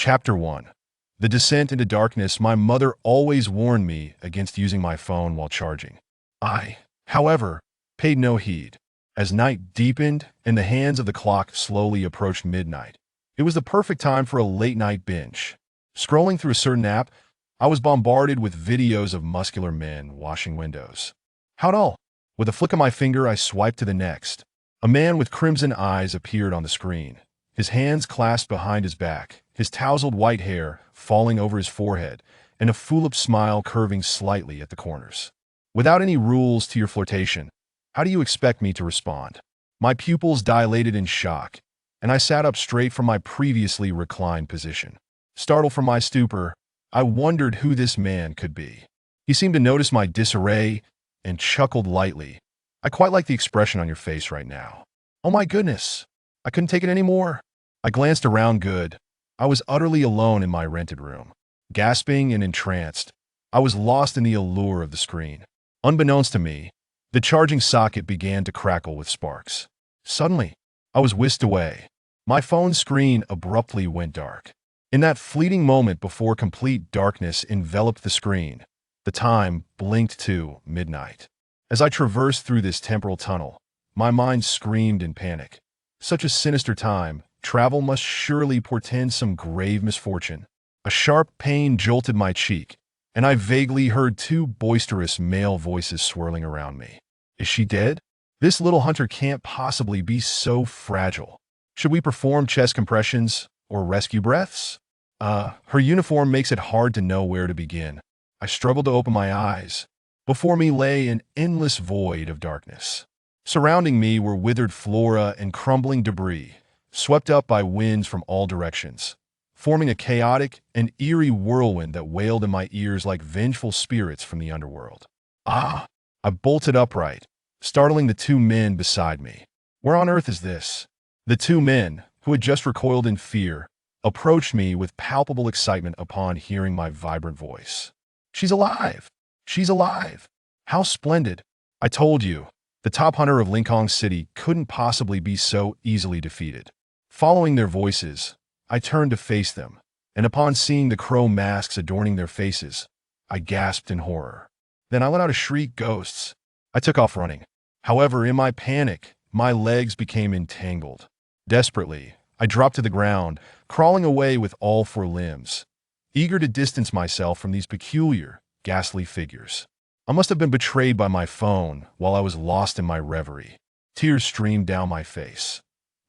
Chapter 1. The Descent into Darkness. My mother always warned me against using my phone while charging. I, however, paid no heed. As night deepened and the hands of the clock slowly approached midnight, it was the perfect time for a late-night binge. Scrolling through a certain app, I was bombarded with videos of muscular men washing windows. How dull! With a flick of my finger, I swiped to the next. A man with crimson eyes appeared on the screen, his hands clasped behind his back, his tousled white hair falling over his forehead, and a foolish smile curving slightly at the corners. Without any rules to your flirtation, how do you expect me to respond? My pupils dilated in shock, and I sat up straight from my previously reclined position. Startled from my stupor, I wondered who this man could be. He seemed to notice my disarray and chuckled lightly. I quite like the expression on your face right now. Oh my goodness! I couldn't take it anymore. I glanced around good. I was utterly alone in my rented room. Gasping and entranced, I was lost in the allure of the screen. Unbeknownst to me, the charging socket began to crackle with sparks. Suddenly, I was whisked away. My phone's screen abruptly went dark. In that fleeting moment before complete darkness enveloped the screen, the time blinked to midnight. As I traversed through this temporal tunnel, my mind screamed in panic. Such a sinister time, travel must surely portend some grave misfortune. A sharp pain jolted my cheek, and I vaguely heard two boisterous male voices swirling around me. Is she dead? This little hunter can't possibly be so fragile. Should we perform chest compressions or rescue breaths? Her uniform makes it hard to know where to begin. I struggled to open my eyes. Before me lay an endless void of darkness. Surrounding me were withered flora and crumbling debris, swept up by winds from all directions, forming a chaotic and eerie whirlwind that wailed in my ears like vengeful spirits from the underworld. I bolted upright, startling the two men beside me. Where on earth is this? The two men, who had just recoiled in fear, approached me with palpable excitement upon hearing my vibrant voice. She's alive! She's alive! How splendid! I told you, the top hunter of Lincoln City couldn't possibly be so easily defeated. Following their voices, I turned to face them, and upon seeing the crow masks adorning their faces, I gasped in horror. Then I let out a shriek. Ghosts! I took off running. However, in my panic, my legs became entangled. Desperately, I dropped to the ground, crawling away with all four limbs, eager to distance myself from these peculiar, ghastly figures. I must have been betrayed by my phone while I was lost in my reverie. Tears streamed down my face.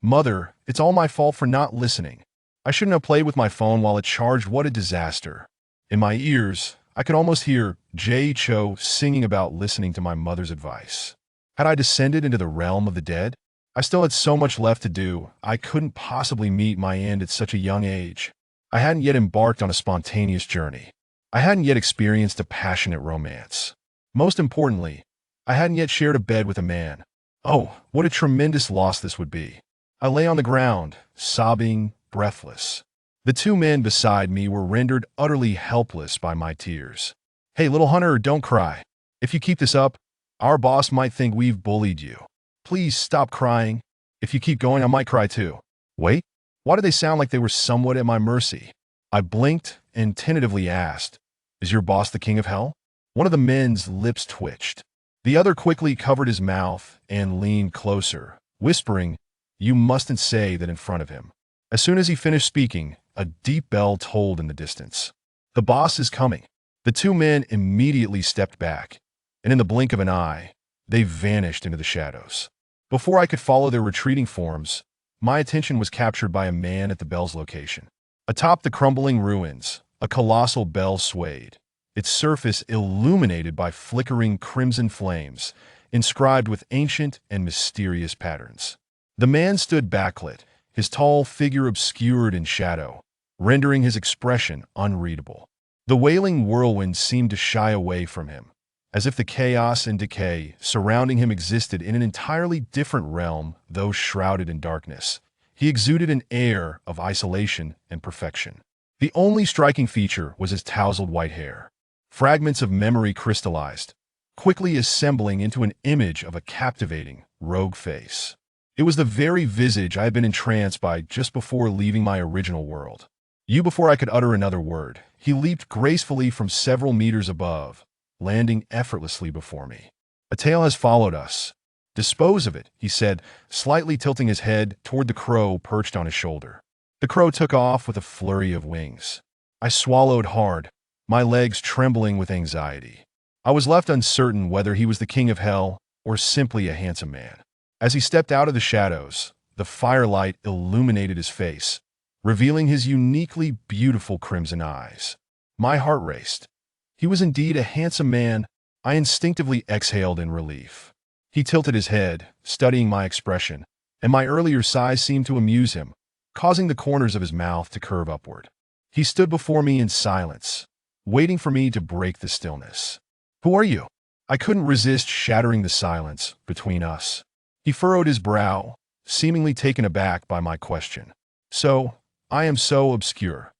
Mother, it's all my fault for not listening. I shouldn't have played with my phone while it charged. What a disaster. In my ears, I could almost hear Jay Cho singing about listening to my mother's advice. Had I descended into the realm of the dead? I still had so much left to do. I couldn't possibly meet my end at such a young age. I hadn't yet embarked on a spontaneous journey. I hadn't yet experienced a passionate romance. Most importantly, I hadn't yet shared a bed with a man. Oh, what a tremendous loss this would be. I lay on the ground, sobbing, breathless. The two men beside me were rendered utterly helpless by my tears. Hey, little hunter, don't cry. If you keep this up, our boss might think we've bullied you. Please stop crying. If you keep going, I might cry too. Wait, why do they sound like they were somewhat at my mercy? I blinked and tentatively asked, Is your boss the king of hell? One of the men's lips twitched. The other quickly covered his mouth and leaned closer, whispering, You mustn't say that in front of him. As soon as he finished speaking, a deep bell tolled in the distance. The boss is coming. The two men immediately stepped back, and in the blink of an eye, they vanished into the shadows. Before I could follow their retreating forms, my attention was captured by a man at the bell's location. Atop the crumbling ruins, a colossal bell swayed, its surface illuminated by flickering crimson flames, inscribed with ancient and mysterious patterns. The man stood backlit, his tall figure obscured in shadow, rendering his expression unreadable. The wailing whirlwind seemed to shy away from him, as if the chaos and decay surrounding him existed in an entirely different realm, though shrouded in darkness. He exuded an air of isolation and perfection. The only striking feature was his tousled white hair. Fragments of memory crystallized, quickly assembling into an image of a captivating, rogue face. It was the very visage I had been entranced by just before leaving my original world. You before I could utter another word. He leaped gracefully from several meters above, landing effortlessly before me. A tail has followed us. Dispose of it, he said, slightly tilting his head toward the crow perched on his shoulder. The crow took off with a flurry of wings. I swallowed hard, my legs trembling with anxiety. I was left uncertain whether he was the king of hell or simply a handsome man. As he stepped out of the shadows, the firelight illuminated his face, revealing his uniquely beautiful crimson eyes. My heart raced. He was indeed a handsome man. I instinctively exhaled in relief. He tilted his head, studying my expression, and my earlier sighs seemed to amuse him, causing the corners of his mouth to curve upward. He stood before me in silence, waiting for me to break the stillness. "Who are you?" I couldn't resist shattering the silence between us. He furrowed his brow, seemingly taken aback by my question. "So, I am so obscure."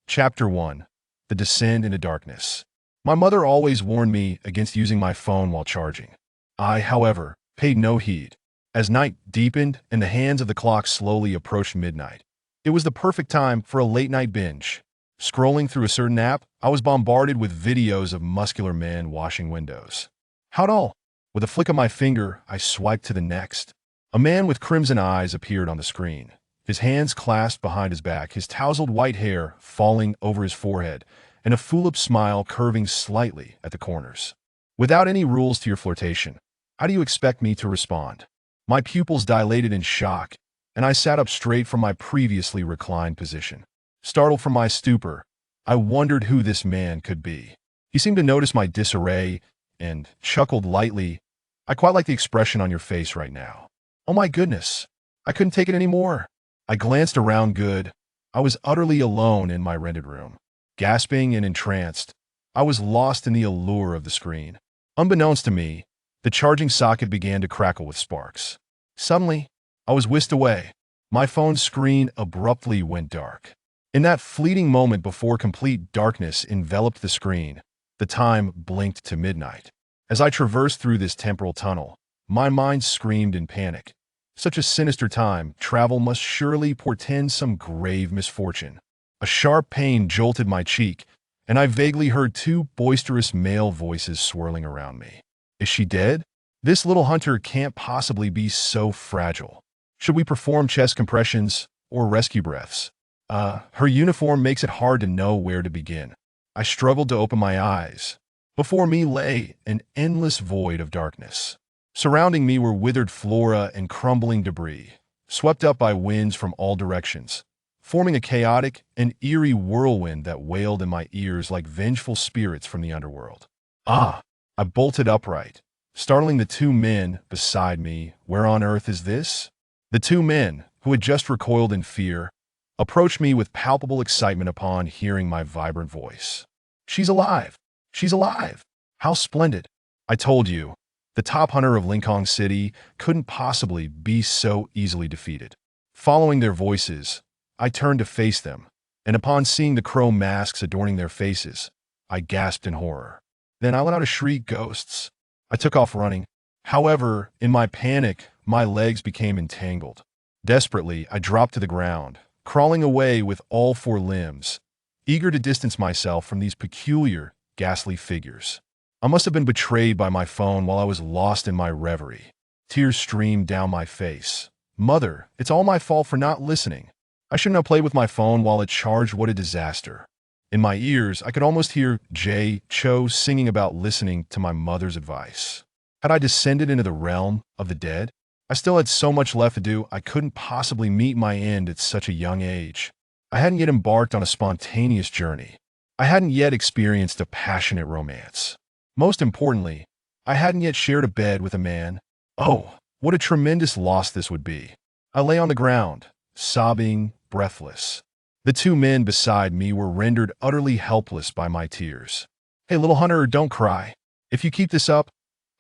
Chapter 1. The Descent into Darkness. My mother always warned me against using my phone while charging. I, however, paid no heed. As night deepened and the hands of the clock slowly approached midnight, it was the perfect time for a late-night binge. Scrolling through a certain app, I was bombarded with videos of muscular men washing windows. How dull! With a flick of my finger, I swiped to the next. A man with crimson eyes appeared on the screen, his hands clasped behind his back, his tousled white hair falling over his forehead, and a foolish smile curving slightly at the corners. Without any rules to your flirtation, how do you expect me to respond? My pupils dilated in shock, and I sat up straight from my previously reclined position. Startled from my stupor, I wondered who this man could be. He seemed to notice my disarray and chuckled lightly. "I quite like the expression on your face right now." Oh my goodness, I couldn't take it anymore. I glanced around good. I was utterly alone in my rented room. Gasping and entranced, I was lost in the allure of the screen. Unbeknownst to me, the charging socket began to crackle with sparks. Suddenly, I was whisked away. My phone's screen abruptly went dark. In that fleeting moment before complete darkness enveloped the screen, the time blinked to midnight. As I traversed through this temporal tunnel, my mind screamed in panic. Such a sinister time travel must surely portend some grave misfortune. A sharp pain jolted my cheek, and I vaguely heard two boisterous male voices swirling around me. Is she dead? This little hunter can't possibly be so fragile. Should we perform chest compressions or rescue breaths? Her uniform makes it hard to know where to begin. I struggled to open my eyes. Before me lay an endless void of darkness. Surrounding me were withered flora and crumbling debris, swept up by winds from all directions, forming a chaotic and eerie whirlwind that wailed in my ears like vengeful spirits from the underworld. I bolted upright, startling the two men beside me. Where on earth is this? The two men, who had just recoiled in fear, approached me with palpable excitement upon hearing my vibrant voice. "She's alive! She's alive! How splendid! I told you, the top hunter of Lincoln City couldn't possibly be so easily defeated." Following their voices, I turned to face them, and upon seeing the crow masks adorning their faces, I gasped in horror. Then I let out a shriek. Ghosts! I took off running. However, in my panic, my legs became entangled. Desperately, I dropped to the ground, crawling away with all four limbs, eager to distance myself from these peculiar, ghastly figures. I must have been betrayed by my phone while I was lost in my reverie. Tears streamed down my face. "Mother, it's all my fault for not listening. I shouldn't have played with my phone while it charged. What a disaster." In my ears, I could almost hear Jay Cho singing about listening to my mother's advice. Had I descended into the realm of the dead? I still had so much left to do. I couldn't possibly meet my end at such a young age. I hadn't yet embarked on a spontaneous journey. I hadn't yet experienced a passionate romance. Most importantly, I hadn't yet shared a bed with a man. Oh, what a tremendous loss this would be. I lay on the ground, sobbing, breathless. The two men beside me were rendered utterly helpless by my tears. "Hey, little hunter, don't cry. If you keep this up,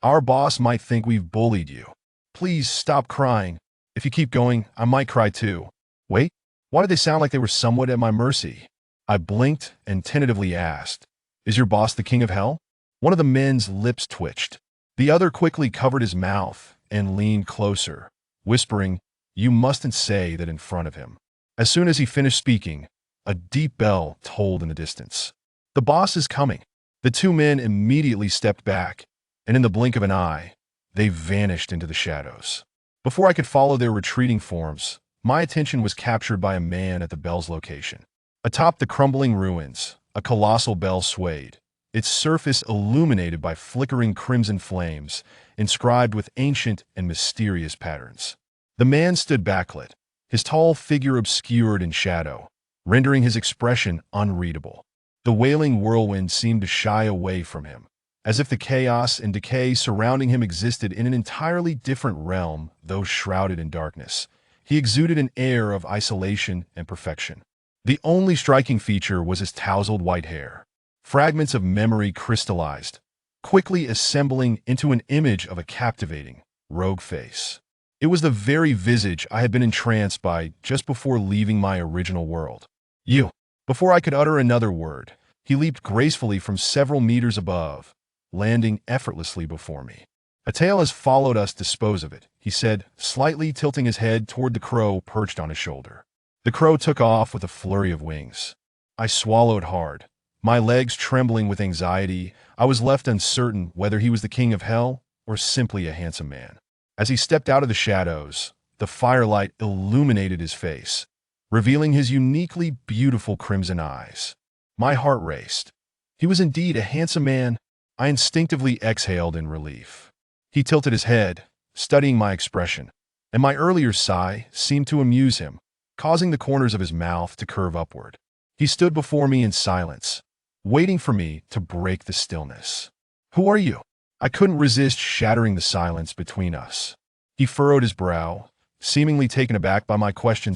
our boss might think we've bullied you. Please stop crying. If you keep going, I might cry too." Wait, why did they sound like they were somewhat at my mercy? I blinked and tentatively asked, "Is your boss the king of hell?" One of the men's lips twitched. The other quickly covered his mouth and leaned closer, whispering, "You mustn't say that in front of him." As soon as he finished speaking, A deep bell tolled in the distance. The boss is coming. The two men immediately stepped back, and in the blink of an eye, they vanished into the shadows. Before I could follow their retreating forms, my attention was captured by a man at the bell's location. Atop the crumbling ruins, a colossal bell swayed, its surface illuminated by flickering crimson flames, inscribed with ancient and mysterious patterns. The man stood backlit, his tall figure obscured in shadow, rendering his expression unreadable. The wailing whirlwind seemed to shy away from him, as if the chaos and decay surrounding him existed in an entirely different realm, though shrouded in darkness. He exuded an air of isolation and perfection. The only striking feature was his tousled white hair. Fragments of memory crystallized, quickly assembling into an image of a captivating, rogue face. It was the very visage I had been entranced by just before leaving my original world. You. Before I could utter another word, he leaped gracefully from several meters above, landing effortlessly before me. A tail has followed us, dispose of it, he said, slightly tilting his head toward the crow perched on his shoulder. The crow took off with a flurry of wings. I swallowed hard. My legs trembling with anxiety, I was left uncertain whether he was the king of hell or simply a handsome man. As he stepped out of the shadows, the firelight illuminated his face, revealing his uniquely beautiful crimson eyes. My heart raced. He was indeed a handsome man. I instinctively exhaled in relief. He tilted his head, studying my expression, and my earlier sigh seemed to amuse him, causing the corners of his mouth to curve upward. He stood before me in silence, waiting for me to break the stillness. Who are you? I couldn't resist shattering the silence between us. He furrowed his brow, seemingly taken aback by my question.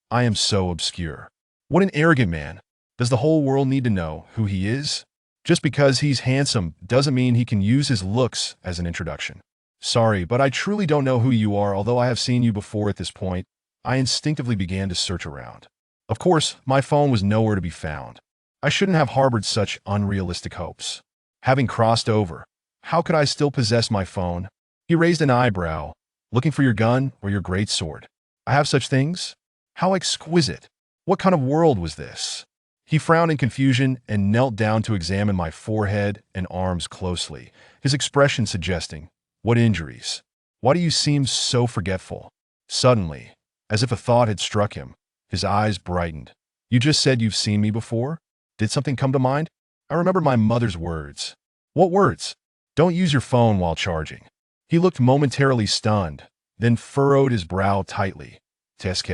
I am so obscure. What an arrogant man. Does the whole world need to know who he is? Just because he's handsome doesn't mean he can use his looks as an introduction. Sorry, but I truly don't know who you are, although I have seen you before. At this point, I instinctively began to search around. Of course, my phone was nowhere to be found. I shouldn't have harbored such unrealistic hopes. Having crossed over, how could I still possess my phone? He raised an eyebrow, looking for your gun or your great sword. I have such things? How exquisite! What kind of world was this? He frowned in confusion and knelt down to examine my forehead and arms closely, his expression suggesting, "What injuries? Why do you seem so forgetful?" Suddenly, as if a thought had struck him, his eyes brightened. "You just said you've seen me before? Did something come to mind?" I remembered my mother's words. "What words?" "Don't use your phone while charging." He looked momentarily stunned, then furrowed his brow tightly. "Tsk."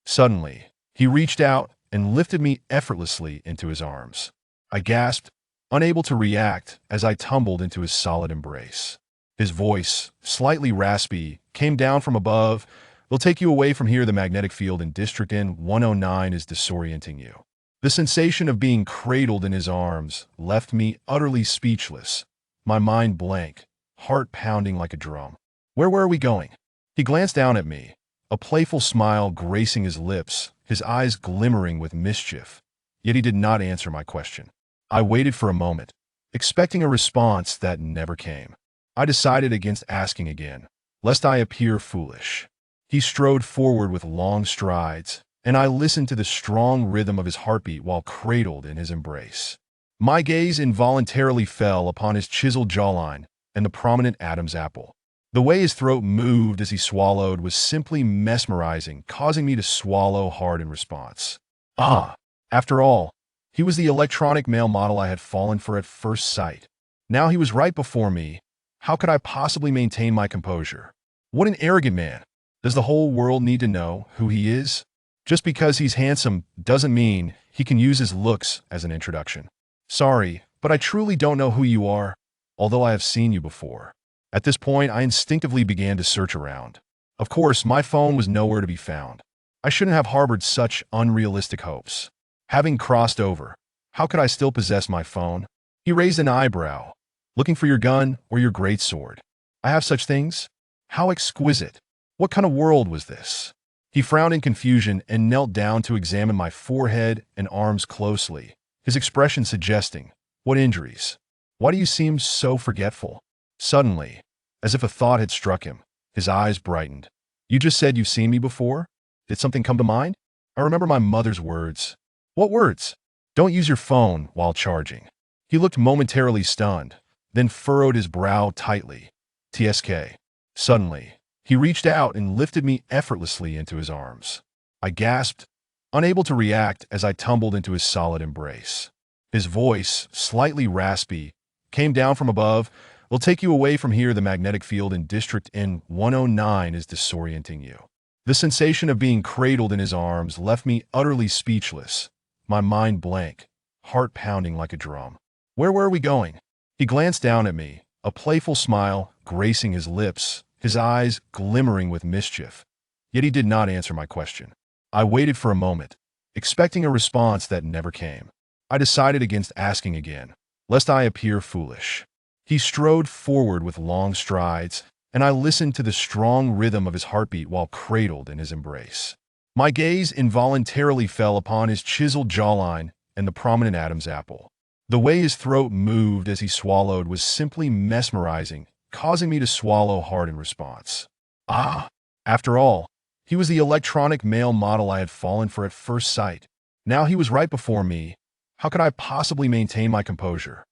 Suddenly, he reached out and lifted me effortlessly into his arms. I gasped, unable to react as I tumbled into his solid embrace. His voice, slightly raspy, came down from above. "They'll take you away from here. The magnetic field in District N109 is disorienting you." The sensation of being cradled in his arms left me utterly speechless, my mind blank, heart pounding like a drum. "Where were we going?" He glanced down at me, a playful smile gracing his lips, his eyes glimmering with mischief. Yet he did not answer my question. I waited for a moment, expecting a response that never came. I decided against asking again, lest I appear foolish. He strode forward with long strides, and I listened to the strong rhythm of his heartbeat while cradled in his embrace. My gaze involuntarily fell upon his chiseled jawline and the prominent Adam's apple. The way his throat moved as he swallowed was simply mesmerizing, causing me to swallow hard in response. After all, he was the electronic male model I had fallen for at first sight. Now he was right before me. How could I possibly maintain my composure? What an arrogant man. Does the whole world need to know who he is? Just because he's handsome doesn't mean he can use his looks as an introduction. Sorry, but I truly don't know who you are, although I have seen you before. At this point, I instinctively began to search around. Of course, my phone was nowhere to be found. I shouldn't have harbored such unrealistic hopes. Having crossed over, how could I still possess my phone? He raised an eyebrow, looking for your gun or your great sword. I have such things? How exquisite! What kind of world was this? He frowned in confusion and knelt down to examine my forehead and arms closely, his expression suggesting, "What injuries? Why do you seem so forgetful?" Suddenly, as if a thought had struck him, his eyes brightened. "You just said you've seen me before? Did something come to mind?" I remember my mother's words. What words? Don't use your phone while charging. He looked momentarily stunned, then furrowed his brow tightly. TSK. Suddenly, he reached out and lifted me effortlessly into his arms. I gasped, unable to react as I tumbled into his solid embrace. His voice, slightly raspy, came down from above. "We'll take you away from here. The magnetic field in District N109 is disorienting you." The sensation of being cradled in his arms left me utterly speechless, my mind blank, heart pounding like a drum. "Where were we going?" He glanced down at me, a playful smile gracing his lips, his eyes glimmering with mischief. Yet he did not answer my question. I waited for a moment, expecting a response that never came. I decided against asking again, lest I appear foolish. He strode forward with long strides, and I listened to the strong rhythm of his heartbeat while cradled in his embrace. My gaze involuntarily fell upon his chiseled jawline and the prominent Adam's apple. The way his throat moved as he swallowed was simply mesmerizing, causing me to swallow hard in response. Ah! After all, he was the electronic male model I had fallen for at first sight. Now he was right before me. How could I possibly maintain my composure?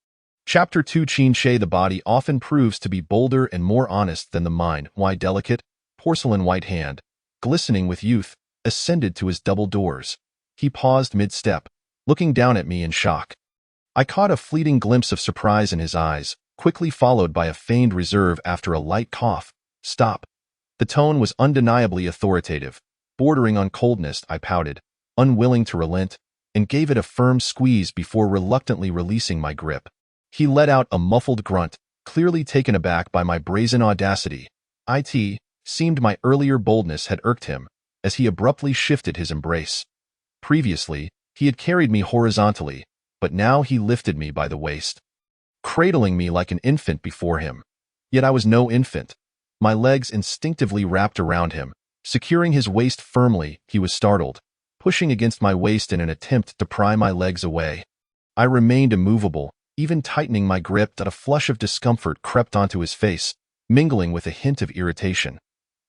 Chapter 2. Chin She. The body often proves to be bolder and more honest than the mind. Why delicate, porcelain white hand, glistening with youth, ascended to his double doors. He paused mid-step, looking down at me in shock. I caught a fleeting glimpse of surprise in his eyes, quickly followed by a feigned reserve after a light cough. "Stop." The tone was undeniably authoritative. Bordering on coldness, I pouted, unwilling to relent, and gave it a firm squeeze before reluctantly releasing my grip. He let out a muffled grunt, clearly taken aback by my brazen audacity. It seemed my earlier boldness had irked him, as he abruptly shifted his embrace. Previously, he had carried me horizontally, but now he lifted me by the waist, cradling me like an infant before him. Yet I was no infant. My legs instinctively wrapped around him. Securing his waist firmly, he was startled, pushing against my waist in an attempt to pry my legs away. I remained immovable, even tightening my grip that a flush of discomfort crept onto his face, mingling with a hint of irritation.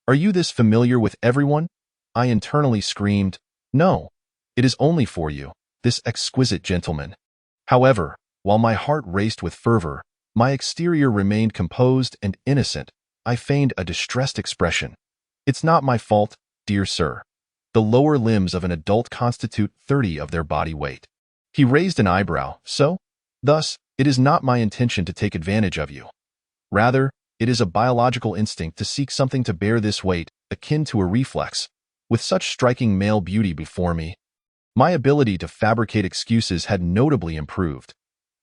"Are you this familiar with everyone?" I internally screamed. "No, it is only for you, this exquisite gentleman." However, while my heart raced with fervor, my exterior remained composed and innocent. I feigned a distressed expression. "It's not my fault, dear sir. The lower limbs of an adult constitute 30% of their body weight." He raised an eyebrow. Thus, it is not my intention to take advantage of you. Rather, it is a biological instinct to seek something to bear this weight, akin to a reflex. With such striking male beauty before me, my ability to fabricate excuses had notably improved.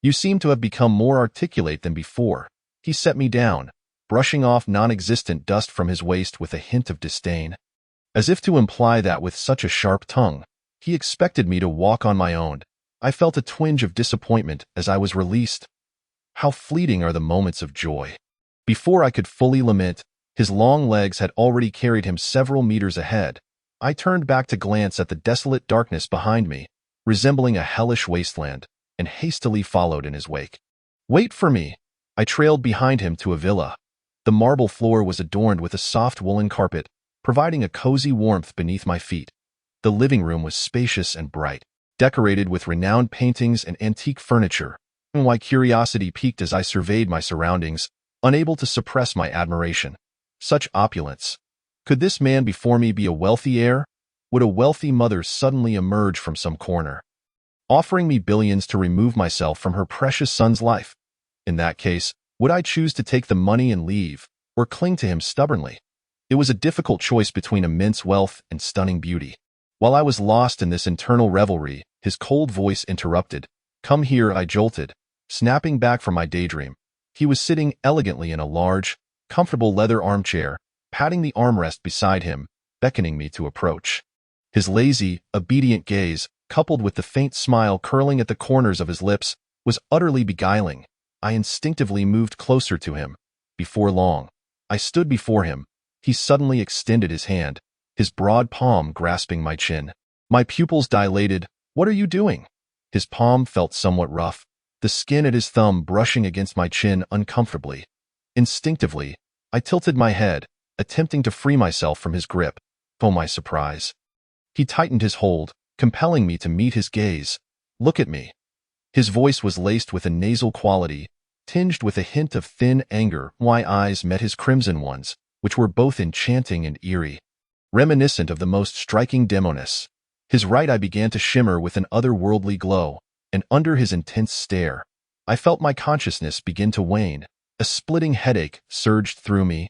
"You seem to have become more articulate than before." He set me down, brushing off non-existent dust from his waist with a hint of disdain. As if to imply that with such a sharp tongue, he expected me to walk on my own. I felt a twinge of disappointment as I was released. How fleeting are the moments of joy. Before I could fully lament, his long legs had already carried him several meters ahead. I turned back to glance at the desolate darkness behind me, resembling a hellish wasteland, and hastily followed in his wake. "Wait for me." I trailed behind him to a villa. The marble floor was adorned with a soft woolen carpet, providing a cozy warmth beneath my feet. The living room was spacious and bright, decorated with renowned paintings and antique furniture. My curiosity piqued as I surveyed my surroundings, unable to suppress my admiration. Such opulence. Could this man before me be a wealthy heir? Would a wealthy mother suddenly emerge from some corner, offering me billions to remove myself from her precious son's life? In that case, would I choose to take the money and leave, or cling to him stubbornly? It was a difficult choice between immense wealth and stunning beauty. While I was lost in this internal revelry, his cold voice interrupted. "Come here," I jolted, snapping back from my daydream. He was sitting elegantly in a large, comfortable leather armchair, patting the armrest beside him, beckoning me to approach. His lazy, obedient gaze, coupled with the faint smile curling at the corners of his lips, was utterly beguiling. I instinctively moved closer to him. Before long, I stood before him. He suddenly extended his hand, his broad palm grasping my chin. My pupils dilated. "What are you doing?" His palm felt somewhat rough, the skin at his thumb brushing against my chin uncomfortably. Instinctively, I tilted my head, attempting to free myself from his grip. Oh, my surprise! He tightened his hold, compelling me to meet his gaze. "Look at me." His voice was laced with a nasal quality, tinged with a hint of thin anger. My eyes met his crimson ones, which were both enchanting and eerie, reminiscent of the most striking demonists. His right eye began to shimmer with an otherworldly glow, and under his intense stare, I felt my consciousness begin to wane. A splitting headache surged through me,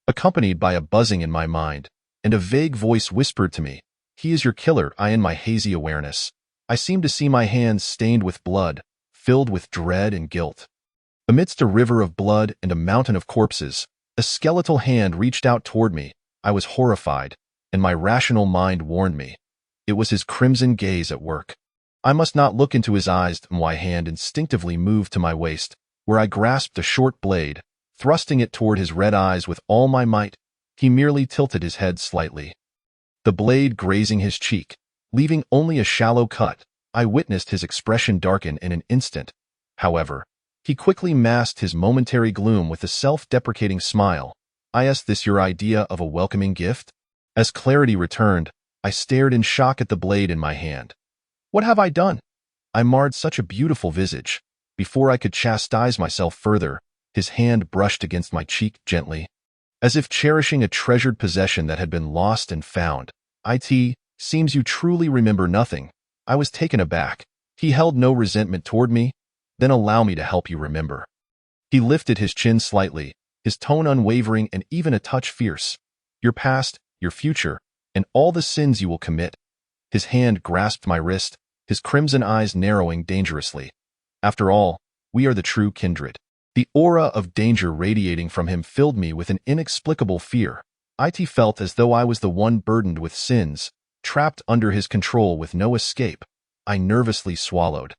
accompanied by a buzzing in my mind, and a vague voice whispered to me, "He is your killer." In my hazy awareness, I seemed to see my hands stained with blood, filled with dread and guilt. Amidst a river of blood and a mountain of corpses, a skeletal hand reached out toward me. I was horrified, and my rational mind warned me. It was his crimson gaze at work. I must not look into his eyes. My hand instinctively moved to my waist, where I grasped a short blade, thrusting it toward his red eyes with all my might. He merely tilted his head slightly, the blade grazing his cheek, leaving only a shallow cut. I witnessed his expression darken in an instant. However, he quickly masked his momentary gloom with a self-deprecating smile. "Is this your idea of a welcoming gift?" As clarity returned, I stared in shock at the blade in my hand. "What have I done?" I marred such a beautiful visage. Before I could chastise myself further, his hand brushed against my cheek gently, as if cherishing a treasured possession that had been lost and found. "It seems you truly remember nothing." I was taken aback. He held no resentment toward me. "Then allow me to help you remember." He lifted his chin slightly, his tone unwavering and even a touch fierce. "Your past, your future, and all the sins you will commit." His hand grasped my wrist, his crimson eyes narrowing dangerously. "After all, we are the true kindred." The aura of danger radiating from him filled me with an inexplicable fear. It felt as though I was the one burdened with sins, trapped under his control with no escape. I nervously swallowed,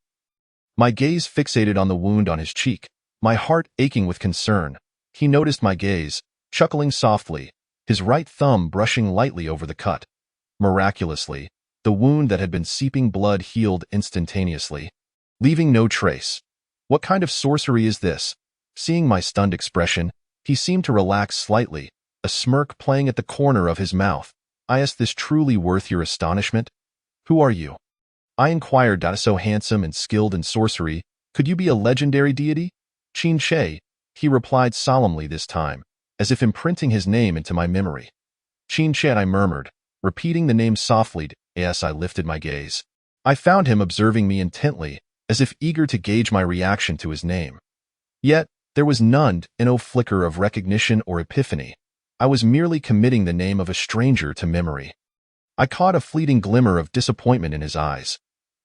my gaze fixated on the wound on his cheek, my heart aching with concern. He noticed my gaze, chuckling softly, his right thumb brushing lightly over the cut. Miraculously, the wound that had been seeping blood healed instantaneously, leaving no trace. "What kind of sorcery is this?" Seeing my stunned expression, he seemed to relax slightly, a smirk playing at the corner of his mouth. "Is this truly worth your astonishment?" "Who are you?" I inquired. "So handsome and skilled in sorcery, could you be a legendary deity?" "Qin Che," he replied solemnly this time, as if imprinting his name into my memory. "Qin Che," I murmured, repeating the name softly. As I lifted my gaze, I found him observing me intently, as if eager to gauge my reaction to his name. Yet, there was none, no flicker of recognition or epiphany. I was merely committing the name of a stranger to memory. I caught a fleeting glimmer of disappointment in his eyes.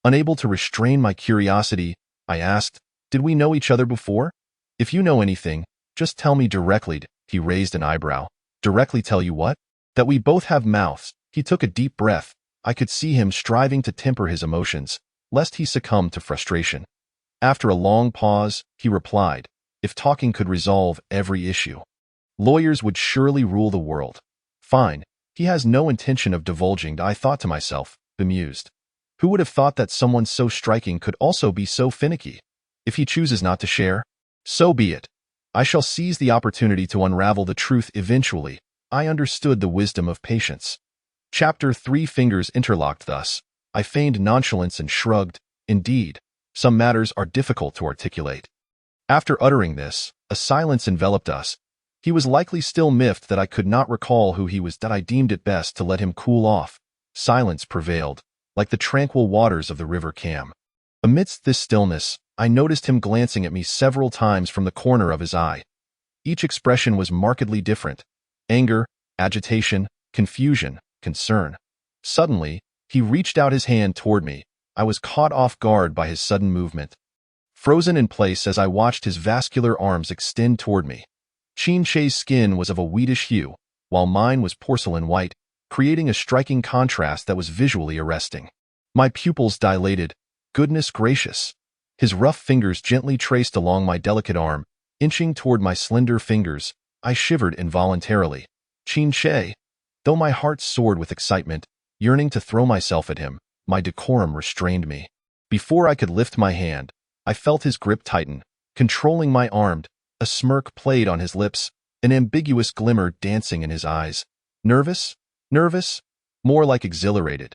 Unable to restrain my curiosity, I asked, "Did we know each other before? If you know anything, just tell me directly." He raised an eyebrow. "Directly tell you what?" "That we both have mouths." He took a deep breath. I could see him striving to temper his emotions, lest he succumb to frustration. After a long pause, he replied, "If talking could resolve every issue, lawyers would surely rule the world." "Fine. He has no intention of divulging," I thought to myself, bemused. Who would have thought that someone so striking could also be so finicky? If he chooses not to share, so be it. I shall seize the opportunity to unravel the truth eventually. I understood the wisdom of patience. Chapter 3. Fingers interlocked. Thus, I feigned nonchalance and shrugged. Indeed, some matters are difficult to articulate. After uttering this, a silence enveloped us. He was likely still miffed that I could not recall who he was, that I deemed it best to let him cool off. Silence prevailed, like the tranquil waters of the river Cam. Amidst this stillness, I noticed him glancing at me several times from the corner of his eye. Each expression was markedly different: anger, agitation, confusion, concern. Suddenly, he reached out his hand toward me. I was caught off guard by his sudden movement, frozen in place as I watched his vascular arms extend toward me. Qin Che's skin was of a wheatish hue, while mine was porcelain white, creating a striking contrast that was visually arresting. My pupils dilated. Goodness gracious! His rough fingers gently traced along my delicate arm, inching toward my slender fingers. I shivered involuntarily. Qin Che! Though my heart soared with excitement, yearning to throw myself at him, my decorum restrained me. Before I could lift my hand, I felt his grip tighten, controlling my arm. A smirk played on his lips, an ambiguous glimmer dancing in his eyes. Nervous? Nervous? More like exhilarated.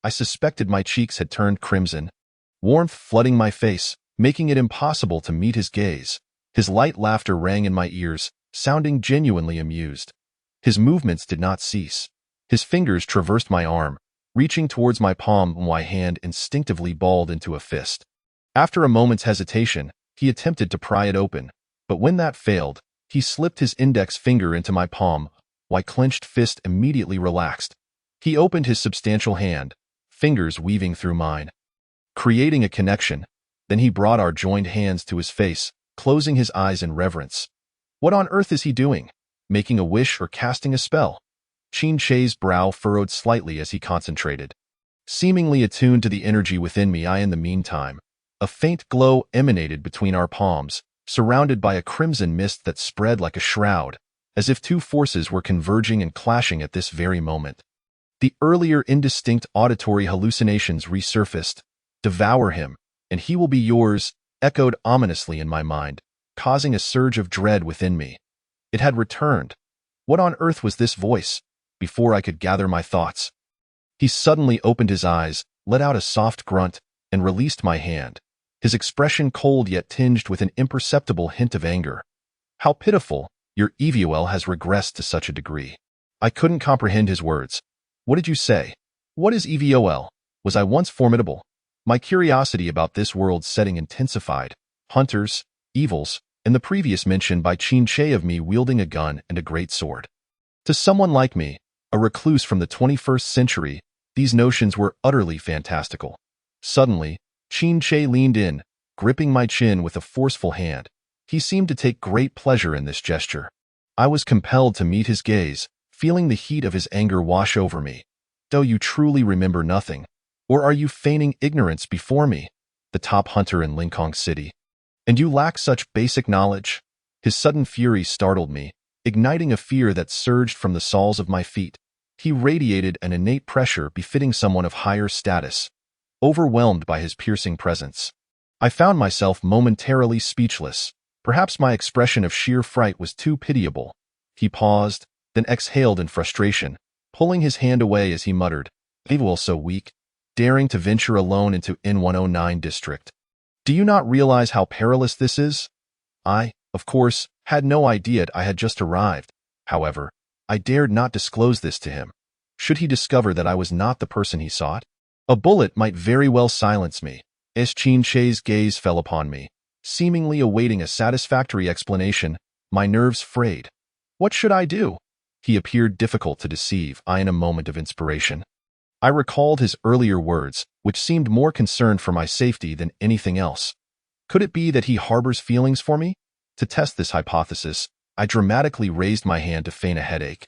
I suspected my cheeks had turned crimson, warmth flooding my face, making it impossible to meet his gaze. His light laughter rang in my ears, sounding genuinely amused. His movements did not cease. His fingers traversed my arm, reaching towards my palm, my hand instinctively balled into a fist. After a moment's hesitation, he attempted to pry it open, but when that failed, he slipped his index finger into my palm. My clenched fist immediately relaxed. He opened his substantial hand, fingers weaving through mine, creating a connection. Then he brought our joined hands to his face, closing his eyes in reverence. What on earth is he doing? Making a wish or casting a spell? Qin Che's brow furrowed slightly as he concentrated. Seemingly attuned to the energy within me, in the meantime, a faint glow emanated between our palms, surrounded by a crimson mist that spread like a shroud, as if two forces were converging and clashing at this very moment. The earlier indistinct auditory hallucinations resurfaced. Devour him, and he will be yours, echoed ominously in my mind, causing a surge of dread within me. It had returned. What on earth was this voice? Before I could gather my thoughts, he suddenly opened his eyes, let out a soft grunt, and released my hand, his expression cold yet tinged with an imperceptible hint of anger. How pitiful, your EVOL has regressed to such a degree. I couldn't comprehend his words. What did you say? What is EVOL? Was I once formidable? My curiosity about this world's setting intensified. Hunters, evils, and the previous mention by Qin Che of me wielding a gun and a great sword. To someone like me, a recluse from the 21st century, these notions were utterly fantastical. Suddenly, Qin Che leaned in, gripping my chin with a forceful hand. He seemed to take great pleasure in this gesture. I was compelled to meet his gaze, feeling the heat of his anger wash over me. Do you truly remember nothing? Or are you feigning ignorance before me, the top hunter in Lincoln City? And you lack such basic knowledge? His sudden fury startled me, igniting a fear that surged from the soles of my feet. He radiated an innate pressure befitting someone of higher status. Overwhelmed by his piercing presence, I found myself momentarily speechless. Perhaps my expression of sheer fright was too pitiable. He paused, then exhaled in frustration, pulling his hand away as he muttered, "Evil so weak, daring to venture alone into N109 district. Do you not realize how perilous this is?" I, of course, had no idea I had just arrived. However, I dared not disclose this to him. Should he discover that I was not the person he sought? A bullet might very well silence me. As Qin Che's gaze fell upon me, seemingly awaiting a satisfactory explanation, my nerves frayed. What should I do? He appeared difficult to deceive. In a moment of inspiration, I recalled his earlier words, which seemed more concerned for my safety than anything else. Could it be that he harbors feelings for me? To test this hypothesis, I dramatically raised my hand to feign a headache.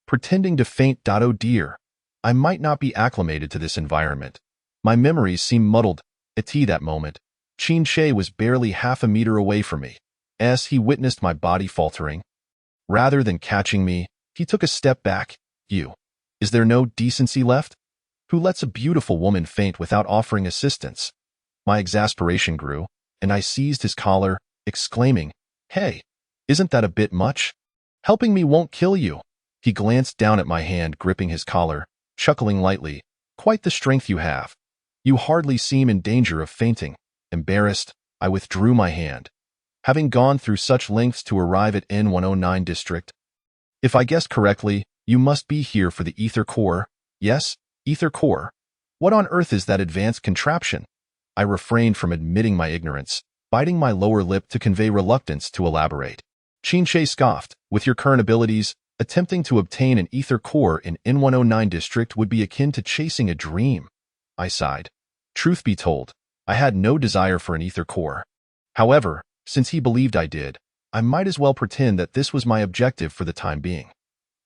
Pretending to faint. Oh dear. I might not be acclimated to this environment. My memories seemed muddled. At that moment, Qin Che was barely half a meter away from me. As he witnessed my body faltering, rather than catching me, he took a step back. Is there no decency left? Who lets a beautiful woman faint without offering assistance? My exasperation grew, and I seized his collar, exclaiming, "Hey, isn't that a bit much? Helping me won't kill you." He glanced down at my hand gripping his collar, chuckling lightly. "Quite the strength you have. You hardly seem in danger of fainting." Embarrassed, I withdrew my hand. Having gone through such lengths to arrive at N109 district, if I guessed correctly, you must be here for the ether core. Yes, ether core. What on earth is that advanced contraption? I refrained from admitting my ignorance, biting my lower lip to convey reluctance to elaborate. Qin Che scoffed. With your current abilities, attempting to obtain an ether core in N109 district would be akin to chasing a dream. I sighed. Truth be told, I had no desire for an ether core. However, since he believed I did, I might as well pretend that this was my objective for the time being.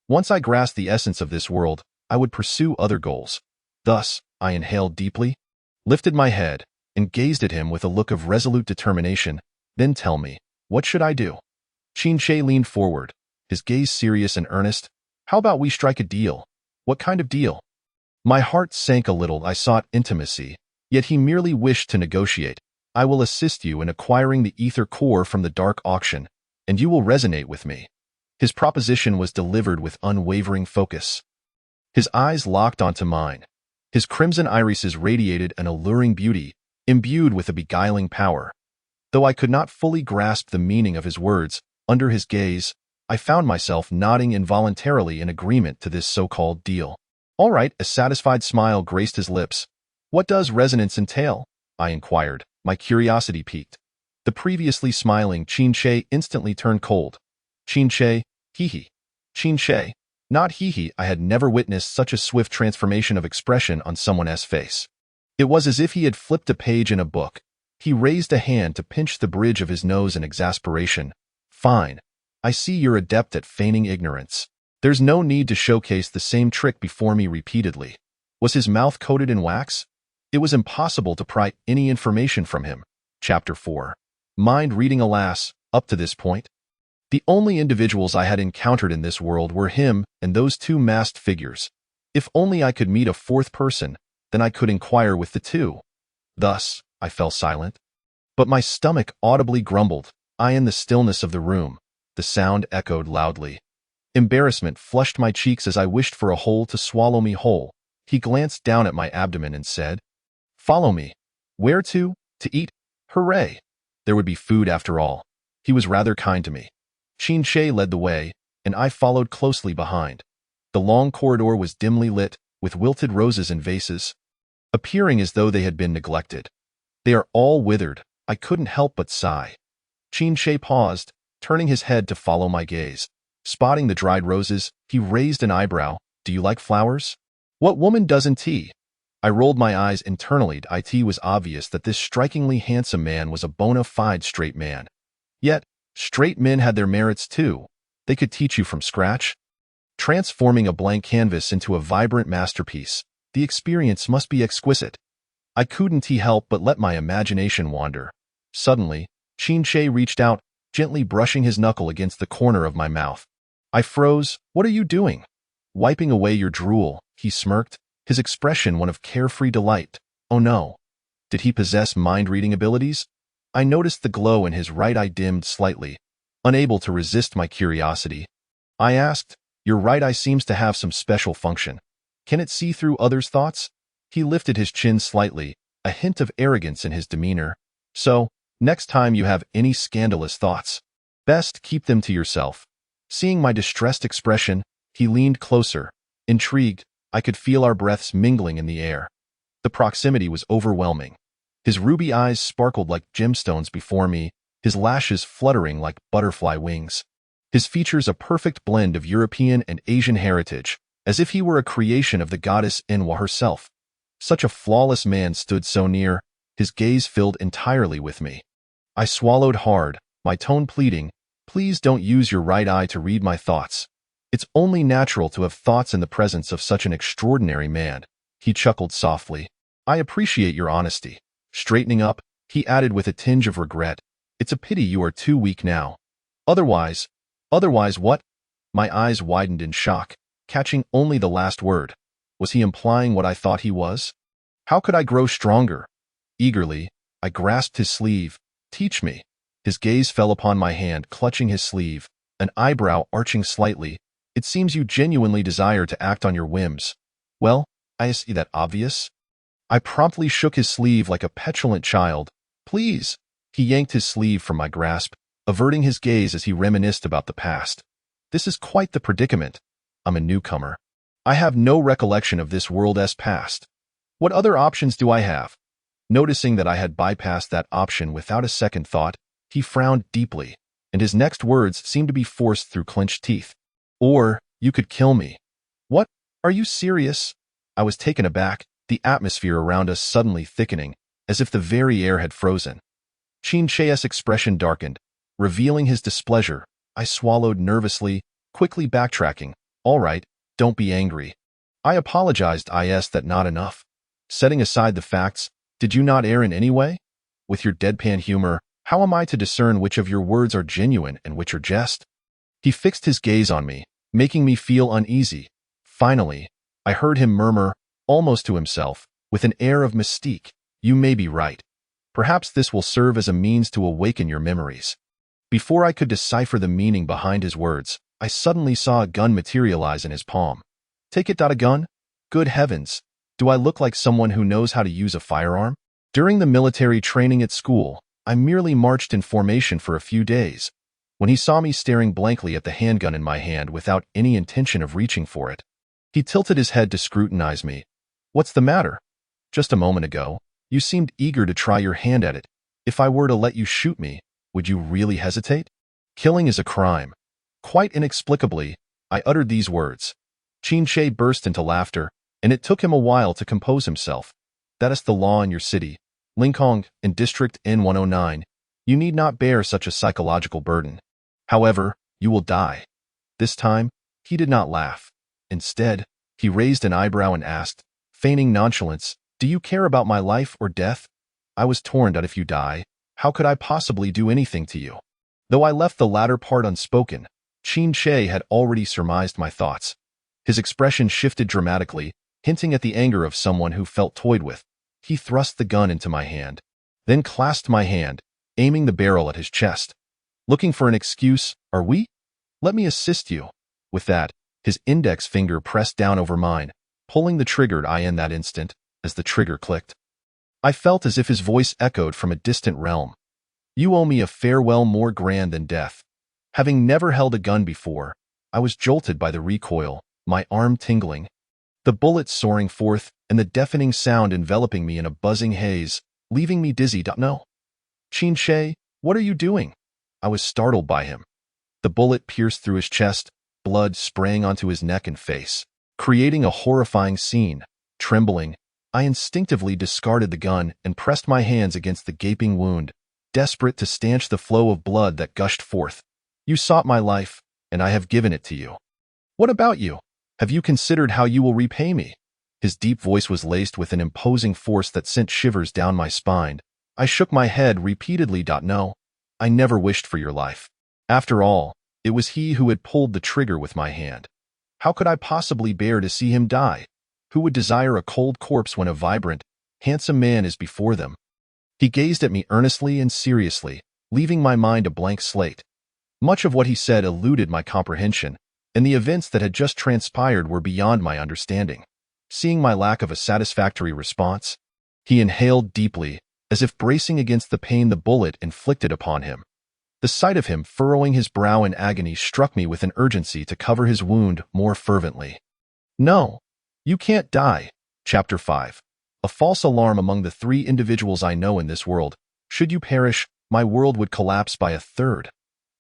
Once I grasped the essence of this world, I would pursue other goals. Thus, I inhaled deeply, lifted my head, and gazed at him with a look of resolute determination. Then tell me, what should I do? Qin Che leaned forward, his gaze serious and earnest. How about we strike a deal? What kind of deal? My heart sank a little. I sought intimacy, yet he merely wished to negotiate. I will assist you in acquiring the ether core from the dark auction, and you will resonate with me. His proposition was delivered with unwavering focus. His eyes locked onto mine, His crimson irises radiated an alluring beauty, imbued with a beguiling power. Though I could not fully grasp the meaning of his words, under his gaze, I found myself nodding involuntarily in agreement to this so-called deal. All right, a satisfied smile graced his lips. What does resonance entail? I inquired, my curiosity piqued. The previously smiling Qin instantly turned cold. Qin, hee-hee. Qin, not hee-hee. I had never witnessed such a swift transformation of expression on someone's face. It was as if he had flipped a page in a book. He raised a hand to pinch the bridge of his nose in exasperation. Fine. I see you're adept at feigning ignorance. There's no need to showcase the same trick before me repeatedly. Was his mouth coated in wax? It was impossible to pry any information from him. Chapter 4. Mind reading. Alas, up to this point, the only individuals I had encountered in this world were him and those two masked figures. If only I could meet a fourth person, then I could inquire with the two. Thus, I fell silent. But my stomach audibly grumbled. In the stillness of the room, the sound echoed loudly. Embarrassment flushed my cheeks as I wished for a hole to swallow me whole. He glanced down at my abdomen and said, "Follow me." Where to? To eat? Hooray! There would be food after all. He was rather kind to me. Qin led the way, and I followed closely behind. The long corridor was dimly lit, with wilted roses in vases, appearing as though they had been neglected. They are all withered. I couldn't help but sigh. Qin paused, turning his head to follow my gaze. Spotting the dried roses, he raised an eyebrow. Do you like flowers? What woman doesn't tea? I rolled my eyes internally. It was obvious that this strikingly handsome man was a bona fide straight man. Yet, straight men had their merits too. They could teach you from scratch, transforming a blank canvas into a vibrant masterpiece. The experience must be exquisite. I couldn't help but let my imagination wander. Suddenly, Qin reached out, gently brushing his knuckle against the corner of my mouth. I froze. What are you doing? Wiping away your drool, he smirked, his expression one of carefree delight. Oh no. Did he possess mind-reading abilities? I noticed the glow in his right eye dimmed slightly, unable to resist my curiosity. I asked, your right eye seems to have some special function. Can it see through others' thoughts? He lifted his chin slightly, a hint of arrogance in his demeanor. So, next time you have any scandalous thoughts, best keep them to yourself. Seeing my distressed expression, he leaned closer. Intrigued, I could feel our breaths mingling in the air. The proximity was overwhelming. His ruby eyes sparkled like gemstones before me, his lashes fluttering like butterfly wings. His features a perfect blend of European and Asian heritage, as if he were a creation of the goddess Enwa herself. Such a flawless man stood so near, his gaze filled entirely with me. I swallowed hard, my tone pleading, please don't use your right eye to read my thoughts. It's only natural to have thoughts in the presence of such an extraordinary man. He chuckled softly. I appreciate your honesty. Straightening up, he added with a tinge of regret, it's a pity you are too weak now. Otherwise what? My eyes widened in shock, catching only the last word. Was he implying what I thought he was? How could I grow stronger? Eagerly, I grasped his sleeve. Teach me. His gaze fell upon my hand, clutching his sleeve, an eyebrow arching slightly. It seems you genuinely desire to act on your whims. Well, I see that obvious. I promptly shook his sleeve like a petulant child. Please. He yanked his sleeve from my grasp, averting his gaze as he reminisced about the past. This is quite the predicament. I'm a newcomer. I have no recollection of this world's past. What other options do I have? Noticing that I had bypassed that option without a second thought, he frowned deeply, and his next words seemed to be forced through clenched teeth. Or, you could kill me. What? Are you serious? I was taken aback, the atmosphere around us suddenly thickening, as if the very air had frozen. Qin expression darkened, revealing his displeasure. I swallowed nervously, quickly backtracking. All right, don't be angry. I apologized. That not enough. Setting aside the facts, did you not err in any way? With your deadpan humor, how am I to discern which of your words are genuine and which are jest? He fixed his gaze on me, making me feel uneasy. Finally, I heard him murmur, almost to himself, with an air of mystique, you may be right. Perhaps this will serve as a means to awaken your memories. Before I could decipher the meaning behind his words, I suddenly saw a gun materialize in his palm. Take it. A gun? Good heavens! Do I look like someone who knows how to use a firearm? During the military training at school, I merely marched in formation for a few days. When he saw me staring blankly at the handgun in my hand without any intention of reaching for it, he tilted his head to scrutinize me. What's the matter? Just a moment ago, you seemed eager to try your hand at it. If I were to let you shoot me, would you really hesitate? Killing is a crime. Quite inexplicably, I uttered these words. Qin burst into laughter, and it took him a while to compose himself. That is the law in your city, Lincoln, in District N109. You need not bear such a psychological burden. However, you will die. This time, he did not laugh. Instead, he raised an eyebrow and asked, feigning nonchalance, do you care about my life or death? I was torn that if you die, how could I possibly do anything to you? Though I left the latter part unspoken, Qin had already surmised my thoughts. His expression shifted dramatically, hinting at the anger of someone who felt toyed with. He thrust the gun into my hand, then clasped my hand, aiming the barrel at his chest. Looking for an excuse, are we? Let me assist you. With that, his index finger pressed down over mine, pulling the trigger. In that instant, as the trigger clicked, I felt as if his voice echoed from a distant realm. You owe me a farewell more grand than death. Having never held a gun before, I was jolted by the recoil, my arm tingling, the bullet soaring forth, and the deafening sound enveloping me in a buzzing haze, leaving me dizzy. No. Qin, what are you doing? I was startled by him. The bullet pierced through his chest, blood spraying onto his neck and face, creating a horrifying scene. Trembling, I instinctively discarded the gun and pressed my hands against the gaping wound, desperate to stanch the flow of blood that gushed forth. You sought my life, and I have given it to you. What about you? Have you considered how you will repay me? His deep voice was laced with an imposing force that sent shivers down my spine. I shook my head repeatedly. No, I never wished for your life. After all, it was he who had pulled the trigger with my hand. How could I possibly bear to see him die? Who would desire a cold corpse when a vibrant, handsome man is before them? He gazed at me earnestly and seriously, leaving my mind a blank slate. Much of what he said eluded my comprehension, and the events that had just transpired were beyond my understanding. Seeing my lack of a satisfactory response, he inhaled deeply, as if bracing against the pain the bullet inflicted upon him. The sight of him furrowing his brow in agony struck me with an urgency to cover his wound more fervently. No, you can't die. Chapter 5. A false alarm among the 3 individuals I know in this world. Should you perish, my world would collapse by a third.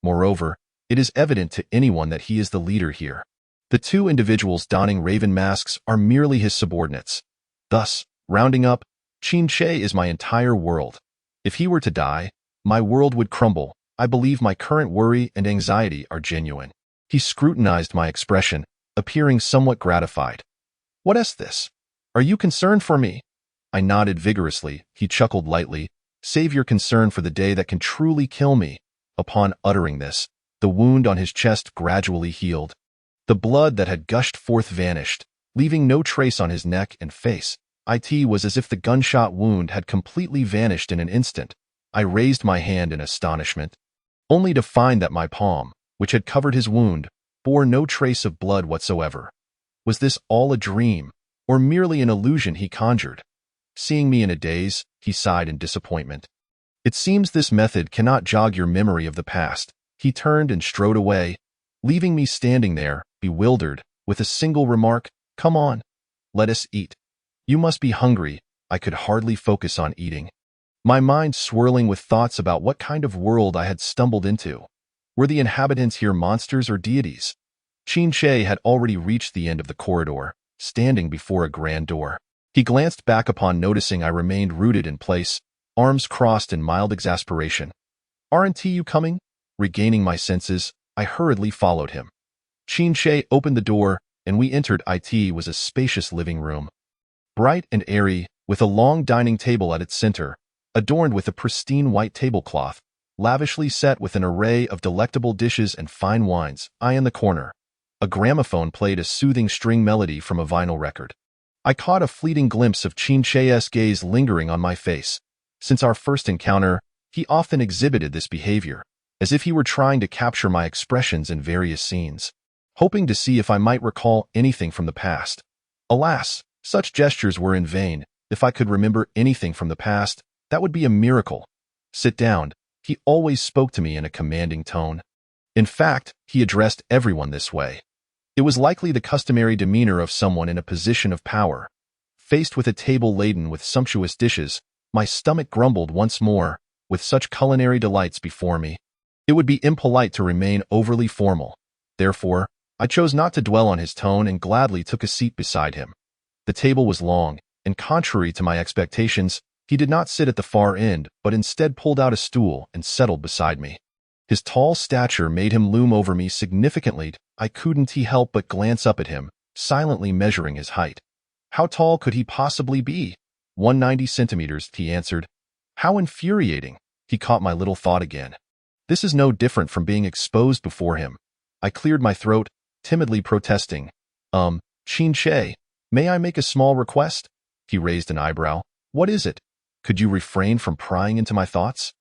Moreover, it is evident to anyone that he is the leader here. The 2 individuals donning raven masks are merely his subordinates. Thus, rounding up, Qin is my entire world. If he were to die, my world would crumble. I believe my current worry and anxiety are genuine. He scrutinized my expression, appearing somewhat gratified. What is this? Are you concerned for me? I nodded vigorously. He chuckled lightly. Save your concern for the day that can truly kill me. Upon uttering this, the wound on his chest gradually healed. The blood that had gushed forth vanished, leaving no trace on his neck and face. It was as if the gunshot wound had completely vanished in an instant. I raised my hand in astonishment, only to find that my palm, which had covered his wound, bore no trace of blood whatsoever. Was this all a dream, or merely an illusion he conjured? Seeing me in a daze, he sighed in disappointment. It seems this method cannot jog your memory of the past. He turned and strode away, leaving me standing there, bewildered, with a single remark, "Come on, let us eat. You must be hungry." I could hardly focus on eating, my mind swirling with thoughts about what kind of world I had stumbled into. Were the inhabitants here monsters or deities? Qin had already reached the end of the corridor, standing before a grand door. He glanced back upon noticing I remained rooted in place, arms crossed in mild exasperation. "Aren't you coming?" Regaining my senses, I hurriedly followed him. Qin opened the door, and we entered. It was a spacious living room, bright and airy, with a long dining table at its center, adorned with a pristine white tablecloth, lavishly set with an array of delectable dishes and fine wines. In the corner, a gramophone played a soothing string melody from a vinyl record. I caught a fleeting glimpse of Qin gaze lingering on my face. Since our first encounter, he often exhibited this behavior, as if he were trying to capture my expressions in various scenes, hoping to see if I might recall anything from the past. Alas, Such gestures were in vain. If I could remember anything from the past, that would be a miracle. Sit down. He always spoke to me in a commanding tone. In fact, he addressed everyone this way. It was likely the customary demeanor of someone in a position of power. Faced with a table laden with sumptuous dishes, my stomach grumbled once more, with such culinary delights before me. It would be impolite to remain overly formal. Therefore, I chose not to dwell on his tone and gladly took a seat beside him. The table was long, and contrary to my expectations, he did not sit at the far end, but instead pulled out a stool and settled beside me. His tall stature made him loom over me significantly. I couldn't help but glance up at him, silently measuring his height. How tall could he possibly be? 190 centimeters, he answered. How infuriating. He caught my little thought again. This is no different from being exposed before him. I cleared my throat, timidly protesting. Qin, may I make a small request? He raised an eyebrow. What is it? Could you refrain from prying into my thoughts?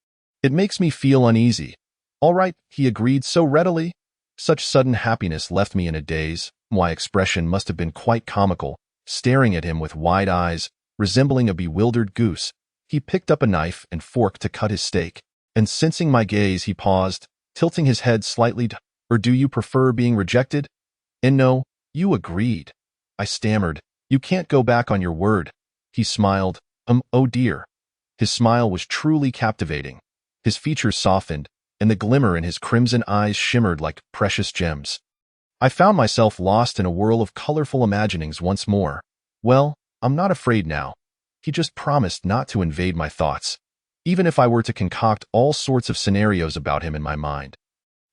It makes me feel uneasy. All right, he agreed so readily. Such sudden happiness left me in a daze. My expression must have been quite comical, staring at him with wide eyes, resembling a bewildered goose. He picked up a knife and fork to cut his steak, and sensing my gaze he paused, tilting his head slightly. Or do you prefer being rejected? And no, you agreed. I stammered. You can't go back on your word. He smiled. Oh dear. His smile was truly captivating. His features softened, and the glimmer in his crimson eyes shimmered like precious gems. I found myself lost in a whirl of colorful imaginings once more. Well, I'm not afraid now. He just promised not to invade my thoughts, even if I were to concoct all sorts of scenarios about him in my mind.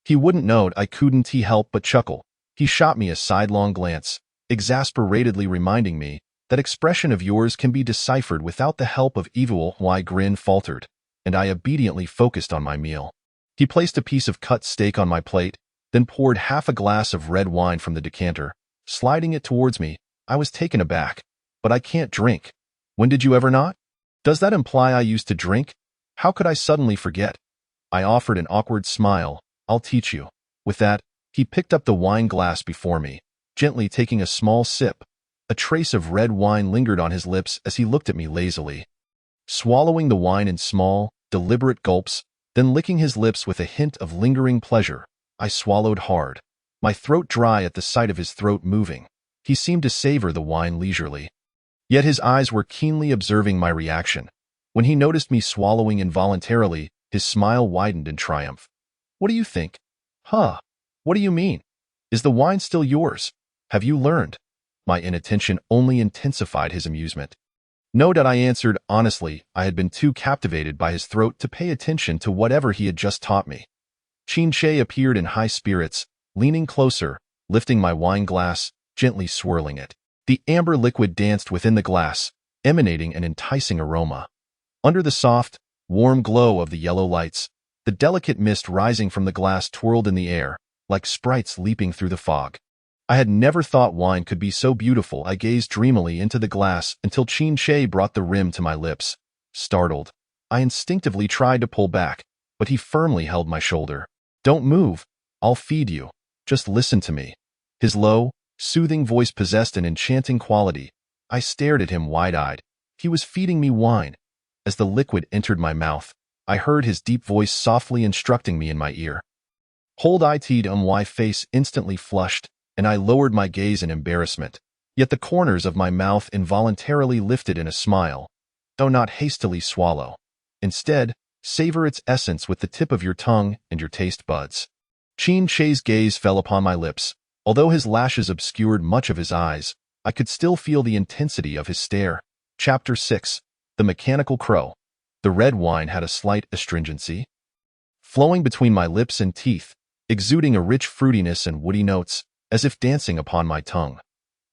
He wouldn't know it. I couldn't help but chuckle. He shot me a sidelong glance, exasperatedly reminding me that expression of yours can be deciphered without the help of evil. My grin faltered, and I obediently focused on my meal. He placed a piece of cut steak on my plate, then poured half a glass of red wine from the decanter, sliding it towards me. I was taken aback. But I can't drink. When did you ever not? Does that imply I used to drink? How could I suddenly forget? I offered an awkward smile. I'll teach you. With that, he picked up the wine glass before me, gently taking a small sip. A trace of red wine lingered on his lips as he looked at me lazily. Swallowing the wine in small, deliberate gulps, then licking his lips with a hint of lingering pleasure, I swallowed hard, my throat dry at the sight of his throat moving. He seemed to savor the wine leisurely. Yet his eyes were keenly observing my reaction. When he noticed me swallowing involuntarily, his smile widened in triumph. What do you think? Huh? What do you mean? Is the wine still yours? Have you learned? My inattention only intensified his amusement. No doubt, I answered honestly. I had been too captivated by his throat to pay attention to whatever he had just taught me. Qin appeared in high spirits, leaning closer, lifting my wine glass, gently swirling it. The amber liquid danced within the glass, emanating an enticing aroma. Under the soft, warm glow of the yellow lights, the delicate mist rising from the glass twirled in the air, like sprites leaping through the fog. I had never thought wine could be so beautiful. I gazed dreamily into the glass until Qin brought the rim to my lips. Startled, I instinctively tried to pull back, but he firmly held my shoulder. Don't move. I'll feed you. Just listen to me. His low, soothing voice possessed an enchanting quality. I stared at him wide-eyed. He was feeding me wine. As the liquid entered my mouth, I heard his deep voice softly instructing me in my ear. Hold it. My face instantly flushed, and I lowered my gaze in embarrassment. Yet the corners of my mouth involuntarily lifted in a smile. Do not hastily swallow. Instead, savor its essence with the tip of your tongue and your taste buds. Qin's gaze fell upon my lips. Although his lashes obscured much of his eyes, I could still feel the intensity of his stare. Chapter 6. The Mechanical Crow. The red wine had a slight astringency, flowing between my lips and teeth, exuding a rich fruitiness and woody notes, as if dancing upon my tongue.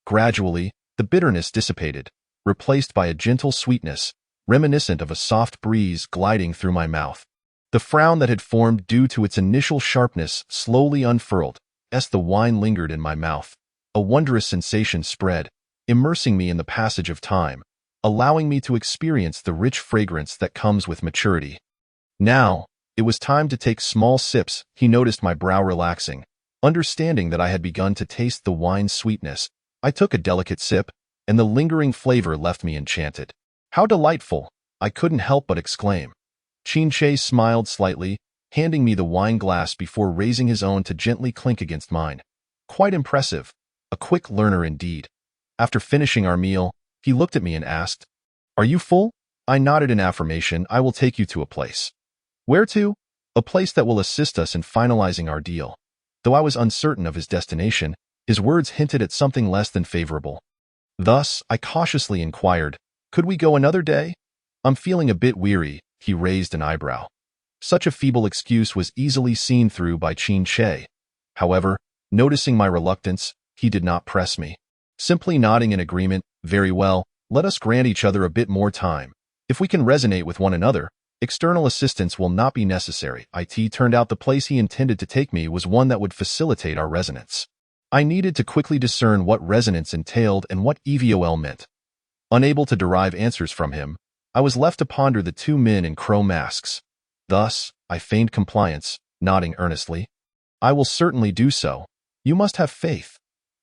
Gradually, the bitterness dissipated, replaced by a gentle sweetness, reminiscent of a soft breeze gliding through my mouth. The frown that had formed due to its initial sharpness slowly unfurled, as the wine lingered in my mouth. A wondrous sensation spread, immersing me in the passage of time, allowing me to experience the rich fragrance that comes with maturity. Now, it was time to take small sips. He noticed my brow relaxing. Understanding that I had begun to taste the wine's sweetness, I took a delicate sip, and the lingering flavor left me enchanted. How delightful! I couldn't help but exclaim. Chin-che smiled slightly, handing me the wine glass before raising his own to gently clink against mine. Quite impressive. A quick learner indeed. After finishing our meal, he looked at me and asked, "Are you full?" I nodded in affirmation. "I will take you to a place." "Where to?" "A place that will assist us in finalizing our deal." Though I was uncertain of his destination, his words hinted at something less than favorable. Thus, I cautiously inquired, "Could we go another day?" "I'm feeling a bit weary," he raised an eyebrow. Such a feeble excuse was easily seen through by Chin-che. However, noticing my reluctance, he did not press me. Simply nodding in agreement, "Very well, let us grant each other a bit more time. If we can resonate with one another, external assistance will not be necessary." It turned out the place he intended to take me was one that would facilitate our resonance. I needed to quickly discern what resonance entailed and what EVOL meant. Unable to derive answers from him, I was left to ponder the two men in crow masks. Thus, I feigned compliance, nodding earnestly. "I will certainly do so. You must have faith."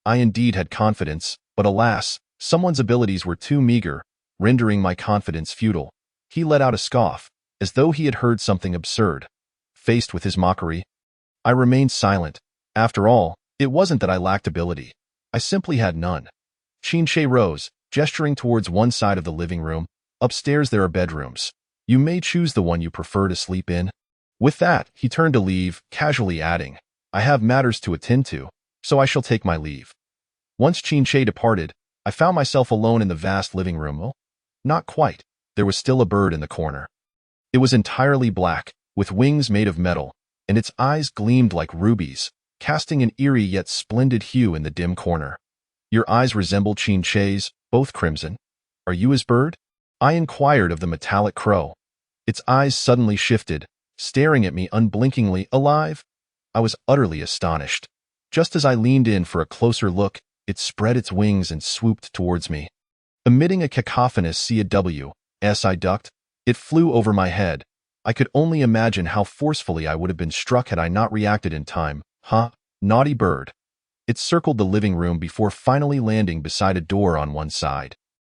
I indeed had confidence, but alas, someone's abilities were too meager, rendering my confidence futile. He let out a scoff, as though he had heard something absurd. Faced with his mockery, I remained silent. After all, it wasn't that I lacked ability. I simply had none. Chin-che rose, gesturing towards one side of the living room. "Upstairs there are bedrooms. You may choose the one you prefer to sleep in." With that, he turned to leave, casually adding, "I have matters to attend to, so I shall take my leave." Once Chin-che departed, I found myself alone in the vast living room. Oh, not quite. There was still a bird in the corner. It was entirely black, with wings made of metal, and its eyes gleamed like rubies, casting an eerie yet splendid hue in the dim corner. "Your eyes resemble Chin-che's, both crimson. Are you his bird?" I inquired of the metallic crow. Its eyes suddenly shifted, staring at me unblinkingly. "Alive?" I was utterly astonished. Just as I leaned in for a closer look, it spread its wings and swooped towards me. Emitting a cacophonous CW, as I ducked, it flew over my head. I could only imagine how forcefully I would have been struck had I not reacted in time. "Huh, naughty bird." It circled the living room before finally landing beside a door on one side,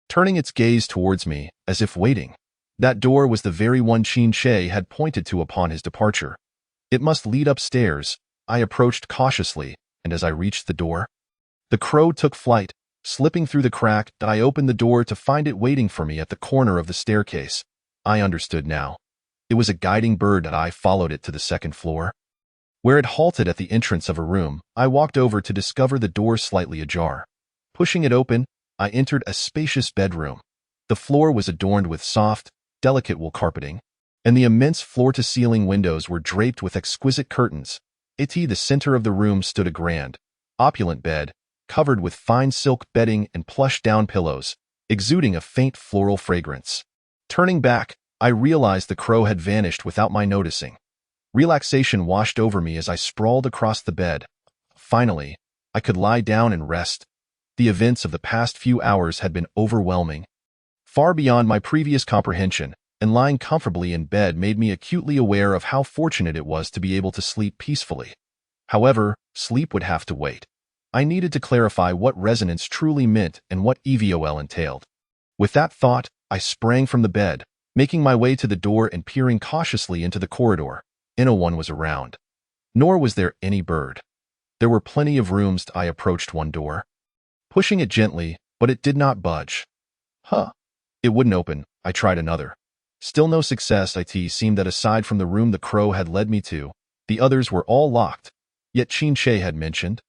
turning its gaze towards me, as if waiting. That door was the very one Chin-che had pointed to upon his departure. It must lead upstairs. I approached cautiously, and as I reached the door, the crow took flight. Slipping through the crack, I opened the door to find it waiting for me at the corner of the staircase. I understood now. It was a guiding bird, and I followed it to the second floor. Where it halted at the entrance of a room, I walked over to discover the door slightly ajar. Pushing it open, I entered a spacious bedroom. The floor was adorned with soft, delicate wool carpeting, and the immense floor-to-ceiling windows were draped with exquisite curtains. At the center of the room stood a grand, opulent bed, covered with fine silk bedding and plush down pillows, exuding a faint floral fragrance. Turning back, I realized the crow had vanished without my noticing. Relaxation washed over me as I sprawled across the bed. Finally, I could lie down and rest. The events of the past few hours had been overwhelming, far beyond my previous comprehension, and lying comfortably in bed made me acutely aware of how fortunate it was to be able to sleep peacefully. However, sleep would have to wait. I needed to clarify what resonance truly meant and what EVOL entailed. With that thought, I sprang from the bed, making my way to the door and peering cautiously into the corridor. No one was around. Nor was there any bird. There were plenty of rooms. I approached one door, pushing it gently, but it did not budge. It wouldn't open. I tried another. Still no success. It seemed that aside from the room the crow had led me to, the others were all locked. Yet Chin-che had mentioned,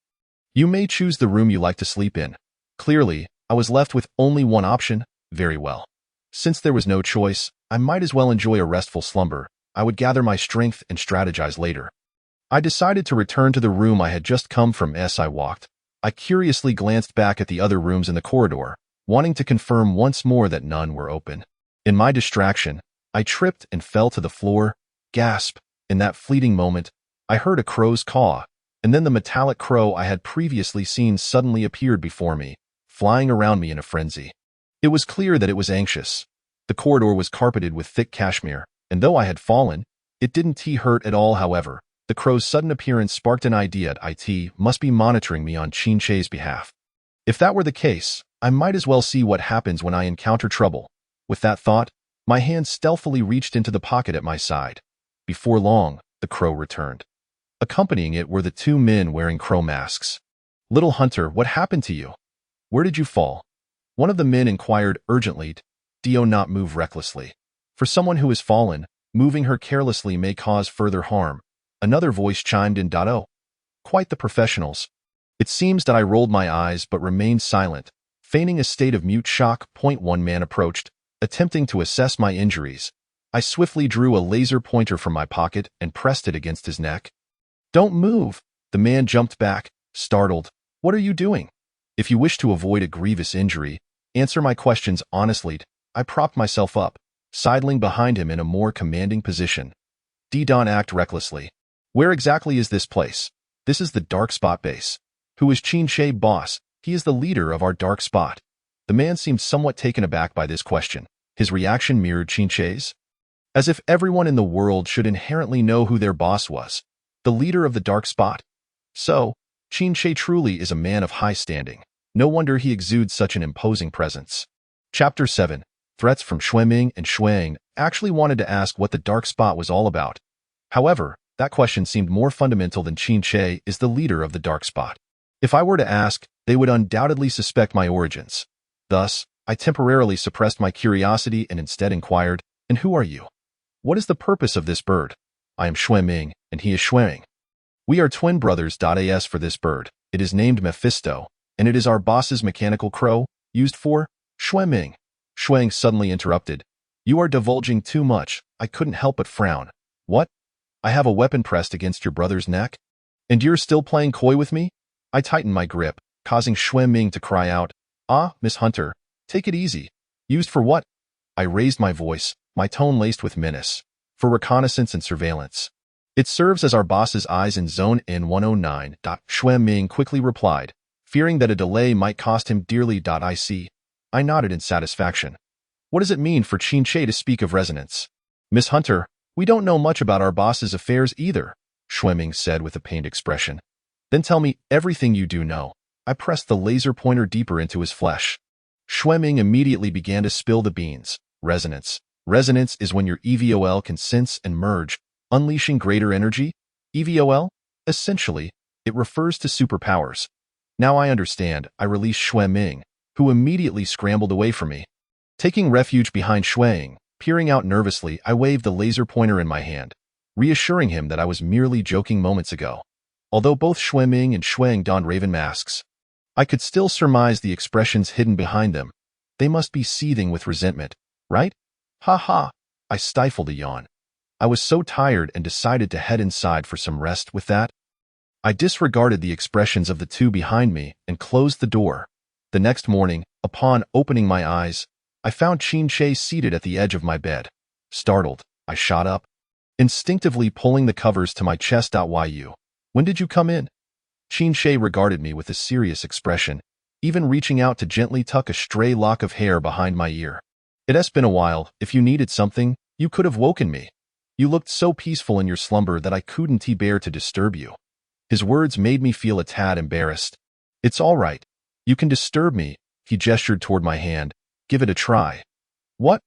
"You may choose the room you like to sleep in." Clearly, I was left with only one option. Very well. Since there was no choice, I might as well enjoy a restful slumber. I would gather my strength and strategize later. I decided to return to the room I had just come from. As I walked, I curiously glanced back at the other rooms in the corridor, wanting to confirm once more that none were open. In my distraction, I tripped and fell to the floor. Gasp! In that fleeting moment, I heard a crow's caw, and then the metallic crow I had previously seen suddenly appeared before me, flying around me in a frenzy. It was clear that it was anxious. The corridor was carpeted with thick cashmere, and though I had fallen, it didn't hurt at all. However, the crow's sudden appearance sparked an idea. It must be monitoring me on Chin-che's behalf. If that were the case, I might as well see what happens when I encounter trouble. With that thought, my hand stealthily reached into the pocket at my side. Before long, the crow returned. Accompanying it were the two men wearing crow masks. "Little Hunter, what happened to you? Where did you fall?" One of the men inquired urgently. "Do not move recklessly. For someone who has fallen, moving her carelessly may cause further harm." Another voice chimed in. "Oh, quite the professionals." It seems that I rolled my eyes but remained silent, feigning a state of mute shock. One man approached, attempting to assess my injuries. I swiftly drew a laser pointer from my pocket and pressed it against his neck. "Don't move!" The man jumped back, startled. "What are you doing?" "If you wish to avoid a grievous injury, answer my questions honestly." I propped myself up, sidling behind him in a more commanding position. "Don't act recklessly. Where exactly is this place?" "This is the Dark Spot base." "Who is Qin, boss?" "He is the leader of our Dark Spot." The man seemed somewhat taken aback by this question. His reaction mirrored Qin's. As if everyone in the world should inherently know who their boss was. The leader of the Dark Spot. So, Qin truly is a man of high standing. No wonder he exudes such an imposing presence. Chapter 7. Threats from Xueming and Xuang actually wanted to ask what the Dark Spot was all about. However, that question seemed more fundamental than Qin is the leader of the Dark Spot. If I were to ask, they would undoubtedly suspect my origins. Thus, I temporarily suppressed my curiosity and instead inquired, "And who are you? What is the purpose of this bird?" "I am Xueming, and he is Xuang. We are twin brothers. As for this bird, it is named Mephisto, and it is our boss's mechanical crow, used for Xueming." Xuang suddenly interrupted. "You are divulging too much." I couldn't help but frown. "What? I have a weapon pressed against your brother's neck? And you're still playing coy with me?" I tightened my grip, causing Xueming to cry out, "Ah, Miss Hunter, take it easy. Used for what?" I raised my voice, my tone laced with menace. "For reconnaissance and surveillance. It serves as our boss's eyes in Zone N109. Xueming quickly replied, fearing that a delay might cost him dearly. "I see." I nodded in satisfaction. "What does it mean for Qin to speak of resonance?" "Miss Hunter, we don't know much about our boss's affairs either," Xueming said with a pained expression. "Then tell me everything you do know." I pressed the laser pointer deeper into his flesh. Xueming immediately began to spill the beans. Resonance. Resonance is when your EVOL can sense and merge, unleashing greater energy. EVOL? Essentially, it refers to superpowers. Now I understand. I released Xueming, who immediately scrambled away from me. Taking refuge behind Xuang, peering out nervously, I waved the laser pointer in my hand, reassuring him that I was merely joking moments ago. Although both Xueming and Xuang donned raven masks, I could still surmise the expressions hidden behind them. They must be seething with resentment, right? Ha ha! I stifled a yawn. I was so tired and decided to head inside for some rest. With that, I disregarded the expressions of the two behind me and closed the door. The next morning, upon opening my eyes, I found Qin seated at the edge of my bed. Startled, I shot up, instinctively pulling the covers to my chest. "You? When did you come in?" Qin regarded me with a serious expression, even reaching out to gently tuck a stray lock of hair behind my ear. "It has been a while. If you needed something, you could have woken me. You looked so peaceful in your slumber that I couldn't bear to disturb you." His words made me feel a tad embarrassed. "It's all right. You can disturb me." He gestured toward my hand. "Give it a try." "What?"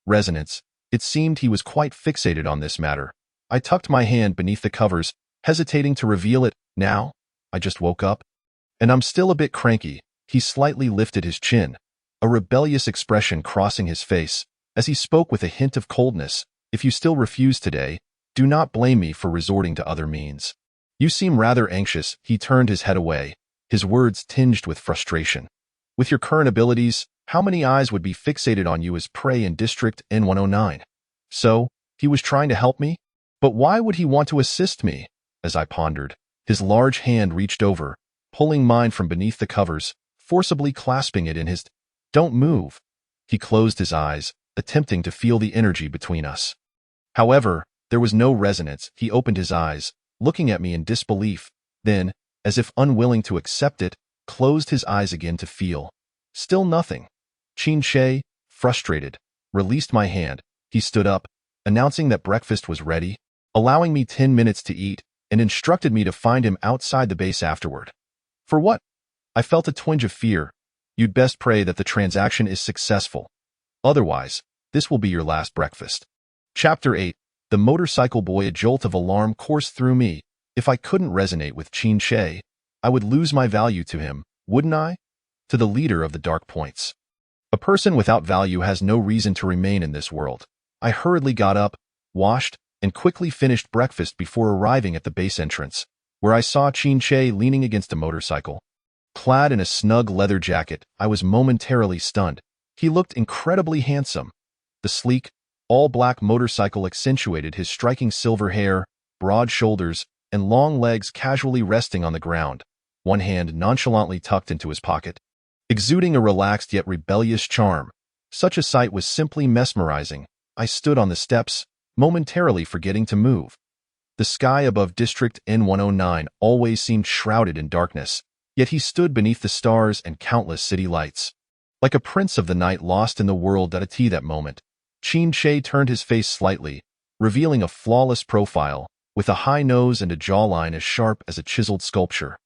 Resonance. It seemed he was quite fixated on this matter. I tucked my hand beneath the covers, hesitating to reveal it. "Now? I just woke up. And I'm still a bit cranky." He slightly lifted his chin, a rebellious expression crossing his face, as he spoke with a hint of coldness. "If you still refuse today, do not blame me for resorting to other means. You seem rather anxious." He turned his head away, his words tinged with frustration. "With your current abilities, how many eyes would be fixated on you as prey in District N109? So, he was trying to help me? But why would he want to assist me?" As I pondered, his large hand reached over, pulling mine from beneath the covers, forcibly clasping it in his. "Don't move." He closed his eyes, attempting to feel the energy between us. However, there was no resonance. He opened his eyes, looking at me in disbelief, then, as if unwilling to accept it, closed his eyes again to feel. Still nothing. Qin, frustrated, released my hand. He stood up, announcing that breakfast was ready, allowing me 10 minutes to eat, and instructed me to find him outside the base afterward. For what? I felt a twinge of fear. You'd best pray that the transaction is successful. Otherwise, this will be your last breakfast. Chapter 8. The Motorcycle Boy. A jolt of alarm coursed through me. If I couldn't resonate with Qin Shi, I would lose my value to him, wouldn't I? To the leader of the Dark Points. A person without value has no reason to remain in this world. I hurriedly got up, washed, and quickly finished breakfast before arriving at the base entrance, where I saw Qin Shi leaning against a motorcycle. Clad in a snug leather jacket, I was momentarily stunned. He looked incredibly handsome. The sleek, all-black motorcycle accentuated his striking silver hair, broad shoulders, and long legs casually resting on the ground, one hand nonchalantly tucked into his pocket, exuding a relaxed yet rebellious charm. Such a sight was simply mesmerizing. I stood on the steps, momentarily forgetting to move. The sky above District N109 always seemed shrouded in darkness, yet he stood beneath the stars and countless city lights. Like a prince of the night lost in the world at that moment, Qin Shi turned his face slightly, revealing a flawless profile, with a high nose and a jawline as sharp as a chiseled sculpture,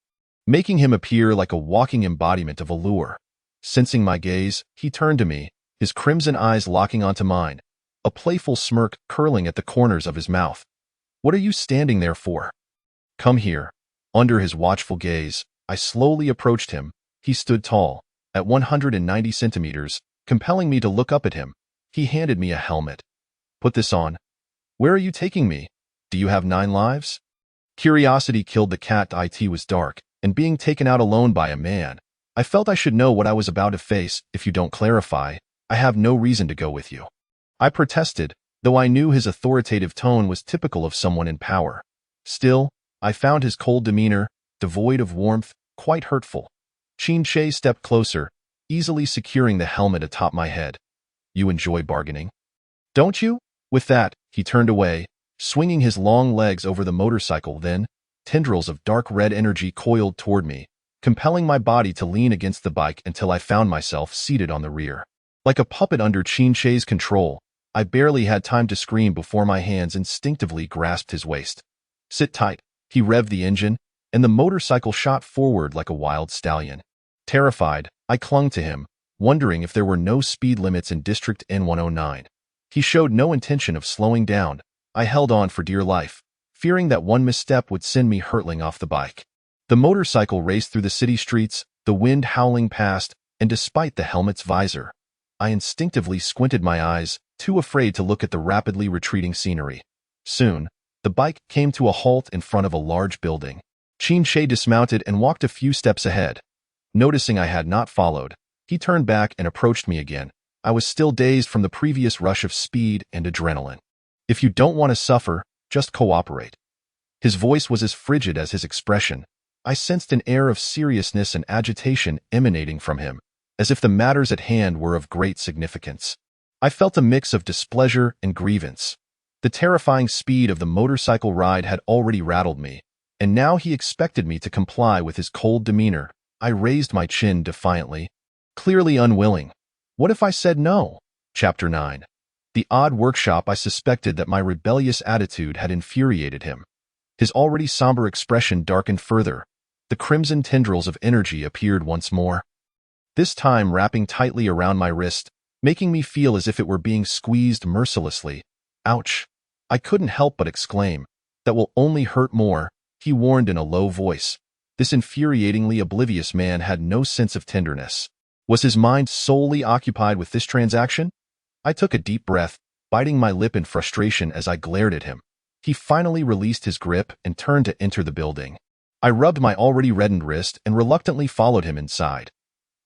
making him appear like a walking embodiment of allure. Sensing my gaze, he turned to me, his crimson eyes locking onto mine, a playful smirk curling at the corners of his mouth. "What are you standing there for? Come here." Under his watchful gaze, I slowly approached him. He stood tall, at 190 centimeters, compelling me to look up at him. He handed me a helmet. "Put this on." "Where are you taking me? Do you have 9 lives?" Curiosity killed the cat. It was dark, and being taken out alone by a man, I felt I should know what I was about to face. "If you don't clarify, I have no reason to go with you," I protested, though I knew his authoritative tone was typical of someone in power. Still, I found his cold demeanor, devoid of warmth, quite hurtful. Qin Shi stepped closer, easily securing the helmet atop my head. "You enjoy bargaining, don't you?" With that, he turned away, swinging his long legs over the motorcycle. Then, tendrils of dark red energy coiled toward me, compelling my body to lean against the bike until I found myself seated on the rear. Like a puppet under Qin Shi's control, I barely had time to scream before my hands instinctively grasped his waist. "Sit tight." He revved the engine, and the motorcycle shot forward like a wild stallion. Terrified, I clung to him, wondering if there were no speed limits in District N109. He showed no intention of slowing down. I held on for dear life, fearing that one misstep would send me hurtling off the bike. The motorcycle raced through the city streets, the wind howling past, and despite the helmet's visor, I instinctively squinted my eyes, too afraid to look at the rapidly retreating scenery. Soon, the bike came to a halt in front of a large building. Qin Shi dismounted and walked a few steps ahead. Noticing I had not followed, he turned back and approached me again. I was still dazed from the previous rush of speed and adrenaline. "If you don't want to suffer, just cooperate." His voice was as frigid as his expression. I sensed an air of seriousness and agitation emanating from him, as if the matters at hand were of great significance. I felt a mix of displeasure and grievance. The terrifying speed of the motorcycle ride had already rattled me, and now he expected me to comply with his cold demeanor. I raised my chin defiantly, clearly unwilling. What if I said no? Chapter 9. The odd workshop. I suspected that my rebellious attitude had infuriated him. His already somber expression darkened further. The crimson tendrils of energy appeared once more, this time wrapping tightly around my wrist, making me feel as if it were being squeezed mercilessly. "Ouch!" I couldn't help but exclaim. "That will only hurt more," he warned in a low voice. This infuriatingly oblivious man had no sense of tenderness. Was his mind solely occupied with this transaction? I took a deep breath, biting my lip in frustration as I glared at him. He finally released his grip and turned to enter the building. I rubbed my already reddened wrist and reluctantly followed him inside.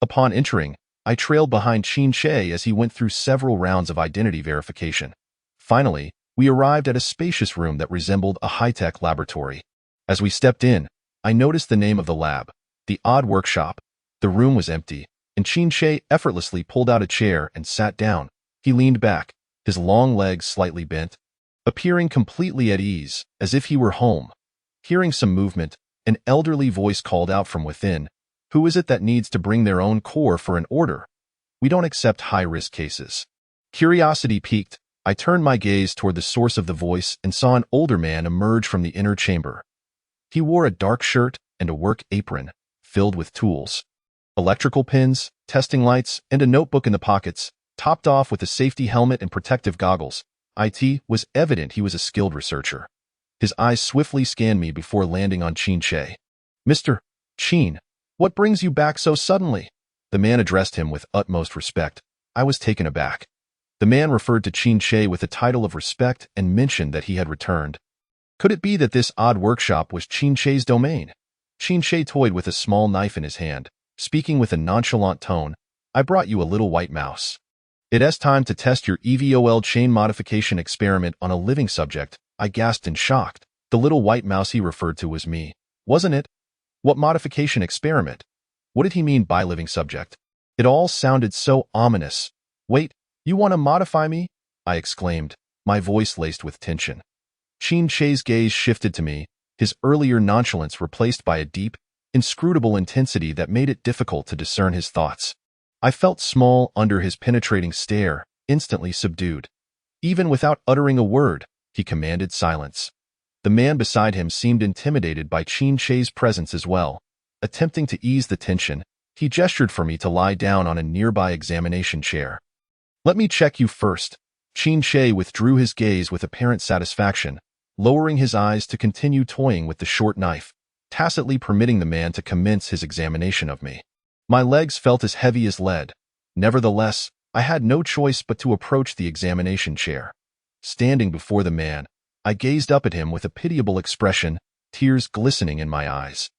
Upon entering, I trailed behind Qin Shi as he went through several rounds of identity verification. Finally, we arrived at a spacious room that resembled a high-tech laboratory. As we stepped in, I noticed the name of the lab, the Odd Workshop. The room was empty, and Qin Shi effortlessly pulled out a chair and sat down. He leaned back, his long legs slightly bent, appearing completely at ease, as if he were home. Hearing some movement, an elderly voice called out from within, "Who is it that needs to bring their own core for an order? We don't accept high-risk cases." Curiosity piqued, I turned my gaze toward the source of the voice and saw an older man emerge from the inner chamber. He wore a dark shirt and a work apron, filled with tools. Electrical pins, testing lights, and a notebook in the pockets, topped off with a safety helmet and protective goggles. It was evident he was a skilled researcher. His eyes swiftly scanned me before landing on Qin Che. "Mr. Qin, what brings you back so suddenly?" The man addressed him with utmost respect. I was taken aback. The man referred to Qin Che with a title of respect and mentioned that he had returned. Could it be that this odd workshop was Qin Che's domain? Qin Che toyed with a small knife in his hand, speaking with a nonchalant tone. "I brought you a little white mouse. It is time to test your EVOL chain modification experiment on a living subject." I gasped in shock. The little white mouse he referred to was me, wasn't it? What modification experiment? What did he mean by living subject? It all sounded so ominous. "Wait, you want to modify me?" I exclaimed, my voice laced with tension. Qin Che's gaze shifted to me, his earlier nonchalance replaced by a deep, inscrutable intensity that made it difficult to discern his thoughts. I felt small under his penetrating stare, instantly subdued. Even without uttering a word, he commanded silence. The man beside him seemed intimidated by Qin Che's presence as well. Attempting to ease the tension, he gestured for me to lie down on a nearby examination chair. "Let me check you first." Qin Che withdrew his gaze with apparent satisfaction, lowering his eyes to continue toying with the short knife, tacitly permitting the man to commence his examination of me. My legs felt as heavy as lead. Nevertheless, I had no choice but to approach the examination chair. Standing before the man, I gazed up at him with a pitiable expression, tears glistening in my eyes.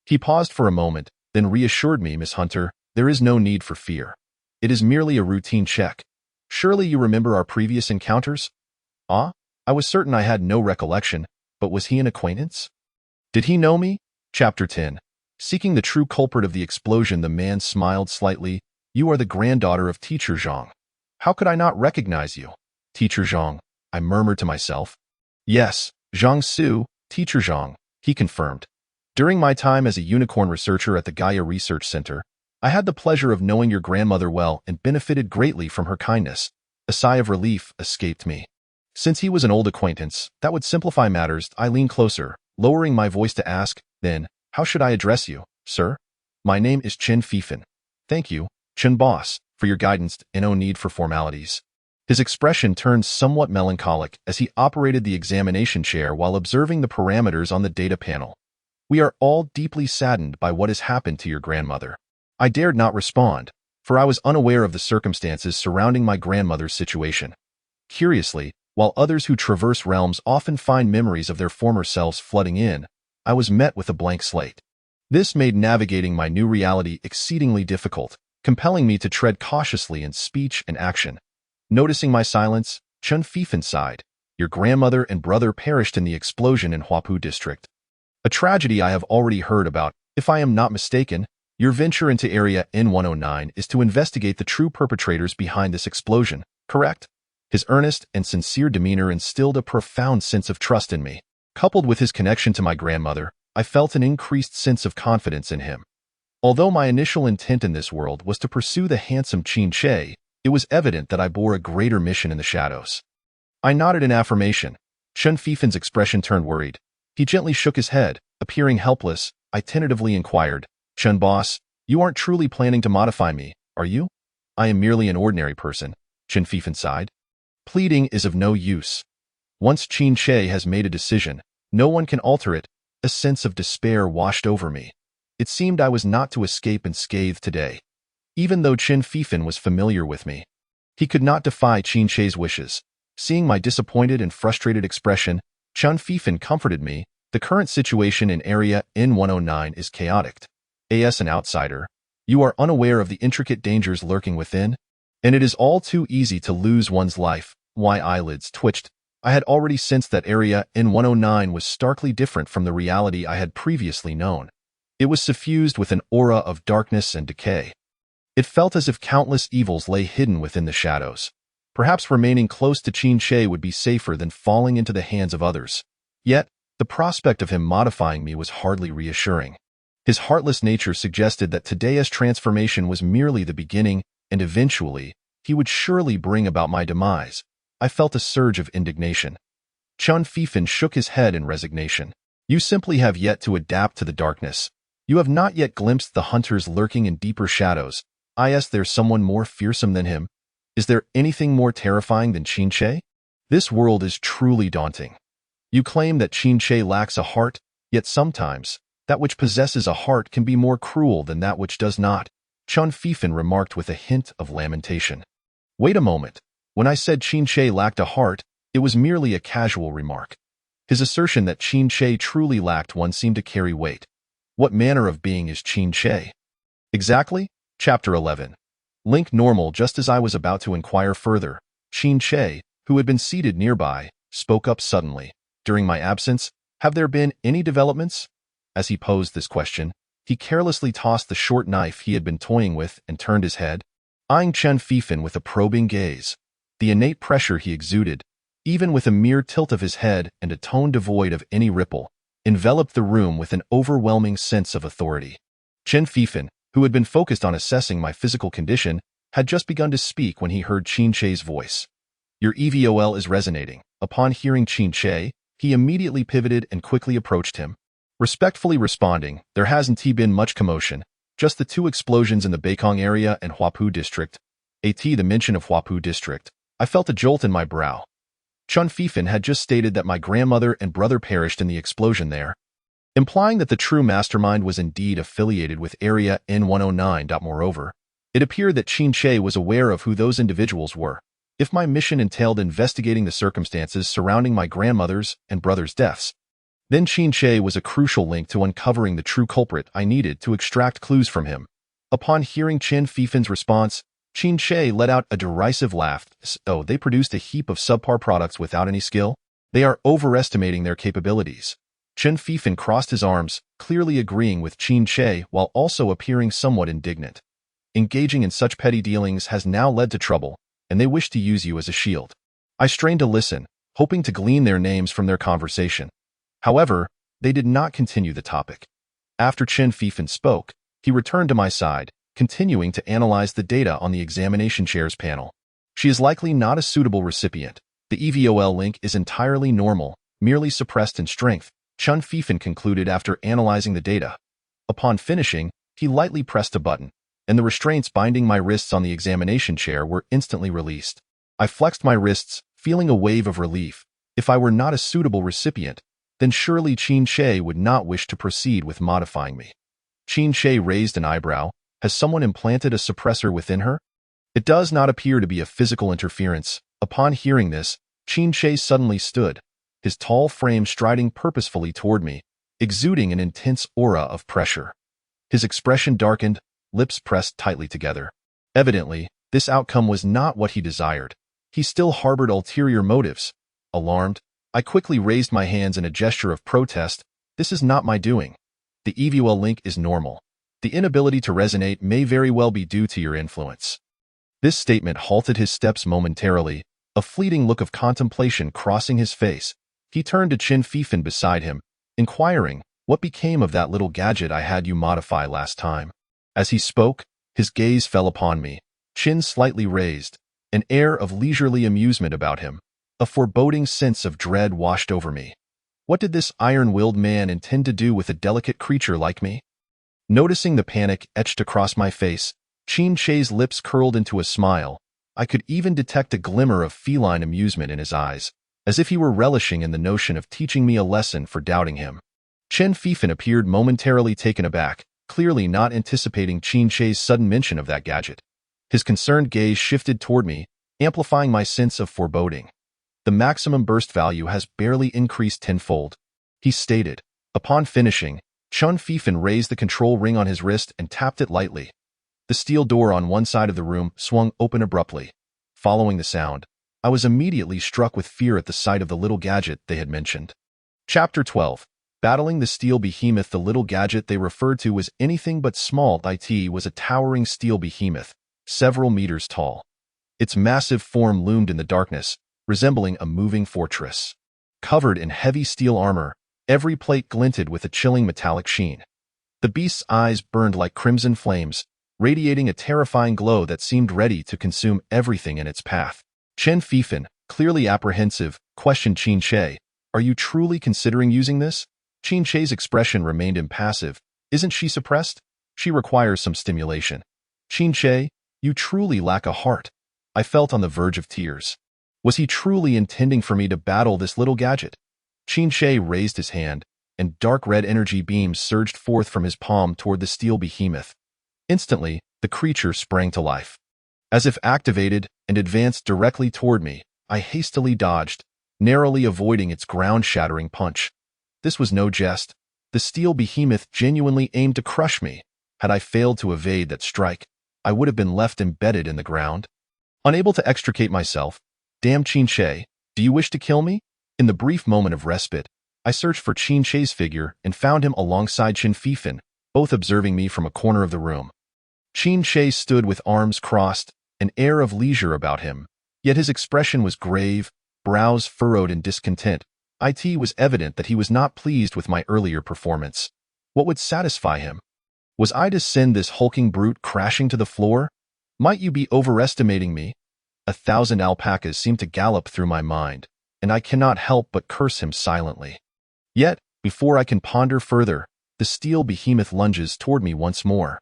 He paused for a moment, then reassured me, "Miss Hunter, there is no need for fear. It is merely a routine check. Surely you remember our previous encounters?" "Ah?" I was certain I had no recollection, but was he an acquaintance? Did he know me? Chapter 10. Seeking the true culprit of the explosion, the man smiled slightly. "You are the granddaughter of Teacher Zhang. How could I not recognize you?" "Teacher Zhang," I murmured to myself. "Yes, Zhang Su, Teacher Zhang," he confirmed. "During my time as a unicorn researcher at the Gaia Research Center, I had the pleasure of knowing your grandmother well and benefited greatly from her kindness." A sigh of relief escaped me. Since he was an old acquaintance, that would simplify matters. I leaned closer, lowering my voice to ask, "Then, how should I address you, sir?" "My name is Chen Fifan." "Thank you, Chen Boss, for your guidance and no need for formalities." His expression turned somewhat melancholic as he operated the examination chair while observing the parameters on the data panel. "We are all deeply saddened by what has happened to your grandmother." I dared not respond, for I was unaware of the circumstances surrounding my grandmother's situation. Curiously, while others who traverse realms often find memories of their former selves flooding in, I was met with a blank slate. This made navigating my new reality exceedingly difficult, compelling me to tread cautiously in speech and action. Noticing my silence, Chen Fifan sighed. "Your grandmother and brother perished in the explosion in Huapu district. A tragedy I have already heard about. If I am not mistaken, your venture into Area N109 is to investigate the true perpetrators behind this explosion, correct?" His earnest and sincere demeanor instilled a profound sense of trust in me. Coupled with his connection to my grandmother, I felt an increased sense of confidence in him. Although my initial intent in this world was to pursue the handsome Qin Che, it was evident that I bore a greater mission in the shadows. I nodded in affirmation. Chen Fifan's expression turned worried. He gently shook his head, appearing helpless. I tentatively inquired, "Chen Boss, you aren't truly planning to modify me, are you?" "I am merely an ordinary person," Chen Fifan sighed. "Pleading is of no use. Once Qin Che has made a decision, no one can alter it." A sense of despair washed over me. It seemed I was not to escape unscathed today. Even though Chen Fifan was familiar with me, he could not defy Qin Che's wishes. Seeing my disappointed and frustrated expression, Chen Fifan comforted me. "The current situation in Area N109 is chaotic. As an outsider, you are unaware of the intricate dangers lurking within, and it is all too easy to lose one's life." My eyelids twitched. I had already sensed that Area N109 was starkly different from the reality I had previously known. It was suffused with an aura of darkness and decay. It felt as if countless evils lay hidden within the shadows. Perhaps remaining close to Qin Che would be safer than falling into the hands of others. Yet, the prospect of him modifying me was hardly reassuring. His heartless nature suggested that today's transformation was merely the beginning, and eventually, he would surely bring about my demise. I felt a surge of indignation. Chen Fifan shook his head in resignation. "You simply have yet to adapt to the darkness. You have not yet glimpsed the hunters lurking in deeper shadows. There's someone more fearsome than him. Is there anything more terrifying than Qin Che? This world is truly daunting. You claim that Qin Che lacks a heart, yet sometimes, that which possesses a heart can be more cruel than that which does not, Chun Fifan remarked with a hint of lamentation. Wait a moment. When I said Qin Che lacked a heart, it was merely a casual remark. His assertion that Qin Che truly lacked one seemed to carry weight. What manner of being is Qin Che? Exactly? Chapter 11. Link normal. Just as I was about to inquire further, Qin Che, who had been seated nearby, spoke up suddenly. During my absence, have there been any developments? As he posed this question, he carelessly tossed the short knife he had been toying with and turned his head, eyeing Chen Fifan with a probing gaze. The innate pressure he exuded, even with a mere tilt of his head and a tone devoid of any ripple, enveloped the room with an overwhelming sense of authority. Chen Fifan, who had been focused on assessing my physical condition, had just begun to speak when he heard Qin Che's voice. Your EVOL is resonating. Upon hearing Qin Che, he immediately pivoted and quickly approached him. Respectfully responding, there hasn't been much commotion, just the 2 explosions in the Beikong area and Huapu district. The mention of Huapu district. I felt a jolt in my brow. Chun Fifan had just stated that my grandmother and brother perished in the explosion there, implying that the true mastermind was indeed affiliated with Area N109. Moreover, it appeared that Qin Che was aware of who those individuals were. If my mission entailed investigating the circumstances surrounding my grandmother's and brother's deaths, then Qin Che was a crucial link to uncovering the true culprit. I needed to extract clues from him. Upon hearing Chen Fifan's response, Qin Che let out a derisive laugh. Oh, they produced a heap of subpar products without any skill? They are overestimating their capabilities. Chen Fifan crossed his arms, clearly agreeing with Qin Che while also appearing somewhat indignant. Engaging in such petty dealings has now led to trouble, and they wish to use you as a shield. I strained to listen, hoping to glean their names from their conversation. However, they did not continue the topic. After Chen Fifan spoke, he returned to my side, continuing to analyze the data on the examination chair's panel. She is likely not a suitable recipient. The EVOL link is entirely normal, merely suppressed in strength, Chen Fifan concluded after analyzing the data. Upon finishing, he lightly pressed a button, and the restraints binding my wrists on the examination chair were instantly released. I flexed my wrists, feeling a wave of relief. If I were not a suitable recipient, then surely Qin Che would not wish to proceed with modifying me. Qin Che raised an eyebrow. Has someone implanted a suppressor within her? It does not appear to be a physical interference. Upon hearing this, Qin Che suddenly stood, his tall frame striding purposefully toward me, exuding an intense aura of pressure. His expression darkened, lips pressed tightly together. Evidently, this outcome was not what he desired. He still harbored ulterior motives. Alarmed, I quickly raised my hands in a gesture of protest. This is not my doing. The EVOL link is normal. The inability to resonate may very well be due to your influence. This statement halted his steps momentarily, a fleeting look of contemplation crossing his face. He turned to Chen Fifan beside him, inquiring, what became of that little gadget I had you modify last time? As he spoke, his gaze fell upon me, chin slightly raised, an air of leisurely amusement about him. A foreboding sense of dread washed over me. What did this iron-willed man intend to do with a delicate creature like me? Noticing the panic etched across my face, Qin Che's lips curled into a smile. I could even detect a glimmer of feline amusement in his eyes, as if he were relishing in the notion of teaching me a lesson for doubting him. Chen Fifan appeared momentarily taken aback, clearly not anticipating Qin Che's sudden mention of that gadget. His concerned gaze shifted toward me, amplifying my sense of foreboding. The maximum burst value has barely increased tenfold, he stated. Upon finishing, Chen Fifan raised the control ring on his wrist and tapped it lightly. The steel door on one side of the room swung open abruptly. Following the sound, I was immediately struck with fear at the sight of the little gadget they had mentioned. Chapter 12. Battling the steel behemoth. The little gadget they referred to was anything but small. It was a towering steel behemoth, several meters tall. Its massive form loomed in the darkness, resembling a moving fortress. Covered in heavy steel armor, every plate glinted with a chilling metallic sheen. The beast's eyes burned like crimson flames, radiating a terrifying glow that seemed ready to consume everything in its path. Chen Fifan, clearly apprehensive, questioned Qin Che, "Are you truly considering using this?" Qin Che's expression remained impassive. "Isn't she suppressed? She requires some stimulation." Qin Che, You truly lack a heart. I felt on the verge of tears. Was he truly intending for me to battle this little gadget? Qin raised his hand, and dark red energy beams surged forth from his palm toward the steel behemoth. Instantly, the creature sprang to life. As if activated and advanced directly toward me, I hastily dodged, narrowly avoiding its ground-shattering punch. This was no jest. The steel behemoth genuinely aimed to crush me. Had I failed to evade that strike, I would have been left embedded in the ground. Unable to extricate myself, "Damn Qin, do you wish to kill me?" In the brief moment of respite, I searched for Qin figure and found him alongside Qin Fifan, both observing me from a corner of the room. Qin stood with arms crossed, an air of leisure about him, yet his expression was grave, brows furrowed in discontent. It was evident that he was not pleased with my earlier performance. What would satisfy him? Was I to send this hulking brute crashing to the floor? Might you be overestimating me? 1,000 alpacas seemed to gallop through my mind, and I cannot help but curse him silently. Yet, before I can ponder further, the steel behemoth lunges toward me once more.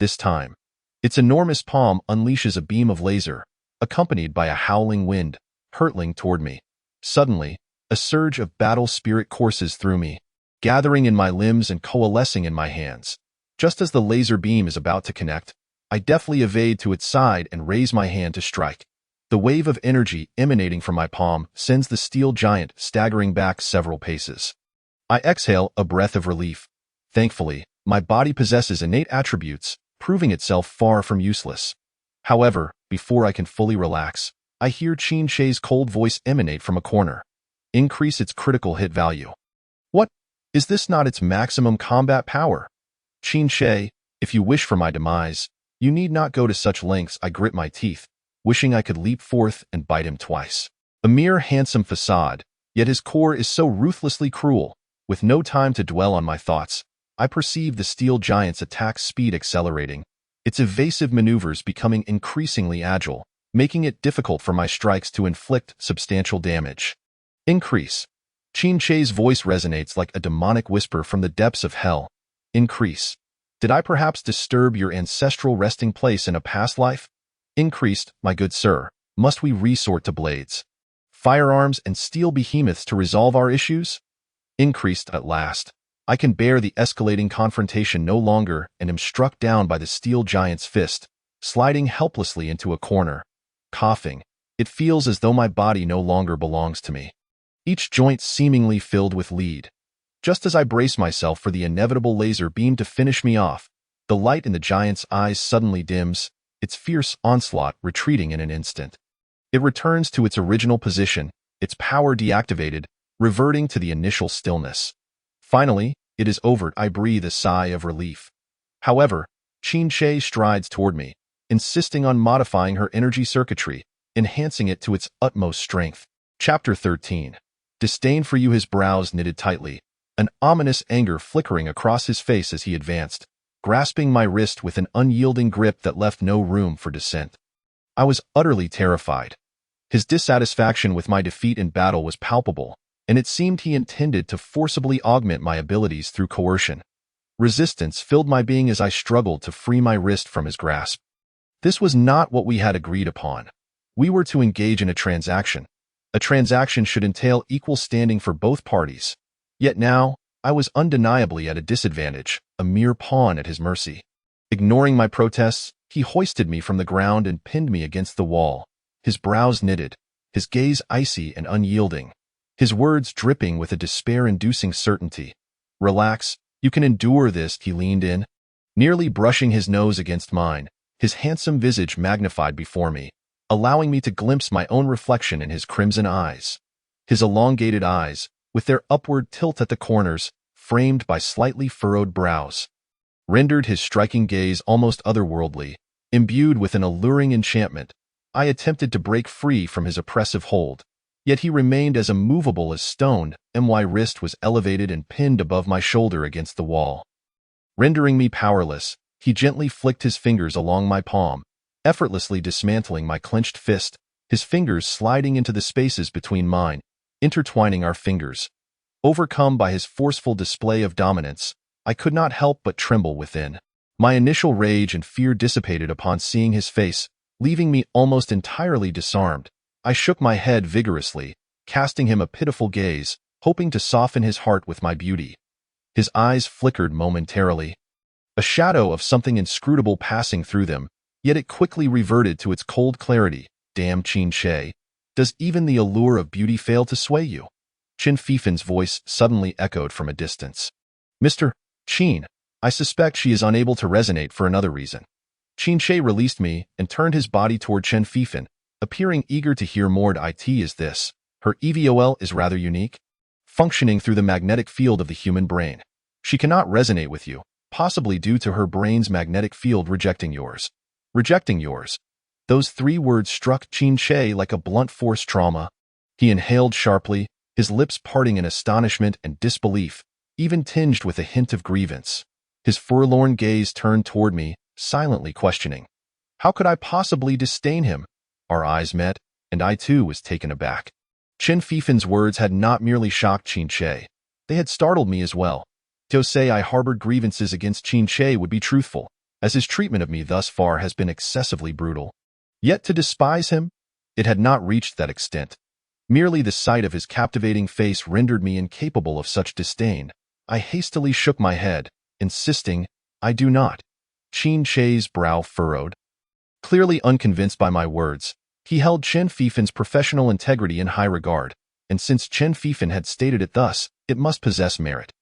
This time, its enormous palm unleashes a beam of laser, accompanied by a howling wind, hurtling toward me. Suddenly, a surge of battle spirit courses through me, gathering in my limbs and coalescing in my hands. Just as the laser beam is about to connect, I deftly evade to its side and raise my hand to strike. The wave of energy emanating from my palm sends the steel giant staggering back several paces. I exhale a breath of relief. Thankfully, my body possesses innate attributes, proving itself far from useless. However, before I can fully relax, I hear Qin cold voice emanate from a corner. Increase its critical hit value. What? Is this not its maximum combat power? Qin, if you wish for my demise, you need not go to such lengths. I grit my teeth, wishing I could leap forth and bite him twice. A mere handsome facade, yet his core is so ruthlessly cruel. With no time to dwell on my thoughts, I perceive the steel giant's attack speed accelerating, its evasive maneuvers becoming increasingly agile, making it difficult for my strikes to inflict substantial damage. Increase. Qin voice resonates like a demonic whisper from the depths of hell. Increase. Did I perhaps disturb your ancestral resting place in a past life? Increased, my good sir. Must we resort to blades, firearms, and steel behemoths to resolve our issues? Increased at last. I can bear the escalating confrontation no longer and am struck down by the steel giant's fist, sliding helplessly into a corner. Coughing, it feels as though my body no longer belongs to me. Each joint seemingly filled with lead. Just as I brace myself for the inevitable laser beam to finish me off, the light in the giant's eyes suddenly dims, its fierce onslaught retreating in an instant. It returns to its original position, its power deactivated, reverting to the initial stillness. Finally, it is over. I breathe a sigh of relief. However, Qin strides toward me, insisting on modifying her energy circuitry, enhancing it to its utmost strength. Chapter 13. Disdain for you. His brows knitted tightly, an ominous anger flickering across his face as he advanced, grasping my wrist with an unyielding grip that left no room for dissent. I was utterly terrified. His dissatisfaction with my defeat in battle was palpable, and it seemed he intended to forcibly augment my abilities through coercion. Resistance filled my being as I struggled to free my wrist from his grasp. This was not what we had agreed upon. We were to engage in a transaction. A transaction should entail equal standing for both parties. Yet now, I was undeniably at a disadvantage, a mere pawn at his mercy. Ignoring my protests, he hoisted me from the ground and pinned me against the wall, his brows knitted, his gaze icy and unyielding, his words dripping with a despair-inducing certainty. Relax, you can endure this. He leaned in, nearly brushing his nose against mine, his handsome visage magnified before me, allowing me to glimpse my own reflection in his crimson eyes. His elongated eyes, with their upward tilt at the corners, framed by slightly furrowed brows, rendered his striking gaze almost otherworldly, imbued with an alluring enchantment. I attempted to break free from his oppressive hold, yet he remained as immovable as stone. My wrist was elevated and pinned above my shoulder against the wall. Rendering me powerless, he gently flicked his fingers along my palm, effortlessly dismantling my clenched fist, his fingers sliding into the spaces between mine, intertwining our fingers. Overcome by his forceful display of dominance, I could not help but tremble within. My initial rage and fear dissipated upon seeing his face, leaving me almost entirely disarmed. I shook my head vigorously, casting him a pitiful gaze, hoping to soften his heart with my beauty. His eyes flickered momentarily, a shadow of something inscrutable passing through them, yet it quickly reverted to its cold clarity. Damn Qin Shi. Does even the allure of beauty fail to sway you? Qin Fifan's voice suddenly echoed from a distance. Mr. Qin, I suspect she is unable to resonate for another reason. Qin Shi released me and turned his body toward Qin Fifan, appearing eager to hear more. It is this. Her EVOL is rather unique, functioning through the magnetic field of the human brain. She cannot resonate with you, possibly due to her brain's magnetic field rejecting yours. Rejecting yours. Those 3 words struck Qin Shi like a blunt force trauma. He inhaled sharply, his lips parting in astonishment and disbelief, even tinged with a hint of grievance. His forlorn gaze turned toward me, silently questioning. How could I possibly disdain him? Our eyes met, and I too was taken aback. Qin Fifan's words had not merely shocked Qin Shi. They had startled me as well. To say I harbored grievances against Qin Shi would be truthful, as his treatment of me thus far has been excessively brutal. Yet to despise him? It had not reached that extent. Merely the sight of his captivating face rendered me incapable of such disdain. I hastily shook my head, insisting, I do not. Qin Shi's brow furrowed. Clearly unconvinced by my words, he held Qin Fifan's professional integrity in high regard, and since Qin Fifan had stated it thus, it must possess merit.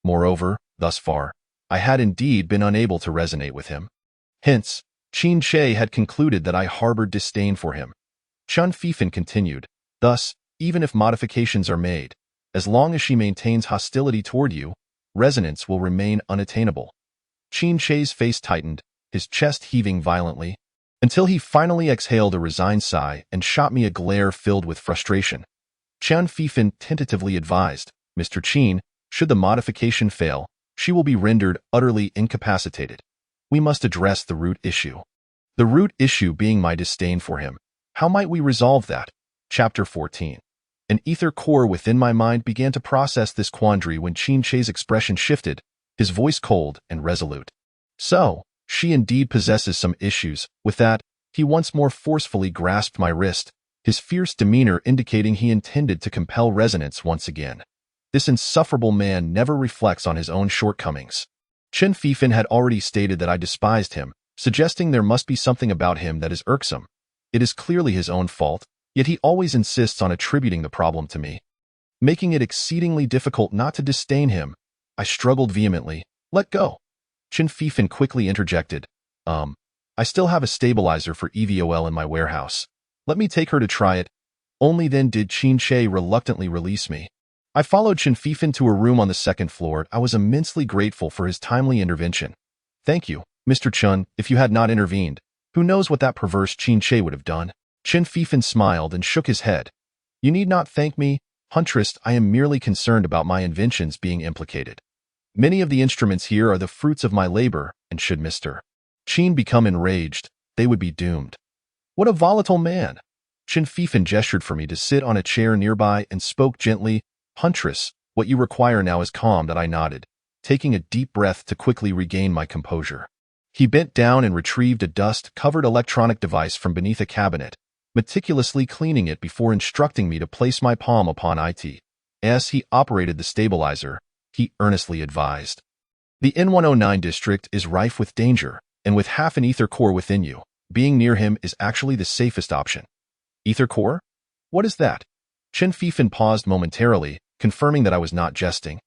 Moreover, thus far, I had indeed been unable to resonate with him. Hence, Qin Shi had concluded that I harbored disdain for him. Qin Fifan continued, thus, even if modifications are made, as long as she maintains hostility toward you, resonance will remain unattainable. Qin Shi's face tightened, his chest heaving violently, until he finally exhaled a resigned sigh and shot me a glare filled with frustration. Qin Fifan tentatively advised, Mr. Qin, should the modification fail, she will be rendered utterly incapacitated. We must address the root issue. The root issue being my disdain for him. How might we resolve that? Chapter 14. An ether core within my mind began to process this quandary when Qin Shi's expression shifted, his voice cold and resolute. So, she indeed possesses some issues. With that, he once more forcefully grasped my wrist, his fierce demeanor indicating he intended to compel resonance once again. This insufferable man never reflects on his own shortcomings. Qin Fifan had already stated that I despised him, suggesting there must be something about him that is irksome. It is clearly his own fault, yet he always insists on attributing the problem to me, making it exceedingly difficult not to disdain him. I struggled vehemently. Let go. Qin Fifan quickly interjected. I still have a stabilizer for EVOL in my warehouse. Let me take her to try it. Only then did Qin Shi reluctantly release me. I followed Qin Fifan to a room on the 2nd floor. I was immensely grateful for his timely intervention. Thank you, Mr. Chun. If you had not intervened, who knows what that perverse Qin Shi would have done? Qin Fifan smiled and shook his head. You need not thank me, Huntress. I am merely concerned about my inventions being implicated. Many of the instruments here are the fruits of my labor, and should Mr. Qin become enraged, they would be doomed. What a volatile man! Qin Fifan gestured for me to sit on a chair nearby and spoke gently. Huntress, what you require now is calm. That I nodded, taking a deep breath to quickly regain my composure. He bent down and retrieved a dust-covered electronic device from beneath a cabinet, meticulously cleaning it before instructing me to place my palm upon it. As he operated the stabilizer, he earnestly advised. The N109 district is rife with danger, and with half an ether core within you, being near him is actually the safest option. Ether core? What is that? Qin Fifan paused momentarily, confirming that I was not jesting,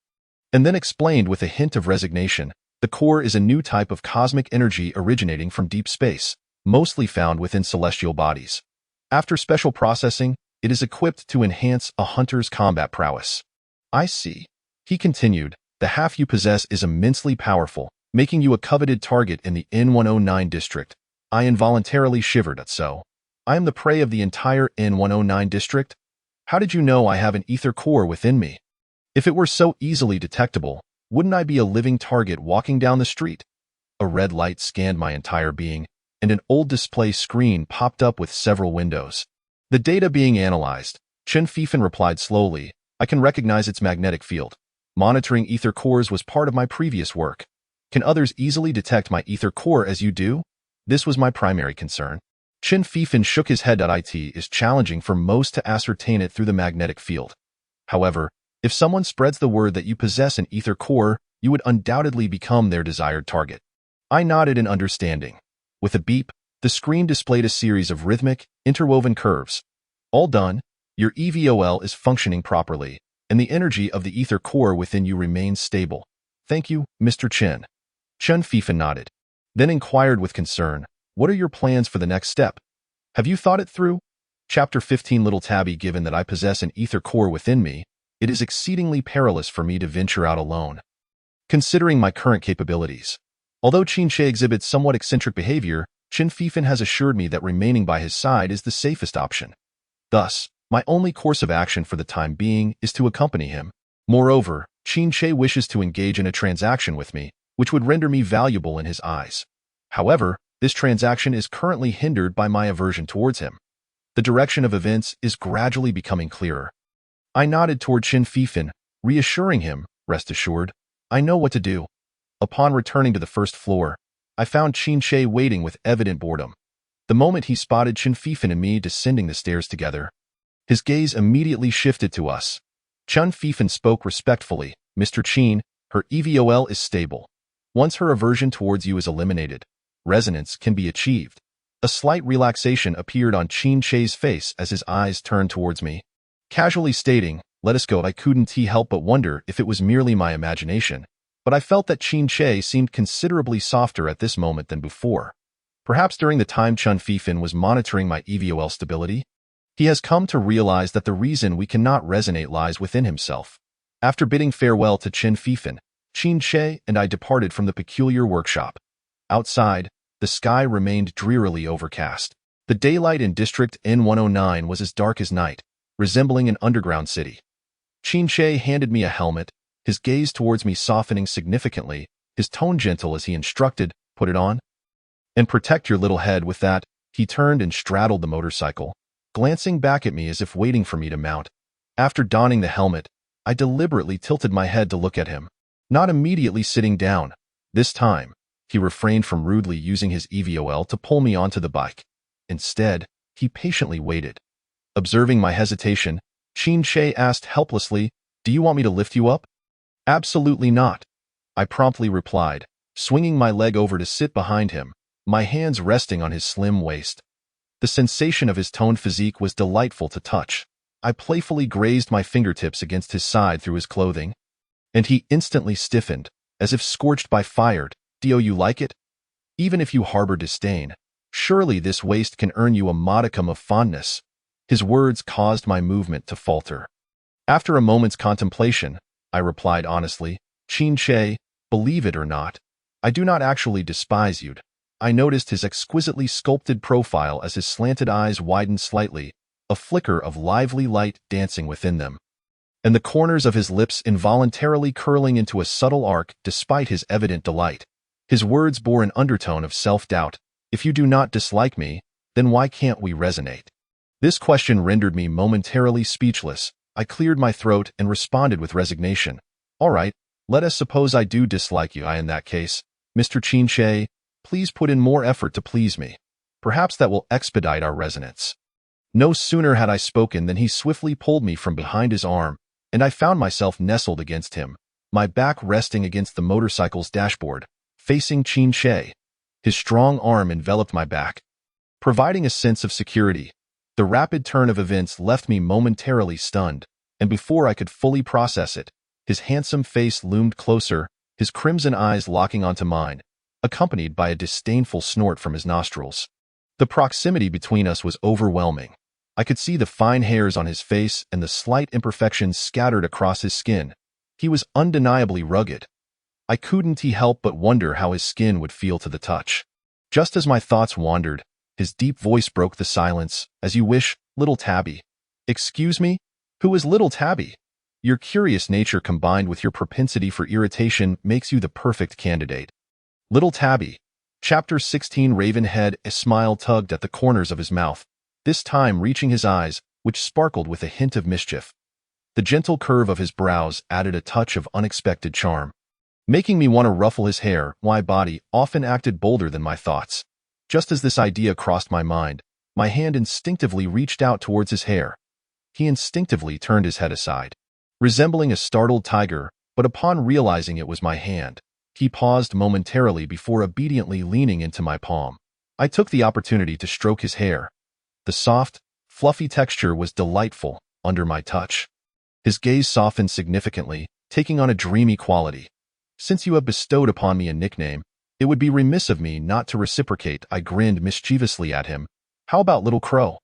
and then explained with a hint of resignation. The core is a new type of cosmic energy originating from deep space, mostly found within celestial bodies. After special processing, it is equipped to enhance a hunter's combat prowess. I see. He continued, the half you possess is immensely powerful, making you a coveted target in the N109 district. I involuntarily shivered at so. I am the prey of the entire N109 district? How did you know I have an ether core within me? If it were so easily detectable, wouldn't I be a living target walking down the street? A red light scanned my entire being, and an old display screen popped up with several windows. The data being analyzed, Qin Fifan replied slowly, I can recognize its magnetic field. Monitoring ether cores was part of my previous work. Can others easily detect my ether core as you do? This was my primary concern. Chin Fifan shook his head. It is challenging for most to ascertain it through the magnetic field. However, if someone spreads the word that you possess an ether core, you would undoubtedly become their desired target. I nodded in understanding. With a beep, the screen displayed a series of rhythmic, interwoven curves. All done, your EVOL is functioning properly, and the energy of the ether core within you remains stable. Thank you, Mr. Chin. Chin Fifan nodded, then inquired with concern, what are your plans for the next step? Have you thought it through? Chapter 15. Little Tabby. Given that I possess an ether core within me, it is exceedingly perilous for me to venture out alone. Considering my current capabilities. Although Qin Shi exhibits somewhat eccentric behavior, Chin Fifan has assured me that remaining by his side is the safest option. Thus, my only course of action for the time being is to accompany him. Moreover, Qin Shi wishes to engage in a transaction with me, which would render me valuable in his eyes. However, this transaction is currently hindered by my aversion towards him. The direction of events is gradually becoming clearer. I nodded toward Qin Fifan, reassuring him, rest assured, I know what to do. Upon returning to the first floor, I found Qin Shi waiting with evident boredom. The moment he spotted Qin Fifan and me descending the stairs together, his gaze immediately shifted to us. Qin Fifan spoke respectfully, Mr. Qin, her EVOL is stable. Once her aversion towards you is eliminated, resonance can be achieved. A slight relaxation appeared on Qin Shi's face as his eyes turned towards me. Casually stating, let us go. I couldn't help but wonder if it was merely my imagination, but I felt that Qin Shi seemed considerably softer at this moment than before. Perhaps during the time Qin Fifan was monitoring my EVOL stability, he has come to realize that the reason we cannot resonate lies within himself. After bidding farewell to Qin Fifan, Qin Shi and I departed from the peculiar workshop. Outside, the sky remained drearily overcast. The daylight in District N109 was as dark as night, resembling an underground city. Qin Shi handed me a helmet, his gaze towards me softening significantly, his tone gentle as he instructed, put it on. And protect your little head with that. He turned and straddled the motorcycle, glancing back at me as if waiting for me to mount. After donning the helmet, I deliberately tilted my head to look at him, not immediately sitting down. This time, he refrained from rudely using his EVOL to pull me onto the bike. Instead, he patiently waited. Observing my hesitation, Qin Shi asked helplessly, do you want me to lift you up? Absolutely not. I promptly replied, swinging my leg over to sit behind him, my hands resting on his slim waist. The sensation of his toned physique was delightful to touch. I playfully grazed my fingertips against his side through his clothing, and he instantly stiffened, as if scorched by fire. Do you like it? Even if you harbor disdain, surely this waist can earn you a modicum of fondness. His words caused my movement to falter. After a moment's contemplation, I replied honestly, Qin Shi, believe it or not, I do not actually despise you. I noticed his exquisitely sculpted profile as his slanted eyes widened slightly, a flicker of lively light dancing within them, and the corners of his lips involuntarily curling into a subtle arc despite his evident delight. His words bore an undertone of self-doubt. If you do not dislike me, then why can't we resonate? This question rendered me momentarily speechless. I cleared my throat and responded with resignation. All right, let us suppose I do dislike you. In that case, Mr. Qin Shi, please put in more effort to please me. Perhaps that will expedite our resonance. No sooner had I spoken than he swiftly pulled me from behind his arm, and I found myself nestled against him, my back resting against the motorcycle's dashboard, facing Qin Shi. His strong arm enveloped my back, providing a sense of security. The rapid turn of events left me momentarily stunned, and before I could fully process it, his handsome face loomed closer, his crimson eyes locking onto mine, accompanied by a disdainful snort from his nostrils. The proximity between us was overwhelming. I could see the fine hairs on his face and the slight imperfections scattered across his skin. He was undeniably rugged. I couldn't help but wonder how his skin would feel to the touch. Just as my thoughts wandered, his deep voice broke the silence. As you wish, little Tabby. Excuse me? Who is little Tabby? Your curious nature combined with your propensity for irritation makes you the perfect candidate. Little Tabby. Chapter 16. Ravenhead. A smile tugged at the corners of his mouth, this time reaching his eyes, which sparkled with a hint of mischief. The gentle curve of his brows added a touch of unexpected charm. making me want to ruffle his hair. My body often acted bolder than my thoughts. Just as this idea crossed my mind, my hand instinctively reached out towards his hair. He instinctively turned his head aside, resembling a startled tiger, but upon realizing it was my hand, he paused momentarily before obediently leaning into my palm. I took the opportunity to stroke his hair. The soft, fluffy texture was delightful under my touch. His gaze softened significantly, taking on a dreamy quality. Since you have bestowed upon me a nickname, it would be remiss of me not to reciprocate. I grinned mischievously at him. How about Little Crow?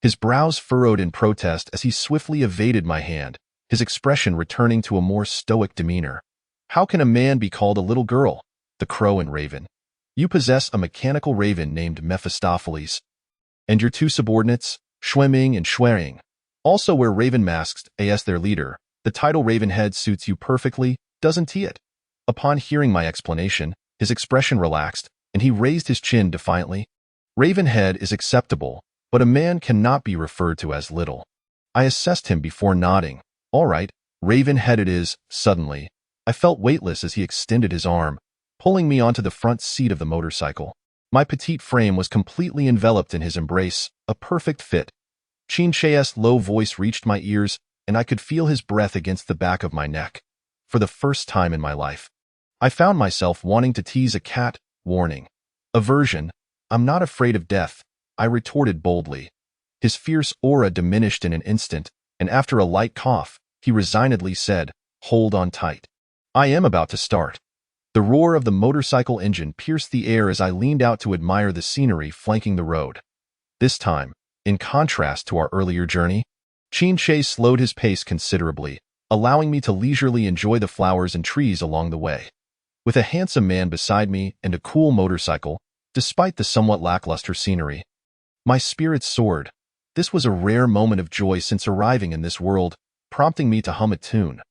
His brows furrowed in protest as he swiftly evaded my hand, his expression returning to a more stoic demeanor. How can a man be called a little girl? The crow and raven. You possess a mechanical raven named Mephistopheles. And your two subordinates, Schwemming and Schwering, also wear raven masks as their leader. The title Ravenhead suits you perfectly, doesn't it? Upon hearing my explanation, his expression relaxed, and he raised his chin defiantly. Ravenhead is acceptable, but a man cannot be referred to as little. I assessed him before nodding. All right, Ravenhead it is. Suddenly, I felt weightless as he extended his arm, pulling me onto the front seat of the motorcycle. My petite frame was completely enveloped in his embrace, a perfect fit. Chin-Che's low voice reached my ears, and I could feel his breath against the back of my neck. For the first time in my life, I found myself wanting to tease a cat. Warning. Aversion. I'm not afraid of death, I retorted boldly. His fierce aura diminished in an instant, and after a light cough, he resignedly said, Hold on tight. I am about to start. The roar of the motorcycle engine pierced the air as I leaned out to admire the scenery flanking the road. This time, in contrast to our earlier journey, Chin-Che slowed his pace considerably, allowing me to leisurely enjoy the flowers and trees along the way. With a handsome man beside me and a cool motorcycle, despite the somewhat lackluster scenery, my spirits soared. This was a rare moment of joy since arriving in this world, prompting me to hum a tune.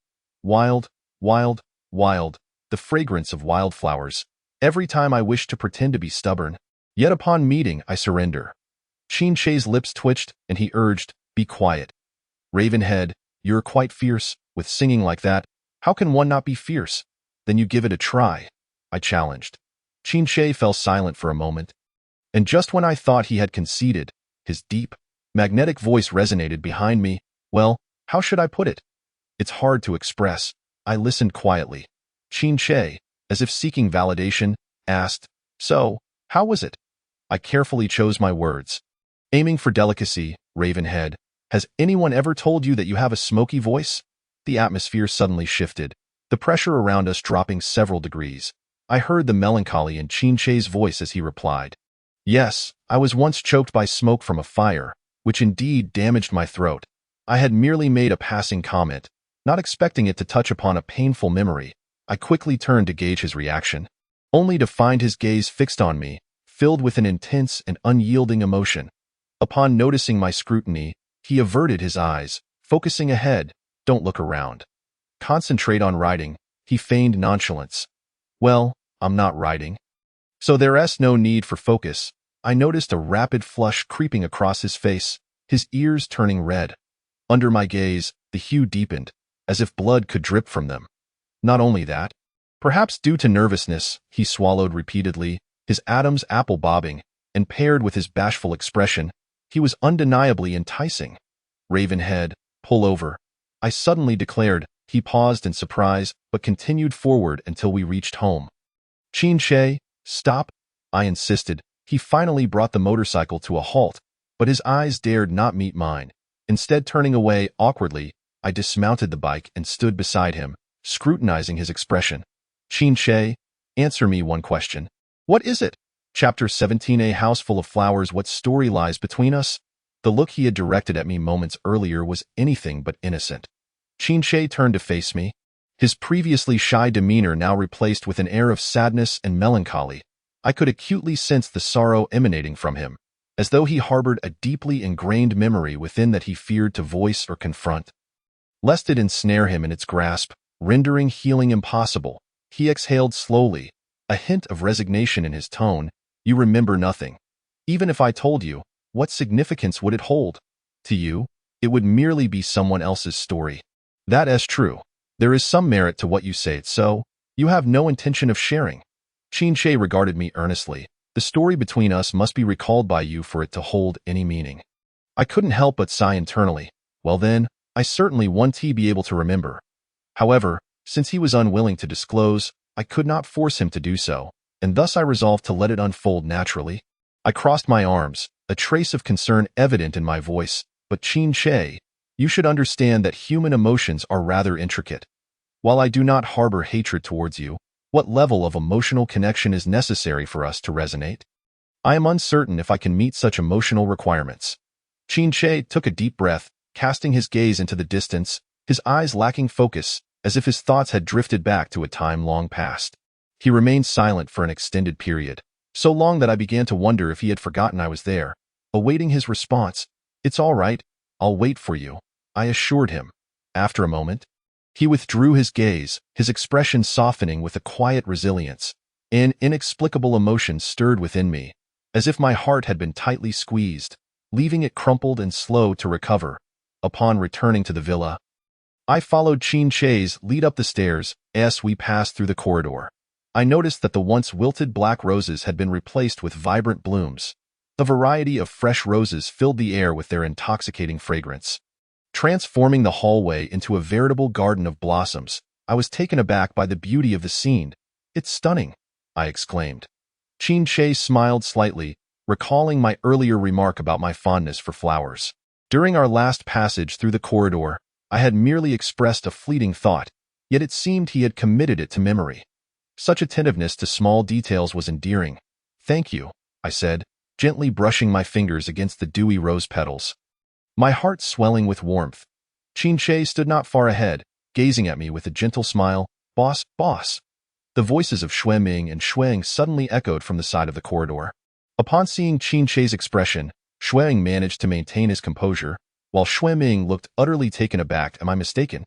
Wild, wild, wild, the fragrance of wildflowers. Every time I wished to pretend to be stubborn, yet upon meeting I surrender. Chin-Che's lips twitched, and he urged, Be quiet. Ravenhead, you're quite fierce, with singing like that. How can one not be fierce? Then you give it a try, I challenged. Chin-Che fell silent for a moment, and just when I thought he had conceded, his deep, magnetic voice resonated behind me. Well, how should I put it? It's hard to express. I listened quietly. Chin-Che, as if seeking validation, asked, So, how was it? I carefully chose my words. Aiming for delicacy, Ravenhead. Has anyone ever told you that you have a smoky voice? The atmosphere suddenly shifted, the pressure around us dropping several degrees. I heard the melancholy in Chin-Che's voice as he replied. Yes, I was once choked by smoke from a fire, which indeed damaged my throat. I had merely made a passing comment, not expecting it to touch upon a painful memory. I quickly turned to gauge his reaction, only to find his gaze fixed on me, filled with an intense and unyielding emotion. Upon noticing my scrutiny, he averted his eyes, focusing ahead. Don't look around. Concentrate on writing. He feigned nonchalance. Well, I'm not writing. So there's no need for focus. I noticed a rapid flush creeping across his face, his ears turning red. Under my gaze, the hue deepened, as if blood could drip from them. Not only that, perhaps due to nervousness, he swallowed repeatedly, his Adam's apple bobbing, and paired with his bashful expression, he was undeniably enticing. Ravenhead, pull over. I suddenly declared. He paused in surprise, but continued forward until we reached home. Chin-Che, stop, I insisted. He finally brought the motorcycle to a halt, but his eyes dared not meet mine. Instead, turning away awkwardly, I dismounted the bike and stood beside him, scrutinizing his expression. Chin-Che, answer me one question. What is it? Chapter 17. A house full of flowers. What story lies between us? The look he had directed at me moments earlier was anything but innocent. Chin-Che turned to face me, his previously shy demeanor now replaced with an air of sadness and melancholy. I could acutely sense the sorrow emanating from him, as though he harbored a deeply ingrained memory within that he feared to voice or confront. Lest it ensnare him in its grasp, rendering healing impossible, he exhaled slowly, a hint of resignation in his tone. You remember nothing. Even if I told you, what significance would it hold? To you, it would merely be someone else's story. That is true. There is some merit to what you say, so You have no intention of sharing. Qin regarded me earnestly. The story between us must be recalled by you for it to hold any meaning. I couldn't help but sigh internally. Well then, I certainly want to be able to remember. However, since he was unwilling to disclose, I could not force him to do so, and thus I resolved to let it unfold naturally. I crossed my arms, a trace of concern evident in my voice. But Qin, you should understand that human emotions are rather intricate. While I do not harbor hatred towards you, what level of emotional connection is necessary for us to resonate? I am uncertain if I can meet such emotional requirements. Qin took a deep breath, casting his gaze into the distance, his eyes lacking focus, as if his thoughts had drifted back to a time long past. He remained silent for an extended period, so long that I began to wonder if he had forgotten I was there. Awaiting his response, "It's all right, I'll wait for you," I assured him. After a moment, he withdrew his gaze, his expression softening with a quiet resilience. An inexplicable emotion stirred within me, as if my heart had been tightly squeezed, leaving it crumpled and slow to recover. Upon returning to the villa, I followed Qin's lead up the stairs. As we passed through the corridor, I noticed that the once wilted black roses had been replaced with vibrant blooms. A variety of fresh roses filled the air with their intoxicating fragrance, transforming the hallway into a veritable garden of blossoms. I was taken aback by the beauty of the scene. "It's stunning," I exclaimed. Qin smiled slightly, recalling my earlier remark about my fondness for flowers. During our last passage through the corridor, I had merely expressed a fleeting thought, yet it seemed he had committed it to memory. Such attentiveness to small details was endearing. "Thank you," I said, gently brushing my fingers against the dewy rose petals, my heart swelling with warmth. Qin stood not far ahead, gazing at me with a gentle smile. "Boss, boss." The voices of Xueming and Xueng suddenly echoed from the side of the corridor. Upon seeing Qin's expression, Xueng managed to maintain his composure, while Xueming looked utterly taken aback. "Am I mistaken?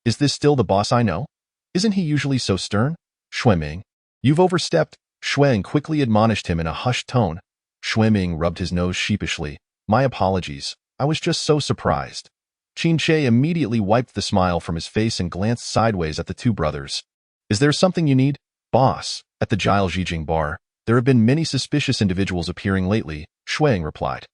Is this still the boss I know? Isn't he usually so stern?" "Xueming, you've overstepped," Xueng quickly admonished him in a hushed tone. Xueming rubbed his nose sheepishly. "My apologies. I was just so surprised." Qin immediately wiped the smile from his face and glanced sideways at the two brothers. "Is there something you need, boss?" "At the Jile Zijing bar, there have been many suspicious individuals appearing lately," Xueng replied.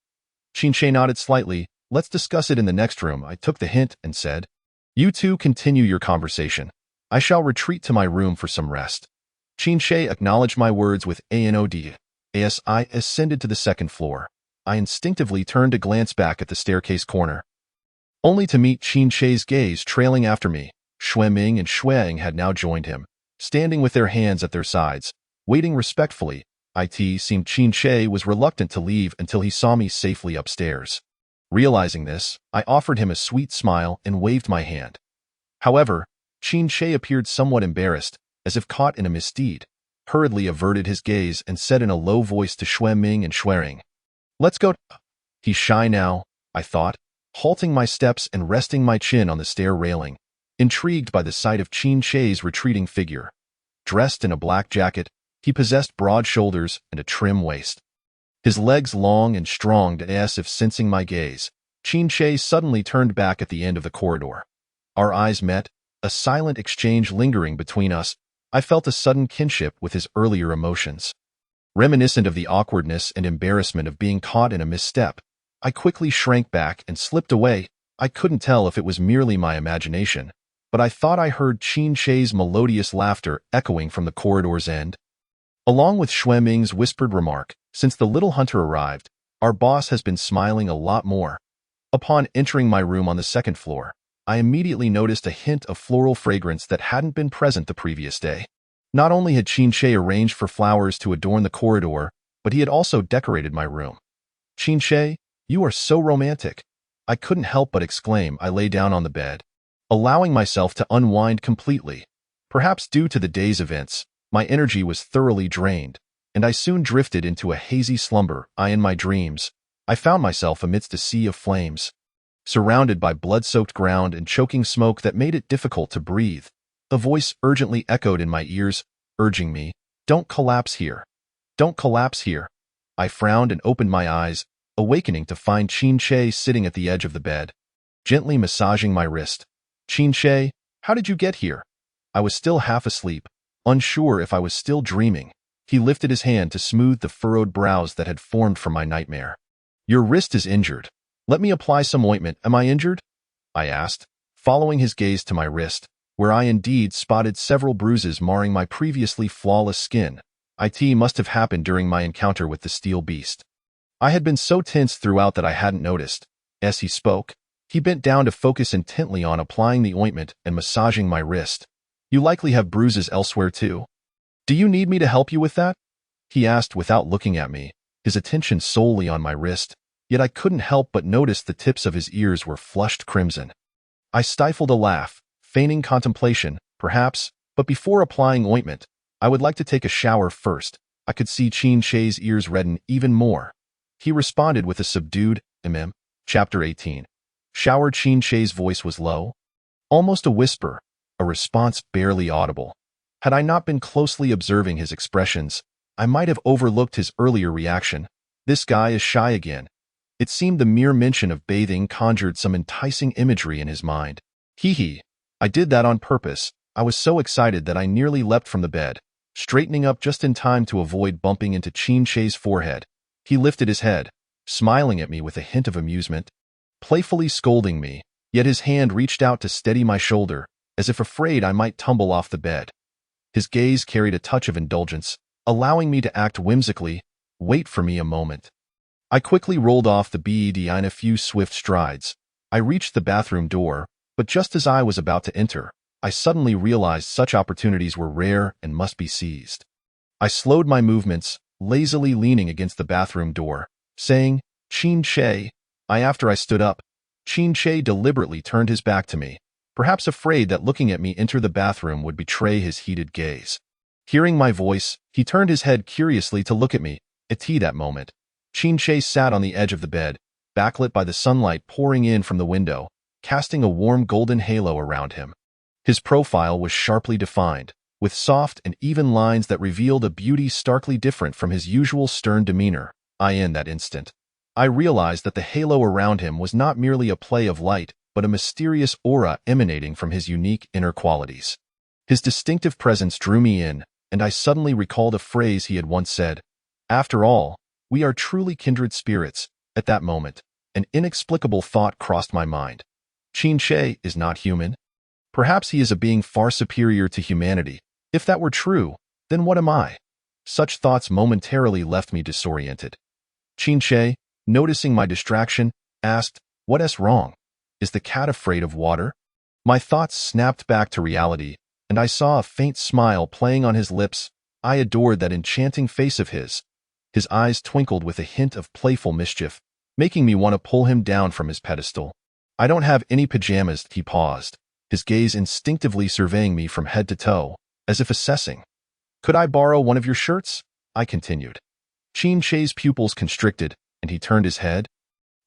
Qin nodded slightly. "Let's discuss it in the next room." I took the hint and said, "You two continue your conversation. I shall retreat to my room for some rest." Qin acknowledged my words with a nod. As I ascended to the second floor, I instinctively turned to glance back at the staircase corner, only to meet Qin's gaze trailing after me. Xueming and Xueng had now joined him, standing with their hands at their sides, waiting respectfully. It seemed Qin was reluctant to leave until he saw me safely upstairs. Realizing this, I offered him a sweet smile and waved my hand. However, Qin appeared somewhat embarrassed, as if caught in a misdeed, hurriedly averted his gaze and said in a low voice to Xueming and Xuering, "Let's go." He's shy now, I thought, halting my steps and resting my chin on the stair railing, intrigued by the sight of Qin's retreating figure. Dressed in a black jacket, he possessed broad shoulders and a trim waist. His legs long and strong, as if sensing my gaze, Qin suddenly turned back at the end of the corridor. Our eyes met, a silent exchange lingering between us. I felt a sudden kinship with his earlier emotions. Reminiscent of the awkwardness and embarrassment of being caught in a misstep, I quickly shrank back and slipped away. I couldn't tell if it was merely my imagination, but I thought I heard Qin's melodious laughter echoing from the corridor's end. Along with Xueming's whispered remark, "Since the little hunter arrived, our boss has been smiling a lot more." Upon entering my room on the second floor, I immediately noticed a hint of floral fragrance that hadn't been present the previous day. Not only had Qin arranged for flowers to adorn the corridor, but he had also decorated my room. "Qin, you are so romantic." I couldn't help but exclaim. I lay down on the bed, allowing myself to unwind completely. Perhaps due to the day's events, my energy was thoroughly drained, and I soon drifted into a hazy slumber. In my dreams, I found myself amidst a sea of flames, surrounded by blood-soaked ground and choking smoke that made it difficult to breathe. A voice urgently echoed in my ears, urging me, "Don't collapse here. Don't collapse here." I frowned and opened my eyes, awakening to find Qin sitting at the edge of the bed, gently massaging my wrist. "Qin, how did you get here?" I was still half asleep, Unsure if I was still dreaming, he lifted his hand to smooth the furrowed brows that had formed from my nightmare. Your wrist is injured. Let me apply some ointment. Am I injured? I asked, following his gaze to my wrist, where I indeed spotted several bruises marring my previously flawless skin. It must have happened during my encounter with the steel beast. I had been so tense throughout that I hadn't noticed. As he spoke, he bent down to focus intently on applying the ointment and massaging my wrist. You likely have bruises elsewhere too. Do you need me to help you with that? He asked without looking at me, his attention solely on my wrist, yet I couldn't help but notice the tips of his ears were flushed crimson. I stifled a laugh, feigning contemplation, perhaps, but before applying ointment, I would like to take a shower first. I could see Qin Shei's ears redden even more. He responded with a subdued, Chapter 18. Shower. Qin Shei's voice was low, almost a whisper, a response barely audible. Had I not been closely observing his expressions, I might have overlooked his earlier reaction. This guy is shy again. It seemed the mere mention of bathing conjured some enticing imagery in his mind. Hee. I did that on purpose. I was so excited that I nearly leapt from the bed, straightening up just in time to avoid bumping into Qin Shei's forehead. He lifted his head, smiling at me with a hint of amusement, playfully scolding me, yet his hand reached out to steady my shoulder, as if afraid I might tumble off the bed. His gaze carried a touch of indulgence, allowing me to act whimsically. Wait for me a moment. I quickly rolled off the bed in a few swift strides. I reached the bathroom door, but just as I was about to enter, I suddenly realized such opportunities were rare and must be seized. I slowed my movements, lazily leaning against the bathroom door, saying, Qin Shei. After I stood up, Qin Shei deliberately turned his back to me, perhaps afraid that looking at me enter the bathroom would betray his heated gaze. Hearing my voice, he turned his head curiously to look at me. At that moment, Qin Shei sat on the edge of the bed, backlit by the sunlight pouring in from the window, casting a warm golden halo around him. His profile was sharply defined, with soft and even lines that revealed a beauty starkly different from his usual stern demeanor. In that instant, I realized that the halo around him was not merely a play of light, but a mysterious aura emanating from his unique inner qualities. His distinctive presence drew me in, and I suddenly recalled a phrase he had once said. After all, we are truly kindred spirits. At that moment, an inexplicable thought crossed my mind. Qin Shei is not human. Perhaps he is a being far superior to humanity. If that were true, then what am I? Such thoughts momentarily left me disoriented. Qin Shei, noticing my distraction, asked, What's wrong? Is the cat afraid of water? My thoughts snapped back to reality, and I saw a faint smile playing on his lips. I adored that enchanting face of his. His eyes twinkled with a hint of playful mischief, making me want to pull him down from his pedestal. I don't have any pajamas. He paused, his gaze instinctively surveying me from head to toe, as if assessing. Could I borrow one of your shirts? I continued. Qin Shei's pupils constricted, and he turned his head,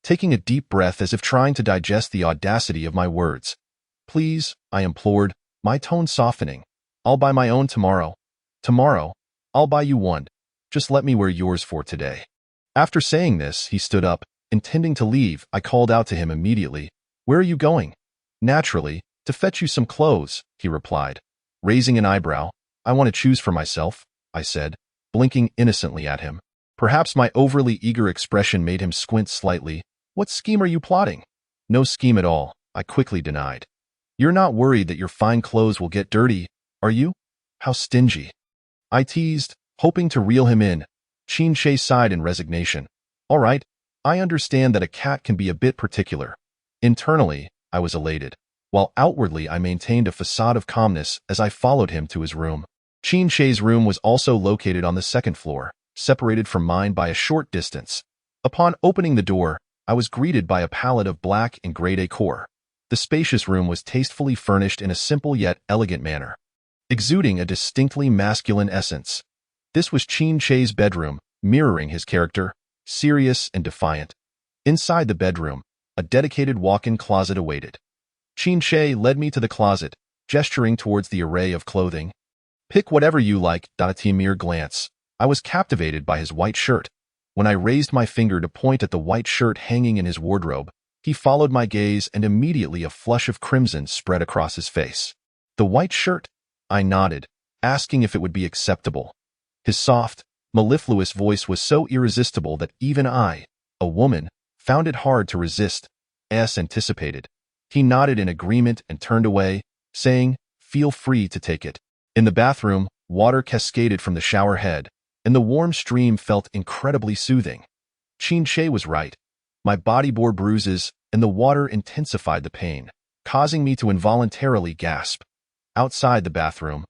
taking a deep breath as if trying to digest the audacity of my words. Please, I implored, my tone softening. I'll buy my own tomorrow. Tomorrow, I'll buy you one. Just let me wear yours for today. After saying this, he stood up, intending to leave. I called out to him immediately. Where are you going? Naturally, to fetch you some clothes, he replied. Raising an eyebrow, I want to choose for myself, I said, blinking innocently at him. Perhaps my overly eager expression made him squint slightly. What scheme are you plotting? No scheme at all, I quickly denied. You're not worried that your fine clothes will get dirty, are you? How stingy. I teased, hoping to reel him in. Qin Shei sighed in resignation. All right, I understand that a cat can be a bit particular. Internally, I was elated, while outwardly I maintained a facade of calmness as I followed him to his room. Qin Shei's room was also located on the second floor, separated from mine by a short distance. Upon opening the door, I was greeted by a palette of black and gray decor. The spacious room was tastefully furnished in a simple yet elegant manner, exuding a distinctly masculine essence. This was Qin Shei's bedroom, mirroring his character, serious and defiant. Inside the bedroom, a dedicated walk-in closet awaited. Qin Shei led me to the closet, gesturing towards the array of clothing. Pick whatever you like. At a mere glance, I was captivated by his white shirt. When I raised my finger to point at the white shirt hanging in his wardrobe, he followed my gaze and immediately a flush of crimson spread across his face. The white shirt? I nodded, asking if it would be acceptable. His soft, mellifluous voice was so irresistible that even I, a woman, found it hard to resist, as anticipated. He nodded in agreement and turned away, saying, "Feel free to take it." In the bathroom, water cascaded from the shower head, and the warm stream felt incredibly soothing. Qin was right. My body bore bruises, and the water intensified the pain, causing me to involuntarily gasp. Outside the bathroom,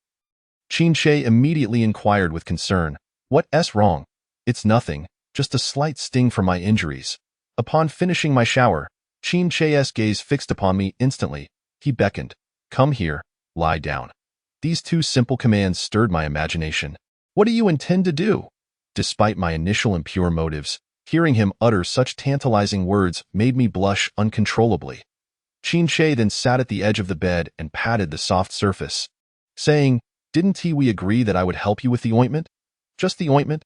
Qin immediately inquired with concern, "What's wrong?" "It's nothing, just a slight sting from my injuries." Upon finishing my shower, Qin's gaze fixed upon me instantly. He beckoned, "Come here, lie down." These two simple commands stirred my imagination. "What do you intend to do?" Despite my initial impure motives, hearing him utter such tantalizing words made me blush uncontrollably. Qin then sat at the edge of the bed and patted the soft surface, saying, "Didn't we agree that I would help you with the ointment?" "Just the ointment?"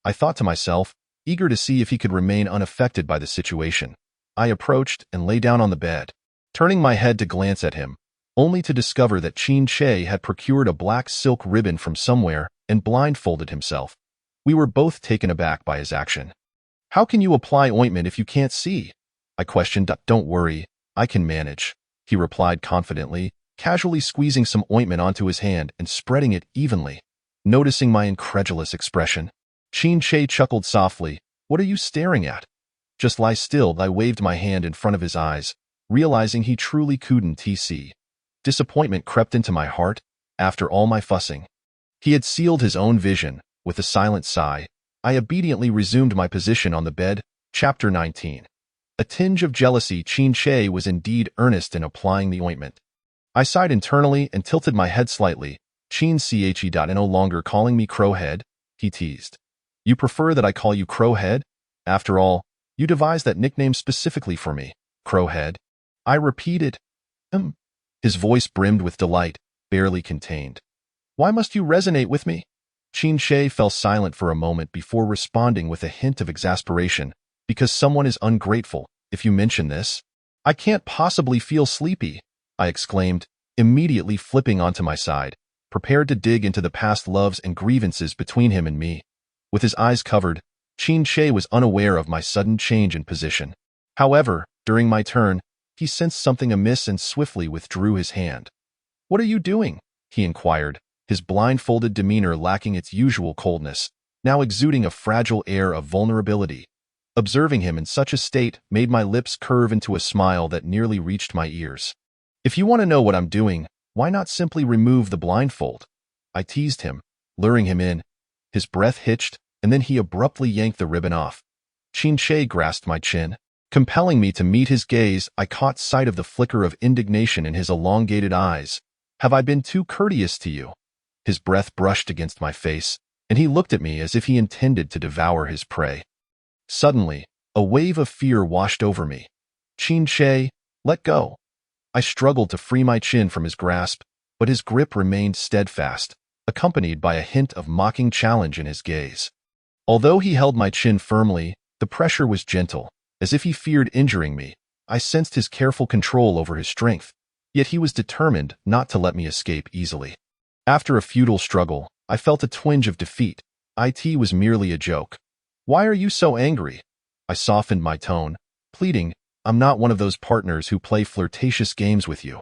I thought to myself, eager to see if he could remain unaffected by the situation. I approached and lay down on the bed, turning my head to glance at him, only to discover that Qin had procured a black silk ribbon from somewhere and blindfolded himself. We were both taken aback by his action. "How can you apply ointment if you can't see?" I questioned. "Don't worry, I can manage," he replied confidently, casually squeezing some ointment onto his hand and spreading it evenly. Noticing my incredulous expression, Qin chuckled softly. "What are you staring at?" "Just lie still." I waved my hand in front of his eyes, realizing he truly couldn't see. Disappointment crept into my heart. After all my fussing, he had sealed his own vision. With a silent sigh, I obediently resumed my position on the bed. Chapter 19. A tinge of jealousy. Qin was indeed earnest in applying the ointment. I sighed internally and tilted my head slightly. "Qin no longer calling me Crowhead?" he teased. "You prefer that I call you Crowhead? After all, you devised that nickname specifically for me, Crowhead." I repeated. His voice brimmed with delight, barely contained. "Why must you resonate with me?" Qin fell silent for a moment before responding with a hint of exasperation. "Because someone is ungrateful, if you mention this." "I can't possibly feel sleepy," I exclaimed, immediately flipping onto my side, prepared to dig into the past loves and grievances between him and me. With his eyes covered, Qin was unaware of my sudden change in position. However, during my turn, he sensed something amiss and swiftly withdrew his hand. "What are you doing?" he inquired, his blindfolded demeanor lacking its usual coldness, now exuding a fragile air of vulnerability. Observing him in such a state made my lips curve into a smile that nearly reached my ears. "If you want to know what I'm doing, why not simply remove the blindfold?" I teased him, luring him in. His breath hitched, and then he abruptly yanked the ribbon off. Qin grasped my chin, compelling me to meet his gaze. I caught sight of the flicker of indignation in his elongated eyes. "Have I been too courteous to you?" His breath brushed against my face, and he looked at me as if he intended to devour his prey. Suddenly, a wave of fear washed over me. "Qin, let go." I struggled to free my chin from his grasp, but his grip remained steadfast, accompanied by a hint of mocking challenge in his gaze. Although he held my chin firmly, the pressure was gentle, as if he feared injuring me. I sensed his careful control over his strength, yet he was determined not to let me escape easily. After a futile struggle, I felt a twinge of defeat. It was merely a joke. "Why are you so angry?" I softened my tone, pleading, "I'm not one of those partners who play flirtatious games with you."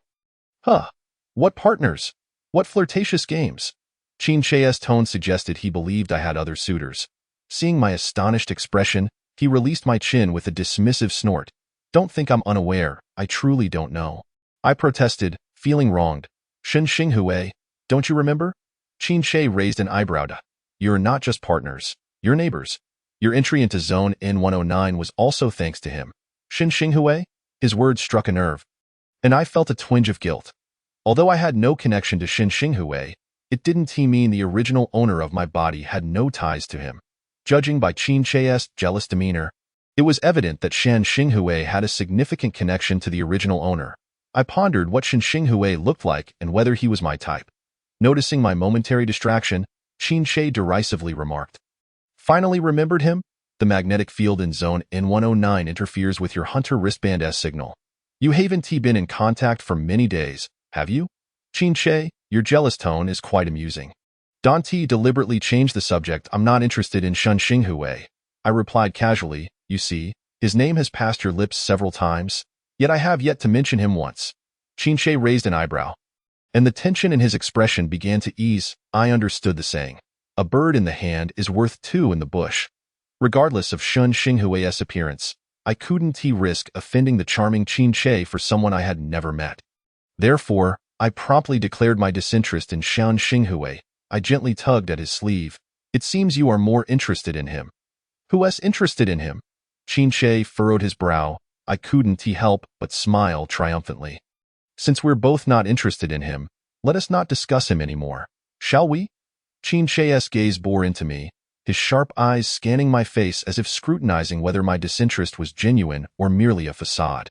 "Huh? What partners? What flirtatious games?" Qin's tone suggested he believed I had other suitors. Seeing my astonished expression, he released my chin with a dismissive snort. "Don't think I'm unaware. I truly don't know." I protested, feeling wronged. "Xinhui, don't you remember?" Qin raised an eyebrow. "You're not just partners. You're neighbors. Your entry into Zone N109 was also thanks to him." "Xinhui?" His words struck a nerve, and I felt a twinge of guilt. Although I had no connection to Xinhui, it didn't mean the original owner of my body had no ties to him. Judging by Qin's jealous demeanor, it was evident that Xinhui had a significant connection to the original owner. I pondered what Xinhui looked like and whether he was my type. Noticing my momentary distraction, Qin derisively remarked, "Finally remembered him? The magnetic field in Zone N109 interferes with your Hunter wristband S signal. You haven't been in contact for many days, have you?" "Qin, your jealous tone is quite amusing." Dante deliberately changed the subject. I'm not interested in Shun Xinghui. I replied casually. You see, his name has passed your lips several times, yet I have yet to mention him once. Qinche raised an eyebrow, and the tension in his expression began to ease. I understood the saying. A bird in the hand is worth two in the bush. Regardless of Shun Xinghui's appearance, I couldn't risk offending the charming Qinche for someone I had never met. Therefore, I promptly declared my disinterest in Shun Xinghui. I gently tugged at his sleeve. It seems you are more interested in him. Who is interested in him? Qinche furrowed his brow. I couldn't help but smile triumphantly. Since we're both not interested in him, let us not discuss him anymore, shall we? Qinche's gaze bore into me, his sharp eyes scanning my face as if scrutinizing whether my disinterest was genuine or merely a facade.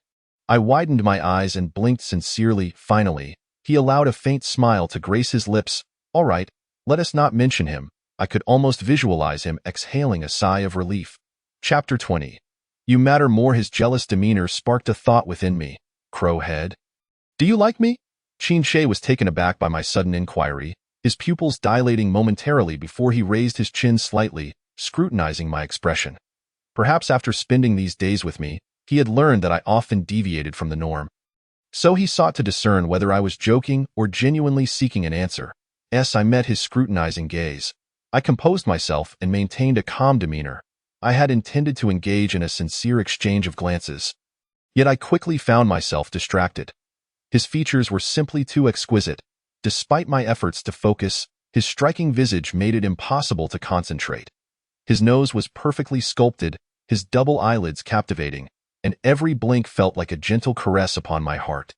I widened my eyes and blinked sincerely. Finally, he allowed a faint smile to grace his lips. All right, let us not mention him. I could almost visualize him exhaling a sigh of relief. Chapter 20. You matter more. His jealous demeanor sparked a thought within me. Crowhead. Do you like me? Qinche was taken aback by my sudden inquiry, his pupils dilating momentarily before he raised his chin slightly, scrutinizing my expression. Perhaps after spending these days with me, he had learned that I often deviated from the norm. So he sought to discern whether I was joking or genuinely seeking an answer. I met his scrutinizing gaze. I composed myself and maintained a calm demeanor. I had intended to engage in a sincere exchange of glances. Yet I quickly found myself distracted. His features were simply too exquisite. Despite my efforts to focus, his striking visage made it impossible to concentrate. His nose was perfectly sculpted, his double eyelids captivating, and every blink felt like a gentle caress upon my heart.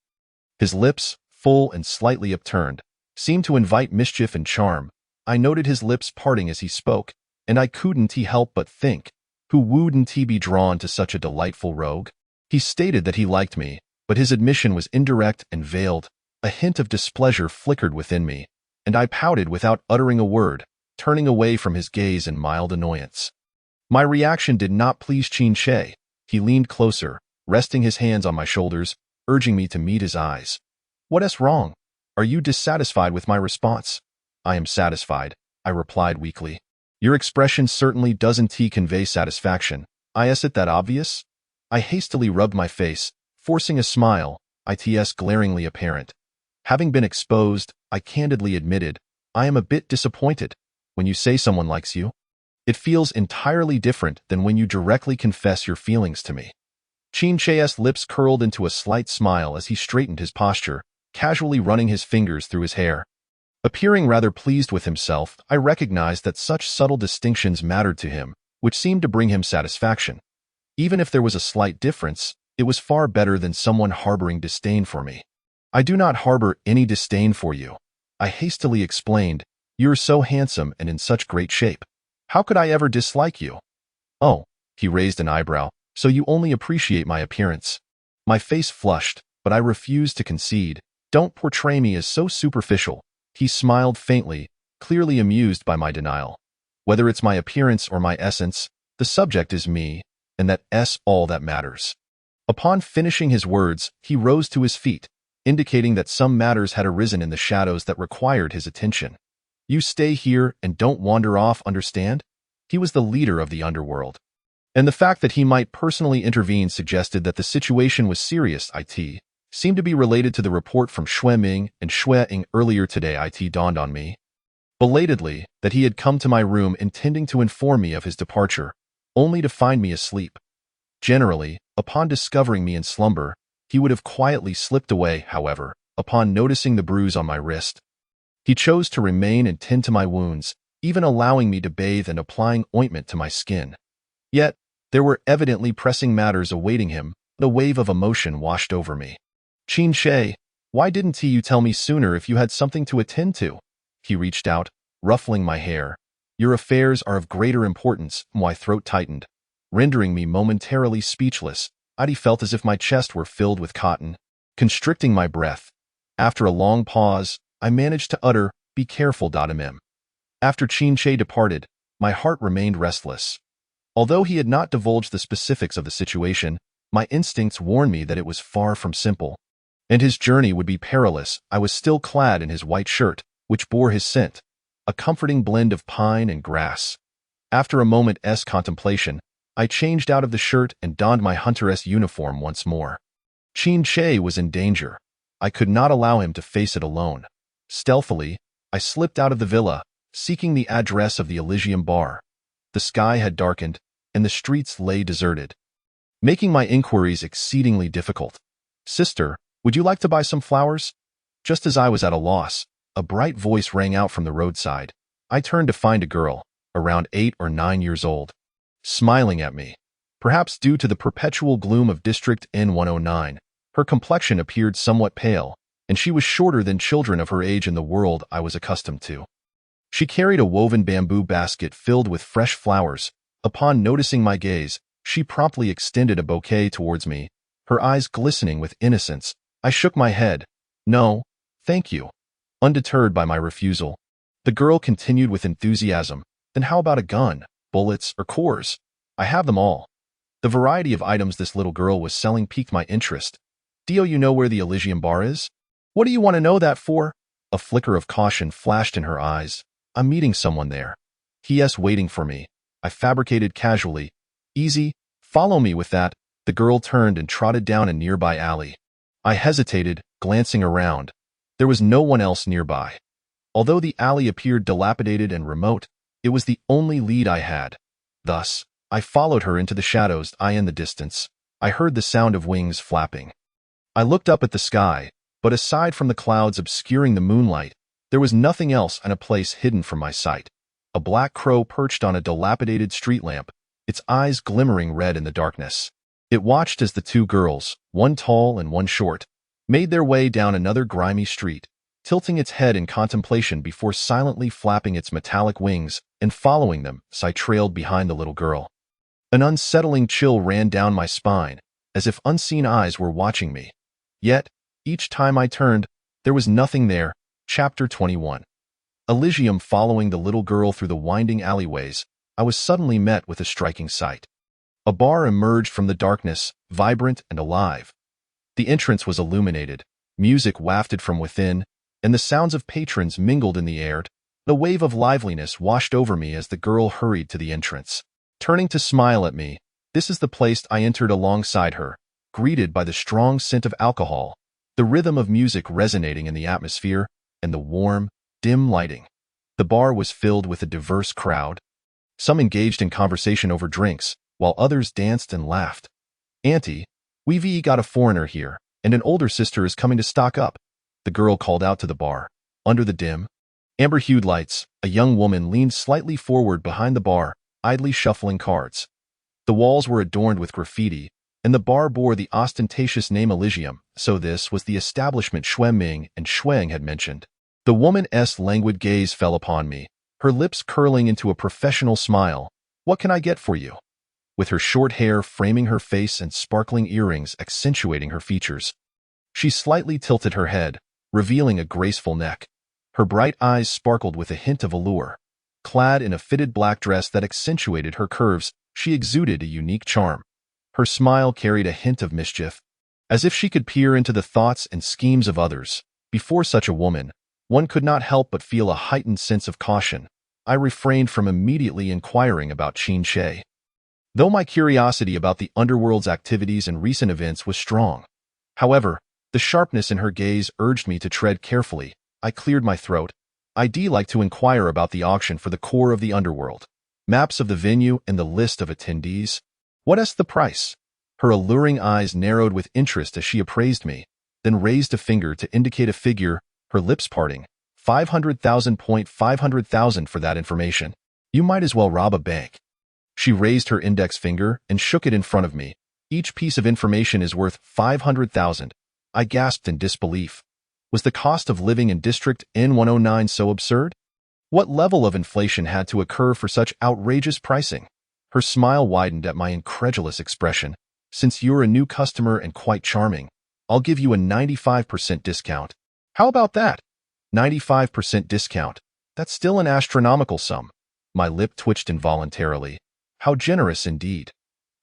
His lips, full and slightly upturned, seemed to invite mischief and charm. I noted his lips parting as he spoke, and I couldn't help but think, who wouldn't be drawn to such a delightful rogue? He stated that he liked me, but his admission was indirect and veiled. A hint of displeasure flickered within me, and I pouted without uttering a word, turning away from his gaze in mild annoyance. My reaction did not please Qinche. He leaned closer, resting his hands on my shoulders, urging me to meet his eyes. What is wrong? Are you dissatisfied with my response? I am satisfied, I replied weakly. Your expression certainly doesn't convey satisfaction. Is it that obvious? I hastily rubbed my face, forcing a smile, its glaringly apparent. Having been exposed, I candidly admitted, I am a bit disappointed. When you say someone likes you, it feels entirely different than when you directly confess your feelings to me. Qinche's lips curled into a slight smile as he straightened his posture, casually running his fingers through his hair. Appearing rather pleased with himself, I recognized that such subtle distinctions mattered to him, which seemed to bring him satisfaction. Even if there was a slight difference, it was far better than someone harboring disdain for me. I do not harbor any disdain for you, I hastily explained. You're so handsome and in such great shape. How could I ever dislike you? Oh, he raised an eyebrow, so you only appreciate my appearance. My face flushed, but I refused to concede. Don't portray me as so superficial. He smiled faintly, clearly amused by my denial. Whether it's my appearance or my essence, the subject is me, and that's all that matters. Upon finishing his words, he rose to his feet, indicating that some matters had arisen in the shadows that required his attention. You stay here and don't wander off, understand? He was the leader of the underworld. And the fact that he might personally intervene suggested that the situation was serious. It seemed to be related to the report from Xue Ming and Xue Ying earlier today. It dawned on me, belatedly, that he had come to my room intending to inform me of his departure, only to find me asleep. Generally, upon discovering me in slumber, he would have quietly slipped away. However, upon noticing the bruise on my wrist, he chose to remain and tend to my wounds, even allowing me to bathe and applying ointment to my skin. Yet, there were evidently pressing matters awaiting him. A wave of emotion washed over me. Qinche, why didn't you tell me sooner if you had something to attend to? He reached out, ruffling my hair. Your affairs are of greater importance. My throat tightened, rendering me momentarily speechless. I felt as if my chest were filled with cotton, constricting my breath. After a long pause, I managed to utter, "Be careful, mm." After Qinche departed, my heart remained restless. Although he had not divulged the specifics of the situation, my instincts warned me that it was far from simple, and his journey would be perilous. I was still clad in his white shirt, which bore his scent. a comforting blend of pine and grass. After a moment's contemplation, I changed out of the shirt and donned my hunteress uniform once more. Chin Che was in danger. I could not allow him to face it alone. Stealthily, I slipped out of the villa, seeking the address of the Elysium bar. The sky had darkened, and the streets lay deserted, making my inquiries exceedingly difficult. "Sister, would you like to buy some flowers?" Just as I was at a loss, a bright voice rang out from the roadside. I turned to find a girl, around 8 or 9 years old, smiling at me. Perhaps due to the perpetual gloom of District N109, her complexion appeared somewhat pale, and she was shorter than children of her age in the world I was accustomed to. She carried a woven bamboo basket filled with fresh flowers. Upon noticing my gaze, she promptly extended a bouquet towards me, her eyes glistening with innocence. I shook my head. "No, thank you." Undeterred by my refusal, the girl continued with enthusiasm. "Then how about a gun, bullets, or cores? I have them all." The variety of items this little girl was selling piqued my interest. "Do you know where the Elysium bar is?" "What do you want to know that for?" A flicker of caution flashed in her eyes. "I'm meeting someone there. He's waiting for me," I fabricated casually. "Easy, follow me with that." The girl turned and trotted down a nearby alley. I hesitated, glancing around. There was no one else nearby. Although the alley appeared dilapidated and remote, it was the only lead I had. Thus, I followed her into the shadows. In the distance, I heard the sound of wings flapping. I looked up at the sky, but aside from the clouds obscuring the moonlight, there was nothing else in a place hidden from my sight. A black crow perched on a dilapidated street lamp, its eyes glimmering red in the darkness. It watched as the two girls, one tall and one short, made their way down another grimy street, tilting its head in contemplation before silently flapping its metallic wings and following them. I trailed behind the little girl. An unsettling chill ran down my spine, as if unseen eyes were watching me. Yet, each time I turned, there was nothing there. Chapter 21. Elysium. Following the little girl through the winding alleyways, I was suddenly met with a striking sight. A bar emerged from the darkness, vibrant and alive. The entrance was illuminated, music wafted from within, and the sounds of patrons mingled in the air. A wave of liveliness washed over me as the girl hurried to the entrance, turning to smile at me. This is the place. I entered alongside her, greeted by the strong scent of alcohol, the rhythm of music resonating in the atmosphere, and the warm, dim lighting. The bar was filled with a diverse crowd. Some engaged in conversation over drinks, while others danced and laughed. "Auntie, we've got a foreigner here, and an older sister is coming to stock up," the girl called out to the bar. Under the dim, amber-hued lights, a young woman leaned slightly forward behind the bar, idly shuffling cards. The walls were adorned with graffiti, and the bar bore the ostentatious name Elysium, so this was the establishment Xue Ming and Xuang had mentioned. The woman's languid gaze fell upon me, her lips curling into a professional smile. "What can I get for you?" With her short hair framing her face and sparkling earrings accentuating her features, she slightly tilted her head, revealing a graceful neck. Her bright eyes sparkled with a hint of allure. Clad in a fitted black dress that accentuated her curves, she exuded a unique charm. Her smile carried a hint of mischief, as if she could peer into the thoughts and schemes of others. Before such a woman, one could not help but feel a heightened sense of caution. I refrained from immediately inquiring about Chin Che, though my curiosity about the underworld's activities and recent events was strong. However, the sharpness in her gaze urged me to tread carefully. I cleared my throat. "I'd like to inquire about the auction for the core of the underworld. Maps of the venue and the list of attendees. What's the price?" Her alluring eyes narrowed with interest as she appraised me, then raised a finger to indicate a figure, her lips parting. 500,000 for that information. You might as well rob a bank." She raised her index finger and shook it in front of me. "Each piece of information is worth 500,000. I gasped in disbelief. Was the cost of living in District N109 so absurd? What level of inflation had to occur for such outrageous pricing? Her smile widened at my incredulous expression. "Since you're a new customer and quite charming, I'll give you a 95% discount." "How about that?" 95% discount. That's still an astronomical sum." My lip twitched involuntarily. How generous indeed.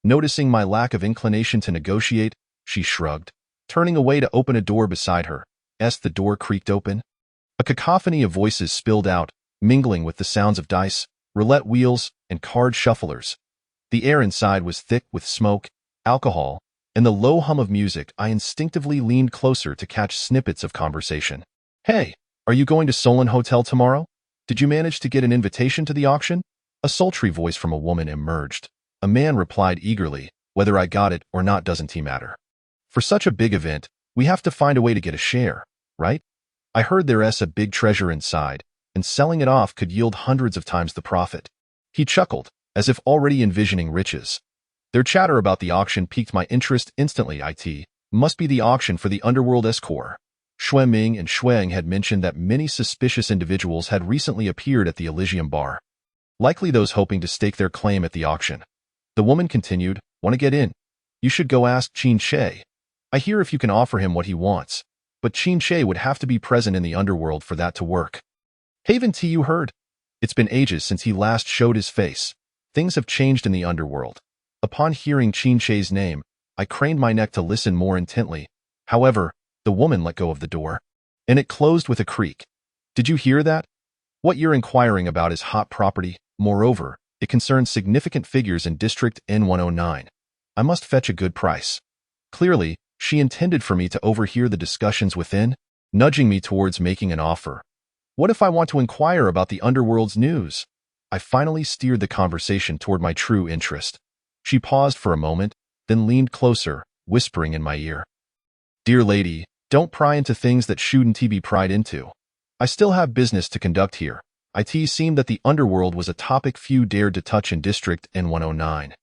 Noticing my lack of inclination to negotiate, she shrugged, turning away to open a door beside her. As the door creaked open, a cacophony of voices spilled out. mingling with the sounds of dice, roulette wheels, and card shufflers. The air inside was thick with smoke, alcohol, and the low hum of music. I instinctively leaned closer to catch snippets of conversation. "Hey, are you going to Solon Hotel tomorrow? Did you manage to get an invitation to the auction?" A sultry voice from a woman emerged. A man replied eagerly, "Whether I got it or not doesn't matter. For such a big event, we have to find a way to get a share, right? I heard there's a big treasure inside, and selling it off could yield hundreds of times the profit." He chuckled, as if already envisioning riches. Their chatter about the auction piqued my interest instantly. It must be the auction for the underworld escort. Xue Ming and Xueying had mentioned that many suspicious individuals had recently appeared at the Elysium bar. Likely those hoping to stake their claim at the auction. The woman continued, "Want to get in? You should go ask Qin Shi. I hear if you can offer him what he wants, but Qin Shi would have to be present in the underworld for that to work." "Haven't you heard? It's been ages since he last showed his face. Things have changed in the underworld." Upon hearing Qin Shi's name, I craned my neck to listen more intently. However, the woman let go of the door, and it closed with a creak. "Did you hear that? What you're inquiring about is hot property. Moreover, it concerns significant figures in District N109. I must fetch a good price." Clearly, she intended for me to overhear the discussions within, nudging me towards making an offer. What if I want to inquire about the underworld's news? I finally steered the conversation toward my true interest. She paused for a moment, then leaned closer, whispering in my ear, "Dear lady, don't pry into things that shouldn't be pried into. I still have business to conduct here." It seemed that the underworld was a topic few dared to touch in District N109.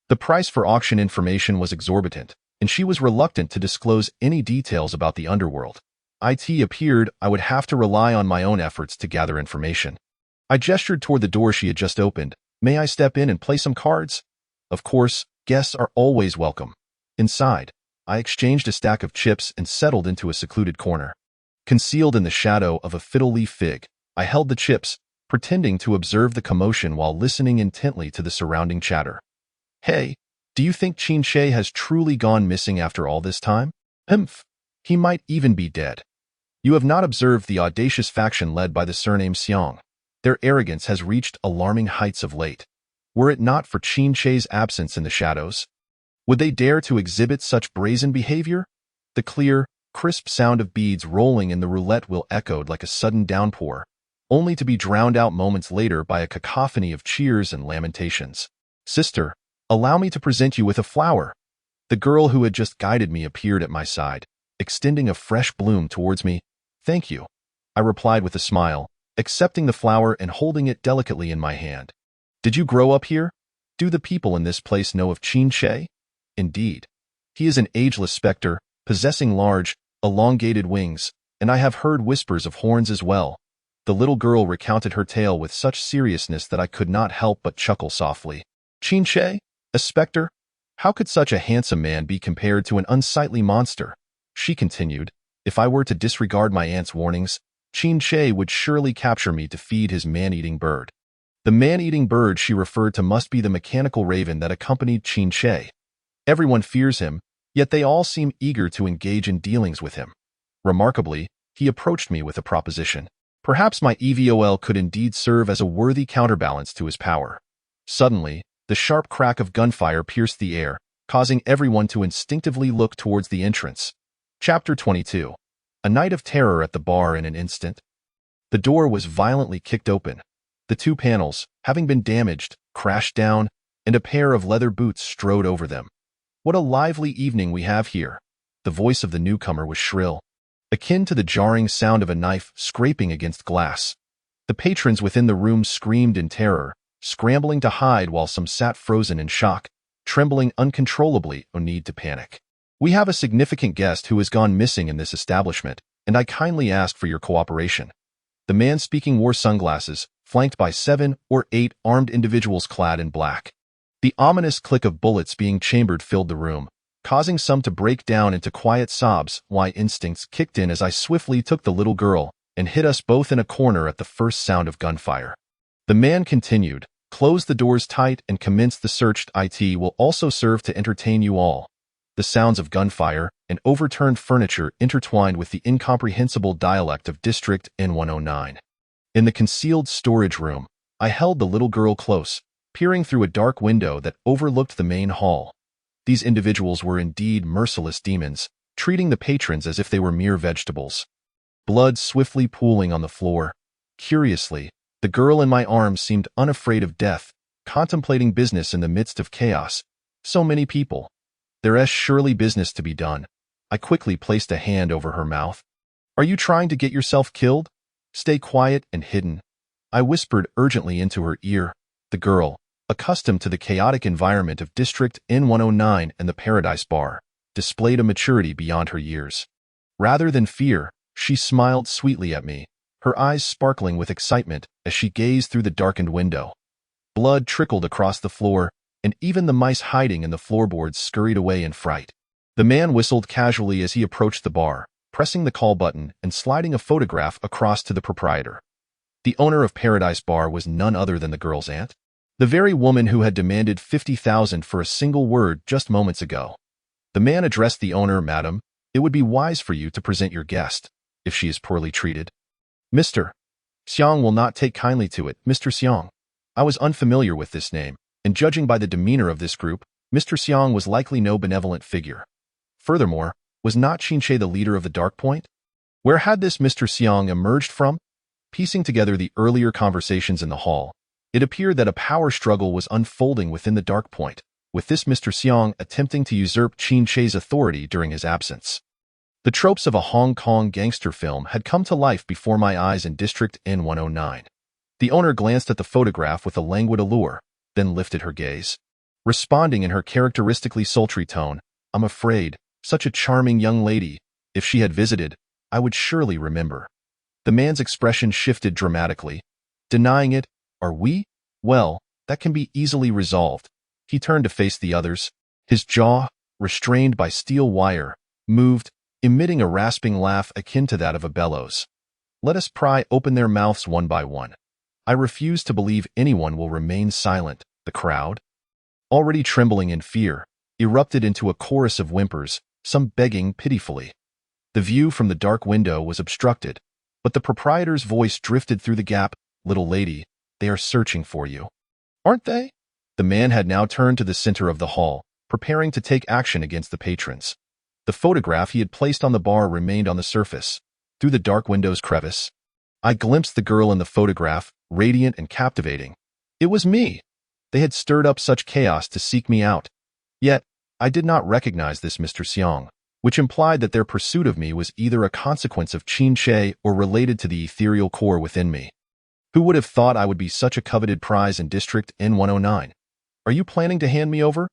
The price for auction information was exorbitant, and she was reluctant to disclose any details about the underworld. It appeared I would have to rely on my own efforts to gather information. I gestured toward the door she had just opened. "May I step in and play some cards?" Of course, guests are always welcome. Inside, I exchanged a stack of chips and settled into a secluded corner. Concealed in the shadow of a fiddle leaf fig, I held the chips, pretending to observe the commotion while listening intently to the surrounding chatter. "Hey, do you think Qin Shi has truly gone missing after all this time? Humph, he might even be dead. You have not observed the audacious faction led by the surname Xiang. Their arrogance has reached alarming heights of late. Were it not for Qin Shi's absence in the shadows, would they dare to exhibit such brazen behavior?" The clear, crisp sound of beads rolling in the roulette wheel echoed like a sudden downpour, only to be drowned out moments later by a cacophony of cheers and lamentations. "Sister, allow me to present you with a flower." The girl who had just guided me appeared at my side, extending a fresh bloom towards me. "Thank you," I replied with a smile, accepting the flower and holding it delicately in my hand. "Did you grow up here? Do the people in this place know of Qin Shi?" "Indeed. He is an ageless specter, possessing large, elongated wings, and I have heard whispers of horns as well." The little girl recounted her tale with such seriousness that I could not help but chuckle softly. "Qin Shi? A specter? How could such a handsome man be compared to an unsightly monster?" She continued, "If I were to disregard my aunt's warnings, Qin Shi would surely capture me to feed his man-eating bird." The man-eating bird she referred to must be the mechanical raven that accompanied Qin Shi. Everyone fears him, yet they all seem eager to engage in dealings with him. Remarkably, he approached me with a proposition. Perhaps my EVOL could indeed serve as a worthy counterbalance to his power. Suddenly, the sharp crack of gunfire pierced the air, causing everyone to instinctively look towards the entrance. Chapter 22. A night of terror at the bar in an instant. The door was violently kicked open. The two panels, having been damaged, crashed down, and a pair of leather boots strode over them. "What a lively evening we have here." The voice of the newcomer was shrill, akin to the jarring sound of a knife scraping against glass. The patrons within the room screamed in terror, scrambling to hide while some sat frozen in shock, trembling uncontrollably or need to panic. "We have a significant guest who has gone missing in this establishment, and I kindly ask for your cooperation." The man speaking wore sunglasses, flanked by 7 or 8 armed individuals clad in black. The ominous click of bullets being chambered filled the room, causing some to break down into quiet sobs. My instincts kicked in as I swiftly took the little girl and hid us both in a corner at the first sound of gunfire. The man continued, "Close the doors tight and commence the search. It will also serve to entertain you all." The sounds of gunfire and overturned furniture intertwined with the incomprehensible dialect of District N109. In the concealed storage room, I held the little girl close, peering through a dark window that overlooked the main hall. These individuals were indeed merciless demons, treating the patrons as if they were mere vegetables. Blood swiftly pooling on the floor. Curiously, the girl in my arms seemed unafraid of death, contemplating business in the midst of chaos. So many people. There's surely business to be done. I quickly placed a hand over her mouth. Are you trying to get yourself killed? Stay quiet and hidden. I whispered urgently into her ear. The girl, accustomed to the chaotic environment of District N109 and the Paradise Bar, displayed a maturity beyond her years. Rather than fear, she smiled sweetly at me, her eyes sparkling with excitement as she gazed through the darkened window. Blood trickled across the floor, and even the mice hiding in the floorboards scurried away in fright. The man whistled casually as he approached the bar, pressing the call button and sliding a photograph across to the proprietor. The owner of Paradise Bar was none other than the girl's aunt, the very woman who had demanded $50,000 for a single word just moments ago. The man addressed the owner, "Madam, it would be wise for you to present your guest, if she is poorly treated." "Mr. Xiang will not take kindly to it, Mr. Xiang." I was unfamiliar with this name, and judging by the demeanor of this group, Mr. Xiang was likely no benevolent figure. Furthermore, was not Qinche the leader of the Dark Point? Where had this Mr. Xiang emerged from? Piecing together the earlier conversations in the hall, it appeared that a power struggle was unfolding within the Dark Point, with this Mr. Xiang attempting to usurp Qinche's authority during his absence. The tropes of a Hong Kong gangster film had come to life before my eyes in District N109. The owner glanced at the photograph with a languid allure, then lifted her gaze. Responding in her characteristically sultry tone, "I'm afraid, such a charming young lady, if she had visited, I would surely remember." The man's expression shifted dramatically. "Denying it, are we? Well, that can be easily resolved." He turned to face the others. His jaw, restrained by steel wire, moved, emitting a rasping laugh akin to that of a bellows. "Let us pry open their mouths one by one. I refuse to believe anyone will remain silent." The crowd, already trembling in fear, erupted into a chorus of whimpers, some begging pitifully. The view from the dark window was obstructed, but the proprietor's voice drifted through the gap. "Little lady, they are searching for you." "Aren't they?" The man had now turned to the center of the hall, preparing to take action against the patrons. The photograph he had placed on the bar remained on the surface. Through the dark window's crevice, I glimpsed the girl in the photograph, radiant and captivating. It was me. They had stirred up such chaos to seek me out. Yet, I did not recognize this Mr. Xiang, which implied that their pursuit of me was either a consequence of Qinche or related to the ethereal core within me. Who would have thought I would be such a coveted prize in District N109? "Are you planning to hand me over?"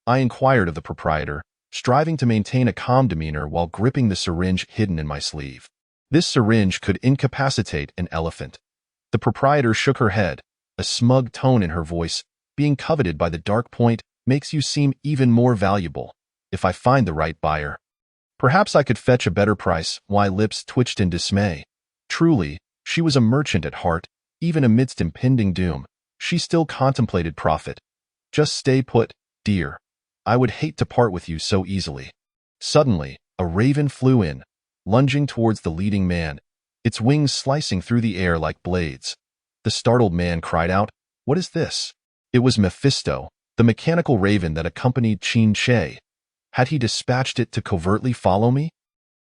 I inquired of the proprietor, striving to maintain a calm demeanor while gripping the syringe hidden in my sleeve. This syringe could incapacitate an elephant. The proprietor shook her head, a smug tone in her voice. "Being coveted by the Dark Point makes you seem even more valuable, if I find the right buyer. Perhaps I could fetch a better price." My lips twitched in dismay. Truly, she was a merchant at heart. Even amidst impending doom, she still contemplated profit. "Just stay put, dear. I would hate to part with you so easily." Suddenly, a raven flew in, lunging towards the leading man, its wings slicing through the air like blades. The startled man cried out, "What is this?" It was Mephisto, the mechanical raven that accompanied Qinche. Had he dispatched it to covertly follow me?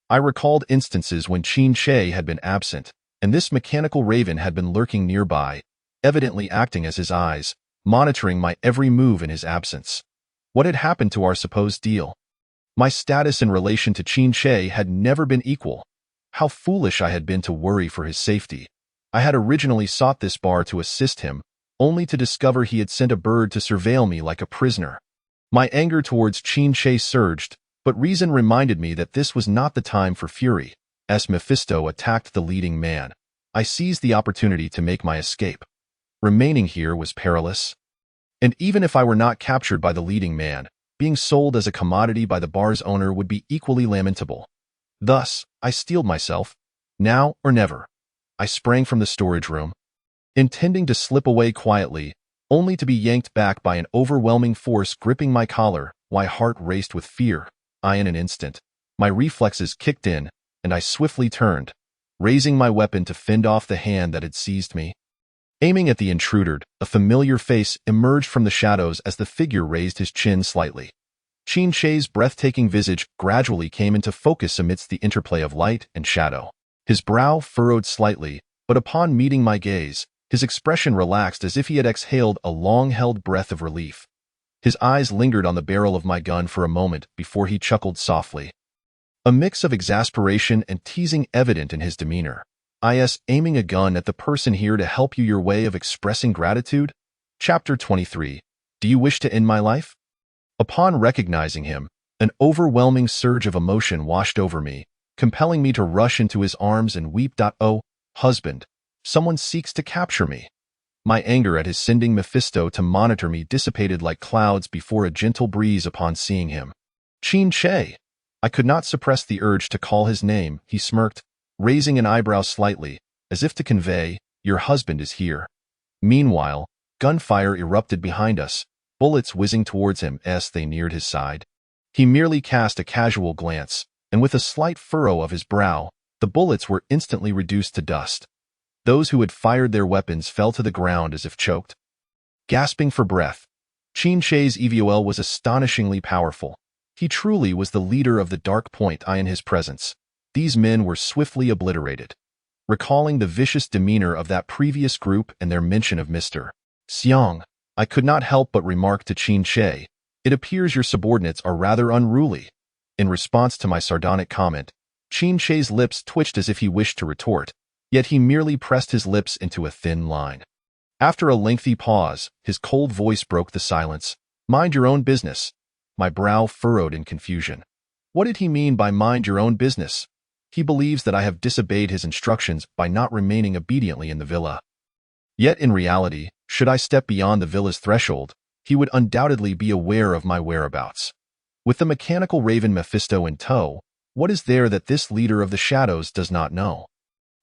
I recalled instances when Qinche had been absent, and this mechanical raven had been lurking nearby, evidently acting as his eyes, monitoring my every move in his absence. What had happened to our supposed deal? My status in relation to Qinche had never been equal. How foolish I had been to worry for his safety. I had originally sought this bar to assist him, only to discover he had sent a bird to surveil me like a prisoner. My anger towards Qinche surged, but reason reminded me that this was not the time for fury. As Mephisto attacked the leading man, I seized the opportunity to make my escape. Remaining here was perilous. And even if I were not captured by the leading man, being sold as a commodity by the bar's owner would be equally lamentable. Thus, I steeled myself. Now or never. I sprang from the storage room, intending to slip away quietly, only to be yanked back by an overwhelming force gripping my collar. My heart raced with fear. In an instant, my reflexes kicked in, and I swiftly turned. raising my weapon to fend off the hand that had seized me. Aiming at the intruder, a familiar face emerged from the shadows as the figure raised his chin slightly. Qin Shei's breathtaking visage gradually came into focus amidst the interplay of light and shadow. His brow furrowed slightly, but upon meeting my gaze, his expression relaxed as if he had exhaled a long-held breath of relief. His eyes lingered on the barrel of my gun for a moment before he chuckled softly. A mix of exasperation and teasing evident in his demeanor. Aiming a gun at the person here to help you your way of expressing gratitude? Chapter 23. Do you wish to end my life? Upon recognizing him, an overwhelming surge of emotion washed over me, compelling me to rush into his arms and weep. Oh, husband, someone seeks to capture me. My anger at his sending Mephisto to monitor me dissipated like clouds before a gentle breeze upon seeing him. Qin Shei. I could not suppress the urge to call his name. He smirked, raising an eyebrow slightly, as if to convey, your husband is here. Meanwhile, gunfire erupted behind us, bullets whizzing towards him as they neared his side. He merely cast a casual glance, and with a slight furrow of his brow, the bullets were instantly reduced to dust. Those who had fired their weapons fell to the ground as if choked. Gasping for breath, Qin Shei's EVOL was astonishingly powerful. He truly was the leader of the Dark Point. In his presence, these men were swiftly obliterated. Recalling the vicious demeanor of that previous group and their mention of Mr. Xiang, I could not help but remark to Qin Shei, it appears your subordinates are rather unruly. In response to my sardonic comment, Qin Shei's lips twitched as if he wished to retort, yet he merely pressed his lips into a thin line. After a lengthy pause, his cold voice broke the silence. Mind your own business. My brow furrowed in confusion. What did he mean by mind your own business? He believes that I have disobeyed his instructions by not remaining obediently in the villa. Yet in reality, should I step beyond the villa's threshold, he would undoubtedly be aware of my whereabouts. With the mechanical raven Mephisto in tow, what is there that this leader of the shadows does not know?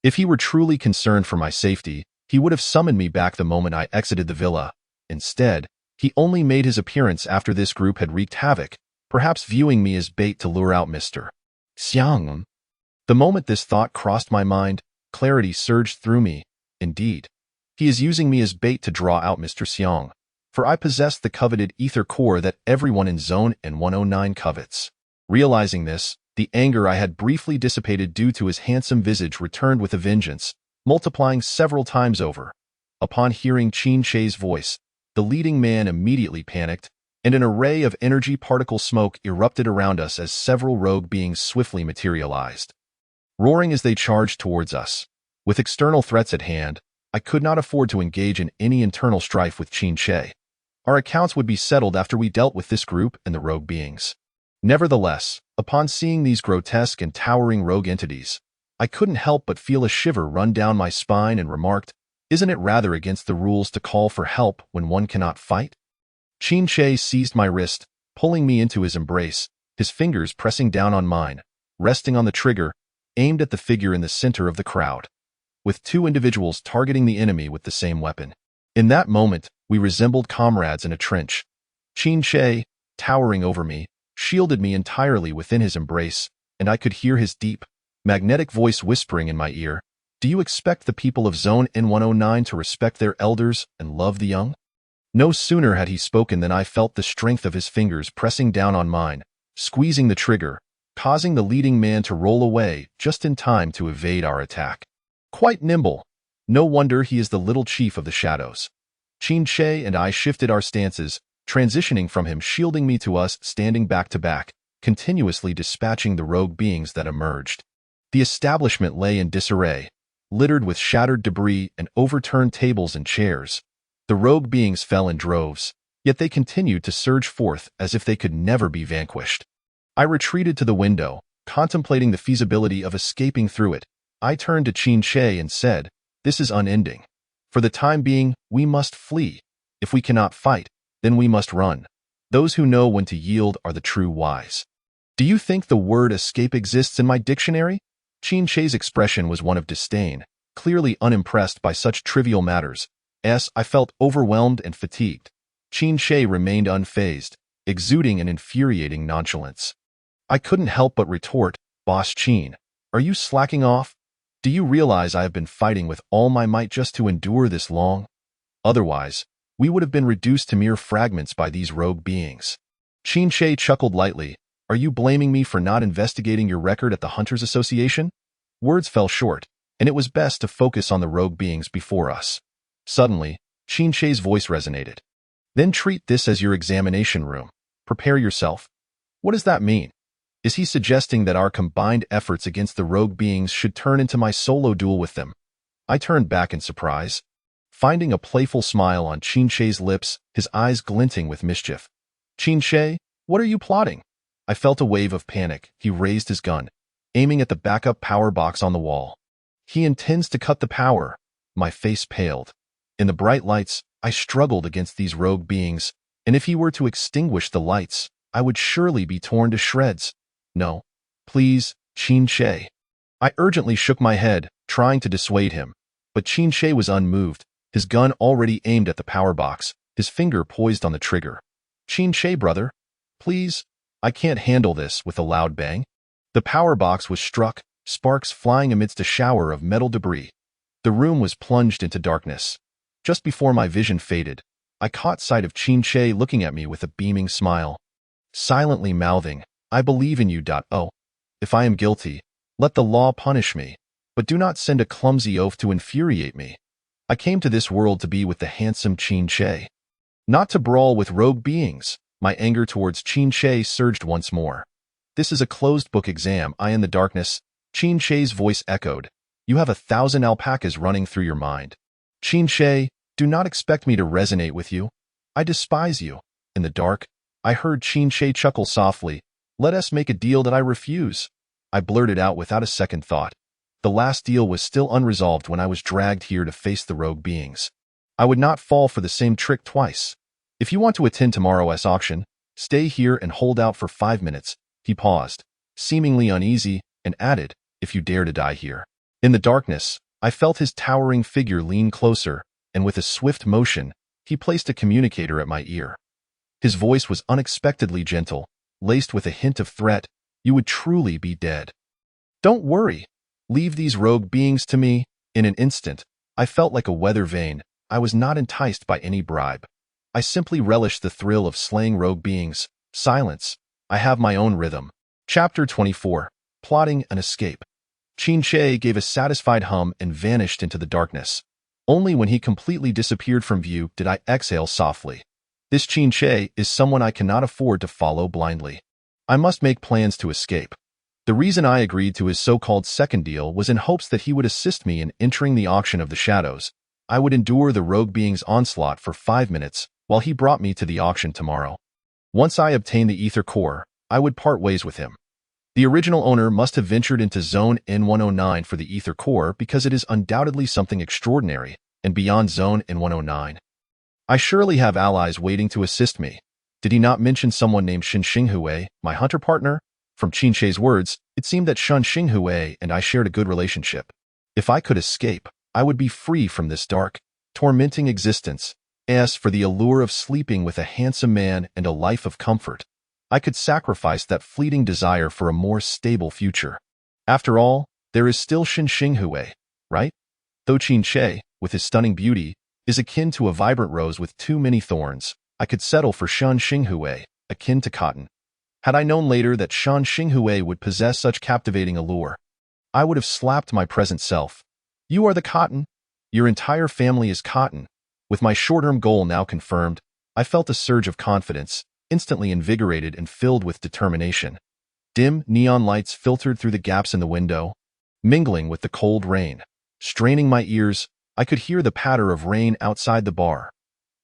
If he were truly concerned for my safety, he would have summoned me back the moment I exited the villa. Instead, he only made his appearance after this group had wreaked havoc, perhaps viewing me as bait to lure out Mr. Xiang. The moment this thought crossed my mind, clarity surged through me. Indeed, he is using me as bait to draw out Mr. Xiang, for I possessed the coveted ether core that everyone in Zone N109 covets. Realizing this, the anger I had briefly dissipated due to his handsome visage returned with a vengeance, multiplying several times over. Upon hearing Qin Shei's voice, the leading man immediately panicked, and an array of energy particle smoke erupted around us as several rogue beings swiftly materialized. Roaring as they charged towards us. With external threats at hand, I could not afford to engage in any internal strife with Qin Shei. Our accounts would be settled after we dealt with this group and the rogue beings. Nevertheless, upon seeing these grotesque and towering rogue entities, I couldn't help but feel a shiver run down my spine and remarked, isn't it rather against the rules to call for help when one cannot fight? Qin Shei seized my wrist, pulling me into his embrace, his fingers pressing down on mine, resting on the trigger, aimed at the figure in the center of the crowd, with two individuals targeting the enemy with the same weapon. In that moment, we resembled comrades in a trench. Qin Shei, towering over me, shielded me entirely within his embrace, and I could hear his deep, magnetic voice whispering in my ear, do you expect the people of Zone N109 to respect their elders and love the young? No sooner had he spoken than I felt the strength of his fingers pressing down on mine, squeezing the trigger, causing the leading man to roll away just in time to evade our attack. Quite nimble. No wonder he is the little chief of the shadows. Qin Shei and I shifted our stances, transitioning from him shielding me to us standing back to back, continuously dispatching the rogue beings that emerged. The establishment lay in disarray, littered with shattered debris and overturned tables and chairs. The rogue beings fell in droves, yet they continued to surge forth as if they could never be vanquished. I retreated to the window, contemplating the feasibility of escaping through it. I turned to Qin Shei and said, this is unending. For the time being, we must flee. If we cannot fight, then we must run. Those who know when to yield are the true wise. Do you think the word escape exists in my dictionary? Qin Shei's expression was one of disdain, clearly unimpressed by such trivial matters. I felt overwhelmed and fatigued. Qin Shei remained unfazed, exuding an infuriating nonchalance. I couldn't help but retort, Boss Qin, are you slacking off? Do you realize I have been fighting with all my might just to endure this long? Otherwise, we would have been reduced to mere fragments by these rogue beings. Qin Che chuckled lightly. Are you blaming me for not investigating your record at the Hunters Association? Words fell short, and it was best to focus on the rogue beings before us. Suddenly, Qin Che's voice resonated. Then treat this as your examination room. Prepare yourself. What does that mean? Is he suggesting that our combined efforts against the rogue beings should turn into my solo duel with them? I turned back in surprise, finding a playful smile on Qin Che's lips, his eyes glinting with mischief. Qin Che, what are you plotting? I felt a wave of panic. He raised his gun, aiming at the backup power box on the wall. He intends to cut the power. My face paled. In the bright lights, I struggled against these rogue beings, and if he were to extinguish the lights, I would surely be torn to shreds. No. Please, Qin Che. I urgently shook my head, trying to dissuade him, but Qin Che was unmoved, his gun already aimed at the power box, his finger poised on the trigger. Qin Che, brother. Please. I can't handle this. With a loud bang, the power box was struck, sparks flying amidst a shower of metal debris. The room was plunged into darkness. Just before my vision faded, I caught sight of Qin Che looking at me with a beaming smile, silently mouthing, I believe in you. Oh, if I am guilty, let the law punish me, but do not send a clumsy oaf to infuriate me. I came to this world to be with the handsome Qin Che, not to brawl with rogue beings. My anger towards Qin Che surged once more. This is a closed-book exam. I in the darkness. Qin Che's voice echoed. You have 1,000 alpacas running through your mind. Qin Che, do not expect me to resonate with you. I despise you. In the dark, I heard Qin Che chuckle softly. Let us make a deal that I refuse. I blurted out without a second thought. The last deal was still unresolved when I was dragged here to face the rogue beings. I would not fall for the same trick twice. If you want to attend tomorrow's auction, stay here and hold out for 5 minutes. He paused, seemingly uneasy, and added, if you dare to die here. In the darkness, I felt his towering figure lean closer, and with a swift motion, he placed a communicator at my ear. His voice was unexpectedly gentle, laced with a hint of threat. You would truly be dead. Don't worry. Leave these rogue beings to me. In an instant, I felt like a weather vane. I was not enticed by any bribe. I simply relished the thrill of slaying rogue beings. Silence. I have my own rhythm. Chapter 24. Plotting an escape. Qin Che gave a satisfied hum and vanished into the darkness. Only when he completely disappeared from view did I exhale softly. This Qin Che is someone I cannot afford to follow blindly. I must make plans to escape. The reason I agreed to his so-called second deal was in hopes that he would assist me in entering the auction of the shadows. I would endure the rogue being's onslaught for 5 minutes, while he brought me to the auction tomorrow. Once I obtained the ether core, I would part ways with him. The original owner must have ventured into Zone N109 for the ether core because it is undoubtedly something extraordinary, and beyond Zone N109. I surely have allies waiting to assist me. Did he not mention someone named Shen Xinghue, my hunter partner? From Qin Che's words, it seemed that Shen Xinghue and I shared a good relationship. If I could escape, I would be free from this dark, tormenting existence. As for the allure of sleeping with a handsome man and a life of comfort, I could sacrifice that fleeting desire for a more stable future. After all, there is still Shen Xinghue, right? Though Qin Che, with his stunning beauty, is akin to a vibrant rose with too many thorns, I could settle for Shen Xinghue, akin to cotton. Had I known later that Shen Xinghue would possess such captivating allure, I would have slapped my present self. You are the cotton. Your entire family is cotton. With my short-term goal now confirmed, I felt a surge of confidence, instantly invigorated and filled with determination. Dim neon lights filtered through the gaps in the window, mingling with the cold rain. Straining my ears, I could hear the patter of rain outside the bar.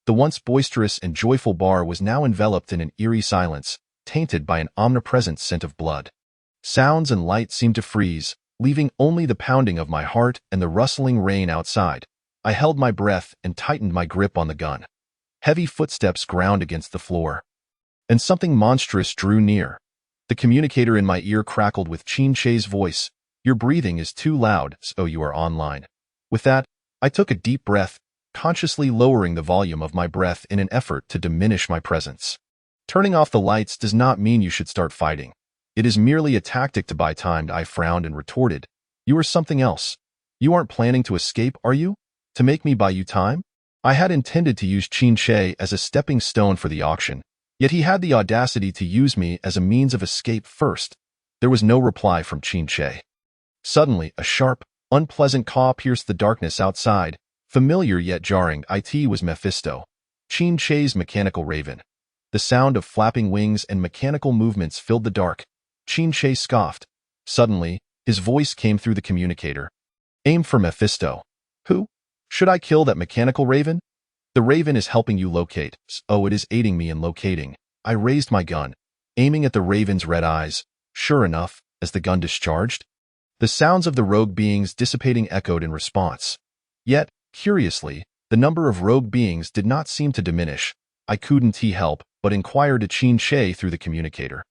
The once boisterous and joyful bar was now enveloped in an eerie silence, tainted by an omnipresent scent of blood. Sounds and light seemed to freeze, leaving only the pounding of my heart and the rustling rain outside. I held my breath and tightened my grip on the gun. Heavy footsteps ground against the floor, and something monstrous drew near. The communicator in my ear crackled with Qin Che's voice. Your breathing is too loud, so you are online. With that, I took a deep breath, consciously lowering the volume of my breath in an effort to diminish my presence. Turning off the lights does not mean you should start fighting. It is merely a tactic to buy time. I frowned and retorted. You are something else. You aren't planning to escape, are you? To make me buy you time? I had intended to use Qin Shi as a stepping stone for the auction, yet he had the audacity to use me as a means of escape first. There was no reply from Qin Shi. Suddenly, a sharp, unpleasant caw pierced the darkness outside. Familiar yet jarring, it was Mephisto, Qin Shi's mechanical raven. The sound of flapping wings and mechanical movements filled the dark. Qin Shi scoffed. Suddenly, his voice came through the communicator. Aim for Mephisto. Who? Should I kill that mechanical raven? The raven is helping you locate. Oh, it is aiding me in locating. I raised my gun, aiming at the raven's red eyes. Sure enough, as the gun discharged, the sounds of the rogue beings dissipating echoed in response. Yet, curiously, the number of rogue beings did not seem to diminish. I couldn't help but inquire to Qin Shi through the communicator.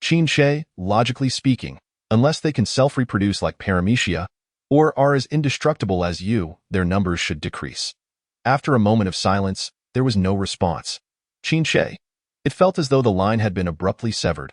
Qin Shi, logically speaking, unless they can self-reproduce like Paramecia, or are as indestructible as you, their numbers should decrease. After a moment of silence, there was no response. Qin Shi. It felt as though the line had been abruptly severed.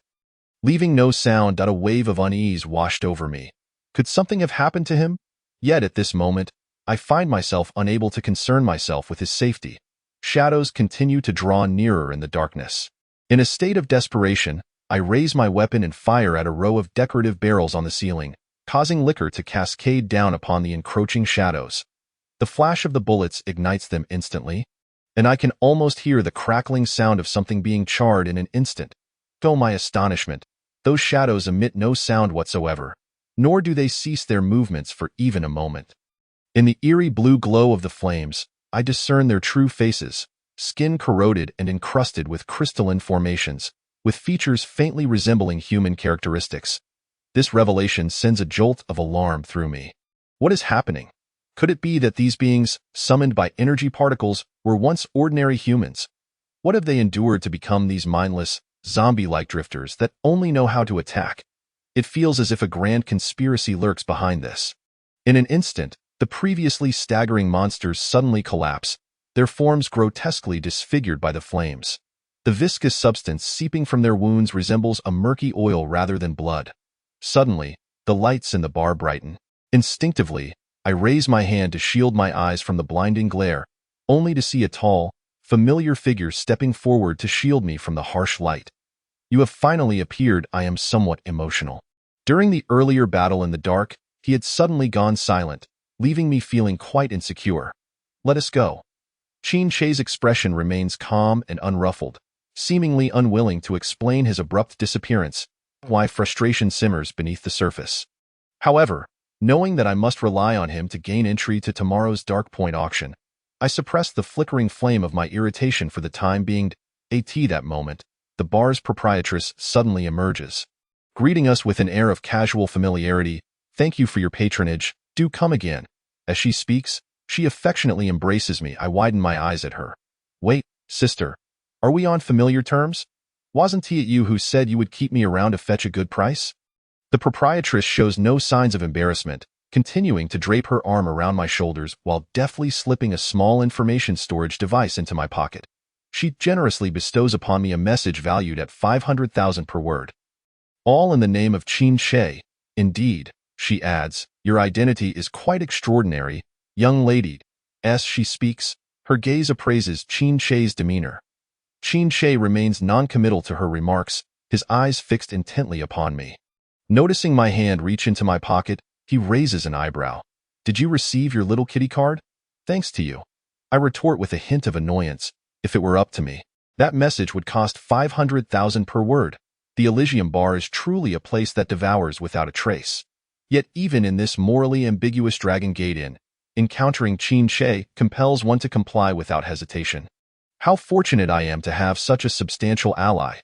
Leaving no sound, a wave of unease washed over me. Could something have happened to him? Yet at this moment, I find myself unable to concern myself with his safety. Shadows continue to draw nearer in the darkness. In a state of desperation, I raise my weapon and fire at a row of decorative barrels on the ceiling, causing liquor to cascade down upon the encroaching shadows. The flash of the bullets ignites them instantly, and I can almost hear the crackling sound of something being charred in an instant. To my astonishment, those shadows emit no sound whatsoever, nor do they cease their movements for even a moment. In the eerie blue glow of the flames, I discern their true faces, skin corroded and encrusted with crystalline formations, with features faintly resembling human characteristics. This revelation sends a jolt of alarm through me. What is happening? Could it be that these beings, summoned by energy particles, were once ordinary humans? What have they endured to become these mindless, zombie-like drifters that only know how to attack? It feels as if a grand conspiracy lurks behind this. In an instant, the previously staggering monsters suddenly collapse, their forms grotesquely disfigured by the flames. The viscous substance seeping from their wounds resembles a murky oil rather than blood. Suddenly, the lights in the bar brighten. Instinctively, I raise my hand to shield my eyes from the blinding glare, only to see a tall, familiar figure stepping forward to shield me from the harsh light. You have finally appeared. I am somewhat emotional. During the earlier battle in the dark, he had suddenly gone silent, leaving me feeling quite insecure. Let us go. Qin Shi's expression remains calm and unruffled, seemingly unwilling to explain his abrupt disappearance, why frustration simmers beneath the surface. However, knowing that I must rely on him to gain entry to tomorrow's Dark Point auction, I suppress the flickering flame of my irritation for the time being. At that moment, the bar's proprietress suddenly emerges, greeting us with an air of casual familiarity. Thank you for your patronage. Do come again. As she speaks, she affectionately embraces me. I widen my eyes at her. Wait, sister. Are we on familiar terms? Wasn't it you who said you would keep me around to fetch a good price? The proprietress shows no signs of embarrassment, continuing to drape her arm around my shoulders while deftly slipping a small information storage device into my pocket. She generously bestows upon me a message valued at 500,000 per word. All in the name of Qin Shi. Indeed, she adds, your identity is quite extraordinary, young lady. As she speaks, her gaze appraises Qin Shi's demeanor. Qin Shi remains non-committal to her remarks, his eyes fixed intently upon me. Noticing my hand reach into my pocket, he raises an eyebrow. Did you receive your little kitty card? Thanks to you. I retort with a hint of annoyance. If it were up to me, that message would cost 500,000 per word. The Elysium Bar is truly a place that devours without a trace. Yet even in this morally ambiguous Dragon Gate Inn, encountering Qin Shi compels one to comply without hesitation. How fortunate I am to have such a substantial ally.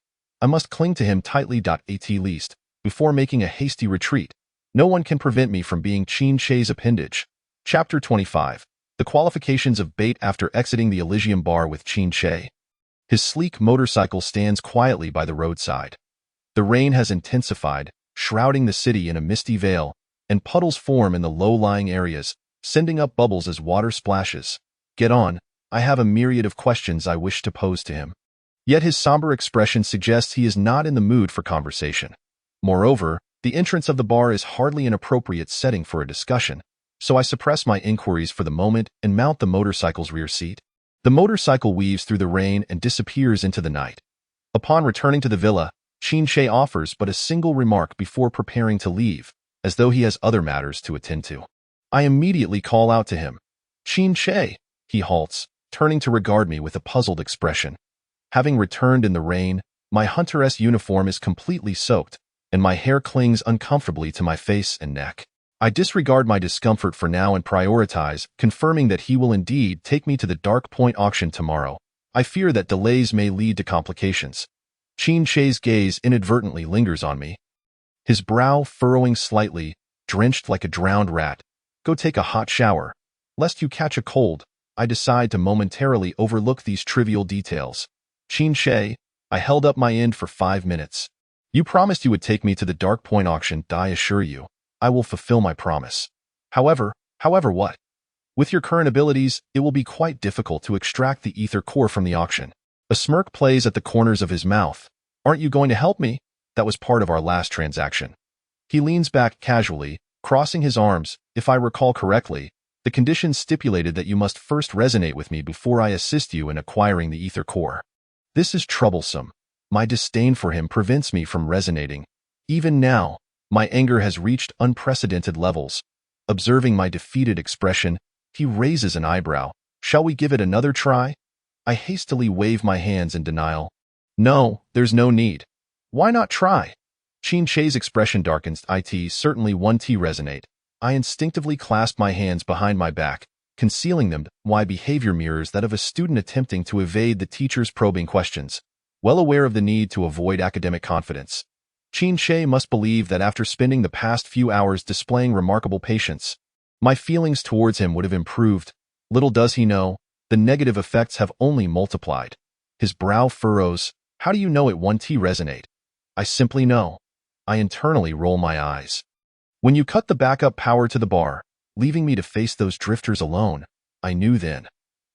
I must cling to him tightly. At least, before making a hasty retreat. No one can prevent me from being Qin Shi's appendage. Chapter 25. The qualifications of bait after exiting the Elysium Bar with Qin Shi. His sleek motorcycle stands quietly by the roadside. The rain has intensified, shrouding the city in a misty veil, and puddles form in the low-lying areas, sending up bubbles as water splashes. Get on. I have a myriad of questions I wish to pose to him. Yet his somber expression suggests he is not in the mood for conversation. Moreover, the entrance of the bar is hardly an appropriate setting for a discussion, so I suppress my inquiries for the moment and mount the motorcycle's rear seat. The motorcycle weaves through the rain and disappears into the night. Upon returning to the villa, Qin offers but a single remark before preparing to leave, as though he has other matters to attend to. I immediately call out to him. Qin. He halts, turning to regard me with a puzzled expression. Having returned in the rain, my hunteress uniform is completely soaked, and my hair clings uncomfortably to my face and neck. I disregard my discomfort for now and prioritize, confirming that he will indeed take me to the Dark Point auction tomorrow. I fear that delays may lead to complications. Qin's gaze inadvertently lingers on me, his brow furrowing slightly, drenched like a drowned rat. Go take a hot shower. Lest you catch a cold, I decide to momentarily overlook these trivial details. Qin, I held up my end for 5 minutes. You promised you would take me to the Dark Point auction, I assure you. I will fulfill my promise. However what? With your current abilities, it will be quite difficult to extract the ether core from the auction. A smirk plays at the corners of his mouth. Aren't you going to help me? That was part of our last transaction. He leans back casually, crossing his arms. If I recall correctly, the conditions stipulated that you must first resonate with me before I assist you in acquiring the ether core. This is troublesome. My disdain for him prevents me from resonating. Even now, my anger has reached unprecedented levels. Observing my defeated expression, he raises an eyebrow. Shall we give it another try? I hastily wave my hands in denial. No, there's no need. Why not try? Qin's expression darkens. It certainly 1T resonate. I instinctively clasp my hands behind my back, concealing them. My behavior mirrors that of a student attempting to evade the teacher's probing questions. Well aware of the need to avoid academic confidence, Qin must believe that after spending the past few hours displaying remarkable patience, my feelings towards him would have improved. Little does he know, the negative effects have only multiplied. His brow furrows. How do you know it 1T resonate? I simply know. I internally roll my eyes. When you cut the backup power to the bar, leaving me to face those drifters alone, I knew then.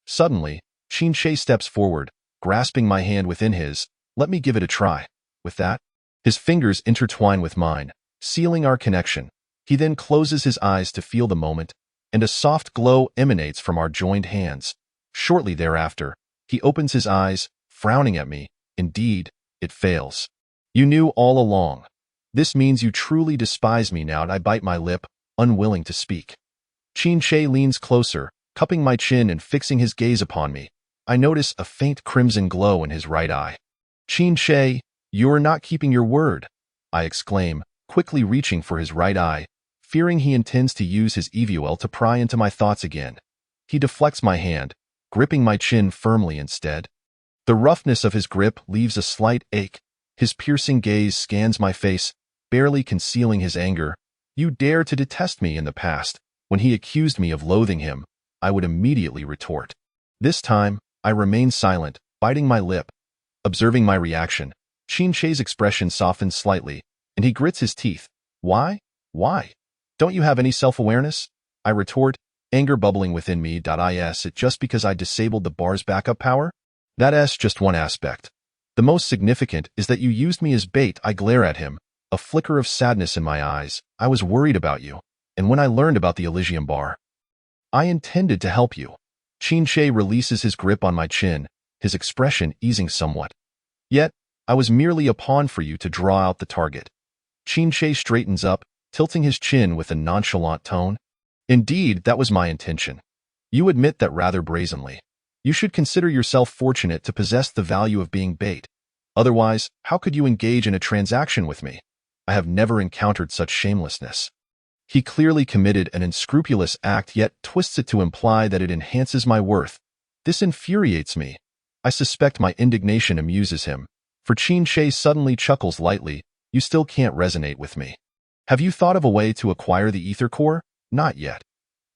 Suddenly, Qin steps forward, grasping my hand within his. Let me give it a try. With that, his fingers intertwine with mine, sealing our connection. He then closes his eyes to feel the moment, and a soft glow emanates from our joined hands. Shortly thereafter, he opens his eyes, frowning at me. Indeed, it fails. You knew all along. This means you truly despise me now. I bite my lip, unwilling to speak. Qin leans closer, cupping my chin and fixing his gaze upon me. I notice a faint crimson glow in his right eye. Qin, you are not keeping your word, I exclaim, quickly reaching for his right eye, fearing he intends to use his EVUL to pry into my thoughts again. He deflects my hand, gripping my chin firmly instead. The roughness of his grip leaves a slight ache. His piercing gaze scans my face, barely concealing his anger. You dare to detest me in the past. When he accused me of loathing him, I would immediately retort. This time, I remain silent, biting my lip. Observing my reaction, Qin's expression softens slightly, and he grits his teeth. Why? Why? Don't you have any self-awareness? I retort, anger bubbling within me. Is it just because I disabled the bar's backup power? That's just one aspect. The most significant is that you used me as bait. I glare at him, a flicker of sadness in my eyes. I was worried about you, and when I learned about the Elysium bar, I intended to help you. Qin releases his grip on my chin, his expression easing somewhat. Yet, I was merely a pawn for you to draw out the target. Qin straightens up, tilting his chin with a nonchalant tone. Indeed, that was my intention. You admit that rather brazenly. You should consider yourself fortunate to possess the value of being bait. Otherwise, how could you engage in a transaction with me? I have never encountered such shamelessness. He clearly committed an unscrupulous act, yet twists it to imply that it enhances my worth. This infuriates me. I suspect my indignation amuses him, for Qin suddenly chuckles lightly. You still can't resonate with me. Have you thought of a way to acquire the ether core? Not yet.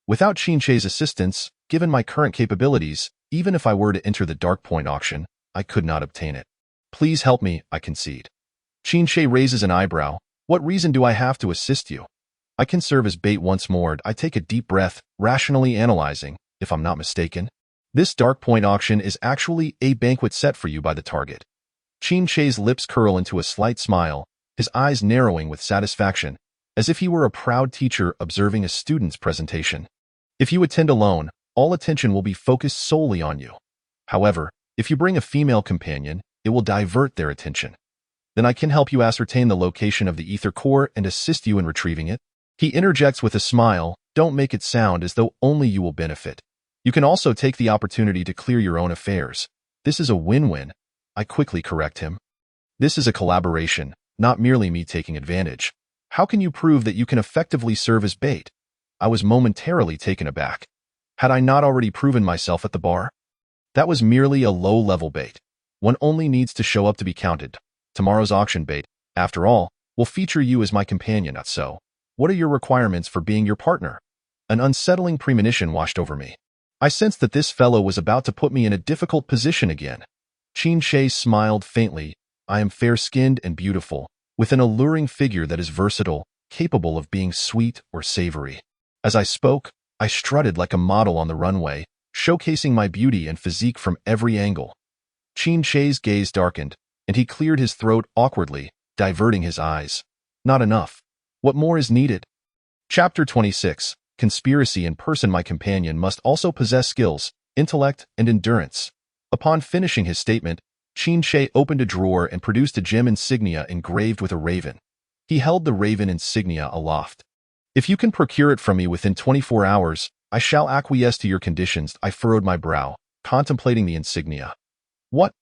Without Qin's assistance, given my current capabilities, even if I were to enter the Dark Point auction, I could not obtain it. Please help me, I concede. Qin raises an eyebrow. What reason do I have to assist you? I can serve as bait once more. I take a deep breath, rationally analyzing, if I'm not mistaken. This Dark Point auction is actually a banquet set for you by the target. Qin's lips curl into a slight smile, his eyes narrowing with satisfaction. as if he were a proud teacher observing a student's presentation. If you attend alone, all attention will be focused solely on you. However, if you bring a female companion, it will divert their attention. Then I can help you ascertain the location of the ether core and assist you in retrieving it. He interjects with a smile, don't make it sound as though only you will benefit. You can also take the opportunity to clear your own affairs. This is a win-win. I quickly correct him. This is a collaboration, not merely me taking advantage. How can you prove that you can effectively serve as bait? I was momentarily taken aback. Had I not already proven myself at the bar? That was merely a low-level bait. One only needs to show up to be counted. Tomorrow's auction bait, after all, will feature you as my companion, not so. What are your requirements for being your partner? An unsettling premonition washed over me. I sensed that this fellow was about to put me in a difficult position again. Qin smiled faintly. I am fair-skinned and beautiful, with an alluring figure that is versatile, capable of being sweet or savory. As I spoke, I strutted like a model on the runway, showcasing my beauty and physique from every angle. Qin's gaze darkened, and he cleared his throat awkwardly, diverting his eyes. Not enough. What more is needed? Chapter 26. Conspiracy in person. My companion must also possess skills, intellect, and endurance. Upon finishing his statement, Qin opened a drawer and produced a gem insignia engraved with a raven. He held the raven insignia aloft. If you can procure it from me within 24 hours, I shall acquiesce to your conditions. I furrowed my brow, contemplating the insignia. What?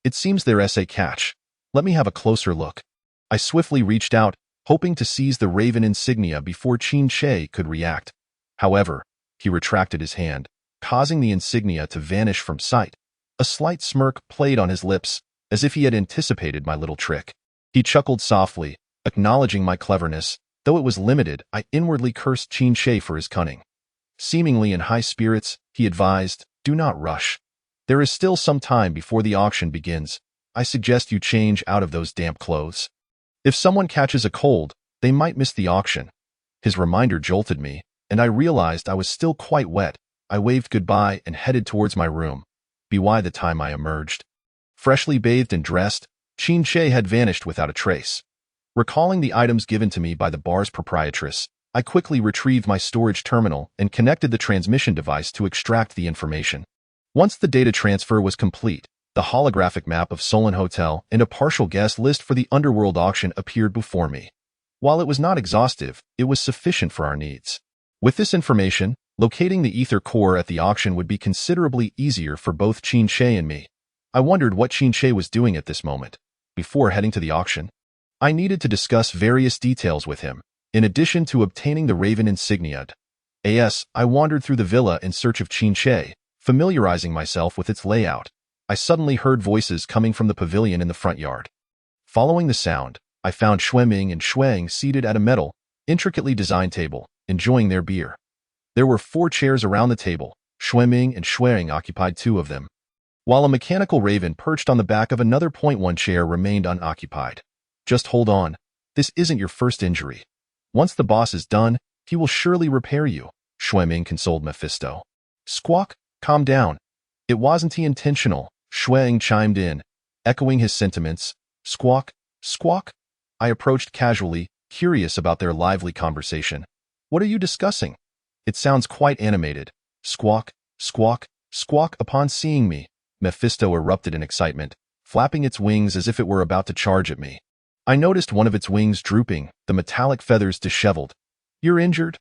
It seems there's a catch. Let me have a closer look. I swiftly reached out, hoping to seize the raven insignia before Qin could react. However, he retracted his hand, causing the insignia to vanish from sight. A slight smirk played on his lips, as if he had anticipated my little trick. He chuckled softly, acknowledging my cleverness. Though it was limited, I inwardly cursed Qin for his cunning. Seemingly in high spirits, he advised, do not rush. There is still some time before the auction begins. I suggest you change out of those damp clothes. If someone catches a cold, they might miss the auction. His reminder jolted me, and I realized I was still quite wet. I waved goodbye and headed towards my room. By the time I emerged, freshly bathed and dressed, Qin had vanished without a trace. Recalling the items given to me by the bar's proprietress, I quickly retrieved my storage terminal and connected the transmission device to extract the information. Once the data transfer was complete, the holographic map of Solon Hotel and a partial guest list for the underworld auction appeared before me. While it was not exhaustive, it was sufficient for our needs. With this information, locating the ether core at the auction would be considerably easier for both Qin and me. I wondered what Qin was doing at this moment. Before heading to the auction, I needed to discuss various details with him, in addition to obtaining the raven insignia. I wandered through the villa in search of Qin, familiarizing myself with its layout. I suddenly heard voices coming from the pavilion in the front yard. Following the sound, I found Xueming and Shuang seated at a metal, intricately designed table, enjoying their beer. There were 4 chairs around the table. Xueming and Shuang occupied 2 of them, while a mechanical raven perched on the back of another. 1 chair remained unoccupied. Just hold on. This isn't your first injury. Once the boss is done, he will surely repair you, Xueming consoled Mephisto. Squawk, calm down. It wasn't intentional, Shuang chimed in, echoing his sentiments. Squawk, squawk. I approached casually, curious about their lively conversation. What are you discussing? It sounds quite animated. Squawk, squawk, squawk. Upon seeing me, Mephisto erupted in excitement, flapping its wings as if it were about to charge at me. I noticed one of its wings drooping, the metallic feathers disheveled. You're injured?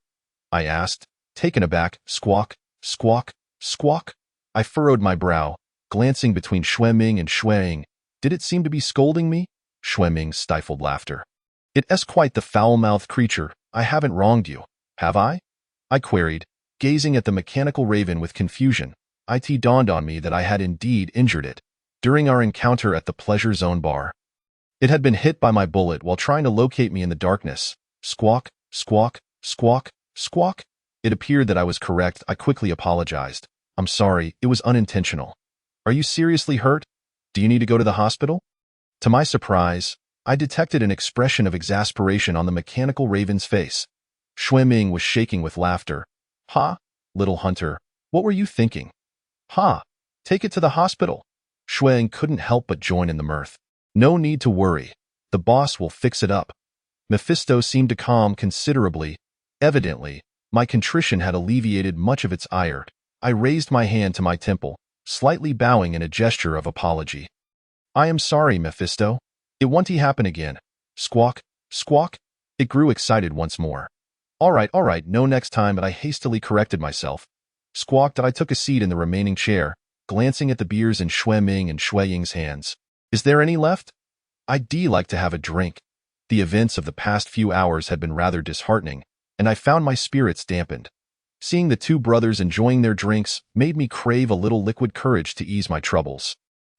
I asked, taken aback. Squawk, squawk, squawk. I furrowed my brow, glancing between Xueming and Shuang. Did it seem to be scolding me? Xueming stifled laughter. It's quite the foul-mouthed creature. I haven't wronged you, have I? I queried, gazing at the mechanical raven with confusion. It dawned on me that I had indeed injured it during our encounter at the Pleasure Zone bar. It had been hit by my bullet while trying to locate me in the darkness. Squawk, squawk, squawk, squawk. It appeared that I was correct. I quickly apologized. I'm sorry, it was unintentional. Are you seriously hurt? Do you need to go to the hospital? To my surprise, I detected an expression of exasperation on the mechanical raven's face. Xueming was shaking with laughter. Ha, little hunter, what were you thinking? Ha, take it to the hospital. Shuang couldn't help but join in the mirth. No need to worry. The boss will fix it up. Mephisto seemed to calm considerably. Evidently, my contrition had alleviated much of its ire. I raised my hand to my temple, slightly bowing in a gesture of apology. I am sorry, Mephisto. It won't happen again. Squawk, squawk. It grew excited once more. All right, no next time, but I hastily corrected myself. Squawked that I took a seat in the remaining chair, glancing at the beers in Shui Ming and Shui Ying's hands. Is there any left? I'd like to have a drink. The events of the past few hours had been rather disheartening, and I found my spirits dampened. Seeing the two brothers enjoying their drinks made me crave a little liquid courage to ease my troubles.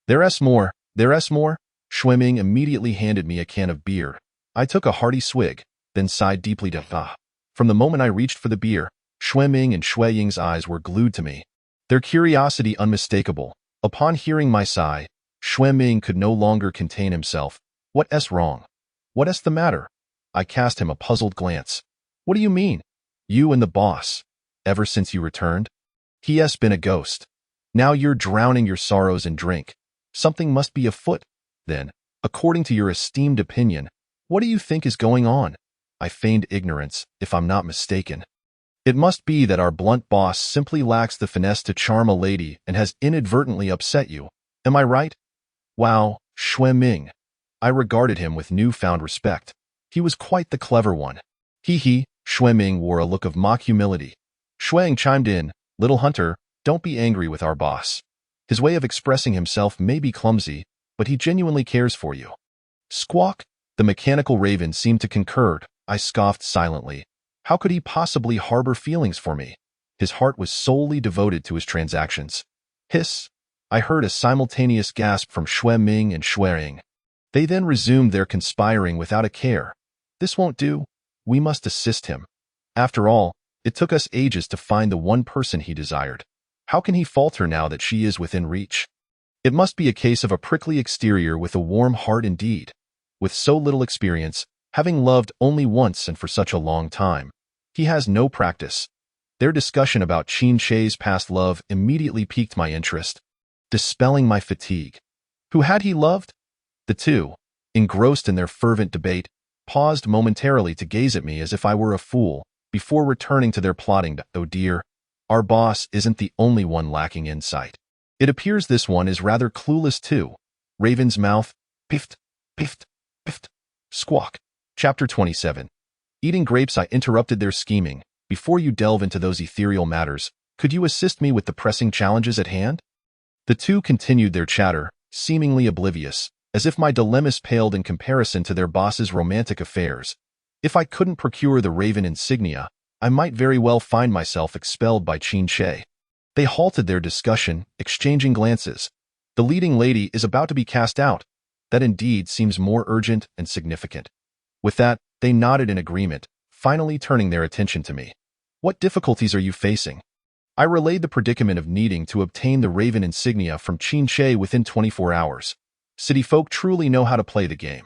There's more. Shui Ming immediately handed me a can of beer. I took a hearty swig, then sighed deeply to From the moment I reached for the beer, Shui Ming and Shui Ying's eyes were glued to me, their curiosity unmistakable. Upon hearing my sigh, Shui Ming could no longer contain himself. What's wrong? What's the matter? I cast him a puzzled glance. What do you mean? You and the boss. Ever since you returned? He has been a ghost. Now you're drowning your sorrows in drink. Something must be afoot. Then, according to your esteemed opinion, what do you think is going on? I feigned ignorance, if I'm not mistaken. It must be that our blunt boss simply lacks the finesse to charm a lady and has inadvertently upset you. Am I right? Wow, Shui Ming. I regarded him with newfound respect. He was quite the clever one. He, Shui Ming wore a look of mock humility. Shui Ying chimed in, Little Hunter, don't be angry with our boss. His way of expressing himself may be clumsy, but he genuinely cares for you. Squawk, the mechanical raven seemed to concur. I scoffed silently. How could he possibly harbor feelings for me? His heart was solely devoted to his transactions. Hiss! I heard a simultaneous gasp from Shui Ming and Shui Ying. They then resumed their conspiring without a care. This won't do. We must assist him. After all, it took us ages to find the one person he desired. How can he falter now that she is within reach? It must be a case of a prickly exterior with a warm heart indeed. With so little experience, having loved only once and for such a long time, he has no practice. Their discussion about Qin Shei's past love immediately piqued my interest, dispelling my fatigue. Who had he loved? The two, engrossed in their fervent debate, paused momentarily to gaze at me as if I were a fool, before returning to their plotting. Oh dear, our boss isn't the only one lacking insight. It appears this one is rather clueless too. Raven's mouth, piffed, piffed, piffed, squawk. Chapter 27. Eating grapes. I interrupted their scheming. Before you delve into those ethereal matters, could you assist me with the pressing challenges at hand? The two continued their chatter, seemingly oblivious, as if my dilemmas paled in comparison to their boss's romantic affairs. If I couldn't procure the Raven insignia, I might very well find myself expelled by Qin Shi. They halted their discussion, exchanging glances. The leading lady is about to be cast out. That indeed seems more urgent and significant. With that, they nodded in agreement, finally turning their attention to me. What difficulties are you facing? I relayed the predicament of needing to obtain the Raven insignia from Qin Shi within 24 hours. City folk truly know how to play the game.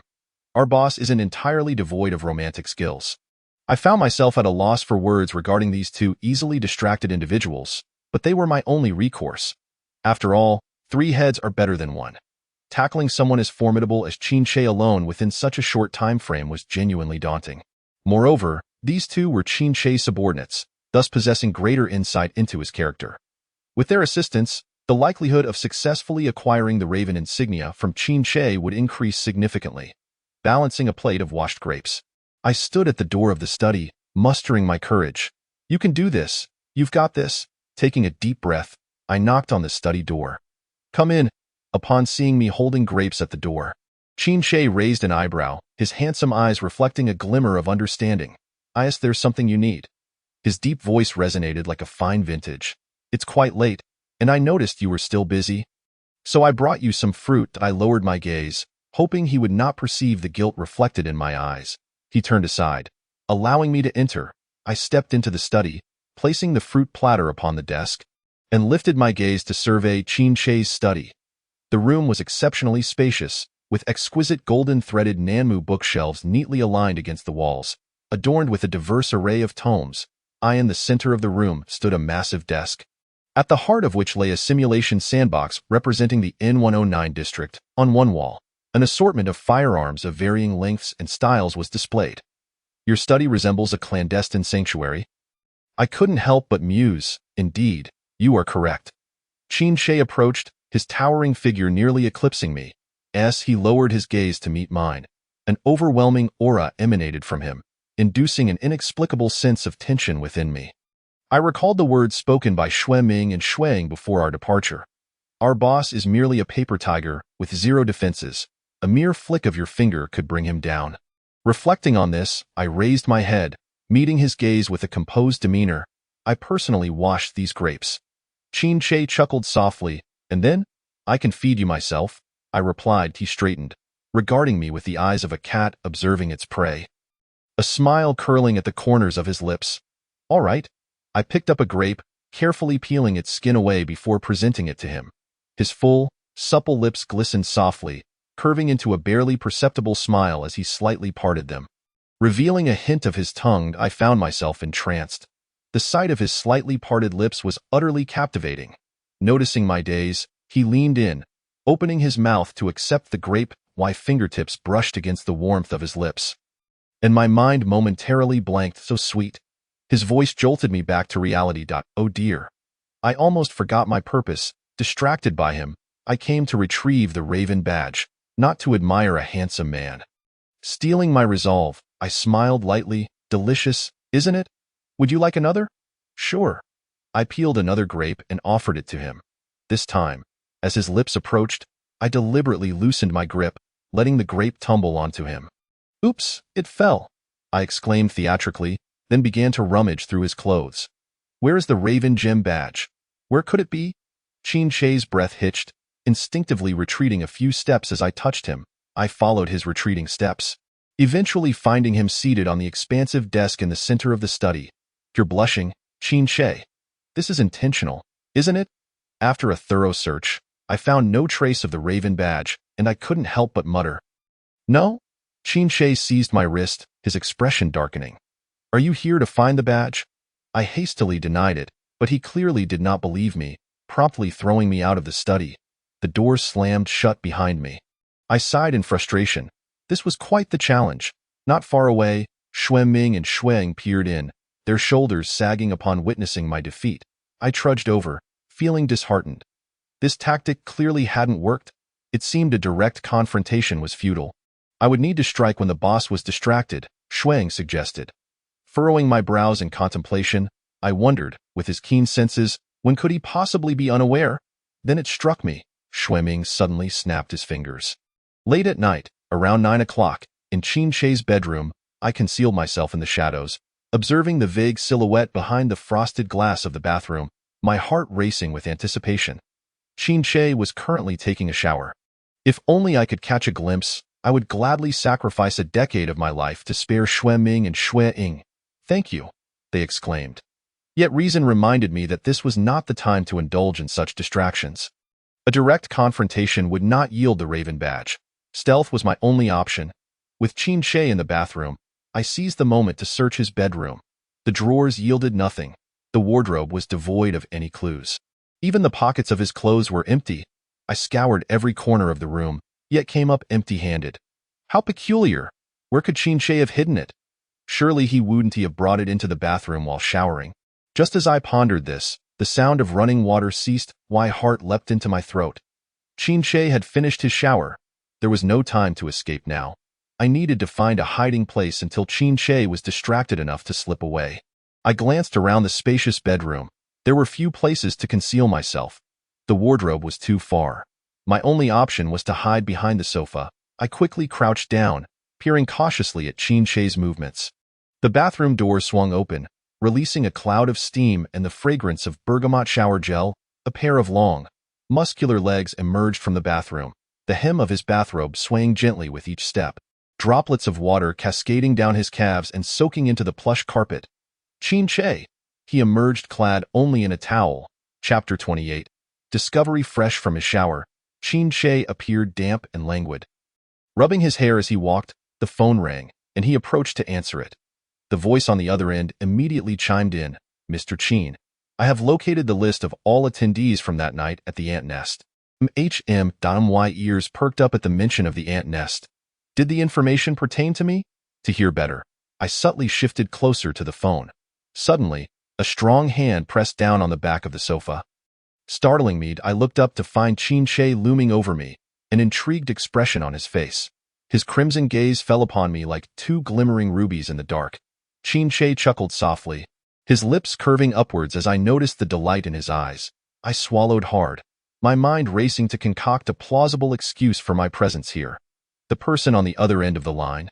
Our boss isn't entirely devoid of romantic skills. I found myself at a loss for words regarding these two easily distracted individuals, but they were my only recourse. After all, 3 heads are better than 1. Tackling someone as formidable as Qin Shi alone within such a short time frame was genuinely daunting. Moreover, these two were Qin Shi's subordinates, thus possessing greater insight into his character. With their assistance, the likelihood of successfully acquiring the Raven insignia from Qin Shi would increase significantly. Balancing a plate of washed grapes, I stood at the door of the study, mustering my courage. You can do this. You've got this. Taking a deep breath, I knocked on the study door. Come in. Upon seeing me holding grapes at the door, Qin Shi raised an eyebrow, his handsome eyes reflecting a glimmer of understanding. I asked, there's something you need. His deep voice resonated like a fine vintage. It's quite late, and I noticed you were still busy. So I brought you some fruit. I lowered my gaze, hoping he would not perceive the guilt reflected in my eyes. He turned aside, allowing me to enter. I stepped into the study, placing the fruit platter upon the desk, and lifted my gaze to survey Qin Shi's study. The room was exceptionally spacious, with exquisite golden-threaded Nanmu bookshelves neatly aligned against the walls, adorned with a diverse array of tomes. In the center of the room stood a massive desk, at the heart of which lay a simulation sandbox representing the N109 district. On one wall, an assortment of firearms of varying lengths and styles was displayed. Your study resembles a clandestine sanctuary. I couldn't help but muse. Indeed, you are correct. Qin Shi approached, his towering figure nearly eclipsing me. As he lowered his gaze to meet mine, an overwhelming aura emanated from him, inducing an inexplicable sense of tension within me. I recalled the words spoken by Xue Ming and Xueying before our departure. Our boss is merely a paper tiger with zero defenses. A mere flick of your finger could bring him down. Reflecting on this, I raised my head, meeting his gaze with a composed demeanor. I personally washed these grapes. Qin Shi chuckled softly, and then, I can feed you myself, I replied. He straightened, regarding me with the eyes of a cat observing its prey. A smile curling at the corners of his lips. All right. I picked up a grape, carefully peeling its skin away before presenting it to him. His full, supple lips glistened softly, curving into a barely perceptible smile as he slightly parted them. Revealing a hint of his tongue, I found myself entranced. The sight of his slightly parted lips was utterly captivating. Noticing my daze, he leaned in, opening his mouth to accept the grape, my fingertips brushed against the warmth of his lips. And my mind momentarily blanked. So sweet. His voice jolted me back to reality. Oh dear. I almost forgot my purpose. Distracted by him, I came to retrieve the Raven badge, not to admire a handsome man. Stealing my resolve, I smiled lightly. Delicious, isn't it? Would you like another? Sure. I peeled another grape and offered it to him. This time, as his lips approached, I deliberately loosened my grip, letting the grape tumble onto him. Oops, it fell, I exclaimed theatrically, then began to rummage through his clothes. Where is the Raven gem badge? Where could it be? Qin Shi's breath hitched, instinctively retreating a few steps as I touched him. I followed his retreating steps, eventually finding him seated on the expansive desk in the center of the study. You're blushing, Qin Shi. This is intentional, isn't it? After a thorough search, I found no trace of the Raven badge, and I couldn't help but mutter. No? Qin Shi seized my wrist, his expression darkening. Are you here to find the badge? I hastily denied it, but he clearly did not believe me, promptly throwing me out of the study. The door slammed shut behind me. I sighed in frustration. This was quite the challenge. Not far away, Xue Ming and Xueying peered in, their shoulders sagging upon witnessing my defeat. I trudged over, feeling disheartened. This tactic clearly hadn't worked. It seemed a direct confrontation was futile. I would need to strike when the boss was distracted, Xueying suggested. Furrowing my brows in contemplation, I wondered, with his keen senses, when could he possibly be unaware? Then it struck me. Xue Ming suddenly snapped his fingers. Late at night, around 9 o'clock, in Qin Shi's bedroom, I concealed myself in the shadows, observing the vague silhouette behind the frosted glass of the bathroom, my heart racing with anticipation. Qin Shi was currently taking a shower. If only I could catch a glimpse, I would gladly sacrifice a decade of my life to spare Xue Ming and Xueying. Thank you, they exclaimed. Yet reason reminded me that this was not the time to indulge in such distractions. A direct confrontation would not yield the Raven badge. Stealth was my only option. With Qin Shi in the bathroom, I seized the moment to search his bedroom. The drawers yielded nothing. The wardrobe was devoid of any clues. Even the pockets of his clothes were empty. I scoured every corner of the room, yet came up empty-handed. How peculiar! Where could Qin Shi have hidden it? Surely he wouldn't have brought it into the bathroom while showering. Just as I pondered this, the sound of running water ceased. My heart leapt into my throat. Qin Shi had finished his shower. There was no time to escape now. I needed to find a hiding place until Qin Shi was distracted enough to slip away. I glanced around the spacious bedroom. There were few places to conceal myself. The wardrobe was too far. My only option was to hide behind the sofa. I quickly crouched down, peering cautiously at Qin Shi's movements. The bathroom door swung open, releasing a cloud of steam and the fragrance of bergamot shower gel. A pair of long, muscular legs emerged from the bathroom, the hem of his bathrobe swaying gently with each step, droplets of water cascading down his calves and soaking into the plush carpet. Qin Shi. He emerged clad only in a towel. Chapter 28. Discovery. Fresh from his shower, Qin Shi appeared damp and languid. Rubbing his hair as he walked, the phone rang, and he approached to answer it. The voice on the other end immediately chimed in. Mr. Qin, I have located the list of all attendees from that night at the ant nest. My ears perked up at the mention of the ant nest. Did the information pertain to me? To hear better. I subtly shifted closer to the phone. Suddenly, a strong hand pressed down on the back of the sofa. Startling me, I looked up to find Qin Shi looming over me, an intrigued expression on his face. His crimson gaze fell upon me like two glimmering rubies in the dark. Qin Shi chuckled softly, his lips curving upwards as I noticed the delight in his eyes. I swallowed hard, my mind racing to concoct a plausible excuse for my presence here. The person on the other end of the line,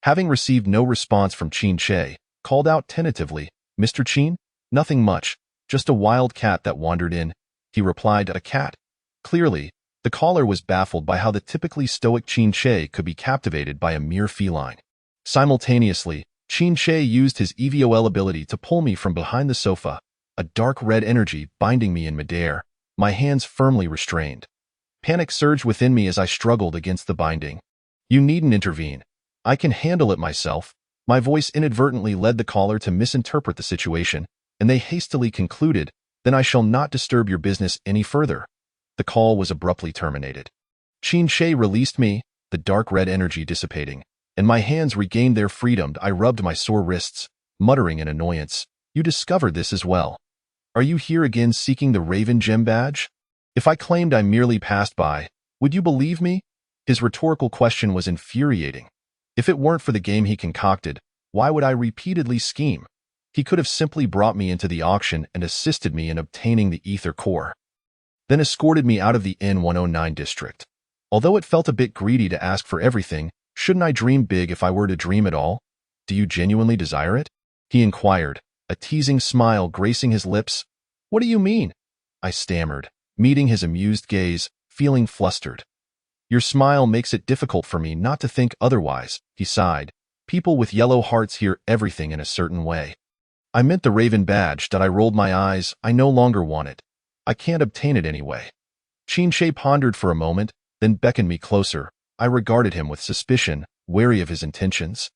having received no response from Qin Shi, called out tentatively, "Mr. Qin?" "Nothing much, just a wild cat that wandered in," he replied. "A cat?" Clearly, the caller was baffled by how the typically stoic Qin Shi could be captivated by a mere feline. Simultaneously, Qin Shi used his EVOL ability to pull me from behind the sofa, a dark red energy binding me in midair, my hands firmly restrained. Panic surged within me as I struggled against the binding. "You needn't intervene. I can handle it myself." My voice inadvertently led the caller to misinterpret the situation, and they hastily concluded, "Then I shall not disturb your business any further." The call was abruptly terminated. Qin Shi released me, the dark red energy dissipating, and my hands regained their freedom. I rubbed my sore wrists, muttering in annoyance, "You discovered this as well. Are you here again seeking the Raven Gem badge? If I claimed I merely passed by, would you believe me?" His rhetorical question was infuriating. If it weren't for the game he concocted, why would I repeatedly scheme? He could have simply brought me into the auction and assisted me in obtaining the ether core, then escorted me out of the N109 district. Although it felt a bit greedy to ask for everything, shouldn't I dream big if I were to dream at all? "Do you genuinely desire it?" he inquired, a teasing smile gracing his lips. "What do you mean?" I stammered, meeting his amused gaze, feeling flustered. "Your smile makes it difficult for me not to think otherwise," he sighed. "People with yellow hearts hear everything in a certain way." "I meant the Raven badge," that I rolled my eyes. "I no longer want it. I can't obtain it anyway." Qin Shi pondered for a moment, then beckoned me closer. I regarded him with suspicion, wary of his intentions.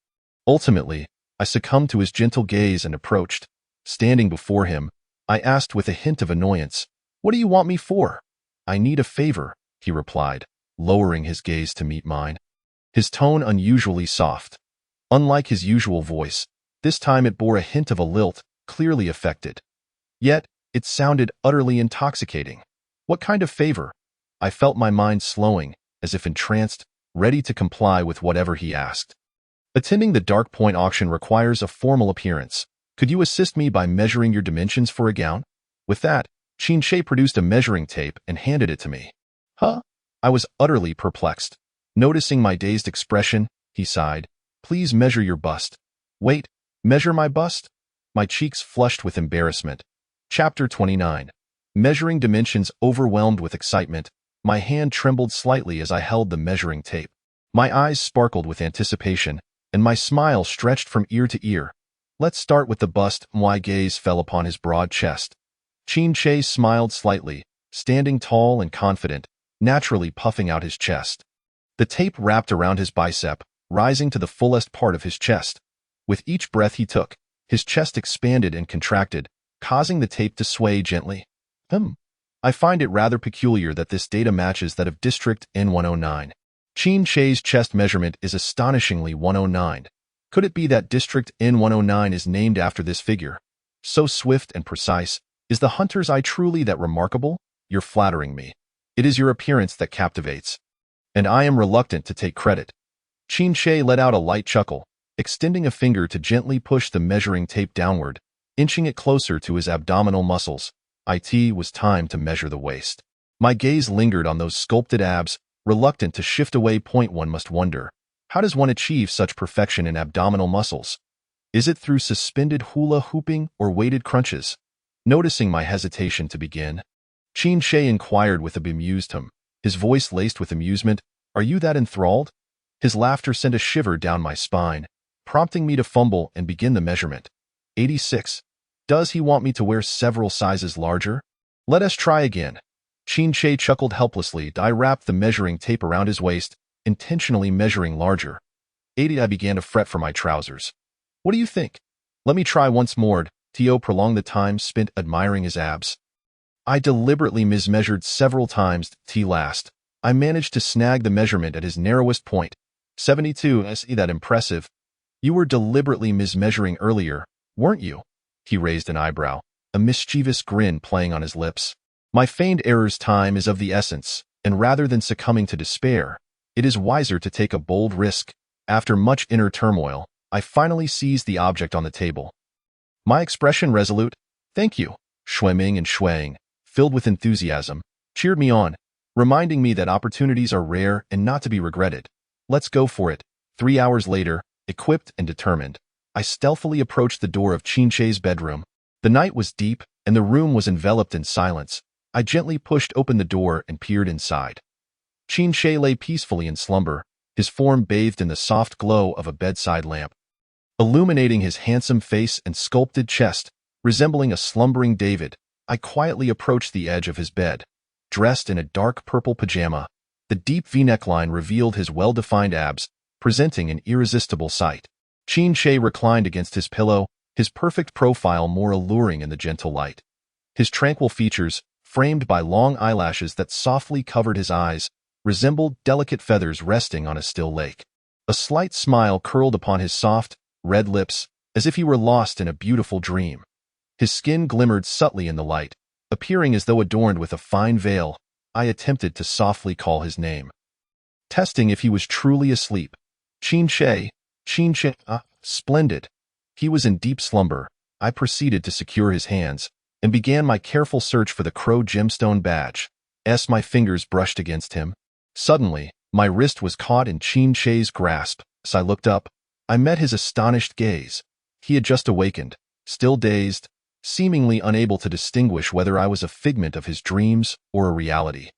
Ultimately, I succumbed to his gentle gaze and approached. Standing before him, I asked with a hint of annoyance, "What do you want me for?" "I need a favor," he replied, lowering his gaze to meet mine. His tone unusually soft. Unlike his usual voice, this time it bore a hint of a lilt, clearly affected. Yet, it sounded utterly intoxicating. "What kind of favor?" I felt my mind slowing, as if entranced, ready to comply with whatever he asked. "Attending the Dark Point auction requires a formal appearance. Could you assist me by measuring your dimensions for a gown?" With that, Qin Shi produced a measuring tape and handed it to me. "Huh?" I was utterly perplexed. Noticing my dazed expression, he sighed, "Please measure your bust." "Wait, measure my bust?" My cheeks flushed with embarrassment. Chapter 29. Measuring dimensions. Overwhelmed with excitement, my hand trembled slightly as I held the measuring tape. My eyes sparkled with anticipation, and my smile stretched from ear to ear. "Let's start with the bust." My gaze fell upon his broad chest. Qin Shi smiled slightly, standing tall and confident, naturally puffing out his chest. The tape wrapped around his bicep, rising to the fullest part of his chest. With each breath he took, his chest expanded and contracted, causing the tape to sway gently. I find it rather peculiar that this data matches that of District N109. Qin Shi's chest measurement is astonishingly 109. Could it be that District N109 is named after this figure? So swift and precise. Is the hunter's eye truly that remarkable? You're flattering me. It is your appearance that captivates. And I am reluctant to take credit. Qin Shi let out a light chuckle, extending a finger to gently push the measuring tape downward, inching it closer to his abdominal muscles. It was time to measure the waist. My gaze lingered on those sculpted abs, reluctant to shift away. One must wonder, how does one achieve such perfection in abdominal muscles? Is it through suspended hula hooping or weighted crunches? Noticing my hesitation to begin, Qin Shi inquired with a bemused hum, his voice laced with amusement, "Are you that enthralled?" His laughter sent a shiver down my spine, prompting me to fumble and begin the measurement. 86. Does he want me to wear several sizes larger? Let us try again. Qin Shi chuckled helplessly. I wrapped the measuring tape around his waist, intentionally measuring larger. 80. I began to fret for my trousers. "What do you think?" "Let me try once more." Tio prolonged the time spent admiring his abs. I deliberately mismeasured several times. Last, I managed to snag the measurement at his narrowest point. 72. Is that impressive? You were deliberately mismeasuring earlier, weren't you? He raised an eyebrow, a mischievous grin playing on his lips. My feigned error's time is of the essence, and rather than succumbing to despair, it is wiser to take a bold risk. After much inner turmoil, I finally seized the object on the table. My expression resolute, "Thank you," Shui-Ming and Shuang, filled with enthusiasm, cheered me on, reminding me that opportunities are rare and not to be regretted. Let's go for it. 3 hours later, equipped and determined, I stealthily approached the door of Qin-Shei's bedroom. The night was deep, and the room was enveloped in silence. I gently pushed open the door and peered inside. Qin-Shei lay peacefully in slumber, his form bathed in the soft glow of a bedside lamp, illuminating his handsome face and sculpted chest, resembling a slumbering David. I quietly approached the edge of his bed. Dressed in a dark purple pajama, the deep V-neckline revealed his well-defined abs, presenting an irresistible sight. Qin-Shei reclined against his pillow, his perfect profile more alluring in the gentle light. His tranquil features, framed by long eyelashes that softly covered his eyes, resembled delicate feathers resting on a still lake. A slight smile curled upon his soft, red lips, as if he were lost in a beautiful dream. His skin glimmered subtly in the light, appearing as though adorned with a fine veil. I attempted to softly call his name, testing if he was truly asleep. Qin-Shei, Qin-Shei, splendid. He was in deep slumber. I proceeded to secure his hands, and began my careful search for the crow gemstone badge. As my fingers brushed against him, suddenly, my wrist was caught in Qin-Shei's grasp. As I looked up, I met his astonished gaze. He had just awakened, still dazed, seemingly unable to distinguish whether I was a figment of his dreams or a reality.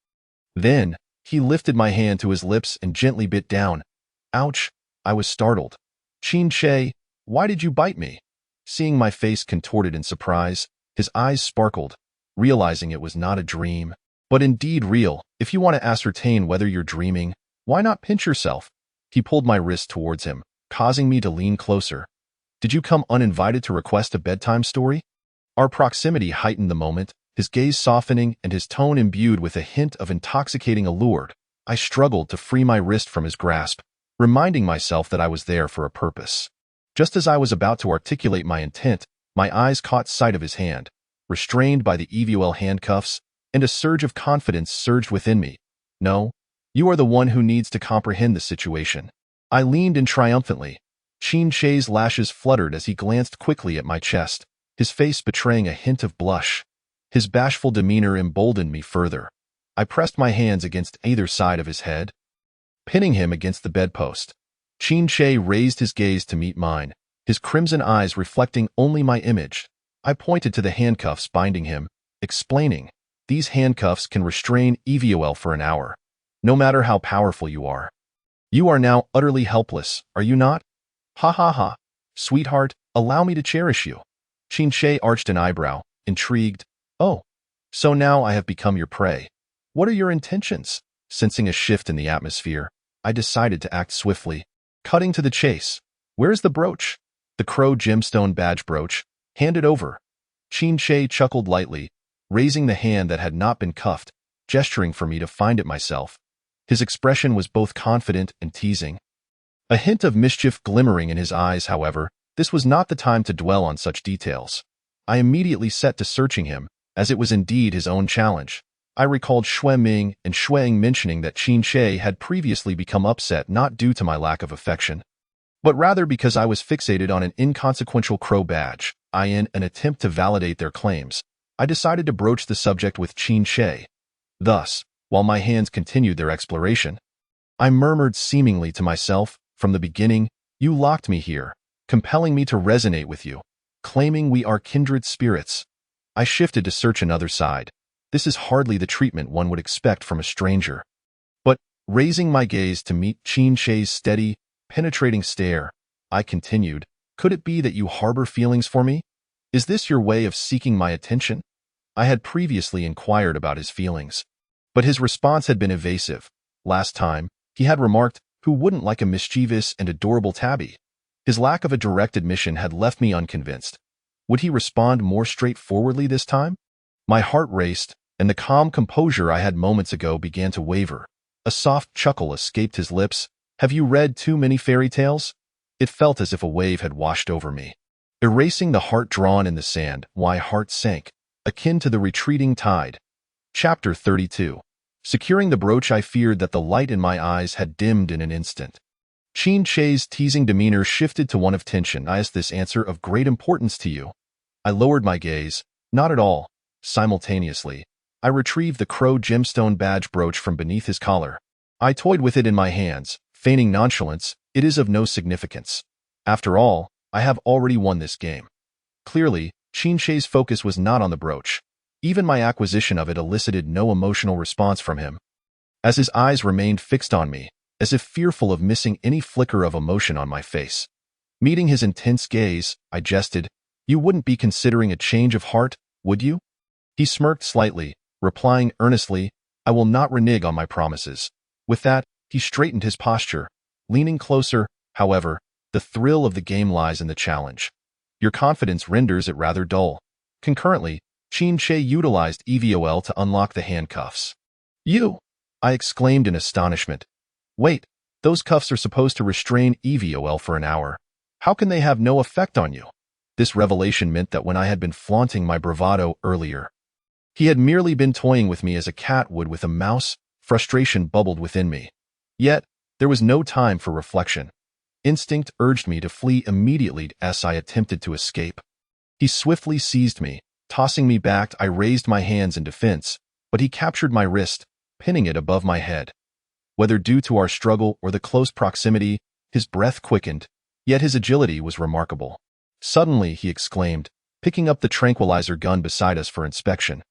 Then, he lifted my hand to his lips and gently bit down. Ouch! I was startled. Qin-Shei, why did you bite me? Seeing my face contorted in surprise, his eyes sparkled, realizing it was not a dream, but indeed real. If you want to ascertain whether you're dreaming, why not pinch yourself? He pulled my wrist towards him, causing me to lean closer. Did you come uninvited to request a bedtime story? Our proximity heightened the moment, his gaze softening and his tone imbued with a hint of intoxicating allure. I struggled to free my wrist from his grasp, reminding myself that I was there for a purpose. Just as I was about to articulate my intent, my eyes caught sight of his hand, restrained by the EVOL handcuffs, and a surge of confidence surged within me. No, you are the one who needs to comprehend the situation. I leaned in triumphantly. Qin-Shei's lashes fluttered as he glanced quickly at my chest, his face betraying a hint of blush. His bashful demeanor emboldened me further. I pressed my hands against either side of his head, pinning him against the bedpost. Qin-Shei raised his gaze to meet mine, his crimson eyes reflecting only my image. I pointed to the handcuffs binding him, explaining, "These handcuffs can restrain EVOL for an hour, no matter how powerful you are. You are now utterly helpless, are you not? Ha ha ha. Sweetheart, allow me to cherish you." Qin-Shei arched an eyebrow, intrigued. "Oh, so now I have become your prey. What are your intentions?" Sensing a shift in the atmosphere, I decided to act swiftly. Cutting to the chase. "Where's the brooch?" "The crow gemstone badge brooch. Hand it over." Qin-Shei chuckled lightly, raising the hand that had not been cuffed, gesturing for me to find it myself. His expression was both confident and teasing, a hint of mischief glimmering in his eyes. However, this was not the time to dwell on such details. I immediately set to searching him, as it was indeed his own challenge. I recalled Shui-Ming and Shuang mentioning that Qin-Shei had previously become upset not due to my lack of affection, but rather because I was fixated on an inconsequential crow badge. In an attempt to validate their claims, I decided to broach the subject with Qin-Shei. Thus, while my hands continued their exploration, I murmured seemingly to myself, "From the beginning, you locked me here, compelling me to resonate with you, claiming we are kindred spirits." I shifted to search another side. This is hardly the treatment one would expect from a stranger. But, raising my gaze to meet Qin-Shei's steady, penetrating stare, I continued, "Could it be that you harbor feelings for me? Is this your way of seeking my attention?" I had previously inquired about his feelings, but his response had been evasive. Last time, he had remarked, "Who wouldn't like a mischievous and adorable tabby?" His lack of a direct admission had left me unconvinced. Would he respond more straightforwardly this time? My heart raced, and the calm composure I had moments ago began to waver. A soft chuckle escaped his lips. "Have you read too many fairy tales? It felt as if a wave had washed over me, erasing the heart drawn in the sand. My heart sank, akin to the retreating tide. Chapter 32. Securing the brooch, I feared that the light in my eyes had dimmed in an instant. Qin Che's teasing demeanor shifted to one of tension. "Is this answer of great importance to you?" I lowered my gaze. "Not at all." Simultaneously, I retrieved the crow gemstone badge brooch from beneath his collar. I toyed with it in my hands, feigning nonchalance. "It is of no significance. After all, I have already won this game." Clearly, Qin Che's focus was not on the brooch. Even my acquisition of it elicited no emotional response from him. As his eyes remained fixed on me, as if fearful of missing any flicker of emotion on my face. Meeting his intense gaze, I jested, "You wouldn't be considering a change of heart, would you?" He smirked slightly, replying earnestly, "I will not renege on my promises." With that, he straightened his posture, leaning closer. "However, the thrill of the game lies in the challenge. Your confidence renders it rather dull." Concurrently, Qin Che utilized EVOL to unlock the handcuffs. "You!" I exclaimed in astonishment. "Wait, those cuffs are supposed to restrain EVOL for an hour. How can they have no effect on you?" This revelation meant that when I had been flaunting my bravado earlier, he had merely been toying with me as a cat would with a mouse. Frustration bubbled within me. Yet, there was no time for reflection. Instinct urged me to flee immediately as I attempted to escape. He swiftly seized me. Tossing me back, I raised my hands in defense, but he captured my wrist, pinning it above my head. Whether due to our struggle or the close proximity, his breath quickened, yet his agility was remarkable. Suddenly, he exclaimed, picking up the tranquilizer gun beside us for inspection.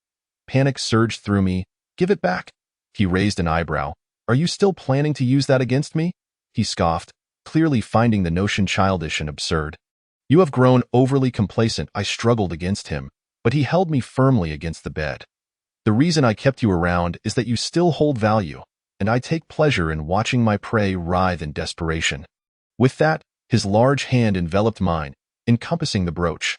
Panic surged through me. "Give it back." He raised an eyebrow. "Are you still planning to use that against me?" He scoffed, clearly finding the notion childish and absurd. "You have grown overly complacent." I struggled against him, but he held me firmly against the bed. "The reason I kept you around is that you still hold value, and I take pleasure in watching my prey writhe in desperation." With that, his large hand enveloped mine, encompassing the brooch.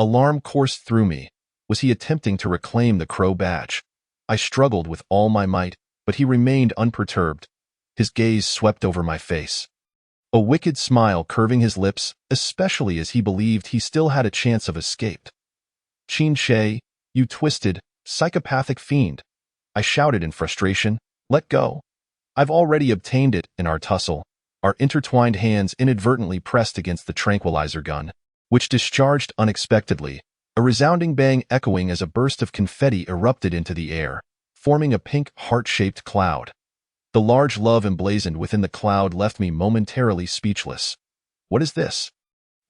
Alarm coursed through me. Was he attempting to reclaim the crow badge? I struggled with all my might, but he remained unperturbed. His gaze swept over my face, a wicked smile curving his lips, especially as he believed he still had a chance of escape. "Qin Che, you twisted, psychopathic fiend!" I shouted in frustration. "Let go." "I've already obtained it." In our tussle, our intertwined hands inadvertently pressed against the tranquilizer gun, which discharged unexpectedly, a resounding bang echoing as a burst of confetti erupted into the air, forming a pink, heart-shaped cloud. The large love emblazoned within the cloud left me momentarily speechless. What is this?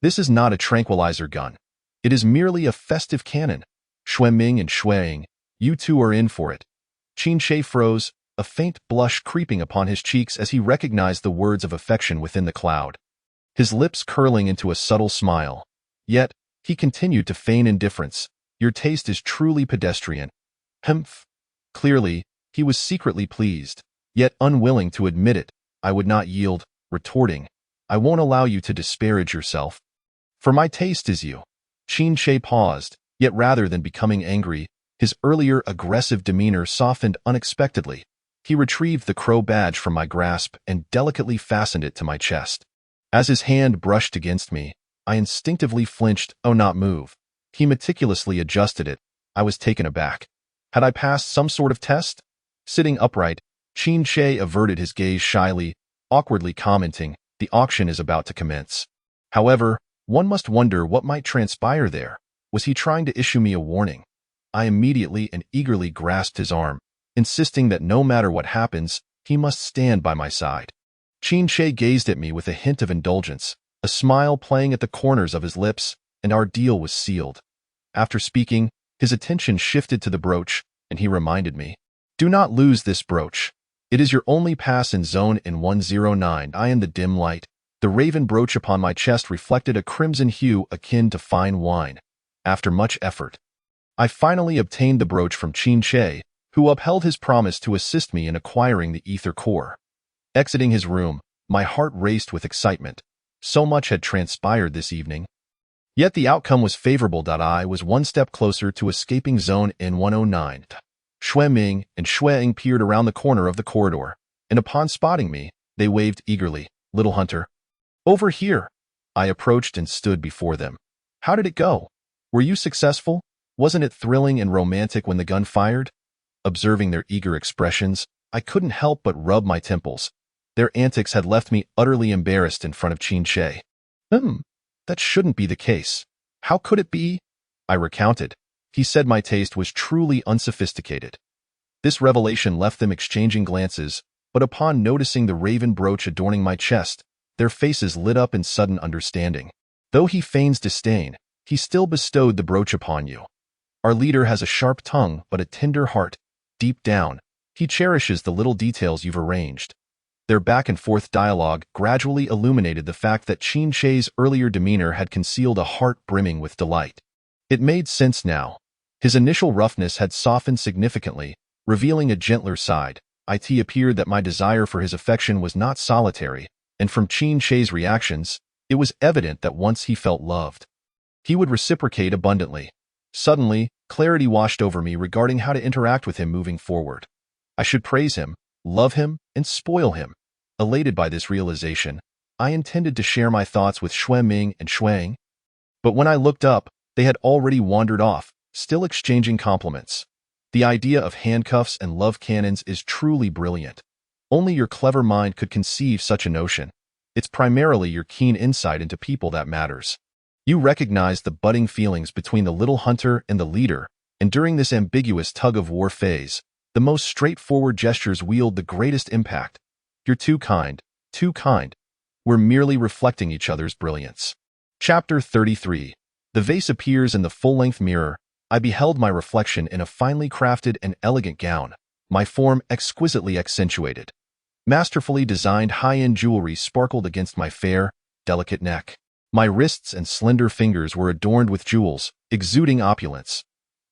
This is not a tranquilizer gun. It is merely a festive cannon. Xueming and Xueying, you two are in for it. Qin Che froze, a faint blush creeping upon his cheeks as he recognized the words of affection within the cloud. His lips curling into a subtle smile. Yet, he continued to feign indifference. "Your taste is truly pedestrian." Humph. Clearly, he was secretly pleased, yet unwilling to admit it. I would not yield, retorting, "I won't allow you to disparage yourself. For my taste is you." Qin Che paused, yet rather than becoming angry, his earlier aggressive demeanor softened unexpectedly. He retrieved the crow badge from my grasp and delicately fastened it to my chest. As his hand brushed against me, I instinctively flinched. "Oh, not move." He meticulously adjusted it. I was taken aback. Had I passed some sort of test? Sitting upright, Qin Che averted his gaze shyly, awkwardly commenting, "The auction is about to commence." However, one must wonder what might transpire there. Was he trying to issue me a warning? I immediately and eagerly grasped his arm, insisting that no matter what happens, he must stand by my side. Qin Che gazed at me with a hint of indulgence, a smile playing at the corners of his lips, and our deal was sealed. After speaking, his attention shifted to the brooch, and he reminded me, "Do not lose this brooch. It is your only pass in zone in 109." I in the dim light, the raven brooch upon my chest reflected a crimson hue akin to fine wine. After much effort, I finally obtained the brooch from Qin Che, who upheld his promise to assist me in acquiring the ether core. Exiting his room, my heart raced with excitement. So much had transpired this evening. Yet the outcome was favorable. I was one step closer to escaping zone N109. Xueming and Xueying peered around the corner of the corridor, and upon spotting me, they waved eagerly. "Little hunter." "Over here." I approached and stood before them. How did it go? Were you successful? Wasn't it thrilling and romantic when the gun fired? Observing their eager expressions, I couldn't help but rub my temples. Their antics had left me utterly embarrassed in front of Qin. That shouldn't be the case. How could it be? I recounted. He said my taste was truly unsophisticated. This revelation left them exchanging glances, but upon noticing the raven brooch adorning my chest, their faces lit up in sudden understanding. Though he feigns disdain, he still bestowed the brooch upon you. Our leader has a sharp tongue but a tender heart. Deep down, he cherishes the little details you've arranged. Their back-and-forth dialogue gradually illuminated the fact that Qin's earlier demeanor had concealed a heart brimming with delight. It made sense now. His initial roughness had softened significantly, revealing a gentler side. It appeared that my desire for his affection was not solitary, and from Qin's reactions, it was evident that once he felt loved, he would reciprocate abundantly. Suddenly, clarity washed over me regarding how to interact with him moving forward. I should praise him, love him, and spoil him. Elated by this realization, I intended to share my thoughts with Xue Ming and Shuang. But when I looked up, they had already wandered off, still exchanging compliments. The idea of handcuffs and love cannons is truly brilliant. Only your clever mind could conceive such a notion. It's primarily your keen insight into people that matters. You recognize the budding feelings between the little hunter and the leader, and during this ambiguous tug-of-war phase, the most straightforward gestures wield the greatest impact. You're too kind, too kind. We're merely reflecting each other's brilliance. Chapter 33. The vase appears in the full-length mirror. I beheld my reflection in a finely crafted and elegant gown, my form exquisitely accentuated. Masterfully designed high-end jewelry sparkled against my fair, delicate neck. My wrists and slender fingers were adorned with jewels, exuding opulence.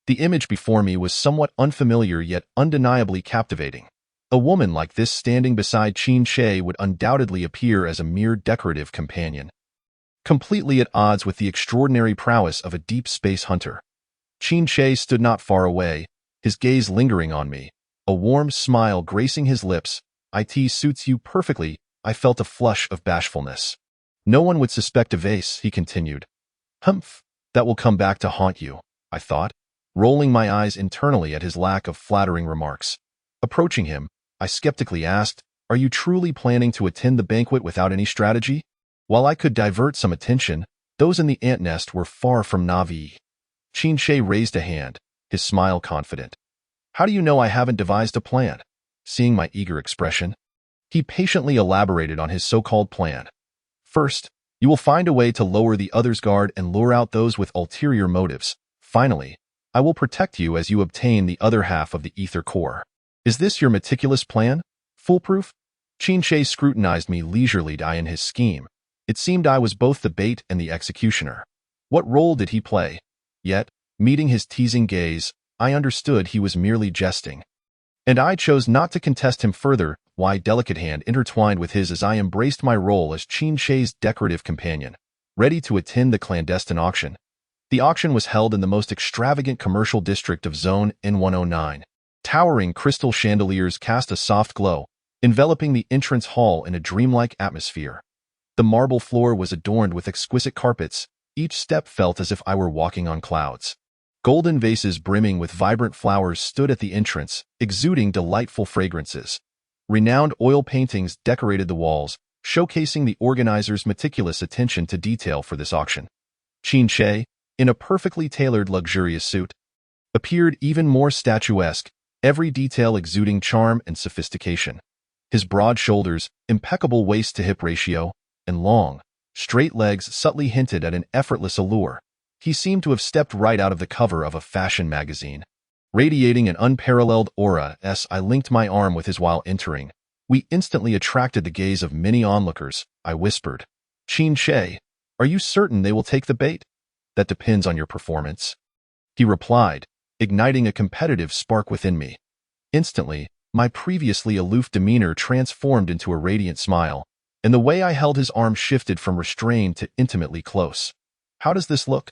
The image before me was somewhat unfamiliar yet undeniably captivating. A woman like this standing beside Qin would undoubtedly appear as a mere decorative companion, completely at odds with the extraordinary prowess of a deep space hunter. Qin stood not far away, his gaze lingering on me, a warm smile gracing his lips. "It suits you perfectly." I felt a flush of bashfulness. "No one would suspect a vase," he continued. "Humph, that will come back to haunt you," I thought, rolling my eyes internally at his lack of flattering remarks. Approaching him, I skeptically asked, "Are you truly planning to attend the banquet without any strategy?" While I could divert some attention, those in the ant nest were far from naive. Qin raised a hand, his smile confident. "How do you know I haven't devised a plan?" Seeing my eager expression, he patiently elaborated on his so-called plan. "First, you will find a way to lower the other's guard and lure out those with ulterior motives. Finally, I will protect you as you obtain the other half of the ether core. Is this your meticulous plan? Foolproof?" Qin scrutinized me leisurely to eye in his scheme. It seemed I was both the bait and the executioner. What role did he play? Yet, meeting his teasing gaze, I understood he was merely jesting. And I chose not to contest him further. My delicate hand intertwined with his as I embraced my role as Qin's decorative companion, ready to attend the clandestine auction. The auction was held in the most extravagant commercial district of Zone N109. Towering crystal chandeliers cast a soft glow, enveloping the entrance hall in a dreamlike atmosphere. The marble floor was adorned with exquisite carpets. Each step felt as if I were walking on clouds. Golden vases brimming with vibrant flowers stood at the entrance, exuding delightful fragrances. Renowned oil paintings decorated the walls, showcasing the organizers' meticulous attention to detail for this auction. Qin, in a perfectly tailored luxurious suit, appeared even more statuesque, every detail exuding charm and sophistication. His broad shoulders, impeccable waist-to-hip ratio, and long, straight legs subtly hinted at an effortless allure. He seemed to have stepped right out of the cover of a fashion magazine. Radiating an unparalleled aura, I linked my arm with his while entering. We instantly attracted the gaze of many onlookers. I whispered, "Qin, are you certain they will take the bait?" "That depends on your performance," he replied, igniting a competitive spark within me. Instantly, my previously aloof demeanor transformed into a radiant smile, and the way I held his arm shifted from restrained to intimately close. "How does this look?"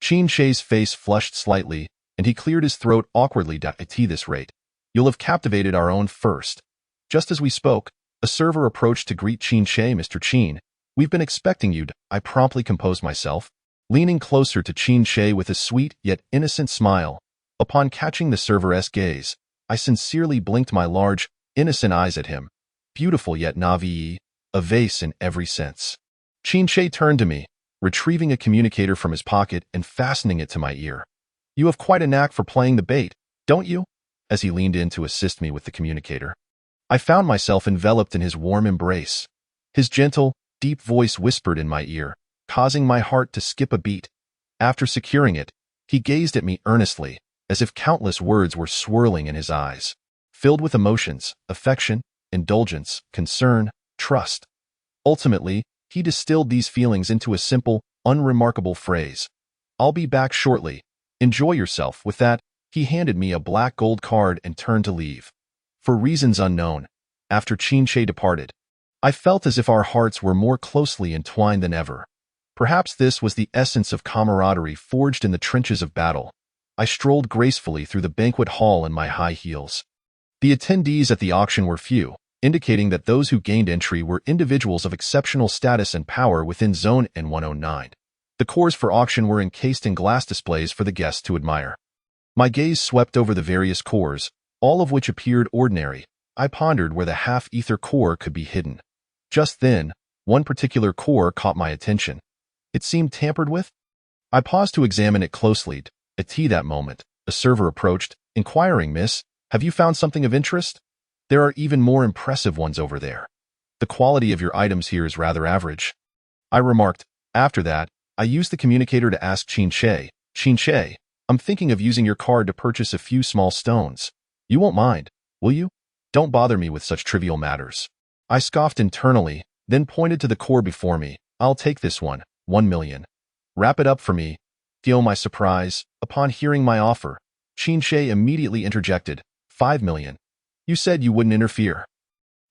Qin's face flushed slightly, and he cleared his throat awkwardly. "At this rate, you'll have captivated our own first." Just as we spoke, a server approached to greet Qin. "Mr. Qin, We've been expecting you. I promptly composed myself, leaning closer to Qin Shi with a sweet yet innocent smile. Upon catching the server's gaze, I sincerely blinked my large, innocent eyes at him. Beautiful yet naive, a vase in every sense. Qin Shi turned to me, retrieving a communicator from his pocket and fastening it to my ear. You have quite a knack for playing the bait, don't you? As he leaned in to assist me with the communicator. I found myself enveloped in his warm embrace. His gentle, deep voice whispered in my ear, causing my heart to skip a beat. After securing it, he gazed at me earnestly, as if countless words were swirling in his eyes, filled with emotions, affection, indulgence, concern, trust. Ultimately, he distilled these feelings into a simple, unremarkable phrase. I'll be back shortly. Enjoy yourself. With that, he handed me a black gold card and turned to leave. For reasons unknown, after Qin Shi departed, I felt as if our hearts were more closely entwined than ever. Perhaps this was the essence of camaraderie forged in the trenches of battle. I strolled gracefully through the banquet hall in my high heels. The attendees at the auction were few, indicating that those who gained entry were individuals of exceptional status and power within Zone N109. The cores for auction were encased in glass displays for the guests to admire. My gaze swept over the various cores, all of which appeared ordinary. I pondered where the half-ether core could be hidden. Just then, one particular core caught my attention. It seemed tampered with. I paused to examine it closely. At that moment, a server approached, inquiring, "Miss, have you found something of interest? There are even more impressive ones over there. The quality of your items here is rather average," I remarked. After that, I used the communicator to ask Qin Shi, "Qin Shi, I'm thinking of using your card to purchase a few small stones. You won't mind, will you? Don't bother me with such trivial matters." I scoffed internally, then pointed to the core before me. "I'll take this one, 1 million. Wrap it up for me." To my surprise, upon hearing my offer, Qin Shi immediately interjected, 5 million. You said you wouldn't interfere.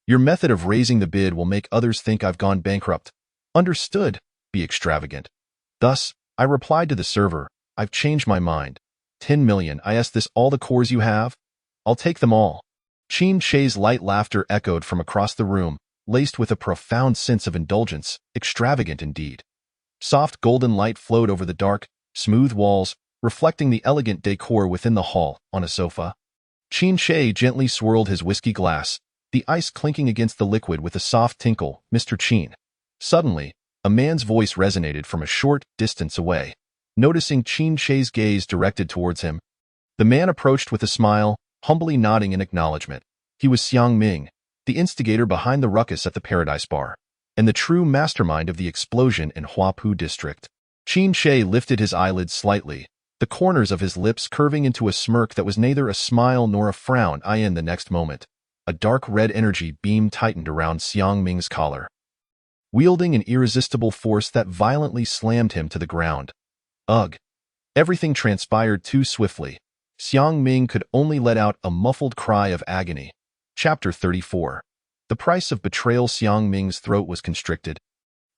Your method of raising the bid will make others think I've gone bankrupt. Understood, be extravagant. Thus, I replied to the server, I've changed my mind. 10 million. I asked this all the cores you have? I'll take them all. Qin Shi's light laughter echoed from across the room, laced with a profound sense of indulgence, extravagant indeed. Soft golden light flowed over the dark, smooth walls, reflecting the elegant decor within the hall. On a sofa, Qin Shi gently swirled his whiskey glass, the ice clinking against the liquid with a soft tinkle. "Mr. Qin." Suddenly, a man's voice resonated from a short distance away. Noticing Qin Shi's gaze directed towards him, the man approached with a smile, humbly nodding in acknowledgement. He was Xiang Ming, the instigator behind the ruckus at the Paradise Bar, and the true mastermind of the explosion in Huapu district. Qin Shi lifted his eyelids slightly, the corners of his lips curving into a smirk that was neither a smile nor a frown. In the next moment, a dark red energy beam tightened around Xiang Ming's collar, wielding an irresistible force that violently slammed him to the ground. Ugh! Everything transpired too swiftly. Xiang Ming could only let out a muffled cry of agony. Chapter 34. The price of betrayal. Xiang Ming's throat was constricted,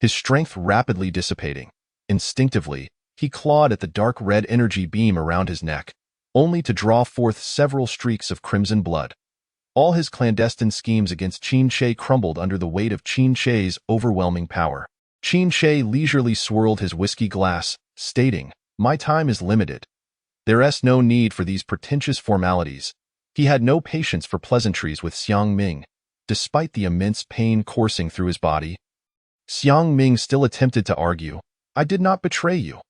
his strength rapidly dissipating. Instinctively, he clawed at the dark red energy beam around his neck, only to draw forth several streaks of crimson blood. All his clandestine schemes against Qin Shi crumbled under the weight of Qin Shi's overwhelming power. Qin Shi leisurely swirled his whiskey glass, stating, "My time is limited. There's no need for these pretentious formalities." He had no patience for pleasantries with Xiang Ming. Despite the immense pain coursing through his body, Xiang Ming still attempted to argue. "I did not betray you."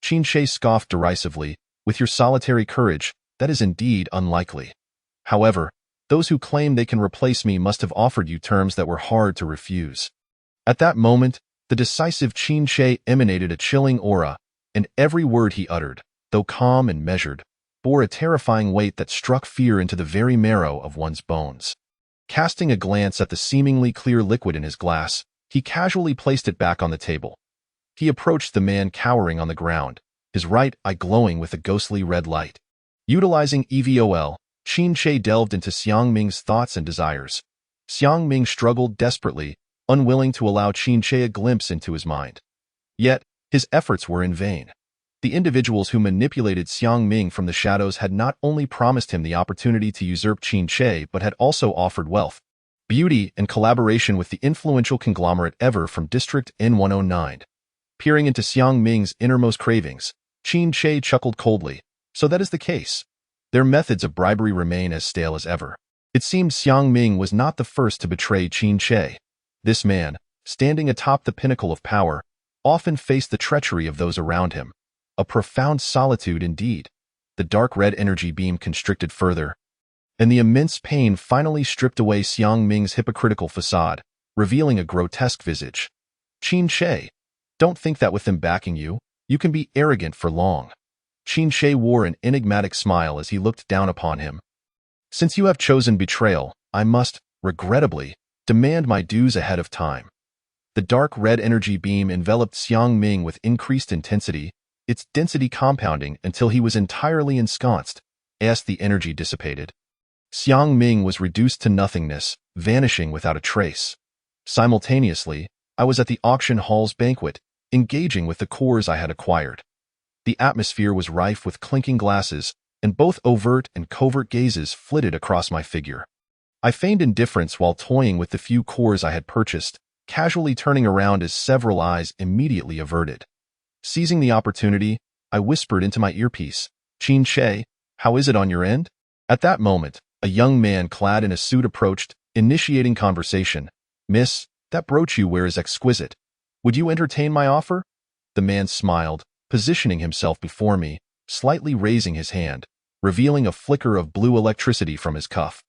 Qin Shi scoffed derisively. "With your solitary courage, that is indeed unlikely. However, those who claim they can replace me must have offered you terms that were hard to refuse." At that moment, the decisive Qin Shi emanated a chilling aura, and every word he uttered, though calm and measured, bore a terrifying weight that struck fear into the very marrow of one's bones. Casting a glance at the seemingly clear liquid in his glass, he casually placed it back on the table. He approached the man cowering on the ground, his right eye glowing with a ghostly red light. Utilizing EVOL, Qin Shi delved into Xiang Ming's thoughts and desires. Xiang Ming struggled desperately, unwilling to allow Qin Shi a glimpse into his mind. Yet, his efforts were in vain. The individuals who manipulated Xiang Ming from the shadows had not only promised him the opportunity to usurp Qin Shi but had also offered wealth, beauty, and collaboration with the influential conglomerate Ever from District N109. Peering into Xiang Ming's innermost cravings, Qin Che chuckled coldly. So that is the case. Their methods of bribery remain as stale as ever. It seemed Xiang Ming was not the first to betray Qin Che. This man, standing atop the pinnacle of power, often faced the treachery of those around him. A profound solitude indeed. The dark red energy beam constricted further, and the immense pain finally stripped away Xiang Ming's hypocritical facade, revealing a grotesque visage. Qin Che, don't think that with them backing you, you can be arrogant for long. Qin Che wore an enigmatic smile as he looked down upon him. Since you have chosen betrayal, I must, regrettably, demand my dues ahead of time. The dark red energy beam enveloped Xiang Ming with increased intensity, its density compounding until he was entirely ensconced, as the energy dissipated. Xiang Ming was reduced to nothingness, vanishing without a trace. Simultaneously, I was at the auction hall's banquet, engaging with the cores I had acquired. The atmosphere was rife with clinking glasses, and both overt and covert gazes flitted across my figure. I feigned indifference while toying with the few cores I had purchased, casually turning around as several eyes immediately averted. Seizing the opportunity, I whispered into my earpiece, "Qin Che, how is it on your end?" At that moment, a young man clad in a suit approached, initiating conversation. "Miss, that brooch you wear is exquisite. Would you entertain my offer?" The man smiled, positioning himself before me, slightly raising his hand, revealing a flicker of blue electricity from his cuff.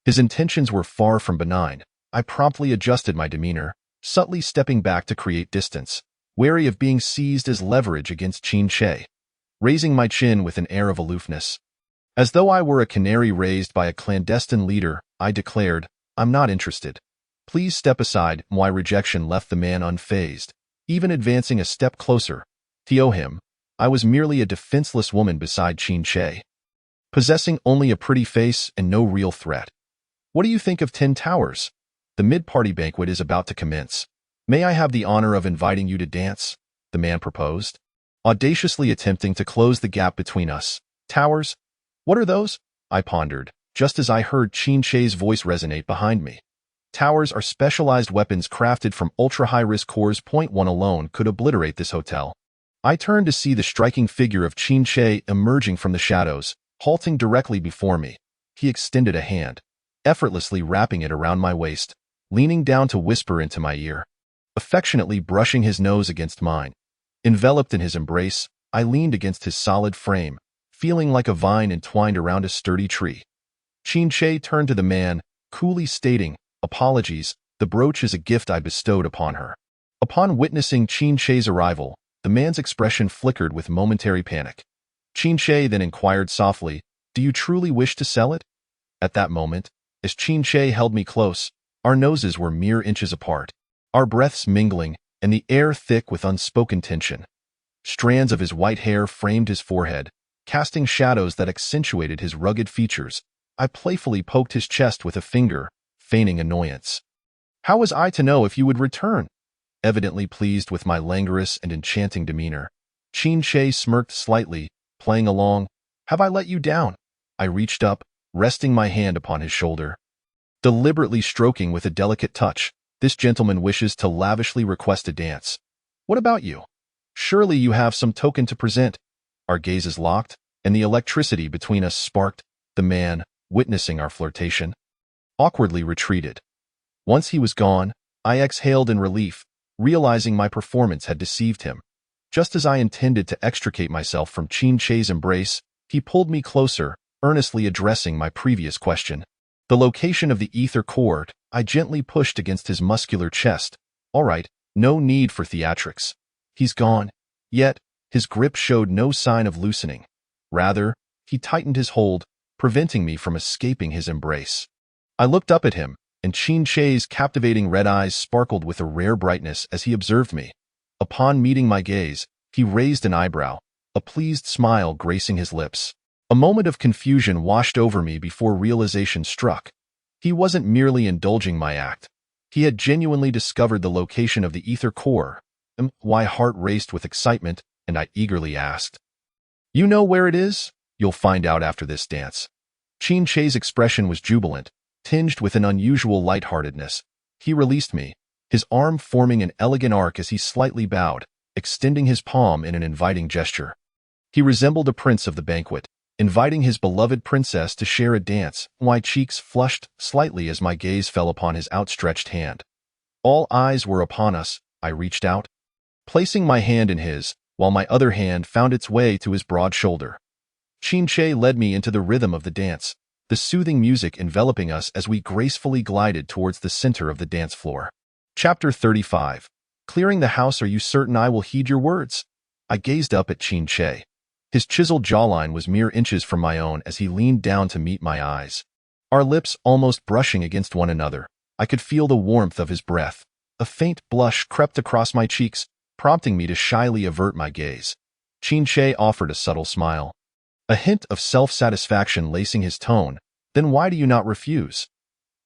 His intentions were far from benign. I promptly adjusted my demeanor, subtly stepping back to create distance, wary of being seized as leverage against Qin Che. Raising my chin with an air of aloofness, as though I were a canary raised by a clandestine leader, I declared, "I'm not interested. Please step aside." My rejection left the man unfazed, even advancing a step closer. To him, I was merely a defenseless woman beside Qin Che, possessing only a pretty face and no real threat. "What do you think of 10 Towers? The mid-party banquet is about to commence. May I have the honor of inviting you to dance?" the man proposed, audaciously attempting to close the gap between us. "Towers? What are those?" I pondered, just as I heard Qin Che's voice resonate behind me. "Towers are specialized weapons crafted from ultra-high-risk cores. Point one alone could obliterate this hotel." I turned to see the striking figure of Qin Che emerging from the shadows, halting directly before me. He extended a hand, effortlessly wrapping it around my waist, leaning down to whisper into my ear, affectionately brushing his nose against mine. Enveloped in his embrace, I leaned against his solid frame, feeling like a vine entwined around a sturdy tree. Qin Che turned to the man, coolly stating, "Apologies, the brooch is a gift I bestowed upon her." Upon witnessing Qin Che's arrival, the man's expression flickered with momentary panic. Qin Che then inquired softly, "Do you truly wish to sell it?" At that moment, as Qin Che held me close, our noses were mere inches apart, our breaths mingling, and the air thick with unspoken tension. Strands of his white hair framed his forehead, casting shadows that accentuated his rugged features. I playfully poked his chest with a finger, feigning annoyance. "How was I to know if you would return?" Evidently pleased with my languorous and enchanting demeanor, Qin Che smirked slightly, playing along. "Have I let you down?" I reached up, resting my hand upon his shoulder. Deliberately stroking with a delicate touch, "This gentleman wishes to lavishly request a dance. What about you? Surely you have some token to present." Our gazes locked, and the electricity between us sparked. The man, witnessing our flirtation, awkwardly retreated. Once he was gone, I exhaled in relief, realizing my performance had deceived him. Just as I intended to extricate myself from Qin Che's embrace, he pulled me closer, earnestly addressing my previous question. The location of the ether cord, I gently pushed against his muscular chest. "All right, no need for theatrics. He's gone." Yet, his grip showed no sign of loosening. Rather, he tightened his hold, preventing me from escaping his embrace. I looked up at him, and Qin Che's captivating red eyes sparkled with a rare brightness as he observed me. Upon meeting my gaze, he raised an eyebrow, a pleased smile gracing his lips. A moment of confusion washed over me before realization struck. He wasn't merely indulging my act. He had genuinely discovered the location of the ether core. My heart raced with excitement, and I eagerly asked, "You know where it is?" "You'll find out after this dance." Qin Che's expression was jubilant, tinged with an unusual lightheartedness. He released me, his arm forming an elegant arc as he slightly bowed, extending his palm in an inviting gesture. He resembled a prince of the banquet, inviting his beloved princess to share a dance. My cheeks flushed slightly as my gaze fell upon his outstretched hand. All eyes were upon us. I reached out, placing my hand in his, while my other hand found its way to his broad shoulder. Qin led me into the rhythm of the dance, the soothing music enveloping us as we gracefully glided towards the center of the dance floor. Chapter 35. Clearing the house. Are you certain I will heed your words? I gazed up at Qin. His chiseled jawline was mere inches from my own as he leaned down to meet my eyes. Our lips almost brushing against one another, I could feel the warmth of his breath. A faint blush crept across my cheeks, prompting me to shyly avert my gaze. Qin offered a subtle smile, a hint of self-satisfaction lacing his tone. Then why do you not refuse?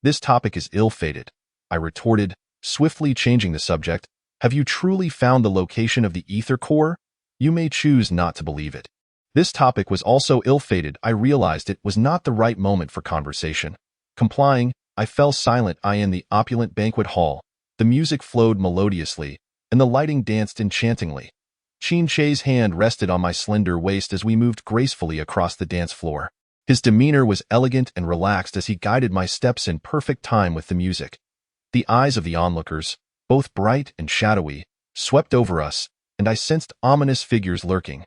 This topic is ill-fated, I retorted, swiftly changing the subject. Have you truly found the location of the ether core? You may choose not to believe it. This topic was also ill-fated. I realized it was not the right moment for conversation. Complying, I fell silent. In the opulent banquet hall, the music flowed melodiously, and the lighting danced enchantingly. Qin's hand rested on my slender waist as we moved gracefully across the dance floor. His demeanor was elegant and relaxed as he guided my steps in perfect time with the music. The eyes of the onlookers, both bright and shadowy, swept over us, and I sensed ominous figures lurking.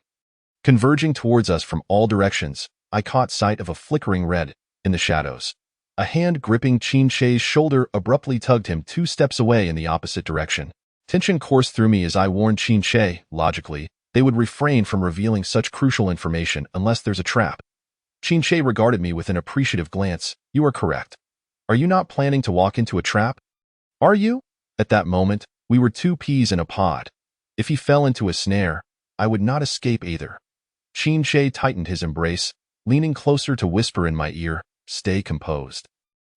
Converging towards us from all directions, I caught sight of a flickering red in the shadows. A hand gripping Qin's shoulder abruptly tugged him 2 steps away in the opposite direction. Tension coursed through me as I warned Qin. Logically, they would refrain from revealing such crucial information unless there's a trap. Qin regarded me with an appreciative glance. You are correct. Are you not planning to walk into a trap? Are you? At that moment, we were 2 peas in a pod. If he fell into a snare, I would not escape either. Qin tightened his embrace, leaning closer to whisper in my ear, stay composed.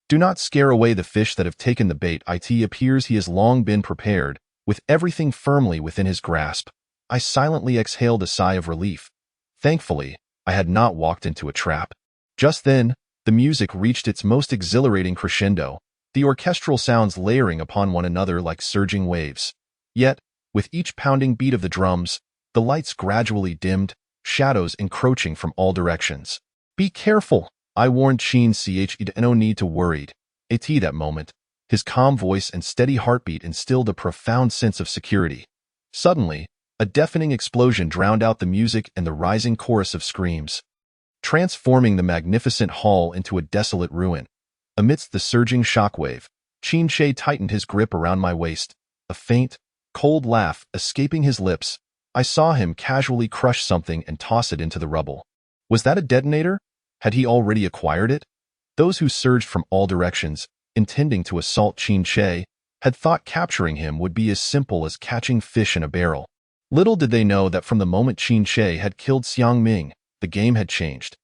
Do not scare away the fish that have taken the bait. It appears he has long been prepared, with everything firmly within his grasp. I silently exhaled a sigh of relief. Thankfully, I had not walked into a trap. Just then, the music reached its most exhilarating crescendo, the orchestral sounds layering upon one another like surging waves. Yet, with each pounding beat of the drums, the lights gradually dimmed, shadows encroaching from all directions. Be careful, I warned Qin. No need to worry. At that moment, his calm voice and steady heartbeat instilled a profound sense of security. Suddenly, a deafening explosion drowned out the music and the rising chorus of screams, transforming the magnificent hall into a desolate ruin. Amidst the surging shockwave, Qin tightened his grip around my waist, a faint, cold laugh escaping his lips. I saw him casually crush something and toss it into the rubble. Was that a detonator? Had he already acquired it? Those who surged from all directions, intending to assault Qin, had thought capturing him would be as simple as catching fish in a barrel. Little did they know that from the moment Qin had killed Xiang Ming, the game had changed.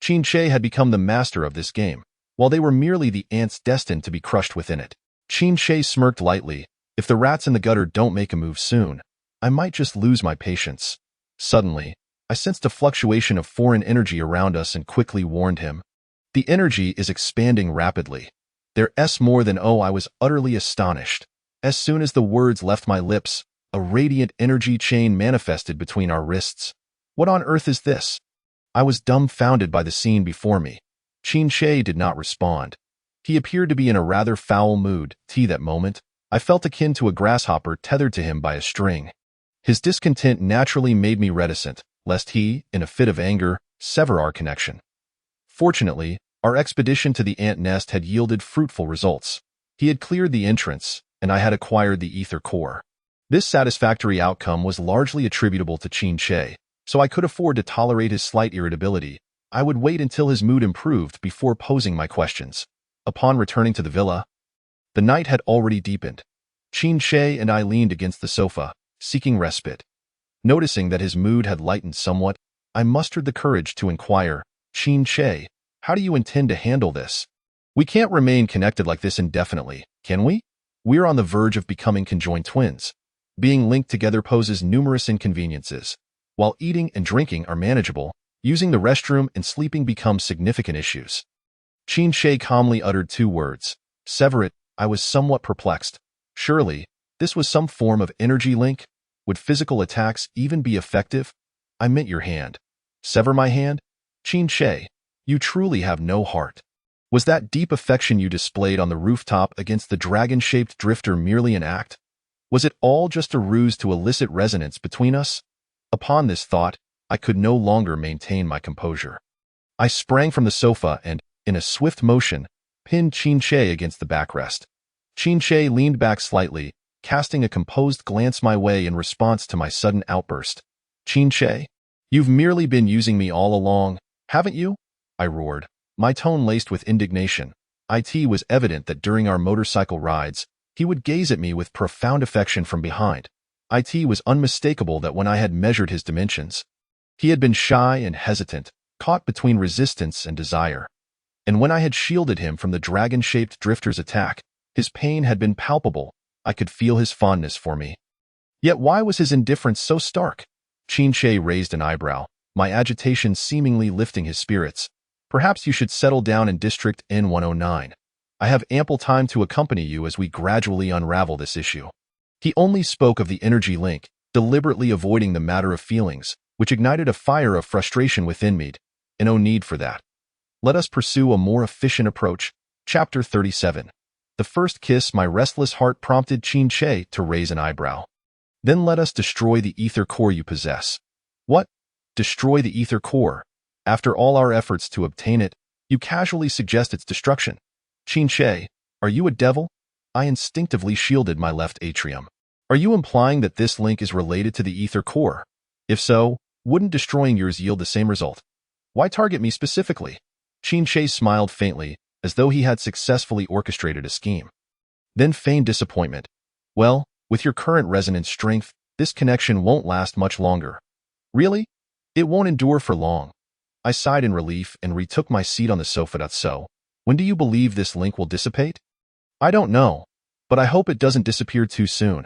Qin had become the master of this game, while they were merely the ants destined to be crushed within it. Qin smirked lightly. If the rats in the gutter don't make a move soon, I might just lose my patience. Suddenly, I sensed a fluctuation of foreign energy around us and quickly warned him. The energy is expanding rapidly. There's more than I was utterly astonished. As soon as the words left my lips, a radiant energy chain manifested between our wrists. What on earth is this? I was dumbfounded by the scene before me. Qin did not respond. He appeared to be in a rather foul mood. That moment, I felt akin to a grasshopper tethered to him by a string. His discontent naturally made me reticent, lest he, in a fit of anger, sever our connection. Fortunately, our expedition to the ant nest had yielded fruitful results. He had cleared the entrance, and I had acquired the ether core. This satisfactory outcome was largely attributable to Qin, so I could afford to tolerate his slight irritability. I would wait until his mood improved before posing my questions. Upon returning to the villa, the night had already deepened. Qin and I leaned against the sofa, seeking respite. Noticing that his mood had lightened somewhat, I mustered the courage to inquire, Qin, how do you intend to handle this? We can't remain connected like this indefinitely, can we? We're on the verge of becoming conjoined twins. Being linked together poses numerous inconveniences. While eating and drinking are manageable, using the restroom and sleeping become significant issues. Qin Shi calmly uttered 2 words. Sever it. I was somewhat perplexed. Surely, this was some form of energy link? Would physical attacks even be effective? I meant your hand. Sever my hand? Qin Shi, you truly have no heart. Was that deep affection you displayed on the rooftop against the dragon-shaped drifter merely an act? Was it all just a ruse to elicit resonance between us? Upon this thought, I could no longer maintain my composure. I sprang from the sofa and, in a swift motion, pinned Qin Shi against the backrest. Qin Shi leaned back slightly, casting a composed glance my way in response to my sudden outburst. Qin Shi, you've merely been using me all along, haven't you? I roared, my tone laced with indignation. It was evident that during our motorcycle rides, he would gaze at me with profound affection from behind. It was unmistakable that when I had measured his dimensions, he had been shy and hesitant, caught between resistance and desire. And when I had shielded him from the dragon-shaped drifter's attack, his pain had been palpable. I could feel his fondness for me. Yet why was his indifference so stark? Qin Shi raised an eyebrow, my agitation seemingly lifting his spirits. Perhaps you should settle down in District N109. I have ample time to accompany you as we gradually unravel this issue. He only spoke of the energy link, deliberately avoiding the matter of feelings, which ignited a fire of frustration within me. And no need for that. Let us pursue a more efficient approach. Chapter 37. The first kiss. My restless heart prompted Qin Shi to raise an eyebrow. Then let us destroy the ether core you possess. What? Destroy the ether core? After all our efforts to obtain it, you casually suggest its destruction. Qin Shi, are you a devil? I instinctively shielded my left atrium. Are you implying that this link is related to the ether core? If so, wouldn't destroying yours yield the same result? Why target me specifically? Qin Shi smiled faintly, as though he had successfully orchestrated a scheme. Then feigned disappointment. Well, with your current resonance strength, this connection won't last much longer. Really? It won't endure for long. I sighed in relief and retook my seat on the sofa. So, when do you believe this link will dissipate? I don't know, but I hope it doesn't disappear too soon.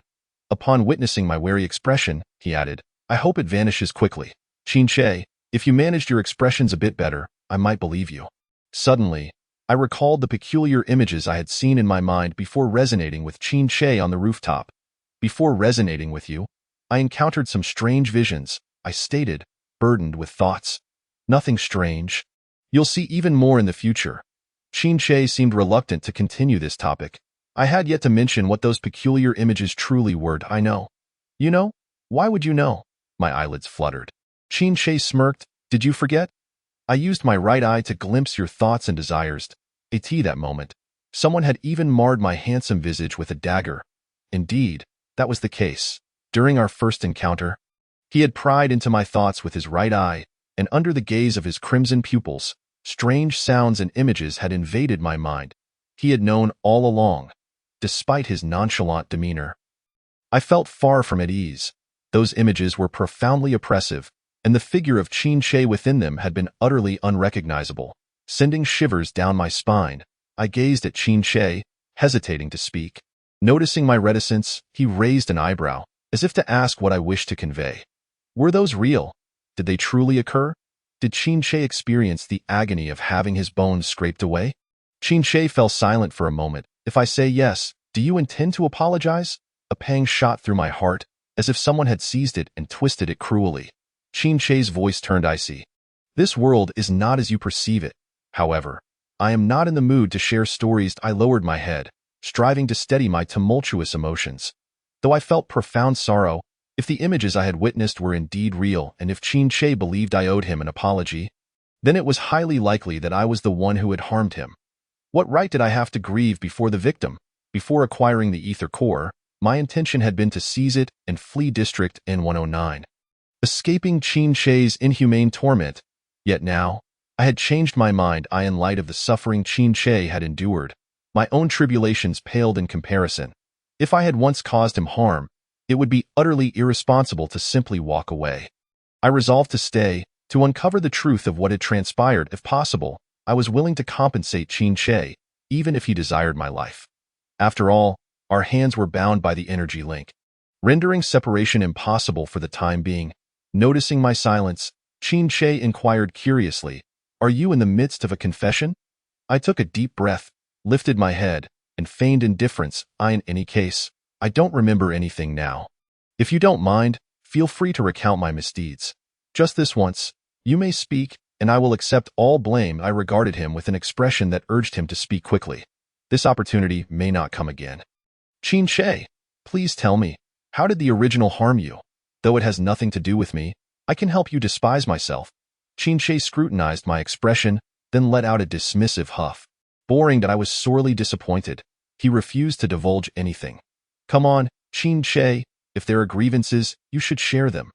Upon witnessing my wary expression, he added, I hope it vanishes quickly. Qin Shi, if you managed your expressions a bit better, I might believe you. Suddenly, I recalled the peculiar images I had seen in my mind before resonating with Qin Shi on the rooftop. Before resonating with you, I encountered some strange visions, I stated, burdened with thoughts. Nothing strange. You'll see even more in the future. Qin Shi seemed reluctant to continue this topic. I had yet to mention what those peculiar images truly were. I know. You know? Why would you know? My eyelids fluttered. Qin Shi smirked. Did you forget? I used my right eye to glimpse your thoughts and desires. That moment, someone had even marred my handsome visage with a dagger. Indeed, that was the case. During our first encounter, he had pried into my thoughts with his right eye, and under the gaze of his crimson pupils, strange sounds and images had invaded my mind. He had known all along, despite his nonchalant demeanor. I felt far from at ease. Those images were profoundly oppressive, and the figure of Qin Shi within them had been utterly unrecognizable. Sending shivers down my spine, I gazed at Qin Shi, hesitating to speak. Noticing my reticence, he raised an eyebrow, as if to ask what I wished to convey. Were those real? Did they truly occur? Did Qin Shi experience the agony of having his bones scraped away? Qin Shi fell silent for a moment. If I say yes, do you intend to apologize? A pang shot through my heart, as if someone had seized it and twisted it cruelly. Qin Shi's voice turned icy. This world is not as you perceive it. However, I am not in the mood to share stories. I lowered my head, striving to steady my tumultuous emotions. Though I felt profound sorrow, if the images I had witnessed were indeed real and if Qin Shi believed I owed him an apology, then it was highly likely that I was the one who had harmed him. What right did I have to grieve before the victim? Before acquiring the ether core, my intention had been to seize it and flee District N109, escaping Qin Shi's inhumane torment. Yet now, I had changed my mind. In light of the suffering Qin Shi had endured, my own tribulations paled in comparison. If I had once caused him harm, it would be utterly irresponsible to simply walk away. I resolved to stay, to uncover the truth of what had transpired. If possible, I was willing to compensate Qin Shi, even if he desired my life. After all, our hands were bound by the energy link, rendering separation impossible for the time being. Noticing my silence, Qin Shi inquired curiously, Are you in the midst of a confession? I took a deep breath, lifted my head, and feigned indifference. In any case, I don't remember anything now. If you don't mind, feel free to recount my misdeeds. Just this once, you may speak, and I will accept all blame. I regarded him with an expression that urged him to speak quickly. This opportunity may not come again. Qin She, please tell me, how did the original harm you? Though it has nothing to do with me, I can help you despise myself. Qin She scrutinized my expression, then let out a dismissive huff. Boring that I was sorely disappointed. He refused to divulge anything. Come on, Qin She, if there are grievances, you should share them.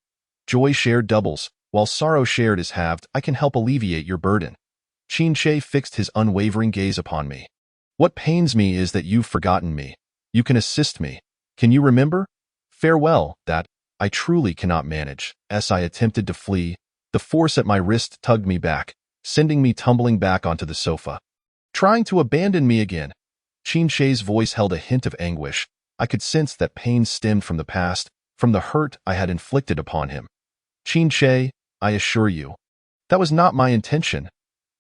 Joy shared doubles, while sorrow shared is halved. I can help alleviate your burden. Qin She fixed his unwavering gaze upon me. What pains me is that you've forgotten me. You can assist me. Can you remember? Farewell, that I truly cannot manage. As I attempted to flee, the force at my wrist tugged me back, sending me tumbling back onto the sofa. Trying to abandon me again. Qin She's voice held a hint of anguish. I could sense that pain stemmed from the past, from the hurt I had inflicted upon him. Qin She, I assure you, that was not my intention.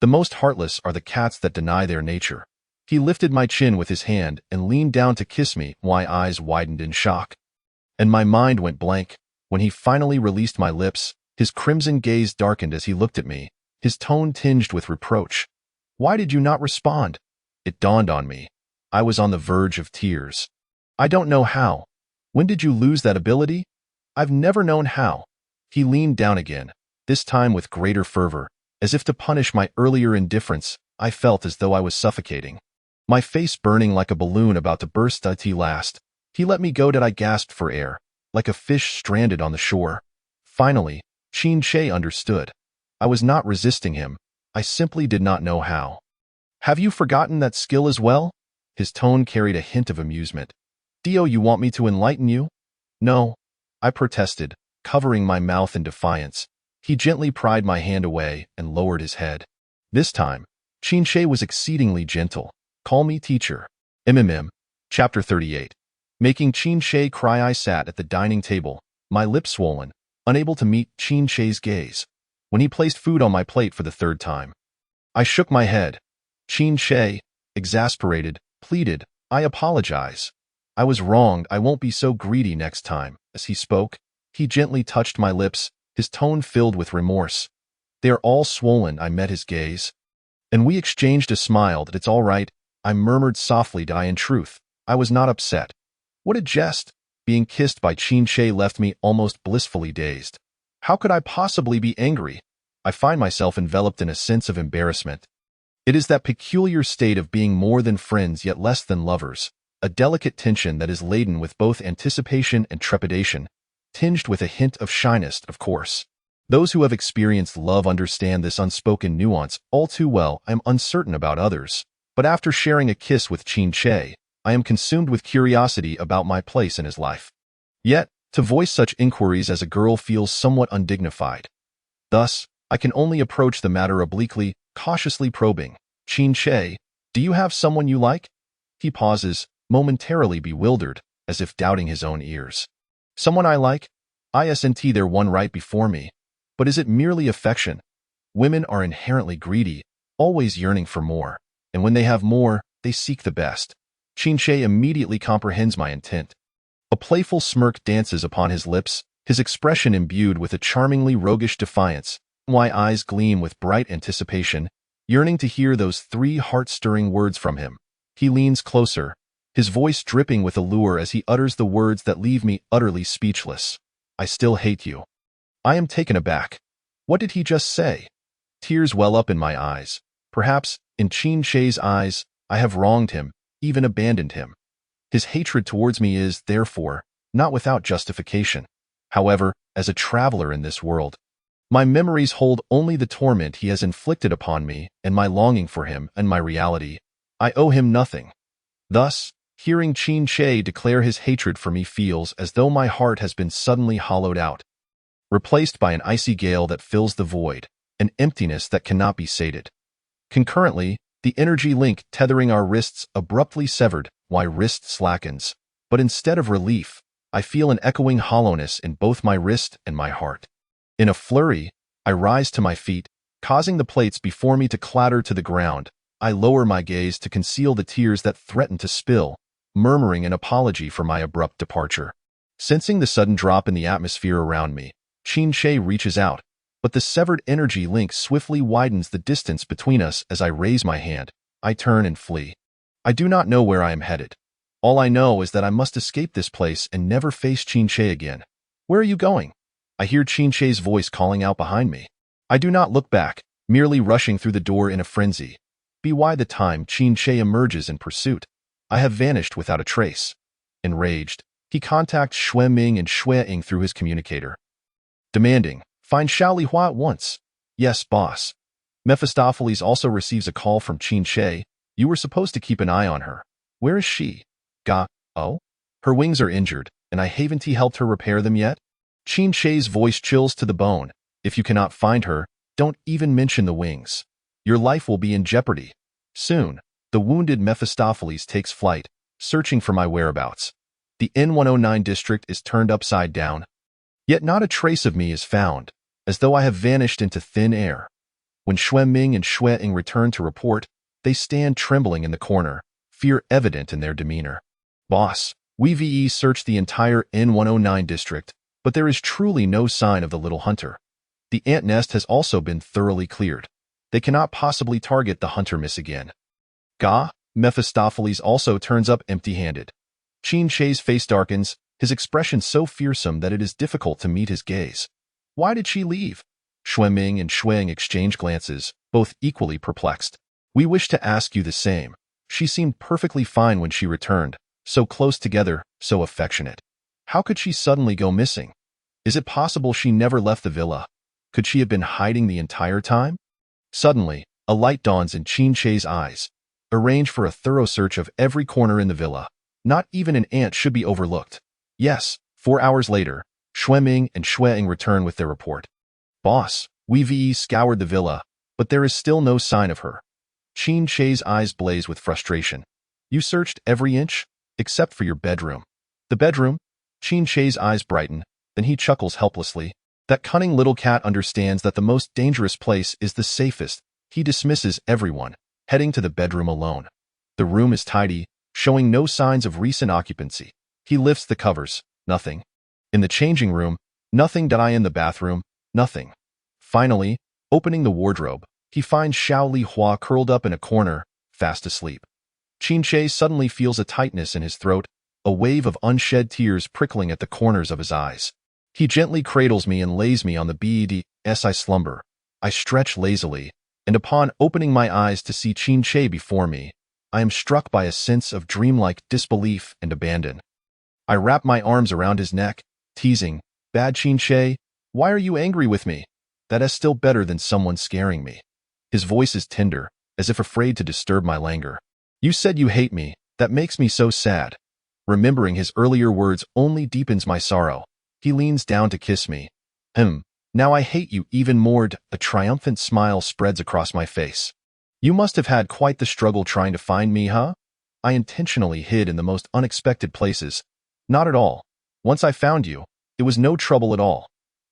The most heartless are the cats that deny their nature. He lifted my chin with his hand and leaned down to kiss me. My eyes widened in shock, and my mind went blank. When he finally released my lips, his crimson gaze darkened as he looked at me, his tone tinged with reproach. Why did you not respond? It dawned on me. I was on the verge of tears. I don't know how. When did you lose that ability? I've never known how. He leaned down again, this time with greater fervor, as if to punish my earlier indifference. I felt as though I was suffocating, my face burning like a balloon about to burst. At last, he let me go. I gasped for air, like a fish stranded on the shore. Finally, Qin She understood. I was not resisting him. I simply did not know how. Have you forgotten that skill as well? His tone carried a hint of amusement. Dio, you want me to enlighten you? No, I protested, covering my mouth in defiance. He gently pried my hand away and lowered his head. This time, Qin She was exceedingly gentle. Call me teacher. Chapter 38. Making Qin She cry. I sat at the dining table, my lips swollen, unable to meet Qin She's gaze. When he placed food on my plate for the third time, I shook my head. Qin She, exasperated, pleaded, I apologize. I was wronged. I won't be so greedy next time. As he spoke, he gently touched my lips, his tone filled with remorse. They are all swollen. I met his gaze, and we exchanged a smile. That it's all right, I murmured softly. In truth, I was not upset. What a jest! Being kissed by Qin She left me almost blissfully dazed. How could I possibly be angry? I find myself enveloped in a sense of embarrassment. It is that peculiar state of being more than friends yet less than lovers, a delicate tension that is laden with both anticipation and trepidation, tinged with a hint of shyness, of course. Those who have experienced love understand this unspoken nuance all too well. I am uncertain about others, but after sharing a kiss with Qin She, I am consumed with curiosity about my place in his life. Yet, to voice such inquiries as a girl feels somewhat undignified. Thus, I can only approach the matter obliquely, cautiously probing. Qin She, do you have someone you like? He pauses, momentarily bewildered, as if doubting his own ears. Someone I like? Isn't there one right before me? But is it merely affection? Women are inherently greedy, always yearning for more, and when they have more, they seek the best. Qin She immediately comprehends my intent. A playful smirk dances upon his lips, his expression imbued with a charmingly roguish defiance. My eyes gleam with bright anticipation, yearning to hear those 3 heart-stirring words from him. He leans closer, his voice dripping with allure as he utters the words that leave me utterly speechless. I still hate you. I am taken aback. What did he just say? Tears well up in my eyes. Perhaps, in Qin She's eyes, I have wronged him, even abandoned him. His hatred towards me is, therefore, not without justification. However, as a traveler in this world, my memories hold only the torment he has inflicted upon me and my longing for him and my reality. I owe him nothing. Thus, hearing Qin She declare his hatred for me feels as though my heart has been suddenly hollowed out, replaced by an icy gale that fills the void, an emptiness that cannot be sated. Concurrently, the energy link tethering our wrists abruptly severed. My wrist slackens, but instead of relief, I feel an echoing hollowness in both my wrist and my heart. In a flurry, I rise to my feet, causing the plates before me to clatter to the ground. I lower my gaze to conceal the tears that threaten to spill, murmuring an apology for my abrupt departure. Sensing the sudden drop in the atmosphere around me, Qin reaches out, but the severed energy link swiftly widens the distance between us as I raise my hand. I turn and flee. I do not know where I am headed. All I know is that I must escape this place and never face Qin again. Where are you going? I hear Qin's voice calling out behind me. I do not look back, merely rushing through the door in a frenzy. By the time Qin emerges in pursuit, I have vanished without a trace. Enraged, he contacts Xue Ming and Xue Ying through his communicator, demanding, "Find Xiao Lihua at once." "Yes, boss." Mephistopheles also receives a call from Qin. "You were supposed to keep an eye on her. Where is she?" "Ga, oh? Her wings are injured, and I haven't helped her repair them yet?" Qin's voice chills to the bone. "If you cannot find her, don't even mention the wings. Your life will be in jeopardy." Soon, the wounded Mephistopheles takes flight, searching for my whereabouts. The N109 district is turned upside down. Yet not a trace of me is found, as though I have vanished into thin air. When Xue Ming and Xue Ying return to report, they stand trembling in the corner, fear evident in their demeanor. "Boss, we've searched the entire N109 district, but there is truly no sign of the little hunter. The ant nest has also been thoroughly cleared. They cannot possibly target the hunter miss again." "Ga?" Mephistopheles also turns up empty-handed. Qin's face darkens, his expression so fearsome that it is difficult to meet his gaze. "Why did she leave?" Xue Ming and Xue Ying exchange glances, both equally perplexed. "We wish to ask you the same. She seemed perfectly fine when she returned, so close together, so affectionate. How could she suddenly go missing? Is it possible she never left the villa? Could she have been hiding the entire time?" Suddenly, a light dawns in Qin's eyes. "Arrange for a thorough search of every corner in the villa. Not even an ant should be overlooked." Yes, 4 hours later, Xue Ming and Xue Ying return with their report. "Boss, we've scoured the villa, but there is still no sign of her." Qin's eyes blaze with frustration. "You searched every inch, except for your bedroom." "The bedroom?" Qin's eyes brighten, then he chuckles helplessly. That cunning little cat understands that the most dangerous place is the safest. He dismisses everyone, heading to the bedroom alone. The room is tidy, showing no signs of recent occupancy. He lifts the covers. Nothing. In the changing room, nothing. In the bathroom, nothing. Finally, opening the wardrobe, he finds Xiao Lihua curled up in a corner, fast asleep. Qin suddenly feels a tightness in his throat, a wave of unshed tears prickling at the corners of his eyes. He gently cradles me and lays me on the bed as I slumber. I stretch lazily, and upon opening my eyes to see Qin before me, I am struck by a sense of dreamlike disbelief and abandon. I wrap my arms around his neck, teasing, "Bad Qin, why are you angry with me? That is still better than someone scaring me." His voice is tender, as if afraid to disturb my languor. "You said you hate me. That makes me so sad." Remembering his earlier words only deepens my sorrow. He leans down to kiss me. Now I hate you even more." A triumphant smile spreads across my face. "You must have had quite the struggle trying to find me, huh?" "I intentionally hid in the most unexpected places." "Not at all. Once I found you, it was no trouble at all."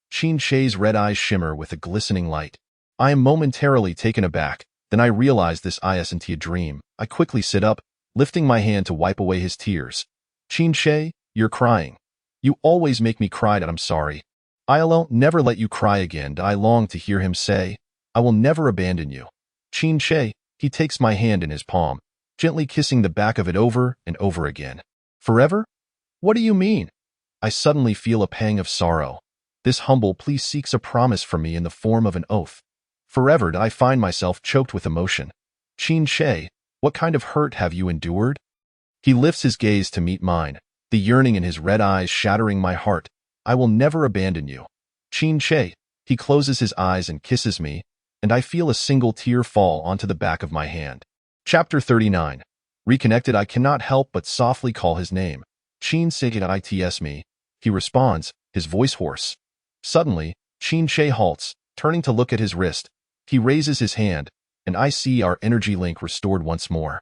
Qin's red eyes shimmer with a glistening light. I am momentarily taken aback, then I realize this isn't a dream. I quickly sit up, lifting my hand to wipe away his tears. "Qin, you're crying. You always make me cry. I'm sorry. I'll never let you cry again." I long to hear him say, "I will never abandon you." "Qin," he takes my hand in his palm, gently kissing the back of it over and over again. "Forever? What do you mean?" I suddenly feel a pang of sorrow. This humble plea seeks a promise from me in the form of an oath. "Forever?" I find myself choked with emotion. "Qin, what kind of hurt have you endured?" He lifts his gaze to meet mine, the yearning in his red eyes shattering my heart. "I will never abandon you." "Qin," he closes his eyes and kisses me, and I feel a single tear fall onto the back of my hand. Chapter 39. Reconnected. I cannot help but softly call his name. "Qin, it's me." He responds, his voice hoarse. Suddenly, Qin halts, turning to look at his wrist. He raises his hand, and I see our energy link restored once more.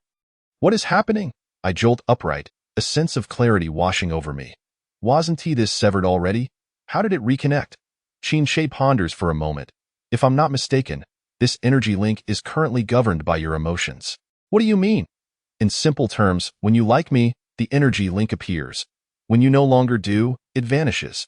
"What is happening?" I jolt upright, a sense of clarity washing over me. Wasn't he this severed already? How did it reconnect? Qin ponders for a moment. "If I'm not mistaken, This energy link is currently governed by your emotions. What do you mean? In simple terms, when you like me, the energy link appears. When you no longer do, it vanishes.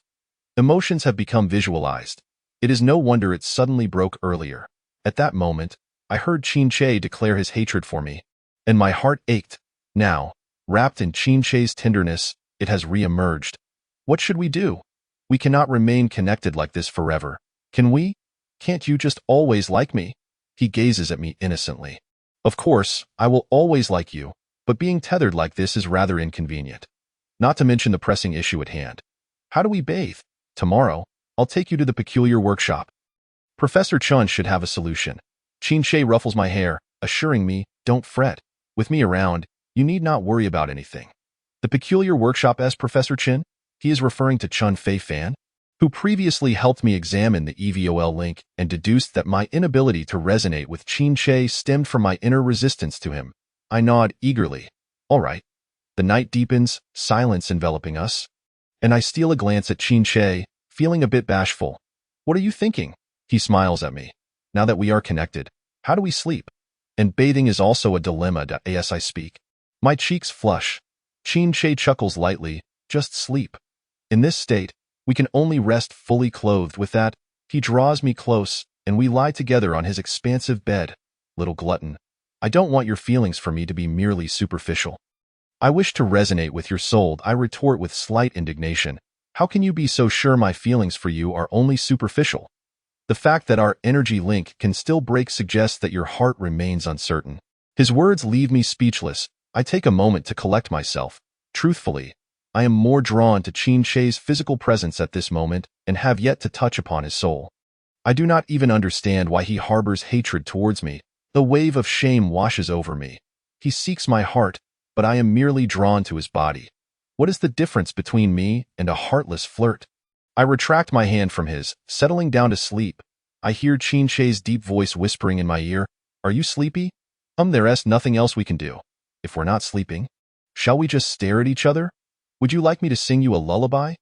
Emotions have become visualized. It is no wonder it suddenly broke earlier. At that moment, I heard Qin Che declare his hatred for me, and my heart ached. Now, wrapped in Qin Che's tenderness, it has re-emerged. What should we do? We cannot remain connected like this forever. Can we? Can't you just always like me? He gazes at me innocently. Of course, I will always like you, but being tethered like this is rather inconvenient. Not to mention the pressing issue at hand. How do we bathe? Tomorrow, I'll take you to the peculiar workshop. Professor Chun should have a solution. Qin Che ruffles my hair, assuring me, don't fret. With me around, you need not worry about anything. The peculiar workshop as Professor Chin? He is referring to Chun Fei Fan, who previously helped me examine the EVOL link and deduced that my inability to resonate with Qin Che stemmed from my inner resistance to him. I nod eagerly. All right. The night deepens, silence enveloping us, and I steal a glance at Qin Che, feeling a bit bashful. What are you thinking? He smiles at me. Now that we are connected, how do we sleep? And bathing is also a dilemma as I speak. My cheeks flush. Qin Che chuckles lightly. Just sleep. In this state, we can only rest fully clothed. With that, he draws me close, and we lie together on his expansive bed. Little glutton, I don't want your feelings for me to be merely superficial. I wish to resonate with your soul, I retort with slight indignation. How can you be so sure my feelings for you are only superficial? The fact that our energy link can still break suggests that your heart remains uncertain. His words leave me speechless. I take a moment to collect myself. Truthfully, I am more drawn to Qin Che's physical presence at this moment and have yet to touch upon his soul. I do not even understand why he harbors hatred towards me. The wave of shame washes over me. He seeks my heart, but I am merely drawn to his body. What is the difference between me and a heartless flirt? I retract my hand from his, settling down to sleep. I hear Qin Che's deep voice whispering in my ear, Are you sleepy? There's nothing else we can do. If we're not sleeping, shall we just stare at each other? Would you like me to sing you a lullaby?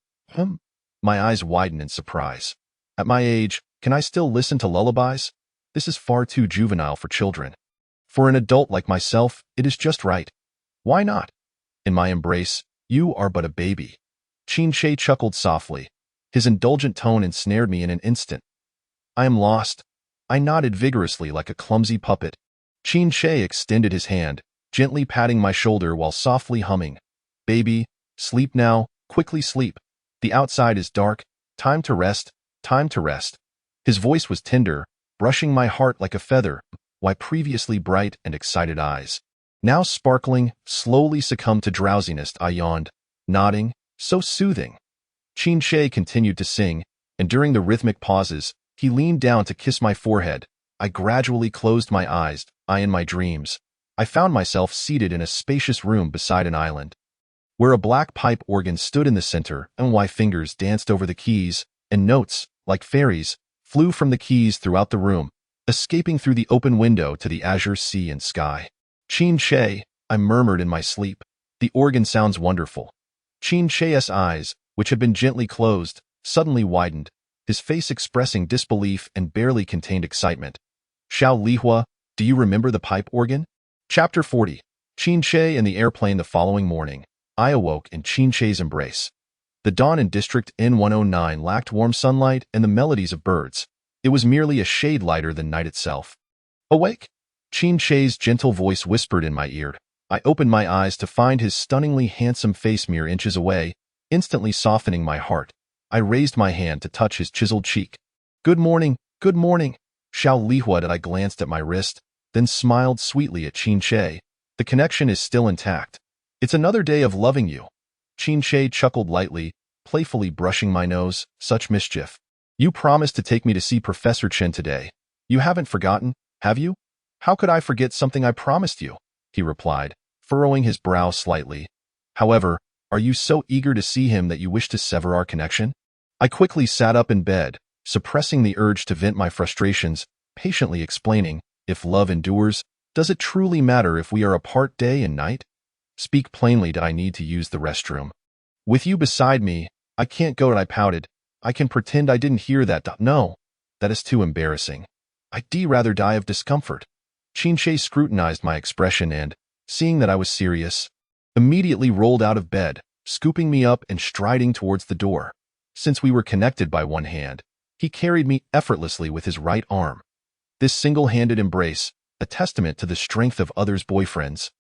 My eyes widen in surprise. At my age, can I still listen to lullabies? This is far too juvenile for children. For an adult like myself, it is just right. Why not? In my embrace, you are but a baby. Qin Che chuckled softly. His indulgent tone ensnared me in an instant. I am lost. I nodded vigorously like a clumsy puppet. Qin Che extended his hand, gently patting my shoulder while softly humming. Baby, sleep now, quickly sleep. The outside is dark. Time to rest, time to rest. His voice was tender, brushing my heart like a feather, while previously bright and excited eyes, now sparkling, slowly succumbed to drowsiness. I yawned, nodding, so soothing. Qin Che continued to sing, and during the rhythmic pauses, he leaned down to kiss my forehead. I gradually closed my eyes, in my dreams. I found myself seated in a spacious room beside an island, where a black pipe organ stood in the center, and my fingers danced over the keys, and notes, like fairies, flew from the keys throughout the room, escaping through the open window to the azure sea and sky. Qin Che, I murmured in my sleep. The organ sounds wonderful. Qin Che's eyes, which had been gently closed, suddenly widened, his face expressing disbelief and barely contained excitement. Xiao Lihua, do you remember the pipe organ? Chapter 40. Qin Che and the airplane. The following morning, I awoke in Qin Che's embrace. The dawn in District N109 lacked warm sunlight and the melodies of birds. It was merely a shade lighter than night itself. Awake? Qin Che's gentle voice whispered in my ear. I opened my eyes to find his stunningly handsome face mere inches away, instantly softening my heart. I raised my hand to touch his chiseled cheek. Good morning, Xiao Lihua. I glanced at my wrist, then smiled sweetly at Qin Che. The connection is still intact. It's another day of loving you. Qin Che chuckled lightly, playfully brushing my nose. Such mischief. You promised to take me to see Professor Chen today. You haven't forgotten, have you? How could I forget something I promised you? He replied, furrowing his brow slightly. However, are you so eager to see him that you wish to sever our connection? I quickly sat up in bed, suppressing the urge to vent my frustrations, patiently explaining, if love endures, does it truly matter if we are apart day and night? Speak plainly. Did I need to use the restroom? With you beside me, I can't go. I pouted. I can pretend I didn't hear that. No, that is too embarrassing. I'd rather die of discomfort. Chinche scrutinized my expression and, seeing that I was serious, immediately rolled out of bed, scooping me up and striding towards the door. Since we were connected by one hand, he carried me effortlessly with his right arm. This single-handed embrace, a testament to the strength of others' boyfriends,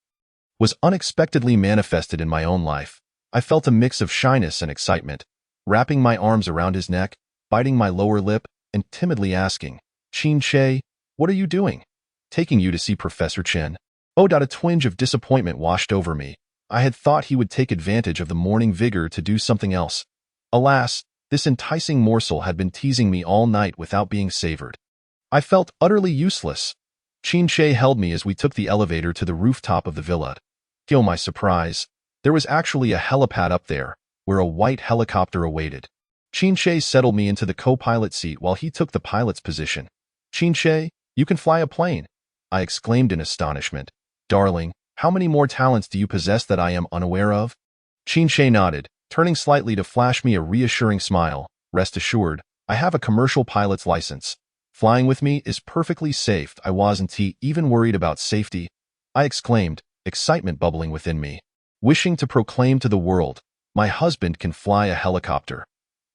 was unexpectedly manifested in my own life. I felt a mix of shyness and excitement, wrapping my arms around his neck, biting my lower lip, and timidly asking, "Chinche, what are you doing?" "Taking you to see Professor Chen." Oh, a twinge of disappointment washed over me. I had thought he would take advantage of the morning vigor to do something else. Alas, this enticing morsel had been teasing me all night without being savored. I felt utterly useless. Chinche held me as we took the elevator to the rooftop of the villa. To my surprise, there was actually a helipad up there, where a white helicopter awaited. Chinche settled me into the co-pilot seat while he took the pilot's position. "Chinche, you can fly a plane," I exclaimed in astonishment. "Darling, how many more talents do you possess that I am unaware of?" Chinche nodded, turning slightly to flash me a reassuring smile. "Rest assured, I have a commercial pilot's license. Flying with me is perfectly safe. I wasn't even worried about safety," I exclaimed, excitement bubbling within me, wishing to proclaim to the world, "My husband can fly a helicopter.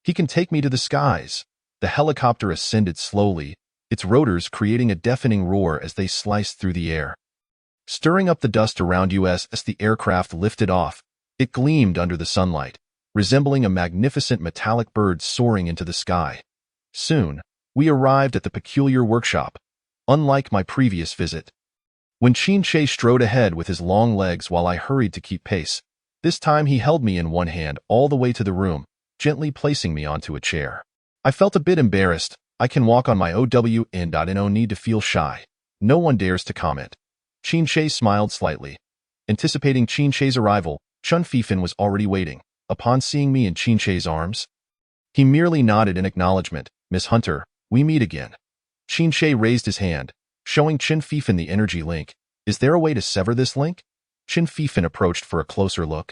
He can take me to the skies." The helicopter ascended slowly, its rotors creating a deafening roar as they sliced through the air, stirring up the dust around us as the aircraft lifted off. It gleamed under the sunlight, resembling a magnificent metallic bird soaring into the sky. Soon, we arrived at the peculiar workshop. Unlike my previous visit, when Chinche strode ahead with his long legs while I hurried to keep pace, this time he held me in one hand all the way to the room, gently placing me onto a chair. I felt a bit embarrassed. I can walk on my own, no need to feel shy. No one dares to comment. Chinche smiled slightly. Anticipating Chinche's arrival, Chun Fifin was already waiting. Upon seeing me in Chinche's arms, he merely nodded in acknowledgement. "Miss Hunter, we meet again." Chinche raised his hand, showing Chun Fifin the energy link. "Is there a way to sever this link?" Chun Fifin approached for a closer look,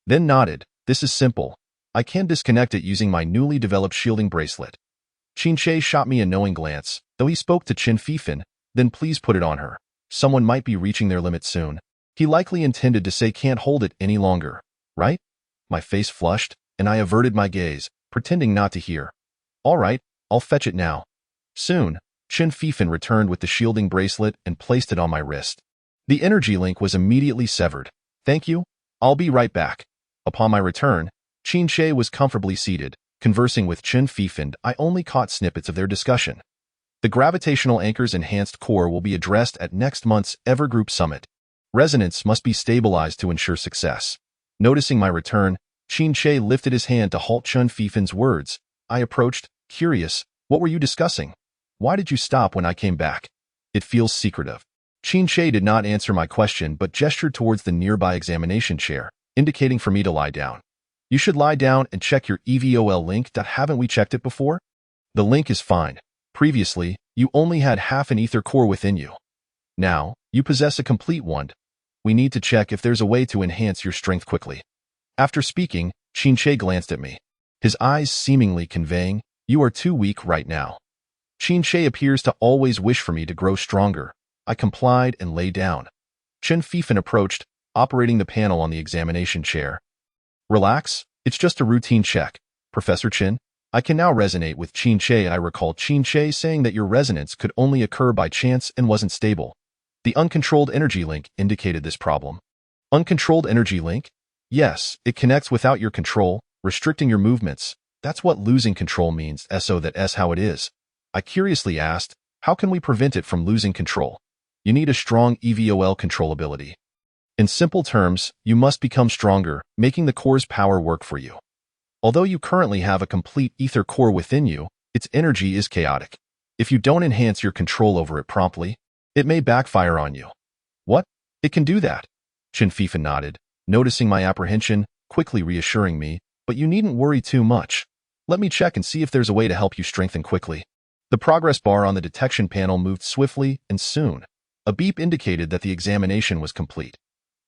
then nodded. "This is simple. I can disconnect it using my newly developed shielding bracelet." Chinche shot me a knowing glance, though he spoke to Chun Fifin. "Then please put it on her. Someone might be reaching their limit soon." He likely intended to say "can't hold it any longer, right?" My face flushed, and I averted my gaze, pretending not to hear. "All right, I'll fetch it now." Soon, Chun Fifin returned with the shielding bracelet and placed it on my wrist. The energy link was immediately severed. "Thank you. I'll be right back." Upon my return, Chinche was comfortably seated, conversing with Chun Fifin. I only caught snippets of their discussion. The gravitational anchor's enhanced core will be addressed at next month's Evergroup Summit. Resonance must be stabilized to ensure success. Noticing my return, Chinche lifted his hand to halt Chun Fifin's words. I approached, curious. "What were you discussing? Why did you stop when I came back?" "It feels secretive." Chinche did not answer my question but gestured towards the nearby examination chair, indicating for me to lie down. "You should lie down and check your EVOL link. Haven't we checked it before?" "The link is fine. Previously, you only had half an ether core within you. Now, you possess a complete one. We need to check if there's a way to enhance your strength quickly." After speaking, Chinche glanced at me, his eyes seemingly conveying, "You are too weak right now." Chinche appears to always wish for me to grow stronger. I complied and lay down. Chun Fifin approached, operating the panel on the examination chair. "Relax, it's just a routine check. Professor Chen, I can now resonate with Chinche. I recall Chinche saying that your resonance could only occur by chance and wasn't stable. The uncontrolled energy link indicated this problem." "Uncontrolled energy link?" "Yes, it connects without your control, restricting your movements. That's what losing control means. That's how it is." I curiously asked, "How can we prevent it from losing control?" "You need a strong EVOL controllability. In simple terms, you must become stronger, making the core's power work for you. Although you currently have a complete ether core within you, its energy is chaotic. If you don't enhance your control over it promptly, it may backfire on you." "What? It can do that?" Chun Fifin nodded, noticing my apprehension, quickly reassuring me, "But you needn't worry too much. Let me check and see if there's a way to help you strengthen quickly." The progress bar on the detection panel moved swiftly, and soon, a beep indicated that the examination was complete.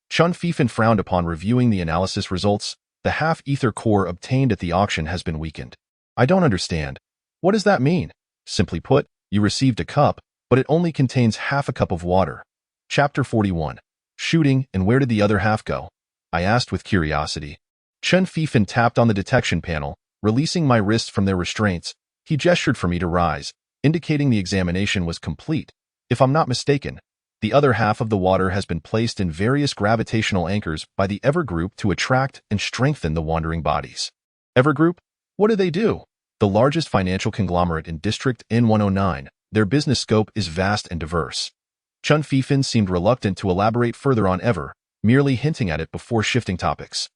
Chun Fifin frowned upon reviewing the analysis results. "The half-ether core obtained at the auction has been weakened." "I don't understand. What does that mean?" "Simply put, you received a cup, but it only contains half a cup of water. Chapter 41. Shooting, and where did the other half go? I asked with curiosity. Chen Fifan tapped on the detection panel, releasing my wrists from their restraints. He gestured for me to rise, indicating the examination was complete. If I'm not mistaken, the other half of the water has been placed in various gravitational anchors by the Evergroup to attract and strengthen the wandering bodies. Evergroup? What do they do? The largest financial conglomerate in District N109, their business scope is vast and diverse. Chen Fifan seemed reluctant to elaborate further on Ever, merely hinting at it before shifting topics.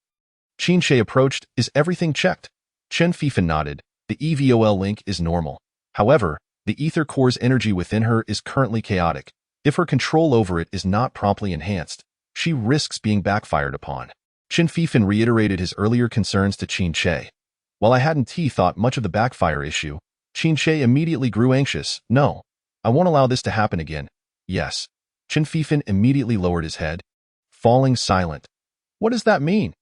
Qin Shi approached. Is everything checked? Chen Fifan nodded. The EVOL link is normal. However, the ether core's energy within her is currently chaotic. If her control over it is not promptly enhanced, she risks being backfired upon. Chen Fifan reiterated his earlier concerns to Qin Shi. While I hadn't thought much of the backfire issue, Qin Shi immediately grew anxious. No, I won't allow this to happen again. Yes. Chen Fifan immediately lowered his head, falling silent. What does that mean?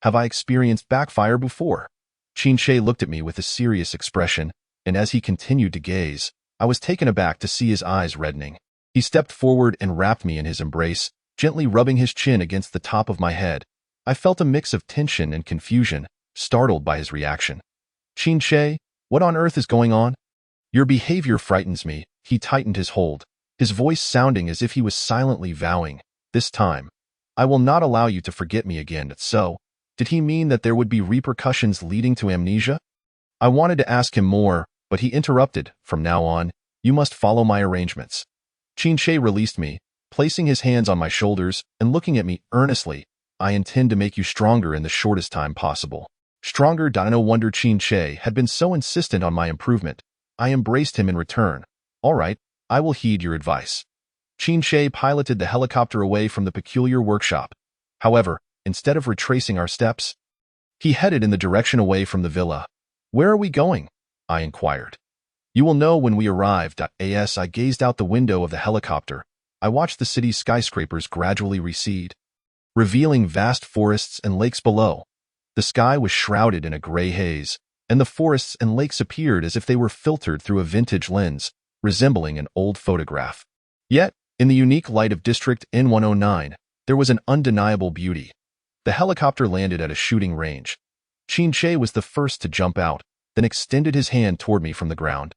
Have I experienced backfire before? Qin Shi looked at me with a serious expression, and as he continued to gaze, I was taken aback to see his eyes reddening. He stepped forward and wrapped me in his embrace, gently rubbing his chin against the top of my head. I felt a mix of tension and confusion, startled by his reaction. Qin Shi, what on earth is going on? Your behavior frightens me. He tightened his hold, his voice sounding as if he was silently vowing, this time, I will not allow you to forget me again. So, did he mean that there would be repercussions leading to amnesia? I wanted to ask him more, but he interrupted. From now on, you must follow my arrangements. Qin Shi released me, placing his hands on my shoulders and looking at me earnestly. I intend to make you stronger in the shortest time possible. Stronger? No wonder Qin Shi had been so insistent on my improvement. I embraced him in return. All right, I will heed your advice. Qin Shi piloted the helicopter away from the peculiar workshop. However, instead of retracing our steps, he headed in the direction away from the villa. Where are we going? I inquired. You will know when we arrive. As I gazed out the window of the helicopter, I watched the city's skyscrapers gradually recede, revealing vast forests and lakes below. The sky was shrouded in a gray haze, and the forests and lakes appeared as if they were filtered through a vintage lens, resembling an old photograph. Yet, in the unique light of District N109, there was an undeniable beauty. The helicopter landed at a shooting range. Qin Shi was the first to jump out, then extended his hand toward me from the ground.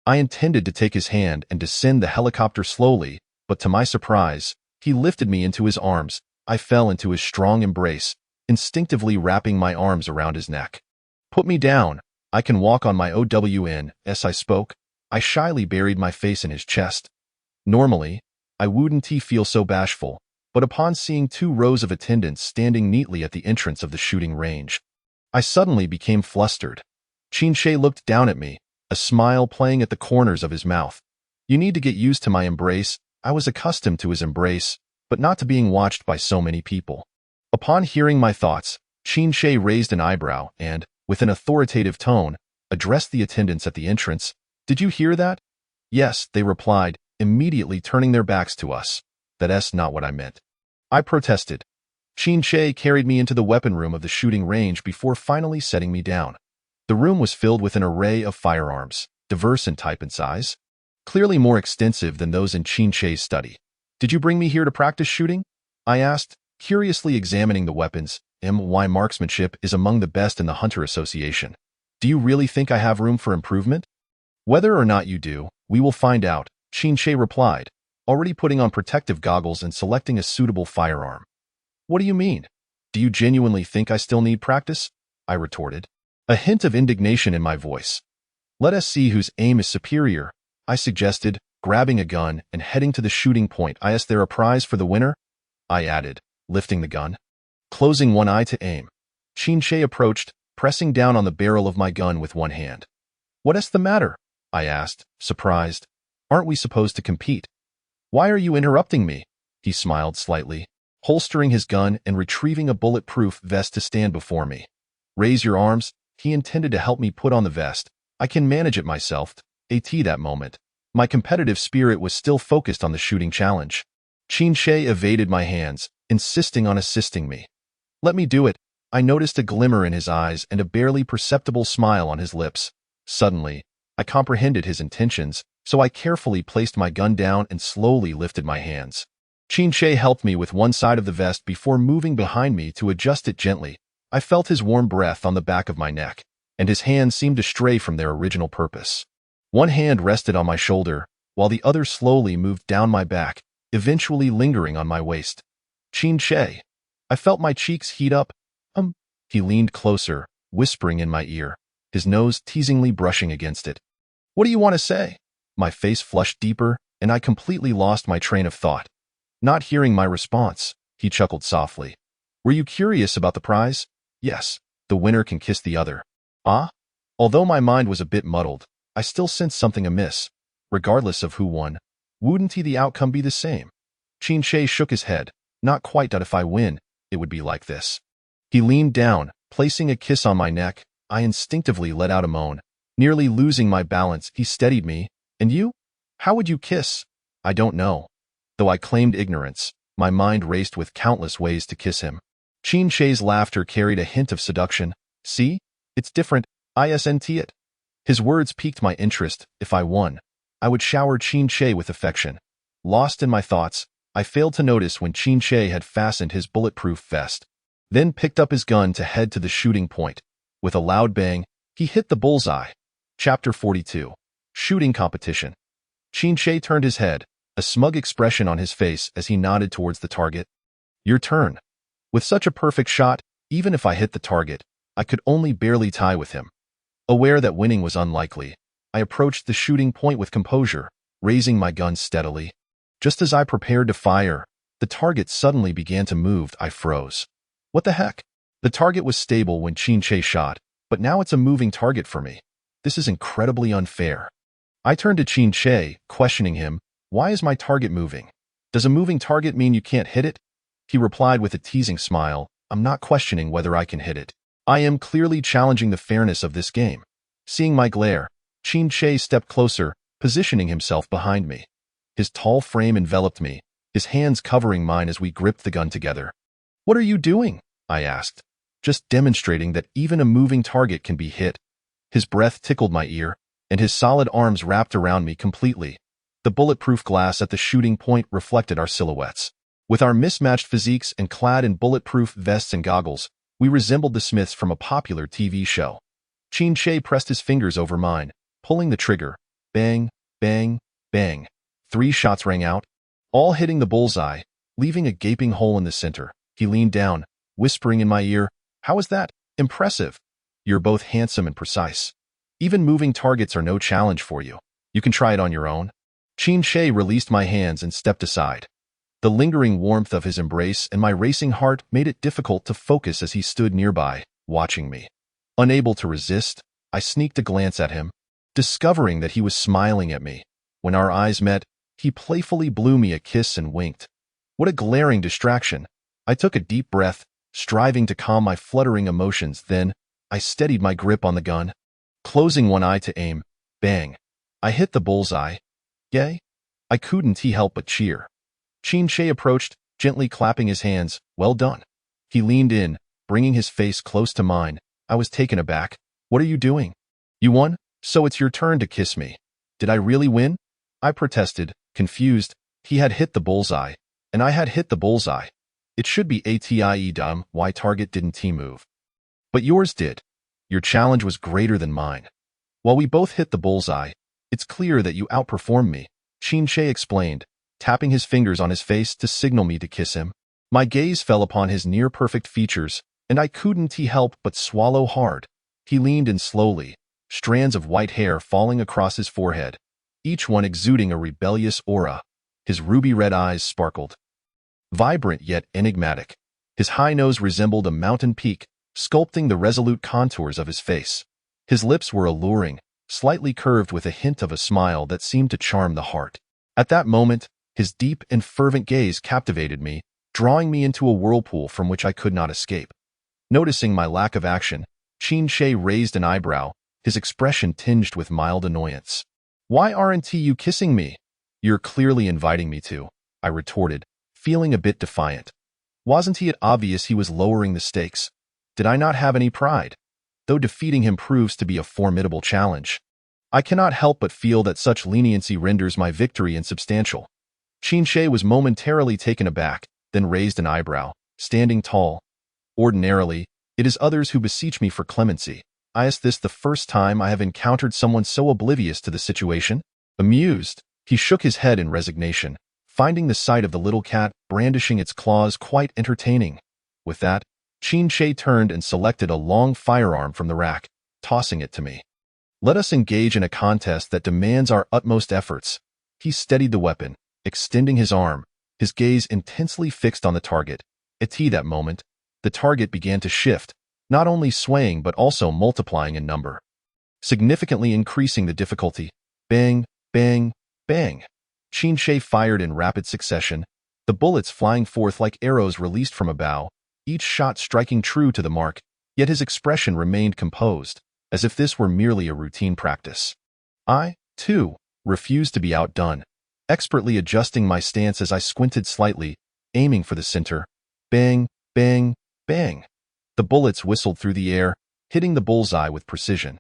I intended to take his hand and descend the helicopter slowly, but to my surprise, he lifted me into his arms. I fell into his strong embrace, instinctively wrapping my arms around his neck. Put me down. I can walk on my own. As I spoke, I shyly buried my face in his chest. Normally, I wouldn't feel so bashful, but upon seeing 2 rows of attendants standing neatly at the entrance of the shooting range, I suddenly became flustered. Qin Shi looked down at me, a smile playing at the corners of his mouth. You need to get used to my embrace. I was accustomed to his embrace, but not to being watched by so many people. Upon hearing my thoughts, Qin Shi raised an eyebrow and, with an authoritative tone, addressed the attendants at the entrance. Did you hear that? Yes, they replied, immediately turning their backs to us. That's not what I meant. I protested. Qin Shi carried me into the weapon room of the shooting range before finally setting me down. The room was filled with an array of firearms, diverse in type and size, clearly more extensive than those in Qin Shi's study. Did you bring me here to practice shooting? I asked, curiously examining the weapons. My marksmanship is among the best in the Hunter Association. Do you really think I have room for improvement? Whether or not you do, we will find out, Qin Shi replied, already putting on protective goggles and selecting a suitable firearm. What do you mean? Do you genuinely think I still need practice? I retorted, a hint of indignation in my voice. Let us see whose aim is superior, I suggested, grabbing a gun and heading to the shooting point. Is there a prize for the winner? I added, lifting the gun. Closing one eye to aim, Qin Shi approached, pressing down on the barrel of my gun with one hand. What's the matter? I asked, surprised. Aren't we supposed to compete? Why are you interrupting me? He smiled slightly, holstering his gun and retrieving a bulletproof vest to stand before me. Raise your arms. He intended to help me put on the vest. I can manage it myself. That moment, my competitive spirit was still focused on the shooting challenge. Qin Shi evaded my hands, insisting on assisting me. Let me do it. I noticed a glimmer in his eyes and a barely perceptible smile on his lips. Suddenly, I comprehended his intentions. so I carefully placed my gun down and slowly lifted my hands. Qin helped me with one side of the vest before moving behind me to adjust it gently. I felt his warm breath on the back of my neck, and his hands seemed to stray from their original purpose. One hand rested on my shoulder, while the other slowly moved down my back, eventually lingering on my waist. Qin, I felt my cheeks heat up. He leaned closer, whispering in my ear, his nose teasingly brushing against it. What do you want to say? My face flushed deeper, and I completely lost my train of thought. Not hearing my response, he chuckled softly. Were you curious about the prize? Yes, the winner can kiss the other. Ah? Although my mind was a bit muddled, I still sensed something amiss. Regardless of who won, wouldn't the outcome be the same? Qin shook his head. Not quite that if I win, it would be like this. He leaned down, placing a kiss on my neck. I instinctively let out a moan. Nearly losing my balance, he steadied me. And you? How would you kiss? I don't know. Though I claimed ignorance, my mind raced with countless ways to kiss him. Qin's laughter carried a hint of seduction. See? It's different. Isn't it? His words piqued my interest. If I won, I would shower Qin with affection. Lost in my thoughts, I failed to notice when Qin had fastened his bulletproof vest, then picked up his gun to head to the shooting point. With a loud bang, he hit the bullseye. Chapter 42. Shooting Competition. Qin turned his head, a smug expression on his face as he nodded towards the target. Your turn. With such a perfect shot, even if I hit the target, I could only barely tie with him. Aware that winning was unlikely, I approached the shooting point with composure, raising my gun steadily. Just as I prepared to fire, the target suddenly began to move. I froze. What the heck? The target was stable when Qin shot, but now it's a moving target for me. This is incredibly unfair. I turned to Qin, questioning him. Why is my target moving? Does a moving target mean you can't hit it? He replied with a teasing smile. I'm not questioning whether I can hit it. I am clearly challenging the fairness of this game. Seeing my glare, Qin stepped closer, positioning himself behind me. His tall frame enveloped me, his hands covering mine as we gripped the gun together. What are you doing? I asked. Just demonstrating that even a moving target can be hit. His breath tickled my ear, and his solid arms wrapped around me completely. The bulletproof glass at the shooting point reflected our silhouettes. With our mismatched physiques and clad in bulletproof vests and goggles, we resembled the Smiths from a popular TV show. Qin pressed his fingers over mine, pulling the trigger. Bang, bang, bang. 3 shots rang out, all hitting the bullseye, leaving a gaping hole in the center. He leaned down, whispering in my ear, How is that? Impressive. You're both handsome and precise. Even moving targets are no challenge for you. You can try it on your own. Qin released my hands and stepped aside. The lingering warmth of his embrace and my racing heart made it difficult to focus as he stood nearby, watching me. Unable to resist, I sneaked a glance at him, discovering that he was smiling at me. When our eyes met, he playfully blew me a kiss and winked. What a glaring distraction. I took a deep breath, striving to calm my fluttering emotions. Then, I steadied my grip on the gun. Closing one eye to aim, bang. I hit the bullseye. Yay? I couldn't help but cheer. Qin approached, gently clapping his hands. Well done. He leaned in, bringing his face close to mine. I was taken aback. What are you doing? You won? So it's your turn to kiss me. Did I really win? I protested, confused. He had hit the bullseye, and I had hit the bullseye. It should be ATIE dumb why target didn't move. But yours did. Your challenge was greater than mine. While we both hit the bullseye, it's clear that you outperformed me, Qin explained, tapping his fingers on his face to signal me to kiss him. My gaze fell upon his near-perfect features, and I couldn't help but swallow hard. He leaned in slowly, strands of white hair falling across his forehead, each one exuding a rebellious aura. His ruby-red eyes sparkled, vibrant yet enigmatic. His high nose resembled a mountain peak, sculpting the resolute contours of his face. His lips were alluring, slightly curved with a hint of a smile that seemed to charm the heart. At that moment, his deep and fervent gaze captivated me, drawing me into a whirlpool from which I could not escape. Noticing my lack of action, Qin raised an eyebrow, his expression tinged with mild annoyance. Why aren't you kissing me? You're clearly inviting me to, I retorted, feeling a bit defiant. Wasn't it obvious he was lowering the stakes? Did I not have any pride? Though defeating him proves to be a formidable challenge. I cannot help but feel that such leniency renders my victory insubstantial. Qin was momentarily taken aback, then raised an eyebrow, standing tall. Ordinarily, it is others who beseech me for clemency. Is this the first time I have encountered someone so oblivious to the situation? Amused, he shook his head in resignation, finding the sight of the little cat brandishing its claws quite entertaining. With that, Qin turned and selected a long firearm from the rack, tossing it to me. Let us engage in a contest that demands our utmost efforts. He steadied the weapon, extending his arm, his gaze intensely fixed on the target. At that moment, the target began to shift, not only swaying but also multiplying in number, significantly increasing the difficulty. Bang, bang, bang. Qin fired in rapid succession, the bullets flying forth like arrows released from a bow, each shot striking true to the mark, yet his expression remained composed, as if this were merely a routine practice. I, too, refused to be outdone, expertly adjusting my stance as I squinted slightly, aiming for the center. Bang, bang, bang. The bullets whistled through the air, hitting the bullseye with precision.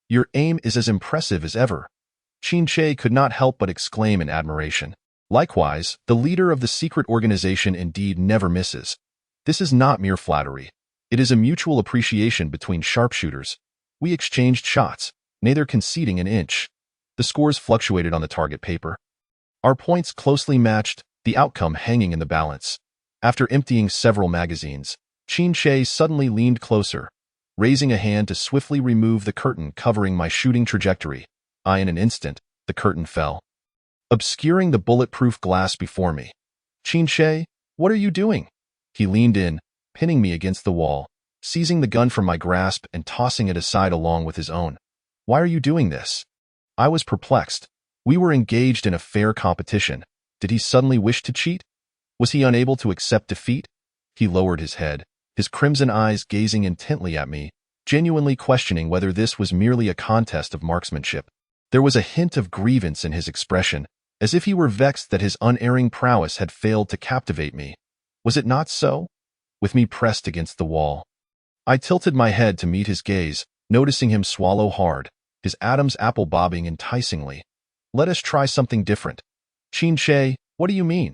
Your aim is as impressive as ever. Qin could not help but exclaim in admiration. Likewise, the leader of the secret organization indeed never misses. This is not mere flattery. It is a mutual appreciation between sharpshooters. We exchanged shots, neither conceding an inch. The scores fluctuated on the target paper. Our points closely matched, the outcome hanging in the balance. After emptying several magazines, Qin suddenly leaned closer, raising a hand to swiftly remove the curtain covering my shooting trajectory. In an instant, the curtain fell, obscuring the bulletproof glass before me. Qin, what are you doing? He leaned in, pinning me against the wall, seizing the gun from my grasp and tossing it aside along with his own. Why are you doing this? I was perplexed. We were engaged in a fair competition. Did he suddenly wish to cheat? Was he unable to accept defeat? He lowered his head, his crimson eyes gazing intently at me, genuinely questioning whether this was merely a contest of marksmanship. There was a hint of grievance in his expression, as if he were vexed that his unerring prowess had failed to captivate me. Was it not so? With me pressed against the wall, I tilted my head to meet his gaze, noticing him swallow hard, his Adam's apple bobbing enticingly. Let us try something different. Qin, what do you mean?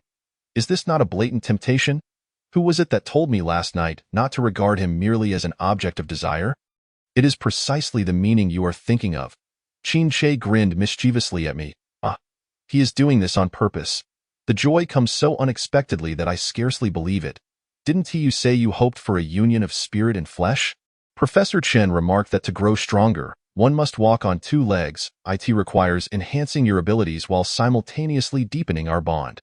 Is this not a blatant temptation? Who was it that told me last night not to regard him merely as an object of desire? It is precisely the meaning you are thinking of. Qin grinned mischievously at me. He is doing this on purpose. The joy comes so unexpectedly that I scarcely believe it. Didn't you say you hoped for a union of spirit and flesh? Professor Chen remarked that to grow stronger, one must walk on two legs. It requires enhancing your abilities while simultaneously deepening our bond.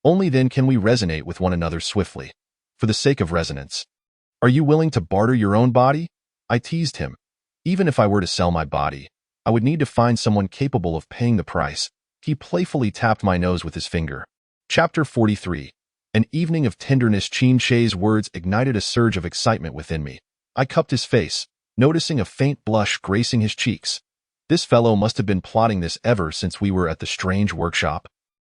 Only then can we resonate with one another swiftly. For the sake of resonance. Are you willing to barter your own body? I teased him. Even if I were to sell my body, I would need to find someone capable of paying the price. He playfully tapped my nose with his finger. Chapter 43. An evening of tenderness. Qin's words ignited a surge of excitement within me. I cupped his face, noticing a faint blush gracing his cheeks. This fellow must have been plotting this ever since we were at the strange workshop.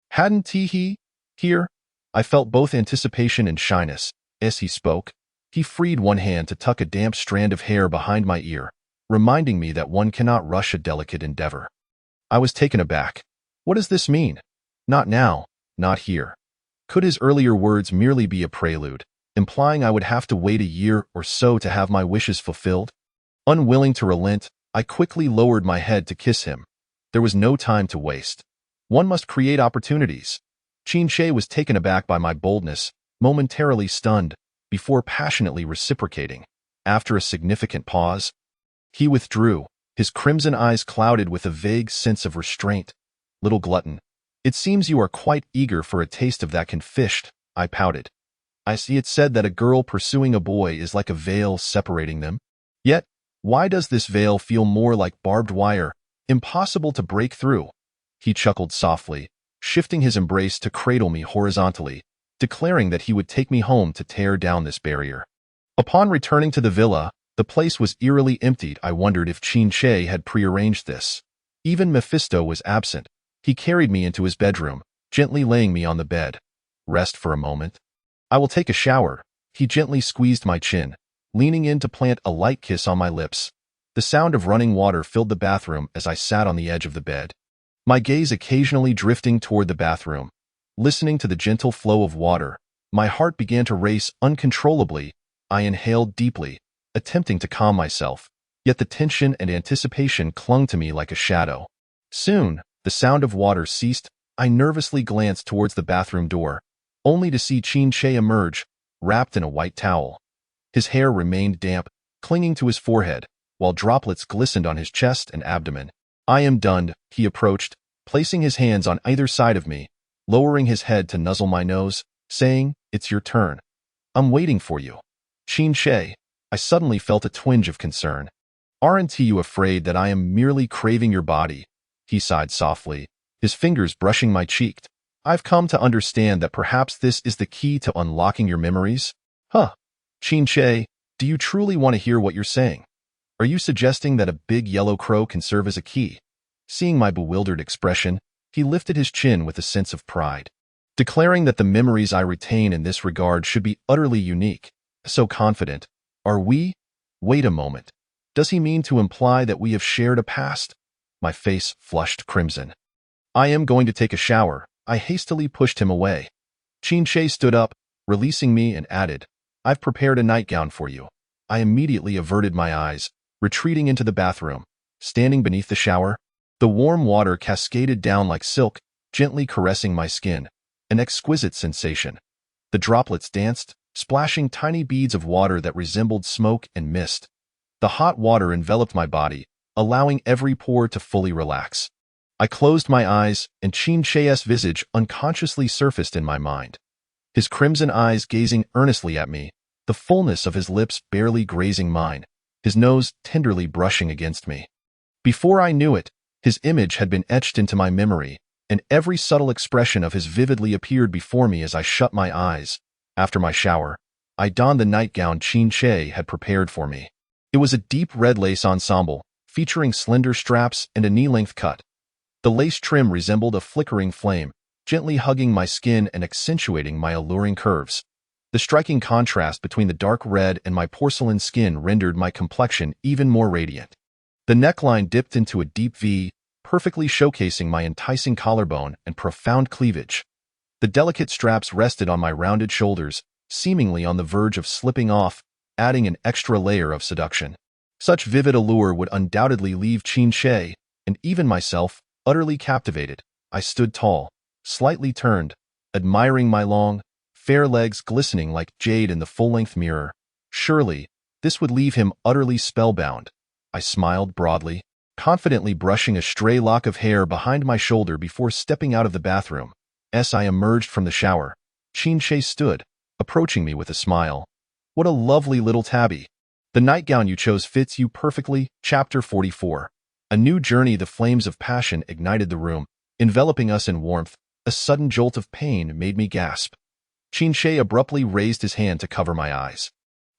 Hadn't he? Here? I felt both anticipation and shyness. As he spoke, he freed one hand to tuck a damp strand of hair behind my ear, reminding me that one cannot rush a delicate endeavor. I was taken aback. What does this mean? Not now, not here. Could his earlier words merely be a prelude, implying I would have to wait a year or so to have my wishes fulfilled? Unwilling to relent, I quickly lowered my head to kiss him. There was no time to waste. One must create opportunities. Qin was taken aback by my boldness, momentarily stunned, before passionately reciprocating. After a significant pause, he withdrew, his crimson eyes clouded with a vague sense of restraint. Little glutton, it seems you are quite eager for a taste of that confished, I pouted. I see it said that a girl pursuing a boy is like a veil separating them. Yet, why does this veil feel more like barbed wire, impossible to break through? He chuckled softly, shifting his embrace to cradle me horizontally, declaring that he would take me home to tear down this barrier. Upon returning to the villa, the place was eerily emptied. I wondered if Qin had prearranged this. Even Mephisto was absent. He carried me into his bedroom, gently laying me on the bed. Rest for a moment. I will take a shower. He gently squeezed my chin, leaning in to plant a light kiss on my lips. The sound of running water filled the bathroom as I sat on the edge of the bed, my gaze occasionally drifting toward the bathroom. Listening to the gentle flow of water, my heart began to race uncontrollably. I inhaled deeply, attempting to calm myself, yet the tension and anticipation clung to me like a shadow. Soon, the sound of water ceased. I nervously glanced towards the bathroom door, only to see Che emerge, wrapped in a white towel. His hair remained damp, clinging to his forehead, while droplets glistened on his chest and abdomen. "I am done," he approached, placing his hands on either side of me, lowering his head to nuzzle my nose, saying, "It's your turn. I'm waiting for you." Che, I suddenly felt a twinge of concern. "Aren't you afraid that I am merely craving your body?" He sighed softly, his fingers brushing my cheek. "I've come to understand that perhaps this is the key to unlocking your memories." "Huh. Che, do you truly want to hear what you're saying? Are you suggesting that a big yellow crow can serve as a key?" Seeing my bewildered expression, he lifted his chin with a sense of pride, declaring that the memories I retain in this regard should be utterly unique. So confident. "Are we? Wait a moment. Does he mean to imply that we have shared a past?" My face flushed crimson. "I am going to take a shower." I hastily pushed him away. Che stood up, releasing me, and added, "I've prepared a nightgown for you." I immediately averted my eyes, retreating into the bathroom. Standing beneath the shower, the warm water cascaded down like silk, gently caressing my skin. An exquisite sensation. The droplets danced, splashing tiny beads of water that resembled smoke and mist. The hot water enveloped my body, allowing every pore to fully relax. I closed my eyes, and Che's visage unconsciously surfaced in my mind. His crimson eyes gazing earnestly at me, the fullness of his lips barely grazing mine, his nose tenderly brushing against me. Before I knew it, his image had been etched into my memory, and every subtle expression of his vividly appeared before me as I shut my eyes. After my shower, I donned the nightgown Che had prepared for me. It was a deep red lace ensemble, featuring slender straps and a knee-length cut. The lace trim resembled a flickering flame, gently hugging my skin and accentuating my alluring curves. The striking contrast between the dark red and my porcelain skin rendered my complexion even more radiant. The neckline dipped into a deep V, perfectly showcasing my enticing collarbone and profound cleavage. The delicate straps rested on my rounded shoulders, seemingly on the verge of slipping off, adding an extra layer of seduction. Such vivid allure would undoubtedly leave Che, and even myself, utterly captivated. I stood tall, slightly turned, admiring my long, fair legs glistening like jade in the full-length mirror. Surely, this would leave him utterly spellbound. I smiled broadly, confidently brushing a stray lock of hair behind my shoulder before stepping out of the bathroom. As I emerged from the shower, Che stood, approaching me with a smile. "What a lovely little tabby. The nightgown you chose fits you perfectly." Chapter 44. A new journey. The flames of passion ignited the room, enveloping us in warmth. A sudden jolt of pain made me gasp. Che abruptly raised his hand to cover my eyes.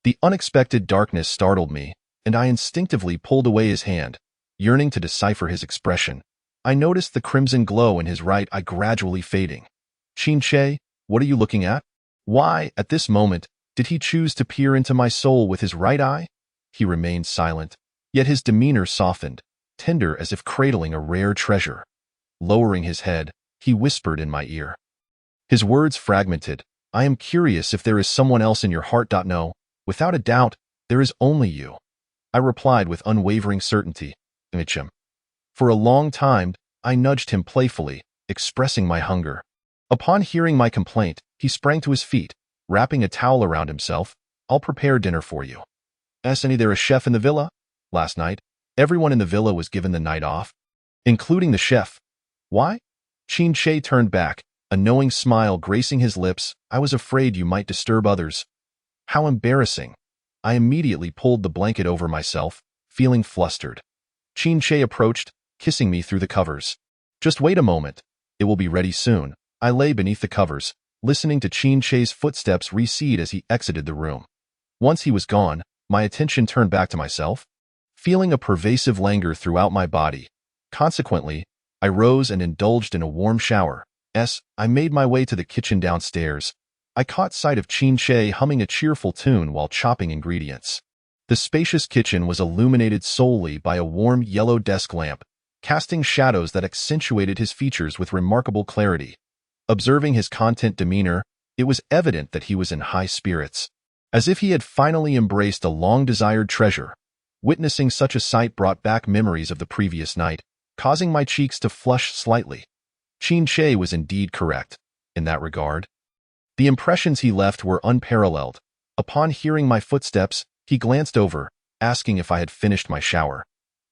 The unexpected darkness startled me, and I instinctively pulled away his hand, yearning to decipher his expression. I noticed the crimson glow in his right eye gradually fading. "Che, what are you looking at?" Why, at this moment, did he choose to peer into my soul with his right eye? He remained silent, yet his demeanor softened, tender as if cradling a rare treasure. Lowering his head, he whispered in my ear. His words fragmented. "I am curious if there is someone else in your heart." "No, without a doubt, there is only you," I replied with unwavering certainty. "Mitchum." For a long time, I nudged him playfully, expressing my hunger. Upon hearing my complaint, he sprang to his feet, wrapping a towel around himself. "I'll prepare dinner for you." "Isn't there a chef in the villa?" "Last night, everyone in the villa was given the night off, including the chef." "Why?" Che turned back, a knowing smile gracing his lips. "I was afraid you might disturb others." How embarrassing. I immediately pulled the blanket over myself, feeling flustered. Che approached, kissing me through the covers. "Just wait a moment. It will be ready soon." I lay beneath the covers, listening to Che's footsteps recede as he exited the room. Once he was gone, my attention turned back to myself, feeling a pervasive languor throughout my body. Consequently, I rose and indulged in a warm shower. I made my way to the kitchen downstairs. I caught sight of Che humming a cheerful tune while chopping ingredients. The spacious kitchen was illuminated solely by a warm yellow desk lamp, casting shadows that accentuated his features with remarkable clarity. Observing his content demeanor, it was evident that he was in high spirits, as if he had finally embraced a long-desired treasure. Witnessing such a sight brought back memories of the previous night, causing my cheeks to flush slightly. Che was indeed correct in that regard. The impressions he left were unparalleled. Upon hearing my footsteps, he glanced over, asking if I had finished my shower.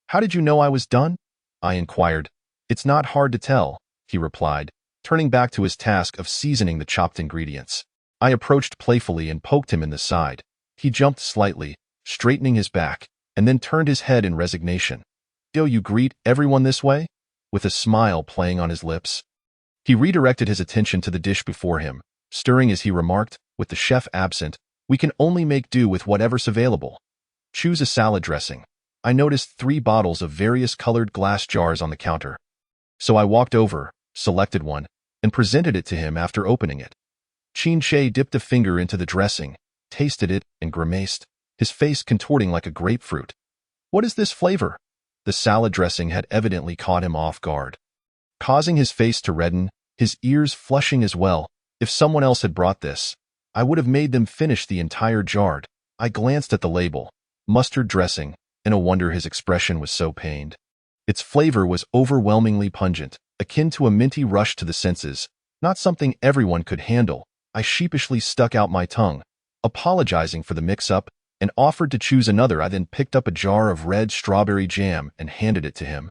"How did you know I was done?" I inquired. "It's not hard to tell," he replied, turning back to his task of seasoning the chopped ingredients. I approached playfully and poked him in the side. He jumped slightly, straightening his back, and then turned his head in resignation. "Do you greet everyone this way?" with a smile playing on his lips. He redirected his attention to the dish before him, stirring as he remarked, "With the chef absent, we can only make do with whatever's available. Choose a salad dressing." I noticed 3 bottles of various colored glass jars on the counter. So I walked over, selected one, and presented it to him after opening it. Che dipped a finger into the dressing, tasted it, and grimaced, his face contorting like a grapefruit. "What is this flavor?" The salad dressing had evidently caught him off guard, causing his face to redden, his ears flushing as well. If someone else had brought this, I would have made them finish the entire jar. I glanced at the label, mustard dressing, and no wonder his expression was so pained. Its flavor was overwhelmingly pungent, akin to a minty rush to the senses, not something everyone could handle. I sheepishly stuck out my tongue, apologizing for the mix-up, and offered to choose another. I then picked up a jar of red strawberry jam and handed it to him.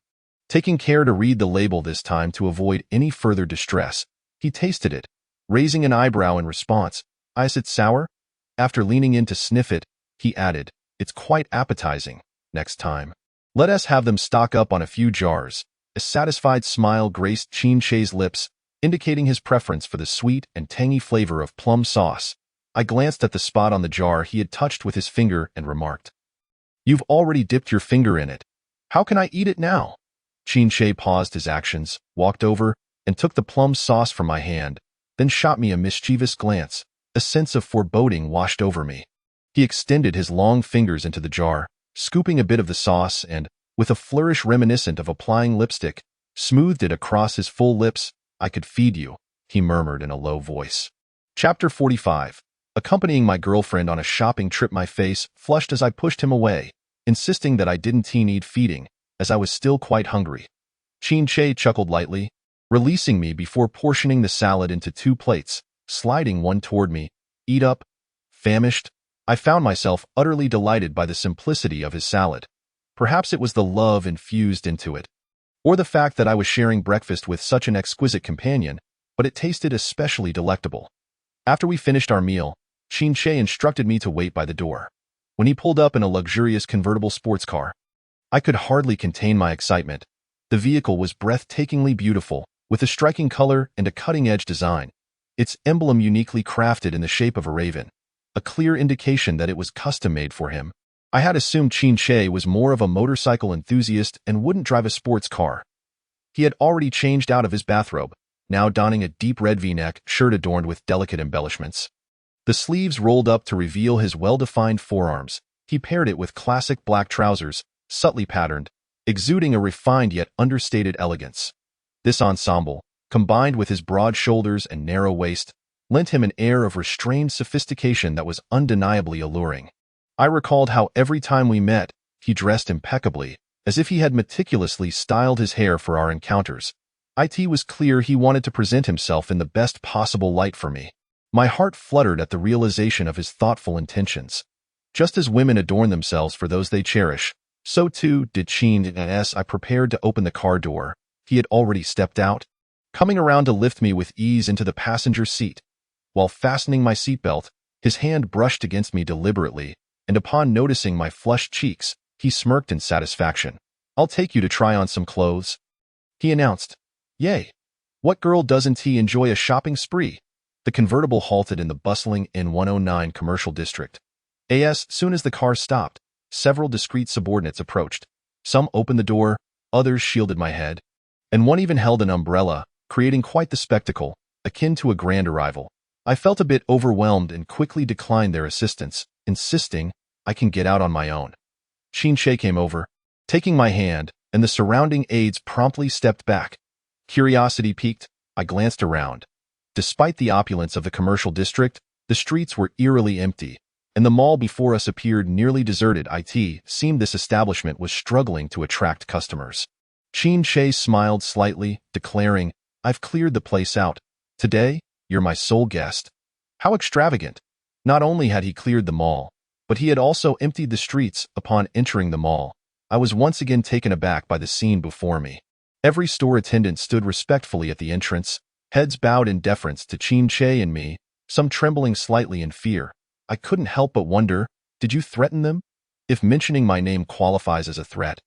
Taking care to read the label this time to avoid any further distress, he tasted it, raising an eyebrow in response. "Is it sour?" After leaning in to sniff it, he added, "It's quite appetizing. Next time, let us have them stock up on a few jars." A satisfied smile graced Che's lips, indicating his preference for the sweet and tangy flavor of plum sauce. I glanced at the spot on the jar he had touched with his finger and remarked, "You've already dipped your finger in it. How can I eat it now?" Che paused his actions, walked over, and took the plum sauce from my hand, then shot me a mischievous glance. A sense of foreboding washed over me. He extended his long fingers into the jar, scooping a bit of the sauce and, with a flourish reminiscent of applying lipstick, smoothed it across his full lips. "I could feed you," he murmured in a low voice. Chapter 45. Accompanying my girlfriend on a shopping trip, my face flushed as I pushed him away, insisting that I didn't need feeding, as I was still quite hungry. Che chuckled lightly, releasing me before portioning the salad into 2 plates, sliding one toward me. "Eat up." Famished, I found myself utterly delighted by the simplicity of his salad. Perhaps it was the love infused into it, or the fact that I was sharing breakfast with such an exquisite companion, but it tasted especially delectable. After we finished our meal, Che instructed me to wait by the door. When he pulled up in a luxurious convertible sports car, I could hardly contain my excitement. The vehicle was breathtakingly beautiful, with a striking color and a cutting-edge design. Its emblem uniquely crafted in the shape of a raven, a clear indication that it was custom-made for him. I had assumed Che was more of a motorcycle enthusiast and wouldn't drive a sports car. He had already changed out of his bathrobe, now donning a deep red V-neck shirt adorned with delicate embellishments. The sleeves rolled up to reveal his well-defined forearms. He paired it with classic black trousers, subtly patterned, exuding a refined yet understated elegance. This ensemble, combined with his broad shoulders and narrow waist, lent him an air of restrained sophistication that was undeniably alluring. I recalled how every time we met, he dressed impeccably, as if he had meticulously styled his hair for our encounters. It was clear he wanted to present himself in the best possible light for me. My heart fluttered at the realization of his thoughtful intentions. Just as women adorn themselves for those they cherish, so too did Che. As I prepared to open the car door, he had already stepped out, coming around to lift me with ease into the passenger seat. While fastening my seatbelt, his hand brushed against me deliberately, and upon noticing my flushed cheeks, he smirked in satisfaction. "I'll take you to try on some clothes," he announced. "Yay! What girl doesn't enjoy a shopping spree?" The convertible halted in the bustling N109 commercial district. As soon as the car stopped, several discreet subordinates approached. Some opened the door, others shielded my head, and one even held an umbrella, creating quite the spectacle, akin to a grand arrival. I felt a bit overwhelmed and quickly declined their assistance, insisting, I can get out on my own. Qin came over, taking my hand, and the surrounding aides promptly stepped back. Curiosity piqued, I glanced around. Despite the opulence of the commercial district, the streets were eerily empty, and the mall before us appeared nearly deserted. It seemed this establishment was struggling to attract customers. Qin smiled slightly, declaring, I've cleared the place out. Today, you're my sole guest. How extravagant! Not only had he cleared the mall, but he had also emptied the streets upon entering the mall. I was once again taken aback by the scene before me. Every store attendant stood respectfully at the entrance, heads bowed in deference to Qin and me, some trembling slightly in fear. I couldn't help but wonder, did you threaten them? If mentioning my name qualifies as a threat.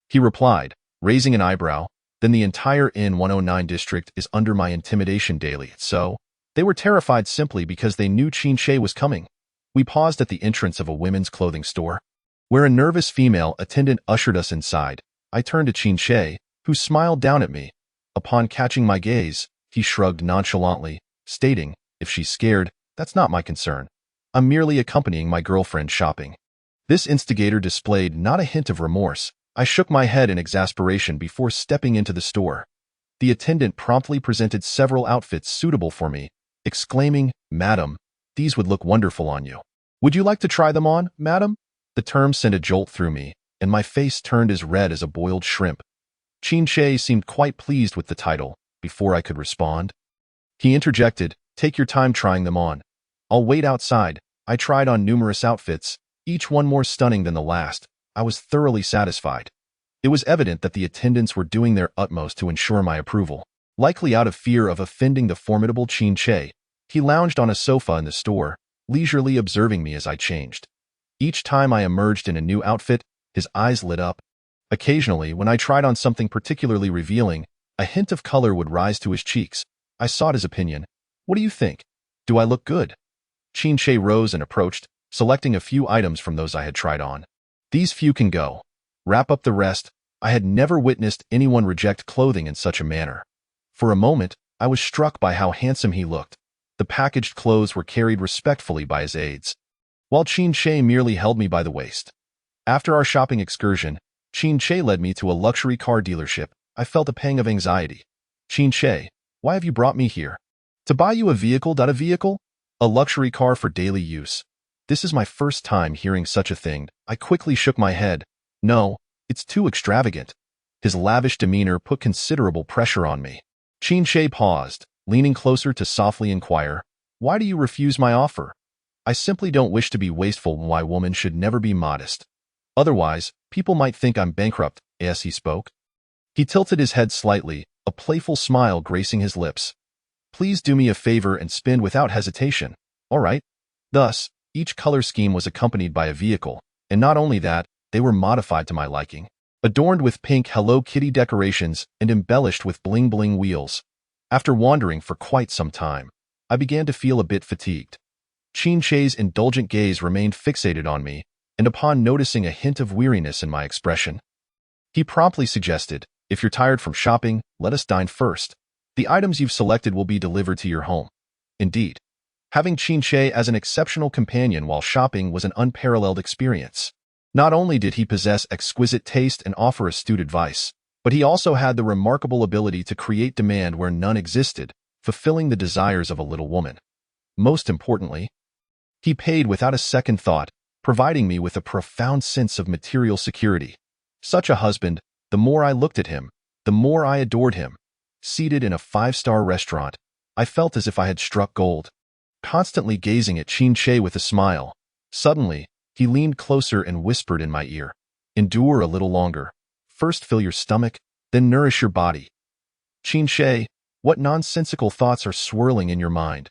He replied, raising an eyebrow, then the entire N109 district is under my intimidation daily, so they were terrified simply because they knew Qin was coming. We paused at the entrance of a women's clothing store, where a nervous female attendant ushered us inside. I turned to Qin, who smiled down at me. Upon catching my gaze, he shrugged nonchalantly, stating, if she's scared, that's not my concern. I'm merely accompanying my girlfriend shopping. This instigator displayed not a hint of remorse. I shook my head in exasperation before stepping into the store. The attendant promptly presented several outfits suitable for me, exclaiming, Madam, these would look wonderful on you. Would you like to try them on, madam? The term sent a jolt through me, and my face turned as red as a boiled shrimp. Qin seemed quite pleased with the title. Before I could respond, he interjected, take your time trying them on. I'll wait outside. I tried on numerous outfits, each one more stunning than the last. I was thoroughly satisfied. It was evident that the attendants were doing their utmost to ensure my approval. Likely out of fear of offending the formidable Qin, he lounged on a sofa in the store, leisurely observing me as I changed. Each time I emerged in a new outfit, his eyes lit up. Occasionally, when I tried on something particularly revealing, a hint of color would rise to his cheeks. I sought his opinion. What do you think? Do I look good? Qin rose and approached, selecting a few items from those I had tried on. These few can go. Wrap up the rest. I had never witnessed anyone reject clothing in such a manner. For a moment, I was struck by how handsome he looked. The packaged clothes were carried respectfully by his aides, while Qin merely held me by the waist. After our shopping excursion, Qin led me to a luxury car dealership. I felt a pang of anxiety. Qin, why have you brought me here? To buy you a vehicle? A vehicle? A luxury car for daily use. This is my first time hearing such a thing. I quickly shook my head. No, it's too extravagant. His lavish demeanor put considerable pressure on me. Qin paused, leaning closer to softly inquire, why do you refuse my offer? I simply don't wish to be wasteful. Why woman should never be modest. Otherwise, people might think I'm bankrupt, as he spoke. He tilted his head slightly, a playful smile gracing his lips. Please do me a favor and spend without hesitation. All right. Thus, each color scheme was accompanied by a vehicle, and not only that, they were modified to my liking. Adorned with pink Hello Kitty decorations and embellished with bling-bling wheels. After wandering for quite some time, I began to feel a bit fatigued. Qin's indulgent gaze remained fixated on me, and upon noticing a hint of weariness in my expression, he promptly suggested, if you're tired from shopping, let us dine first. The items you've selected will be delivered to your home. Indeed, having Qin as an exceptional companion while shopping was an unparalleled experience. Not only did he possess exquisite taste and offer astute advice, but he also had the remarkable ability to create demand where none existed, fulfilling the desires of a little woman. Most importantly, he paid without a second thought, providing me with a profound sense of material security. Such a husband, the more I looked at him, the more I adored him. Seated in a five-star restaurant, I felt as if I had struck gold. Constantly gazing at Qin with a smile, suddenly, he leaned closer and whispered in my ear, endure a little longer. First fill your stomach, then nourish your body. Qin, what nonsensical thoughts are swirling in your mind?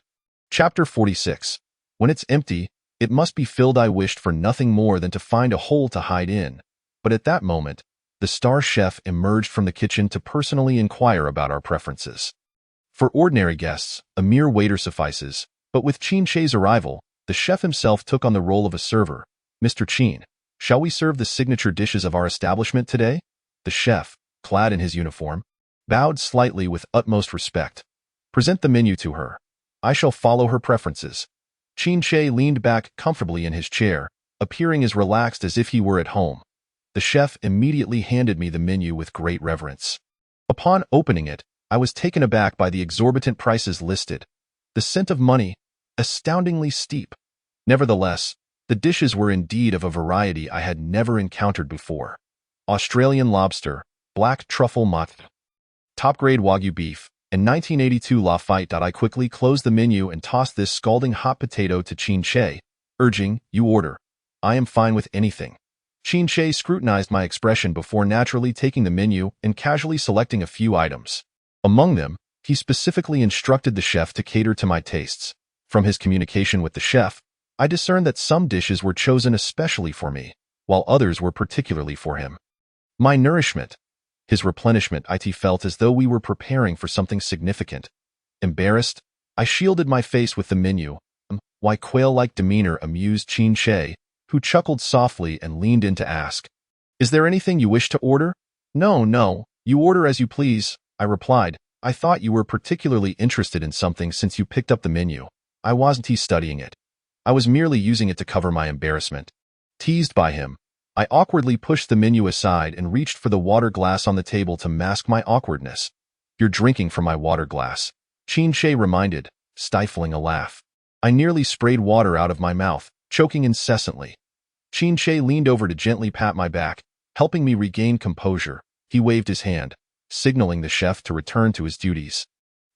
Chapter 46. When it's empty, it must be filled. I wished for nothing more than to find a hole to hide in. But at that moment, the star chef emerged from the kitchen to personally inquire about our preferences. For ordinary guests, a mere waiter suffices, but with Qin's arrival, the chef himself took on the role of a server. Mr. Qin, shall we serve the signature dishes of our establishment today? The chef, clad in his uniform, bowed slightly with utmost respect. Present the menu to her. I shall follow her preferences. Qin leaned back comfortably in his chair, appearing as relaxed as if he were at home. The chef immediately handed me the menu with great reverence. Upon opening it, I was taken aback by the exorbitant prices listed. The scent of money, astoundingly steep. Nevertheless, the dishes were indeed of a variety I had never encountered before. Australian lobster, black truffle mott, top-grade Wagyu beef, and 1982 Lafite. I quickly closed the menu and tossed this scalding hot potato to Chin Che, urging, "You order. I am fine with anything." Chin Che scrutinized my expression before naturally taking the menu and casually selecting a few items. Among them, he specifically instructed the chef to cater to my tastes. From his communication with the chef, I discerned that some dishes were chosen especially for me, while others were particularly for him. My nourishment, his replenishment. It felt as though we were preparing for something significant. Embarrassed, I shielded my face with the menu. Why quail-like demeanor amused Chin Che, who chuckled softly and leaned in to ask, "Is there anything you wish to order?" No, you order as you please," I replied. "I thought you were particularly interested in something since you picked up the menu." I wasn't studying it. I was merely using it to cover my embarrassment. Teased by him, I awkwardly pushed the menu aside and reached for the water glass on the table to mask my awkwardness. "You're drinking from my water glass," Chin Che reminded, stifling a laugh. I nearly sprayed water out of my mouth, choking incessantly. Chin Che leaned over to gently pat my back, helping me regain composure. He waved his hand, signaling the chef to return to his duties.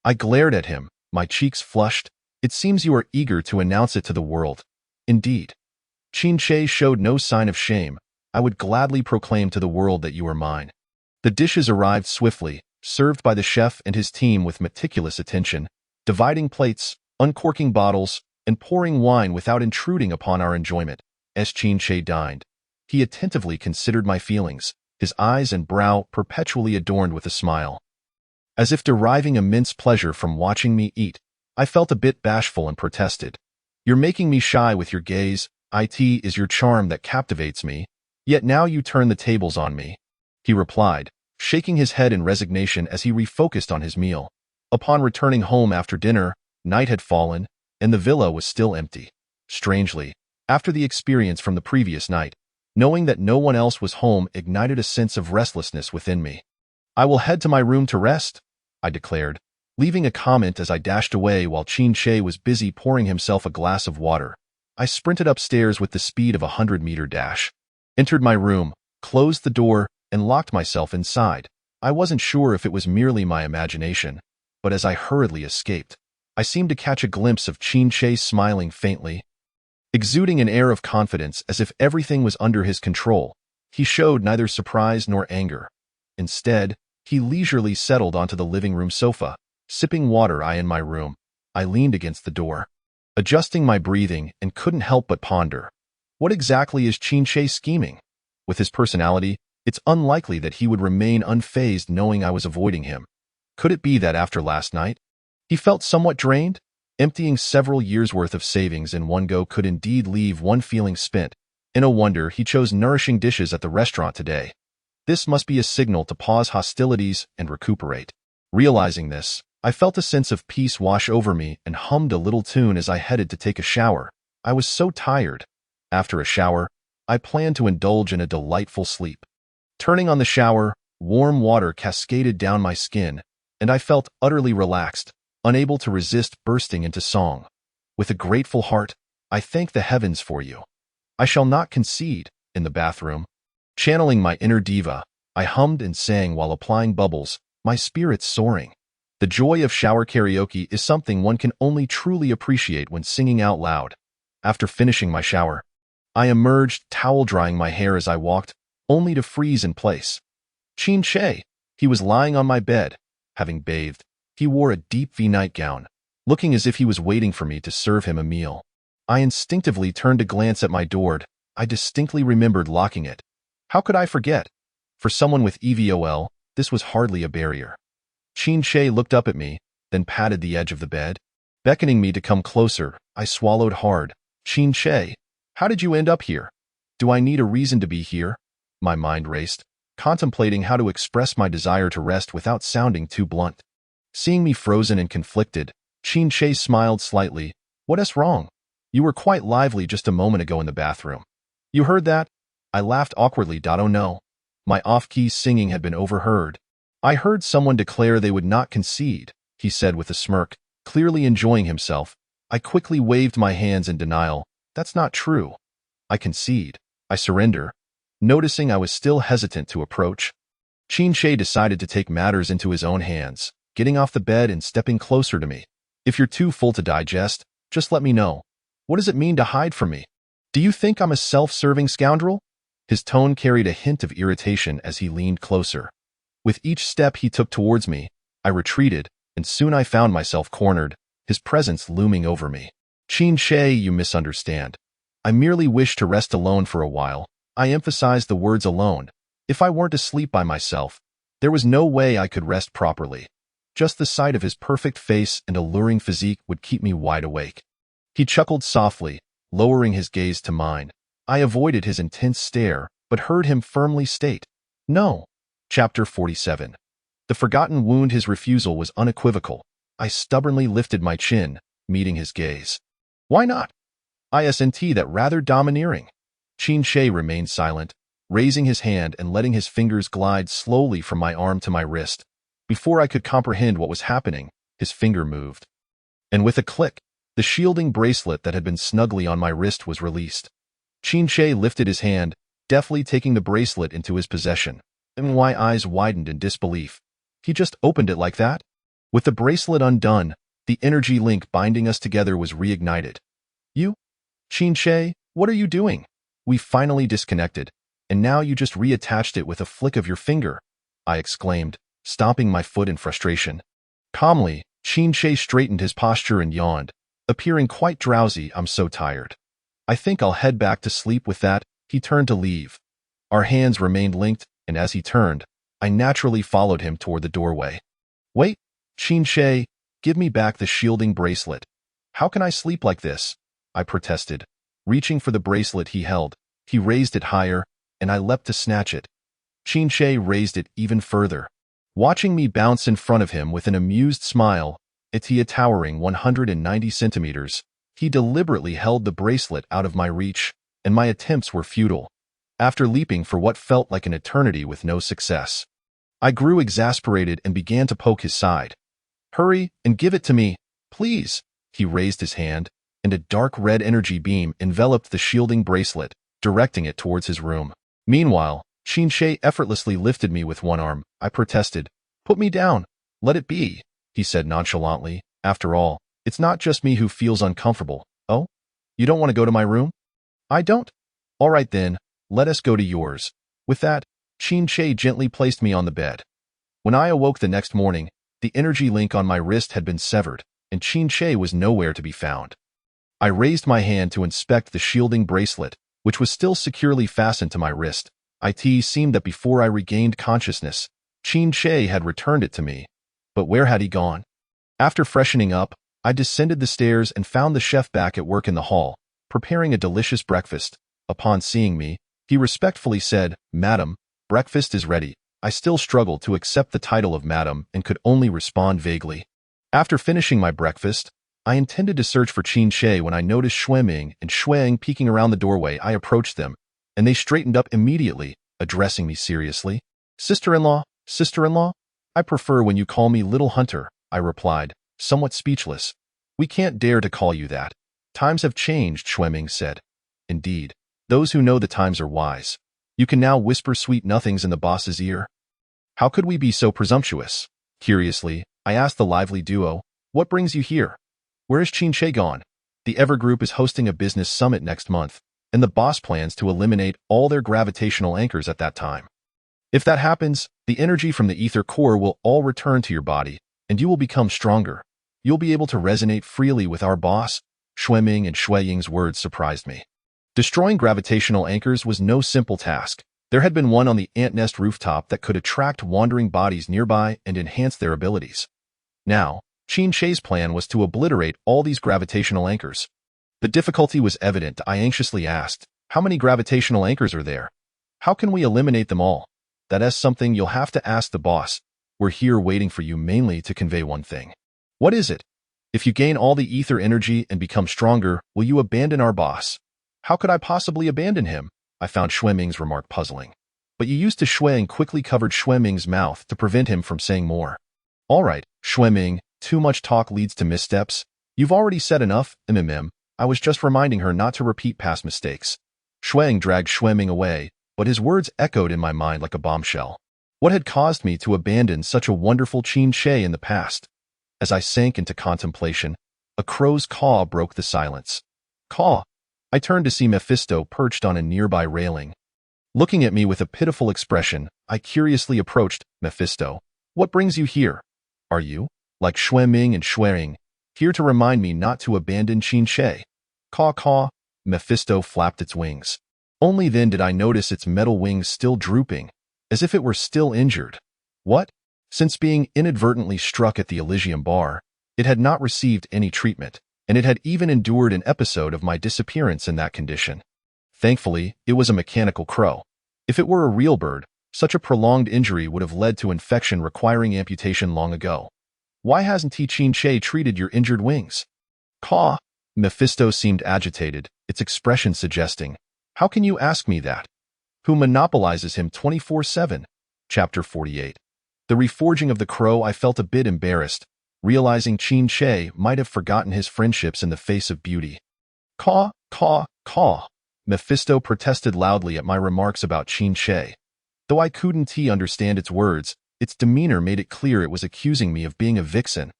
I glared at him, my cheeks flushed. "It seems you are eager to announce it to the world." "Indeed." Chin Che showed no sign of shame. "I would gladly proclaim to the world that you are mine." The dishes arrived swiftly, served by the chef and his team with meticulous attention, dividing plates, uncorking bottles, and pouring wine without intruding upon our enjoyment. As Chin Che dined, he attentively considered my feelings, his eyes and brow perpetually adorned with a smile. As if deriving immense pleasure from watching me eat, I felt a bit bashful and protested. "You're making me shy with your gaze. It is your charm that captivates me. Yet now you turn the tables on me," he replied, shaking his head in resignation as he refocused on his meal. Upon returning home after dinner, night had fallen, and the villa was still empty. Strangely, after the experience from the previous night, knowing that no one else was home ignited a sense of restlessness within me. "I will head to my room to rest," I declared, leaving a comment as I dashed away while Chin Che was busy pouring himself a glass of water. I sprinted upstairs with the speed of a 100-meter dash, entered my room, closed the door, and locked myself inside. I wasn't sure if it was merely my imagination, but as I hurriedly escaped, I seemed to catch a glimpse of Chin Che smiling faintly, exuding an air of confidence as if everything was under his control. He showed neither surprise nor anger. Instead, he leisurely settled onto the living room sofa, sipping water. In my room, I leaned against the door, adjusting my breathing, and couldn't help but ponder. What exactly is Chin Che scheming? With his personality, it's unlikely that he would remain unfazed knowing I was avoiding him. Could it be that after last night, he felt somewhat drained? Emptying several years' worth of savings in one go could indeed leave one feeling spent, and no wonder he chose nourishing dishes at the restaurant today. This must be a signal to pause hostilities and recuperate. Realizing this, I felt a sense of peace wash over me and hummed a little tune as I headed to take a shower. I was so tired. After a shower, I planned to indulge in a delightful sleep. Turning on the shower, warm water cascaded down my skin, and I felt utterly relaxed, unable to resist bursting into song. With a grateful heart, I thank the heavens for you. I shall not concede. In the bathroom, channeling my inner diva, I hummed and sang while applying bubbles, my spirits soaring. The joy of shower karaoke is something one can only truly appreciate when singing out loud. After finishing my shower, I emerged, towel drying my hair as I walked, only to freeze in place. Chin Che, he was lying on my bed, having bathed. He wore a deep V nightgown, looking as if he was waiting for me to serve him a meal. I instinctively turned to glance at my door. I distinctly remembered locking it. How could I forget? For someone with EVOL, this was hardly a barrier. Chin Che looked up at me, then patted the edge of the bed. Beckoning me to come closer, I swallowed hard. "Chin Che, how did you end up here? Do I need a reason to be here?" My mind raced, contemplating how to express my desire to rest without sounding too blunt. Seeing me frozen and conflicted, Chin Che smiled slightly. "What is wrong? You were quite lively just a moment ago in the bathroom." You heard that? I laughed awkwardly. Oh no. My off-key singing had been overheard. I heard someone declare they would not concede, he said with a smirk, clearly enjoying himself. I quickly waved my hands in denial. That's not true. I concede. I surrender. Noticing I was still hesitant to approach, Qin decided to take matters into his own hands, getting off the bed and stepping closer to me. If you're too full to digest, just let me know. What does it mean to hide from me? Do you think I'm a self-serving scoundrel? His tone carried a hint of irritation as he leaned closer. With each step he took towards me, I retreated, and soon I found myself cornered, his presence looming over me. Qin, you misunderstand. I merely wished to rest alone for a while. I emphasized the words alone. If I weren't asleep by myself, there was no way I could rest properly. Just the sight of his perfect face and alluring physique would keep me wide awake. He chuckled softly, lowering his gaze to mine. I avoided his intense stare, but heard him firmly state, "No." Chapter 47. The forgotten wound. His refusal was unequivocal. I stubbornly lifted my chin, meeting his gaze. Why not? Isn't that rather domineering? Qin remained silent, raising his hand and letting his fingers glide slowly from my arm to my wrist. Before I could comprehend what was happening, his finger moved. And with a click, the shielding bracelet that had been snugly on my wrist was released. Qin lifted his hand, deftly taking the bracelet into his possession. And my eyes widened in disbelief. He just opened it like that? With the bracelet undone, the energy link binding us together was reignited. You? Qin, what are you doing? We finally disconnected, and now you just reattached it with a flick of your finger, I exclaimed, stomping my foot in frustration. Calmly, Qin straightened his posture and yawned, appearing quite drowsy. I'm so tired. I think I'll head back to sleep. With that, he turned to leave. Our hands remained linked, and as he turned, I naturally followed him toward the doorway. Wait, Qin, give me back the shielding bracelet. How can I sleep like this? I protested. Reaching for the bracelet he held, he raised it higher, and I leapt to snatch it. Qin raised it even further. Watching me bounce in front of him with an amused smile, a towering 190 centimeters, he deliberately held the bracelet out of my reach, and my attempts were futile. After leaping for what felt like an eternity with no success, I grew exasperated and began to poke his side. Hurry and give it to me, please. He raised his hand, and a dark red energy beam enveloped the shielding bracelet, directing it towards his room. Meanwhile, Qin effortlessly lifted me with one arm. I protested. Put me down. Let it be, he said nonchalantly. After all, it's not just me who feels uncomfortable. Oh? You don't want to go to my room? I don't? All right then, let us go to yours. With that, Qin gently placed me on the bed. When I awoke the next morning, the energy link on my wrist had been severed, and Qin was nowhere to be found. I raised my hand to inspect the shielding bracelet, which was still securely fastened to my wrist. It seemed that before I regained consciousness, Qin had returned it to me. But where had he gone? After freshening up, I descended the stairs and found the chef back at work in the hall, preparing a delicious breakfast. Upon seeing me, he respectfully said, "Madam, breakfast is ready." I still struggled to accept the title of madam and could only respond vaguely. After finishing my breakfast, I intended to search for Qin when I noticed Xueming and Shuang peeking around the doorway. I approached them, and they straightened up immediately, addressing me seriously. Sister-in-law, sister-in-law? I prefer when you call me Little Hunter, I replied, somewhat speechless. We can't dare to call you that. Times have changed, Xueming said. Indeed, those who know the times are wise. You can now whisper sweet nothings in the boss's ear. How could we be so presumptuous? Curiously, I asked the lively duo, what brings you here? Where is Qin gone? The Ever Group is hosting a business summit next month, and the boss plans to eliminate all their gravitational anchors at that time. If that happens, the energy from the ether core will all return to your body, and you will become stronger. You'll be able to resonate freely with our boss. Xueming and Shuiying's words surprised me. Destroying gravitational anchors was no simple task. There had been one on the ant nest rooftop that could attract wandering bodies nearby and enhance their abilities. Now, Qin plan was to obliterate all these gravitational anchors. The difficulty was evident. I anxiously asked, how many gravitational anchors are there? How can we eliminate them all? That is something you'll have to ask the boss. We're here waiting for you mainly to convey one thing. What is it? If you gain all the ether energy and become stronger, will you abandon our boss? How could I possibly abandon him? I found Shui-Ming's remark puzzling. But you used to Shui and quickly covered Shui-Ming's mouth to prevent him from saying more. All right, Shui-Ming, too much talk leads to missteps. You've already said enough, I was just reminding her not to repeat past mistakes. Shuang dragged Shui-Ming away, but his words echoed in my mind like a bombshell. What had caused me to abandon such a wonderful Qin Shi in the past? As I sank into contemplation, a crow's caw broke the silence. Caw! I turned to see Mephisto perched on a nearby railing. Looking at me with a pitiful expression, I curiously approached. Mephisto, what brings you here? Are you, like Shui-Ming and Shui-Ing, here to remind me not to abandon Qin Shi? Caw caw, Mephisto flapped its wings. Only then did I notice its metal wings still drooping, as if it were still injured. What? Since being inadvertently struck at the Elysium bar, it had not received any treatment, and it had even endured an episode of my disappearance in that condition. Thankfully, it was a mechanical crow. If it were a real bird, such a prolonged injury would have led to infection requiring amputation long ago. Why hasn't Qin Shi treated your injured wings? Caw! Mephisto seemed agitated, its expression suggesting, how can you ask me that? Who monopolizes him 24/7? Chapter 48. The reforging of the crow, I felt a bit embarrassed, realizing Qin Shi might have forgotten his friendships in the face of beauty. Caw, caw, caw. Mephisto protested loudly at my remarks about Qin Shi. Though I couldn't understand its words, its demeanor made it clear it was accusing me of being a vixen.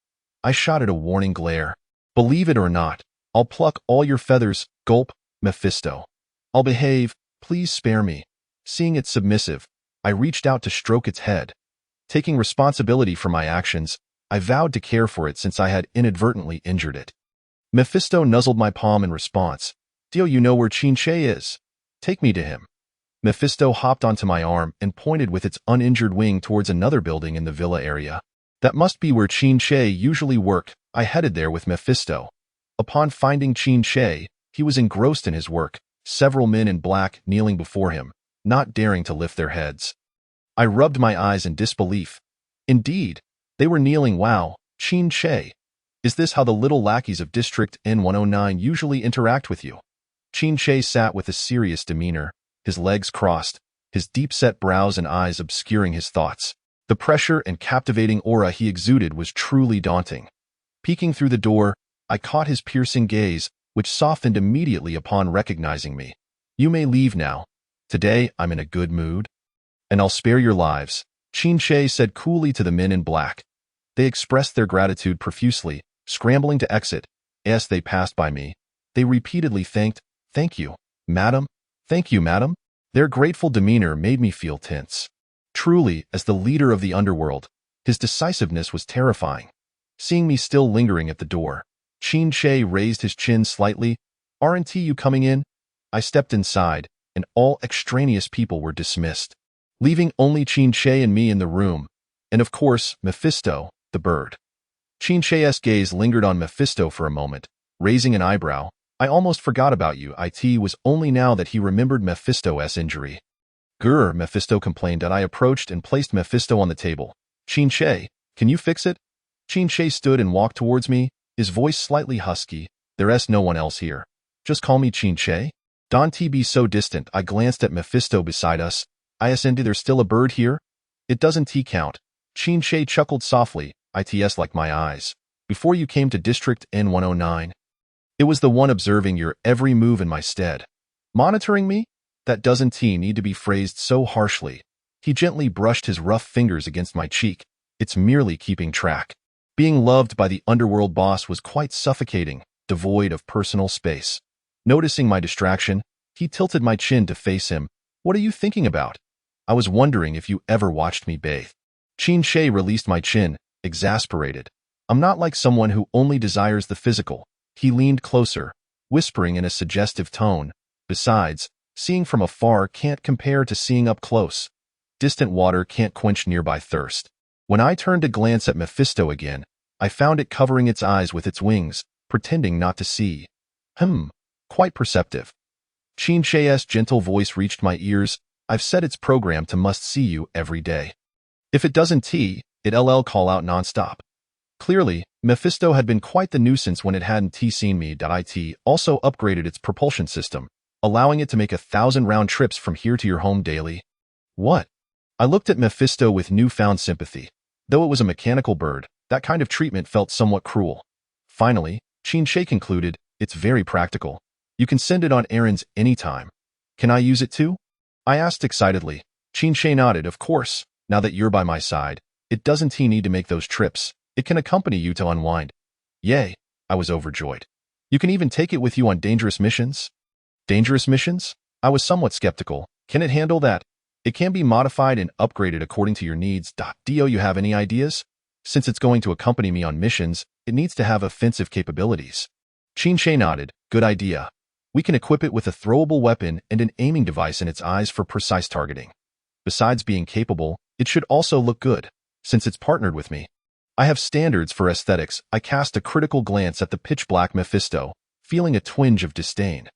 I shot it a warning glare. Believe it or not, I'll pluck all your feathers, gulp, Mephisto. I'll behave, please spare me. Seeing it submissive, I reached out to stroke its head. Taking responsibility for my actions, I vowed to care for it since I had inadvertently injured it. Mephisto nuzzled my palm in response. Do you know where Qin Shi is? Take me to him. Mephisto hopped onto my arm and pointed with its uninjured wing towards another building in the villa area. That must be where Qin Shi usually worked. I headed there with Mephisto. Upon finding Qin Shi, he was engrossed in his work, several men in black kneeling before him, not daring to lift their heads. I rubbed my eyes in disbelief. Indeed, they were kneeling. Wow, Qin Shi. Is this how the little lackeys of District N109 usually interact with you? Qin Shi sat with a serious demeanor, his legs crossed, his deep-set brows and eyes obscuring his thoughts. The pressure and captivating aura he exuded was truly daunting. Peeking through the door, I caught his piercing gaze, which softened immediately upon recognizing me. You may leave now. Today, I'm in a good mood. And I'll spare your lives, Qin Shi said coolly to the men in black. They expressed their gratitude profusely, scrambling to exit. As they passed by me, they repeatedly thanked, thank you, madam. Thank you, madam. Their grateful demeanor made me feel tense. Truly, as the leader of the underworld, his decisiveness was terrifying. Seeing me still lingering at the door, Qin Shi raised his chin slightly. Aren't you coming in? I stepped inside, and all extraneous people were dismissed, leaving only Qin Shi and me in the room, and of course, Mephisto, the bird. Qin Shi's gaze lingered on Mephisto for a moment, raising an eyebrow. I almost forgot about you. It was only now that he remembered Mephisto's injury. Grr, Mephisto complained, and I approached and placed Mephisto on the table. Qin Shi, can you fix it? Qin Shi stood and walked towards me, his voice slightly husky. There's no one else here. Just call me Qin Shi. Don't be so distant. I glanced at Mephisto beside us. There's still a bird here? It doesn't count. Qin Shi chuckled softly. It's like my eyes. Before you came to District N109. It was the one observing your every move in my stead. Monitoring me? That doesn't need to be phrased so harshly. He gently brushed his rough fingers against my cheek. It's merely keeping track. Being loved by the underworld boss was quite suffocating, devoid of personal space. Noticing my distraction, he tilted my chin to face him. What are you thinking about? I was wondering if you ever watched me bathe. Qin Shi released my chin, exasperated. I'm not like someone who only desires the physical. He leaned closer, whispering in a suggestive tone. Besides, seeing from afar can't compare to seeing up close. Distant water can't quench nearby thirst. When I turned to glance at Mephisto again, I found it covering its eyes with its wings, pretending not to see. Quite perceptive. Qin Shi's gentle voice reached my ears. I've set its program to must see you every day. If it doesn't it'll call out nonstop. Clearly, Mephisto had been quite the nuisance when it hadn't seen me. It also upgraded its propulsion system, allowing it to make 1,000 round trips from here to your home daily. What? I looked at Mephisto with newfound sympathy. Though it was a mechanical bird, that kind of treatment felt somewhat cruel. Finally, Qin concluded, it's very practical. You can send it on errands anytime. Can I use it too? I asked excitedly. Qin nodded, of course. Now that you're by my side, it doesn't need to make those trips. It can accompany you to unwind. Yay, I was overjoyed. You can even take it with you on dangerous missions? Dangerous missions? I was somewhat skeptical. Can it handle that? It can be modified and upgraded according to your needs. Do you have any ideas? Since it's going to accompany me on missions, it needs to have offensive capabilities. Qin nodded. Good idea. We can equip it with a throwable weapon and an aiming device in its eyes for precise targeting. Besides being capable, it should also look good, since it's partnered with me. I have standards for aesthetics. I cast a critical glance at the pitch-black Mephisto, feeling a twinge of disdain.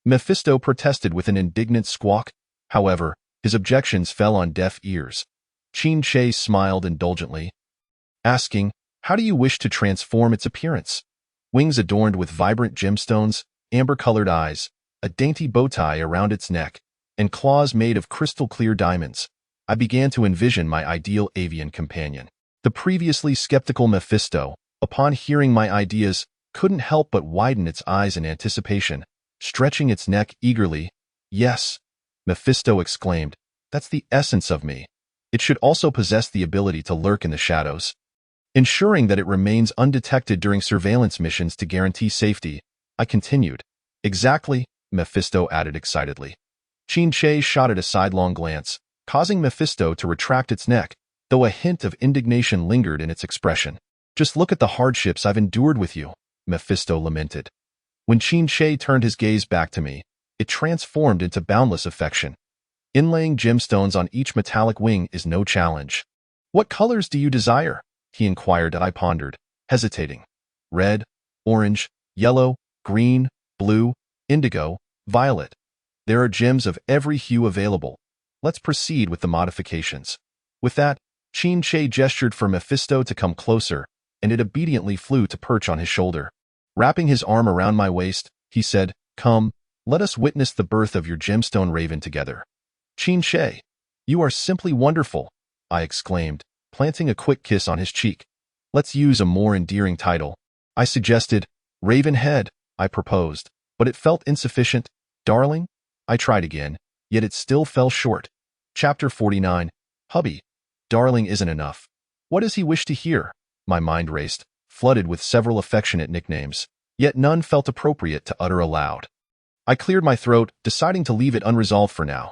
Mephisto protested with an indignant squawk. However, his objections fell on deaf ears. Qin smiled indulgently, asking, how do you wish to transform its appearance? Wings adorned with vibrant gemstones, amber-colored eyes, a dainty bow tie around its neck, and claws made of crystal-clear diamonds. I began to envision my ideal avian companion. The previously skeptical Mephisto, upon hearing my ideas, couldn't help but widen its eyes in anticipation, stretching its neck eagerly. Yes, Mephisto exclaimed, that's the essence of me. It should also possess the ability to lurk in the shadows, ensuring that it remains undetected during surveillance missions to guarantee safety. I continued. Exactly, Mephisto added excitedly. Qin shot it a sidelong glance, causing Mephisto to retract its neck, though a hint of indignation lingered in its expression. Just look at the hardships I've endured with you, Mephisto lamented. When Qin turned his gaze back to me, it transformed into boundless affection. Inlaying gemstones on each metallic wing is no challenge. What colors do you desire? He inquired. I pondered, hesitating. Red, orange, yellow, green, blue, indigo, violet. There are gems of every hue available. Let's proceed with the modifications. With that, Qin gestured for Mephisto to come closer, and it obediently flew to perch on his shoulder. Wrapping his arm around my waist, he said, come, let us witness the birth of your gemstone raven together. Qin, you are simply wonderful, I exclaimed, planting a quick kiss on his cheek. Let's use a more endearing title. I suggested. Ravenhead, I proposed, but it felt insufficient. Darling? I tried again, yet it still fell short. Chapter 49. Hubby. Darling isn't enough. What does he wish to hear? My mind raced, flooded with several affectionate nicknames, yet none felt appropriate to utter aloud. I cleared my throat, deciding to leave it unresolved for now.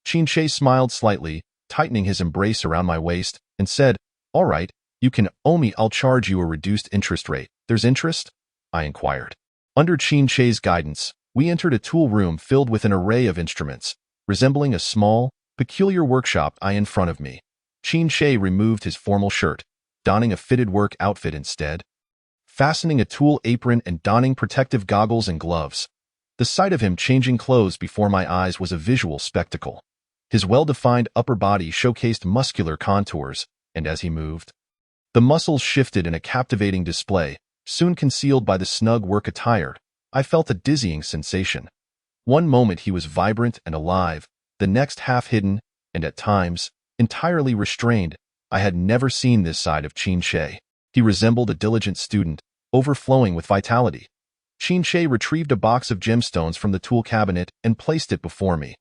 Qin smiled slightly, tightening his embrace around my waist, and said, all right, you can owe me. I'll charge you a reduced interest rate. There's interest? I inquired. Under Qin guidance, we entered a tool room filled with an array of instruments, resembling a small, peculiar workshop in front of me. Qin removed his formal shirt, donning a fitted work outfit instead, fastening a tool apron and donning protective goggles and gloves. The sight of him changing clothes before my eyes was a visual spectacle. His well-defined upper body showcased muscular contours, and as he moved, the muscles shifted in a captivating display, soon concealed by the snug work attire. I felt a dizzying sensation. One moment he was vibrant and alive, the next half hidden, and at times, entirely restrained. I had never seen this side of Qin. He resembled a diligent student, overflowing with vitality. Qin retrieved a box of gemstones from the tool cabinet and placed it before me.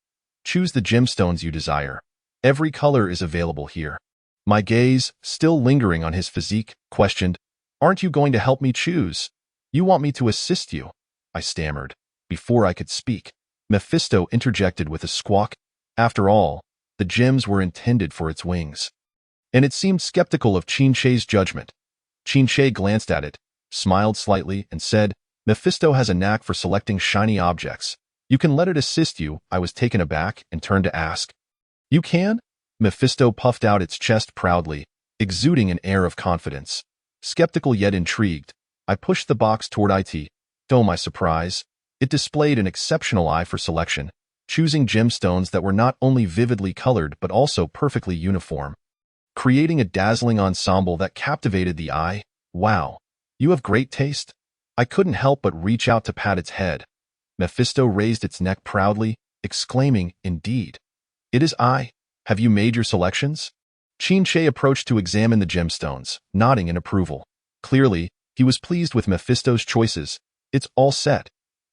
Choose the gemstones you desire. Every color is available here. My gaze, still lingering on his physique, questioned, aren't you going to help me choose? You want me to assist you? I stammered. Before I could speak, Mephisto interjected with a squawk. After all, the gems were intended for its wings. And it seemed skeptical of Qin's judgment. Qin glanced at it, smiled slightly, and said, Mephisto has a knack for selecting shiny objects. You can let it assist you. I was taken aback and turned to ask. You can? Mephisto puffed out its chest proudly, exuding an air of confidence. Skeptical yet intrigued, I pushed the box toward it. To my surprise, it displayed an exceptional eye for selection, choosing gemstones that were not only vividly colored but also perfectly uniform, creating a dazzling ensemble that captivated the eye. Wow, you have great taste. I couldn't help but reach out to pat its head. Mephisto raised its neck proudly, exclaiming, "Indeed. It is I. Have you made your selections?" Qin approached to examine the gemstones, nodding in approval. Clearly, he was pleased with Mephisto's choices. "It's all set."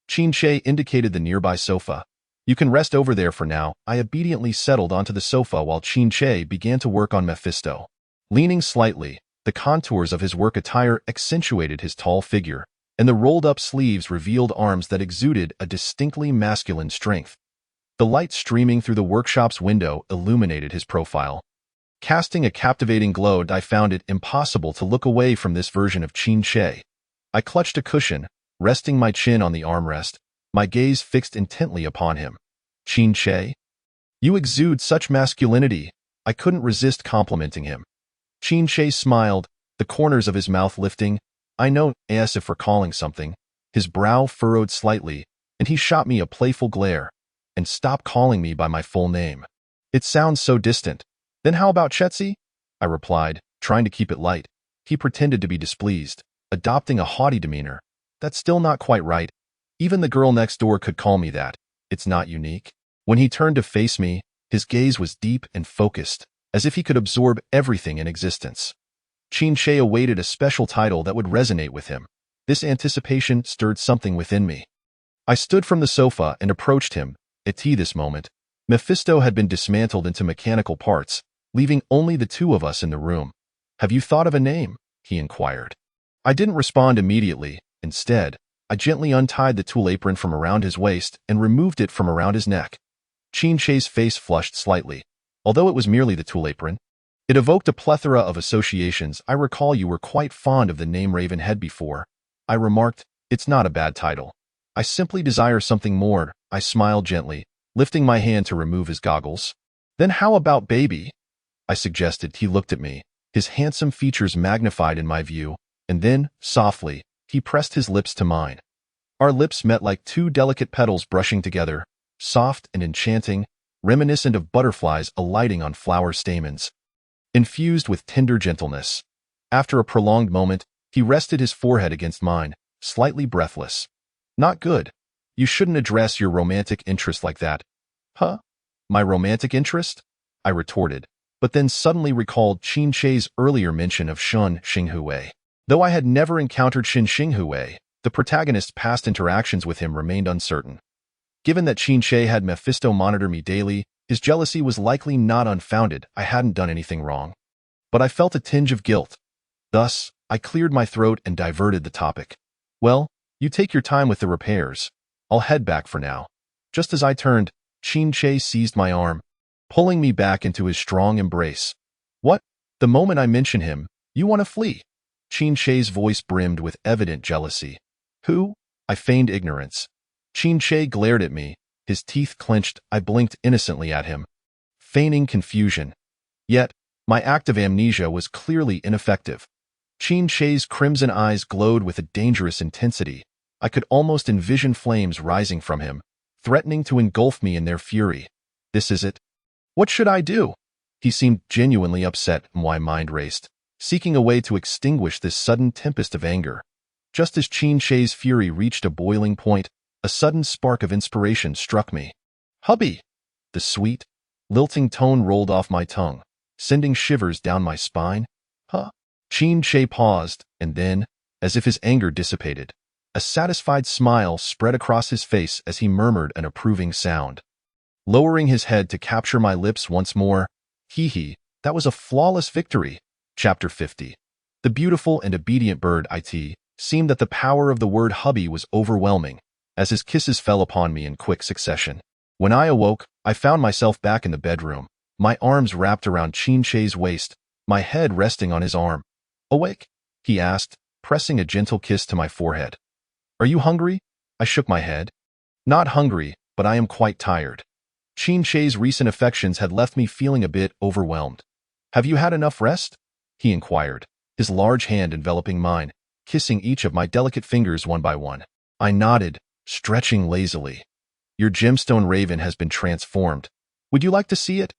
Qin indicated the nearby sofa. "You can rest over there for now." I obediently settled onto the sofa while Qin began to work on Mephisto. Leaning slightly, the contours of his work attire accentuated his tall figure, and the rolled-up sleeves revealed arms that exuded a distinctly masculine strength. The light streaming through the workshop's window illuminated his profile, casting a captivating glow. I found it impossible to look away from this version of Qin. I clutched a cushion, resting my chin on the armrest, my gaze fixed intently upon him. "Qin, you exude such masculinity." I couldn't resist complimenting him. Qin smiled, the corners of his mouth lifting. "I know," as if recalling something. His brow furrowed slightly, and he shot me a playful glare. "And stop calling me by my full name. It sounds so distant." "Then how about Chetzi?" I replied, trying to keep it light. He pretended to be displeased, adopting a haughty demeanor. "That's still not quite right. Even the girl next door could call me that. It's not unique." When he turned to face me, his gaze was deep and focused, as if he could absorb everything in existence. Qin awaited a special title that would resonate with him. This anticipation stirred something within me. I stood from the sofa and approached him. At this moment, Mephisto had been dismantled into mechanical parts, leaving only the two of us in the room. "Have you thought of a name?" he inquired. I didn't respond immediately. Instead, I gently untied the tool apron from around his waist and removed it from around his neck. Qin's face flushed slightly, although it was merely the tool apron. It evoked a plethora of associations. "I recall you were quite fond of the name Ravenhead before," I remarked. "It's not a bad title. I simply desire something more." I smiled gently, lifting my hand to remove his goggles. "Then how about Baby?" I suggested. He looked at me, his handsome features magnified in my view, and then, softly, he pressed his lips to mine. Our lips met like two delicate petals brushing together, soft and enchanting, reminiscent of butterflies alighting on flower stamens, infused with tender gentleness. After a prolonged moment, he rested his forehead against mine, slightly breathless. "Not good. You shouldn't address your romantic interest like that." "Huh? My romantic interest?" I retorted, but then suddenly recalled Qin's earlier mention of Shun Xinghue. Though I had never encountered Shin Xinghue, the protagonist's past interactions with him remained uncertain. Given that Qin had Mephisto monitor me daily, his jealousy was likely not unfounded. I hadn't done anything wrong. But I felt a tinge of guilt. Thus, I cleared my throat and diverted the topic. "Well, you take your time with the repairs. I'll head back for now." Just as I turned, Qin seized my arm, pulling me back into his strong embrace. "What? The moment I mention him, you want to flee?" Qin's voice brimmed with evident jealousy. "Who?" I feigned ignorance. Qin glared at me, his teeth clenched. I blinked innocently at him, feigning confusion. Yet, my act of amnesia was clearly ineffective. Qin's crimson eyes glowed with a dangerous intensity. I could almost envision flames rising from him, threatening to engulf me in their fury. "This is it. What should I do?" He seemed genuinely upset, and my mind raced, seeking a way to extinguish this sudden tempest of anger. Just as Qin's fury reached a boiling point, a sudden spark of inspiration struck me. "Hubby!" The sweet, lilting tone rolled off my tongue, sending shivers down my spine. "Huh?" Qin paused, and then, as if his anger dissipated, a satisfied smile spread across his face as he murmured an approving sound. Lowering his head to capture my lips once more, "Hee, that was a flawless victory." Chapter 50. The beautiful and obedient bird seemed that the power of the word hubby was overwhelming, as his kisses fell upon me in quick succession. When I awoke, I found myself back in the bedroom, my arms wrapped around Qin's waist, my head resting on his arm. "Awake?" he asked, pressing a gentle kiss to my forehead. "Are you hungry?" I shook my head. "Not hungry, but I am quite tired." Qin's recent affections had left me feeling a bit overwhelmed. "Have you had enough rest?" he inquired, his large hand enveloping mine, kissing each of my delicate fingers one by one. I nodded, stretching lazily. "Your gemstone raven has been transformed. Would you like to see it?"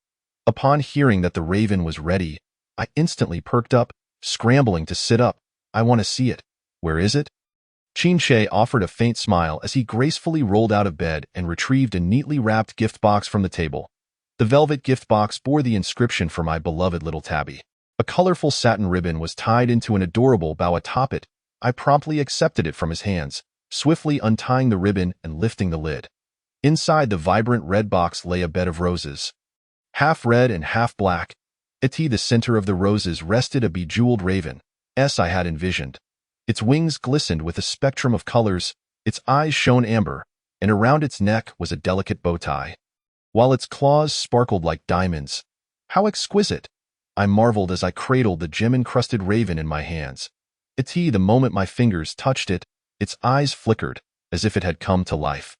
Upon hearing that the raven was ready, I instantly perked up, scrambling to sit up. "I want to see it. Where is it?" Qin offered a faint smile as he gracefully rolled out of bed and retrieved a neatly wrapped gift box from the table. The velvet gift box bore the inscription for my beloved little Tabby. A colorful satin ribbon was tied into an adorable bow atop it. I promptly accepted it from his hands, swiftly untying the ribbon and lifting the lid. Inside the vibrant red box lay a bed of roses. Half red and half black. At the center of the roses rested a bejeweled raven, as I had envisioned. Its wings glistened with a spectrum of colors, its eyes shone amber, and around its neck was a delicate bow tie, while its claws sparkled like diamonds. How exquisite! I marveled as I cradled the gem-encrusted raven in my hands. The moment my fingers touched it, its eyes flickered, as if it had come to life.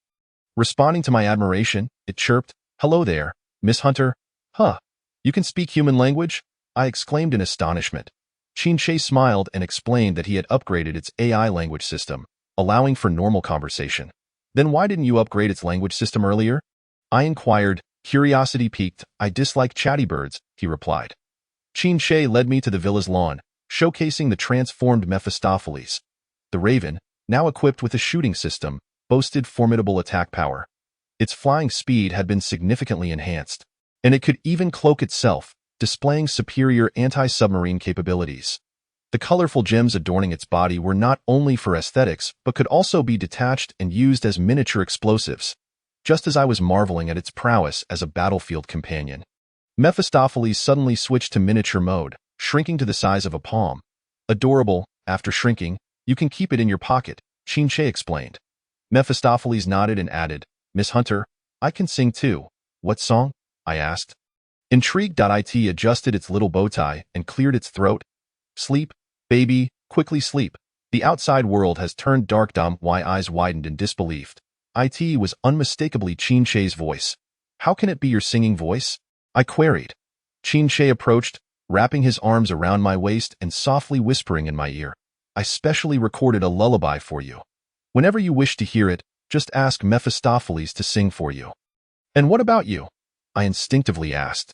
Responding to my admiration, it chirped, "Hello there, Miss Hunter." "Huh, you can speak human language?" I exclaimed in astonishment. Qin smiled and explained that he had upgraded its AI language system, allowing for normal conversation. "Then why didn't you upgrade its language system earlier?" I inquired, curiosity piqued. "I dislike chatty birds," he replied. Qin led me to the villa's lawn, showcasing the transformed Mephistopheles. The raven, now equipped with a shooting system, boasted formidable attack power. Its flying speed had been significantly enhanced, and it could even cloak itself, displaying superior anti-submarine capabilities. The colorful gems adorning its body were not only for aesthetics but could also be detached and used as miniature explosives. Just as I was marveling at its prowess as a battlefield companion, Mephistopheles suddenly switched to miniature mode, shrinking to the size of a palm. "Adorable, after shrinking, you can keep it in your pocket," Qin explained. Mephistopheles nodded and added, "Miss Hunter, I can sing too." "What song?" I asked. Intrigued, it adjusted its little bow tie and cleared its throat. "Sleep, baby, quickly sleep. The outside world has turned dark." My eyes widened in disbelief. It was unmistakably Qin voice. "How can it be your singing voice?" I queried. Qin approached, wrapping his arms around my waist and softly whispering in my ear, "I specially recorded a lullaby for you. Whenever you wish to hear it, just ask Mephistopheles to sing for you." "And what about you?" I instinctively asked.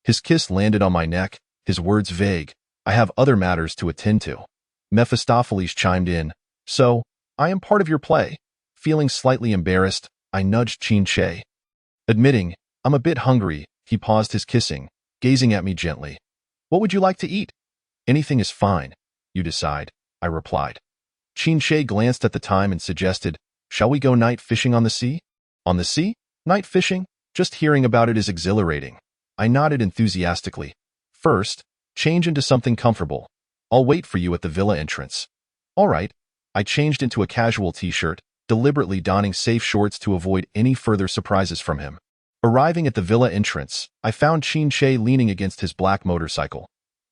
His kiss landed on my neck, his words vague. "I have other matters to attend to." Mephistopheles chimed in, "So, I am part of your play." Feeling slightly embarrassed, I nudged Qin. Admitting, "I'm a bit hungry," he paused his kissing, gazing at me gently. "What would you like to eat?" "Anything is fine. You decide," I replied. Qin glanced at the time and suggested, "Shall we go night fishing on the sea?" "On the sea? Night fishing? Just hearing about it is exhilarating." I nodded enthusiastically. "First, change into something comfortable. I'll wait for you at the villa entrance." "All right." I changed into a casual t-shirt, deliberately donning safe shorts to avoid any further surprises from him. Arriving at the villa entrance, I found Qin leaning against his black motorcycle.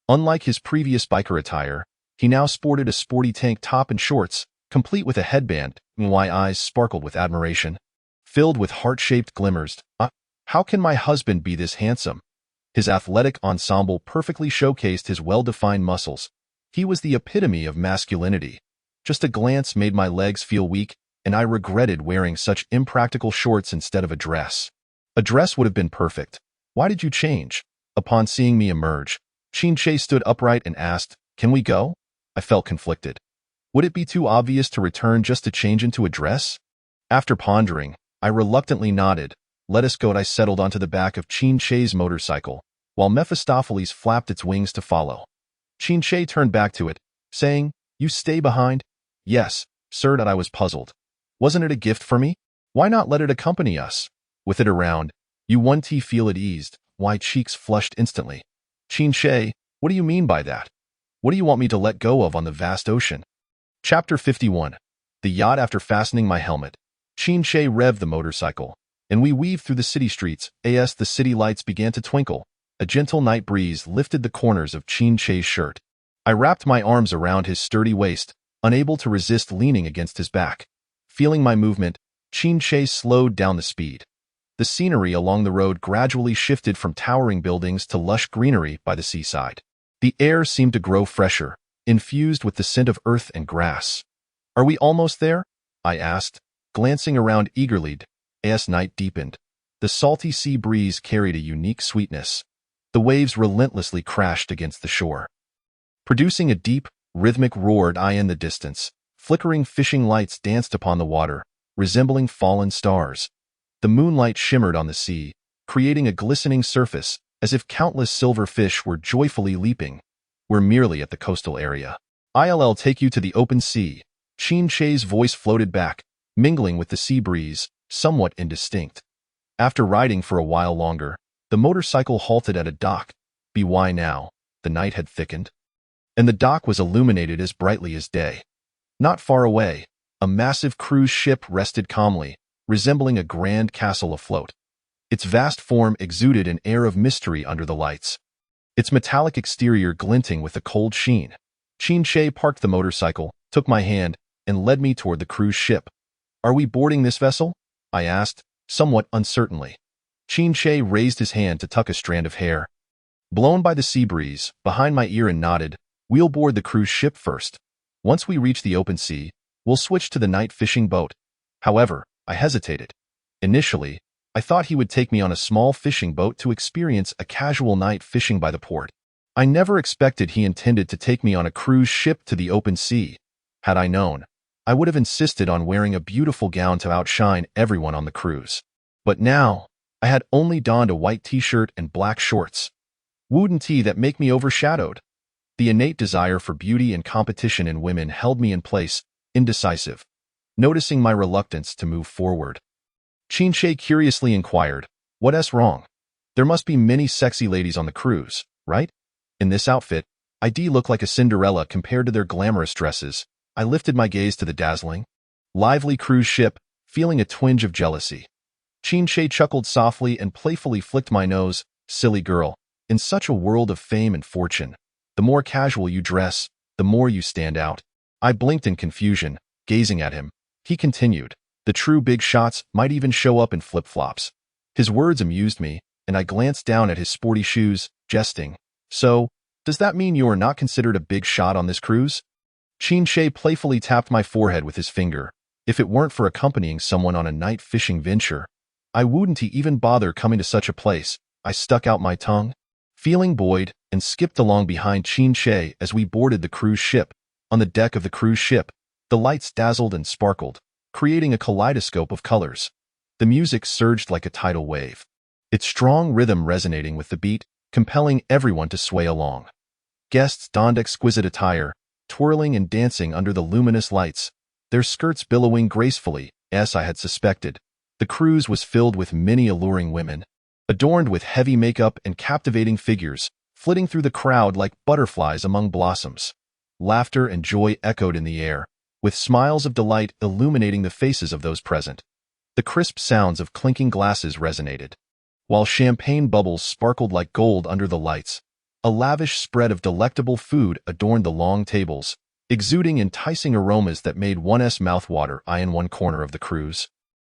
Unlike his previous biker attire, he now sported a sporty tank top and shorts, complete with a headband. My eyes sparkled with admiration, filled with heart-shaped glimmers. How can my husband be this handsome?" His athletic ensemble perfectly showcased his well-defined muscles. He was the epitome of masculinity. Just a glance made my legs feel weak, and I regretted wearing such impractical shorts instead of a dress. A dress would have been perfect. "Why did you change?" Upon seeing me emerge, Qin stood upright and asked, "Can we go?" I felt conflicted. Would it be too obvious to return just to change into a dress? After pondering, I reluctantly nodded. "Let us go." I settled onto the back of Qin motorcycle, while Mephistopheles flapped its wings to follow. Qin turned back to it, saying, "You stay behind?" "Yes, sir." I was puzzled. Wasn't it a gift for me? Why not let it accompany us? With it around, you won't feel at ease. My cheeks flushed instantly. "Qin, what do you mean by that? What do you want me to let go of on the vast ocean?" Chapter 51. The yacht. After fastening my helmet, Qin revved the motorcycle, and we weaved through the city streets. As the city lights began to twinkle, a gentle night breeze lifted the corners of Qin's shirt. I wrapped my arms around his sturdy waist, unable to resist leaning against his back. Feeling my movement, Qin slowed down the speed. The scenery along the road gradually shifted from towering buildings to lush greenery by the seaside. The air seemed to grow fresher, infused with the scent of earth and grass. "Are we almost there?" I asked, glancing around eagerly. As night deepened, the salty sea breeze carried a unique sweetness. The waves relentlessly crashed against the shore, producing a deep, rhythmic roar in the distance. Flickering fishing lights danced upon the water, resembling fallen stars. The moonlight shimmered on the sea, creating a glistening surface, as if countless silver fish were joyfully leaping. We're merely at the coastal area. I'll take you to the open sea. Qin Che's voice floated back, mingling with the sea breeze, somewhat indistinct. After riding for a while longer, the motorcycle halted at a dock. Why now? The night had thickened, and the dock was illuminated as brightly as day. Not far away, a massive cruise ship rested calmly, resembling a grand castle afloat. Its vast form exuded an air of mystery under the lights, its metallic exterior glinting with a cold sheen. Qin Che parked the motorcycle, took my hand, and led me toward the cruise ship. "Are we boarding this vessel?" I asked, somewhat uncertainly. Qin Che raised his hand to tuck a strand of hair, blown by the sea breeze, behind my ear and nodded. "We'll board the cruise ship first. Once we reach the open sea, we'll switch to the night fishing boat." However, I hesitated. Initially, I thought he would take me on a small fishing boat to experience a casual night fishing by the port. I never expected he intended to take me on a cruise ship to the open sea. Had I known, I would have insisted on wearing a beautiful gown to outshine everyone on the cruise. But now, I had only donned a white t-shirt and black shorts. Wouldn't he that make me overshadowed? The innate desire for beauty and competition in women held me in place, indecisive. Noticing my reluctance to move forward, Qin Che curiously inquired, "What's wrong? There must be many sexy ladies on the cruise, right? In this outfit, I'd look like a Cinderella compared to their glamorous dresses." I lifted my gaze to the dazzling, lively cruise ship, feeling a twinge of jealousy. Qin Che chuckled softly and playfully flicked my nose. "Silly girl, in such a world of fame and fortune, the more casual you dress, the more you stand out." I blinked in confusion, gazing at him. He continued, "The true big shots might even show up in flip-flops." His words amused me, and I glanced down at his sporty shoes, jesting. "So, does that mean you are not considered a big shot on this cruise?" Qin Che playfully tapped my forehead with his finger. "If it weren't for accompanying someone on a night fishing venture, I wouldn't even bother coming to such a place." I stuck out my tongue, feeling buoyed, and skipped along behind Qin Che as we boarded the cruise ship. On the deck of the cruise ship, the lights dazzled and sparkled, creating a kaleidoscope of colors. The music surged like a tidal wave, its strong rhythm resonating with the beat, compelling everyone to sway along. Guests donned exquisite attire, twirling and dancing under the luminous lights, their skirts billowing gracefully, as I had suspected. The cruise was filled with many alluring women, adorned with heavy makeup and captivating figures, flitting through the crowd like butterflies among blossoms. Laughter and joy echoed in the air, with smiles of delight illuminating the faces of those present. The crisp sounds of clinking glasses resonated, while champagne bubbles sparkled like gold under the lights. A lavish spread of delectable food adorned the long tables, exuding enticing aromas that made one's mouth water. In one corner of the cruise,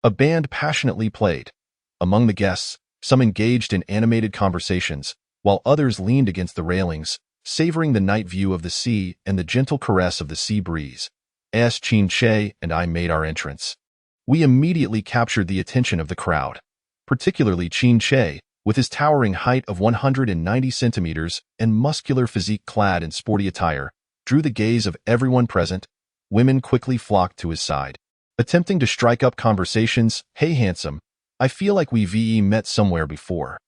a band passionately played. Among the guests, some engaged in animated conversations, while others leaned against the railings, savoring the night view of the sea and the gentle caress of the sea breeze. As Qin Che and I made our entrance, we immediately captured the attention of the crowd, particularly Qin Che, with his towering height of 190 centimeters and muscular physique clad in sporty attire, drew the gaze of everyone present. Women quickly flocked to his side, attempting to strike up conversations. "Hey handsome, I feel like we've met somewhere before."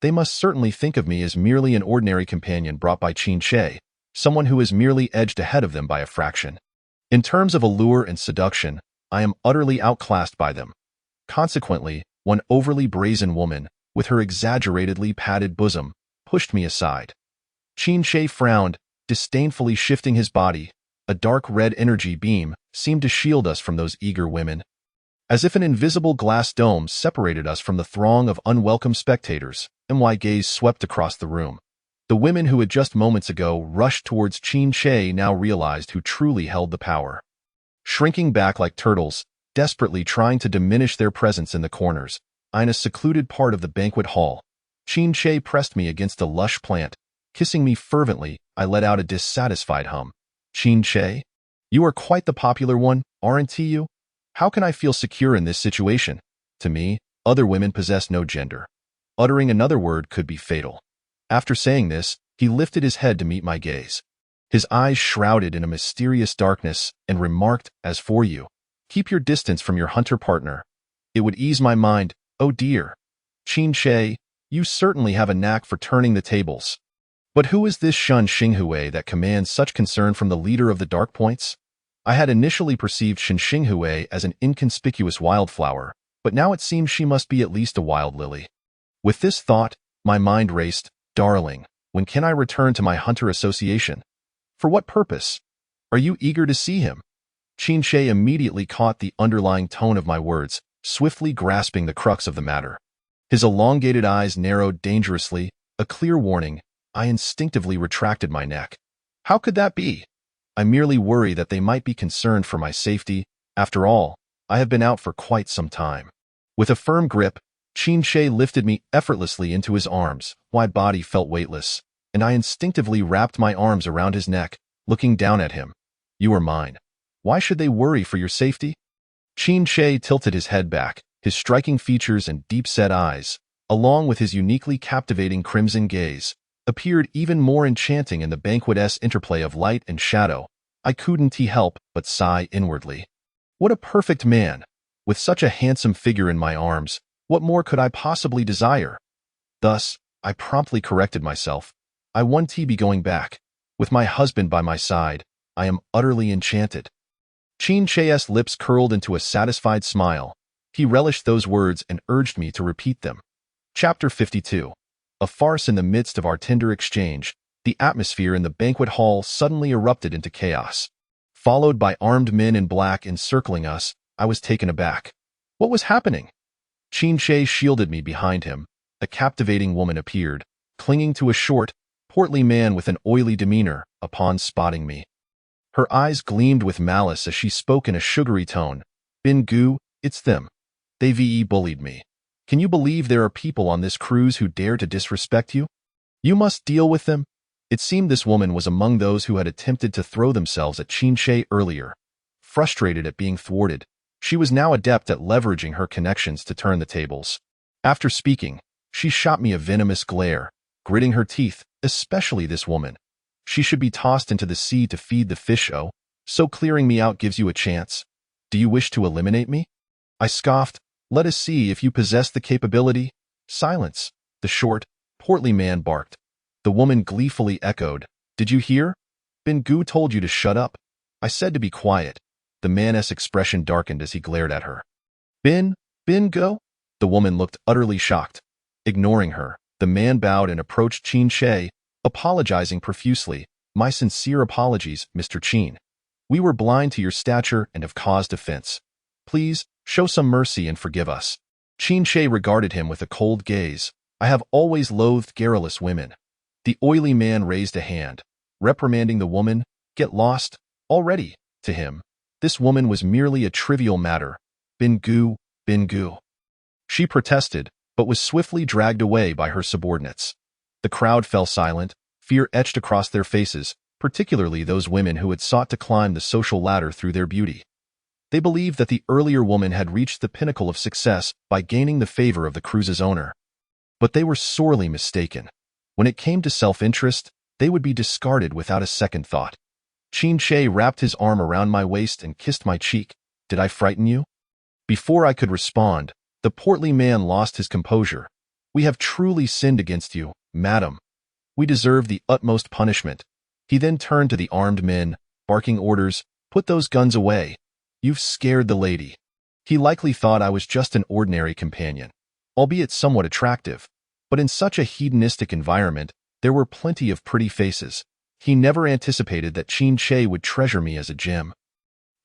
They must certainly think of me as merely an ordinary companion brought by Qin Che, someone who is merely edged ahead of them by a fraction. In terms of allure and seduction, I am utterly outclassed by them. Consequently, one overly brazen woman, with her exaggeratedly padded bosom, pushed me aside. Qin Che frowned, disdainfully shifting his body. A dark red energy beam seemed to shield us from those eager women, as if an invisible glass dome separated us from the throng of unwelcome spectators. My gaze swept across the room. The women who had just moments ago rushed towards Qin Che now realized who truly held the power. Shrinking back like turtles, desperately trying to diminish their presence in the corners, in a secluded part of the banquet hall, Qin Che pressed me against a lush plant. Kissing me fervently, I let out a dissatisfied hum. "Qin Che, you are quite the popular one, aren't you? How can I feel secure in this situation?" To me, other women possess no gender. Uttering another word could be fatal. After saying this, he lifted his head to meet my gaze. his eyes shrouded in a mysterious darkness, and remarked, "As for you, keep your distance from your hunter partner. It would ease my mind, oh dear. Qin Che, you certainly have a knack for turning the tables. But who is this Shun Xinghui that commands such concern from the leader of the Dark Points?" I had initially perceived Shen Xinghui as an inconspicuous wildflower, but now it seemed she must be at least a wild lily. With this thought, my mind raced. Darling, when can I return to my hunter association? For what purpose? Are you eager to see him? Qin Che immediately caught the underlying tone of my words, swiftly grasping the crux of the matter. His elongated eyes narrowed dangerously, a clear warning. I instinctively retracted my neck. How could that be? I merely worry that they might be concerned for my safety. After all, I have been out for quite some time. With a firm grip, Qin Che lifted me effortlessly into his arms. My body felt weightless, and I instinctively wrapped my arms around his neck, looking down at him. You are mine. Why should they worry for your safety? Qin Che tilted his head back, his striking features and deep-set eyes, along with his uniquely captivating crimson gaze, appeared even more enchanting in the banquet-esque interplay of light and shadow. I couldn't help but sigh inwardly. What a perfect man! With such a handsome figure in my arms, what more could I possibly desire? Thus, I promptly corrected myself. I won't be going back. With my husband by my side, I am utterly enchanted. Qin Che's lips curled into a satisfied smile. He relished those words and urged me to repeat them. Chapter 52. A farce. In the midst of our tender exchange, the atmosphere in the banquet hall suddenly erupted into chaos. Followed by armed men in black encircling us, I was taken aback. What was happening? Qin Che shielded me behind him. A captivating woman appeared, clinging to a short, portly man with an oily demeanor, upon spotting me. Her eyes gleamed with malice as she spoke in a sugary tone. Bin Gu, it's them. They bullied me. Can you believe there are people on this cruise who dare to disrespect you? You must deal with them. It seemed this woman was among those who had attempted to throw themselves at Qin Che earlier. Frustrated at being thwarted, she was now adept at leveraging her connections to turn the tables. After speaking, she shot me a venomous glare, gritting her teeth, especially this woman. She should be tossed into the sea to feed the fish. Oh, so clearing me out gives you a chance. Do you wish to eliminate me? I scoffed. Let us see if you possess the capability. Silence, the short, portly man barked. The woman gleefully echoed. Did you hear? Bin Gu told you to shut up. I said to be quiet. The man's expression darkened as he glared at her. Bin Gu? The woman looked utterly shocked. Ignoring her, the man bowed and approached Qin Che, apologizing profusely. My sincere apologies, Mr. Qin. We were blind to your stature and have caused offense. Please, show some mercy and forgive us. Qin Che regarded him with a cold gaze. I have always loathed garrulous women. The oily man raised a hand, reprimanding the woman. Get lost, already, to him. This woman was merely a trivial matter. Bin Gu. She protested, but was swiftly dragged away by her subordinates. The crowd fell silent, fear etched across their faces, particularly those women who had sought to climb the social ladder through their beauty. They believed that the earlier woman had reached the pinnacle of success by gaining the favor of the cruise's owner. But they were sorely mistaken. When it came to self-interest, they would be discarded without a second thought. Qin Che wrapped his arm around my waist and kissed my cheek. Did I frighten you? Before I could respond, the portly man lost his composure. We have truly sinned against you, madam. We deserve the utmost punishment. He then turned to the armed men, barking orders. Put those guns away. You've scared the lady. He likely thought I was just an ordinary companion, albeit somewhat attractive. But in such a hedonistic environment, there were plenty of pretty faces. He never anticipated that Qin Che would treasure me as a gem.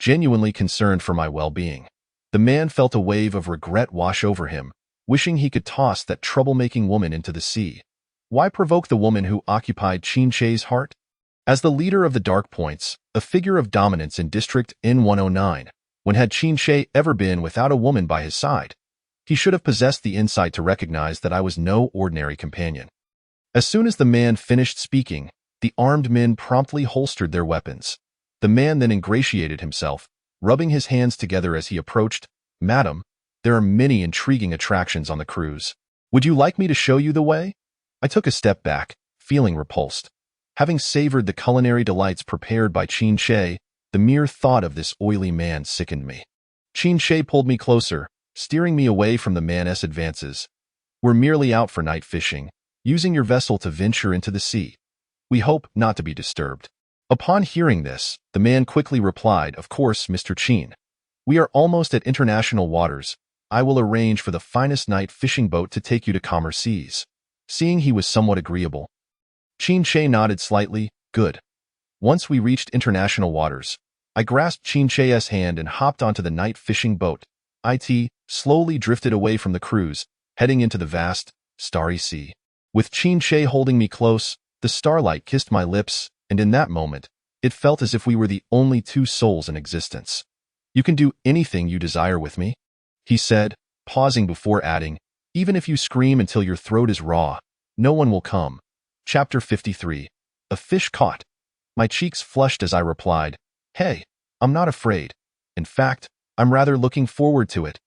Genuinely concerned for my well-being, the man felt a wave of regret wash over him, wishing he could toss that troublemaking woman into the sea. Why provoke the woman who occupied Qin Che's heart? As the leader of the Dark Points, a figure of dominance in District N109, when had Qin Che ever been without a woman by his side? He should have possessed the insight to recognize that I was no ordinary companion. As soon as the man finished speaking, the armed men promptly holstered their weapons. The man then ingratiated himself, rubbing his hands together as he approached. Madam, there are many intriguing attractions on the cruise. Would you like me to show you the way? I took a step back, feeling repulsed. Having savored the culinary delights prepared by Qin Che, the mere thought of this oily man sickened me. Qin Che pulled me closer, steering me away from the man's advances. We're merely out for night fishing, using your vessel to venture into the sea. We hope not to be disturbed. Upon hearing this, the man quickly replied, "Of course, Mr. Qin. We are almost at international waters. I will arrange for the finest night fishing boat to take you to calmer seas." Seeing he was somewhat agreeable, Qin Che nodded slightly. Good. Once we reached international waters, I grasped Qin Che's hand and hopped onto the night fishing boat. It slowly drifted away from the cruise, heading into the vast, starry sea. With Qin Che holding me close, the starlight kissed my lips, and in that moment, it felt as if we were the only two souls in existence. "You can do anything you desire with me," he said, pausing before adding, "even if you scream until your throat is raw, no one will come." Chapter 53. A Fish Caught. My cheeks flushed as I replied, "Hey, I'm not afraid. In fact, I'm rather looking forward to it.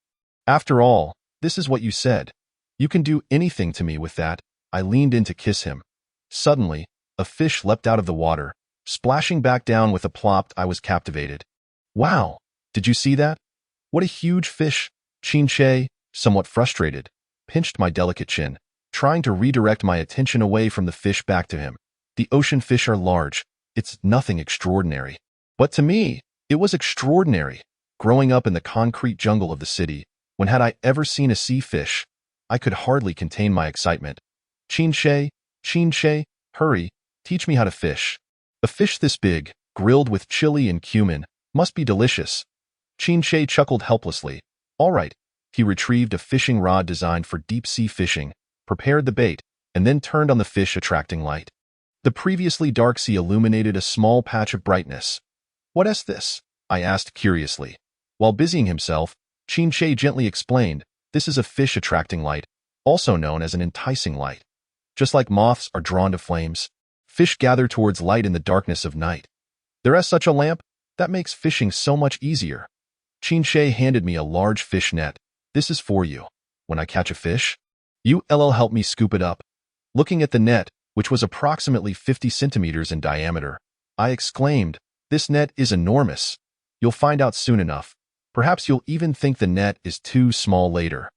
After all, this is what you said. You can do anything to me with that." I leaned in to kiss him. Suddenly, a fish leapt out of the water, splashing back down with a plop. I was captivated. "Wow, did you see that? What a huge fish!" Qin Che, somewhat frustrated, pinched my delicate chin, trying to redirect my attention away from the fish back to him. "The ocean fish are large. It's nothing extraordinary." But to me, it was extraordinary. Growing up in the concrete jungle of the city, when had I ever seen a sea fish? I could hardly contain my excitement. Qin Che, hurry, teach me how to fish." A fish this big, grilled with chili and cumin, must be delicious. Qin Che chuckled helplessly. "All right." He retrieved a fishing rod designed for deep-sea fishing, prepared the bait, and then turned on the fish, attracting light. The previously dark sea illuminated a small patch of brightness. "What is this?" I asked curiously. While busying himself, Qin Che gently explained, "This is a fish attracting light, also known as an enticing light. Just like moths are drawn to flames, fish gather towards light in the darkness of night. There is such a lamp that makes fishing so much easier." Qin Che handed me a large fish net. "This is for you. When I catch a fish, you'll help me scoop it up." Looking at the net, which was approximately 50 centimeters in diameter, I exclaimed, "This net is enormous. You'll find out soon enough. Perhaps you'll even think the net is too small later."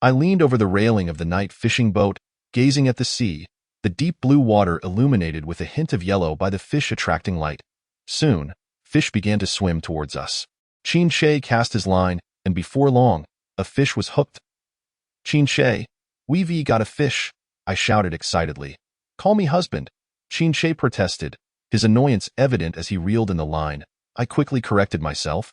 I leaned over the railing of the night fishing boat, gazing at the sea, the deep blue water illuminated with a hint of yellow by the fish attracting light. Soon, fish began to swim towards us. Qin Che cast his line, and before long, a fish was hooked. "Qin Che, we've got a fish," I shouted excitedly. "Call me husband," Qin Che protested, his annoyance evident as he reeled in the line. I quickly corrected myself.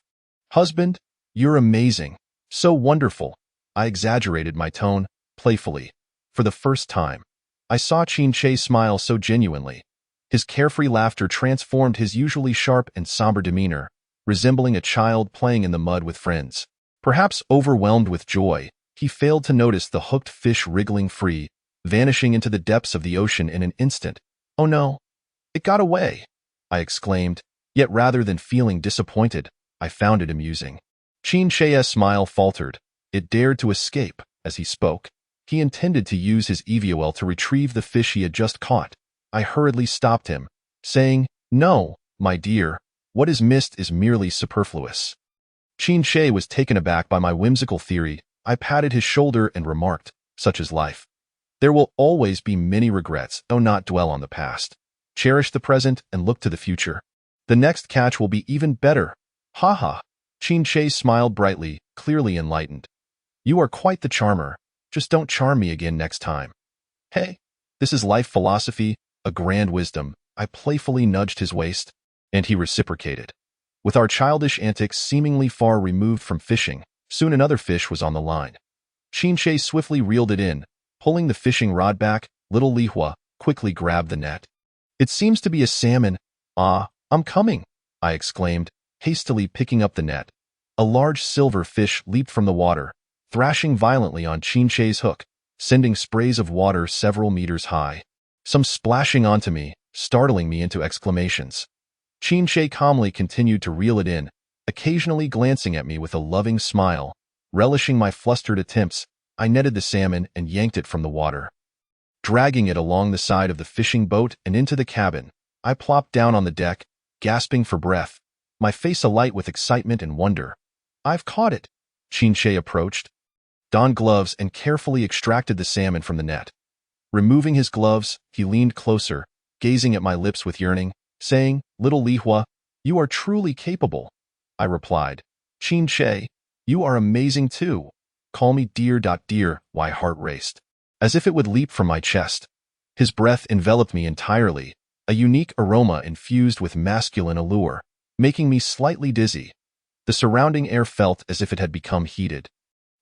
"Husband, you're amazing. So wonderful." I exaggerated my tone, playfully. For the first time, I saw Qin Che smile so genuinely. His carefree laughter transformed his usually sharp and somber demeanor, resembling a child playing in the mud with friends. Perhaps overwhelmed with joy, he failed to notice the hooked fish wriggling free, vanishing into the depths of the ocean in an instant. "Oh no, it got away," I exclaimed, yet rather than feeling disappointed, I found it amusing. Qin Che's smile faltered. It dared to escape. As he spoke, he intended to use his EVOL to retrieve the fish he had just caught. I hurriedly stopped him, saying, "No, my dear, what is missed is merely superfluous." Qin Che was taken aback by my whimsical theory. I patted his shoulder and remarked, "Such is life. There will always be many regrets, though not dwell on the past. Cherish the present and look to the future. The next catch will be even better." "Ha ha." Qin Che smiled brightly, clearly enlightened. "You are quite the charmer. Just don't charm me again next time." "Hey, this is life philosophy, a grand wisdom." I playfully nudged his waist, and he reciprocated. With our childish antics seemingly far removed from fishing, soon another fish was on the line. Qin Che swiftly reeled it in. Pulling the fishing rod back, little Li Hua quickly grabbed the net. "It seems to be a salmon." "Ah, I'm coming," I exclaimed, hastily picking up the net. A large silver fish leaped from the water, thrashing violently on Qin Che's hook, sending sprays of water several meters high. Some splashing onto me, startling me into exclamations. Qin Che calmly continued to reel it in, occasionally glancing at me with a loving smile. Relishing my flustered attempts, I netted the salmon and yanked it from the water. dragging it along the side of the fishing boat and into the cabin. I plopped down on the deck, gasping for breath, my face alight with excitement and wonder. "I've caught it!" Chinshe approached, donned gloves, and carefully extracted the salmon from the net. Removing his gloves, he leaned closer, gazing at my lips with yearning, saying, "Little Lihua, you are truly capable." I replied, "Chinshe, you are amazing too. Call me dear. Dear." My heart raced, as if it would leap from my chest. His breath enveloped me entirely, a unique aroma infused with masculine allure, making me slightly dizzy. The surrounding air felt as if it had become heated,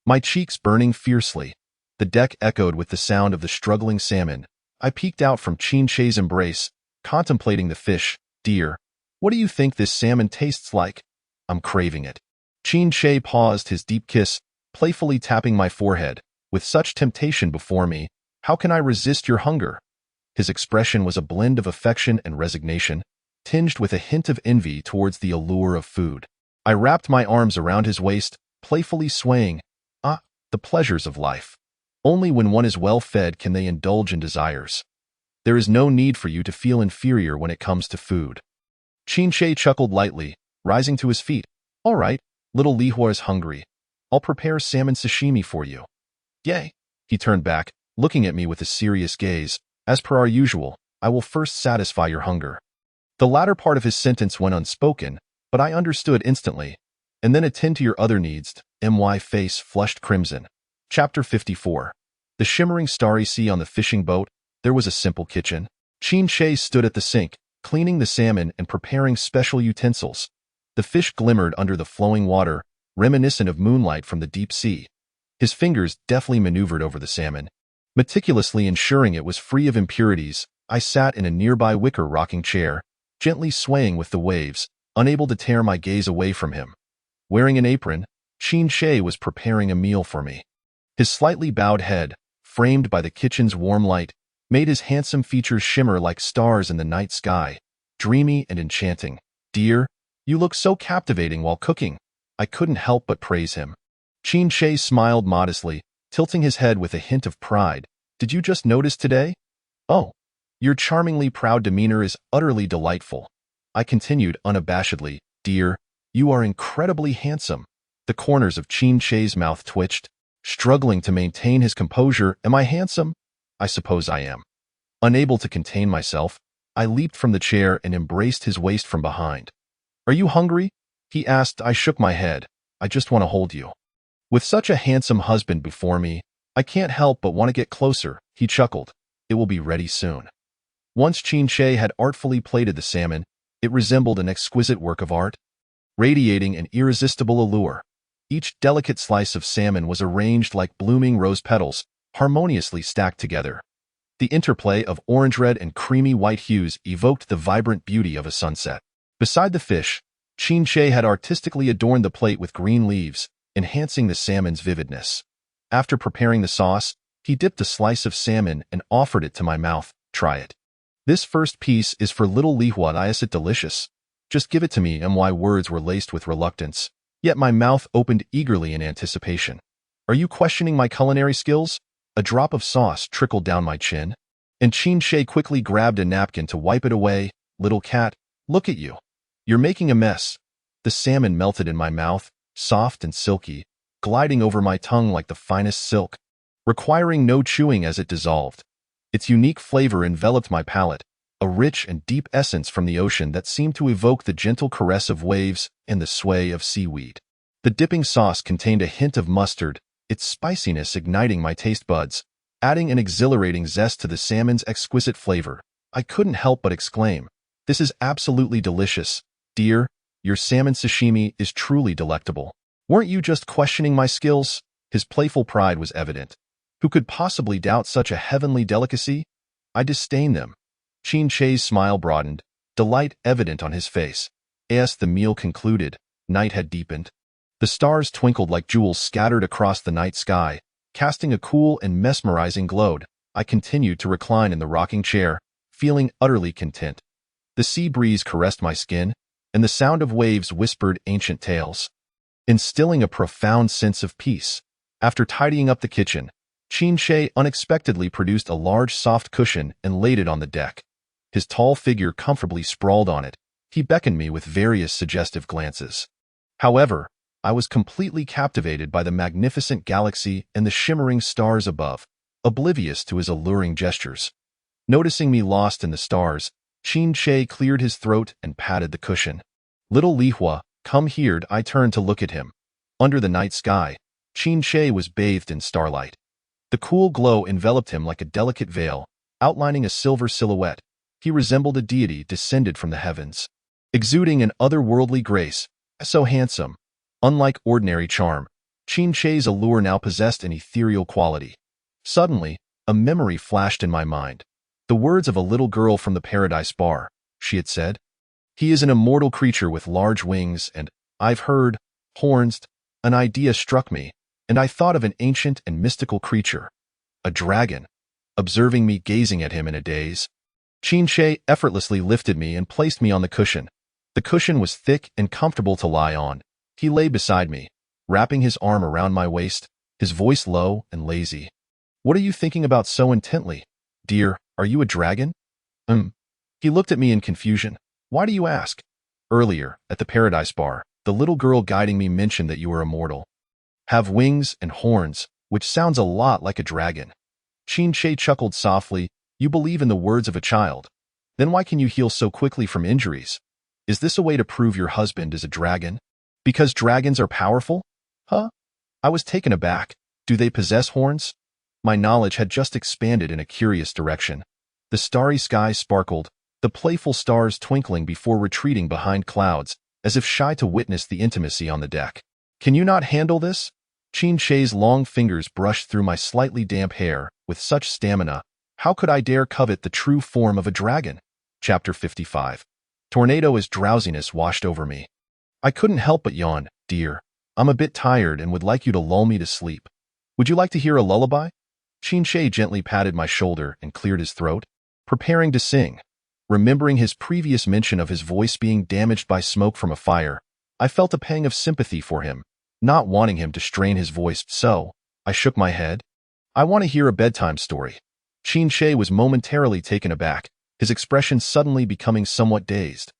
my cheeks burning fiercely. The deck echoed with the sound of the struggling salmon. I peeked out from Chinshe's embrace, contemplating the fish. "Dear, what do you think this salmon tastes like? I'm craving it." Chinshe paused his deep kiss, playfully tapping my forehead. "With such temptation before me, how can I resist your hunger?" His expression was a blend of affection and resignation, tinged with a hint of envy towards the allure of food. I wrapped my arms around his waist, playfully swaying. "Ah, the pleasures of life. Only when one is well fed can they indulge in desires. There is no need for you to feel inferior when it comes to food." Chinshe chuckled lightly, rising to his feet. "All right, little Lihua is hungry. I'll prepare salmon sashimi for you." "Yay." He turned back, looking at me with a serious gaze. "As per our usual, I will first satisfy your hunger." The latter part of his sentence went unspoken, but I understood instantly. "And then attend to your other needs." My face flushed crimson. Chapter 54. The shimmering starry sea on the fishing boat. There was a simple kitchen. Chinshe stood at the sink, cleaning the salmon and preparing special utensils. The fish glimmered under the flowing water, reminiscent of moonlight from the deep sea. His fingers deftly maneuvered over the salmon, meticulously ensuring it was free of impurities. I sat in a nearby wicker rocking chair, gently swaying with the waves, unable to tear my gaze away from him. Wearing an apron, Chinshe was preparing a meal for me. His slightly bowed head, framed by the kitchen's warm light, made his handsome features shimmer like stars in the night sky, dreamy and enchanting. "Dear, you look so captivating while cooking." I couldn't help but praise him. Chinshe smiled modestly, tilting his head with a hint of pride. "Did you just notice today?" "Oh, your charmingly proud demeanor is utterly delightful." I continued unabashedly. "Dear, you are incredibly handsome." The corners of Chinshe's mouth twitched, struggling to maintain his composure. "Am I handsome?" "I suppose I am." Unable to contain myself, I leaped from the chair and embraced his waist from behind. "Are you hungry?" he asked. I shook my head. "I just want to hold you." With such a handsome husband before me, I can't help but want to get closer, he chuckled. "It will be ready soon." Once Chinshe had artfully plated the salmon, it resembled an exquisite work of art, radiating an irresistible allure. Each delicate slice of salmon was arranged like blooming rose petals, harmoniously stacked together. The interplay of orange-red and creamy white hues evoked the vibrant beauty of a sunset. Beside the fish, Chinshe had artistically adorned the plate with green leaves, enhancing the salmon's vividness. After preparing the sauce, he dipped a slice of salmon and offered it to my mouth. "Try it. This first piece is for little Lihua. Is it delicious? Just give it to me." My words were laced with reluctance, yet my mouth opened eagerly in anticipation. "Are you questioning my culinary skills?" A drop of sauce trickled down my chin, and Chinshe quickly grabbed a napkin to wipe it away. "Little cat, look at you. You're making a mess." The salmon melted in my mouth, soft and silky, gliding over my tongue like the finest silk, requiring no chewing as it dissolved. Its unique flavor enveloped my palate, a rich and deep essence from the ocean that seemed to evoke the gentle caress of waves and the sway of seaweed. The dipping sauce contained a hint of mustard, its spiciness igniting my taste buds, adding an exhilarating zest to the salmon's exquisite flavor. I couldn't help but exclaim, "This is absolutely delicious. Dear, your salmon sashimi is truly delectable." "Weren't you just questioning my skills?" His playful pride was evident. Who could possibly doubt such a heavenly delicacy? "I disdain them." Chinshe's smile broadened, delight evident on his face. As the meal concluded, night had deepened. The stars twinkled like jewels scattered across the night sky, casting a cool and mesmerizing glow. I continued to recline in the rocking chair, feeling utterly content. The sea breeze caressed my skin, and the sound of waves whispered ancient tales, instilling a profound sense of peace. After tidying up the kitchen, Qin Shi unexpectedly produced a large soft cushion and laid it on the deck. His tall figure comfortably sprawled on it. He beckoned me with various suggestive glances. However, I was completely captivated by the magnificent galaxy and the shimmering stars above, oblivious to his alluring gestures. Noticing me lost in the stars, Qin Shi cleared his throat and patted the cushion. "Little Li Hua, come here." I turned to look at him. Under the night sky, Qin Shi was bathed in starlight. The cool glow enveloped him like a delicate veil, outlining a silver silhouette. He resembled a deity descended from the heavens, exuding an otherworldly grace. So handsome. Unlike ordinary charm, Qin Shi's allure now possessed an ethereal quality. Suddenly, a memory flashed in my mind. The words of a little girl from the Paradise Bar. She had said, "He is an immortal creature with large wings and, I've heard, horns." An idea struck me, and I thought of an ancient and mystical creature, a dragon. Observing me gazing at him in a daze, Qin Shi effortlessly lifted me and placed me on the cushion. The cushion was thick and comfortable to lie on. He lay beside me, wrapping his arm around my waist, his voice low and lazy. "What are you thinking about so intently? Dear, are you a dragon?" He looked at me in confusion. "Why do you ask?" "Earlier, at the Paradise Bar, the little girl guiding me mentioned that you were immortal. Have wings and horns, which sounds a lot like a dragon." Qin Shi chuckled softly. "You believe in the words of a child. Then why can you heal so quickly from injuries? Is this a way to prove your husband is a dragon? Because dragons are powerful? Huh?" I was taken aback. Do they possess horns? My knowledge had just expanded in a curious direction. The starry sky sparkled, the playful stars twinkling before retreating behind clouds, as if shy to witness the intimacy on the deck. "Can you not handle this?" Qin Shi's long fingers brushed through my slightly damp hair. With such stamina, how could I dare covet the true form of a dragon? Chapter 55. Tornado as drowsiness washed over me. I couldn't help but yawn. "Dear, I'm a bit tired and would like you to lull me to sleep. Would you like to hear a lullaby?" Qin Shi gently patted my shoulder and cleared his throat, preparing to sing. Remembering his previous mention of his voice being damaged by smoke from a fire, I felt a pang of sympathy for him, not wanting him to strain his voice, so I shook my head. "I want to hear a bedtime story." Qin Shi was momentarily taken aback, his expression suddenly becoming somewhat dazed.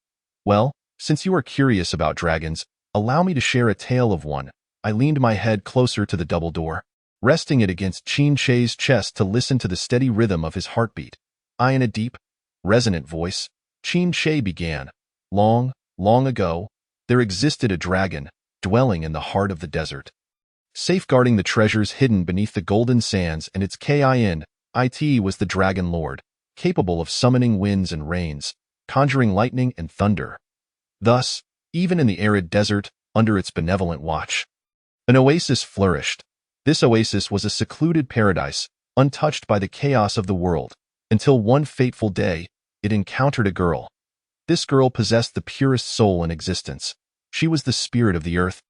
"Well, since you are curious about dragons, allow me to share a tale of one." I leaned my head closer to the double door, resting it against Qin Shi's chest to listen to the steady rhythm of his heartbeat. In a deep, resonant voice, Qin Shi began. "Long, long ago, there existed a dragon, dwelling in the heart of the desert, safeguarding the treasures hidden beneath the golden sands, and its It was the Dragon Lord, capable of summoning winds and rains, conjuring lightning and thunder. Thus, even in the arid desert, under its benevolent watch, an oasis flourished. This oasis was a secluded paradise, untouched by the chaos of the world, until one fateful day, it encountered a girl. This girl possessed the purest soul in existence. She was the spirit of the earth,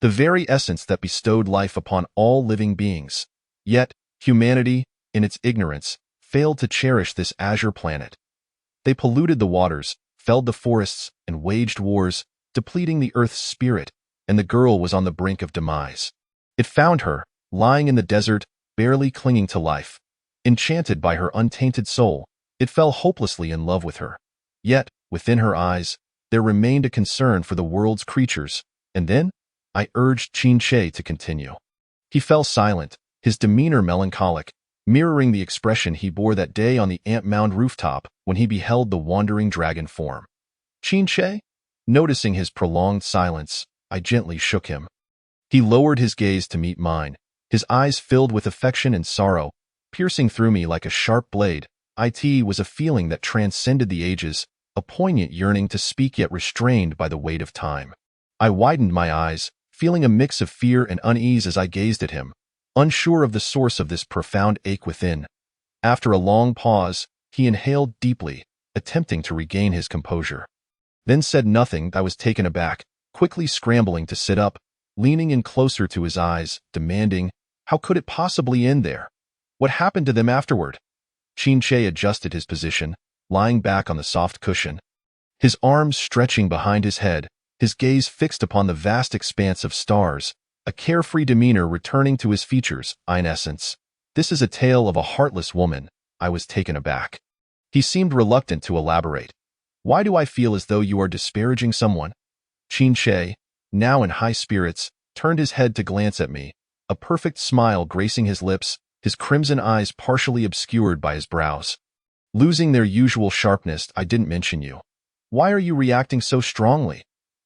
the very essence that bestowed life upon all living beings. Yet, humanity, in its ignorance, failed to cherish this azure planet. They polluted the waters, felled the forests, and waged wars, depleting the earth's spirit, and the girl was on the brink of demise. It found her, lying in the desert, barely clinging to life. Enchanted by her untainted soul, it fell hopelessly in love with her. Yet, within her eyes, there remained a concern for the world's creatures. And then, I urged Qin Shi to continue. He fell silent, his demeanor melancholic, mirroring the expression he bore that day on the ant mound rooftop when he beheld the wandering dragon form. "Qin Shi?" Noticing his prolonged silence, I gently shook him. He lowered his gaze to meet mine, his eyes filled with affection and sorrow, piercing through me like a sharp blade. It was a feeling that transcended the ages, a poignant yearning to speak yet restrained by the weight of time. I widened my eyes, feeling a mix of fear and unease as I gazed at him, unsure of the source of this profound ache within. After a long pause, he inhaled deeply, attempting to regain his composure. Then said nothing. I was taken aback, quickly scrambling to sit up, leaning in closer to his eyes, demanding, how could it possibly end there? What happened to them afterward? Qin Shi adjusted his position, lying back on the soft cushion, his arms stretching behind his head, his gaze fixed upon the vast expanse of stars, a carefree demeanor returning to his features. In essence, This is a tale of a heartless woman. I was taken aback. He seemed reluctant to elaborate. Why do I feel as though you are disparaging someone? Qin Che, now in high spirits, turned his head to glance at me, a perfect smile gracing his lips, his crimson eyes partially obscured by his brows. Losing their usual sharpness, I didn't mention you. Why are you reacting so strongly?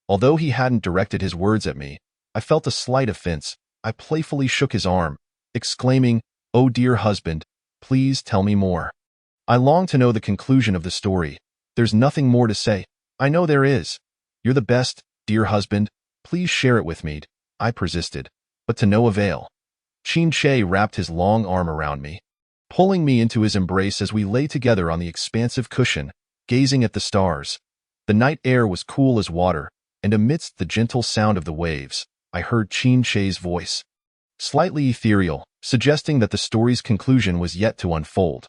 Although he hadn't directed his words at me, I felt a slight offense. I playfully shook his arm, exclaiming, "Oh dear husband, please tell me more." I long to know the conclusion of the story. There's nothing more to say. I know there is. You're the best, dear husband. Please share it with me. I persisted, but to no avail. Qin Che wrapped his long arm around me, pulling me into his embrace as we lay together on the expansive cushion, gazing at the stars. The night air was cool as water, and amidst the gentle sound of the waves, I heard Qin Che's voice, slightly ethereal, suggesting that the story's conclusion was yet to unfold.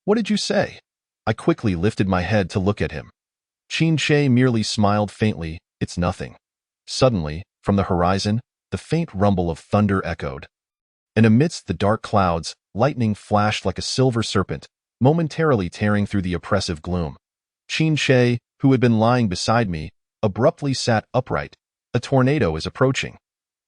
What did you say? I quickly lifted my head to look at him. Qin Che merely smiled faintly. It's nothing. Suddenly, from the horizon, the faint rumble of thunder echoed. And amidst the dark clouds, lightning flashed like a silver serpent, momentarily tearing through the oppressive gloom. Qin Che, who had been lying beside me, abruptly sat upright. A tornado is approaching.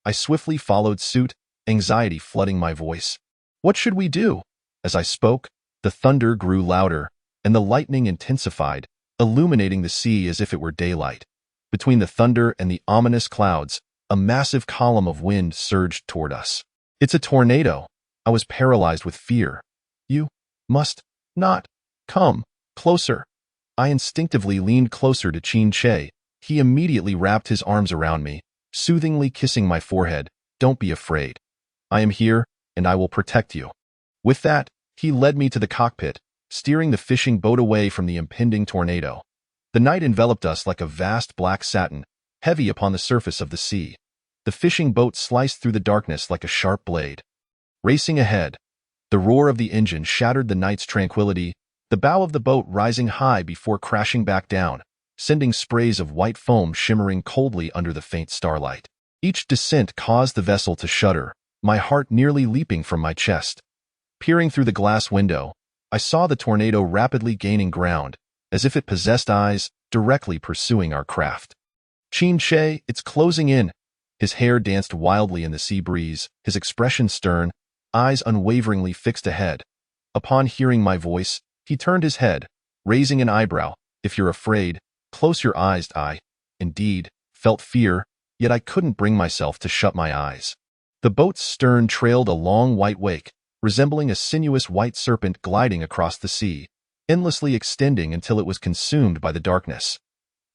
I swiftly followed suit, anxiety flooding my voice. What should we do? As I spoke, the thunder grew louder, and the lightning intensified, illuminating the sea as if it were daylight. Between the thunder and the ominous clouds, a massive column of wind surged toward us. It's a tornado. I was paralyzed with fear. You must not come closer. I instinctively leaned closer to Qin Che. He immediately wrapped his arms around me, soothingly kissing my forehead. Don't be afraid. I am here, and I will protect you. With that, he led me to the cockpit, steering the fishing boat away from the impending tornado. The night enveloped us like a vast black satin, heavy upon the surface of the sea. The fishing boat sliced through the darkness like a sharp blade. Racing ahead, the roar of the engine shattered the night's tranquility, the bow of the boat rising high before crashing back down, sending sprays of white foam shimmering coldly under the faint starlight. Each descent caused the vessel to shudder, my heart nearly leaping from my chest. Peering through the glass window, I saw the tornado rapidly gaining ground, as if it possessed eyes, directly pursuing our craft. Qin Che, it's closing in. His hair danced wildly in the sea breeze, his expression stern, eyes unwaveringly fixed ahead. Upon hearing my voice, he turned his head, raising an eyebrow. If you're afraid, close your eyes. I, indeed, felt fear, yet I couldn't bring myself to shut my eyes. The boat's stern trailed a long white wake, resembling a sinuous white serpent gliding across the sea, endlessly extending until it was consumed by the darkness.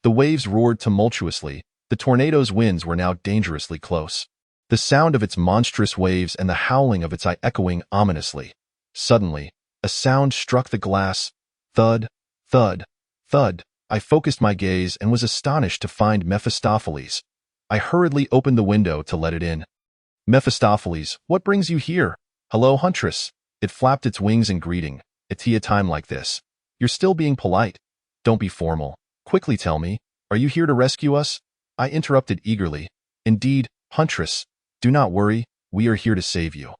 The waves roared tumultuously. The tornado's winds were now dangerously close. The sound of its monstrous waves and the howling of its eye echoing ominously. Suddenly, a sound struck the glass. Thud, thud, thud. I focused my gaze and was astonished to find Mephistopheles. I hurriedly opened the window to let it in. Mephistopheles, what brings you here? Hello, huntress. It flapped its wings in greeting. At a time like this. You're still being polite. Don't be formal. Quickly tell me, are you here to rescue us? I interrupted eagerly. Indeed, huntress, do not worry, we are here to save you.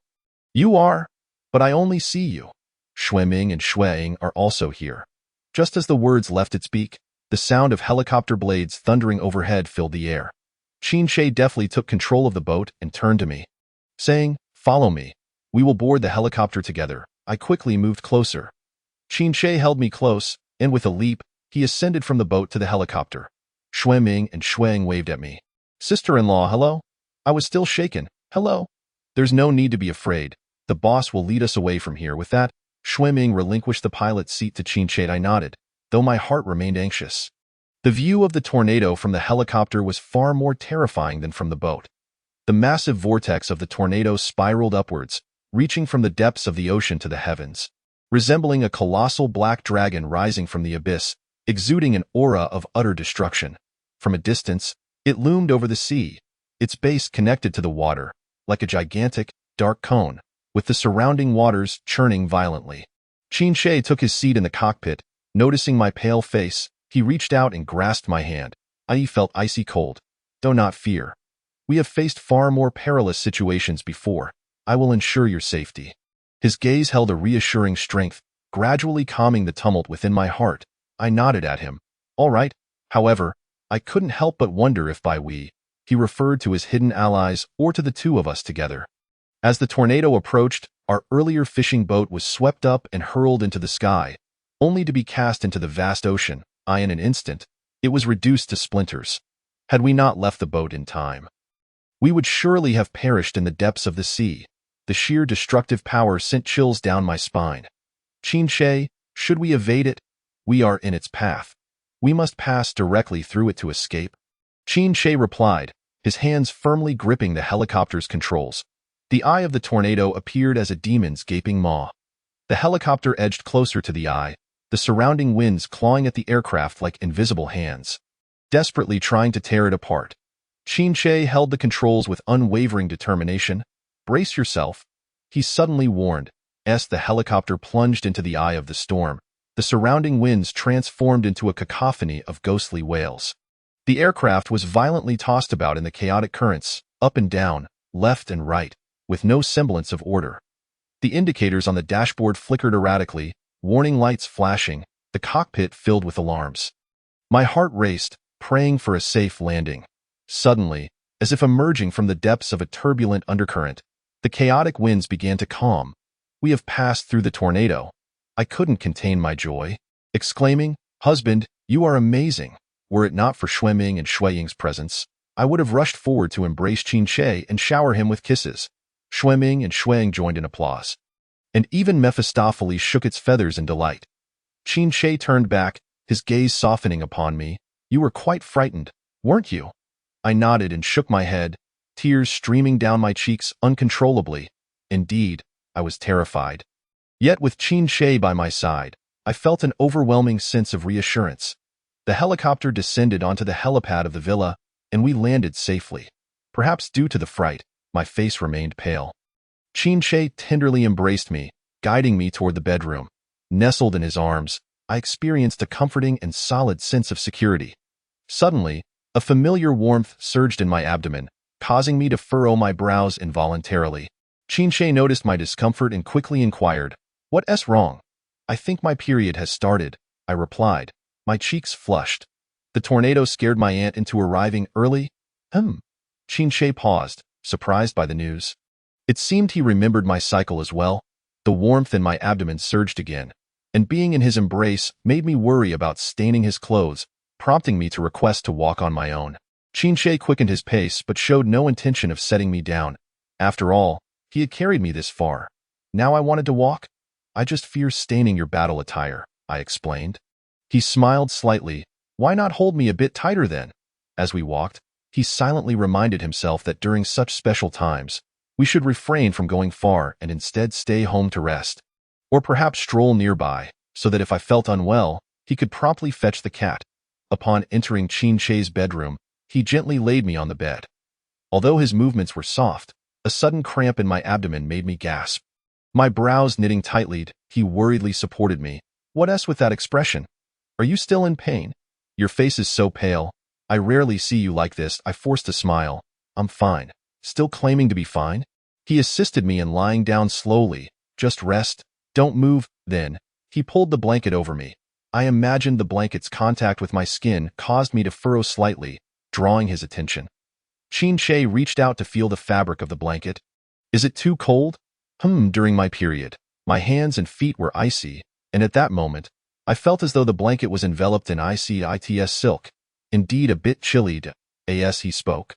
You are? But I only see you. Shueming and Shueing are also here. Just as the words left its beak, the sound of helicopter blades thundering overhead filled the air. Qin Che deftly took control of the boat and turned to me, saying, "Follow me. We will board the helicopter together." I quickly moved closer. Qin Che held me close, and with a leap, he ascended from the boat to the helicopter. Shueming and Shuang waved at me. Sister-in-law, hello? I was still shaken. Hello? There's no need to be afraid. The boss will lead us away from here. With that, Shueming relinquished the pilot's seat to Qin Che. I nodded, though my heart remained anxious. The view of the tornado from the helicopter was far more terrifying than from the boat. The massive vortex of the tornado spiraled upwards, reaching from the depths of the ocean to the heavens. Resembling a colossal black dragon rising from the abyss, exuding an aura of utter destruction. From a distance, it loomed over the sea, its base connected to the water, like a gigantic, dark cone, with the surrounding waters churning violently. Qin Che took his seat in the cockpit. Noticing my pale face, he reached out and grasped my hand. I felt icy cold. Do not fear. We have faced far more perilous situations before. I will ensure your safety. His gaze held a reassuring strength, gradually calming the tumult within my heart. I nodded at him. All right. However, I couldn't help but wonder if by we, he referred to his hidden allies or to the two of us together. As the tornado approached, our earlier fishing boat was swept up and hurled into the sky, only to be cast into the vast ocean. In an instant, it was reduced to splinters. Had we not left the boat in time, we would surely have perished in the depths of the sea. The sheer destructive power sent chills down my spine. Qin, should we evade it? We are in its path. We must pass directly through it to escape. Qin replied, his hands firmly gripping the helicopter's controls. The eye of the tornado appeared as a demon's gaping maw. The helicopter edged closer to the eye, the surrounding winds clawing at the aircraft like invisible hands, desperately trying to tear it apart. Qin held the controls with unwavering determination. Brace yourself, he suddenly warned. As the helicopter plunged into the eye of the storm, the surrounding winds transformed into a cacophony of ghostly wails. The aircraft was violently tossed about in the chaotic currents, up and down, left and right, with no semblance of order. The indicators on the dashboard flickered erratically, warning lights flashing, the cockpit filled with alarms. My heart raced, praying for a safe landing. Suddenly, as if emerging from the depths of a turbulent undercurrent, the chaotic winds began to calm. We have passed through the tornado. I couldn't contain my joy, exclaiming, "Husband, you are amazing." Were it not for Xueming and Shuiying's presence, I would have rushed forward to embrace Qin and shower him with kisses. Xueming and Shuiying joined in applause, and even Mephistopheles shook its feathers in delight. Qin turned back, his gaze softening upon me. "You were quite frightened, weren't you?" I nodded and shook my head, tears streaming down my cheeks uncontrollably. Indeed, I was terrified. Yet with Qin by my side, I felt an overwhelming sense of reassurance. The helicopter descended onto the helipad of the villa, and we landed safely. Perhaps due to the fright, my face remained pale. Qin tenderly embraced me, guiding me toward the bedroom. Nestled in his arms, I experienced a comforting and solid sense of security. Suddenly, a familiar warmth surged in my abdomen, causing me to furrow my brows involuntarily. Qin noticed my discomfort and quickly inquired, "What's wrong?" "I think my period has started," I replied. My cheeks flushed. The tornado scared my aunt into arriving early? Qin paused, surprised by the news. It seemed he remembered my cycle as well. The warmth in my abdomen surged again, and being in his embrace made me worry about staining his clothes, prompting me to request to walk on my own. Qin quickened his pace but showed no intention of setting me down. After all, he had carried me this far. Now I wanted to walk? "I just fear staining your battle attire," I explained. He smiled slightly. "Why not hold me a bit tighter then?" As we walked, he silently reminded himself that during such special times, we should refrain from going far and instead stay home to rest. Or perhaps stroll nearby, so that if I felt unwell, he could promptly fetch the cat. Upon entering Qin's bedroom, he gently laid me on the bed. Although his movements were soft, a sudden cramp in my abdomen made me gasp. My brows knitting tightly, he worriedly supported me. "What's with that expression? Are you still in pain? Your face is so pale. I rarely see you like this." I forced a smile. "I'm fine." Still claiming to be fine? He assisted me in lying down slowly. "Just rest. Don't move." Then, he pulled the blanket over me. I imagined the blanket's contact with my skin caused me to furrow slightly, drawing his attention. Qin reached out to feel the fabric of the blanket. "Is it too cold?" During my period, my hands and feet were icy, and at that moment, I felt as though the blanket was enveloped in icy its silk. "Indeed a bit chilly, as he spoke."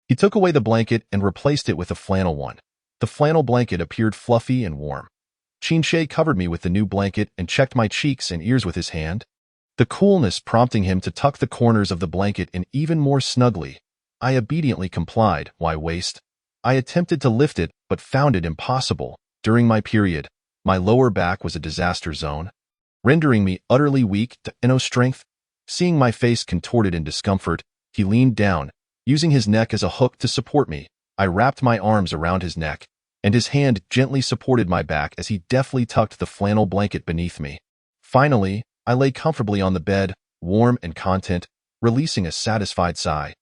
He took away the blanket and replaced it with a flannel one. The flannel blanket appeared fluffy and warm. Qin covered me with the new blanket and checked my cheeks and ears with his hand, the coolness prompting him to tuck the corners of the blanket in even more snugly. I obediently complied. "Why waste?" I attempted to lift it, but found it impossible. During my period, my lower back was a disaster zone, rendering me utterly weak to no strength. Seeing my face contorted in discomfort, he leaned down, using his neck as a hook to support me. I wrapped my arms around his neck, and his hand gently supported my back as he deftly tucked the flannel blanket beneath me. Finally, I lay comfortably on the bed, warm and content, releasing a satisfied sigh.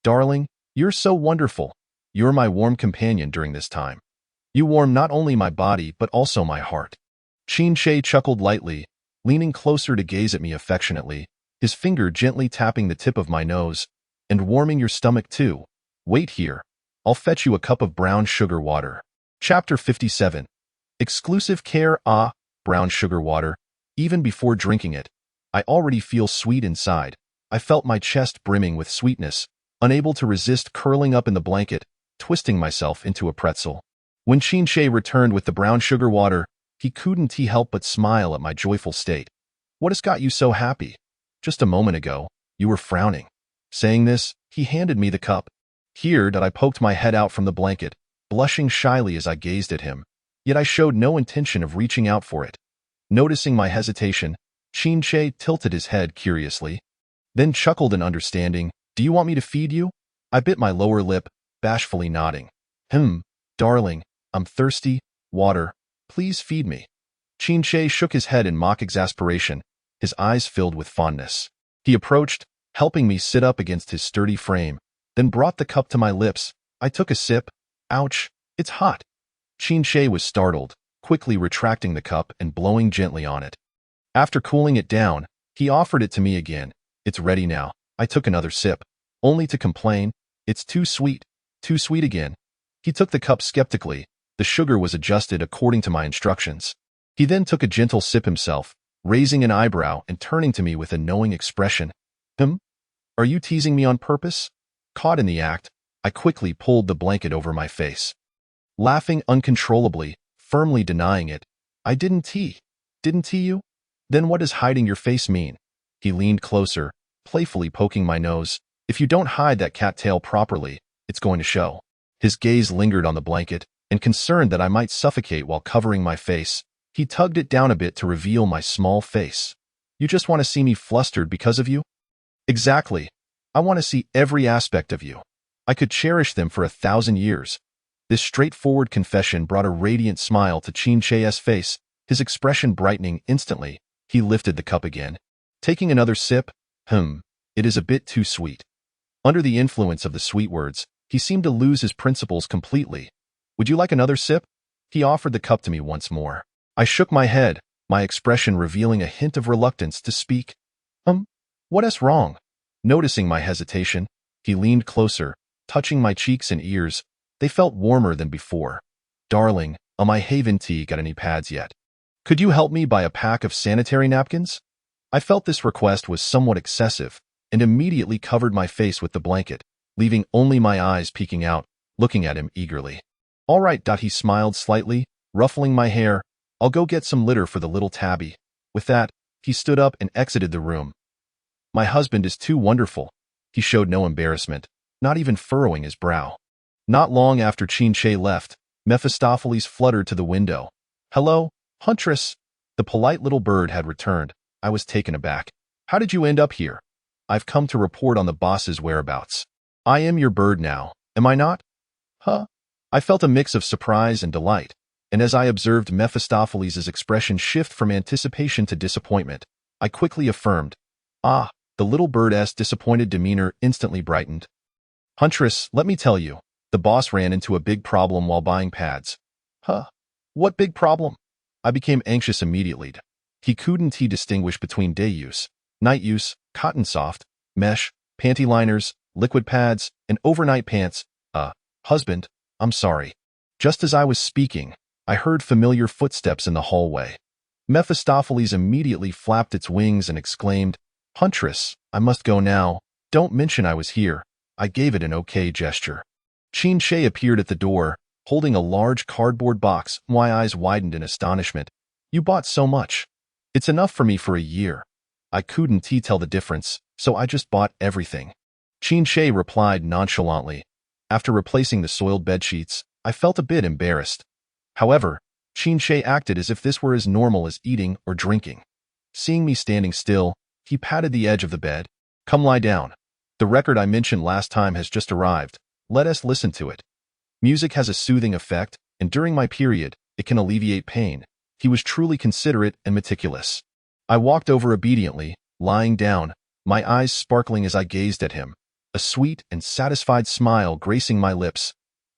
"Darling, you're so wonderful. You're my warm companion during this time." You warm not only my body but also my heart. Qin chuckled lightly, leaning closer to gaze at me affectionately, his finger gently tapping the tip of my nose. And warming your stomach too. Wait here. I'll fetch you a cup of brown sugar water. Chapter 57. Exclusive care. Brown sugar water. Even before drinking it, I already feel sweet inside. I felt my chest brimming with sweetness, unable to resist curling up in the blanket, twisting myself into a pretzel. When Qin returned with the brown sugar water, he couldn't help but smile at my joyful state. What has got you so happy? Just a moment ago, you were frowning. Saying this, he handed me the cup. Here that I poked my head out from the blanket, blushing shyly as I gazed at him. Yet I showed no intention of reaching out for it. Noticing my hesitation, Qin tilted his head curiously, then chuckled in understanding. Do you want me to feed you? I bit my lower lip, bashfully nodding. Darling, I'm thirsty. Water. Please feed me. Qin shook his head in mock exasperation, his eyes filled with fondness. He approached, helping me sit up against his sturdy frame, then brought the cup to my lips. I took a sip. Ouch, it's hot. Qin was startled, quickly retracting the cup and blowing gently on it. After cooling it down, he offered it to me again. It's ready now. I took another sip, only to complain. It's too sweet again. He took the cup skeptically. The sugar was adjusted according to my instructions. He then took a gentle sip himself, raising an eyebrow and turning to me with a knowing expression. Are you teasing me on purpose? Caught in the act, I quickly pulled the blanket over my face. Laughing uncontrollably, firmly denying it. I didn't tee you? Then what does hiding your face mean? He leaned closer, playfully poking my nose. If you don't hide that cattail properly, it's going to show. His gaze lingered on the blanket, and concerned that I might suffocate while covering my face, he tugged it down a bit to reveal my small face. You just want to see me flustered because of you? Exactly. I want to see every aspect of you. I could cherish them for 1,000 years. This straightforward confession brought a radiant smile to Qin face, his expression brightening instantly. He lifted the cup again. Taking another sip, it is a bit too sweet. Under the influence of the sweet words, he seemed to lose his principles completely. Would you like another sip? He offered the cup to me once more. I shook my head, my expression revealing a hint of reluctance to speak. What is wrong? Noticing my hesitation, he leaned closer, touching my cheeks and ears. They felt warmer than before. Darling, my Haven tea got any pads yet? Could you help me buy a pack of sanitary napkins? I felt this request was somewhat excessive, and immediately covered my face with the blanket, leaving only my eyes peeking out, looking at him eagerly. All right. He smiled slightly, ruffling my hair. I'll go get some litter for the little tabby. With that, he stood up and exited the room. My husband is too wonderful. He showed no embarrassment, not even furrowing his brow. Not long after Qin left, Mephistopheles fluttered to the window. Hello, Huntress. The polite little bird had returned. I was taken aback. How did you end up here? I've come to report on the boss's whereabouts. I am your bird now, am I not? I felt a mix of surprise and delight, and as I observed Mephistopheles' expression shift from anticipation to disappointment, I quickly affirmed, the little bird's disappointed demeanor instantly brightened. Huntress, let me tell you, the boss ran into a big problem while buying pads. What big problem? I became anxious immediately. He couldn't distinguish between day use, night use, cotton soft, mesh, panty liners, liquid pads, and overnight pants. Husband, I'm sorry. Just as I was speaking, I heard familiar footsteps in the hallway. Mephistopheles immediately flapped its wings and exclaimed, Huntress, I must go now. Don't mention I was here. I gave it an okay gesture. Qin appeared at the door, holding a large cardboard box. My eyes widened in astonishment. You bought so much. It's enough for me for a year. I couldn't tell the difference, so I just bought everything. Qin replied nonchalantly. After replacing the soiled bedsheets, I felt a bit embarrassed. However, Qin acted as if this were as normal as eating or drinking. Seeing me standing still, he patted the edge of the bed. Come lie down. The record I mentioned last time has just arrived. Let us listen to it. Music has a soothing effect, and during my period, it can alleviate pain. He was truly considerate and meticulous. I walked over obediently, lying down, my eyes sparkling as I gazed at him, a sweet and satisfied smile gracing my lips.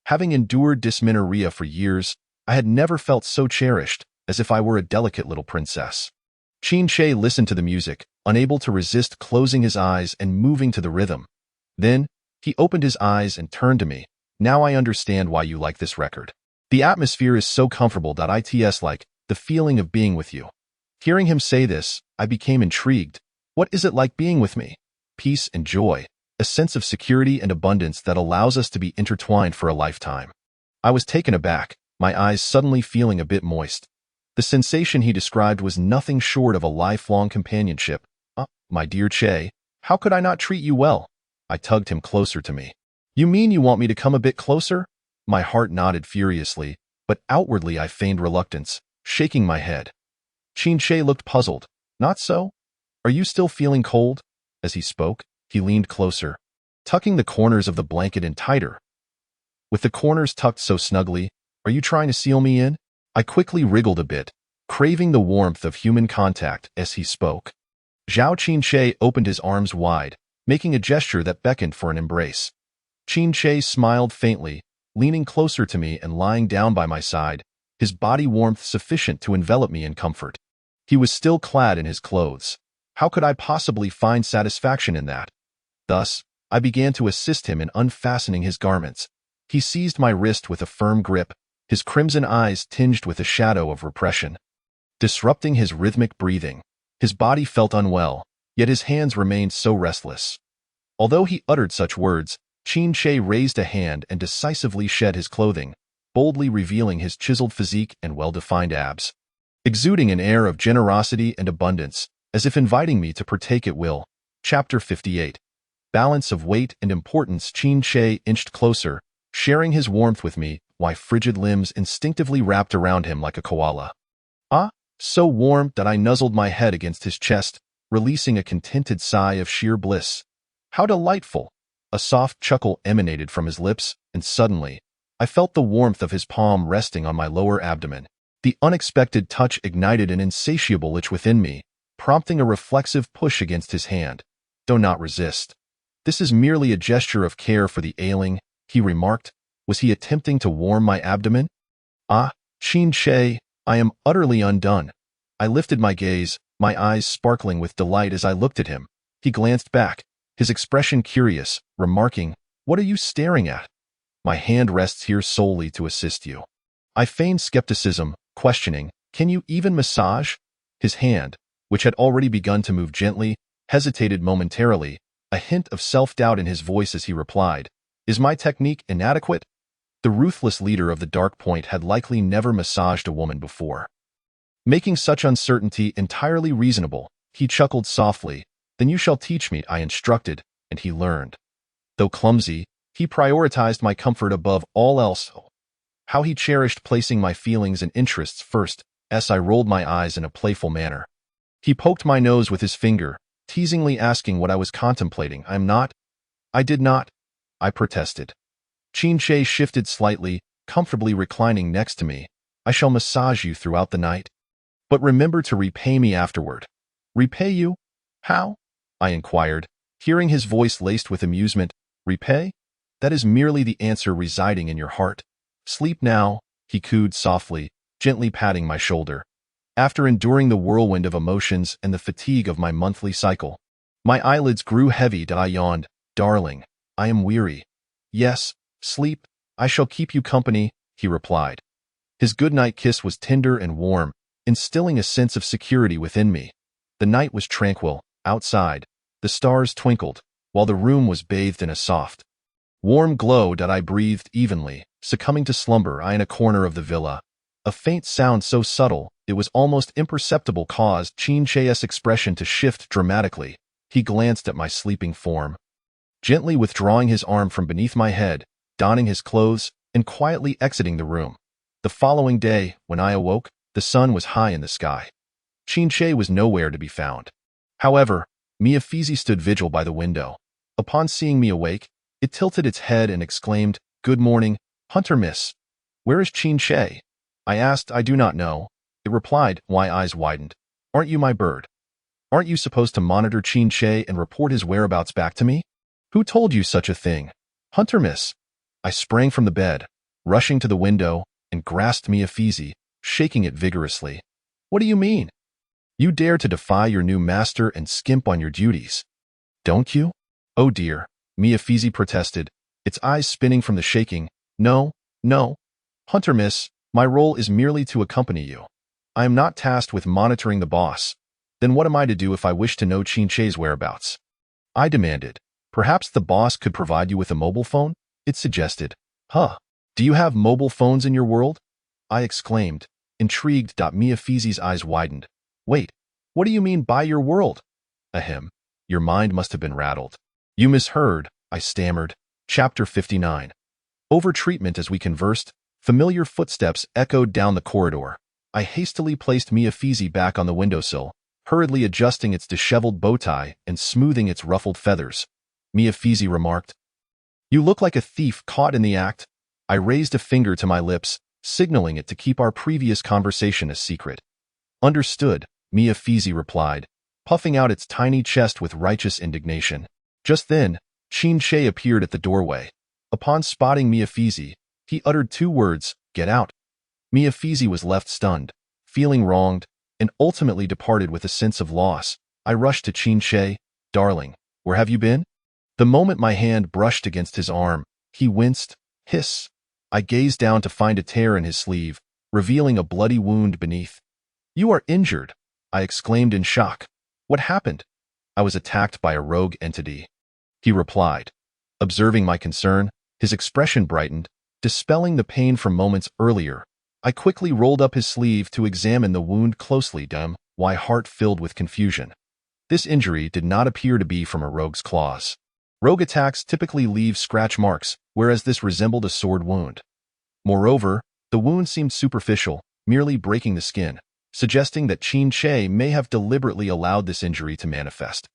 Having endured dysmenorrhea for years, I had never felt so cherished, as if I were a delicate little princess. Qin Che listened to the music, unable to resist closing his eyes and moving to the rhythm. Then, he opened his eyes and turned to me. Now I understand why you like this record. The atmosphere is so comfortable that it's like the feeling of being with you. Hearing him say this, I became intrigued. What is it like being with me? Peace and joy, a sense of security and abundance that allows us to be intertwined for a lifetime. I was taken aback, my eyes suddenly feeling a bit moist. The sensation he described was nothing short of a lifelong companionship. My dear Che, how could I not treat you well? I tugged him closer to me. You mean you want me to come a bit closer? My heart nodded furiously, but outwardly I feigned reluctance, shaking my head. Qin Che looked puzzled. Not so? Are you still feeling cold? As he spoke, he leaned closer, tucking the corners of the blanket in tighter. With the corners tucked so snugly, are you trying to seal me in? I quickly wriggled a bit, craving the warmth of human contact as he spoke. Zhao Qin Che opened his arms wide, making a gesture that beckoned for an embrace. Qin Che smiled faintly, leaning closer to me and lying down by my side, his body warmth sufficient to envelop me in comfort. He was still clad in his clothes. How could I possibly find satisfaction in that? Thus, I began to assist him in unfastening his garments. He seized my wrist with a firm grip, his crimson eyes tinged with a shadow of repression. Disrupting his rhythmic breathing, his body felt unwell, yet his hands remained so restless. Although he uttered such words, Qin Che raised a hand and decisively shed his clothing, boldly revealing his chiseled physique and well-defined abs. Exuding an air of generosity and abundance, as if inviting me to partake at will. Chapter 58. Balance of weight and importance. Qin Che inched closer, sharing his warmth with me, my frigid limbs instinctively wrapped around him like a koala. So warm that I nuzzled my head against his chest, releasing a contented sigh of sheer bliss. How delightful! A soft chuckle emanated from his lips, and suddenly, I felt the warmth of his palm resting on my lower abdomen. The unexpected touch ignited an insatiable itch within me, prompting a reflexive push against his hand. Do not resist. This is merely a gesture of care for the ailing, he remarked. Was he attempting to warm my abdomen? Qin Che, I am utterly undone. I lifted my gaze, my eyes sparkling with delight as I looked at him. He glanced back, his expression curious, remarking, What are you staring at? My hand rests here solely to assist you. I feigned skepticism, questioning, Can you even massage? His hand, which had already begun to move gently, hesitated momentarily, a hint of self-doubt in his voice as he replied, Is my technique inadequate? The ruthless leader of the Dark Point had likely never massaged a woman before. Making such uncertainty entirely reasonable, he chuckled softly. Then you shall teach me, I instructed, and he learned. Though clumsy, he prioritized my comfort above all else. How he cherished placing my feelings and interests first, as I rolled my eyes in a playful manner. He poked my nose with his finger, teasingly asking what I was contemplating. I did not, I protested. Qin Che shifted slightly, comfortably reclining next to me. I shall massage you throughout the night. But remember to repay me afterward. Repay you? How? I inquired, hearing his voice laced with amusement. Repay? That is merely the answer residing in your heart. Sleep now, he cooed softly, gently patting my shoulder. After enduring the whirlwind of emotions and the fatigue of my monthly cycle, my eyelids grew heavy and I yawned. Darling, I am weary. Yes, sleep, I shall keep you company, he replied. His goodnight kiss was tender and warm, instilling a sense of security within me. The night was tranquil. Outside, the stars twinkled, while the room was bathed in a soft, warm glow that I breathed evenly, succumbing to slumber. I in a corner of the villa. A faint sound so subtle, it was almost imperceptible caused Qin Che's expression to shift dramatically. He glanced at my sleeping form, gently withdrawing his arm from beneath my head, donning his clothes, and quietly exiting the room. The following day, when I awoke, the sun was high in the sky. Qin Che was nowhere to be found. However, Mia Fizi stood vigil by the window. Upon seeing me awake, it tilted its head and exclaimed, Good morning, Hunter Miss. Where is Qin Che? I asked. I do not know. It replied. My eyes widened. Aren't you my bird? Aren't you supposed to monitor Qin Che and report his whereabouts back to me? Who told you such a thing? Hunter Miss. I sprang from the bed, rushing to the window, and grasped Miyafizi, shaking it vigorously. What do you mean? You dare to defy your new master and skimp on your duties. Don't you? Oh dear, Miyafizi protested, its eyes spinning from the shaking. No, no. Hunter miss, my role is merely to accompany you. I am not tasked with monitoring the boss. Then what am I to do if I wish to know Qinche's whereabouts? I demanded. Perhaps the boss could provide you with a mobile phone? It suggested. Huh. Do you have mobile phones in your world? I exclaimed, intrigued. Miyafizi's eyes widened. Wait, what do you mean by your world? Ahem. Your mind must have been rattled. You misheard, I stammered. Chapter 59. Over-treatment. As we conversed, familiar footsteps echoed down the corridor. I hastily placed Miyafizi back on the windowsill, hurriedly adjusting its disheveled bow tie and smoothing its ruffled feathers. Miyafizi remarked, You look like a thief caught in the act. I raised a finger to my lips, signaling it to keep our previous conversation a secret. Understood, Miyafizi replied, puffing out its tiny chest with righteous indignation. Just then, Qinche appeared at the doorway. Upon spotting Miyafizi, he uttered 2 words, Get out. Miyafizi was left stunned, feeling wronged, and ultimately departed with a sense of loss. I rushed to Qinche. Darling, where have you been? The moment my hand brushed against his arm, he winced. Hiss. I gazed down to find a tear in his sleeve, revealing a bloody wound beneath. You are injured, I exclaimed in shock. What happened? I was attacked by a rogue entity, he replied. Observing my concern, his expression brightened, dispelling the pain from moments earlier. I quickly rolled up his sleeve to examine the wound closely. My heart filled with confusion. This injury did not appear to be from a rogue's claws. Rogue attacks typically leave scratch marks, whereas this resembled a sword wound. Moreover, the wound seemed superficial, merely breaking the skin, suggesting that Qinche may have deliberately allowed this injury to manifest.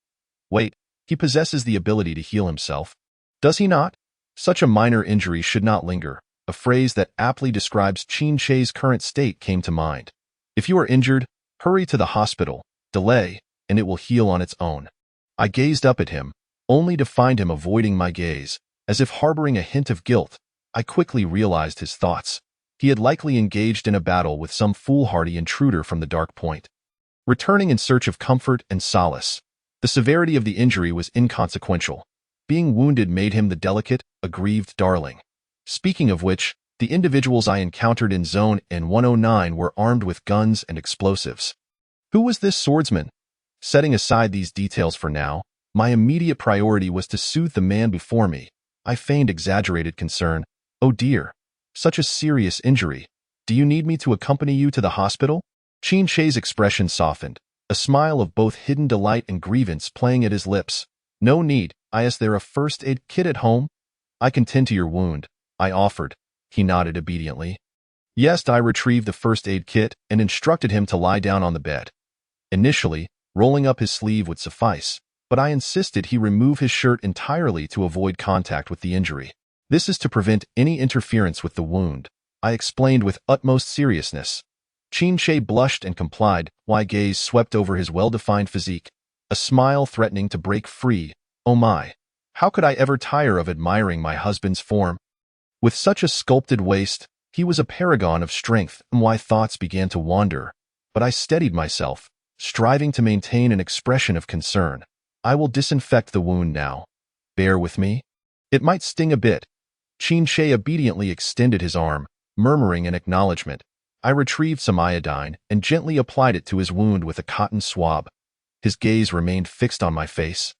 Wait, he possesses the ability to heal himself. Does he not? Such a minor injury should not linger. A phrase that aptly describes Qinche's current state came to mind. If you are injured, hurry to the hospital, delay, and it will heal on its own. I gazed up at him, only to find him avoiding my gaze, as if harboring a hint of guilt. I quickly realized his thoughts. He had likely engaged in a battle with some foolhardy intruder from the dark point, returning in search of comfort and solace. The severity of the injury was inconsequential. Being wounded made him the delicate, aggrieved darling. Speaking of which, the individuals I encountered in Zone N109 were armed with guns and explosives. Who was this swordsman? Setting aside these details for now, my immediate priority was to soothe the man before me. I feigned exaggerated concern. Oh dear, such a serious injury. Do you need me to accompany you to the hospital? Qinche's expression softened, a smile of both hidden delight and grievance playing at his lips. No need. Is there a first aid kit at home? I can tend to your wound, I offered. He nodded obediently. Yes, I retrieved the first aid kit and instructed him to lie down on the bed. Initially, rolling up his sleeve would suffice, but I insisted he remove his shirt entirely to avoid contact with the injury. This is to prevent any interference with the wound, I explained with utmost seriousness. Qinche blushed and complied, my gaze swept over his well-defined physique, a smile threatening to break free. Oh my, how could I ever tire of admiring my husband's form? With such a sculpted waist, he was a paragon of strength, and my thoughts began to wander. But I steadied myself, striving to maintain an expression of concern. I will disinfect the wound now. Bear with me. It might sting a bit. Qinche obediently extended his arm, murmuring an acknowledgement. I retrieved some iodine and gently applied it to his wound with a cotton swab. His gaze remained fixed on my face,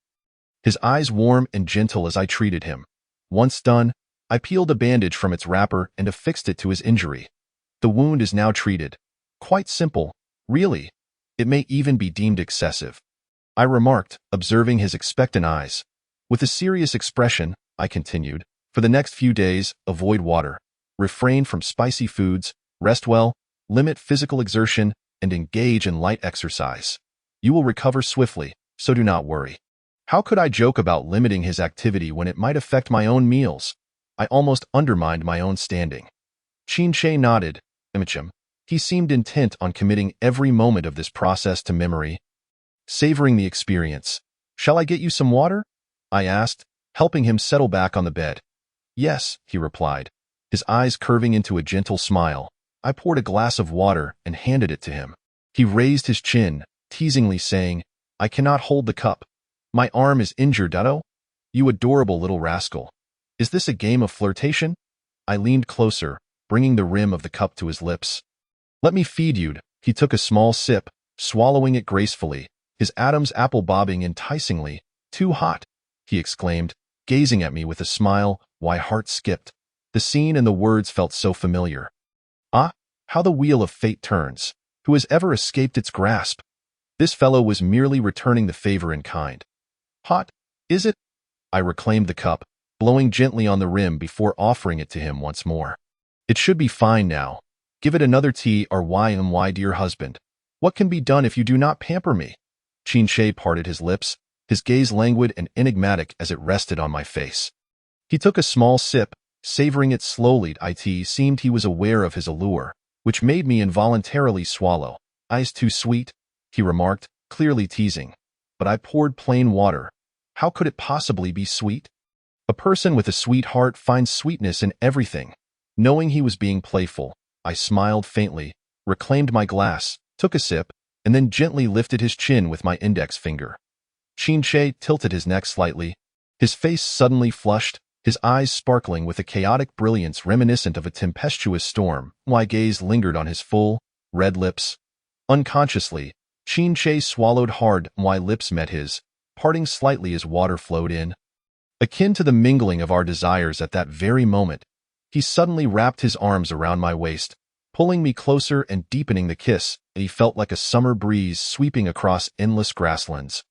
his eyes warm and gentle as I treated him. Once done, I peeled a bandage from its wrapper and affixed it to his injury. The wound is now treated. Quite simple, really. It may even be deemed excessive, I remarked, observing his expectant eyes. With a serious expression, I continued, for the next few days, avoid water, refrain from spicy foods, rest well, limit physical exertion, and engage in light exercise. You will recover swiftly, so do not worry. How could I joke about limiting his activity when it might affect my own meals? I almost undermined my own standing. Qinche nodded. He seemed intent on committing every moment of this process to memory, savoring the experience. Shall I get you some water? I asked, helping him settle back on the bed. Yes, he replied. his eyes curving into a gentle smile. I poured a glass of water and handed it to him. He raised his chin, teasingly saying, "I cannot hold the cup. My arm is injured, Dutto. You adorable little rascal. Is this a game of flirtation?" I leaned closer, bringing the rim of the cup to his lips. "Let me feed you." He took a small sip, swallowing it gracefully, his Adam's apple bobbing enticingly. "Too hot," he exclaimed, gazing at me with a smile. My heart skipped. The scene and the words felt so familiar. Ah, how the wheel of fate turns. Who has ever escaped its grasp? This fellow was merely returning the favor in kind. "Hot, is it?" I reclaimed the cup, blowing gently on the rim before offering it to him once more. "It should be fine now. Give it another tea or why, dear husband. What can be done if you do not pamper me?" Chinshe parted his lips, his gaze languid and enigmatic as it rested on my face. He took a small sip, savoring it slowly. It seemed he was aware of his allure, which made me involuntarily swallow. "Ice too sweet," he remarked, clearly teasing. But I poured plain water. How could it possibly be sweet? A person with a sweet heart finds sweetness in everything. Knowing he was being playful, I smiled faintly, reclaimed my glass, took a sip, and then gently lifted his chin with my index finger. Chinshe tilted his neck slightly. His face suddenly flushed, his eyes sparkling with a chaotic brilliance reminiscent of a tempestuous storm. My gaze lingered on his full, red lips. Unconsciously, Chinshe swallowed hard. My lips met his, parting slightly as water flowed in. Akin to the mingling of our desires at that very moment, he suddenly wrapped his arms around my waist, pulling me closer and deepening the kiss. He felt like a summer breeze sweeping across endless grasslands.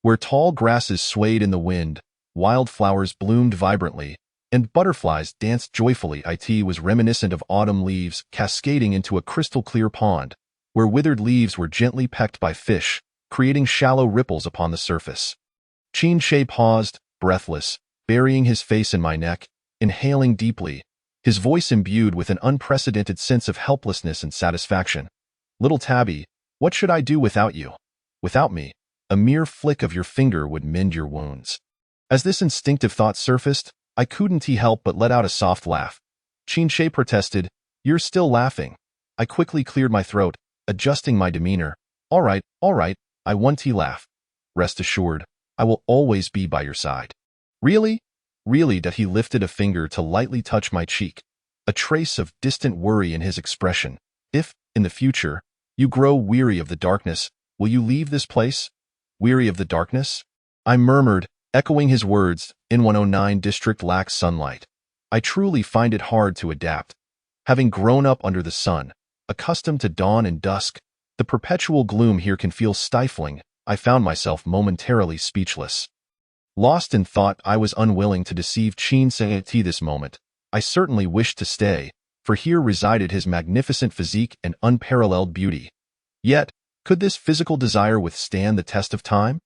Where tall grasses swayed in the wind, wildflowers bloomed vibrantly, and butterflies danced joyfully. It was reminiscent of autumn leaves cascading into a crystal-clear pond, where withered leaves were gently pecked by fish, creating shallow ripples upon the surface. Chinshe paused, breathless, burying his face in my neck, inhaling deeply, his voice imbued with an unprecedented sense of helplessness and satisfaction. "Little Tabby, what should I do without you? Without me, a mere flick of your finger would mend your wounds." As this instinctive thought surfaced, I couldn't help but let out a soft laugh. Chinshe protested, "You're still laughing." I quickly cleared my throat, adjusting my demeanor. All right, I want to laugh. Rest assured, I will always be by your side." "Really? Really?" That he lifted a finger to lightly touch my cheek, a trace of distant worry in his expression. "If, in the future, you grow weary of the darkness, will you leave this place?" "Weary of the darkness?" I murmured, echoing his words. N109 district lacks sunlight. I truly find it hard to adapt. Having grown up under the sun, accustomed to dawn and dusk, the perpetual gloom here can feel stifling. I found myself momentarily speechless. Lost in thought, I was unwilling to deceive Chinshe this moment. I certainly wished to stay, for here resided his magnificent physique and unparalleled beauty. Yet, could this physical desire withstand the test of time?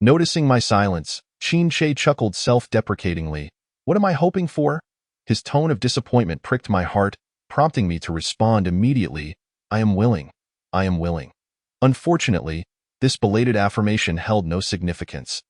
Noticing my silence, Chinshe chuckled self-deprecatingly. "What am I hoping for?" His tone of disappointment pricked my heart, prompting me to respond immediately. "I am willing. I am willing." Unfortunately, this belated affirmation held no significance.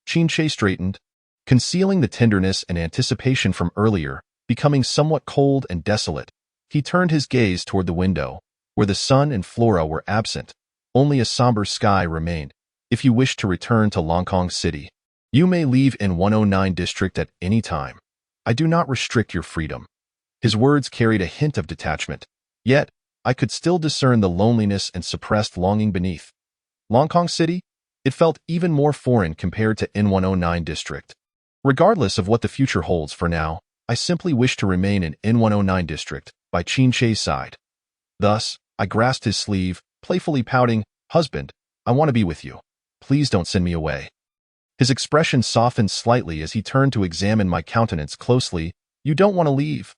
Chinshe straightened, concealing the tenderness and anticipation from earlier, becoming somewhat cold and desolate. He turned his gaze toward the window, where the sun and flora were absent. Only a somber sky remained. "If you wish to return to Longkong City, you may leave in 109 district at any time. I do not restrict your freedom." His words carried a hint of detachment, yet I could still discern the loneliness and suppressed longing beneath. Longkong City? It felt even more foreign compared to N109 district. Regardless of what the future holds for now, I simply wish to remain in N109 district, by Chinshe's side. Thus, I grasped his sleeve, playfully pouting, "Husband, I want to be with you. Please don't send me away." His expression softened slightly as he turned to examine my countenance closely. "You don't want to leave?"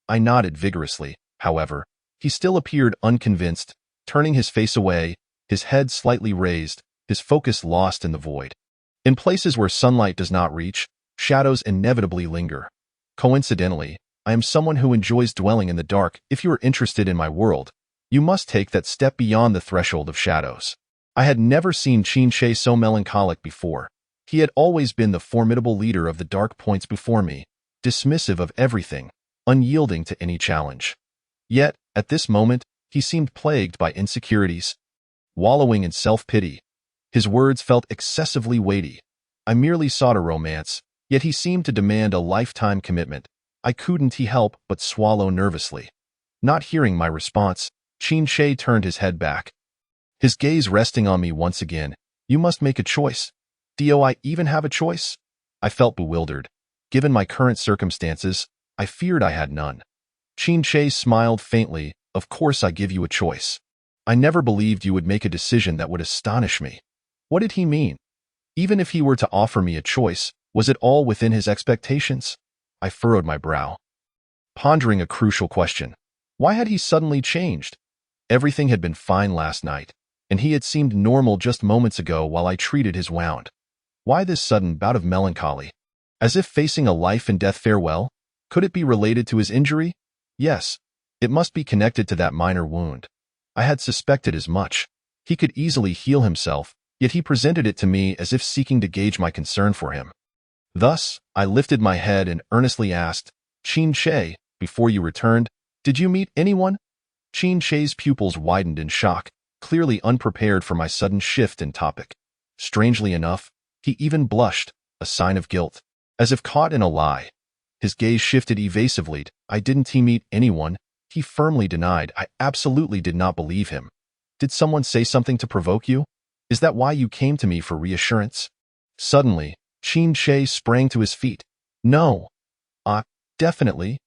I nodded vigorously. However, he still appeared unconvinced, turning his face away, his head slightly raised, his focus lost in the void. In places where sunlight does not reach, shadows inevitably linger. Coincidentally, I am someone who enjoys dwelling in the dark. If you are interested in my world, you must take that step beyond the threshold of shadows. I had never seen Chinshe so melancholic before. He had always been the formidable leader of the dark points before me, dismissive of everything. unyielding to any challenge. Yet, at this moment, he seemed plagued by insecurities, wallowing in self-pity. His words felt excessively weighty. I merely sought a romance, yet he seemed to demand a lifetime commitment. I couldn't help but swallow nervously. Not hearing my response, Qin turned his head back, his gaze resting on me once again. You must make a choice. Do I even have a choice? I felt bewildered. Given my current circumstances, I feared I had none. Qin smiled faintly. Of course I give you a choice. I never believed you would make a decision that would astonish me. What did he mean? Even if he were to offer me a choice, was it all within his expectations? I furrowed my brow, pondering a crucial question. Why had he suddenly changed? Everything had been fine last night, and he had seemed normal just moments ago while I treated his wound. Why this sudden bout of melancholy? As if facing a life-and-death farewell? Could it be related to his injury? Yes, it must be connected to that minor wound. I had suspected as much. He could easily heal himself, yet he presented it to me as if seeking to gauge my concern for him. Thus, I lifted my head and earnestly asked, Qin, before you returned, did you meet anyone? Qin's pupils widened in shock, clearly unprepared for my sudden shift in topic. Strangely enough, he even blushed, a sign of guilt, as if caught in a lie. His gaze shifted evasively. I didn't meet anyone, he firmly denied. I absolutely did not believe him. Did someone say something to provoke you? Is that why you came to me for reassurance? Suddenly, Qin sprang to his feet. No. Definitely,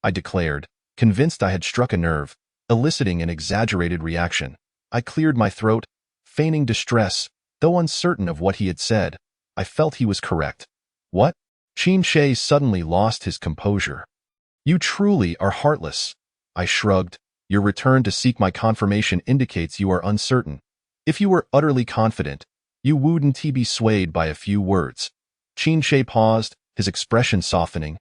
I declared, convinced I had struck a nerve, eliciting an exaggerated reaction. I cleared my throat, feigning distress, though uncertain of what he had said. I felt he was correct. What? Qin suddenly lost his composure. You truly are heartless. I shrugged. Your return to seek my confirmation indicates you are uncertain. If you were utterly confident, you wouldn't be swayed by a few words. Qin paused, his expression softening,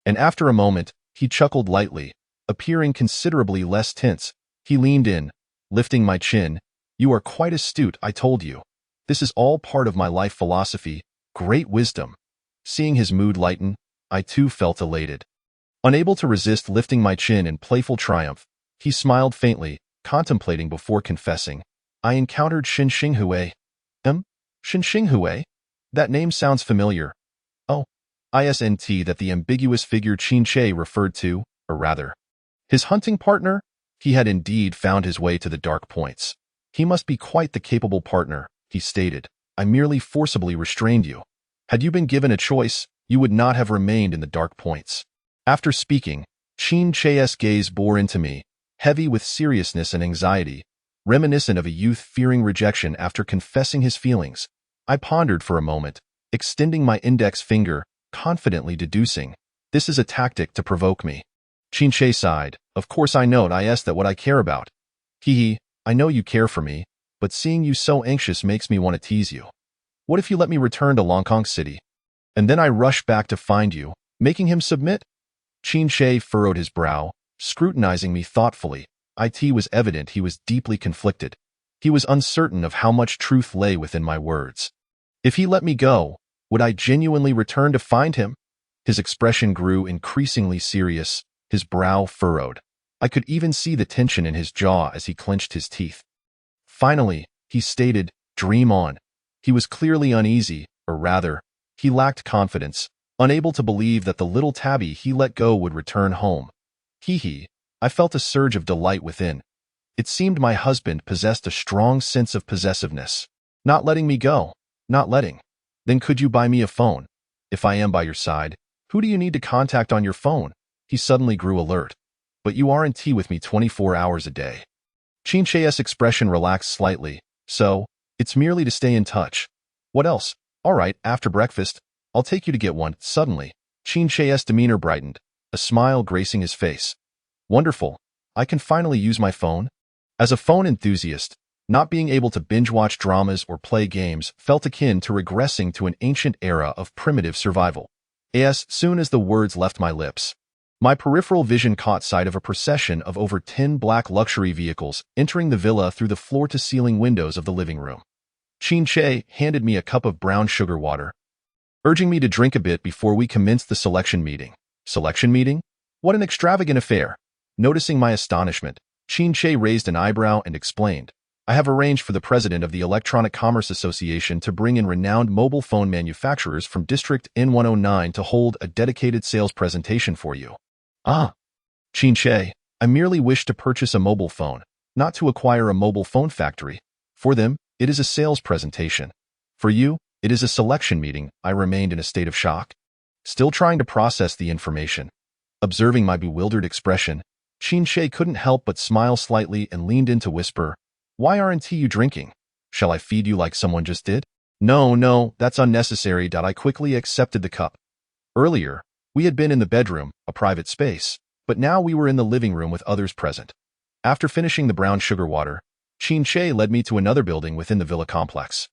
and after a moment, he chuckled lightly, appearing considerably less tense. He leaned in, lifting my chin. You are quite astute, I told you. This is all part of my life philosophy, great wisdom. Seeing his mood lighten, I too felt elated. Unable to resist lifting my chin in playful triumph, he smiled faintly, contemplating before confessing. I encountered Shin Xinghue. Shin Xinghue? That name sounds familiar. Oh, isn't that the ambiguous figure Qin referred to, or rather, his hunting partner? He had indeed found his way to the dark points. He must be quite the capable partner, he stated. I merely forcibly restrained you. Had you been given a choice, you would not have remained in the dark points. After speaking, Qin's gaze bore into me, heavy with seriousness and anxiety, reminiscent of a youth fearing rejection after confessing his feelings. I pondered for a moment, extending my index finger, confidently deducing, this is a tactic to provoke me. Qin sighed. Of course I know that what I care about. I know you care for me, but seeing you so anxious makes me want to tease you. What if you let me return to Longkong City? And then I rush back to find you, making him submit? Qin furrowed his brow, scrutinizing me thoughtfully. It was evident he was deeply conflicted. He was uncertain of how much truth lay within my words. If he let me go, would I genuinely return to find him? His expression grew increasingly serious, his brow furrowed. I could even see the tension in his jaw as he clenched his teeth. Finally, he stated, dream on. He was clearly uneasy, or rather, he lacked confidence, unable to believe that the little tabby he let go would return home. I felt a surge of delight within. It seemed my husband possessed a strong sense of possessiveness. Not letting me go. Not letting. Then could you buy me a phone? If I am by your side, who do you need to contact on your phone? He suddenly grew alert. But you aren't with me 24 hours a day. Qin's expression relaxed slightly. So, it's merely to stay in touch. What else? All right, after breakfast, I'll take you to get one. Suddenly, Qin's demeanor brightened, a smile gracing his face. Wonderful. I can finally use my phone. As a phone enthusiast, not being able to binge-watch dramas or play games felt akin to regressing to an ancient era of primitive survival. As soon as the words left my lips, my peripheral vision caught sight of a procession of over 10 black luxury vehicles entering the villa through the floor-to-ceiling windows of the living room. Qin handed me a cup of brown sugar water, urging me to drink a bit before we commenced the selection meeting. Selection meeting? What an extravagant affair. Noticing my astonishment, Qin raised an eyebrow and explained, I have arranged for the president of the Electronic Commerce Association to bring in renowned mobile phone manufacturers from District N109 to hold a dedicated sales presentation for you. Ah, Qin, I merely wish to purchase a mobile phone, not to acquire a mobile phone factory. For them, it is a sales presentation. For you, it is a selection meeting. I remained in a state of shock, still trying to process the information. Observing my bewildered expression, Qin couldn't help but smile slightly and leaned in to whisper, Why aren't you drinking? Shall I feed you like someone just did? No, that's unnecessary. I quickly accepted the cup. Earlier, we had been in the bedroom, a private space, but now we were in the living room with others present. After finishing the brown sugar water, Qin led me to another building within the villa complex.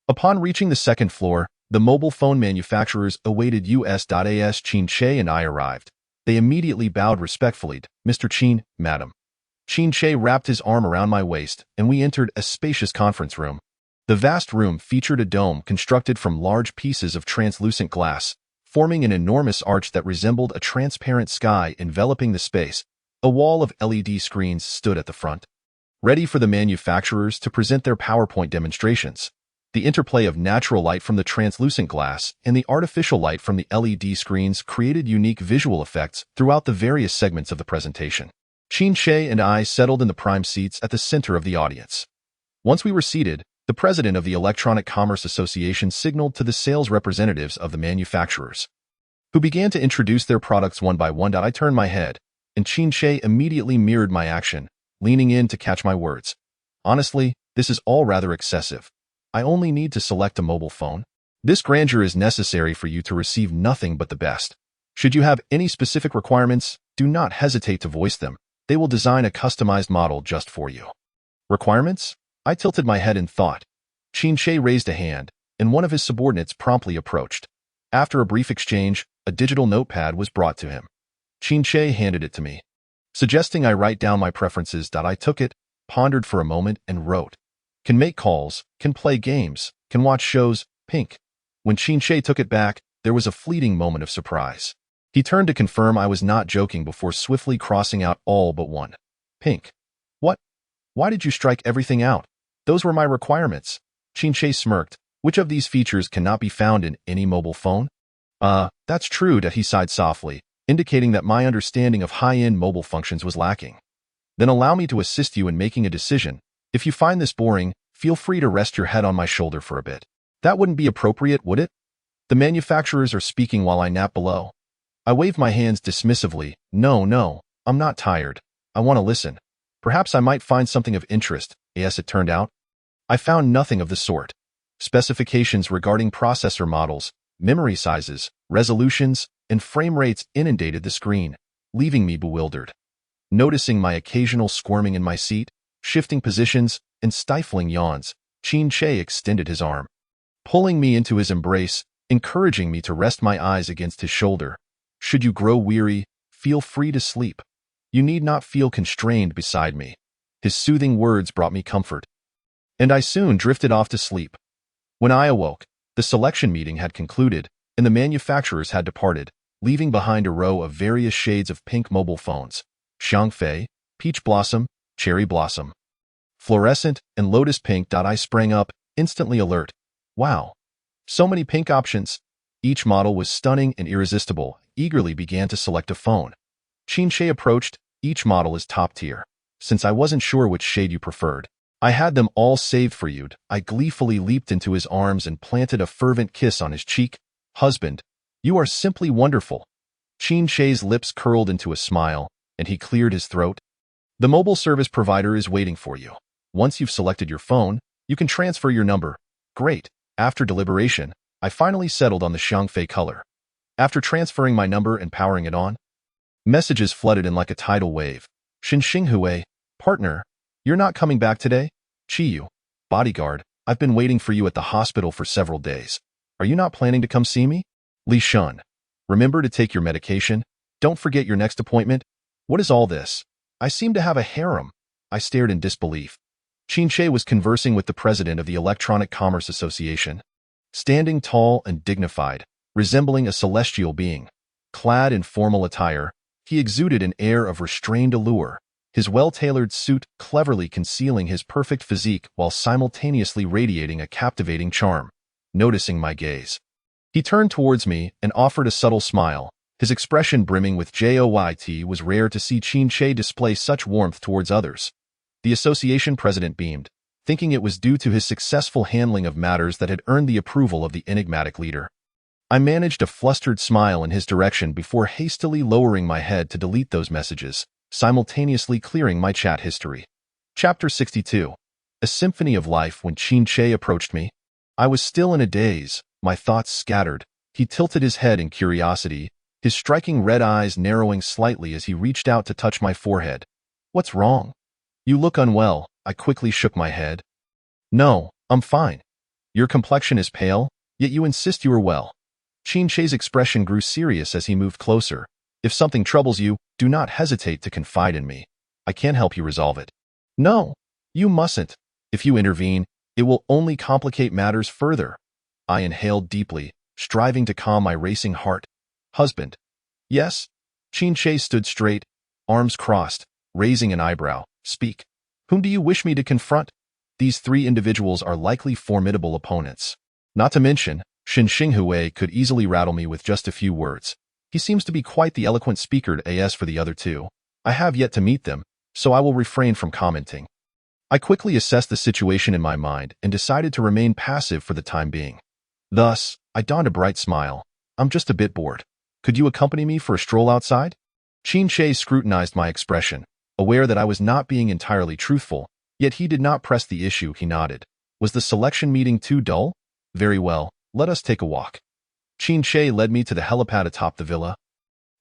Upon reaching the second floor, the mobile phone manufacturers awaited us. As Qin and I arrived, they immediately bowed respectfully. Mr. Qin, madam. Qin wrapped his arm around my waist, and we entered a spacious conference room. The vast room featured a dome constructed from large pieces of translucent glass, forming an enormous arch that resembled a transparent sky enveloping the space. A wall of LED screens stood at the front, ready for the manufacturers to present their PowerPoint demonstrations. The interplay of natural light from the translucent glass and the artificial light from the LED screens created unique visual effects throughout the various segments of the presentation. Qin and I settled in the prime seats at the center of the audience. Once we were seated, the president of the Electronic Commerce Association signaled to the sales representatives of the manufacturers, who began to introduce their products one by one. I turned my head, and Qin immediately mirrored my action, leaning in to catch my words. Honestly, this is all rather excessive. I only need to select a mobile phone. This grandeur is necessary for you to receive nothing but the best. Should you have any specific requirements, do not hesitate to voice them. They will design a customized model just for you. Requirements? I tilted my head in thought. Qin raised a hand, and one of his subordinates promptly approached. After a brief exchange, a digital notepad was brought to him. Qin handed it to me, suggesting I write down my preferences. I took it, pondered for a moment, and wrote, Can make calls, can play games, can watch shows, pink. When Qin took it back, there was a fleeting moment of surprise. He turned to confirm I was not joking before swiftly crossing out all but one. Pink. What? Why did you strike everything out? Those were my requirements. Qin smirked. Which of these features cannot be found in any mobile phone? That's true. He sighed softly, indicating that my understanding of high-end mobile functions was lacking. Then allow me to assist you in making a decision. If you find this boring, feel free to rest your head on my shoulder for a bit. That wouldn't be appropriate, would it? The manufacturers are speaking while I nap below. I waved my hands dismissively. No, I'm not tired. I want to listen. Perhaps I might find something of interest. As it turned out, I found nothing of the sort. Specifications regarding processor models, memory sizes, resolutions, and frame rates inundated the screen, leaving me bewildered. Noticing my occasional squirming in my seat, shifting positions, and stifling yawns, Qin extended his arm, pulling me into his embrace, encouraging me to rest my eyes against his shoulder. Should you grow weary, feel free to sleep. You need not feel constrained beside me. His soothing words brought me comfort, and I soon drifted off to sleep. When I awoke, the selection meeting had concluded, and the manufacturers had departed, leaving behind a row of various shades of pink mobile phones: Xiangfei, Peach Blossom, Cherry Blossom, Fluorescent, and Lotus Pink. I sprang up, instantly alert. Wow! So many pink options. Each model was stunning and irresistible. Eagerly began to select a phone. Qin approached. Each model is top tier. Since I wasn't sure which shade you preferred, I had them all saved for you. I gleefully leaped into his arms and planted a fervent kiss on his cheek. Husband, you are simply wonderful. Qin's lips curled into a smile, and he cleared his throat. The mobile service provider is waiting for you. Once you've selected your phone, you can transfer your number. Great. After deliberation, I finally settled on the Xiangfei color. After transferring my number and powering it on, messages flooded in like a tidal wave. Xinxinghui, partner, you're not coming back today? Chiyu, bodyguard, I've been waiting for you at the hospital for several days. Are you not planning to come see me? Li Shun, remember to take your medication. Don't forget your next appointment. What is all this? I seem to have a harem. I stared in disbelief. Qin was conversing with the president of the Electronic Commerce Association, standing tall and dignified, resembling a celestial being. Clad in formal attire, He exuded an air of restrained allure, his well-tailored suit cleverly concealing his perfect physique while simultaneously radiating a captivating charm. Noticing my gaze, he turned towards me and offered a subtle smile. His expression brimming with joy was rare to see Qin display such warmth towards others. The association president beamed, thinking it was due to his successful handling of matters that had earned the approval of the enigmatic leader. I managed a flustered smile in his direction before hastily lowering my head to delete those messages, simultaneously clearing my chat history. Chapter 62. A Symphony of Life. When Qin approached me, I was still in a daze, my thoughts scattered. He tilted his head in curiosity, his striking red eyes narrowing slightly as he reached out to touch my forehead. "What's wrong? You look unwell." I quickly shook my head. "No, I'm fine. Your complexion is pale, yet you insist you are well." Qin's expression grew serious as he moved closer. "If something troubles you, do not hesitate to confide in me. I can help you resolve it." "No, you mustn't. If you intervene, it will only complicate matters further." I inhaled deeply, striving to calm my racing heart. "Husband." "Yes?" Qin stood straight, arms crossed, raising an eyebrow. "Speak. Whom do you wish me to confront?" "These three individuals are likely formidable opponents. Not to mention, Shen Xinghui could easily rattle me with just a few words. He seems to be quite the eloquent speaker. As for the other two, I have yet to meet them, so I will refrain from commenting." I quickly assessed the situation in my mind and decided to remain passive for the time being. Thus, I donned a bright smile. "I'm just a bit bored. Could you accompany me for a stroll outside?" Qin scrutinized my expression, aware that I was not being entirely truthful, yet he did not press the issue. He nodded. "Was the selection meeting too dull? Very well, let us take a walk." Qin led me to the helipad atop the villa,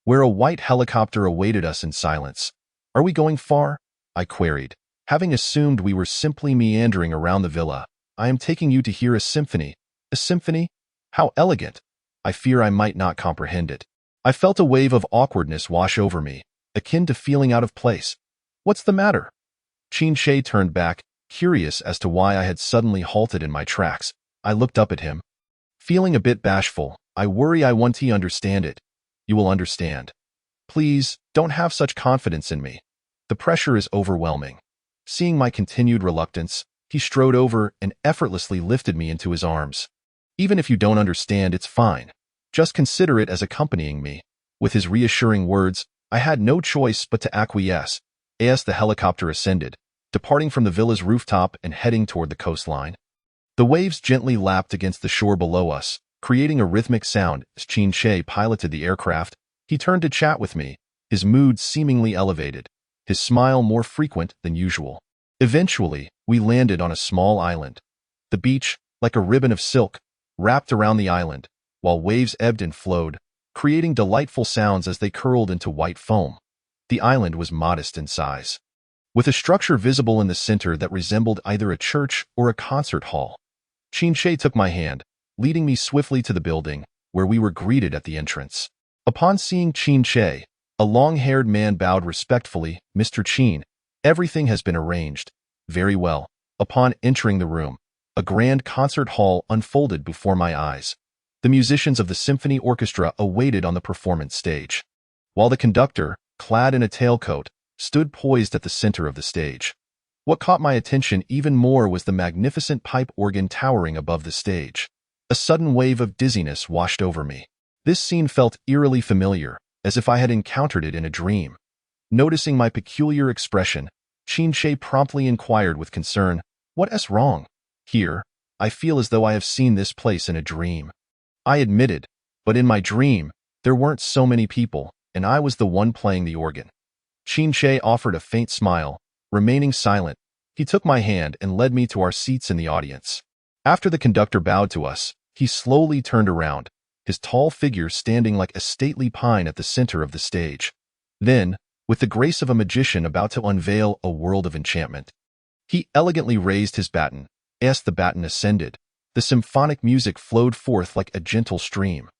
where a white helicopter awaited us in silence. "Are we going far?" I queried, having assumed we were simply meandering around the villa. "I am taking you to hear a symphony." "A symphony? How elegant." "I fear I might not comprehend it." I felt a wave of awkwardness wash over me, akin to feeling out of place. "What's the matter?" Qin turned back, curious as to why I had suddenly halted in my tracks. I looked up at him, feeling a bit bashful. "I worry I won't understand it." "You will understand. Please, don't have such confidence in me. The pressure is overwhelming." Seeing my continued reluctance, he strode over and effortlessly lifted me into his arms. "Even if you don't understand, it's fine. Just consider it as accompanying me." With his reassuring words, I had no choice but to acquiesce. As the helicopter ascended, departing from the villa's rooftop and heading toward the coastline. The waves gently lapped against the shore below us, creating a rhythmic sound. As Qin piloted the aircraft, he turned to chat with me, his mood seemingly elevated, his smile more frequent than usual. Eventually, we landed on a small island. The beach, like a ribbon of silk, wrapped around the island, while waves ebbed and flowed, creating delightful sounds as they curled into white foam. The island was modest in size, with a structure visible in the center that resembled either a church or a concert hall. Qin took my hand, leading me swiftly to the building, where we were greeted at the entrance. Upon seeing Qin, a long-haired man bowed respectfully. "Mr. Qin, everything has been arranged." "Very well." Upon entering the room, a grand concert hall unfolded before my eyes. The musicians of the symphony orchestra awaited on the performance stage, while the conductor, clad in a tailcoat, stood poised at the center of the stage. What caught my attention even more was the magnificent pipe organ towering above the stage. A sudden wave of dizziness washed over me. This scene felt eerily familiar, as if I had encountered it in a dream. Noticing my peculiar expression, Qin promptly inquired with concern, "What's wrong?" "Here, I feel as though I have seen this place in a dream." I admitted, but in my dream, there weren't so many people, and I was the one playing the organ. Qin offered a faint smile. Remaining silent, he took my hand and led me to our seats in the audience. After the conductor bowed to us, he slowly turned around, his tall figure standing like a stately pine at the center of the stage. Then, with the grace of a magician about to unveil a world of enchantment, he elegantly raised his baton. As the baton ascended, the symphonic music flowed forth like a gentle stream.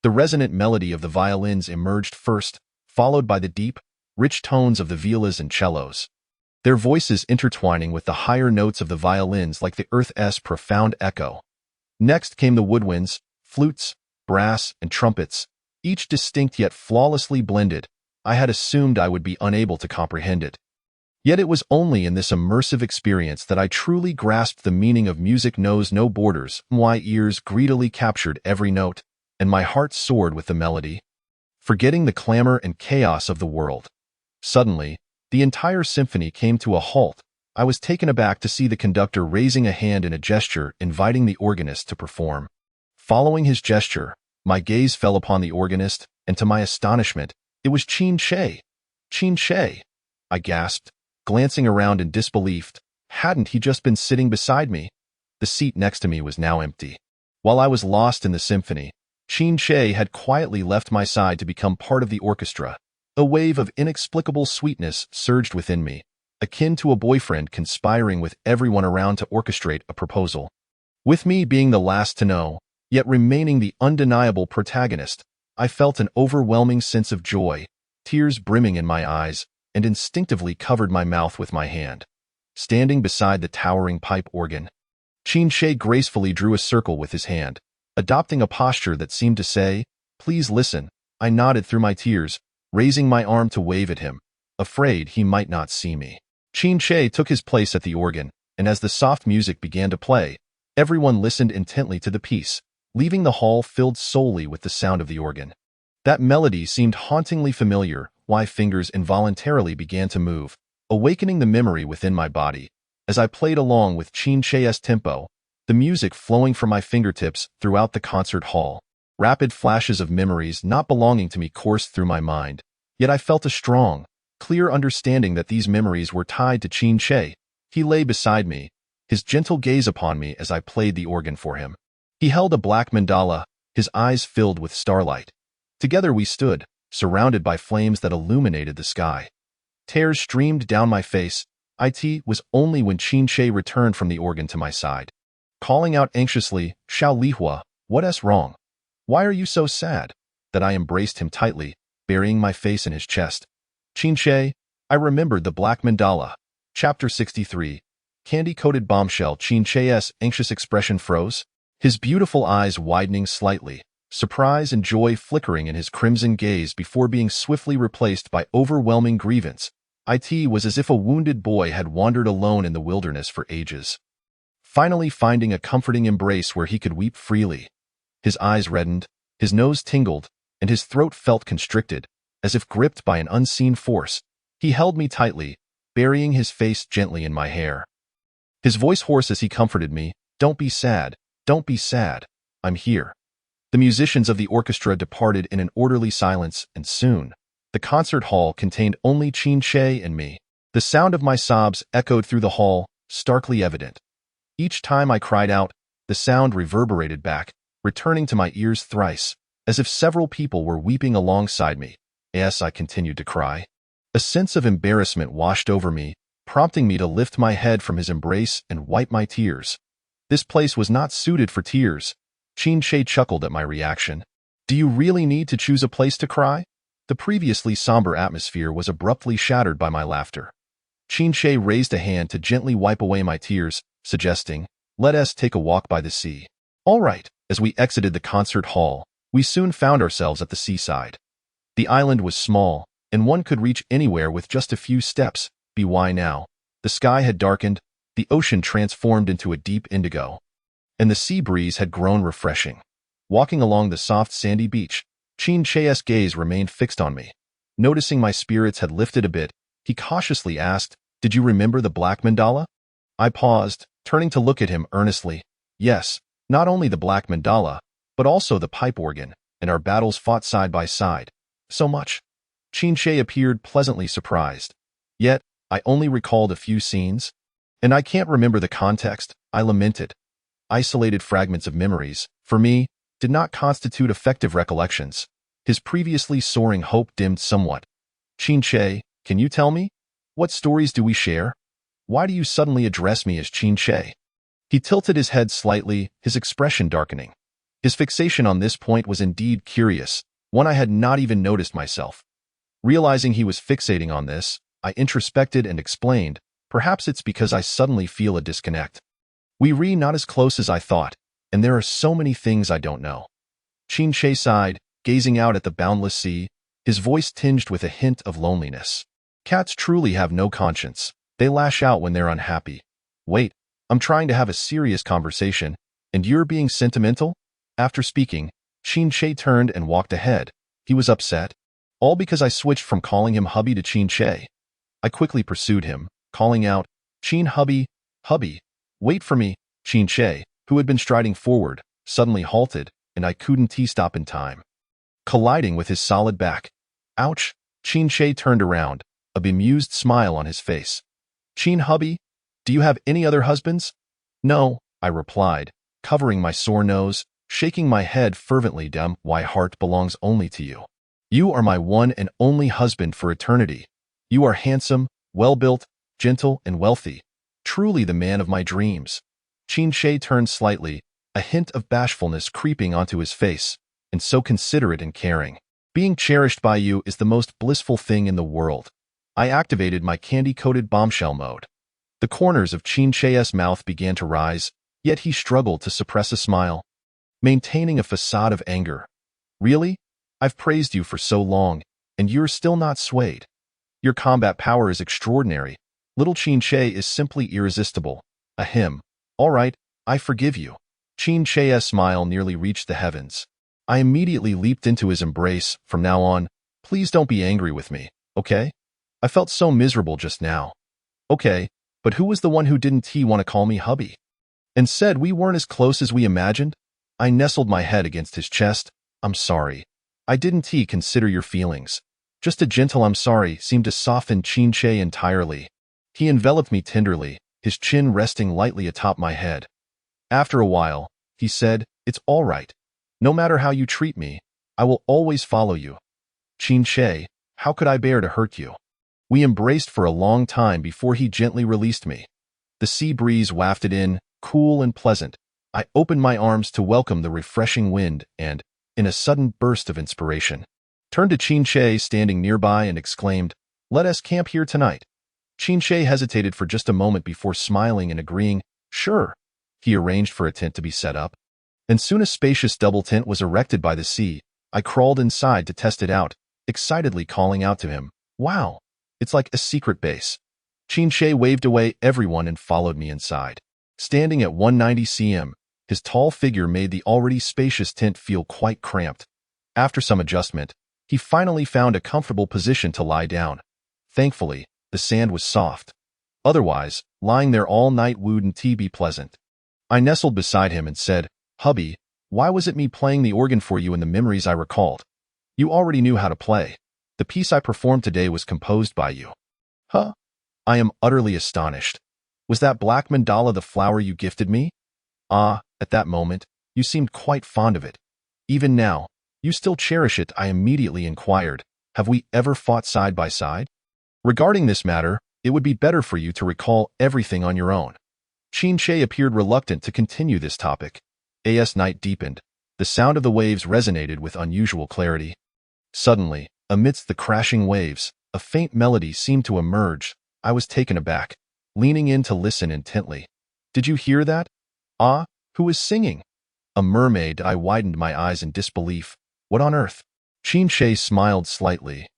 The resonant melody of the violins emerged first, followed by the deep, rich tones of the violas and cellos, their voices intertwining with the higher notes of the violins like the earth's profound echo. Next came the woodwinds, flutes, brass, and trumpets, each distinct yet flawlessly blended. I had assumed I would be unable to comprehend it. Yet it was only in this immersive experience that I truly grasped the meaning of music knows no borders. My ears greedily captured every note, and my heart soared with the melody, forgetting the clamor and chaos of the world. Suddenly, the entire symphony came to a halt. I was taken aback to see the conductor raising a hand in a gesture inviting the organist to perform. Following his gesture, my gaze fell upon the organist, and to my astonishment, it was Qin Shi. Qin Shi, I gasped, glancing around in disbelief. Hadn't he just been sitting beside me? The seat next to me was now empty. While I was lost in the symphony, Qin Shi had quietly left my side to become part of the orchestra. A wave of inexplicable sweetness surged within me, akin to a boyfriend conspiring with everyone around to orchestrate a proposal. With me being the last to know, yet remaining the undeniable protagonist, I felt an overwhelming sense of joy, tears brimming in my eyes, and instinctively covered my mouth with my hand. Standing beside the towering pipe organ, Qin Shi gracefully drew a circle with his hand, adopting a posture that seemed to say, "Please listen." I nodded through my tears, raising my arm to wave at him, afraid he might not see me. Qin Shi took his place at the organ, and as the soft music began to play, everyone listened intently to the piece, leaving the hall filled solely with the sound of the organ. That melody seemed hauntingly familiar. My fingers involuntarily began to move, awakening the memory within my body. As I played along with Qin Shi's tempo, the music flowing from my fingertips throughout the concert hall, rapid flashes of memories not belonging to me coursed through my mind. Yet I felt a strong, clear understanding that these memories were tied to Qin Shi. He lay beside me, his gentle gaze upon me as I played the organ for him. He held a black mandala, his eyes filled with starlight. Together we stood, surrounded by flames that illuminated the sky. Tears streamed down my face. It was only when Qin Shi returned from the organ to my side, calling out anxiously, "Xiao Lihua, what's wrong? Why are you so sad?" that I embraced him tightly, burying my face in his chest. "Qin Shi," I remembered the black mandala. Chapter 63. Candy-coated bombshell. Qin Shi's anxious expression froze, his beautiful eyes widening slightly, surprise and joy flickering in his crimson gaze before being swiftly replaced by overwhelming grievance. It was as if a wounded boy had wandered alone in the wilderness for ages, finally finding a comforting embrace where he could weep freely. His eyes reddened, his nose tingled, and his throat felt constricted, as if gripped by an unseen force. He held me tightly, burying his face gently in my hair. His voice hoarse as he comforted me, "Don't be sad, don't be sad. I'm here." The musicians of the orchestra departed in an orderly silence, and soon, the concert hall contained only Qin Shi and me. The sound of my sobs echoed through the hall, starkly evident. Each time I cried out, the sound reverberated back, returning to my ears thrice, as if several people were weeping alongside me. As I continued to cry, a sense of embarrassment washed over me, prompting me to lift my head from his embrace and wipe my tears. This place was not suited for tears. Qin Shi chuckled at my reaction. "Do you really need to choose a place to cry?" The previously somber atmosphere was abruptly shattered by my laughter. Qin Shi raised a hand to gently wipe away my tears, suggesting, "Let us take a walk by the sea." All right. As we exited the concert hall, we soon found ourselves at the seaside. The island was small, and one could reach anywhere with just a few steps. By now, the sky had darkened, the ocean transformed into a deep indigo, and the sea breeze had grown refreshing. Walking along the soft sandy beach, Qin Shi's gaze remained fixed on me. Noticing my spirits had lifted a bit, he cautiously asked, "Did you remember the black mandala?" I paused, turning to look at him earnestly. Yes, not only the black mandala, but also the pipe organ, and our battles fought side by side. So much. Qin Shi appeared pleasantly surprised. Yet, I only recalled a few scenes, and I can't remember the context. I lamented. Isolated fragments of memories, for me, did not constitute effective recollections. His previously soaring hope dimmed somewhat. "Qin Shi, can you tell me? What stories do we share? Why do you suddenly address me as Qin Shi?" He tilted his head slightly, his expression darkening. His fixation on this point was indeed curious, one I had not even noticed myself. Realizing he was fixating on this, I introspected and explained, "Perhaps it's because I suddenly feel a disconnect. We're not as close as I thought, and there are so many things I don't know." Qin Shi sighed, gazing out at the boundless sea, his voice tinged with a hint of loneliness. Cats truly have no conscience. They lash out when they're unhappy. Wait, I'm trying to have a serious conversation, and you're being sentimental? After speaking, Che turned and walked ahead. He was upset. All because I switched from calling him hubby to Che. I quickly pursued him, calling out, hubby, hubby, wait for me. Che, who had been striding forward, suddenly halted, and I couldn't stop in time, colliding with his solid back. Ouch! Che turned around, a bemused smile on his face. Hubby, do you have any other husbands? No, I replied, covering my sore nose, shaking my head fervently. Damn, my heart belongs only to you. You are my one and only husband for eternity. You are handsome, well-built, gentle, and wealthy. Truly the man of my dreams. Che turned slightly, a hint of bashfulness creeping onto his face, and so considerate and caring. Being cherished by you is the most blissful thing in the world. I activated my candy-coated bombshell mode. The corners of Che's mouth began to rise, yet he struggled to suppress a smile, maintaining a facade of anger. Really? I've praised you for so long, and you're still not swayed. Your combat power is extraordinary. Little Che is simply irresistible. Ahem. All right, I forgive you. Che's smile nearly reached the heavens. I immediately leaped into his embrace. From now on, please don't be angry with me, okay? I felt so miserable just now. Okay, but who was the one who didn't want to call me hubby? And said we weren't as close as we imagined? I nestled my head against his chest. I'm sorry. I didn't consider your feelings. Just a gentle I'm sorry seemed to soften Che entirely. He enveloped me tenderly, his chin resting lightly atop my head. After a while, he said, it's all right. No matter how you treat me, I will always follow you. Che, how could I bear to hurt you? We embraced for a long time before he gently released me. The sea breeze wafted in, cool and pleasant. I opened my arms to welcome the refreshing wind and, in a sudden burst of inspiration, turned to Che standing nearby and exclaimed, let us camp here tonight. Che hesitated for just a moment before smiling and agreeing, sure. He arranged for a tent to be set up, and soon a spacious double tent was erected by the sea. I crawled inside to test it out, excitedly calling out to him, wow, it's like a secret base. Che waved away everyone and followed me inside. Standing at 190 cm, his tall figure made the already spacious tent feel quite cramped. After some adjustment, he finally found a comfortable position to lie down. Thankfully, the sand was soft. Otherwise, lying there all night wouldn't be pleasant. I nestled beside him and said, hubby, why was it me playing the organ for you in the memories I recalled? You already knew how to play. The piece I performed today was composed by you. Huh? I am utterly astonished. Was that black mandala the flower you gifted me? Ah, at that moment, you seemed quite fond of it. Even now, you still cherish it. I immediately inquired, have we ever fought side by side? Regarding this matter, it would be better for you to recall everything on your own. Che appeared reluctant to continue this topic. As night deepened, the sound of the waves resonated with unusual clarity. Suddenly, amidst the crashing waves, a faint melody seemed to emerge. I was taken aback, leaning in to listen intently. Did you hear that? Ah, who is singing? A mermaid. I widened my eyes in disbelief. What on earth? Che smiled slightly,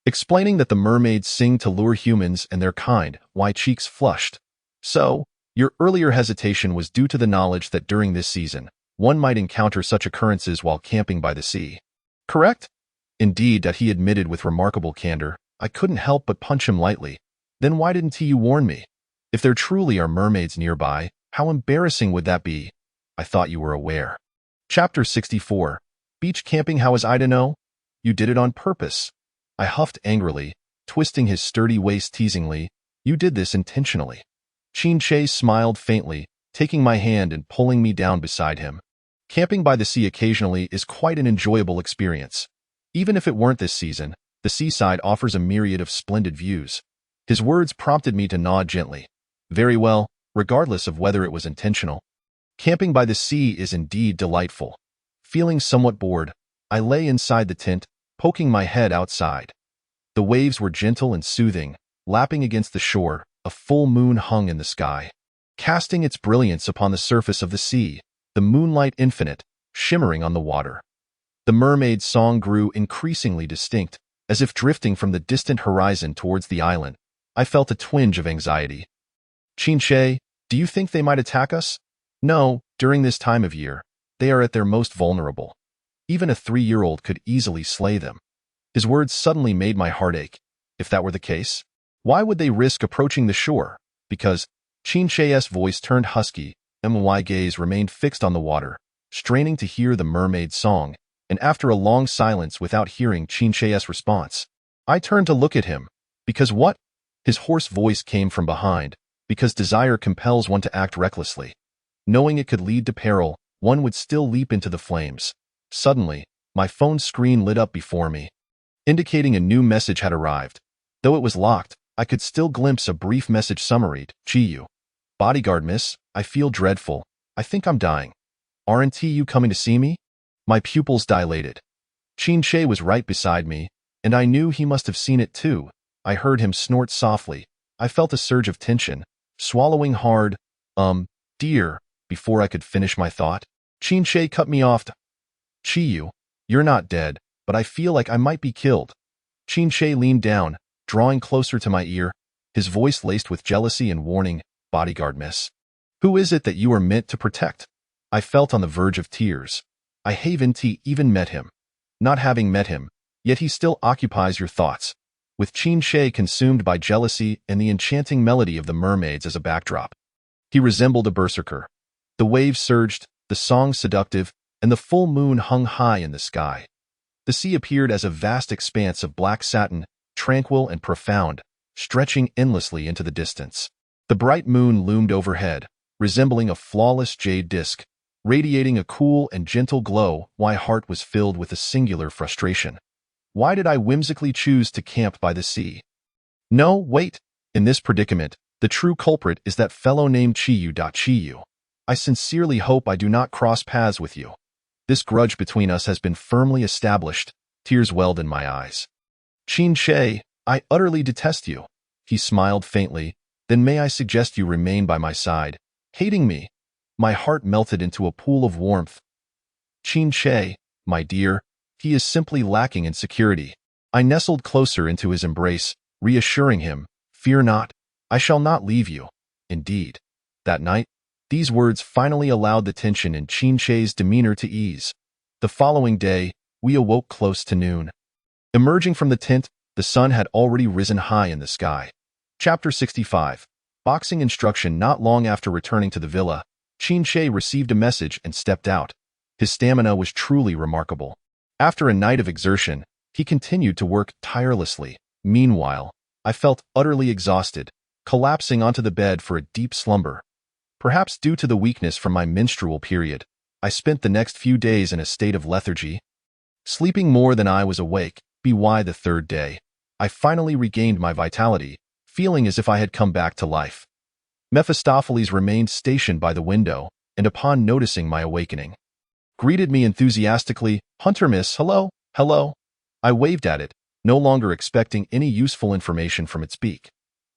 explaining that the mermaids sing to lure humans and their kind. My cheeks flushed. So, your earlier hesitation was due to the knowledge that during this season, one might encounter such occurrences while camping by the sea. Correct? Indeed, that he admitted with remarkable candor. I couldn't help but punch him lightly. Then why didn't you warn me? If there truly are mermaids nearby, how embarrassing would that be? I thought you were aware. Chapter 64. Beach camping. How was I to know? You did it on purpose. I huffed angrily, twisting his sturdy waist teasingly. You did this intentionally. Che smiled faintly, taking my hand and pulling me down beside him. Camping by the sea occasionally is quite an enjoyable experience. Even if it weren't this season, the seaside offers a myriad of splendid views. His words prompted me to nod gently. Very well, regardless of whether it was intentional. Camping by the sea is indeed delightful. Feeling somewhat bored, I lay inside the tent, poking my head outside. The waves were gentle and soothing, lapping against the shore. A full moon hung in the sky, casting its brilliance upon the surface of the sea, the moonlight infinite, shimmering on the water. The mermaid's song grew increasingly distinct, as if drifting from the distant horizon towards the island. I felt a twinge of anxiety. Qin, do you think they might attack us? No, during this time of year, they are at their most vulnerable. Even a 3-year-old could easily slay them. His words suddenly made my heart ache. If that were the case, why would they risk approaching the shore? Because Qin voice turned husky, my gaze remained fixed on the water, straining to hear the mermaid's song, and after a long silence without hearing Qin response, I turned to look at him. Because what? His hoarse voice came from behind. Because desire compels one to act recklessly. Knowing it could lead to peril, one would still leap into the flames. Suddenly, my phone screen lit up before me, indicating a new message had arrived. Though it was locked, I could still glimpse a brief message summary. Chiyu. Bodyguard miss, I feel dreadful. I think I'm dying. Aren't you coming to see me? My pupils dilated. Qin was right beside me, and I knew he must have seen it too. I heard him snort softly. I felt a surge of tension, swallowing hard. Dear, before I could finish my thought, Qin cut me off. Chiyu, you're not dead, but I feel like I might be killed. Qin leaned down, drawing closer to my ear, his voice laced with jealousy and warning. Bodyguard miss. Who is it that you are meant to protect? I felt on the verge of tears. I haven't even met him. Not having met him, yet he still occupies your thoughts, with Qin consumed by jealousy and the enchanting melody of the mermaids as a backdrop. He resembled a berserker. The waves surged, the song seductive, and the full moon hung high in the sky. The sea appeared as a vast expanse of black satin, tranquil and profound, stretching endlessly into the distance. The bright moon loomed overhead, resembling a flawless jade disk, radiating a cool and gentle glow. My heart was filled with a singular frustration. Why did I whimsically choose to camp by the sea? No, wait. In this predicament, the true culprit is that fellow named Chiyu. I sincerely hope I do not cross paths with you. This grudge between us has been firmly established. Tears welled in my eyes. Qin, I utterly detest you. He smiled faintly. Then may I suggest you remain by my side, hating me? My heart melted into a pool of warmth. Qin, my dear, he is simply lacking in security. I nestled closer into his embrace, reassuring him, fear not, I shall not leave you. Indeed. That night, these words finally allowed the tension in Qin's demeanor to ease. The following day, we awoke close to noon. Emerging from the tent, the sun had already risen high in the sky. Chapter 65. Boxing instruction. Not long after returning to the villa, Qin received a message and stepped out. His stamina was truly remarkable. After a night of exertion, he continued to work tirelessly. Meanwhile, I felt utterly exhausted, collapsing onto the bed for a deep slumber. Perhaps due to the weakness from my menstrual period, I spent the next few days in a state of lethargy, sleeping more than I was awake. By the third day, I finally regained my vitality, feeling as if I had come back to life. Mephistopheles remained stationed by the window, and upon noticing my awakening, greeted me enthusiastically. Hunter miss, hello. I waved at it, no longer expecting any useful information from its beak.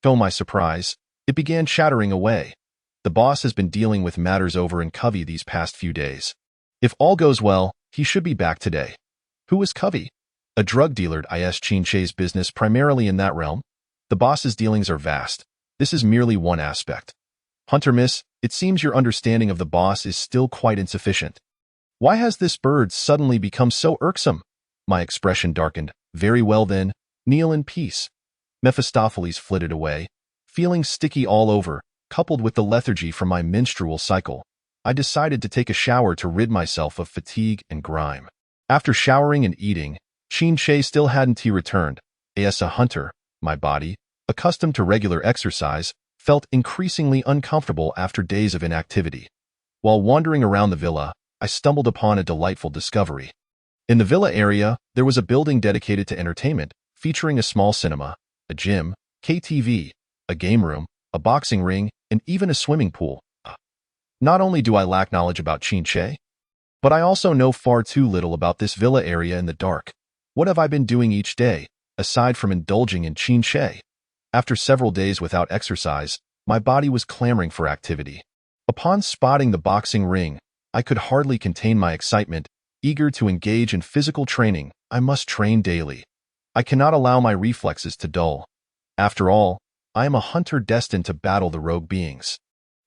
To my surprise, it began chattering away. The boss has been dealing with matters over in Covey these past few days. If all goes well, he should be back today. Who is Covey? A drug dealer. Qin's business primarily in that realm. The boss's dealings are vast. This is merely one aspect. Hunter miss, it seems your understanding of the boss is still quite insufficient. Why has this bird suddenly become so irksome? My expression darkened. Very well then, kneel in peace. Mephistopheles flitted away, feeling sticky all over, coupled with the lethargy from my menstrual cycle. I decided to take a shower to rid myself of fatigue and grime. After showering and eating, Qin still hadn't returned. As a hunter, my body, accustomed to regular exercise, felt increasingly uncomfortable after days of inactivity. While wandering around the villa, I stumbled upon a delightful discovery. In the villa area, there was a building dedicated to entertainment, featuring a small cinema, a gym, KTV, a game room, a boxing ring, and even a swimming pool. Not only do I lack knowledge about Qin, but I also know far too little about this villa area in the dark. What have I been doing each day, aside from indulging in Qin? After several days without exercise, my body was clamoring for activity. Upon spotting the boxing ring, I could hardly contain my excitement, eager to engage in physical training. I must train daily. I cannot allow my reflexes to dull. After all, I am a hunter destined to battle the rogue beings.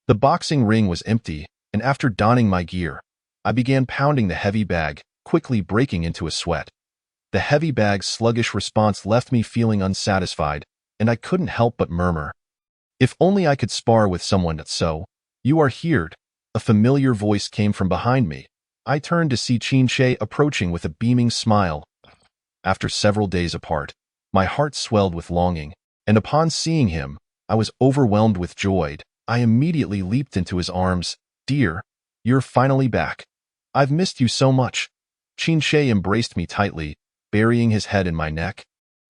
The boxing ring was empty, and after donning my gear, I began pounding the heavy bag, quickly breaking into a sweat. The heavy bag's sluggish response left me feeling unsatisfied, and I couldn't help but murmur, "If only I could spar with someone so." "You are here." A familiar voice came from behind me. I turned to see Qin approaching with a beaming smile. After several days apart, my heart swelled with longing, and upon seeing him, I was overwhelmed with joy. I immediately leaped into his arms. "Dear, you're finally back. I've missed you so much." Qin embraced me tightly, burying his head in my neck.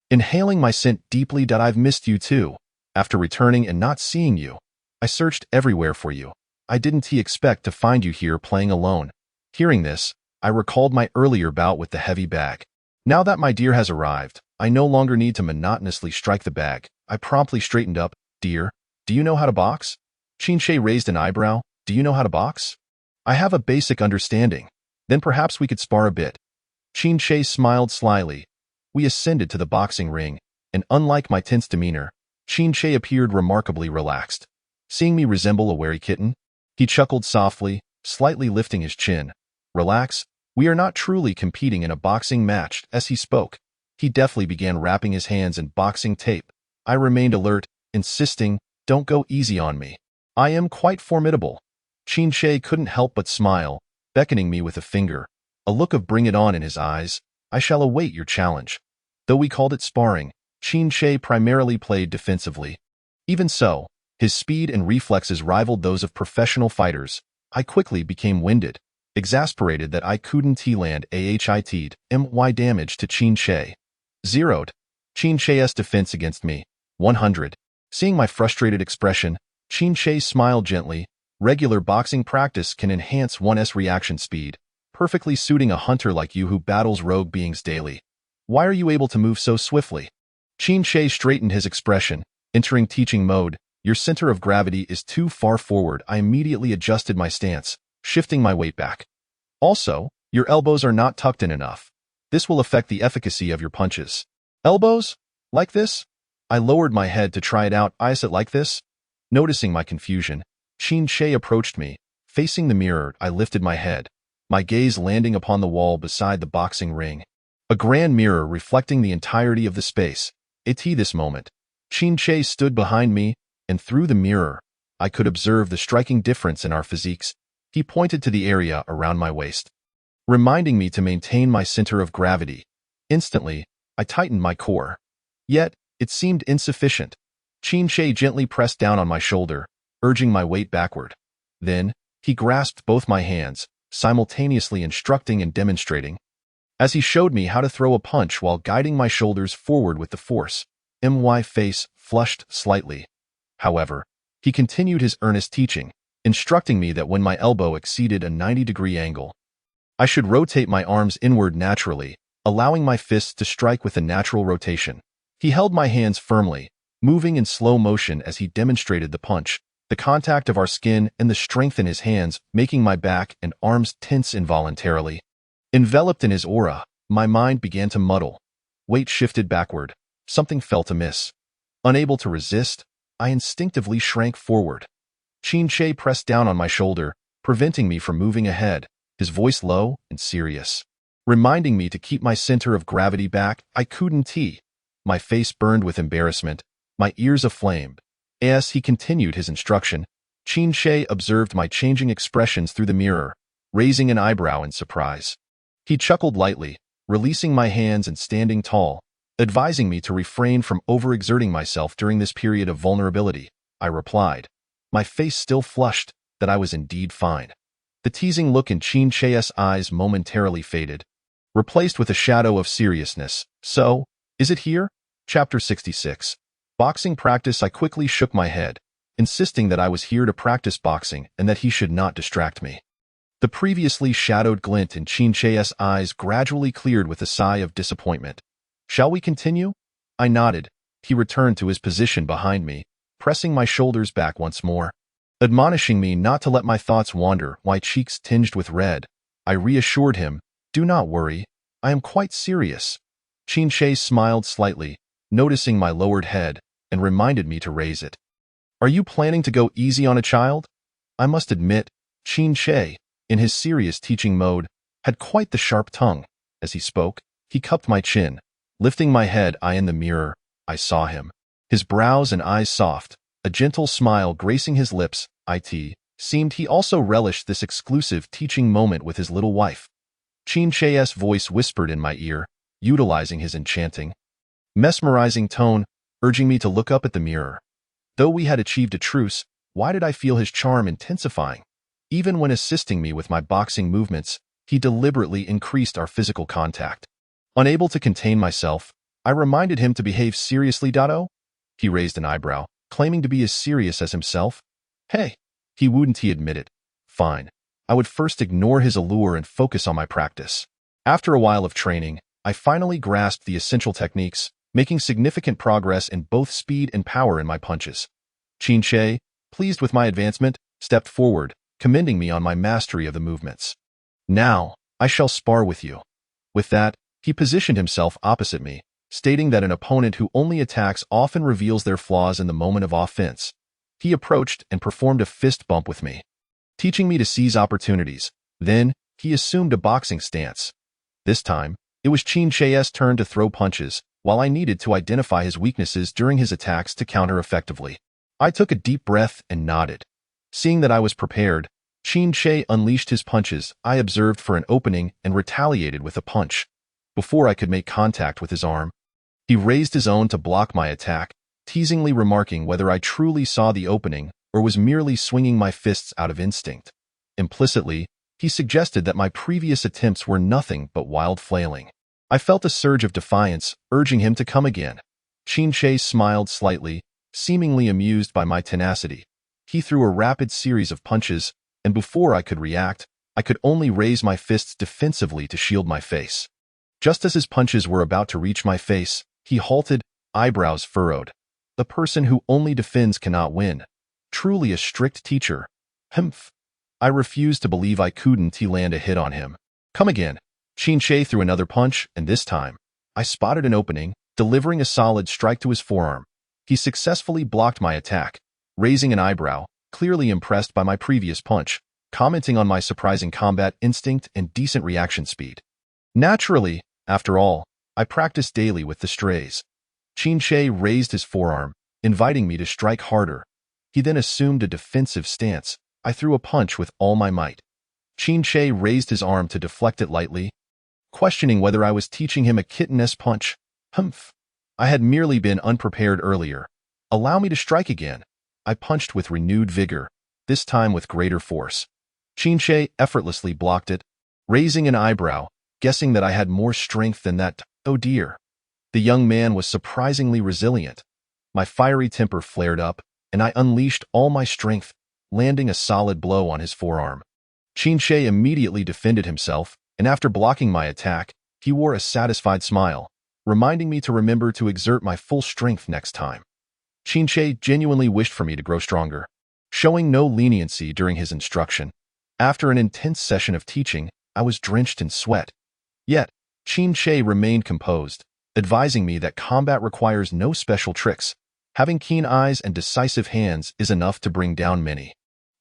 Inhaling my scent deeply. "I've missed you too. After returning and not seeing you, I searched everywhere for you. I didn't expect to find you here playing alone." Hearing this, I recalled my earlier bout with the heavy bag. Now that my dear has arrived, I no longer need to monotonously strike the bag. I promptly straightened up. "Dear, do you know how to box?" Qin raised an eyebrow. "Do you know how to box?" "I have a basic understanding." "Then perhaps we could spar a bit." Qin smiled slyly. We ascended to the boxing ring, and unlike my tense demeanor, Qin appeared remarkably relaxed. Seeing me resemble a wary kitten, he chuckled softly, slightly lifting his chin. "Relax, we are not truly competing in a boxing match." As he spoke, he deftly began wrapping his hands in boxing tape. I remained alert, insisting, "Don't go easy on me. I am quite formidable." Qin couldn't help but smile, beckoning me with a finger, a look of bring it on in his eyes. "I shall await your challenge." Though we called it sparring, Qin primarily played defensively. Even so, his speed and reflexes rivaled those of professional fighters. I quickly became winded, exasperated that I couldn't land a hit my damage to Qin. Zeroed. Qin's defense against me. 100. Seeing my frustrated expression, Qin smiled gently. "Regular boxing practice can enhance one's reaction speed, perfectly suiting a hunter like you who battles rogue beings daily. Why are you able to move so swiftly?" Qin straightened his expression, entering teaching mode. "Your center of gravity is too far forward." I immediately adjusted my stance, shifting my weight back. "Also, your elbows are not tucked in enough. This will affect the efficacy of your punches." "Elbows? Like this?" I lowered my head to try it out. "Is it like this?" Noticing my confusion, Qin approached me. Facing the mirror, I lifted my head, my gaze landing upon the wall beside the boxing ring. A grand mirror reflecting the entirety of the space. This moment, Qin stood behind me, and through the mirror, I could observe the striking difference in our physiques. He pointed to the area around my waist, reminding me to maintain my center of gravity. Instantly, I tightened my core. Yet, it seemed insufficient. Qin gently pressed down on my shoulder, urging my weight backward. Then, he grasped both my hands, simultaneously instructing and demonstrating. As he showed me how to throw a punch while guiding my shoulders forward with the force, my face flushed slightly. However, he continued his earnest teaching, instructing me that when my elbow exceeded a 90-degree angle, I should rotate my arms inward naturally, allowing my fists to strike with a natural rotation. He held my hands firmly, moving in slow motion as he demonstrated the punch, the contact of our skin and the strength in his hands making my back and arms tense involuntarily. Enveloped in his aura, my mind began to muddle. Weight shifted backward. Something felt amiss. Unable to resist, I instinctively shrank forward. Qin pressed down on my shoulder, preventing me from moving ahead, his voice low and serious, reminding me to keep my center of gravity back. I couldn't. My face burned with embarrassment, my ears aflame. As he continued his instruction, Qin observed my changing expressions through the mirror, raising an eyebrow in surprise. He chuckled lightly, releasing my hands and standing tall, advising me to refrain from overexerting myself during this period of vulnerability. I replied, my face still flushed, that I was indeed fine. The teasing look in Qin's eyes momentarily faded, replaced with a shadow of seriousness. "So, is it here?" Chapter 66. Boxing practice. I quickly shook my head, insisting that I was here to practice boxing and that he should not distract me. The previously shadowed glint in Qin's eyes gradually cleared with a sigh of disappointment. "Shall we continue?" I nodded. He returned to his position behind me, pressing my shoulders back once more. Admonishing me not to let my thoughts wander, my cheeks tinged with red, I reassured him, "Do not worry, I am quite serious." Qin Shi smiled slightly, noticing my lowered head, and reminded me to raise it. Are you planning to go easy on a child? I must admit, Qin Shi, in his serious teaching mode, had quite the sharp tongue. As he spoke, he cupped my chin. Lifting my head, in the mirror, I saw him. His brows and eyes soft, a gentle smile gracing his lips. It seemed he also relished this exclusive teaching moment with his little wife. Qin Shi's voice whispered in my ear, utilizing his enchanting, mesmerizing tone, urging me to look up at the mirror. Though we had achieved a truce, why did I feel his charm intensifying? Even when assisting me with my boxing movements, he deliberately increased our physical contact. Unable to contain myself, I reminded him to behave seriously. He raised an eyebrow, claiming to be as serious as himself. Hey, he wouldn't he admit it. Fine. I would first ignore his allure and focus on my practice. After a while of training, I finally grasped the essential techniques, making significant progress in both speed and power in my punches. Qin Shi, pleased with my advancement, stepped forward, commending me on my mastery of the movements. Now, I shall spar with you. With that, he positioned himself opposite me, stating that an opponent who only attacks often reveals their flaws in the moment of offense. He approached and performed a fist bump with me, teaching me to seize opportunities. Then, he assumed a boxing stance. This time, it was Qin Shi's turn to throw punches, while I needed to identify his weaknesses during his attacks to counter effectively. I took a deep breath and nodded. Seeing that I was prepared, Qin Shi unleashed his punches. I observed for an opening and retaliated with a punch. Before I could make contact with his arm, he raised his own to block my attack, teasingly remarking whether I truly saw the opening or was merely swinging my fists out of instinct. Implicitly, he suggested that my previous attempts were nothing but wild flailing. I felt a surge of defiance, urging him to come again. Qin Shi smiled slightly, seemingly amused by my tenacity. He threw a rapid series of punches, and before I could react, I could only raise my fists defensively to shield my face. Just as his punches were about to reach my face, he halted, eyebrows furrowed. The person who only defends cannot win. Truly a strict teacher. Humph. I refused to believe I couldn't land a hit on him. Come again. Qin Shi threw another punch, and this time, I spotted an opening, delivering a solid strike to his forearm. He successfully blocked my attack, raising an eyebrow, clearly impressed by my previous punch, commenting on my surprising combat instinct and decent reaction speed. Naturally, after all, I practiced daily with the strays. Qin Shi raised his forearm, inviting me to strike harder. He then assumed a defensive stance. I threw a punch with all my might. Qin Shi raised his arm to deflect it lightly, questioning whether I was teaching him a kitten-esque punch. Humph. I had merely been unprepared earlier. Allow me to strike again. I punched with renewed vigor, this time with greater force. Qin Shi effortlessly blocked it, raising an eyebrow, guessing that I had more strength than that. Oh dear. The young man was surprisingly resilient. My fiery temper flared up, and I unleashed all my strength, landing a solid blow on his forearm. Qin Shi immediately defended himself, and after blocking my attack, he wore a satisfied smile, reminding me to remember to exert my full strength next time. Qin Shi genuinely wished for me to grow stronger, showing no leniency during his instruction. After an intense session of teaching, I was drenched in sweat. Yet, Qin Shi remained composed, advising me that combat requires no special tricks. Having keen eyes and decisive hands is enough to bring down many.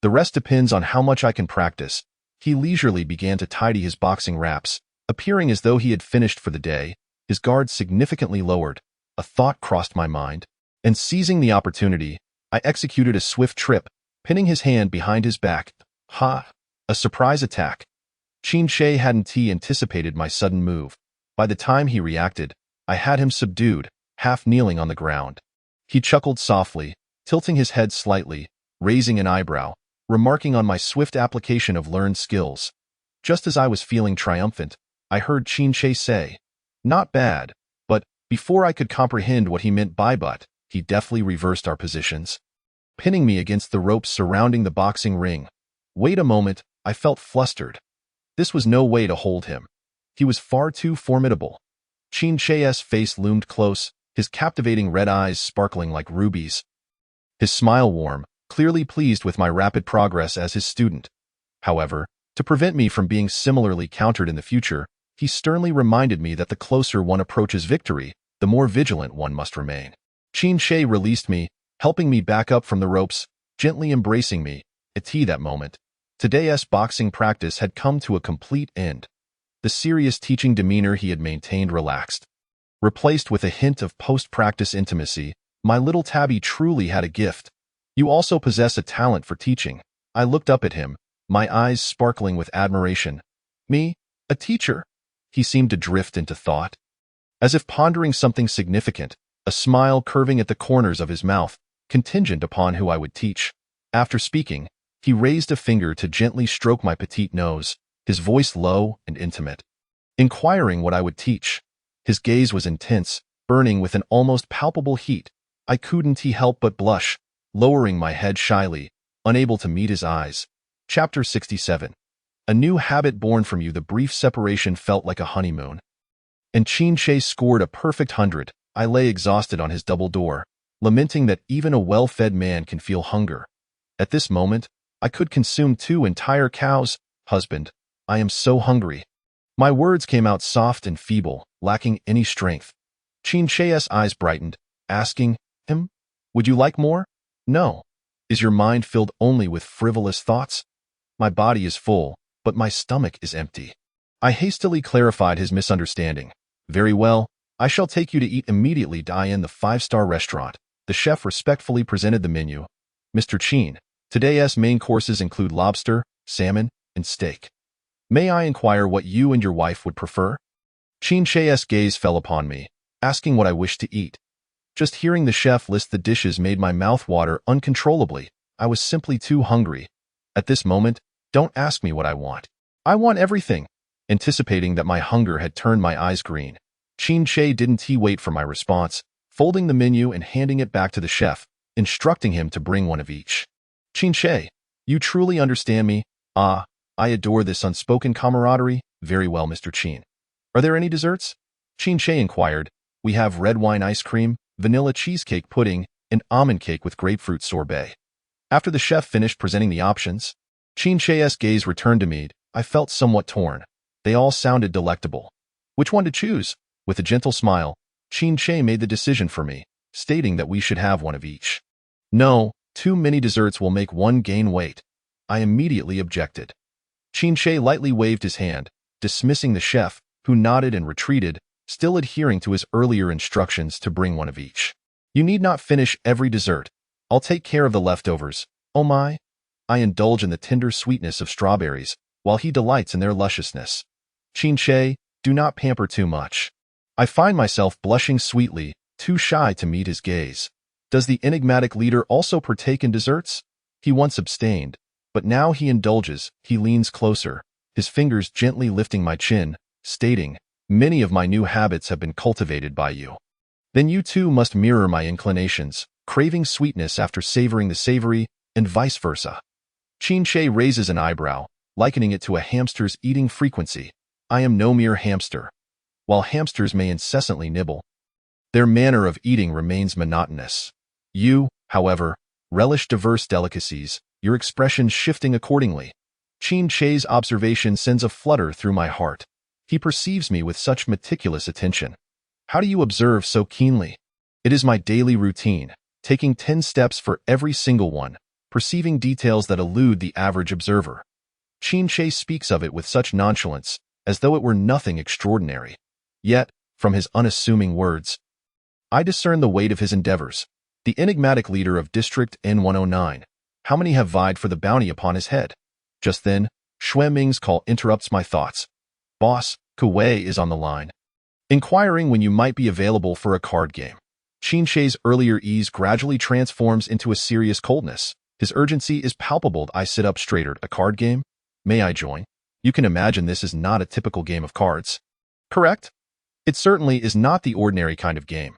The rest depends on how much I can practice. He leisurely began to tidy his boxing wraps, appearing as though he had finished for the day, his guard significantly lowered. A thought crossed my mind, and seizing the opportunity, I executed a swift trip, pinning his hand behind his back. Ha! A surprise attack. Qin Shi hadn't anticipated my sudden move. By the time he reacted, I had him subdued, half kneeling on the ground. He chuckled softly, tilting his head slightly, raising an eyebrow, remarking on my swift application of learned skills. Just as I was feeling triumphant, I heard Qin Shi say, "Not bad," but before I could comprehend what he meant by but, he deftly reversed our positions, pinning me against the ropes surrounding the boxing ring. Wait a moment, I felt flustered. This was no way to hold him. He was far too formidable. Qin Shi's face loomed close, his captivating red eyes sparkling like rubies. His smile warm, clearly pleased with my rapid progress as his student. However, to prevent me from being similarly countered in the future, he sternly reminded me that the closer one approaches victory, the more vigilant one must remain. Qin Shi released me, helping me back up from the ropes, gently embracing me. At that moment, today's boxing practice had come to a complete end. The serious teaching demeanor he had maintained relaxed. Replaced with a hint of post-practice intimacy, my little Tabby truly had a gift. You also possess a talent for teaching. I looked up at him, my eyes sparkling with admiration. Me? A teacher? He seemed to drift into thought. As if pondering something significant, a smile curving at the corners of his mouth, contingent upon who I would teach. After speaking, he raised a finger to gently stroke my petite nose, his voice low and intimate. Inquiring what I would teach. His gaze was intense, burning with an almost palpable heat. I couldn't help but blush, lowering my head shyly, unable to meet his eyes. Chapter 67. A new habit born from you. The brief separation felt like a honeymoon. And Qin Shi scored a perfect 100. I lay exhausted on his double door, lamenting that even a well-fed man can feel hunger. At this moment, I could consume 2 entire cows. Husband, I am so hungry. My words came out soft and feeble, lacking any strength. Qin Shi's eyes brightened, asking, would you like more? No. Is your mind filled only with frivolous thoughts? My body is full, but my stomach is empty. I hastily clarified his misunderstanding. Very well, I shall take you to eat immediately. In the 5-star restaurant. The chef respectfully presented the menu. Mr. Qin, today's main courses include lobster, salmon, and steak. May I inquire what you and your wife would prefer? Qin Shi's gaze fell upon me, asking what I wished to eat. Just hearing the chef list the dishes made my mouth water uncontrollably. I was simply too hungry. At this moment, don't ask me what I want. I want everything. Anticipating that my hunger had turned my eyes green, Qin Shi didn't wait for my response, folding the menu and handing it back to the chef, instructing him to bring one of each. Qin Shi, you truly understand me? Ah, I adore this unspoken camaraderie. Very well, Mr. Qin. Are there any desserts? Qin Shi inquired. We have red wine ice cream, vanilla cheesecake pudding, and almond cake with grapefruit sorbet. After the chef finished presenting the options, Qin Shi's gaze returned to me. I felt somewhat torn. They all sounded delectable. Which one to choose? With a gentle smile, Qin Shi made the decision for me, stating that we should have one of each. No, too many desserts will make one gain weight. I immediately objected. Qin Shi lightly waved his hand, dismissing the chef, who nodded and retreated, still adhering to his earlier instructions to bring one of each. You need not finish every dessert. I'll take care of the leftovers. Oh my! I indulge in the tender sweetness of strawberries, while he delights in their lusciousness. Qin Shi, do not pamper too much. I find myself blushing sweetly, too shy to meet his gaze. Does the enigmatic leader also partake in desserts? He once abstained, but now he indulges. He leans closer, his fingers gently lifting my chin, stating, many of my new habits have been cultivated by you. Then you too must mirror my inclinations, craving sweetness after savoring the savory, and vice versa. Qin Shi raises an eyebrow, likening it to a hamster's eating frequency. I am no mere hamster. While hamsters may incessantly nibble, their manner of eating remains monotonous. You, however, relish diverse delicacies, your expressions shifting accordingly. Qin Shi's observation sends a flutter through my heart. He perceives me with such meticulous attention. How do you observe so keenly? It is my daily routine, taking 10 steps for every single one, perceiving details that elude the average observer. Qin Shi speaks of it with such nonchalance, as though it were nothing extraordinary. Yet, from his unassuming words, I discern the weight of his endeavors. The enigmatic leader of District N109. How many have vied for the bounty upon his head? Just then, Xue Ming's call interrupts my thoughts. Boss, Kuwei is on the line, inquiring when you might be available for a card game. Qin Shi's earlier ease gradually transforms into a serious coldness. His urgency is palpable. I sit up straighter. A card game? May I join? You can imagine this is not a typical game of cards. Correct? It certainly is not the ordinary kind of game.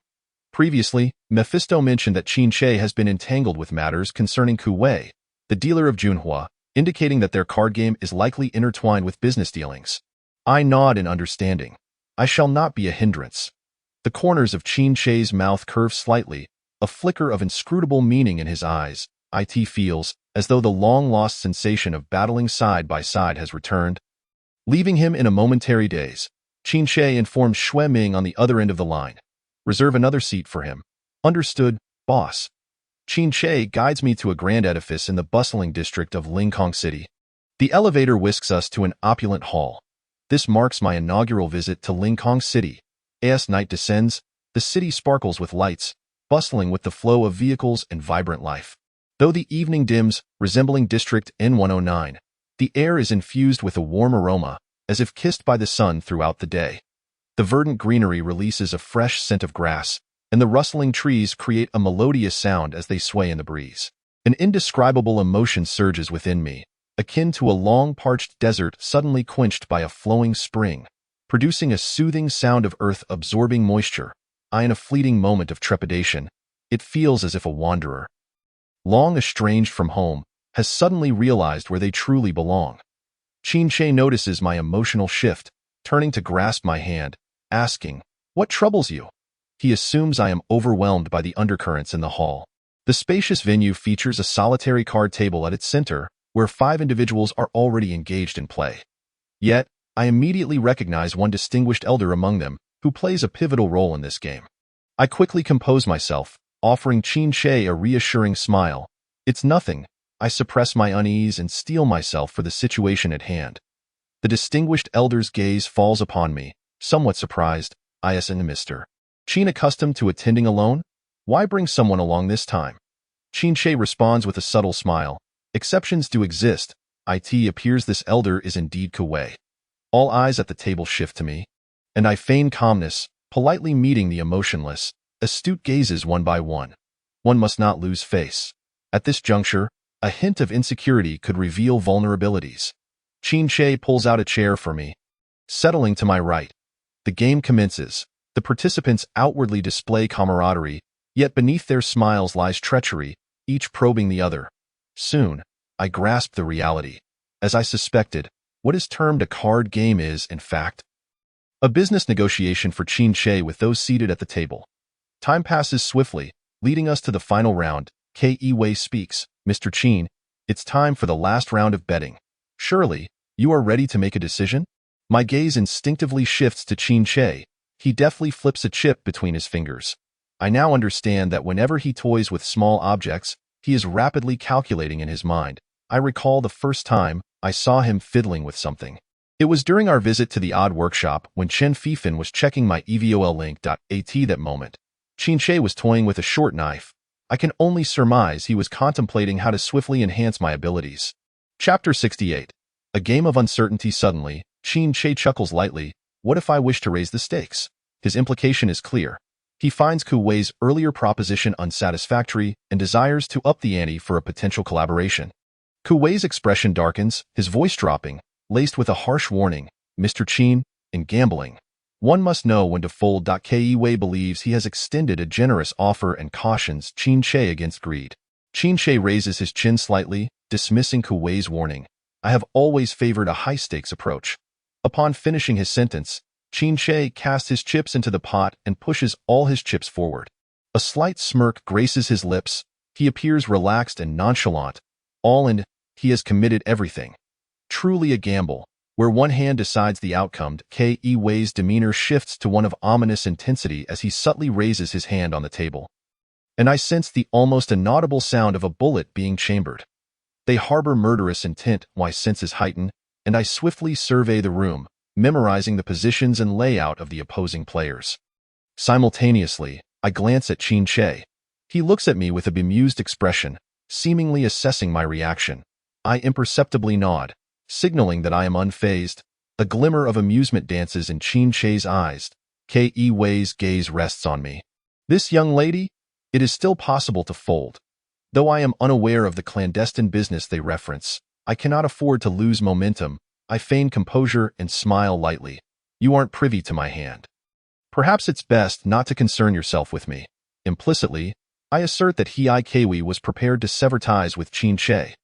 Previously, Mephisto mentioned that Qin Shi has been entangled with matters concerning Kuwei, the dealer of Junhua, indicating that their card game is likely intertwined with business dealings. I nod in understanding. I shall not be a hindrance. The corners of Qin Shi's mouth curve slightly, a flicker of inscrutable meaning in his eyes. It feels as though the long-lost sensation of battling side by side has returned, leaving him in a momentary daze. Qin Shi informs Xue Ming on the other end of the line. Reserve another seat for him. Understood, boss. Qin Shi guides me to a grand edifice in the bustling district of Lingkong City. The elevator whisks us to an opulent hall. This marks my inaugural visit to Lingkong City. As night descends, the city sparkles with lights, bustling with the flow of vehicles and vibrant life. Though the evening dims, resembling District N109, the air is infused with a warm aroma, as if kissed by the sun throughout the day. The verdant greenery releases a fresh scent of grass, and the rustling trees create a melodious sound as they sway in the breeze. An indescribable emotion surges within me, akin to a long parched desert suddenly quenched by a flowing spring, producing a soothing sound of earth absorbing moisture. In a fleeting moment of trepidation, it feels as if a wanderer, long estranged from home, has suddenly realized where they truly belong. Qin Shi notices my emotional shift, turning to grasp my hand, asking, "What troubles you?" He assumes I am overwhelmed by the undercurrents in the hall. The spacious venue features a solitary card table at its center, where 5 individuals are already engaged in play. Yet, I immediately recognize one distinguished elder among them, who plays a pivotal role in this game. I quickly compose myself, offering Qin Shi a reassuring smile. "It's nothing." I suppress my unease and steel myself for the situation at hand. The distinguished elder's gaze falls upon me, somewhat surprised. "I and Mr. Qin accustomed to attending alone? Why bring someone along this time?" Qin Shi responds with a subtle smile. "Exceptions do exist. It appears this elder is indeed Kuwei." All eyes at the table shift to me, and I feign calmness, politely meeting the emotionless, astute gazes one by one. One must not lose face. At this juncture, a hint of insecurity could reveal vulnerabilities. Qin Shi pulls out a chair for me. Settling to my right, the game commences. The participants outwardly display camaraderie, yet beneath their smiles lies treachery, each probing the other. Soon, I grasp the reality. As I suspected, what is termed a card game is, in fact, a business negotiation for Qin Shi with those seated at the table. Time passes swiftly, leading us to the final round. Wei speaks. "Mr. Qin, it's time for the last round of betting. Surely, you are ready to make a decision?" My gaze instinctively shifts to Qin Shi. He deftly flips a chip between his fingers. I now understand that whenever he toys with small objects, he is rapidly calculating in his mind. I recall the first time I saw him fiddling with something. It was during our visit to the odd workshop when Chen Fifan was checking my evollink.at. That moment, Qin Shi was toying with a short knife. I can only surmise he was contemplating how to swiftly enhance my abilities. Chapter 68. A game of uncertainty. Suddenly, Qin Shi chuckles lightly. "What if I wish to raise the stakes?" His implication is clear. He finds Kuwei's earlier proposition unsatisfactory and desires to up the ante for a potential collaboration. Kuwei's expression darkens, his voice dropping, laced with a harsh warning. "Mr. Qin, in gambling, one must know when to fold." Kuwei believes he has extended a generous offer and cautions Qin Shi against greed. Qin Shi raises his chin slightly, dismissing Kuwei's warning. "I have always favored a high-stakes approach." Upon finishing his sentence, Qin Shi casts his chips into the pot and pushes all his chips forward. A slight smirk graces his lips. He appears relaxed and nonchalant. All in, he has committed everything. Truly a gamble, where one hand decides the outcome. Kuwei's demeanor shifts to one of ominous intensity as he subtly raises his hand on the table. And I sense the almost inaudible sound of a bullet being chambered. They harbor murderous intent. My senses heighten, and I swiftly survey the room, memorizing the positions and layout of the opposing players. Simultaneously, I glance at Qin Shi. He looks at me with a bemused expression, seemingly assessing my reaction. I imperceptibly nod, signaling that I am unfazed. A glimmer of amusement dances in Qin Shi's eyes. Kuwei's gaze rests on me. "This young lady? It is still possible to fold. Though I am unaware of the clandestine business they reference, I cannot afford to lose momentum." I feign composure and smile lightly. "You aren't privy to my hand. Perhaps it's best not to concern yourself with me." Implicitly, I assert that Kuwei was prepared to sever ties with Qin Shi.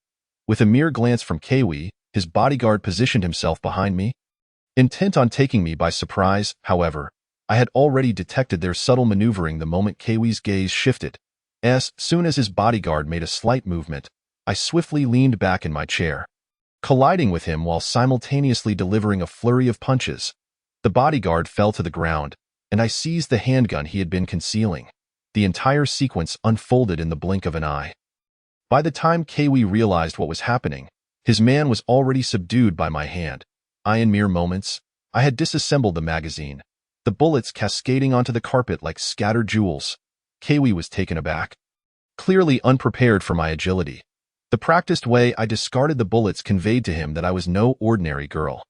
With a mere glance from Kuwei, his bodyguard positioned himself behind me. Intent on taking me by surprise, however, I had already detected their subtle maneuvering the moment Kuwei's gaze shifted. As soon as his bodyguard made a slight movement, I swiftly leaned back in my chair, colliding with him while simultaneously delivering a flurry of punches. The bodyguard fell to the ground, and I seized the handgun he had been concealing. The entire sequence unfolded in the blink of an eye. By the time Kiwi realized what was happening, his man was already subdued by my hand. In mere moments, I had disassembled the magazine, the bullets cascading onto the carpet like scattered jewels. Kiwi was taken aback, clearly unprepared for my agility. The practiced way I discarded the bullets conveyed to him that I was no ordinary girl.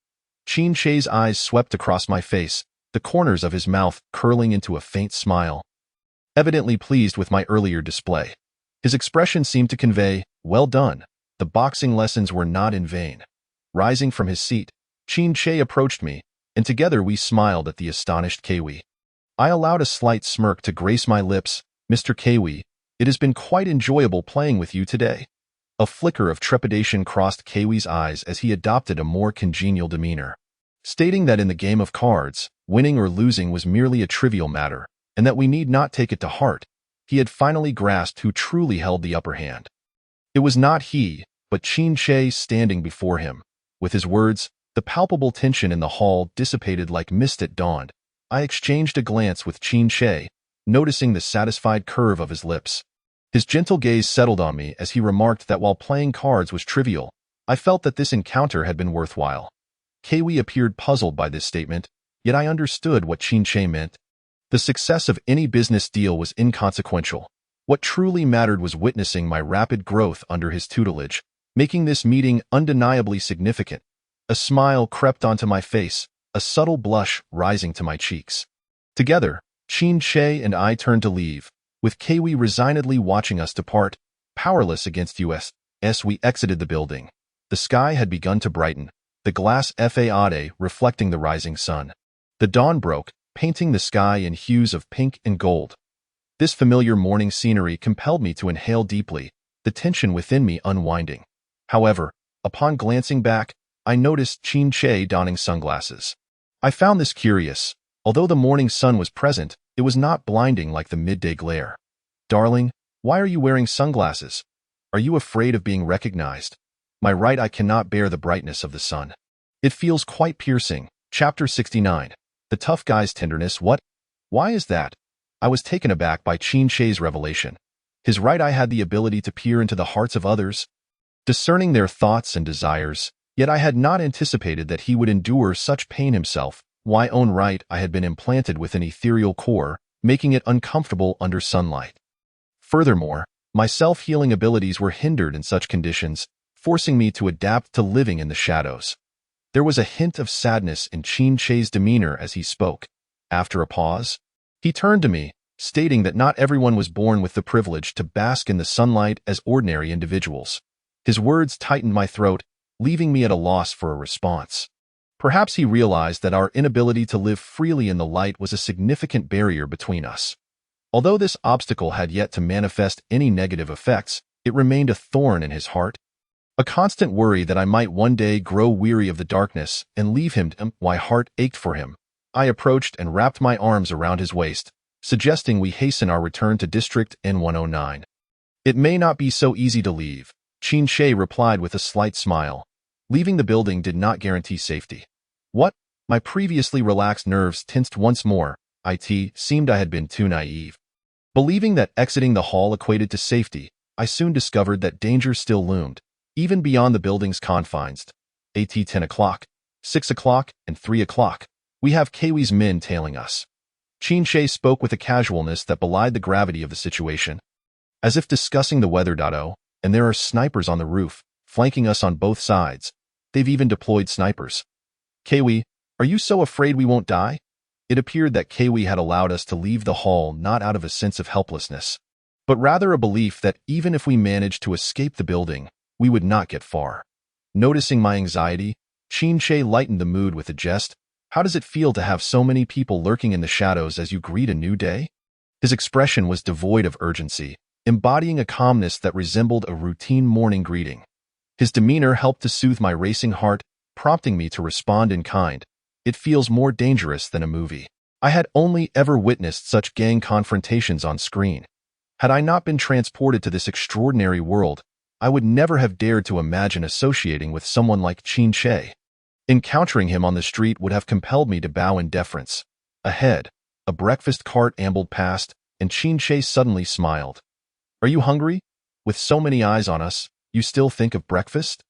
Chin Che's eyes swept across my face, the corners of his mouth curling into a faint smile. Evidently pleased with my earlier display, his expression seemed to convey, "Well done. The boxing lessons were not in vain." Rising from his seat, Chin Che approached me, and together we smiled at the astonished Kiwi. I allowed a slight smirk to grace my lips. "Mr. Kiwi, it has been quite enjoyable playing with you today." A flicker of trepidation crossed Kiwi's eyes as he adopted a more congenial demeanor, stating that in the game of cards, winning or losing was merely a trivial matter, and that we need not take it to heart. He had finally grasped who truly held the upper hand. It was not he, but Chin Che standing before him. With his words, the palpable tension in the hall dissipated like mist at dawn. I exchanged a glance with Chin Che, noticing the satisfied curve of his lips. His gentle gaze settled on me as he remarked that while playing cards was trivial, I felt that this encounter had been worthwhile. Kiwi appeared puzzled by this statement, yet I understood what Chin Che meant. The success of any business deal was inconsequential. What truly mattered was witnessing my rapid growth under his tutelage, making this meeting undeniably significant. A smile crept onto my face, a subtle blush rising to my cheeks. Together, Chin Che and I turned to leave, with Kiwi resignedly watching us depart, powerless against us. As we exited the building, the sky had begun to brighten, the glass facade reflecting the rising sun. The dawn broke, painting the sky in hues of pink and gold. This familiar morning scenery compelled me to inhale deeply, the tension within me unwinding. However, upon glancing back, I noticed Chin Che donning sunglasses. I found this curious. Although the morning sun was present, it was not blinding like the midday glare. "Darling, why are you wearing sunglasses? Are you afraid of being recognized?" "My right eye cannot bear the brightness of the sun. It feels quite piercing." Chapter 69. The tough guy's tenderness. What? Why is that? I was taken aback by Chin Che's revelation. His right eye had the ability to peer into the hearts of others, discerning their thoughts and desires, yet I had not anticipated that he would endure such pain himself. My own right eye had been implanted with an ethereal core, making it uncomfortable under sunlight. Furthermore, my self-healing abilities were hindered in such conditions, forcing me to adapt to living in the shadows. There was a hint of sadness in Chin Che's demeanor as he spoke. After a pause, he turned to me, stating that not everyone was born with the privilege to bask in the sunlight as ordinary individuals. His words tightened my throat, leaving me at a loss for a response. Perhaps he realized that our inability to live freely in the light was a significant barrier between us. Although this obstacle had yet to manifest any negative effects, it remained a thorn in his heart. A constant worry that I might one day grow weary of the darkness and leave him. My heart ached for him. I approached and wrapped my arms around his waist, suggesting we hasten our return to District N109. "It may not be so easy to leave," Chin Che replied with a slight smile. "Leaving the building did not guarantee safety." What? My previously relaxed nerves tensed once more. It seemed I had been too naive. Believing that exiting the hall equated to safety, I soon discovered that danger still loomed, even beyond the building's confines. At 10 o'clock, 6 o'clock, and 3 o'clock, we have Kiwi's men tailing us. Chin Che spoke with a casualness that belied the gravity of the situation. As if discussing the weather. And there are snipers on the roof, flanking us on both sides. They've even deployed snipers. "Kiwi, are you so afraid we won't die?" It appeared that Kiwi had allowed us to leave the hall not out of a sense of helplessness, but rather a belief that even if we managed to escape the building, we would not get far. Noticing my anxiety, Chin Che lightened the mood with a jest. "How does it feel to have so many people lurking in the shadows as you greet a new day?" His expression was devoid of urgency, embodying a calmness that resembled a routine morning greeting. His demeanor helped to soothe my racing heart, prompting me to respond in kind. "It feels more dangerous than a movie." I had only ever witnessed such gang confrontations on screen. Had I not been transported to this extraordinary world, I would never have dared to imagine associating with someone like Chin Che. Encountering him on the street would have compelled me to bow in deference. Ahead, a breakfast cart ambled past, and Qin suddenly smiled. "Are you hungry? With so many eyes on us, you still think of breakfast?"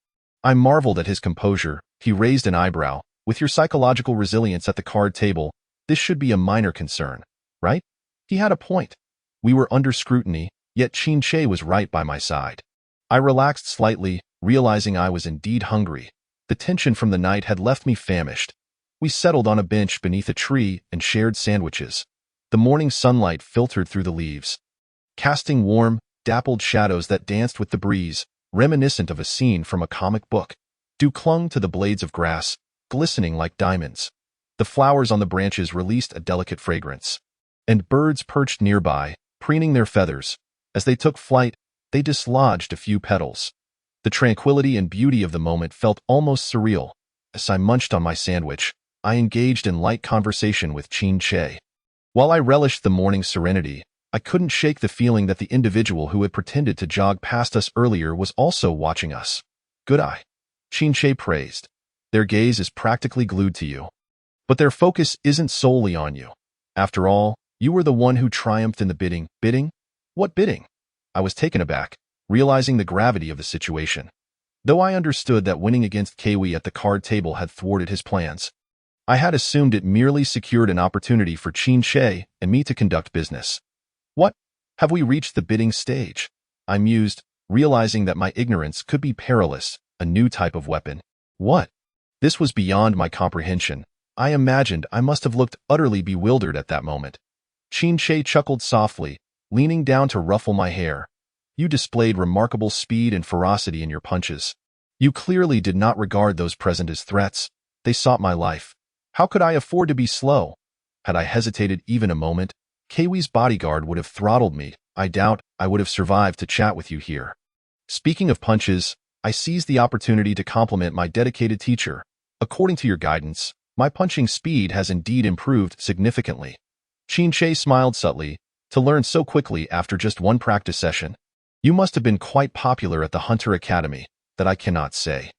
I marveled at his composure. He raised an eyebrow. "With your psychological resilience at the card table, this should be a minor concern, right?" He had a point. We were under scrutiny, yet Qin was right by my side. I relaxed slightly, realizing I was indeed hungry. The tension from the night had left me famished. We settled on a bench beneath a tree and shared sandwiches. The morning sunlight filtered through the leaves, casting warm, dappled shadows that danced with the breeze, reminiscent of a scene from a comic book. Dew clung to the blades of grass, glistening like diamonds. The flowers on the branches released a delicate fragrance, and birds perched nearby, preening their feathers. As they took flight, they dislodged a few petals. The tranquility and beauty of the moment felt almost surreal. As I munched on my sandwich, I engaged in light conversation with Qin. While I relished the morning's serenity, I couldn't shake the feeling that the individual who had pretended to jog past us earlier was also watching us. "Good eye," Qin praised. "Their gaze is practically glued to you. But their focus isn't solely on you. After all, you were the one who triumphed in the bidding." "Bidding? What bidding?" I was taken aback, realizing the gravity of the situation. Though I understood that winning against Kiwi at the card table had thwarted his plans, I had assumed it merely secured an opportunity for Qin and me to conduct business. "What? Have we reached the bidding stage?" I mused, realizing that my ignorance could be perilous, a new type of weapon. "What?" This was beyond my comprehension. I imagined I must have looked utterly bewildered at that moment. Qin chuckled softly, leaning down to ruffle my hair. "You displayed remarkable speed and ferocity in your punches. You clearly did not regard those present as threats. They sought my life. How could I afford to be slow? Had I hesitated even a moment, Kiwi's bodyguard would have throttled me. I doubt I would have survived to chat with you here." Speaking of punches, I seized the opportunity to compliment my dedicated teacher. "According to your guidance, my punching speed has indeed improved significantly." Qin smiled subtly. "To learn so quickly after just one practice session? You must have been quite popular at the Hunter Academy." "That I cannot say.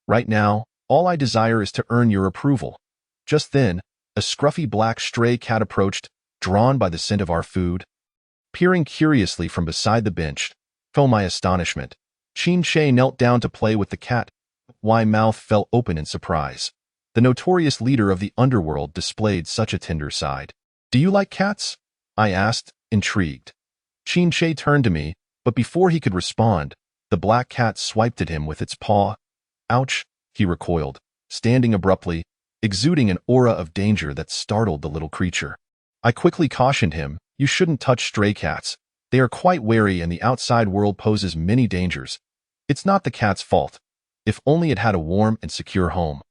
Right now, all I desire is to earn your approval." Just then, a scruffy black stray cat approached, drawn by the scent of our food. Peering curiously from beside the bench, to my astonishment, Qin knelt down to play with the cat. My mouth fell open in surprise. The notorious leader of the underworld displayed such a tender side. "Do you like cats?" I asked, intrigued. Qin turned to me, but before he could respond, the black cat swiped at him with its paw. "Ouch," he recoiled, standing abruptly, exuding an aura of danger that startled the little creature. I quickly cautioned him, "You shouldn't touch stray cats. They are quite wary and the outside world poses many dangers. It's not the cat's fault. If only it had a warm and secure home,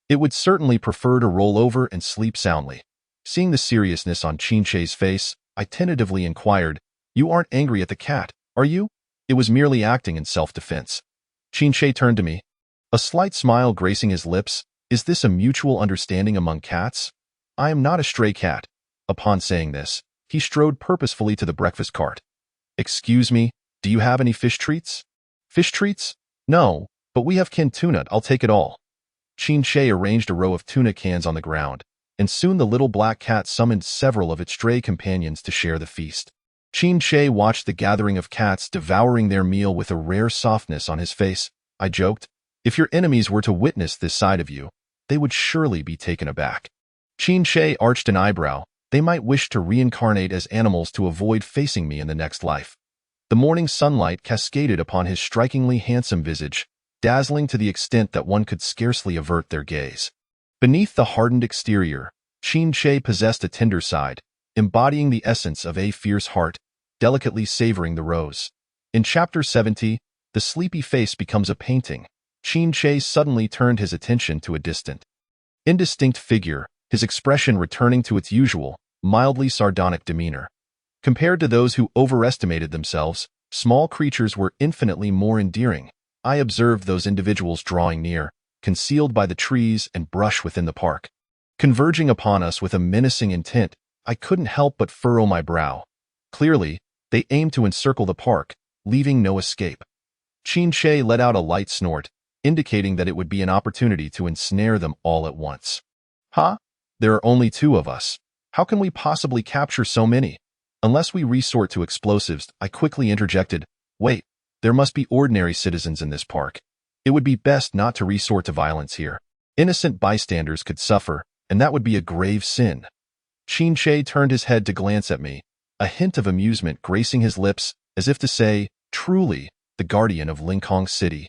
it would certainly prefer to roll over and sleep soundly." Seeing the seriousness on Qin's face, I tentatively inquired, "You aren't angry at the cat, are you?" "It was merely acting in self-defense." Qin turned to me, a slight smile gracing his lips. "Is this a mutual understanding among cats? I am not a stray cat." Upon saying this, he strode purposefully to the breakfast cart. "Excuse me, do you have any fish treats?" "Fish treats? No, but we have canned tuna. I'll take it all." Qin arranged a row of tuna cans on the ground, and soon the little black cat summoned several of its stray companions to share the feast. Qin watched the gathering of cats devouring their meal with a rare softness on his face. I joked, "If your enemies were to witness this side of you, they would surely be taken aback." Qin arched an eyebrow. "They might wish to reincarnate as animals to avoid facing me in the next life." The morning sunlight cascaded upon his strikingly handsome visage, dazzling to the extent that one could scarcely avert their gaze. Beneath the hardened exterior, Qin possessed a tender side, embodying the essence of a fierce heart, delicately savoring the rose. In Chapter 70, the sleepy face becomes a painting. Qin suddenly turned his attention to a distant, indistinct figure, his expression returning to its usual, mildly sardonic demeanor. Compared to those who overestimated themselves, small creatures were infinitely more endearing. I observed those individuals drawing near, concealed by the trees and brush within the park. Converging upon us with a menacing intent, I couldn't help but furrow my brow. Clearly, they aimed to encircle the park, leaving no escape. Qin let out a light snort, indicating that it would be an opportunity to ensnare them all at once. Huh? There are only two of us. How can we possibly capture so many? Unless we resort to explosives, I quickly interjected, wait, there must be ordinary citizens in this park. It would be best not to resort to violence here. Innocent bystanders could suffer, and that would be a grave sin. Qin turned his head to glance at me, a hint of amusement gracing his lips, as if to say, truly, the guardian of Linkhong City.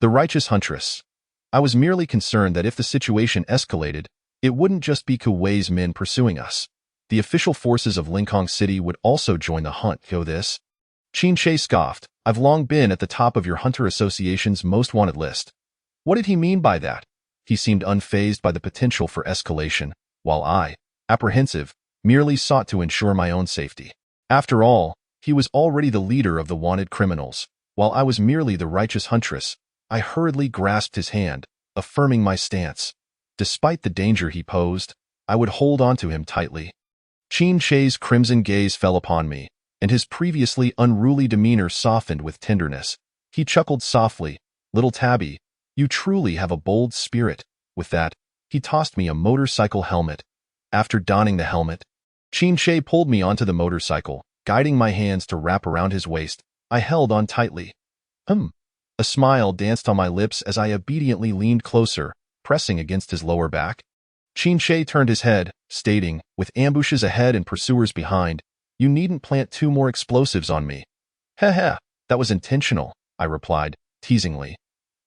The righteous huntress. I was merely concerned that if the situation escalated, it wouldn't just be Kuwei's men pursuing us. The official forces of Linkhong City would also join the hunt. Go this? Qin scoffed. I've long been at the top of your Hunter Association's most wanted list. What did he mean by that? He seemed unfazed by the potential for escalation, while I, apprehensive, merely sought to ensure my own safety. After all, he was already the leader of the wanted criminals, while I was merely the righteous huntress. I hurriedly grasped his hand, affirming my stance. Despite the danger he posed, I would hold on to him tightly. Qin's crimson gaze fell upon me, and his previously unruly demeanor softened with tenderness. He chuckled softly, "Little Tabby, you truly have a bold spirit." With that, he tossed me a motorcycle helmet. After donning the helmet, Qin pulled me onto the motorcycle, guiding my hands to wrap around his waist. I held on tightly. A smile danced on my lips as I obediently leaned closer, pressing against his lower back. Qin turned his head, stating, with ambushes ahead and pursuers behind, "You needn't plant 2 more explosives on me." "Heh, that was intentional," I replied, teasingly.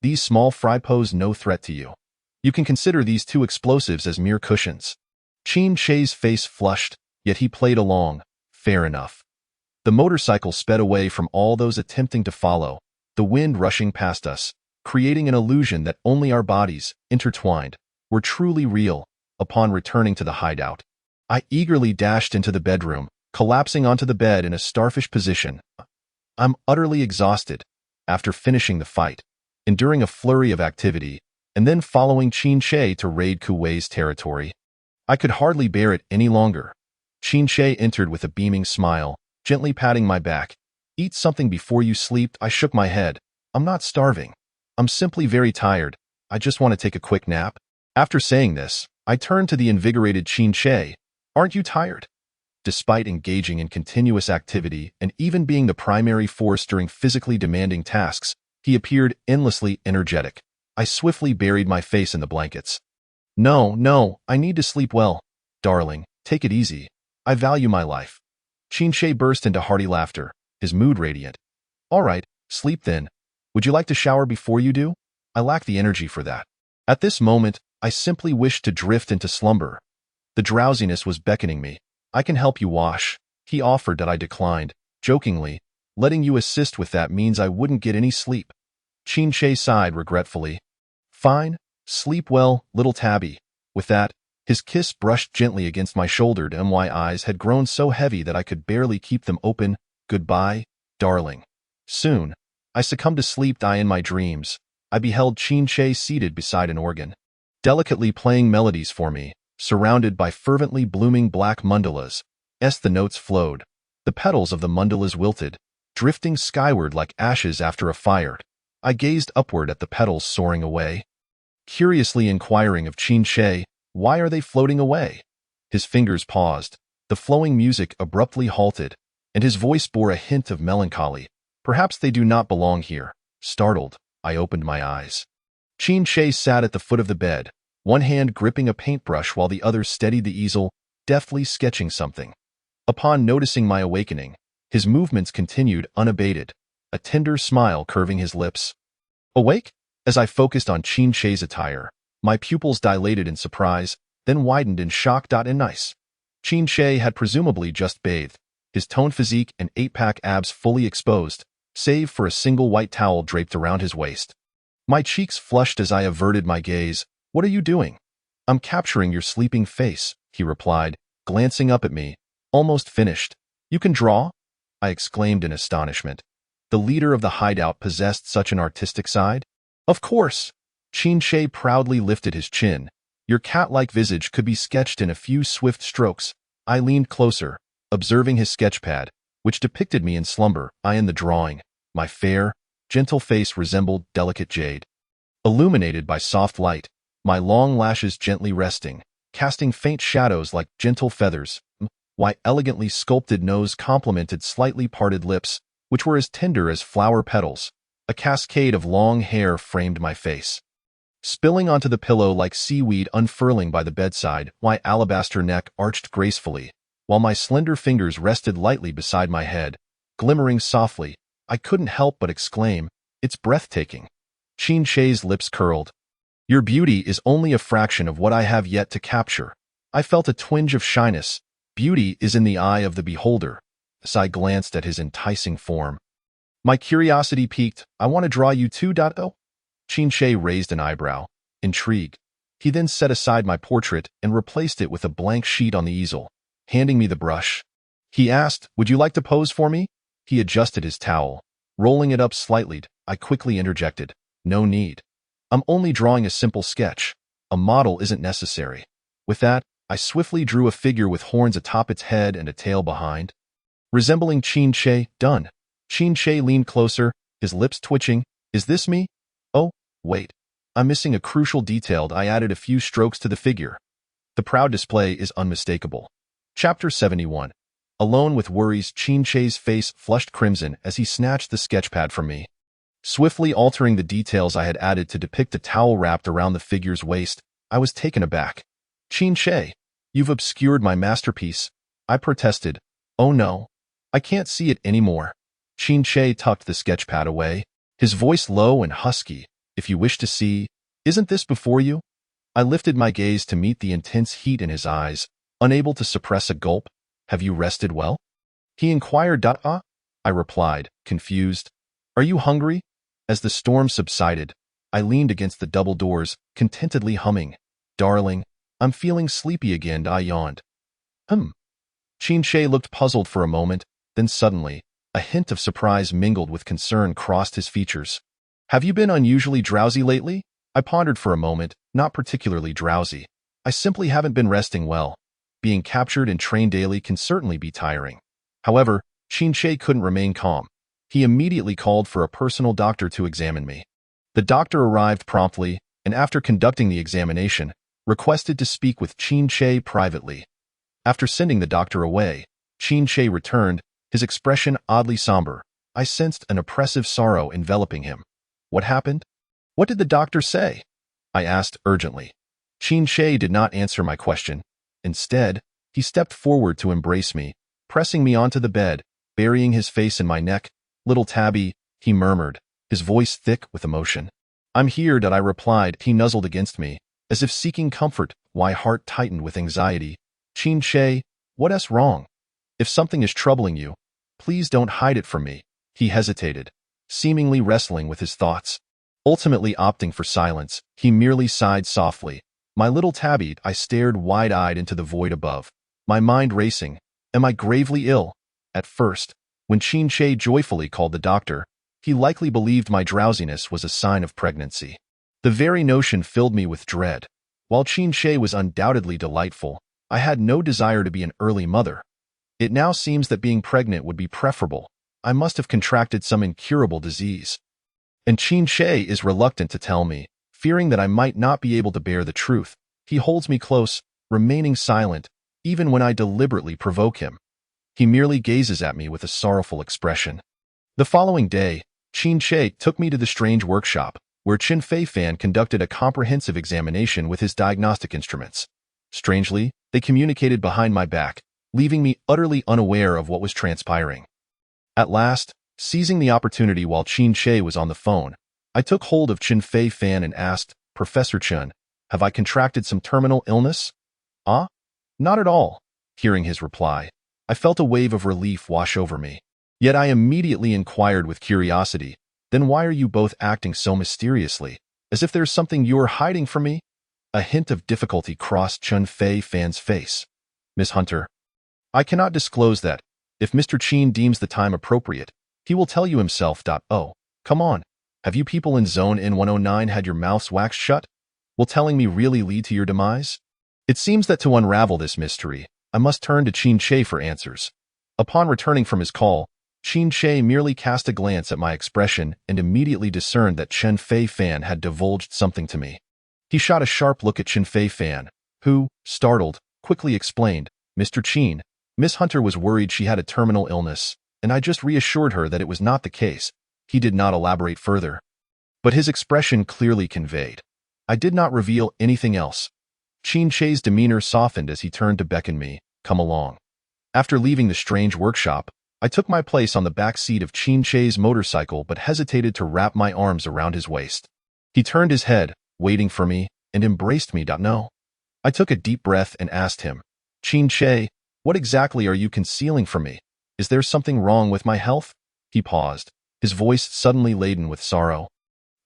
"These small fry pose no threat to you. You can consider these 2 explosives as mere cushions." Qin's face flushed, yet he played along. Fair enough. The motorcycle sped away from all those attempting to follow, the wind rushing past us, creating an illusion that only our bodies, intertwined, were truly real. Upon returning to the hideout, I eagerly dashed into the bedroom, collapsing onto the bed in a starfish position. I'm utterly exhausted. After finishing the fight, enduring a flurry of activity, and then following Qin to raid Kuwei's territory, I could hardly bear it any longer. Qin entered with a beaming smile, gently patting my back. "Eat something before you sleep." I shook my head. "I'm not starving. I'm simply very tired. I just want to take a quick nap." After saying this, I turned to the invigorated Qin. "Aren't you tired?" Despite engaging in continuous activity and even being the primary force during physically demanding tasks, he appeared endlessly energetic. I swiftly buried my face in the blankets. No, I need to sleep well. Darling, take it easy. I value my life." Qin burst into hearty laughter, his mood radiant. "All right, sleep then. Would you like to shower before you do? I lack the energy for that." At this moment, I simply wished to drift into slumber. The drowsiness was beckoning me. "I can help you wash," he offered that I declined, jokingly. "Letting you assist with that means I wouldn't get any sleep." Qin sighed regretfully. "Fine, sleep well, little Tabby." With that, his kiss brushed gently against my shoulder and my eyes had grown so heavy that I could barely keep them open. "Goodbye, darling." Soon, I succumbed to sleep. In my dreams, I beheld Qin seated beside an organ, delicately playing melodies for me, surrounded by fervently blooming black mandalas. As the notes flowed, the petals of the mandalas wilted, drifting skyward like ashes after a fire. I gazed upward at the petals soaring away, curiously inquiring of Qin, "Why are they floating away?" His fingers paused, the flowing music abruptly halted, and his voice bore a hint of melancholy. "Perhaps they do not belong here." Startled, I opened my eyes. Qin sat at the foot of the bed, one hand gripping a paintbrush while the other steadied the easel, deftly sketching something. Upon noticing my awakening, his movements continued unabated, a tender smile curving his lips. "Awake?" As I focused on Qin's attire, my pupils dilated in surprise, then widened in shock. And nice. Qin had presumably just bathed, his toned physique and 8-pack abs fully exposed, save for a single white towel draped around his waist. My cheeks flushed as I averted my gaze. "What are you doing?" "I'm capturing your sleeping face," he replied, glancing up at me. "Almost finished." "You can draw?" I exclaimed in astonishment. The leader of the hideout possessed such an artistic side? "Of course." Qin proudly lifted his chin. "Your cat-like visage could be sketched in a few swift strokes." I leaned closer, observing his sketchpad, which depicted me in slumber. In the drawing, my fair, gentle face resembled delicate jade. illuminated by soft light, my long lashes gently resting, casting faint shadows like gentle feathers. My elegantly sculpted nose complemented slightly parted lips, which were as tender as flower petals. A cascade of long hair framed my face, spilling onto the pillow like seaweed unfurling by the bedside. My alabaster neck arched gracefully, while my slender fingers rested lightly beside my head, glimmering softly. I couldn't help but exclaim, "It's breathtaking." Qin lips curled. "Your beauty is only a fraction of what I have yet to capture." I felt a twinge of shyness. Beauty is in the eye of the beholder, as I glanced at his enticing form. My curiosity piqued. "I want to draw you too, Dato?" Qin raised an eyebrow, intrigued. He then set aside my portrait and replaced it with a blank sheet on the easel, handing me the brush. He asked, "Would you like to pose for me?" He adjusted his towel, rolling it up slightly. I quickly interjected, "No need. I'm only drawing a simple sketch. A model isn't necessary." With that, I swiftly drew a figure with horns atop its head and a tail behind, resembling Qin. Done. Qin leaned closer, his lips twitching. "Is this me? Oh, wait. I'm missing a crucial detail." I added a few strokes to the figure. The proud display is unmistakable. Chapter 71. Alone with worries, Qin face flushed crimson as he snatched the sketchpad from me, swiftly altering the details I had added to depict a towel wrapped around the figure's waist. I was taken aback. "Qin, you've obscured my masterpiece," I protested. "Oh no, I can't see it anymore." Qin tucked the sketchpad away, his voice low and husky. "If you wish to see, isn't this before you?" I lifted my gaze to meet the intense heat in his eyes, unable to suppress a gulp. "Have you rested well?" he inquired. I replied, confused. "Are you hungry?" As the storm subsided, I leaned against the double doors, contentedly humming, "Darling, I'm feeling sleepy again." I yawned. Qin looked puzzled for a moment, then suddenly, a hint of surprise mingled with concern crossed his features. "Have you been unusually drowsy lately?" I pondered for a moment. "Not particularly drowsy. I simply haven't been resting well. Being captured and trained daily can certainly be tiring." However, Qin couldn't remain calm. He immediately called for a personal doctor to examine me. The doctor arrived promptly, and after conducting the examination, requested to speak with Qin privately. After sending the doctor away, Qin returned, his expression oddly somber. I sensed an oppressive sorrow enveloping him. "What happened? What did the doctor say?" I asked urgently. Qin did not answer my question. Instead, he stepped forward to embrace me, pressing me onto the bed, burying his face in my neck. "Little Tabby," he murmured, his voice thick with emotion. "I'm here," I replied. He nuzzled against me, as if seeking comfort. My heart tightened with anxiety. "Qin, what's wrong? If something is troubling you, please don't hide it from me." He hesitated, seemingly wrestling with his thoughts. Ultimately opting for silence, he merely sighed softly. "My little Tabby." I stared wide-eyed into the void above, my mind racing. Am I gravely ill? At first, when Qin joyfully called the doctor, he likely believed my drowsiness was a sign of pregnancy. The very notion filled me with dread. While Qin was undoubtedly delightful, I had no desire to be an early mother. It now seems that being pregnant would be preferable. I must have contracted some incurable disease. And Qin is reluctant to tell me, fearing that I might not be able to bear the truth. He holds me close, remaining silent, even when I deliberately provoke him. He merely gazes at me with a sorrowful expression. The following day, Qin took me to the strange workshop, where Fan conducted a comprehensive examination with his diagnostic instruments. Strangely, they communicated behind my back, leaving me utterly unaware of what was transpiring. At last, seizing the opportunity while Qin was on the phone, I took hold of Fan and asked, "Professor Chen, have I contracted some terminal illness?" "Ah? Not at all." Hearing his reply, I felt a wave of relief wash over me. Yet I immediately inquired with curiosity, "Then why are you both acting so mysteriously, as if there's something you're hiding from me?" A hint of difficulty crossed Fan's face. "Miss Hunter, I cannot disclose that. If Mr. Qin deems the time appropriate, he will tell you himself. Oh, come on. Have you people in Zone N109 had your mouths waxed shut? Will telling me really lead to your demise?" It seems that to unravel this mystery, I must turn to Qin for answers. Upon returning from his call, Qin Che merely cast a glance at my expression and immediately discerned that Chen Fei Fan had divulged something to me. He shot a sharp look at Chen Fei Fan, who, startled, quickly explained, "Mr. Qin, Miss Hunter was worried she had a terminal illness, and I just reassured her that it was not the case." He did not elaborate further, but his expression clearly conveyed. I did not reveal anything else. Qin Che's demeanor softened as he turned to beckon me, "Come along." After leaving the strange workshop, I took my place on the back seat of Qin Che's motorcycle but hesitated to wrap my arms around his waist. He turned his head, waiting for me, and embraced me. No. I took a deep breath and asked him, "Qin Che, what exactly are you concealing from me? Is there something wrong with my health?" He paused, his voice suddenly laden with sorrow.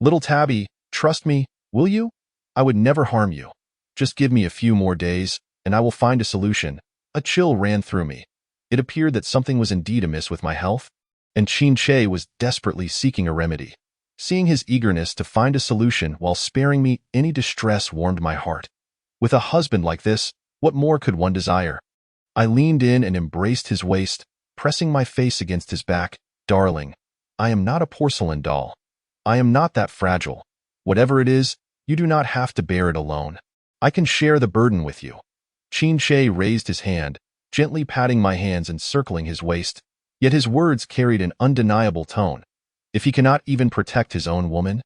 "Little Tabby, trust me, will you? I would never harm you. Just give me a few more days, and I will find a solution." A chill ran through me. It appeared that something was indeed amiss with my health, and Qin Che was desperately seeking a remedy. Seeing his eagerness to find a solution while sparing me any distress warmed my heart. With a husband like this, what more could one desire? I leaned in and embraced his waist, pressing my face against his back. "Darling, I am not a porcelain doll. I am not that fragile. Whatever it is, you do not have to bear it alone. I can share the burden with you." Qin Che raised his hand, gently patting my hands and circling his waist, yet his words carried an undeniable tone. If he cannot even protect his own woman,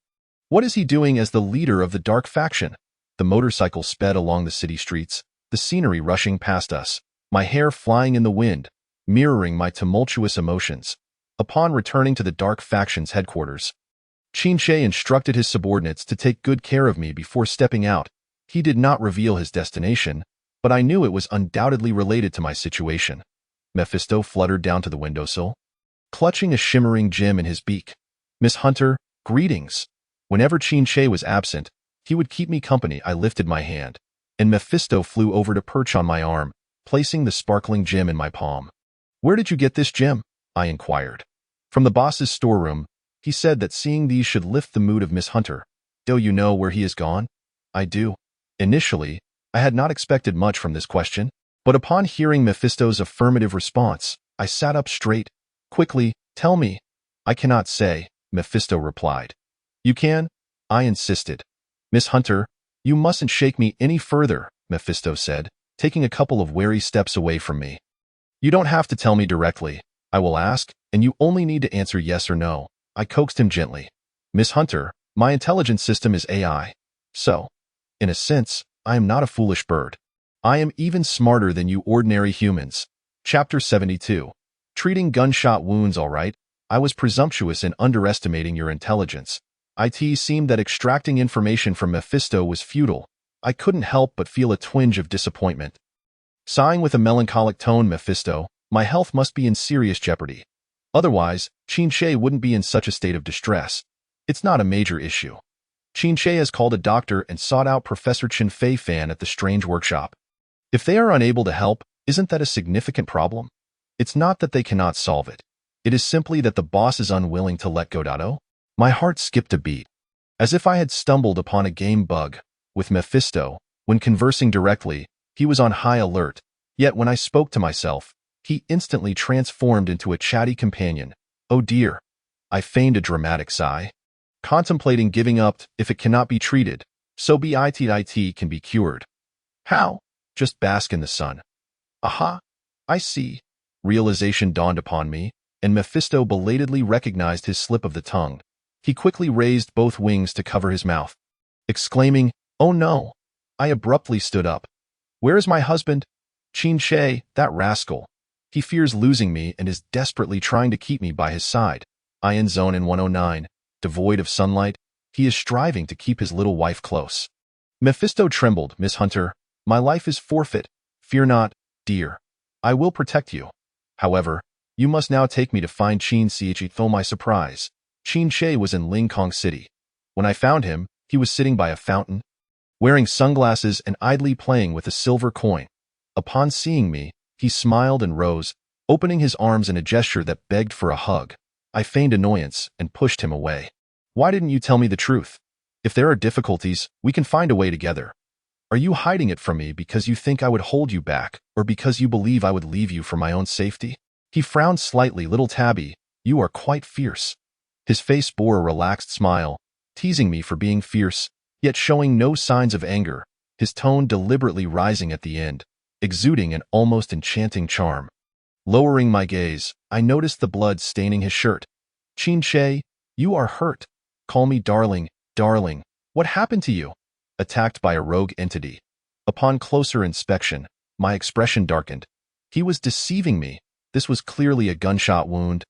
what is he doing as the leader of the dark faction? The motorcycle sped along the city streets, the scenery rushing past us, my hair flying in the wind, mirroring my tumultuous emotions. Upon returning to the dark faction's headquarters, Qin Che instructed his subordinates to take good care of me before stepping out. He did not reveal his destination, but I knew it was undoubtedly related to my situation. Mephisto fluttered down to the windowsill, clutching a shimmering gem in his beak. "Miss Hunter, greetings." Whenever Qin Che was absent, he would keep me company. I lifted my hand, and Mephisto flew over to perch on my arm, placing the sparkling gem in my palm. "Where did you get this gem?" I inquired. "From the boss's storeroom. He said that seeing these should lift the mood of Miss Hunter." "Do you know where he has gone?" "I do." Initially, I had not expected much from this question, but upon hearing Mephisto's affirmative response, I sat up straight. "Quickly, tell me." "I cannot say," Mephisto replied. "You can?" I insisted. "Miss Hunter, you mustn't shake me any further," Mephisto said, taking a couple of wary steps away from me. "You don't have to tell me directly. I will ask, and you only need to answer yes or no." I coaxed him gently. "Miss Hunter, my intelligence system is AI. So, in a sense, I am not a foolish bird. I am even smarter than you ordinary humans." Chapter 72. Treating gunshot wounds all right. I was presumptuous in underestimating your intelligence. It seemed that extracting information from Mephisto was futile. I couldn't help but feel a twinge of disappointment. Sighing with a melancholic tone, "Mephisto, my health must be in serious jeopardy. Otherwise, Qin Che wouldn't be in such a state of distress. It's not a major issue." Qin Che has called a doctor and sought out Professor Chen Fei Fan at the strange workshop. If they are unable to help, isn't that a significant problem? It's not that they cannot solve it. It is simply that the boss is unwilling to let go. My heart skipped a beat, as if I had stumbled upon a game bug. With Mephisto, when conversing directly, he was on high alert, yet when I spoke to myself, he instantly transformed into a chatty companion. Oh dear. I feigned a dramatic sigh. Contemplating giving up if it cannot be treated, so be it can be cured. How? Just bask in the sun. Aha! I see. Realization dawned upon me, and Mephisto belatedly recognized his slip of the tongue. He quickly raised both wings to cover his mouth. Exclaiming, "Oh no!" I abruptly stood up. "Where is my husband?" "Qin Che, that rascal. He fears losing me and is desperately trying to keep me by his side." Ion Zone in 109. Devoid of sunlight, he is striving to keep his little wife close. Mephisto trembled. "Miss Hunter, my life is forfeit. Fear not, dear. I will protect you. However, you must now take me to find Qin Che." Though my surprise, Qin Che was in Lingkong City. When I found him, he was sitting by a fountain, wearing sunglasses and idly playing with a silver coin. Upon seeing me, he smiled and rose, opening his arms in a gesture that begged for a hug. I feigned annoyance and pushed him away. "Why didn't you tell me the truth? If there are difficulties, we can find a way together. Are you hiding it from me because you think I would hold you back, or because you believe I would leave you for my own safety?" He frowned slightly. "Little Tabby, You are quite fierce." His face bore a relaxed smile, teasing me for being fierce, yet showing no signs of anger, his tone deliberately rising at the end, exuding an almost enchanting charm. Lowering my gaze, I noticed the blood staining his shirt. "Qin, you are hurt. Call me darling, darling. What happened to you?" Attacked by a rogue entity. Upon closer inspection, my expression darkened. He was deceiving me. This was clearly a gunshot wound,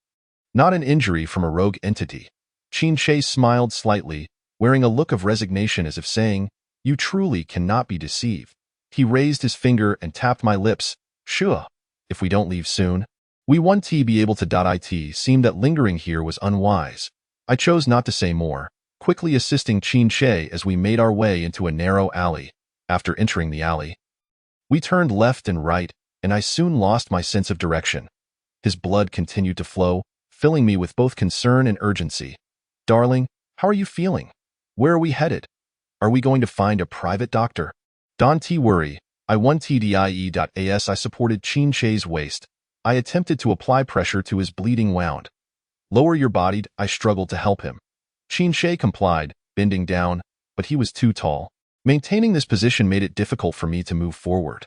not an injury from a rogue entity. Qin smiled slightly, wearing a look of resignation as if saying, "You truly cannot be deceived." He raised his finger and tapped my lips. "Sure, if we don't leave soon. We won't be able to. It seemed that lingering here was unwise. I chose not to say more, quickly assisting Qin as we made our way into a narrow alley. After entering the alley, we turned left and right, and I soon lost my sense of direction. His blood continued to flow, filling me with both concern and urgency. "Darling, how are you feeling? Where are we headed? Are we going to find a private doctor?" "Don't worry, I won TDIE.as." I supported Qin waist. I attempted to apply pressure to his bleeding wound. "Lower your body." I struggled to help him. Qin complied, bending down, but he was too tall. Maintaining this position made it difficult for me to move forward.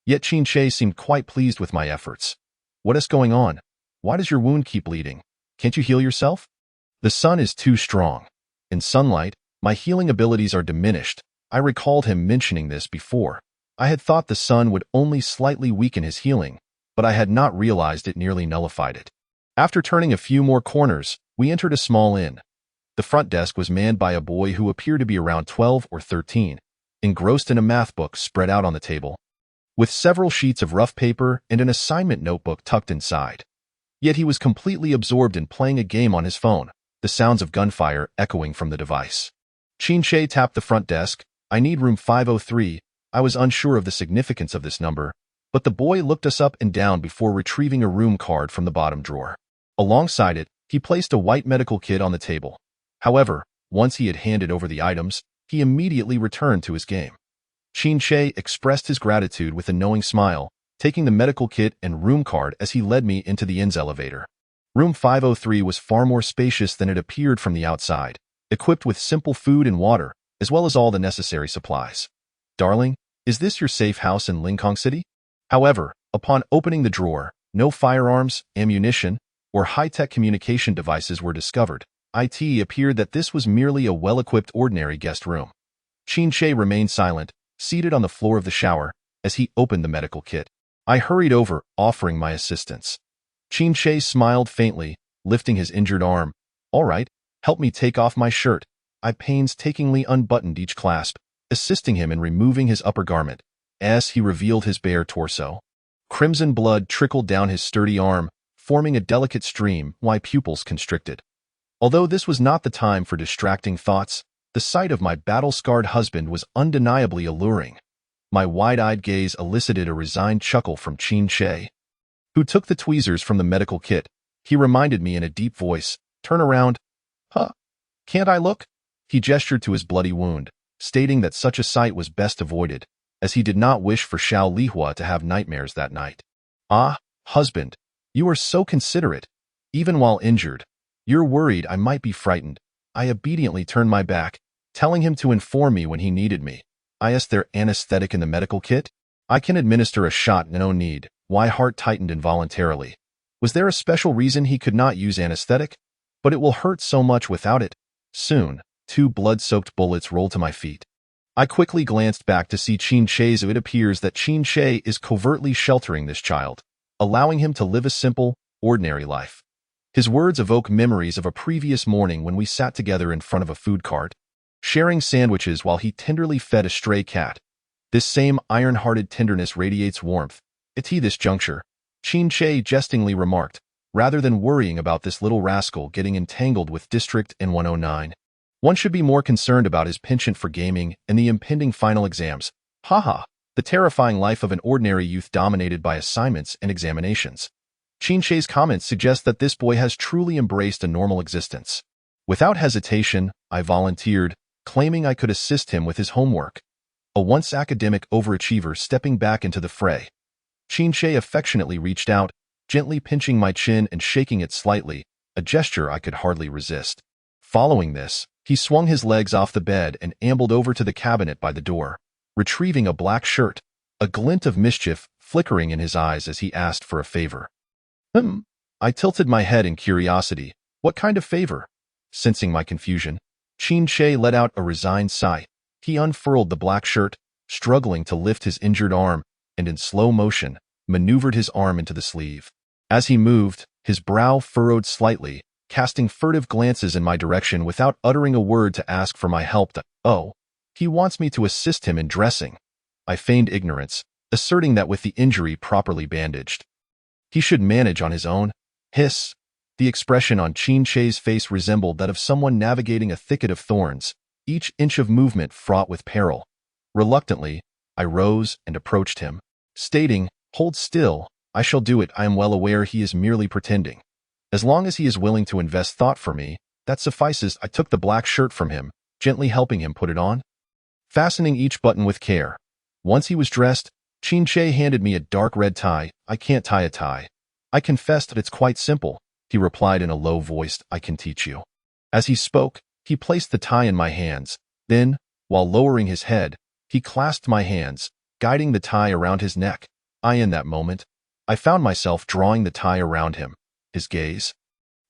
Yet Qin seemed quite pleased with my efforts. "What is going on? Why does your wound keep bleeding? Can't you heal yourself?" "The sun is too strong. In sunlight, my healing abilities are diminished." I recalled him mentioning this before. I had thought the sun would only slightly weaken his healing, but I had not realized it nearly nullified it. After turning a few more corners, we entered a small inn. The front desk was manned by a boy who appeared to be around 12 or 13, engrossed in a math book spread out on the table, with several sheets of rough paper and an assignment notebook tucked inside. Yet he was completely absorbed in playing a game on his phone, the sounds of gunfire echoing from the device. Qin tapped the front desk. "I need room 503. I was unsure of the significance of this number, but the boy looked us up and down before retrieving a room card from the bottom drawer. Alongside it, he placed a white medical kit on the table. However, once he had handed over the items, he immediately returned to his game. Qin expressed his gratitude with a knowing smile, taking the medical kit and room card as he led me into the inn's elevator. Room 503 was far more spacious than it appeared from the outside, equipped with simple food and water, as well as all the necessary supplies. "Darling, is this your safe house in Lincoln City?" However, upon opening the drawer, no firearms, ammunition, or high-tech communication devices were discovered. It appeared that this was merely a well-equipped ordinary guest room. Qin remained silent, seated on the floor of the shower, as he opened the medical kit. I hurried over, offering my assistance. Qin smiled faintly, lifting his injured arm. "All right, help me take off my shirt." I painstakingly unbuttoned each clasp, assisting him in removing his upper garment, as he revealed his bare torso. Crimson blood trickled down his sturdy arm, forming a delicate stream, my pupils constricted. Although this was not the time for distracting thoughts, the sight of my battle-scarred husband was undeniably alluring. My wide-eyed gaze elicited a resigned chuckle from Qin, who took the tweezers from the medical kit. He reminded me in a deep voice, "Turn around." "Huh? Can't I look?" He gestured to his bloody wound, stating that such a sight was best avoided, as he did not wish for Xiao Lihua to have nightmares that night. "Ah, husband, you are so considerate. Even while injured, you're worried I might be frightened." I obediently turned my back, telling him to inform me when he needed me. "I asked there anesthetic in the medical kit?" "I can administer a shot, no need." My heart tightened involuntarily. Was there a special reason he could not use anesthetic? "But it will hurt so much without it." Soon, 2 blood-soaked bullets rolled to my feet. I quickly glanced back to see Qin. It appears that Qin is covertly sheltering this child, allowing him to live a simple, ordinary life. His words evoke memories of a previous morning when we sat together in front of a food cart, sharing sandwiches while he tenderly fed a stray cat. This same iron-hearted tenderness radiates warmth. At this juncture, Qin jestingly remarked, "Rather than worrying about this little rascal getting entangled with District N109, one should be more concerned about his penchant for gaming and the impending final exams. Haha, the terrifying life of an ordinary youth dominated by assignments and examinations." Qin comments suggest that this boy has truly embraced a normal existence. Without hesitation, I volunteered, claiming I could assist him with his homework. A once academic overachiever stepping back into the fray. Qin affectionately reached out, gently pinching my chin and shaking it slightly, a gesture I could hardly resist. Following this, he swung his legs off the bed and ambled over to the cabinet by the door, retrieving a black shirt, a glint of mischief flickering in his eyes as he asked for a favor. I tilted my head in curiosity. What kind of favor? Sensing my confusion, Qin let out a resigned sigh. He unfurled the black shirt, struggling to lift his injured arm, and in slow motion, maneuvered his arm into the sleeve. As he moved, his brow furrowed slightly, casting furtive glances in my direction without uttering a word to ask for my help. Oh, he wants me to assist him in dressing. I feigned ignorance, asserting that with the injury properly bandaged, he should manage on his own. Hiss. The expression on Qin face resembled that of someone navigating a thicket of thorns, each inch of movement fraught with peril. Reluctantly, I rose and approached him, stating, "Hold still, I shall do it." I am well aware he is merely pretending. As long as he is willing to invest thought for me, that suffices. I took the black shirt from him, gently helping him put it on, fastening each button with care. Once he was dressed, Qin handed me a dark red tie. "I can't tie a tie." I confessed that it's quite simple. He replied in a low voice, "I can teach you." As he spoke, he placed the tie in my hands. Then, while lowering his head, he clasped my hands, guiding the tie around his neck. In that moment, I found myself drawing the tie around him. His gaze,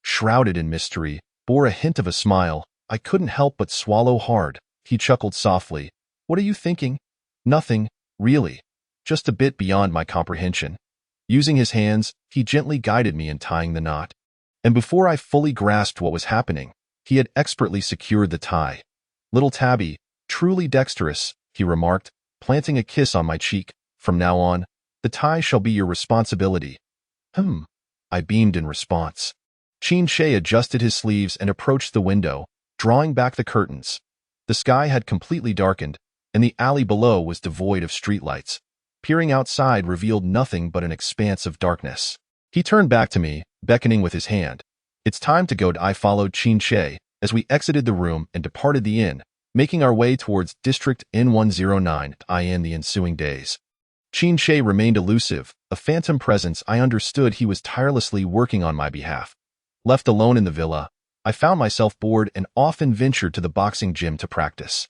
shrouded in mystery, bore a hint of a smile. I couldn't help but swallow hard. He chuckled softly. "What are you thinking?" "Nothing, really. Just a bit beyond my comprehension." Using his hands, he gently guided me in tying the knot. And before I fully grasped what was happening, he had expertly secured the tie. "Little Tabby, truly dexterous," he remarked, planting a kiss on my cheek. "From now on, the tie shall be your responsibility." I beamed in response. Qin adjusted his sleeves and approached the window, drawing back the curtains. The sky had completely darkened, and the alley below was devoid of streetlights. Peering outside revealed nothing but an expanse of darkness. He turned back to me, beckoning with his hand. "It's time to go." I followed Qin as we exited the room and departed the inn, making our way towards District N109. In the ensuing days, Qin remained elusive, a phantom presence. I understood he was tirelessly working on my behalf. Left alone in the villa, I found myself bored and often ventured to the boxing gym to practice.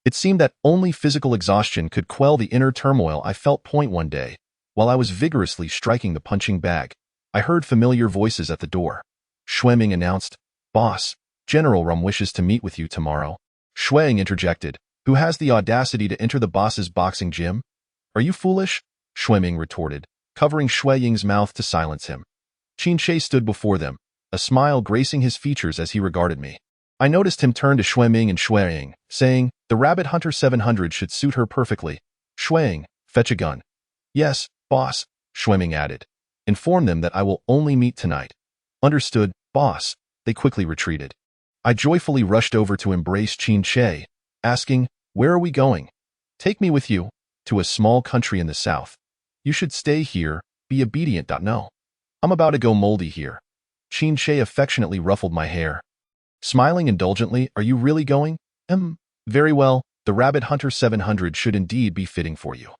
It seemed that only physical exhaustion could quell the inner turmoil I felt. One day, while I was vigorously striking the punching bag, I heard familiar voices at the door. Shueming announced, "Boss, General Rum wishes to meet with you tomorrow." Shuang interjected, "Who has the audacity to enter the boss's boxing gym?" "Are you foolish?" Shueming retorted, covering Shui Ying's mouth to silence him. Qin stood before them, a smile gracing his features as he regarded me. I noticed him turn to Shueming and Shui Ying, saying, "The Rabbit Hunter 700 should suit her perfectly. Shuang, fetch a gun." "Yes, boss," Shueming added. "Inform them that I will only meet tonight." "Understood, boss." They quickly retreated. I joyfully rushed over to embrace Qin asking, "Where are we going?" "Take me with you. To a small country in the south." "You should stay here. Be obedient." "No. I'm about to go moldy here." Qin affectionately ruffled my hair. Smiling indulgently, "Are you really going?" Very well. The Rabbit Hunter 700 should indeed be fitting for you."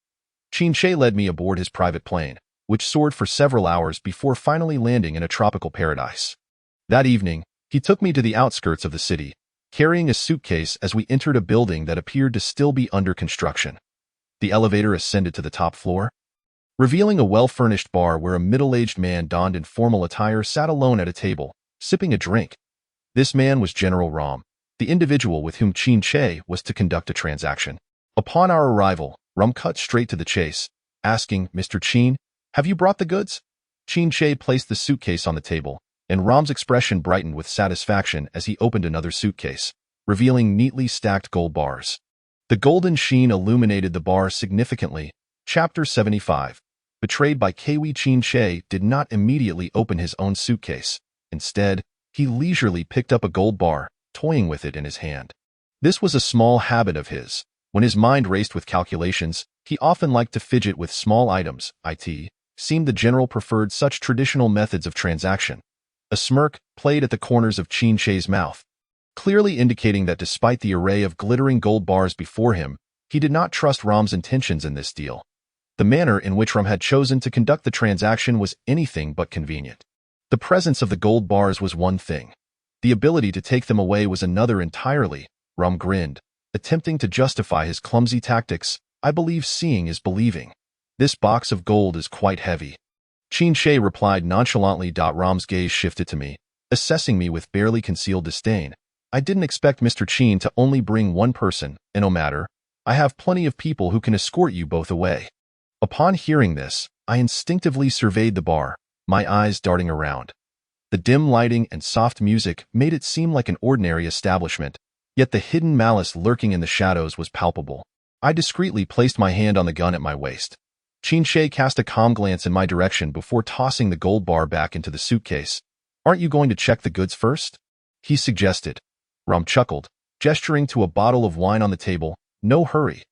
Qin led me aboard his private plane, which soared for several hours before finally landing in a tropical paradise. That evening, he took me to the outskirts of the city, carrying a suitcase as we entered a building that appeared to still be under construction. The elevator ascended to the top floor, revealing a well-furnished bar where a middle-aged man donned in formal attire sat alone at a table, sipping a drink. This man was General Ram, the individual with whom Qin was to conduct a transaction. Upon our arrival, Ram cut straight to the chase, asking, "Mr. Qin, have you brought the goods?" Qin placed the suitcase on the table, and Ram's expression brightened with satisfaction as he opened another suitcase, revealing neatly stacked gold bars. The golden sheen illuminated the bar significantly. Chapter 75. Betrayed by Kiwi. Qin did not immediately open his own suitcase. Instead, he leisurely picked up a gold bar, toying with it in his hand. This was a small habit of his. When his mind raced with calculations, he often liked to fidget with small items. It seemed the general preferred such traditional methods of transaction. A smirk played at the corners of Qin mouth, clearly indicating that despite the array of glittering gold bars before him, he did not trust Ram's intentions in this deal. The manner in which Ram had chosen to conduct the transaction was anything but convenient. The presence of the gold bars was one thing. The ability to take them away was another entirely. Rom grinned, attempting to justify his clumsy tactics. I believe seeing is believing. This box of gold is quite heavy. Qin replied nonchalantly. Rom's gaze shifted to me, assessing me with barely concealed disdain. I didn't expect Mr. Qin to only bring one person, and no matter. I have plenty of people who can escort you both away. Upon hearing this, I instinctively surveyed the bar, my eyes darting around. The dim lighting and soft music made it seem like an ordinary establishment, yet the hidden malice lurking in the shadows was palpable. I discreetly placed my hand on the gun at my waist. Qin cast a calm glance in my direction before tossing the gold bar back into the suitcase. Aren't you going to check the goods first? He suggested. Rom chuckled, gesturing to a bottle of wine on the table. No hurry.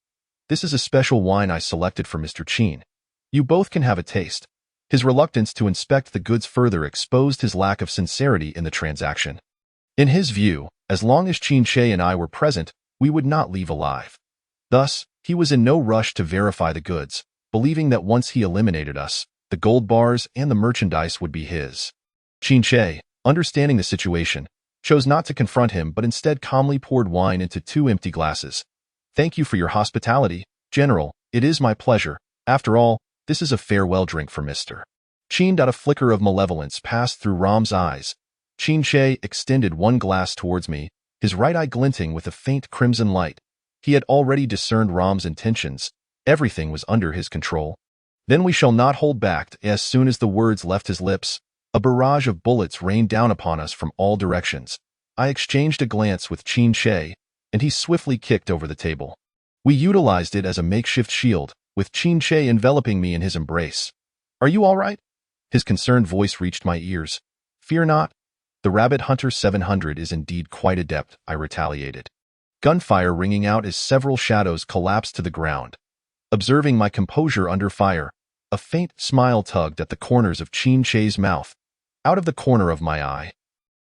This is a special wine I selected for Mr. Qin. You both can have a taste. His reluctance to inspect the goods further exposed his lack of sincerity in the transaction. In his view, as long as Qin and I were present, we would not leave alive. Thus, he was in no rush to verify the goods, believing that once he eliminated us, the gold bars and the merchandise would be his. Qin, understanding the situation, chose not to confront him but instead calmly poured wine into 2 empty glasses. Thank you for your hospitality, General. It is my pleasure. After all, this is a farewell drink for Mr. Qin. A flicker of malevolence passed through Rom's eyes. Qin extended one glass towards me, his right eye glinting with a faint crimson light. He had already discerned Rom's intentions. Everything was under his control. Then we shall not hold back. As soon as the words left his lips, a barrage of bullets rained down upon us from all directions. I exchanged a glance with Qin, and he swiftly kicked over the table. We utilized it as a makeshift shield, with Qin enveloping me in his embrace. Are you all right? His concerned voice reached my ears. Fear not. The Rabbit Hunter 700 is indeed quite adept, I retaliated. Gunfire ringing out as several shadows collapsed to the ground. Observing my composure under fire, a faint smile tugged at the corners of Qin's mouth. Out of the corner of my eye,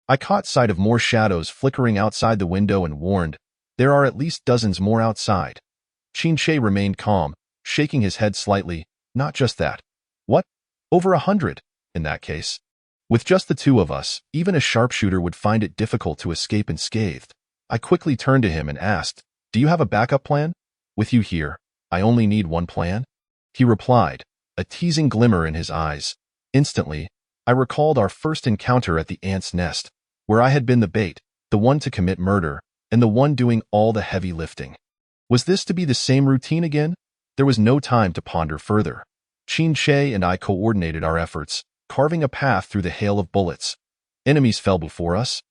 I caught sight of more shadows flickering outside the window and warned, there are at least dozens more outside. Qin remained calm, shaking his head slightly. Not just that. What? Over 100, in that case. With just the 2 of us, even a sharpshooter would find it difficult to escape unscathed. I quickly turned to him and asked, do you have a backup plan? With you here, I only need one plan? He replied, a teasing glimmer in his eyes. Instantly, I recalled our first encounter at the ant's nest, where I had been the bait, the one to commit murder, and the one doing all the heavy lifting. Was this to be the same routine again? There was no time to ponder further. Qin and I coordinated our efforts, carving a path through the hail of bullets. Enemies fell before us.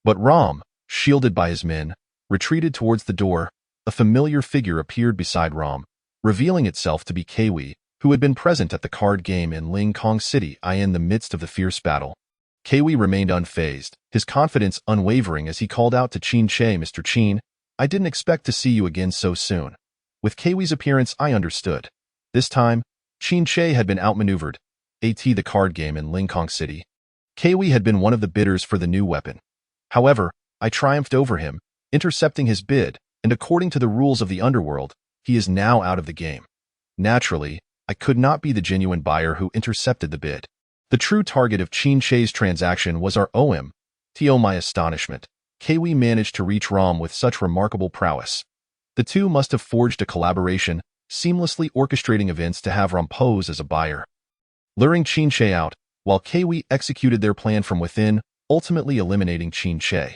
But Rom, shielded by his men, retreated towards the door. A familiar figure appeared beside Rom, revealing itself to be Kiwi, who had been present at the card game in Ling Kong City. In the midst of the fierce battle, Kiwi remained unfazed, his confidence unwavering as he called out to Qin. Mr. Qin, I didn't expect to see you again so soon. With Kiwi's appearance, I understood. This time, Qin had been outmaneuvered. The card game in Ling Kong City. Kiwi had been one of the bidders for the new weapon. However, I triumphed over him, intercepting his bid, and according to the rules of the underworld, he is now out of the game. Naturally, I could not be the genuine buyer who intercepted the bid. The true target of Qin's transaction was our OM. To my astonishment, Kiwi managed to reach Rom with such remarkable prowess. The 2 must have forged a collaboration, seamlessly orchestrating events to have Rom pose as a buyer. Luring Qin out, while Kiwi executed their plan from within, ultimately eliminating Qin.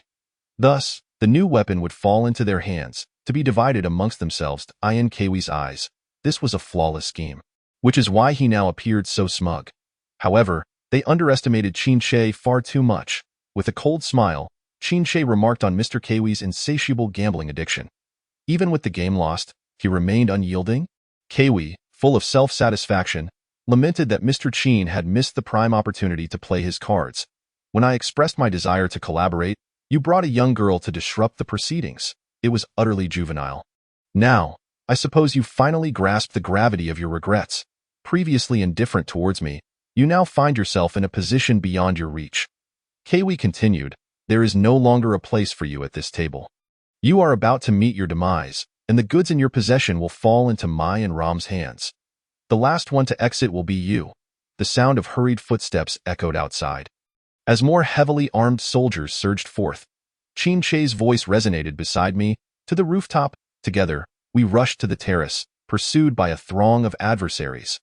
Thus, the new weapon would fall into their hands, to be divided amongst themselves. In Kiwi's eyes, this was a flawless scheme, which is why he now appeared so smug. However, they underestimated Qin far too much. With a cold smile, Qin remarked on Mr. Kiwi's insatiable gambling addiction. Even with the game lost, he remained unyielding. Kiwi, full of self-satisfaction, lamented that Mr. Qin had missed the prime opportunity to play his cards. When I expressed my desire to collaborate, you brought a young girl to disrupt the proceedings. It was utterly juvenile. Now, I suppose you finally grasped the gravity of your regrets. Previously indifferent towards me, you now find yourself in a position beyond your reach. Kiwi continued, there is no longer a place for you at this table. You are about to meet your demise, and the goods in your possession will fall into my and Rom's hands. The last one to exit will be you. The sound of hurried footsteps echoed outside. As more heavily armed soldiers surged forth, Qin Che's voice resonated beside me. To the rooftop, together, we rushed to the terrace, pursued by a throng of adversaries.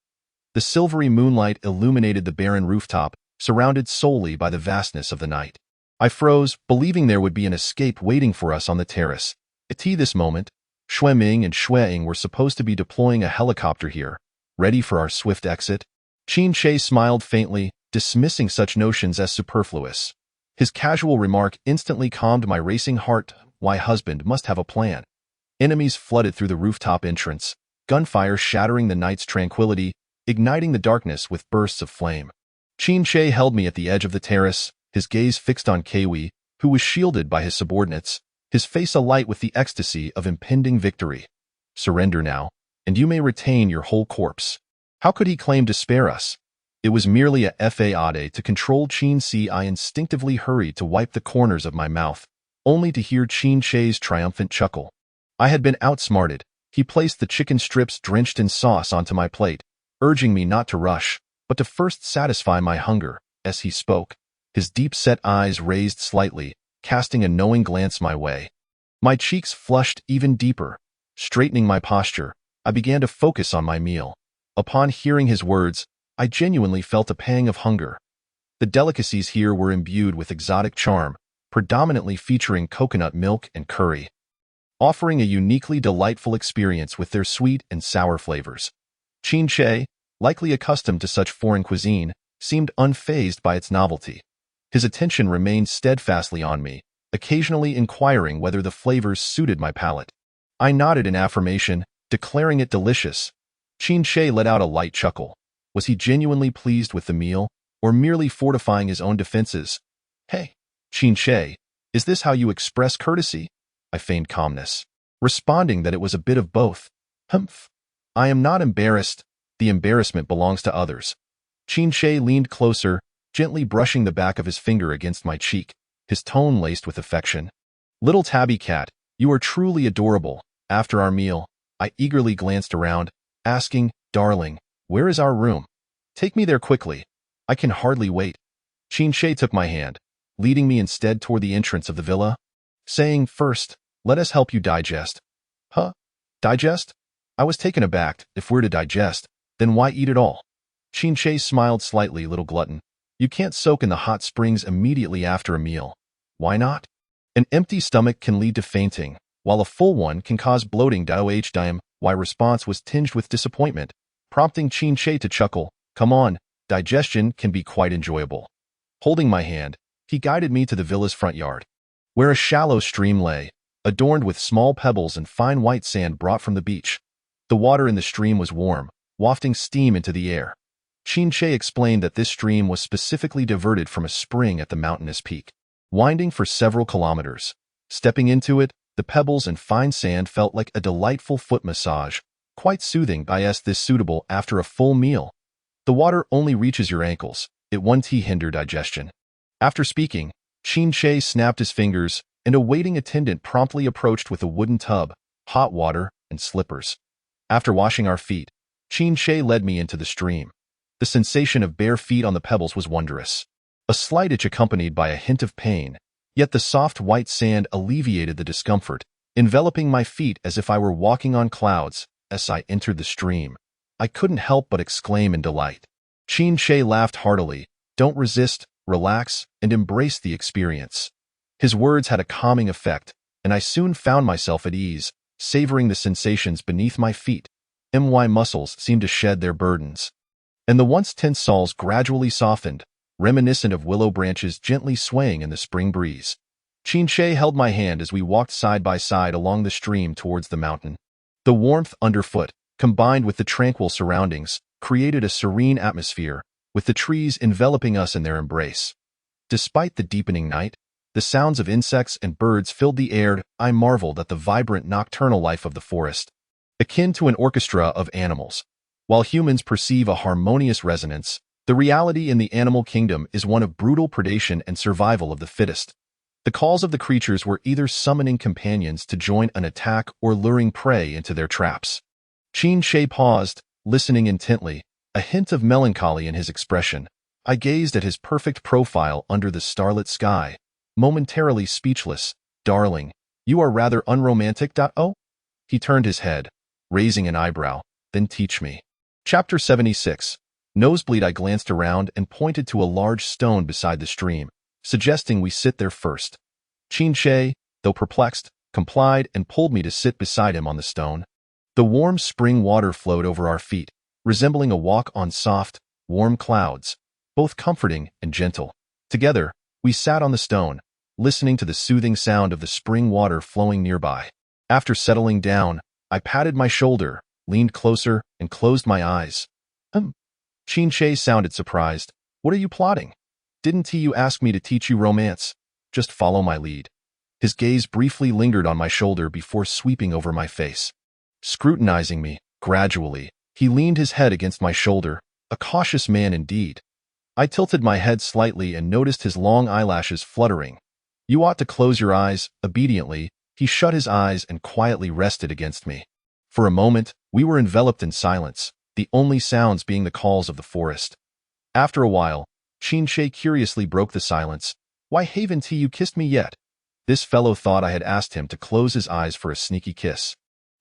The silvery moonlight illuminated the barren rooftop, surrounded solely by the vastness of the night. I froze, believing there would be an escape waiting for us on the terrace. At this moment, Xue Ming and Xue Ying were supposed to be deploying a helicopter here, ready for our swift exit. Qin Che smiled faintly, dismissing such notions as superfluous. His casual remark instantly calmed my racing heart. My husband must have a plan. Enemies flooded through the rooftop entrance, gunfire shattering the night's tranquility, igniting the darkness with bursts of flame. Qin Che held me at the edge of the terrace, his gaze fixed on Kei, who was shielded by his subordinates, his face alight with the ecstasy of impending victory. Surrender now, and you may retain your whole corpse. How could he claim to spare us? It was merely a fade to control Qin Si. I instinctively hurried to wipe the corners of my mouth, only to hear Qin Che's triumphant chuckle. I had been outsmarted. He placed the chicken strips drenched in sauce onto my plate, urging me not to rush, but to first satisfy my hunger. As he spoke, his deep-set eyes raised slightly, casting a knowing glance my way. My cheeks flushed even deeper. Straightening my posture, I began to focus on my meal. Upon hearing his words, I genuinely felt a pang of hunger. The delicacies here were imbued with exotic charm, predominantly featuring coconut milk and curry, offering a uniquely delightful experience with their sweet and sour flavors. Qin Che, likely accustomed to such foreign cuisine, seemed unfazed by its novelty. His attention remained steadfastly on me, occasionally inquiring whether the flavors suited my palate. I nodded in affirmation, declaring it delicious. Qin Che let out a light chuckle. Was he genuinely pleased with the meal, or merely fortifying his own defenses? Hey, Qin Che, is this how you express courtesy? I feigned calmness, responding that it was a bit of both. Humph. I am not embarrassed. The embarrassment belongs to others. Qin Che leaned closer, gently brushing the back of his finger against my cheek, his tone laced with affection. Little tabby cat, you are truly adorable. After our meal, I eagerly glanced around, asking, darling, where is our room? Take me there quickly. I can hardly wait. Qin Che took my hand, leading me instead toward the entrance of the villa, saying, first, let us help you digest. Huh? Digest? I was taken aback. If we're to digest, then why eat at all? Qin Che smiled slightly, little glutton. You can't soak in the hot springs immediately after a meal. Why not? An empty stomach can lead to fainting, while a full one can cause bloating. My response was tinged with disappointment, prompting Qin Che to chuckle. Come on, digestion can be quite enjoyable. Holding my hand, he guided me to the villa's front yard, where a shallow stream lay, adorned with small pebbles and fine white sand brought from the beach. The water in the stream was warm, wafting steam into the air. Qin Che explained that this stream was specifically diverted from a spring at the mountainous peak, winding for several kilometers. Stepping into it, the pebbles and fine sand felt like a delightful foot massage, quite soothing. This suitable after a full meal. The water only reaches your ankles. It won't hinder digestion. After speaking, Qin Che snapped his fingers, and a waiting attendant promptly approached with a wooden tub, hot water, and slippers. After washing our feet, Qin Che led me into the stream. The sensation of bare feet on the pebbles was wondrous. A slight itch accompanied by a hint of pain, yet the soft white sand alleviated the discomfort, enveloping my feet as if I were walking on clouds. As I entered the stream, I couldn't help but exclaim in delight. Qin Che laughed heartily. Don't resist, relax, and embrace the experience. His words had a calming effect, and I soon found myself at ease, savoring the sensations beneath my feet. My muscles seemed to shed their burdens, and the once tense soles gradually softened, reminiscent of willow branches gently swaying in the spring breeze. Qin Che held my hand as we walked side by side along the stream towards the mountain. The warmth underfoot, combined with the tranquil surroundings, created a serene atmosphere, with the trees enveloping us in their embrace. Despite the deepening night, the sounds of insects and birds filled the air. I marveled at the vibrant nocturnal life of the forest, akin to an orchestra of animals. While humans perceive a harmonious resonance, the reality in the animal kingdom is one of brutal predation and survival of the fittest. The calls of the creatures were either summoning companions to join an attack or luring prey into their traps. Qin Che paused, listening intently, a hint of melancholy in his expression. I gazed at his perfect profile under the starlit sky, momentarily speechless. Darling, you are rather unromantic. Oh? He turned his head, raising an eyebrow. Then teach me. Chapter 76. Nosebleed. I glanced around and pointed to a large stone beside the stream, suggesting we sit there first. Qin, though perplexed, complied and pulled me to sit beside him on the stone. The warm spring water flowed over our feet, resembling a walk on soft, warm clouds, both comforting and gentle. Together, we sat on the stone, listening to the soothing sound of the spring water flowing nearby. After settling down, I patted my shoulder, leaned closer, and closed my eyes. Qin sounded surprised. What are you plotting? Didn't you ask me to teach you romance? Just follow my lead. His gaze briefly lingered on my shoulder before sweeping over my face. Scrutinizing me, gradually, he leaned his head against my shoulder, a cautious man indeed. I tilted my head slightly and noticed his long eyelashes fluttering. You ought to close your eyes. Obediently, he shut his eyes and quietly rested against me. For a moment, we were enveloped in silence, the only sounds being the calls of the forest. After a while, Qin curiously broke the silence. Why haven't you kissed me yet? This fellow thought I had asked him to close his eyes for a sneaky kiss.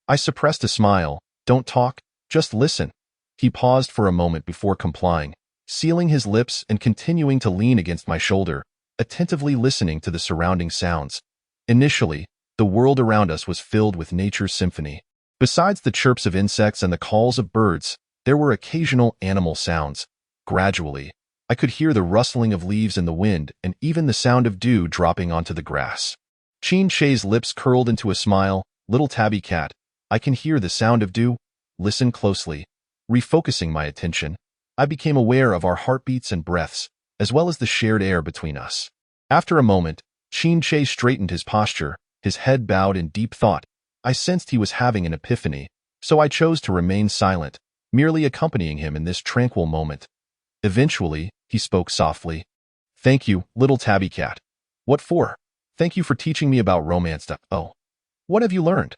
I suppressed a smile. Don't talk, just listen. He paused for a moment before complying, sealing his lips and continuing to lean against my shoulder, attentively listening to the surrounding sounds. Initially, the world around us was filled with nature's symphony. Besides the chirps of insects and the calls of birds, there were occasional animal sounds. Gradually, I could hear the rustling of leaves in the wind and even the sound of dew dropping onto the grass. Qin's lips curled into a smile. Little tabby cat, I can hear the sound of dew. Listen closely. Refocusing my attention, I became aware of our heartbeats and breaths, as well as the shared air between us. After a moment, Qin straightened his posture, his head bowed in deep thought. I sensed he was having an epiphany, so I chose to remain silent, merely accompanying him in this tranquil moment. Eventually, he spoke softly. Thank you, little tabby cat. What for? Thank you for teaching me about romance. Oh. What have you learned?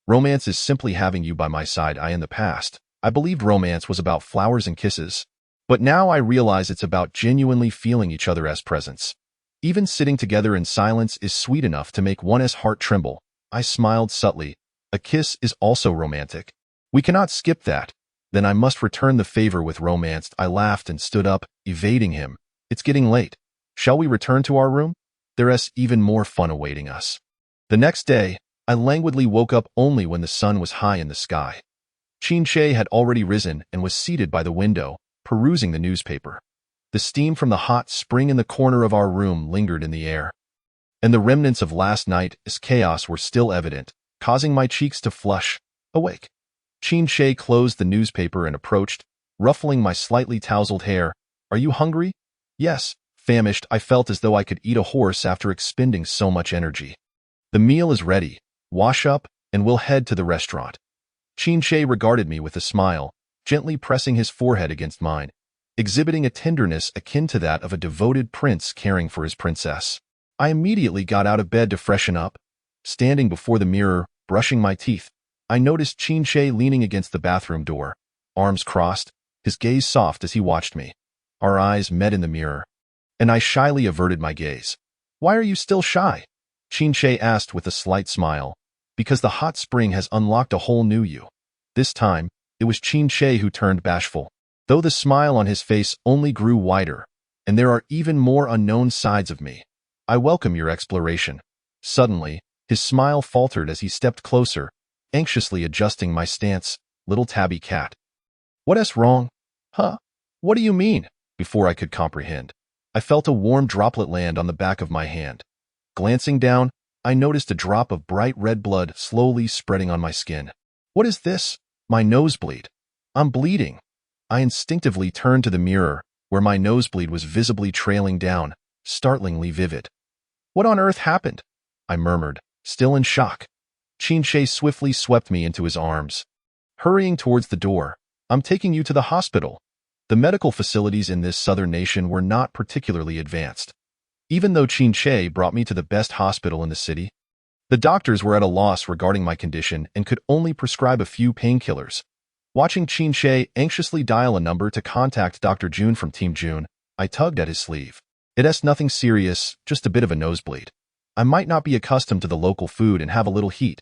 Romance is simply having you by my side. In the past, I believed romance was about flowers and kisses, but now I realize it's about genuinely feeling each other's presence. Even sitting together in silence is sweet enough to make one's heart tremble. I smiled subtly. A kiss is also romantic. We cannot skip that. Then I must return the favor with romance. I laughed and stood up, evading him. It's getting late. Shall we return to our room? There's even more fun awaiting us. The next day, I languidly woke up only when the sun was high in the sky. Qin had already risen and was seated by the window, perusing the newspaper. The steam from the hot spring in the corner of our room lingered in the air, and the remnants of last night's chaos were still evident, causing my cheeks to flush. Awake. Qin closed the newspaper and approached, ruffling my slightly tousled hair. Are you hungry? Yes. Famished, I felt as though I could eat a horse after expending so much energy. The meal is ready. Wash up, and we'll head to the restaurant. Qin regarded me with a smile, gently pressing his forehead against mine, exhibiting a tenderness akin to that of a devoted prince caring for his princess. I immediately got out of bed to freshen up. Standing before the mirror, brushing my teeth, I noticed Qin leaning against the bathroom door, arms crossed, his gaze soft as he watched me. Our eyes met in the mirror, and I shyly averted my gaze. Why are you still shy? Qin asked with a slight smile. Because the hot spring has unlocked a whole new you. This time, it was Qin who turned bashful, though the smile on his face only grew wider, and there are even more unknown sides of me. I welcome your exploration. Suddenly, his smile faltered as he stepped closer, anxiously adjusting my stance. Little tabby cat. What's wrong? Huh? What do you mean? Before I could comprehend, I felt a warm droplet land on the back of my hand. Glancing down, I noticed a drop of bright red blood slowly spreading on my skin. What is this? My nosebleed. I'm bleeding. I instinctively turned to the mirror, where my nosebleed was visibly trailing down, startlingly vivid. What on earth happened? I murmured, still in shock. Qin swiftly swept me into his arms. Hurrying towards the door, I'm taking you to the hospital. The medical facilities in this southern nation were not particularly advanced. Even though Qin brought me to the best hospital in the city, the doctors were at a loss regarding my condition and could only prescribe a few painkillers. Watching Qin anxiously dial a number to contact Dr. June from Team June, I tugged at his sleeve. It's nothing serious, just a bit of a nosebleed. I might not be accustomed to the local food and have a little heat.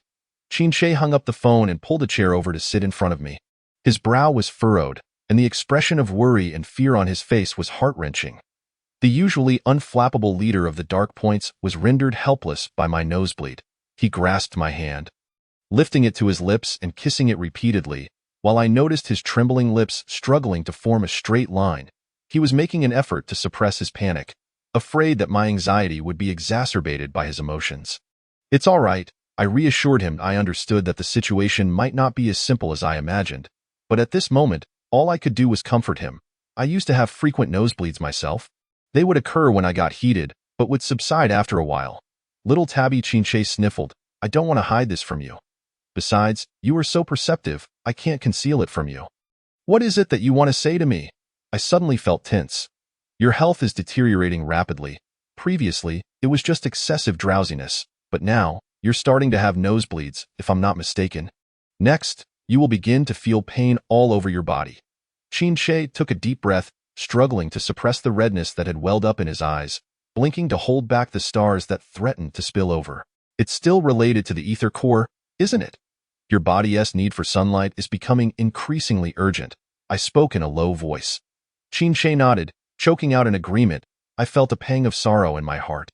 Qin hung up the phone and pulled a chair over to sit in front of me. His brow was furrowed, and the expression of worry and fear on his face was heart-wrenching. The usually unflappable leader of the Dark Points was rendered helpless by my nosebleed. He grasped my hand, lifting it to his lips and kissing it repeatedly, while I noticed his trembling lips struggling to form a straight line. He was making an effort to suppress his panic, afraid that my anxiety would be exacerbated by his emotions. It's all right, I reassured him. I understood that the situation might not be as simple as I imagined, but at this moment, all I could do was comfort him. I used to have frequent nosebleeds myself. They would occur when I got heated, but would subside after a while. Little Tabby, Qin sniffled. I don't want to hide this from you. Besides, you are so perceptive, I can't conceal it from you. What is it that you want to say to me? I suddenly felt tense. Your health is deteriorating rapidly. Previously, it was just excessive drowsiness, but now, you're starting to have nosebleeds, if I'm not mistaken. Next, you will begin to feel pain all over your body. Qin took a deep breath, struggling to suppress the redness that had welled up in his eyes, blinking to hold back the stars that threatened to spill over. It's still related to the ether core, isn't it? Your body's need for sunlight is becoming increasingly urgent. I spoke in a low voice. Qin nodded, choking out an agreement. I felt a pang of sorrow in my heart.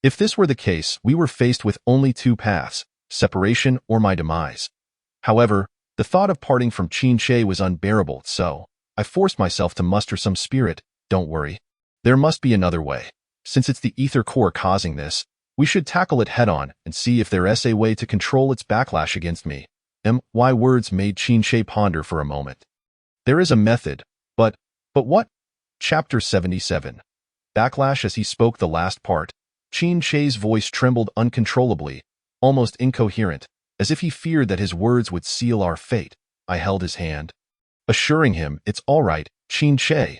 If this were the case, we were faced with only two paths, separation or my demise. However, the thought of parting from Qin was unbearable, so I forced myself to muster some spirit. Don't worry. There must be another way. Since it's the ether core causing this, we should tackle it head-on and see if there's a way to control its backlash against me. My words made Qin ponder for a moment. There is a method, but what? Chapter 77. Backlash. As he spoke the last part, Qin's voice trembled uncontrollably, almost incoherent, as if he feared that his words would seal our fate. I held his hand, assuring him, it's all right, Qin.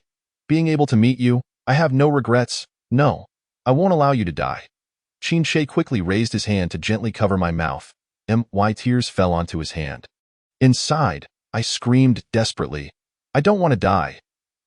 Being able to meet you, I have no regrets. No, I won't allow you to die. Qin quickly raised his hand to gently cover my mouth. My tears fell onto his hand. Inside, I screamed desperately. I don't want to die.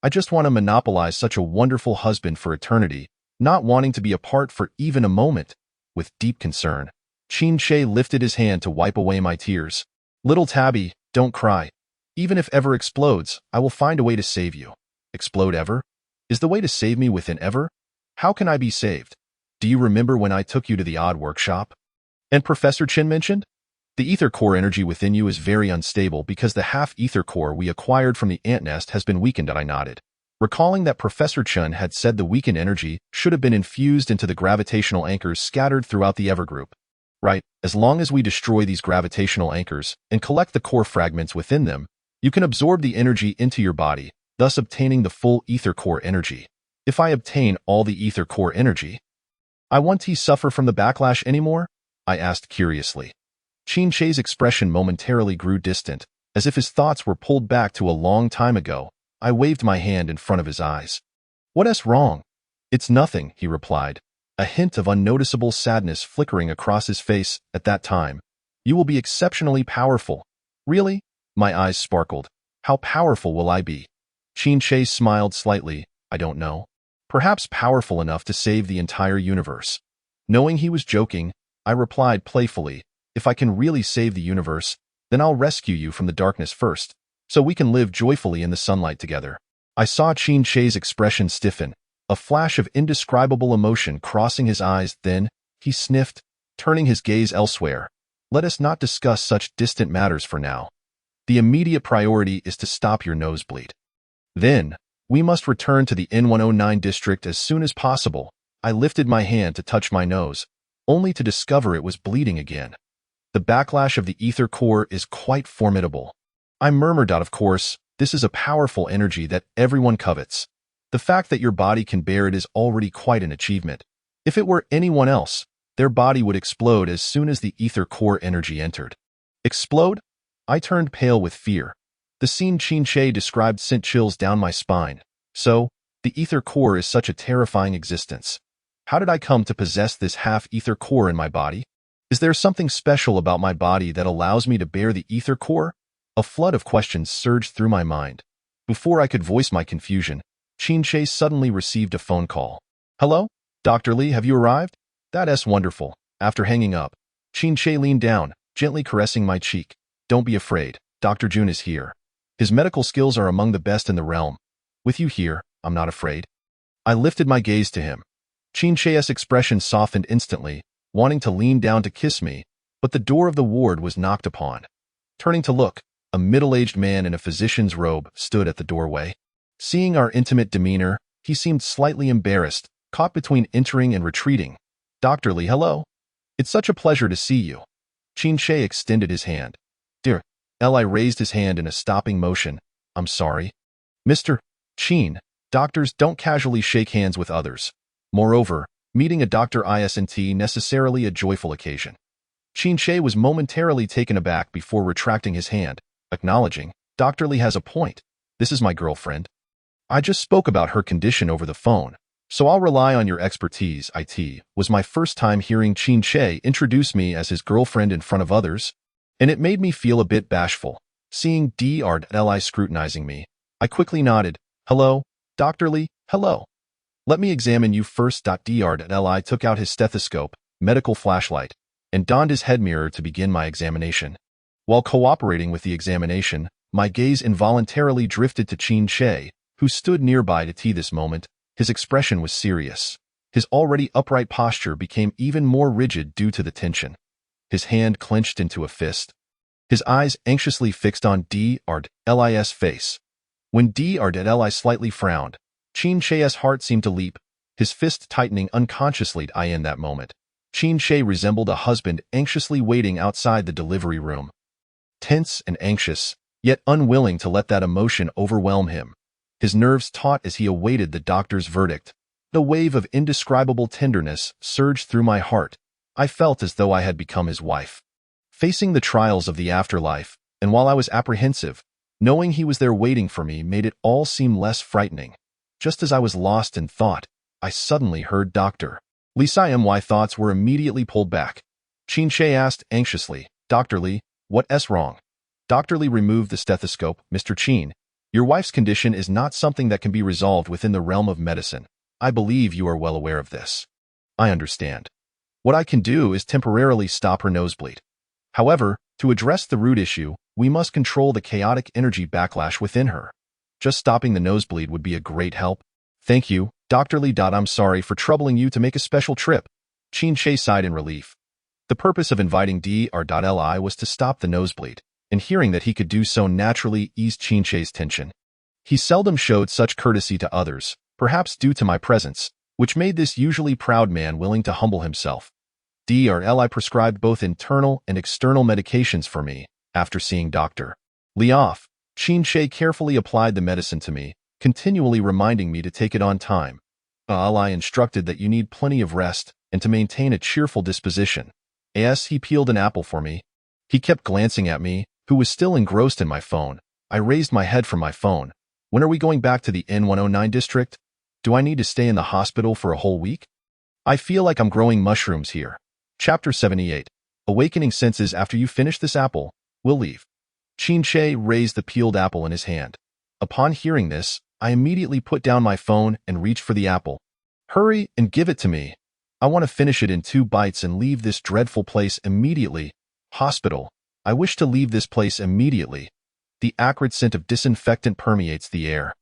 I just want to monopolize such a wonderful husband for eternity, not wanting to be apart for even a moment. With deep concern, Qin lifted his hand to wipe away my tears. Little Tabby, don't cry. Even if ever explodes, I will find a way to save you. Explode ever? Is the way to save me within ever? How can I be saved? Do you remember when I took you to the odd workshop? And Professor Qin mentioned? The ether core energy within you is very unstable because the half-ether core we acquired from the ant nest has been weakened. I nodded, recalling that Professor Qin had said the weakened energy should have been infused into the gravitational anchors scattered throughout the Evergroup. Right, as long as we destroy these gravitational anchors and collect the core fragments within them, you can absorb the energy into your body, thus obtaining the full ether core energy. If I obtain all the ether core energy, I won't suffer from the backlash anymore? I asked curiously. Qin's expression momentarily grew distant, as if his thoughts were pulled back to a long time ago. I waved my hand in front of his eyes. What's wrong? It's nothing, he replied, a hint of unnoticeable sadness flickering across his face at that time. You will be exceptionally powerful. Really? My eyes sparkled. How powerful will I be? Qin smiled slightly. I don't know. Perhaps powerful enough to save the entire universe. Knowing he was joking, I replied playfully, if I can really save the universe, then I'll rescue you from the darkness first, so we can live joyfully in the sunlight together. I saw Qin's expression stiffen, a flash of indescribable emotion crossing his eyes. Then, he sniffed, turning his gaze elsewhere. Let us not discuss such distant matters for now. The immediate priority is to stop your nosebleed. Then, we must return to the N109 district as soon as possible. I lifted my hand to touch my nose, only to discover it was bleeding again. The backlash of the ether core is quite formidable. I murmured out, of course, this is a powerful energy that everyone covets. The fact that your body can bear it is already quite an achievement. If it were anyone else, their body would explode as soon as the ether core energy entered. Explode? I turned pale with fear. The scene Qin described sent chills down my spine. So, the ether core is such a terrifying existence. How did I come to possess this half-ether core in my body? Is there something special about my body that allows me to bear the ether core? A flood of questions surged through my mind. Before I could voice my confusion, Qin suddenly received a phone call. "Hello? Dr. Lee, have you arrived?" "That's wonderful." After hanging up, Qin leaned down, gently caressing my cheek. "Don't be afraid. Dr. Jun is here. His medical skills are among the best in the realm. With you here, I'm not afraid." I lifted my gaze to him. Qin's expression softened instantly, wanting to lean down to kiss me, but the door of the ward was knocked upon. Turning to look, a middle-aged man in a physician's robe stood at the doorway. Seeing our intimate demeanor, he seemed slightly embarrassed, caught between entering and retreating. "Dr. Lee, hello. It's such a pleasure to see you." Qin extended his hand. "Dear." Li raised his hand in a stopping motion. "I'm sorry." "Mr. Qin, doctors don't casually shake hands with others. Moreover, meeting a doctor isn't necessarily a joyful occasion." Qin was momentarily taken aback before retracting his hand, acknowledging, "Dr. Lee has a point. This is my girlfriend. I just spoke about her condition over the phone, so I'll rely on your expertise." It was my first time hearing Qin introduce me as his girlfriend in front of others, and it made me feel a bit bashful. Seeing Li scrutinizing me, I quickly nodded. "Hello, Dr. Lee, hello. Let me examine you first." Li took out his stethoscope, medical flashlight, and donned his head mirror to begin my examination. While cooperating with the examination, my gaze involuntarily drifted to Qin, who stood nearby to this moment. His expression was serious. His already upright posture became even more rigid due to the tension. His hand clenched into a fist. His eyes anxiously fixed on Li's face. When Li slightly frowned, Qin's heart seemed to leap, his fist tightening unconsciously. In that moment, Qin resembled a husband anxiously waiting outside the delivery room. Tense and anxious, yet unwilling to let that emotion overwhelm him. His nerves taut as he awaited the doctor's verdict. A wave of indescribable tenderness surged through my heart. I felt as though I had become his wife. Facing the trials of the afterlife, and while I was apprehensive, knowing he was there waiting for me made it all seem less frightening. Just as I was lost in thought, I suddenly heard Dr. Lee's my thoughts were immediately pulled back. Qin asked anxiously, "Dr. Lee, what's wrong?" Dr. Lee removed the stethoscope. "Mr. Qin, your wife's condition is not something that can be resolved within the realm of medicine. I believe you are well aware of this." "I understand. What I can do is temporarily stop her nosebleed. However, to address the root issue, we must control the chaotic energy backlash within her. Just stopping the nosebleed would be a great help." "Thank you, Dr. Lee. I'm sorry for troubling you to make a special trip." Qin sighed in relief. The purpose of inviting Li was to stop the nosebleed, and hearing that he could do so naturally eased Qin's tension. He seldom showed such courtesy to others, perhaps due to my presence, which made this usually proud man willing to humble himself. Li prescribed both internal and external medications for me. After seeing Dr. Lee off, Qin carefully applied the medicine to me, continually reminding me to take it on time. Li instructed that you need plenty of rest and to maintain a cheerful disposition. As he peeled an apple for me, he kept glancing at me, who was still engrossed in my phone. I raised my head from my phone. "When are we going back to the N109 district? Do I need to stay in the hospital for a whole week? I feel like I'm growing mushrooms here." Chapter 78. Awakening Senses. "After you finish this apple, we'll leave." Qin raised the peeled apple in his hand. Upon hearing this, I immediately put down my phone and reached for the apple. "Hurry and give it to me. I want to finish it in 2 bites and leave this dreadful place immediately." "Hospital. I wish to leave this place immediately." The acrid scent of disinfectant permeates the air,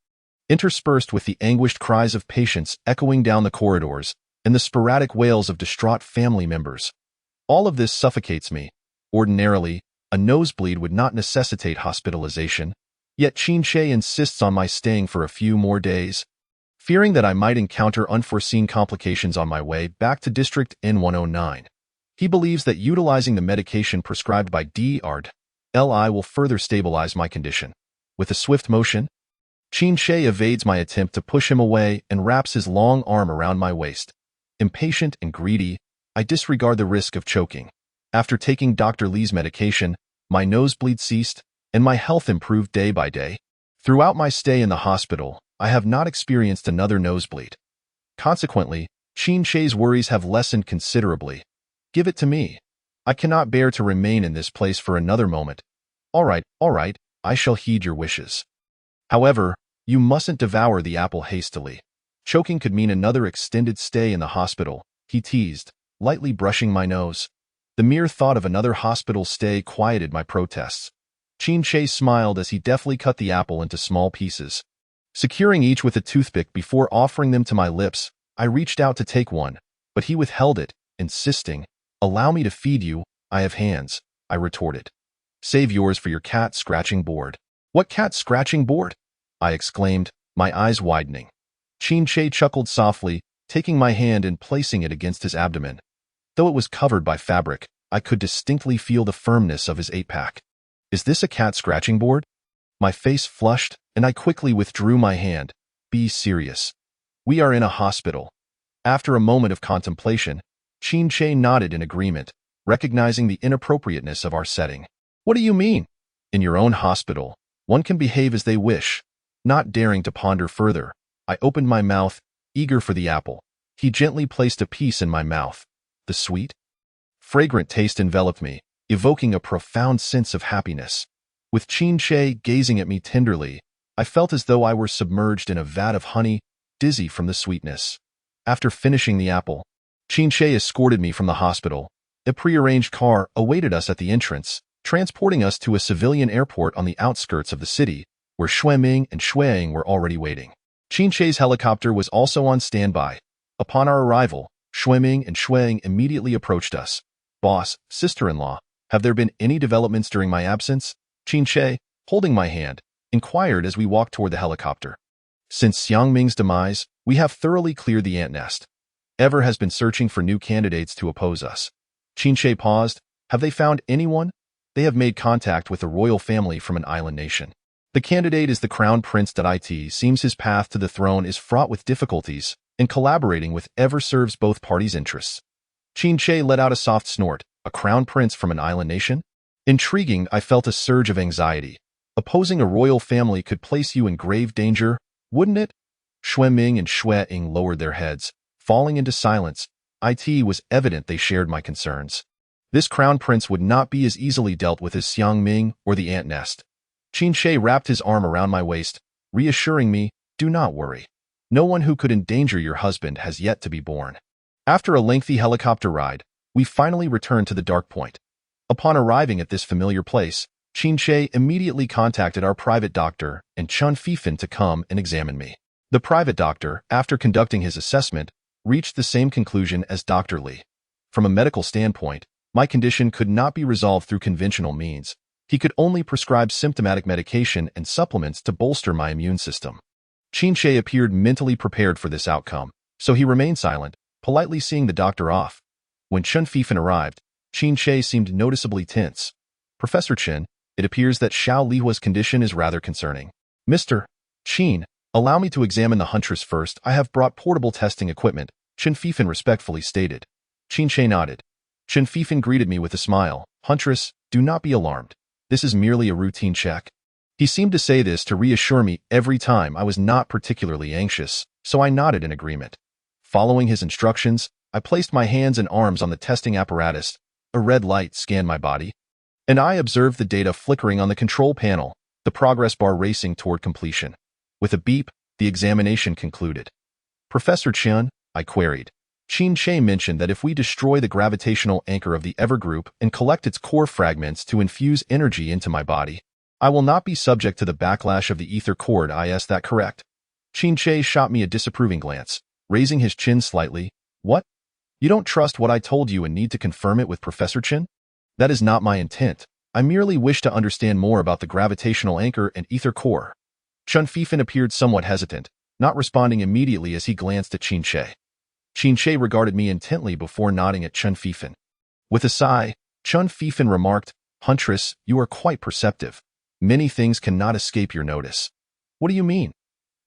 interspersed with the anguished cries of patients echoing down the corridors and the sporadic wails of distraught family members. All of this suffocates me. Ordinarily, a nosebleed would not necessitate hospitalization, yet Qin insists on my staying for a few more days. Fearing that I might encounter unforeseen complications on my way back to District N109, he believes that utilizing the medication prescribed by Li will further stabilize my condition. With a swift motion, Qin evades my attempt to push him away and wraps his long arm around my waist. Impatient and greedy, I disregard the risk of choking. After taking Dr. Lee's medication, my nosebleed ceased, and my health improved day by day. Throughout my stay in the hospital, I have not experienced another nosebleed. Consequently, Qin's worries have lessened considerably. "Give it to me. I cannot bear to remain in this place for another moment." All right, I shall heed your wishes. However, You mustn't devour the apple hastily. Choking could mean another extended stay in the hospital, he teased, lightly brushing my nose. The mere thought of another hospital stay quieted my protests. Chin-Che smiled as he deftly cut the apple into small pieces. Securing each with a toothpick before offering them to my lips, I reached out to take one, but he withheld it, insisting, "Allow me to feed you, I have hands," I retorted. "Save yours for your cat-scratching board." "What cat-scratching board?" I exclaimed, my eyes widening. Chin-Che chuckled softly, taking my hand and placing it against his abdomen. Though it was covered by fabric, I could distinctly feel the firmness of his 8-pack. "Is this a cat-scratching board?" My face flushed, and I quickly withdrew my hand. "Be serious. We are in a hospital." After a moment of contemplation, Chin-Che nodded in agreement, recognizing the inappropriateness of our setting. "What do you mean?" "In your own hospital, one can behave as they wish." Not daring to ponder further, I opened my mouth, eager for the apple. He gently placed a piece in my mouth. The sweet, fragrant taste enveloped me, evoking a profound sense of happiness. With Chin-Che gazing at me tenderly, I felt as though I were submerged in a vat of honey, dizzy from the sweetness. After finishing the apple, Chin-Che escorted me from the hospital. A prearranged car awaited us at the entrance, transporting us to a civilian airport on the outskirts of the city, where Xueming and Xueying were already waiting. Chin-Che's helicopter was also on standby. Upon our arrival, Xueming and Xueying immediately approached us. "Boss, sister-in-law, have there been any developments during my absence?" Chin-Che, holding my hand, inquired as we walked toward the helicopter. "Since Xiangming's demise, we have thoroughly cleared the ant nest. Ever has been searching for new candidates to oppose us." Chin-Che paused. "Have they found anyone?" "They have made contact with a royal family from an island nation. The candidate is the crown prince. It seems his path to the throne is fraught with difficulties, and collaborating with ever serves both parties' interests." Chin-Che let out a soft snort. "A crown prince from an island nation?" Intriguing, I felt a surge of anxiety. Opposing a royal family could place you in grave danger, wouldn't it? Xueming and Xueying lowered their heads, falling into silence. It was evident they shared my concerns. This crown prince would not be as easily dealt with as Xiangming or the ant nest. Chin-Che wrapped his arm around my waist, reassuring me, "Do not worry. No one who could endanger your husband has yet to be born." After a lengthy helicopter ride, we finally returned to the dark point. Upon arriving at this familiar place, Chin-Che immediately contacted our private doctor and Chun Fifan to come and examine me. The private doctor, after conducting his assessment, reached the same conclusion as Dr. Li. From a medical standpoint, my condition could not be resolved through conventional means. He could only prescribe symptomatic medication and supplements to bolster my immune system. Chin-Che appeared mentally prepared for this outcome, so he remained silent, politely seeing the doctor off. When Chun Fifan arrived, Chin-Che seemed noticeably tense. "Professor Chen, it appears that Xiao Lihua's condition is rather concerning." "Mr. Qin, allow me to examine the huntress first. I have brought portable testing equipment," Chun Fifan respectfully stated. Chin-Che nodded. Chun Fifan greeted me with a smile. "Huntress, do not be alarmed. This is merely a routine check." He seemed to say this to reassure me every time I was not particularly anxious, so I nodded in agreement. Following his instructions, I placed my hands and arms on the testing apparatus. A red light scanned my body, and I observed the data flickering on the control panel, the progress bar racing toward completion. With a beep, the examination concluded. "Professor Chen," I queried. Chin-Che mentioned that if we destroy the gravitational anchor of the Evergroup and collect its core fragments to infuse energy into my body, I will not be subject to the backlash of the ether cord. Is that correct? Chin-Che shot me a disapproving glance, raising his chin slightly. "What? You don't trust what I told you and need to confirm it with Professor Chen?" "That is not my intent. I merely wish to understand more about the gravitational anchor and ether core." Chun Fifan appeared somewhat hesitant, not responding immediately as he glanced at Chin-Che. Chin-Che regarded me intently before nodding at Chun Fifan. With a sigh, Chun Fifan remarked, "Huntress, you are quite perceptive. Many things cannot escape your notice." "What do you mean?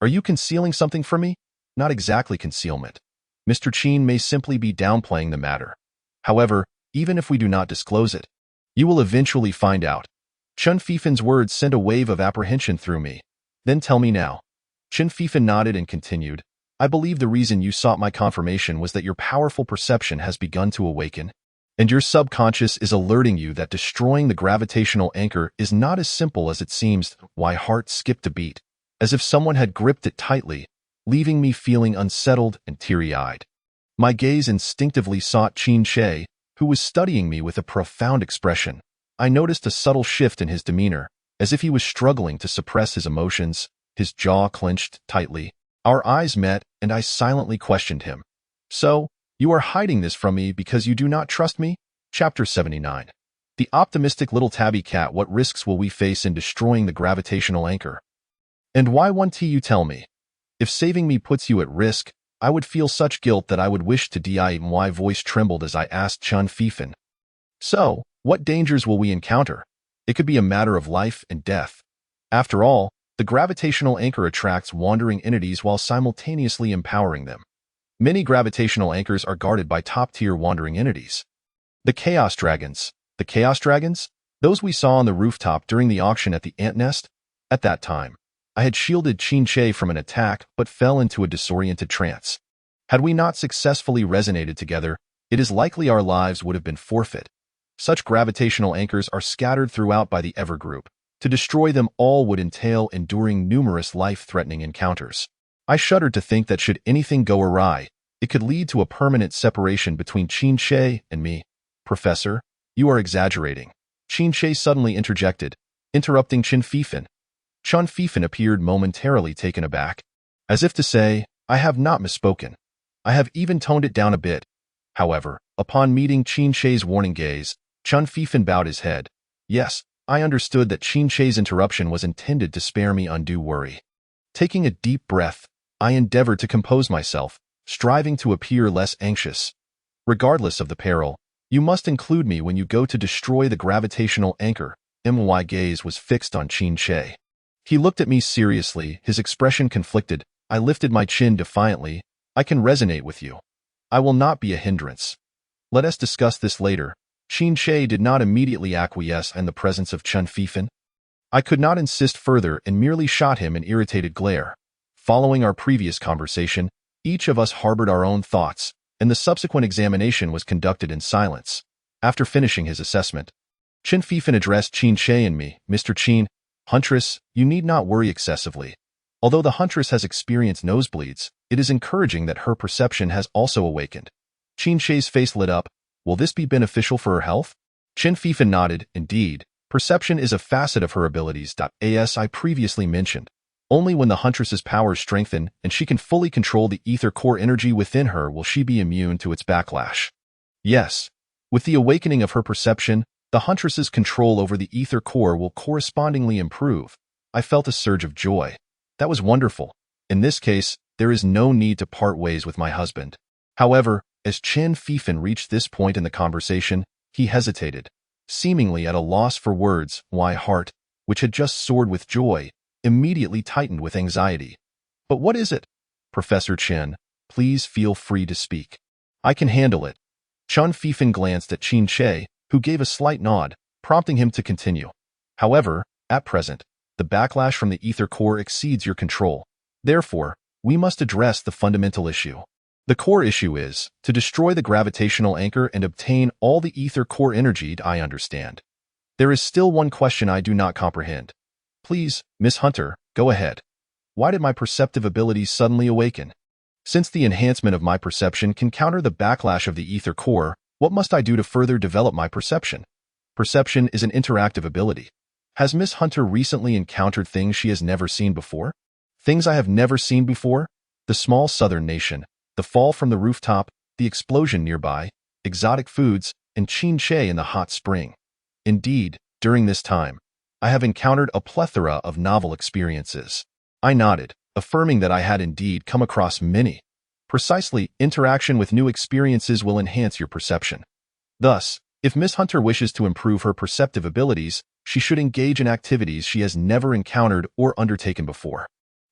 Are you concealing something from me?" "Not exactly concealment. Mr. Qin may simply be downplaying the matter. However, even if we do not disclose it, you will eventually find out." Chun Fifan's words sent a wave of apprehension through me. "Then tell me now." Chun Fifan nodded and continued, "I believe the reason you sought my confirmation was that your powerful perception has begun to awaken, and your subconscious is alerting you that destroying the gravitational anchor is not as simple as it seems." My heart skipped a beat. as if someone had gripped it tightly, leaving me feeling unsettled and teary-eyed. My gaze instinctively sought Qin Shi, who was studying me with a profound expression. I noticed a subtle shift in his demeanor, as if he was struggling to suppress his emotions, his jaw clenched tightly. Our eyes met, and I silently questioned him. "So, you are hiding this from me because you do not trust me?" Chapter 79. The optimistic little tabby cat. What risks will we face in destroying the gravitational anchor? And why won't you tell me? If saving me puts you at risk, I would feel such guilt that I would wish to die. My voice trembled as I asked Chun Fifan. "So, what dangers will we encounter? It could be a matter of life and death. After all, the gravitational anchor attracts wandering entities while simultaneously empowering them. Many gravitational anchors are guarded by top-tier wandering entities. The Chaos Dragons. The Chaos Dragons? Those we saw on the rooftop during the auction at the ant nest? At that time, I had shielded Qin Shi from an attack but fell into a disoriented trance. Had we not successfully resonated together, it is likely our lives would have been forfeit. Such gravitational anchors are scattered throughout by the Ever Group. To destroy them all would entail enduring numerous life-threatening encounters. I shuddered to think that should anything go awry, it could lead to a permanent separation between Qin Shi and me. "Professor, you are exaggerating," Qin Shi suddenly interjected, interrupting Chun Fifan. Chun Fifan appeared momentarily taken aback, as if to say, "I have not misspoken. I have even toned it down a bit." However, upon meeting Qin Shi's warning gaze, Chun Fifan bowed his head. Yes, I understood that Qin Shi's interruption was intended to spare me undue worry. Taking a deep breath, I endeavored to compose myself, striving to appear less anxious. "Regardless of the peril, you must include me when you go to destroy the gravitational anchor." My gaze was fixed on Qin Shi. He looked at me seriously, his expression conflicted. I lifted my chin defiantly. "I can resonate with you. I will not be a hindrance. Let us discuss this later." Qin Shi did not immediately acquiesce in the presence of Chun Fifan. I could not insist further and merely shot him an irritated glare. Following our previous conversation, each of us harbored our own thoughts, and the subsequent examination was conducted in silence. After finishing his assessment, Chun Fifan addressed Qin Shi and me. "Mr. Qin, Huntress, you need not worry excessively. Although the Huntress has experienced nosebleeds, it is encouraging that her perception has also awakened." Qin Shi's face lit up. "Will this be beneficial for her health?" Chun Fifan nodded. "Indeed, perception is a facet of her abilities. As I previously mentioned, only when the Huntress's powers strengthen and she can fully control the ether core energy within her will she be immune to its backlash. Yes, with the awakening of her perception, the Huntress's control over the ether core will correspondingly improve." I felt a surge of joy. That was wonderful. In this case, there is no need to part ways with my husband. However, as Chun Fifan reached this point in the conversation, he hesitated, seemingly at a loss for words. My heart, which had just soared with joy, immediately tightened with anxiety. "But what is it?" "Professor Chen, please feel free to speak. I can handle it." Chun Fifan glanced at Qin Shi, who gave a slight nod, prompting him to continue. "However, at present, the backlash from the ether core exceeds your control. Therefore, we must address the fundamental issue. The core issue is to destroy the gravitational anchor and obtain all the ether core energy. I understand. There is still one question I do not comprehend. Please, Miss Hunter, go ahead. Why did my perceptive abilities suddenly awaken? Since the enhancement of my perception can counter the backlash of the ether core, what must I do to further develop my perception? Perception is an interactive ability. Has Miss Hunter recently encountered things she has never seen before? Things I have never seen before? The small southern nation, the fall from the rooftop, the explosion nearby, exotic foods, and Qin Shi in the hot spring. Indeed, during this time, I have encountered a plethora of novel experiences. I nodded, affirming that I had indeed come across many. Precisely, interaction with new experiences will enhance your perception. Thus, if Miss Hunter wishes to improve her perceptive abilities, she should engage in activities she has never encountered or undertaken before.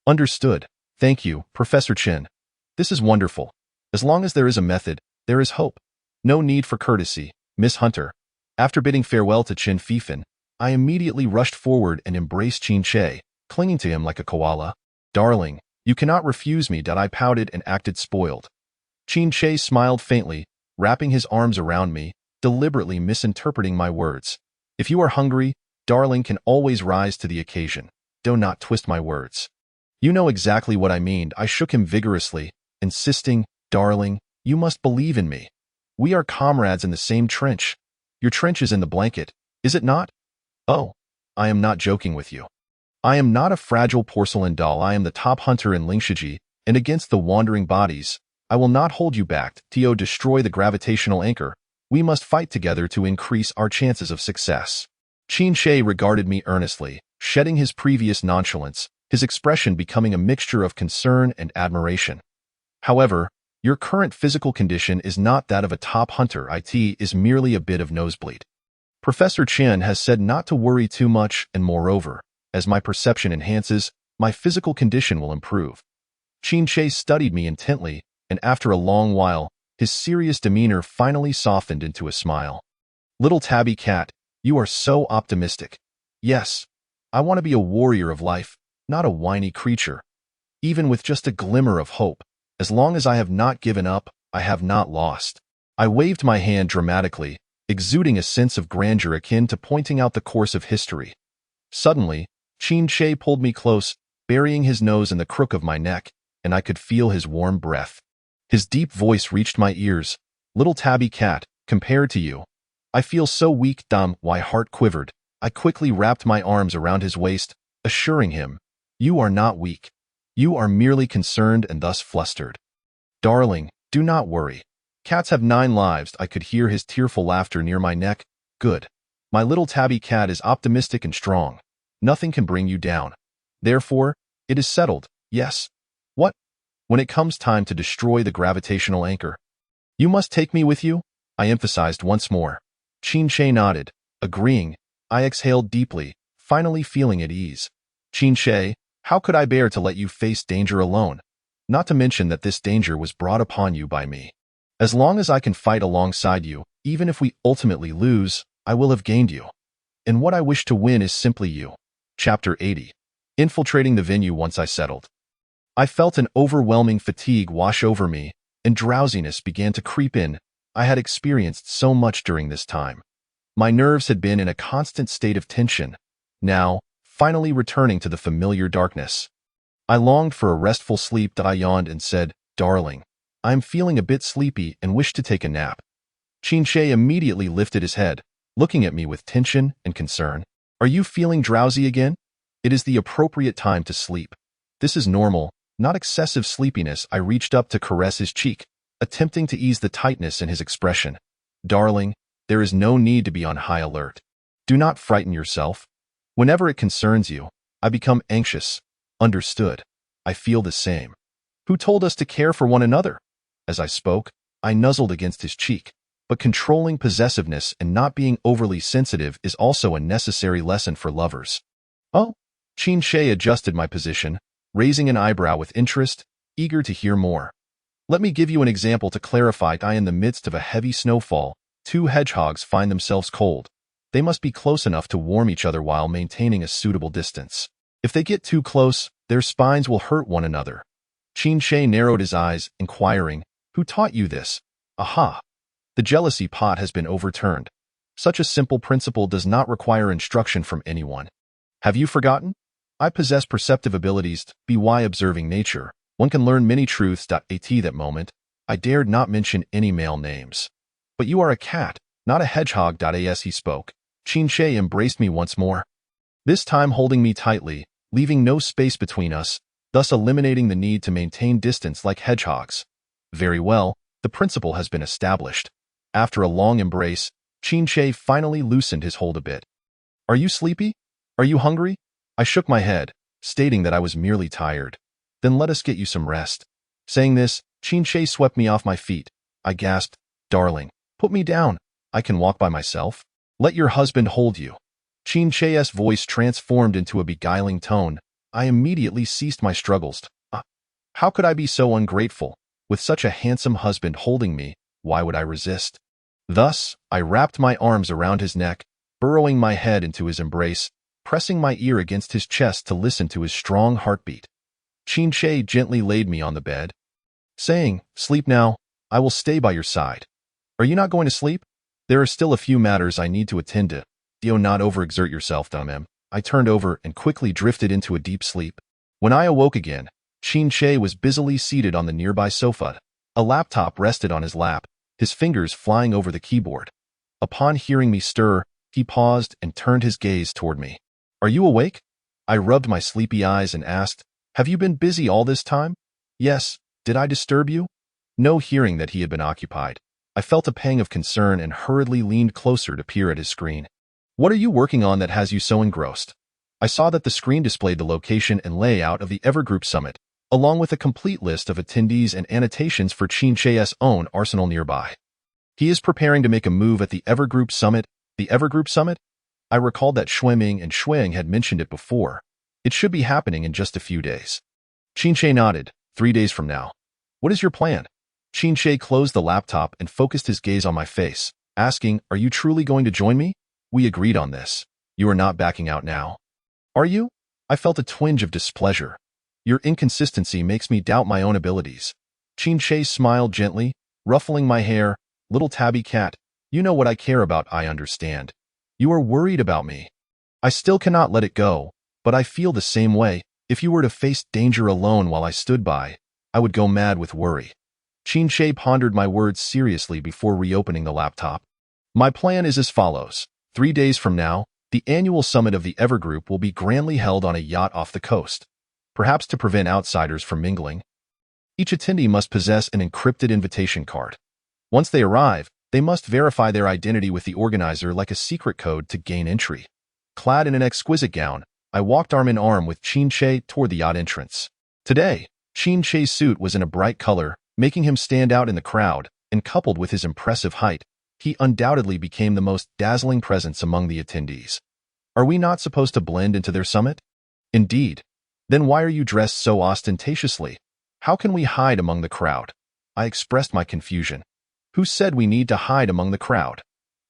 Understood. Thank you, Professor Chen. This is wonderful. As long as there is a method, there is hope. No need for courtesy, Miss Hunter. After bidding farewell to Chun Fifan, I immediately rushed forward and embraced Qin Shi, clinging to him like a koala. "Darling, you cannot refuse me." I pouted and acted spoiled. Qin Shi smiled faintly, wrapping his arms around me, deliberately misinterpreting my words. "If you are hungry, darling can always rise to the occasion. Do not twist my words." You know exactly what I mean. I shook him vigorously, insisting, darling, you must believe in me. We are comrades in the same trench. Your trench is in the blanket, is it not? Oh, I am not joking with you. I am not a fragile porcelain doll. I am the top hunter in Lingshiji, and against the wandering bodies, I will not hold you back. Tio, destroy the gravitational anchor. We must fight together to increase our chances of success. Qin Shi regarded me earnestly, shedding his previous nonchalance, his expression becoming a mixture of concern and admiration. However, your current physical condition is not that of a top hunter. It is merely a bit of nosebleed. Professor Chen has said not to worry too much, and moreover, as my perception enhances, my physical condition will improve. Qin Shi studied me intently, and after a long while, his serious demeanor finally softened into a smile. Little tabby cat, you are so optimistic. Yes, I want to be a warrior of life, not a whiny creature. Even with just a glimmer of hope, as long as I have not given up, I have not lost. I waved my hand dramatically, exuding a sense of grandeur akin to pointing out the course of history. Suddenly, Qin Shi pulled me close, burying his nose in the crook of my neck, and I could feel his warm breath. His deep voice reached my ears. Little tabby cat, compared to you, I feel so weak. My heart quivered. I quickly wrapped my arms around his waist, assuring him, you are not weak. You are merely concerned and thus flustered. Darling, do not worry. Cats have 9 lives. I could hear his tearful laughter near my neck. Good. My little tabby cat is optimistic and strong. Nothing can bring you down. Therefore, it is settled, yes. What? When it comes time to destroy the gravitational anchor, you must take me with you? I emphasized once more. Qin Shi nodded, agreeing. I exhaled deeply, finally feeling at ease. Qin Shi, how could I bear to let you face danger alone? Not to mention that this danger was brought upon you by me. As long as I can fight alongside you, even if we ultimately lose, I will have gained you. And what I wish to win is simply you. Chapter 80. Infiltrating the venue. Once I settled, I felt an overwhelming fatigue wash over me, and drowsiness began to creep in. I had experienced so much during this time. My nerves had been in a constant state of tension. Now, finally returning to the familiar darkness, I longed for a restful sleep. That I yawned and said, darling, I am feeling a bit sleepy and wish to take a nap. Qin Shi immediately lifted his head, looking at me with tension and concern. Are you feeling drowsy again? It is the appropriate time to sleep. This is normal, not excessive sleepiness. I reached up to caress his cheek, attempting to ease the tightness in his expression. Darling, there is no need to be on high alert. Do not frighten yourself. Whenever it concerns you, I become anxious. Understood. I feel the same. Who told us to care for one another? As I spoke, I nuzzled against his cheek. But controlling possessiveness and not being overly sensitive is also a necessary lesson for lovers. Oh? Qin Shi adjusted my position, raising an eyebrow with interest, eager to hear more. Let me give you an example to clarify. In the midst of a heavy snowfall, 2 hedgehogs find themselves cold. They must be close enough to warm each other while maintaining a suitable distance. If they get too close, their spines will hurt one another. Qin Shi narrowed his eyes, inquiring, who taught you this? Aha! The jealousy pot has been overturned. Such a simple principle does not require instruction from anyone. Have you forgotten? I possess perceptive abilities. By observing nature, one can learn many truths. At that moment, I dared not mention any male names. But you are a cat, not a hedgehog. As he spoke, Qin Shi embraced me once more, this time holding me tightly, leaving no space between us, thus eliminating the need to maintain distance like hedgehogs. Very well, the principle has been established. After a long embrace, Qin Shi finally loosened his hold a bit. Are you sleepy? Are you hungry? I shook my head, stating that I was merely tired. Then let us get you some rest. Saying this, Qin Shi swept me off my feet. I gasped, darling, put me down. I can walk by myself. Let your husband hold you. Qin Shi's voice transformed into a beguiling tone. I immediately ceased my struggles. How could I be so ungrateful? With such a handsome husband holding me, why would I resist? Thus, I wrapped my arms around his neck, burrowing my head into his embrace, pressing my ear against his chest to listen to his strong heartbeat. Qin Shi gently laid me on the bed, saying, sleep now, I will stay by your side. Are you not going to sleep? There are still a few matters I need to attend to. Do not overexert yourself, Dumem. I turned over and quickly drifted into a deep sleep. When I awoke again, Qin was busily seated on the nearby sofa. A laptop rested on his lap, his fingers flying over the keyboard. Upon hearing me stir, he paused and turned his gaze toward me. "Are you awake?" I rubbed my sleepy eyes and asked, "Have you been busy all this time?" "Yes. Did I disturb you?" No, hearing that he had been occupied, I felt a pang of concern and hurriedly leaned closer to peer at his screen. "What are you working on that has you so engrossed?" I saw that the screen displayed the location and layout of the Evergroup Summit, along with a complete list of attendees and annotations for Qin's own arsenal nearby. "He is preparing to make a move at the Evergroup Summit." The Evergroup Summit? I recalled that Shuiming and Shuang had mentioned it before. It should be happening in just a few days. Qin nodded. 3 days from now. "What is your plan?" Qin closed the laptop and focused his gaze on my face, asking, "Are you truly going to join me? We agreed on this. You are not backing out now. Are you?" I felt a twinge of displeasure. "Your inconsistency makes me doubt my own abilities." Qin smiled gently, ruffling my hair. "Little tabby cat, you know what I care about, I understand. You are worried about me. I still cannot let it go, but I feel the same way. If you were to face danger alone while I stood by, I would go mad with worry." Qin pondered my words seriously before reopening the laptop. "My plan is as follows. 3 days from now, the annual summit of the Evergroup will be grandly held on a yacht off the coast, perhaps to prevent outsiders from mingling. Each attendee must possess an encrypted invitation card. Once they arrive, they must verify their identity with the organizer like a secret code to gain entry." Clad in an exquisite gown, I walked arm in arm with Qin toward the yacht entrance. Today, Qin's suit was in a bright color, making him stand out in the crowd, and coupled with his impressive height, he undoubtedly became the most dazzling presence among the attendees. Are we not supposed to blend into their summit? Indeed. Then why are you dressed so ostentatiously? How can we hide among the crowd? I expressed my confusion. Who said we need to hide among the crowd?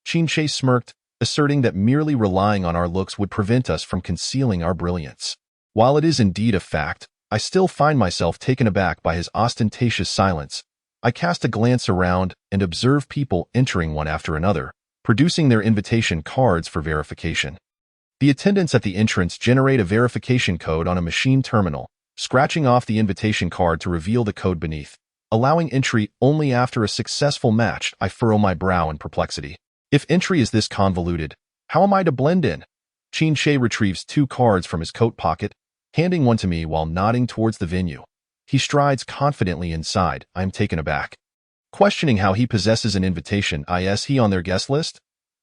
Qin smirked, asserting that merely relying on our looks would prevent us from concealing our brilliance. While it is indeed a fact, I still find myself taken aback by his ostentatious silence. I cast a glance around and observe people entering one after another, producing their invitation cards for verification. The attendants at the entrance generate a verification code on a machine terminal, scratching off the invitation card to reveal the code beneath. Allowing entry only after a successful match, I furrow my brow in perplexity. If entry is this convoluted, how am I to blend in? Qin retrieves 2 cards from his coat pocket, handing one to me while nodding towards the venue. He strides confidently inside. I am taken aback. Questioning how he possesses an invitation, is he on their guest list?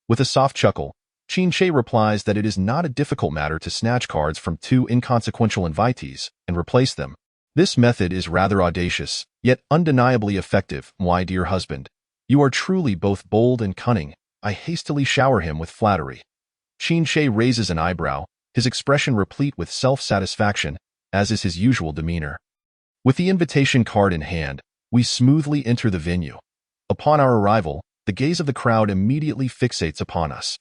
With a soft chuckle, Qin replies that it is not a difficult matter to snatch cards from 2 inconsequential invitees and replace them. This method is rather audacious, yet undeniably effective, my dear husband. You are truly both bold and cunning. I hastily shower him with flattery. Qin raises an eyebrow, his expression replete with self-satisfaction, as is his usual demeanor. With the invitation card in hand, we smoothly enter the venue. Upon our arrival, the gaze of the crowd immediately fixates upon us.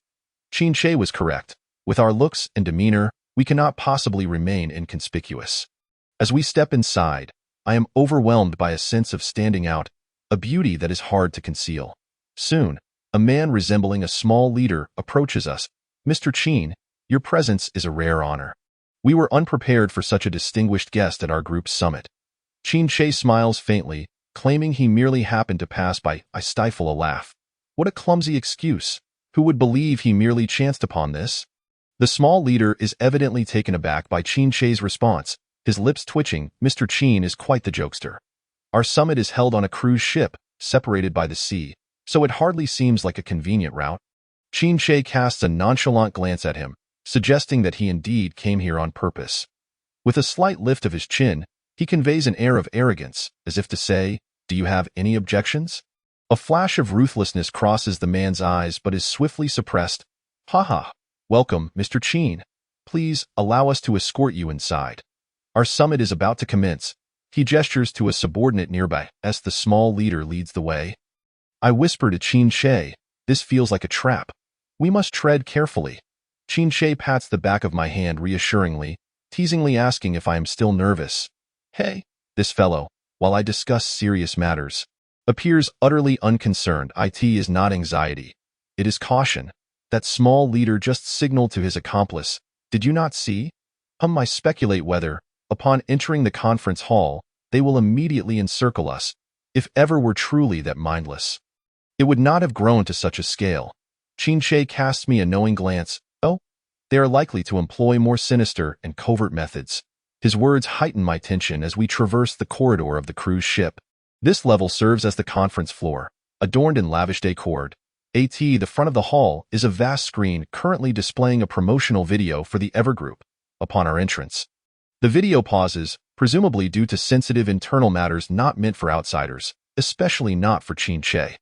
Qin was correct. With our looks and demeanor, we cannot possibly remain inconspicuous. As we step inside, I am overwhelmed by a sense of standing out, a beauty that is hard to conceal. Soon, a man resembling a small leader approaches us. "Mr. Qin, your presence is a rare honor. We were unprepared for such a distinguished guest at our group's summit." Qin smiles faintly, claiming he merely happened to pass by. I stifle a laugh. What a clumsy excuse. Who would believe he merely chanced upon this? The small leader is evidently taken aback by Qin's response, his lips twitching. Mr. Qin is quite the jokester. Our summit is held on a cruise ship, separated by the sea, so it hardly seems like a convenient route. Qin casts a nonchalant glance at him, suggesting that he indeed came here on purpose. With a slight lift of his chin, he conveys an air of arrogance, as if to say, "Do you have any objections?" A flash of ruthlessness crosses the man's eyes but is swiftly suppressed. "Haha. Welcome, Mr. Qin. Please allow us to escort you inside. Our summit is about to commence." He gestures to a subordinate nearby as the small leader leads the way. I whisper to Qin, "This feels like a trap. We must tread carefully." Qin pats the back of my hand reassuringly, teasingly asking if I am still nervous. Hey, this fellow, while I discuss serious matters, appears utterly unconcerned. It is not anxiety. It is caution. That small leader just signaled to his accomplice. "Did you not see? I speculate whether, Upon entering the conference hall, they will immediately encircle us, if ever we're truly that mindless. It would not have grown to such a scale. Qin casts me a knowing glance. Oh, they are likely to employ more sinister and covert methods. His words heighten my tension as we traverse the corridor of the cruise ship. This level serves as the conference floor, adorned in lavish decor. The front of the hall is a vast screen currently displaying a promotional video for the Evergroup. Upon our entrance, the video pauses, presumably due to sensitive internal matters not meant for outsiders, especially not for Qin.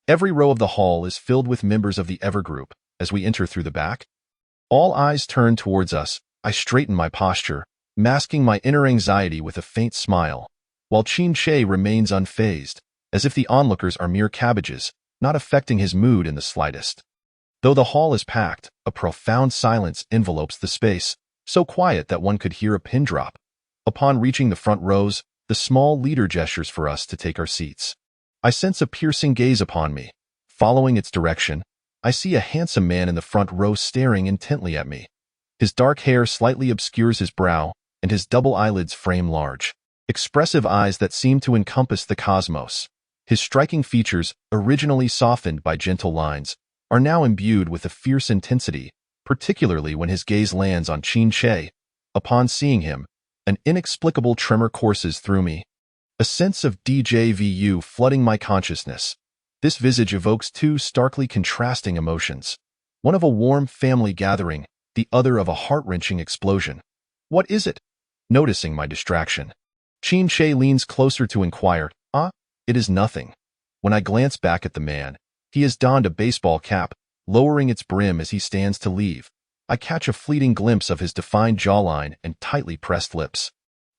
Every row of the hall is filled with members of the Evergroup. As we enter through the back, all eyes turn towards us. I straighten my posture, masking my inner anxiety with a faint smile, while Qin remains unfazed, as if the onlookers are mere cabbages, not affecting his mood in the slightest. Though the hall is packed, a profound silence envelopes the space, so quiet that one could hear a pin drop. Upon reaching the front rows, the small leader gestures for us to take our seats. I sense a piercing gaze upon me. Following its direction, I see a handsome man in the front row staring intently at me. His dark hair slightly obscures his brow, and his double eyelids frame large, expressive eyes that seem to encompass the cosmos. His striking features, originally softened by gentle lines, are now imbued with a fierce intensity, particularly when his gaze lands on Qin. Upon seeing him, an inexplicable tremor courses through me, a sense of déjà vu flooding my consciousness. This visage evokes two starkly contrasting emotions, one of a warm family gathering, the other of a heart-wrenching explosion. What is it? Noticing my distraction, Qin leans closer to inquire. It is nothing. When I glance back at the man, he has donned a baseball cap, lowering its brim as he stands to leave. I catch a fleeting glimpse of his defined jawline and tightly pressed lips.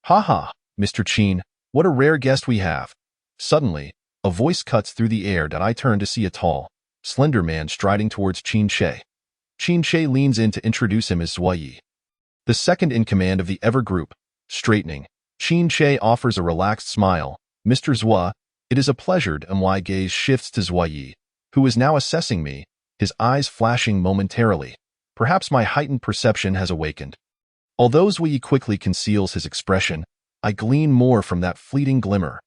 Ha ha, Mr. Qin, what a rare guest we have. Suddenly, a voice cuts through the air that I turn to see a tall, slender man striding towards Qin. Qin leans in to introduce him as Zhuyi, the second in command of the Evergroup. Straightening, Qin offers a relaxed smile. Mr. Zhua, it is a pleasure. My gaze shifts to Zhuyi, who is now assessing me, his eyes flashing momentarily. Perhaps my heightened perception has awakened. Although Zhuyi quickly conceals his expression, I glean more from that fleeting glimmer.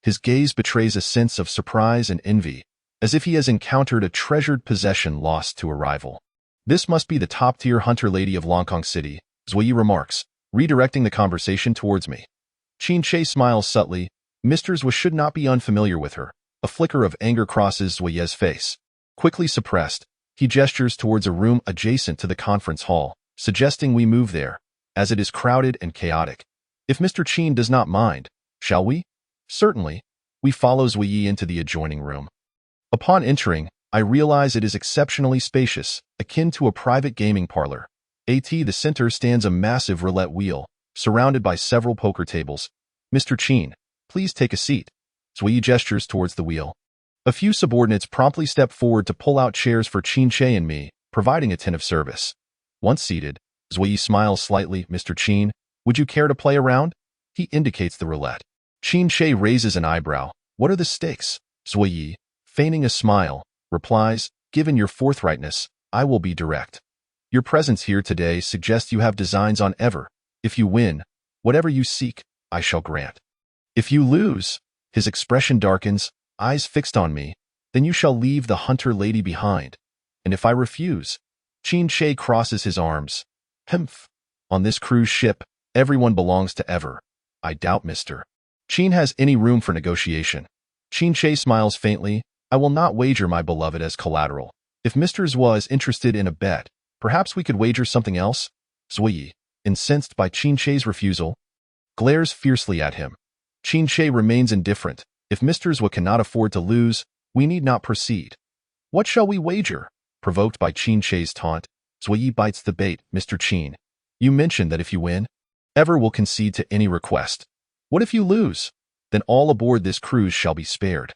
His gaze betrays a sense of surprise and envy, as if he has encountered a treasured possession lost to a rival. This must be the top-tier hunter lady of Longkong City, Zhuyi remarks, redirecting the conversation towards me. Qin smiles subtly. Mr. Zhua should not be unfamiliar with her. A flicker of anger crosses Zhuyi's face. Quickly suppressed, he gestures towards a room adjacent to the conference hall, suggesting we move there, as it is crowded and chaotic. If Mr. Qin does not mind, shall we? Certainly. We follow Zhuyi into the adjoining room. Upon entering, I realize it is exceptionally spacious, akin to a private gaming parlor. At the center stands a massive roulette wheel, surrounded by several poker tables. Mr. Qin, please take a seat. Zhuyi gestures towards the wheel. A few subordinates promptly step forward to pull out chairs for Qin and me, providing attentive service. Once seated, Zhuyi smiles slightly. Mr. Qin, would you care to play around? He indicates the roulette. Qin raises an eyebrow. What are the stakes? Zhuyi, feigning a smile, replies, given your forthrightness, I will be direct. Your presence here today suggests you have designs on Ever. If you win, whatever you seek, I shall grant. If you lose, his expression darkens, eyes fixed on me, then you shall leave the hunter lady behind. And if I refuse, Qin crosses his arms. Humph. On this cruise ship, everyone belongs to Ever. I doubt Mr. Qin has any room for negotiation. Qin smiles faintly. I will not wager my beloved as collateral. If Mr. Zhua is interested in a bet, perhaps we could wager something else? Zhuyi, incensed by Qin's refusal, glares fiercely at him. Qin remains indifferent. If Mr. Zhua cannot afford to lose, we need not proceed. What shall we wager? Provoked by Qin's taunt, Zhuyi bites the bait. Mr. Qin, you mentioned that if you win, Ever will concede to any request. What if you lose? Then all aboard this cruise shall be spared.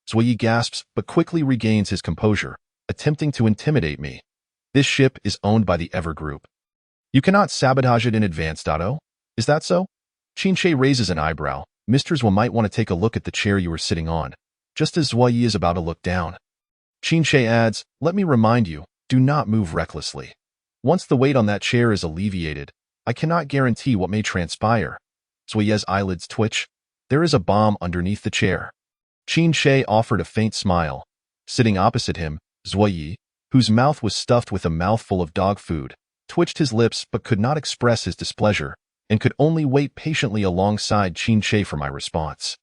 Zhuyi gasps but quickly regains his composure, attempting to intimidate me. This ship is owned by the Evergroup. You cannot sabotage it in advance, Dotto. Is that so? Qin raises an eyebrow. Mr. Zhua might want to take a look at the chair you are sitting on, just as Zhuyi is about to look down. Qin adds, let me remind you, do not move recklessly. Once the weight on that chair is alleviated, I cannot guarantee what may transpire. Zui's eyelids twitch. There is a bomb underneath the chair. Qin Shi offered a faint smile. Sitting opposite him, Zui, whose mouth was stuffed with a mouthful of dog food, twitched his lips but could not express his displeasure, and could only wait patiently alongside Qin Shi for my response.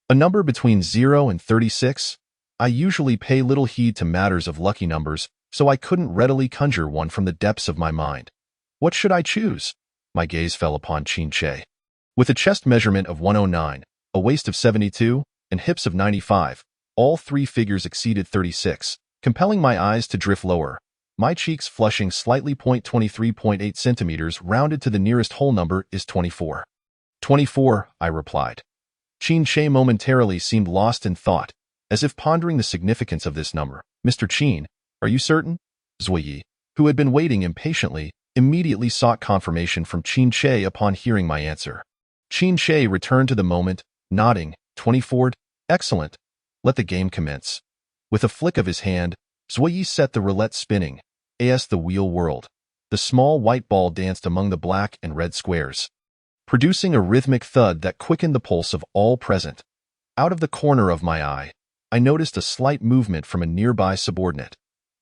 A number between 0 and 36? I usually pay little heed to matters of lucky numbers, so I couldn't readily conjure one from the depths of my mind. What should I choose? My gaze fell upon Qin Shi. With a chest measurement of 109, a waist of 72, and hips of 95, all three figures exceeded 36, compelling my eyes to drift lower, my cheeks flushing slightly. 23.8 centimeters rounded to the nearest whole number is 24. 24, I replied. Qin Shi momentarily seemed lost in thought, as if pondering the significance of this number. Mr. Qin, are you certain? Zui, who had been waiting impatiently, immediately sought confirmation from Qin Shi upon hearing my answer. Qin Shi returned to the moment, nodding. 24, excellent. Let the game commence. With a flick of his hand, Zui set the roulette spinning, as the wheel whirled. The small white ball danced among the black and red squares, producing a rhythmic thud that quickened the pulse of all present. Out of the corner of my eye, I noticed a slight movement from a nearby subordinate.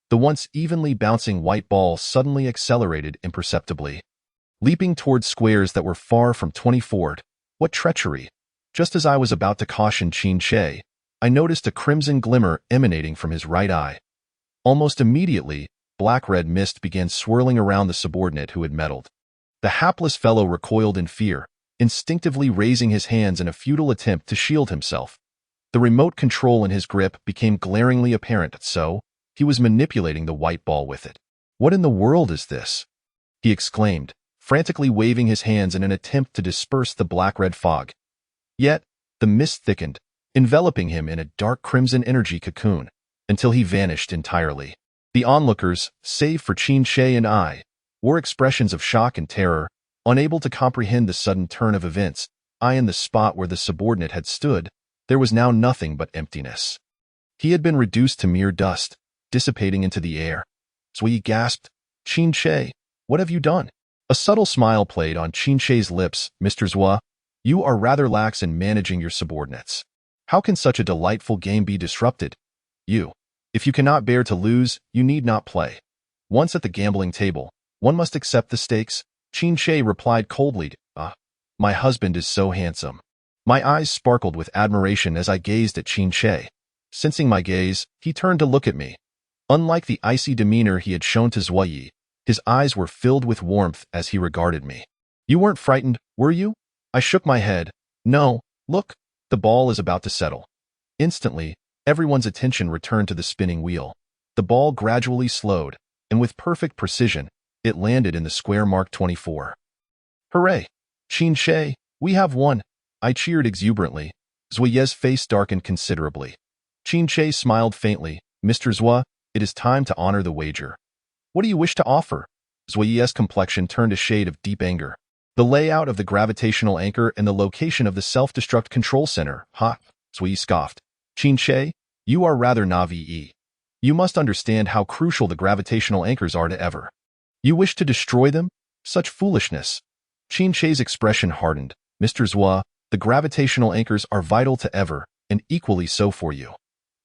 The once evenly bouncing white ball suddenly accelerated imperceptibly, leaping towards squares that were far from 24. What treachery! Just as I was about to caution Qin Shi, I noticed a crimson glimmer emanating from his right eye. Almost immediately, black-red mist began swirling around the subordinate who had meddled. The hapless fellow recoiled in fear, instinctively raising his hands in a futile attempt to shield himself. The remote control in his grip became glaringly apparent, so he was manipulating the white ball with it. What in the world is this? He exclaimed, frantically waving his hands in an attempt to disperse the black-red fog. Yet, the mist thickened, enveloping him in a dark crimson energy cocoon, until he vanished entirely. The onlookers, save for Qin Shi and I, wore expressions of shock and terror, unable to comprehend the sudden turn of events. In the spot where the subordinate had stood, there was now nothing but emptiness. He had been reduced to mere dust, dissipating into the air. Zui gasped, Qin Shi, what have you done? A subtle smile played on Qin Shi's lips. Mr. Zua, you are rather lax in managing your subordinates. How can such a delightful game be disrupted? If you cannot bear to lose, you need not play. Once at the gambling table, one must accept the stakes. Qin Shi replied coldly, my husband is so handsome. My eyes sparkled with admiration as I gazed at Qin Shi. Sensing my gaze, he turned to look at me. Unlike the icy demeanor he had shown to Zui, his eyes were filled with warmth as he regarded me. You weren't frightened, were you? I shook my head. No, look, the ball is about to settle. Instantly, everyone's attention returned to the spinning wheel. The ball gradually slowed, and with perfect precision, it landed in the square marked 24. Hooray! Qin Shi, we have won! I cheered exuberantly. Zui's face darkened considerably. Qin Shi smiled faintly. Mr. Zua, it is time to honor the wager. What do you wish to offer? Zui's complexion turned a shade of deep anger. The layout of the gravitational anchor and the location of the self-destruct control center. Ha! Zui scoffed. Qin Shi, you are rather naive. You must understand how crucial the gravitational anchors are to ever. You wish to destroy them? Such foolishness. Qin Shi's expression hardened. Mr. Zua, the gravitational anchors are vital to ever, and equally so for you.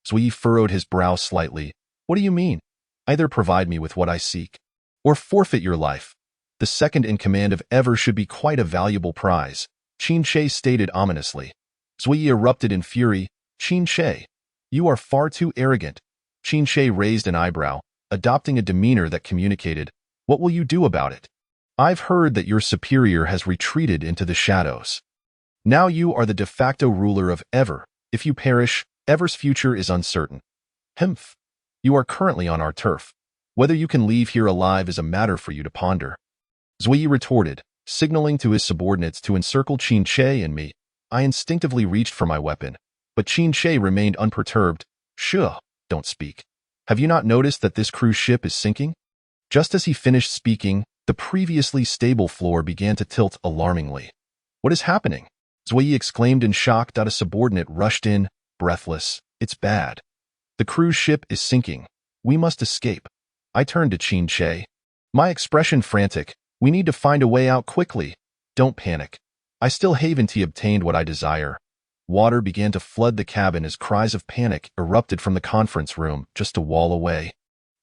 Zui furrowed his brow slightly. What do you mean? Either provide me with what I seek, or forfeit your life. The second in command of ever should be quite a valuable prize, Qin Shi stated ominously. Zui erupted in fury. Qin Shi, you are far too arrogant. Qin Shi raised an eyebrow, adopting a demeanor that communicated, what will you do about it? I've heard that your superior has retreated into the shadows. Now you are the de facto ruler of Ever. If you perish, Ever's future is uncertain. Humph. You are currently on our turf. Whether you can leave here alive is a matter for you to ponder. Zui retorted, signaling to his subordinates to encircle Qin Shi and me. I instinctively reached for my weapon, but Qin Shi remained unperturbed. Sure, don't speak. Have you not noticed that this cruise ship is sinking? Just as he finished speaking, the previously stable floor began to tilt alarmingly. What is happening? Zui exclaimed in shock. A subordinate rushed in, breathless. It's bad. The cruise ship is sinking. We must escape. I turned to Qin Shi, my expression frantic. We need to find a way out quickly. Don't panic. I still haven't obtained what I desire. Water began to flood the cabin as cries of panic erupted from the conference room just a wall away,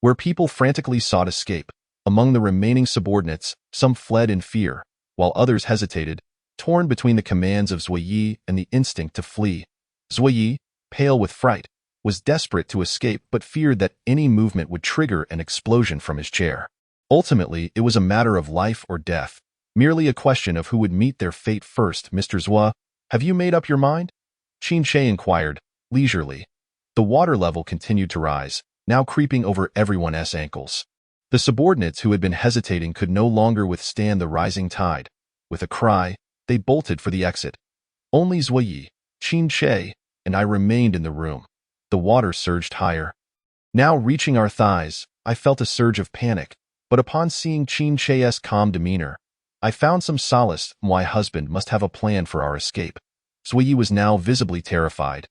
where people frantically sought escape. Among the remaining subordinates, some fled in fear, while others hesitated, torn between the commands of Zhuyi and the instinct to flee. Zhuyi, pale with fright, was desperate to escape but feared that any movement would trigger an explosion from his chair. Ultimately, it was a matter of life or death, merely a question of who would meet their fate first. Mr. Zhua, have you made up your mind? Qin Shi inquired, leisurely. The water level continued to rise, now creeping over everyone's ankles. The subordinates who had been hesitating could no longer withstand the rising tide. With a cry, they bolted for the exit. Only Zhuyi, Qin Shi, and I remained in the room. The water surged higher. Now reaching our thighs, I felt a surge of panic, but upon seeing Qin Shi's calm demeanor, I found some solace. My husband must have a plan for our escape. Zhuyi was now visibly terrified.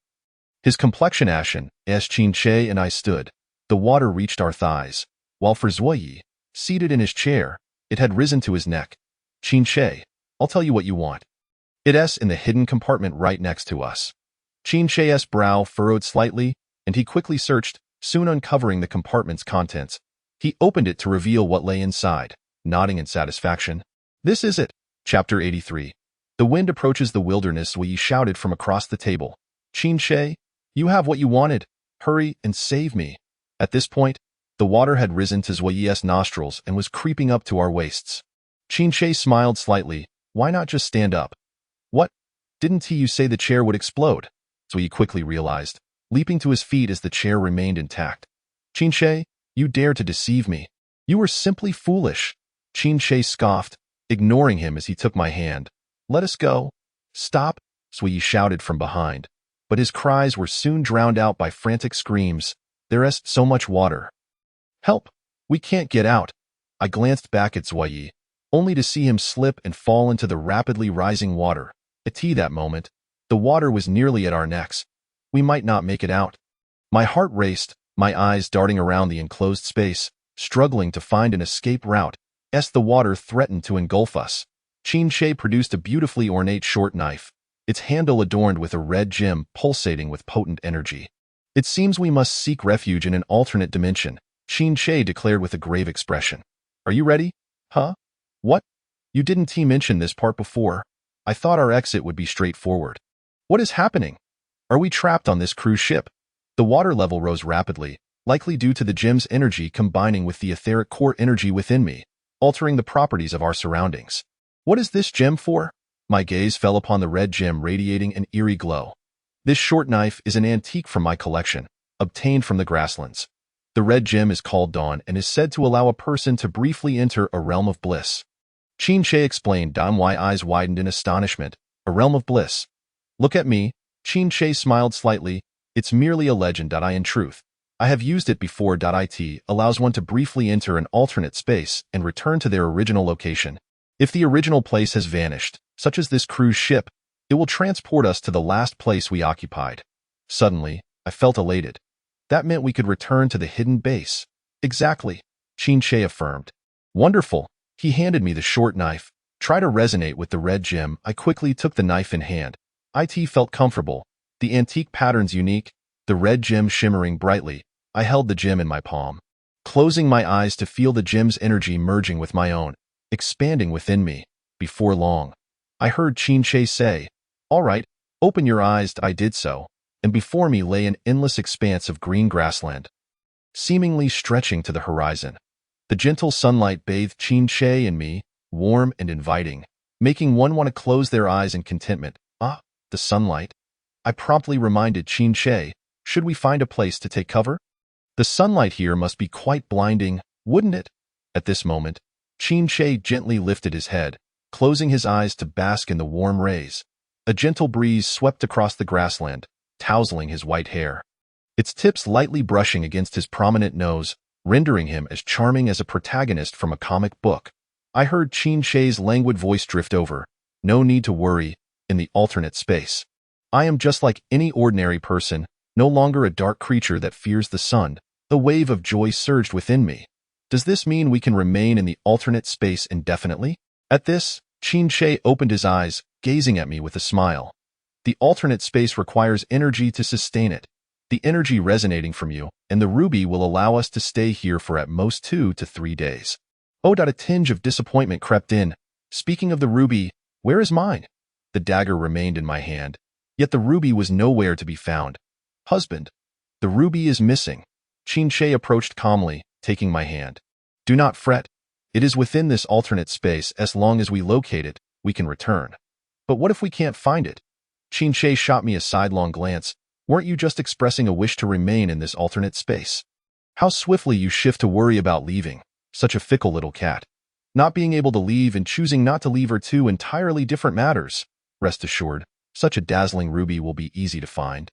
His complexion ashen, as Qin Shi and I stood. The water reached our thighs, while for Zhuyi, seated in his chair, it had risen to his neck. Qin Shi, I'll tell you what you want. It's in the hidden compartment right next to us. Qin Shi's brow furrowed slightly, and he quickly searched, soon uncovering the compartment's contents. He opened it to reveal what lay inside, nodding in satisfaction. This is it. Chapter 83. The wind approaches the wilderness. Zhuyi shouted from across the table. Qin Shi, you have what you wanted. Hurry and save me. At this point, the water had risen to Zhuyi's nostrils and was creeping up to our waists. Qin Shi smiled slightly. Why not just stand up? What? Didn't you say the chair would explode? Zhuyi quickly realized, leaping to his feet as the chair remained intact. Qin Shi, you dare to deceive me. You were simply foolish. Qin Shi scoffed, ignoring him as he took my hand. Let us go. Stop, Zhuyi shouted from behind. But his cries were soon drowned out by frantic screams. There's so much water. Help! We can't get out. I glanced back at Zhuyi, only to see him slip and fall into the rapidly rising water. At that moment, the water was nearly at our necks. We might not make it out. My heart raced, my eyes darting around the enclosed space, struggling to find an escape route, as the water threatened to engulf us. Qin Shi produced a beautifully ornate short knife, its handle adorned with a red gem pulsating with potent energy. It seems we must seek refuge in an alternate dimension, Qin Shi declared with a grave expression. Are you ready? Huh? What? You didn't mention this part before. I thought our exit would be straightforward. What is happening? Are we trapped on this cruise ship? The water level rose rapidly, likely due to the gem's energy combining with the etheric core energy within me, altering the properties of our surroundings. What is this gem for? My gaze fell upon the red gem radiating an eerie glow. This short knife is an antique from my collection, obtained from the grasslands. The red gem is called Dawn and is said to allow a person to briefly enter a realm of bliss. Qin Shi explained. My eyes widened in astonishment. A realm of bliss. Look at me. Qin Shi smiled slightly. It's merely a legend. In truth, I have used it before. It allows one to briefly enter an alternate space and return to their original location. If the original place has vanished, such as this cruise ship, it will transport us to the last place we occupied. Suddenly, I felt elated. That meant we could return to the hidden base. Exactly, Qin Shi affirmed. Wonderful. He handed me the short knife. Try to resonate with the red gem. I quickly took the knife in hand. It felt comfortable. The antique patterns unique, the red gem shimmering brightly. I held the gem in my palm, closing my eyes to feel the gem's energy merging with my own, expanding within me. Before long, I heard Qin Shi say, "All right, open your eyes." I did so, and before me lay an endless expanse of green grassland, seemingly stretching to the horizon. The gentle sunlight bathed Qin Shi and me, warm and inviting, making one want to close their eyes in contentment. Ah, the sunlight. I promptly reminded Qin Shi, should we find a place to take cover? The sunlight here must be quite blinding, wouldn't it? At this moment, Qin Shi gently lifted his head, closing his eyes to bask in the warm rays. A gentle breeze swept across the grassland, tousling his white hair, its tips lightly brushing against his prominent nose, rendering him as charming as a protagonist from a comic book. I heard Qin Shi's languid voice drift over. No need to worry, in the alternate space. I am just like any ordinary person, no longer a dark creature that fears the sun. A wave of joy surged within me. Does this mean we can remain in the alternate space indefinitely? At this, Qin Shi opened his eyes, gazing at me with a smile. The alternate space requires energy to sustain it. The energy resonating from you, and the ruby will allow us to stay here for at most 2 to 3 days. A tinge of disappointment crept in. Speaking of the ruby, where is mine? The dagger remained in my hand, yet the ruby was nowhere to be found. Husband, the ruby is missing. Qin Shi approached calmly, taking my hand. Do not fret. It is within this alternate space. As long as we locate it, we can return. But what if we can't find it? Qin Shi shot me a sidelong glance. Weren't you just expressing a wish to remain in this alternate space? How swiftly you shift to worry about leaving. Such a fickle little cat. Not being able to leave and choosing not to leave are two entirely different matters. Rest assured, such a dazzling ruby will be easy to find.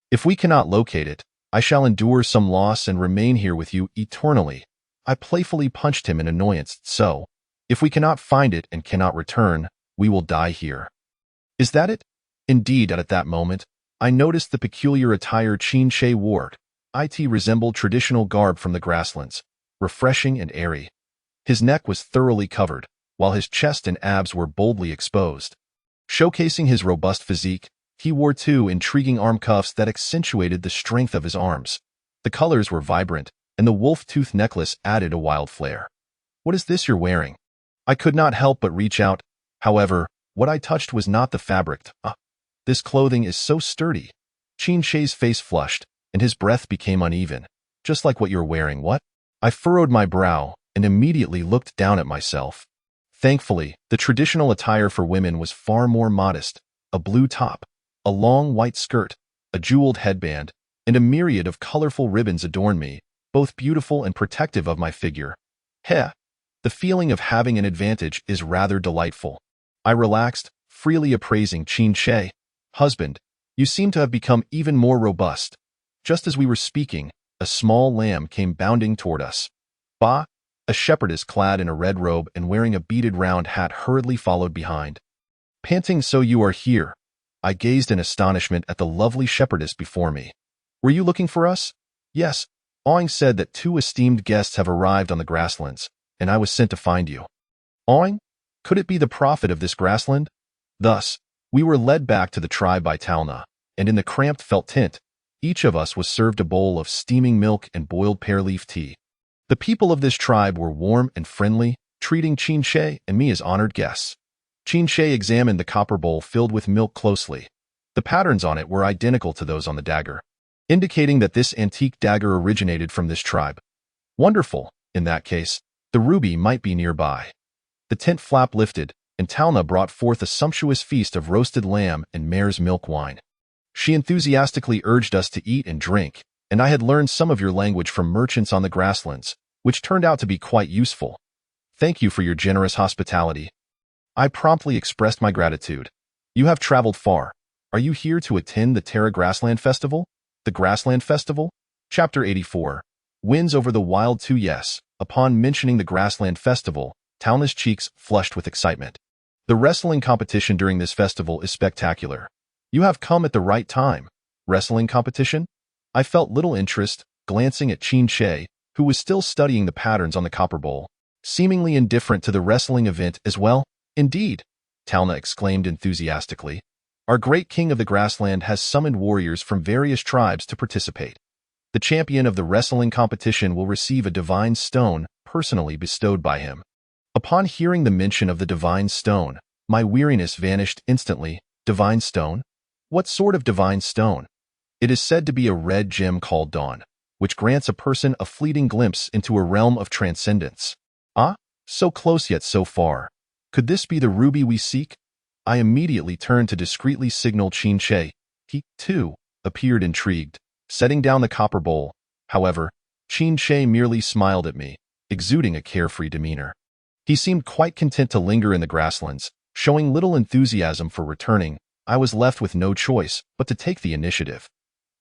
If we cannot locate it, I shall endure some loss and remain here with you eternally. I playfully punched him in annoyance. So, if we cannot find it and cannot return, we will die here. Is that it? Indeed, at that moment, I noticed the peculiar attire Qin Shi wore. It resembled traditional garb from the grasslands, refreshing and airy. His neck was thoroughly covered, while his chest and abs were boldly exposed. Showcasing his robust physique, he wore 2 intriguing arm cuffs that accentuated the strength of his arms. The colors were vibrant, and the wolf-tooth necklace added a wild flair. What is this you're wearing? I could not help but reach out. However, what I touched was not the fabric. This clothing is so sturdy. Qin Shi's face flushed, and his breath became uneven. Just like what you're wearing, what? I furrowed my brow and immediately looked down at myself. Thankfully, the traditional attire for women was far more modest. A blue top, a long white skirt, a jeweled headband, and a myriad of colorful ribbons adorned me, both beautiful and protective of my figure. Heh! The feeling of having an advantage is rather delightful. I relaxed, freely appraising Qin Shi. Husband, you seem to have become even more robust. Just as we were speaking, a small lamb came bounding toward us. Ba! A shepherdess clad in a red robe and wearing a beaded round hat hurriedly followed behind. Panting, so you are here. I gazed in astonishment at the lovely shepherdess before me. Were you looking for us? Yes. Awing said that 2 esteemed guests have arrived on the grasslands, and I was sent to find you. Awing? Could it be the prophet of this grassland? Thus, we were led back to the tribe by Talna, and in the cramped felt tent, each of us was served a bowl of steaming milk and boiled pear-leaf tea. The people of this tribe were warm and friendly, treating Qin Shi and me as honored guests. Qin Shi examined the copper bowl filled with milk closely. The patterns on it were identical to those on the dagger, indicating that this antique dagger originated from this tribe. Wonderful. In that case, the ruby might be nearby. The tent flap lifted, and Talna brought forth a sumptuous feast of roasted lamb and mare's milk wine. She enthusiastically urged us to eat and drink, and I had learned some of your language from merchants on the grasslands, which turned out to be quite useful. Thank you for your generous hospitality. I promptly expressed my gratitude. You have traveled far. Are you here to attend the Terra Grassland Festival? The Grassland Festival? Chapter 84. Wins over the Wild 2. Yes. Upon mentioning the Grassland Festival, Talna's cheeks flushed with excitement. The wrestling competition during this festival is spectacular. You have come at the right time. Wrestling competition? I felt little interest, glancing at Qin Shi, who was still studying the patterns on the copper bowl, seemingly indifferent to the wrestling event as well. Indeed, Talna exclaimed enthusiastically. Our great king of the grassland has summoned warriors from various tribes to participate. The champion of the wrestling competition will receive a divine stone personally bestowed by him. Upon hearing the mention of the divine stone, my weariness vanished instantly. Divine stone? What sort of divine stone? It is said to be a red gem called Dawn, which grants a person a fleeting glimpse into a realm of transcendence. Ah, so close yet so far. Could this be the ruby we seek? I immediately turned to discreetly signal Qin Shi. He, too, appeared intrigued, setting down the copper bowl. However, Qin Shi merely smiled at me, exuding a carefree demeanor. He seemed quite content to linger in the grasslands, showing little enthusiasm for returning. I was left with no choice but to take the initiative.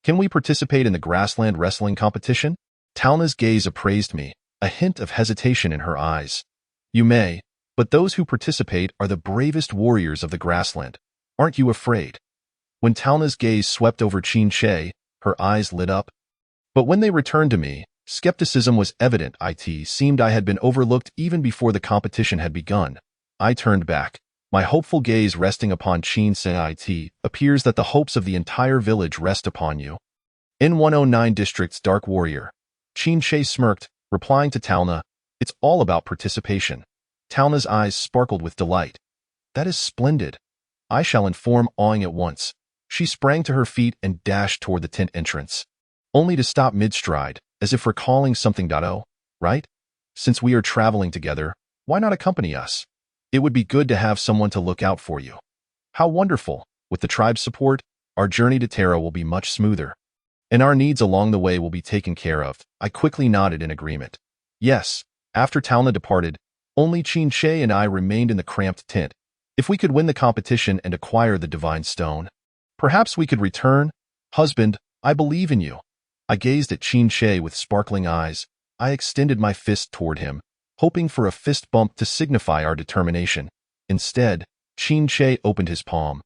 Can we participate in the grassland wrestling competition? Talna's gaze appraised me, a hint of hesitation in her eyes. You may, but those who participate are the bravest warriors of the grassland. Aren't you afraid? When Talna's gaze swept over Qin Shi, her eyes lit up. But when they returned to me, Skepticism was evident. It seemed I had been overlooked even before the competition had begun. I turned back, my hopeful gaze resting upon Chin Sei. It appears that the hopes of the entire village rest upon you. In 109 District's Dark Warrior, Chin Sei smirked, replying to Talna, "It's all about participation." Talna's eyes sparkled with delight. "That is splendid. I shall inform Awing at once." She sprang to her feet and dashed toward the tent entrance, only to stop mid-stride, as if recalling something. "Oh, right? Since we are traveling together, why not accompany us? It would be good to have someone to look out for you." "How wonderful! With the tribe's support, our journey to Terra will be much smoother, and our needs along the way will be taken care of." I quickly nodded in agreement. Yes. After Talna departed, only Chin Sei and I remained in the cramped tent. If we could win the competition and acquire the divine stone, perhaps we could return. "Husband, I believe in you." I gazed at Chin Sei with sparkling eyes. I extended my fist toward him, hoping for a fist bump to signify our determination. Instead, Chin Sei opened his palm,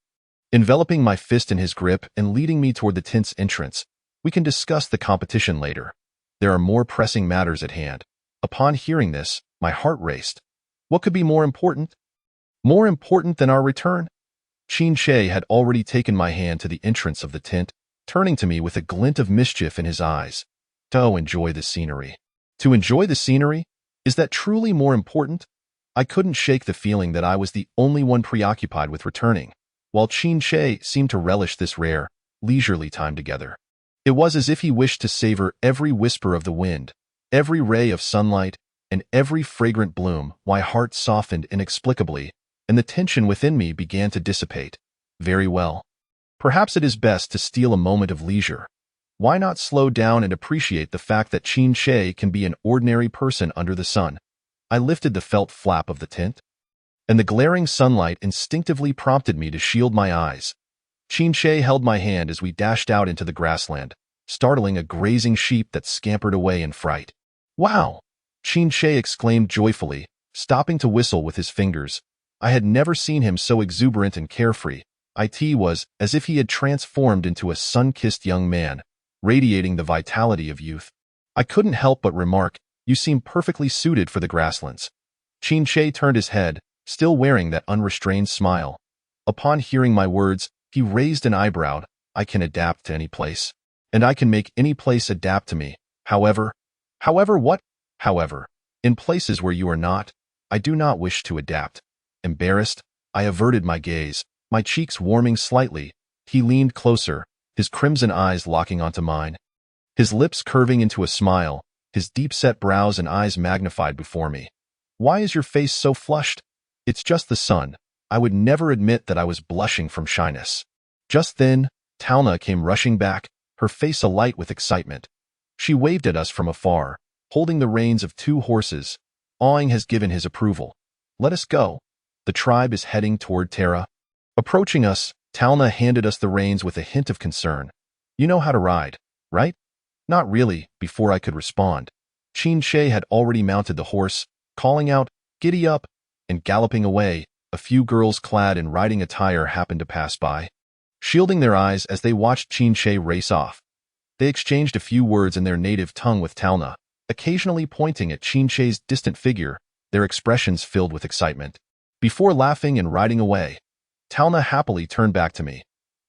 enveloping my fist in his grip and leading me toward the tent's entrance. "We can discuss the competition later. There are more pressing matters at hand." Upon hearing this, my heart raced. What could be more important? More important than our return? Chin Sei had already taken my hand to the entrance of the tent, turning to me with a glint of mischief in his eyes. "To enjoy the scenery." To enjoy the scenery? Is that truly more important? I couldn't shake the feeling that I was the only one preoccupied with returning, while Chin Sei seemed to relish this rare, leisurely time together. It was as if he wished to savor every whisper of the wind, every ray of sunlight, and every fragrant bloom. My heart softened inexplicably, and the tension within me began to dissipate. Very well. Perhaps it is best to steal a moment of leisure. Why not slow down and appreciate the fact that Chin Sei can be an ordinary person under the sun? I lifted the felt flap of the tent, and the glaring sunlight instinctively prompted me to shield my eyes. Chin Sei held my hand as we dashed out into the grassland, startling a grazing sheep that scampered away in fright. "Wow!" Chin Sei exclaimed joyfully, stopping to whistle with his fingers. I had never seen him so exuberant and carefree. It was as if he had transformed into a sun-kissed young man, radiating the vitality of youth. I couldn't help but remark, "You seem perfectly suited for the grasslands." Chin Sei turned his head, still wearing that unrestrained smile. Upon hearing my words, he raised an eyebrow. "I can adapt to any place, and I can make any place adapt to me. However, what? However, in places where you are not, I do not wish to adapt." Embarrassed, I averted my gaze, my cheeks warming slightly. He leaned closer, his crimson eyes locking onto mine, his lips curving into a smile, his deep-set brows and eyes magnified before me. "Why is your face so flushed?" "It's just the sun." I would never admit that I was blushing from shyness. Just then, Talna came rushing back, her face alight with excitement. She waved at us from afar, holding the reins of 2 horses. Awing has given his approval. "Let us go. The tribe is heading toward Terra." Approaching us, Talna handed us the reins with a hint of concern. "You know how to ride, right?" "Not really." Before I could respond, Chin Sei had already mounted the horse, calling out, "Giddy up," and galloping away. A few girls clad in riding attire happened to pass by, shielding their eyes as they watched Chin Sei race off. They exchanged a few words in their native tongue with Talna, occasionally pointing at Chin Sei's distant figure, their expressions filled with excitement. Before laughing and riding away, Talna happily turned back to me.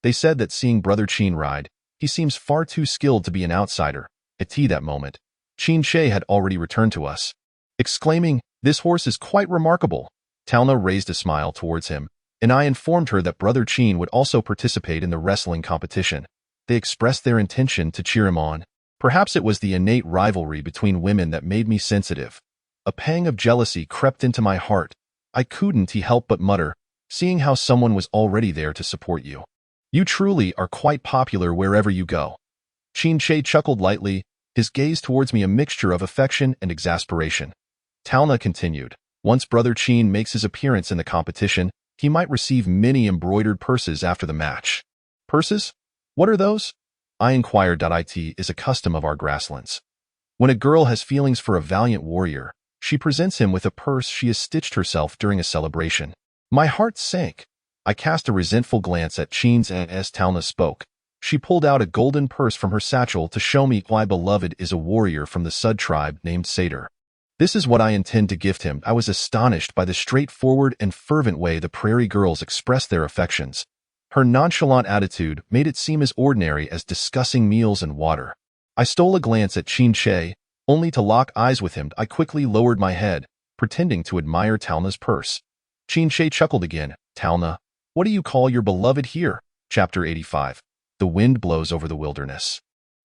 "They said that seeing Brother Chin ride, he seems far too skilled to be an outsider." At that moment, Chin Sei had already returned to us, exclaiming, "This horse is quite remarkable." Talna raised a smile towards him, and I informed her that Brother Chin would also participate in the wrestling competition. They expressed their intention to cheer him on. Perhaps it was the innate rivalry between women that made me sensitive. A pang of jealousy crept into my heart. I couldn't help but mutter, "Seeing how someone was already there to support you. You truly are quite popular wherever you go." Chin Sei chuckled lightly, his gaze towards me a mixture of affection and exasperation. Talna continued, "Once Brother Chin makes his appearance in the competition, he might receive many embroidered purses after the match." "Purses? What are those?" I inquired. "It is a custom of our grasslands. When a girl has feelings for a valiant warrior, she presents him with a purse she has stitched herself during a celebration." My heart sank. I cast a resentful glance at Chin's as Talna spoke. She pulled out a golden purse from her satchel to show me my beloved is a warrior from the Sud tribe named Satyr. This is what I intend to gift him. I was astonished by the straightforward and fervent way the prairie girls expressed their affections. Her nonchalant attitude made it seem as ordinary as discussing meals and water. I stole a glance at Chin Che, only to lock eyes with him. I quickly lowered my head, pretending to admire Talna's purse. Chin Che chuckled again. Talna, what do you call your beloved here? Chapter 85. The wind blows over the wilderness.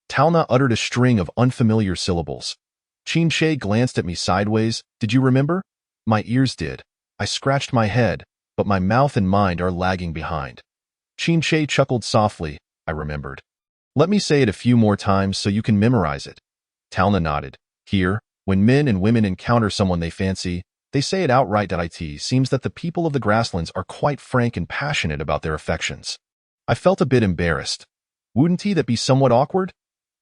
Talna uttered a string of unfamiliar syllables. Chin Che glanced at me sideways. Did you remember? My ears did. I scratched my head, but my mouth and mind are lagging behind. Chin Che chuckled softly. I remembered. Let me say it a few more times so you can memorize it. Talna nodded. Here, when men and women encounter someone they fancy, they say it outright. It seems that the people of the grasslands are quite frank and passionate about their affections. I felt a bit embarrassed. Wouldn't that be somewhat awkward?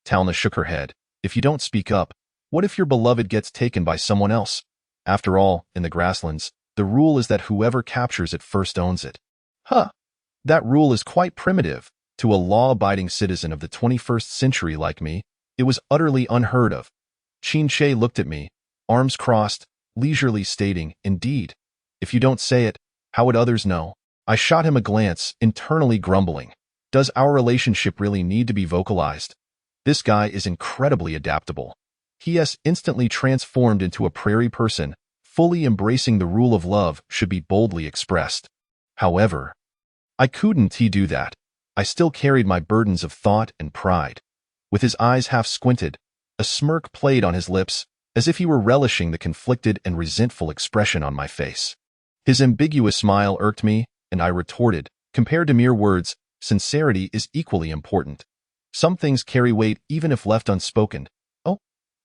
Talna shook her head. If you don't speak up, what if your beloved gets taken by someone else? After all, in the grasslands, the rule is that whoever captures it first owns it. Huh. That rule is quite primitive. To a law-abiding citizen of the 21st century like me, it was utterly unheard of. Chin Che looked at me, arms crossed, leisurely stating, Indeed. If you don't say it, how would others know? I shot him a glance, internally grumbling. Does our relationship really need to be vocalized? This guy is incredibly adaptable. He has instantly transformed into a prairie person, fully embracing the rule of love should be boldly expressed. However, I couldn't do that. I still carried my burdens of thought and pride. With his eyes half squinted, a smirk played on his lips, as if he were relishing the conflicted and resentful expression on my face. His ambiguous smile irked me, and I retorted, compared to mere words, sincerity is equally important. Some things carry weight even if left unspoken. Oh?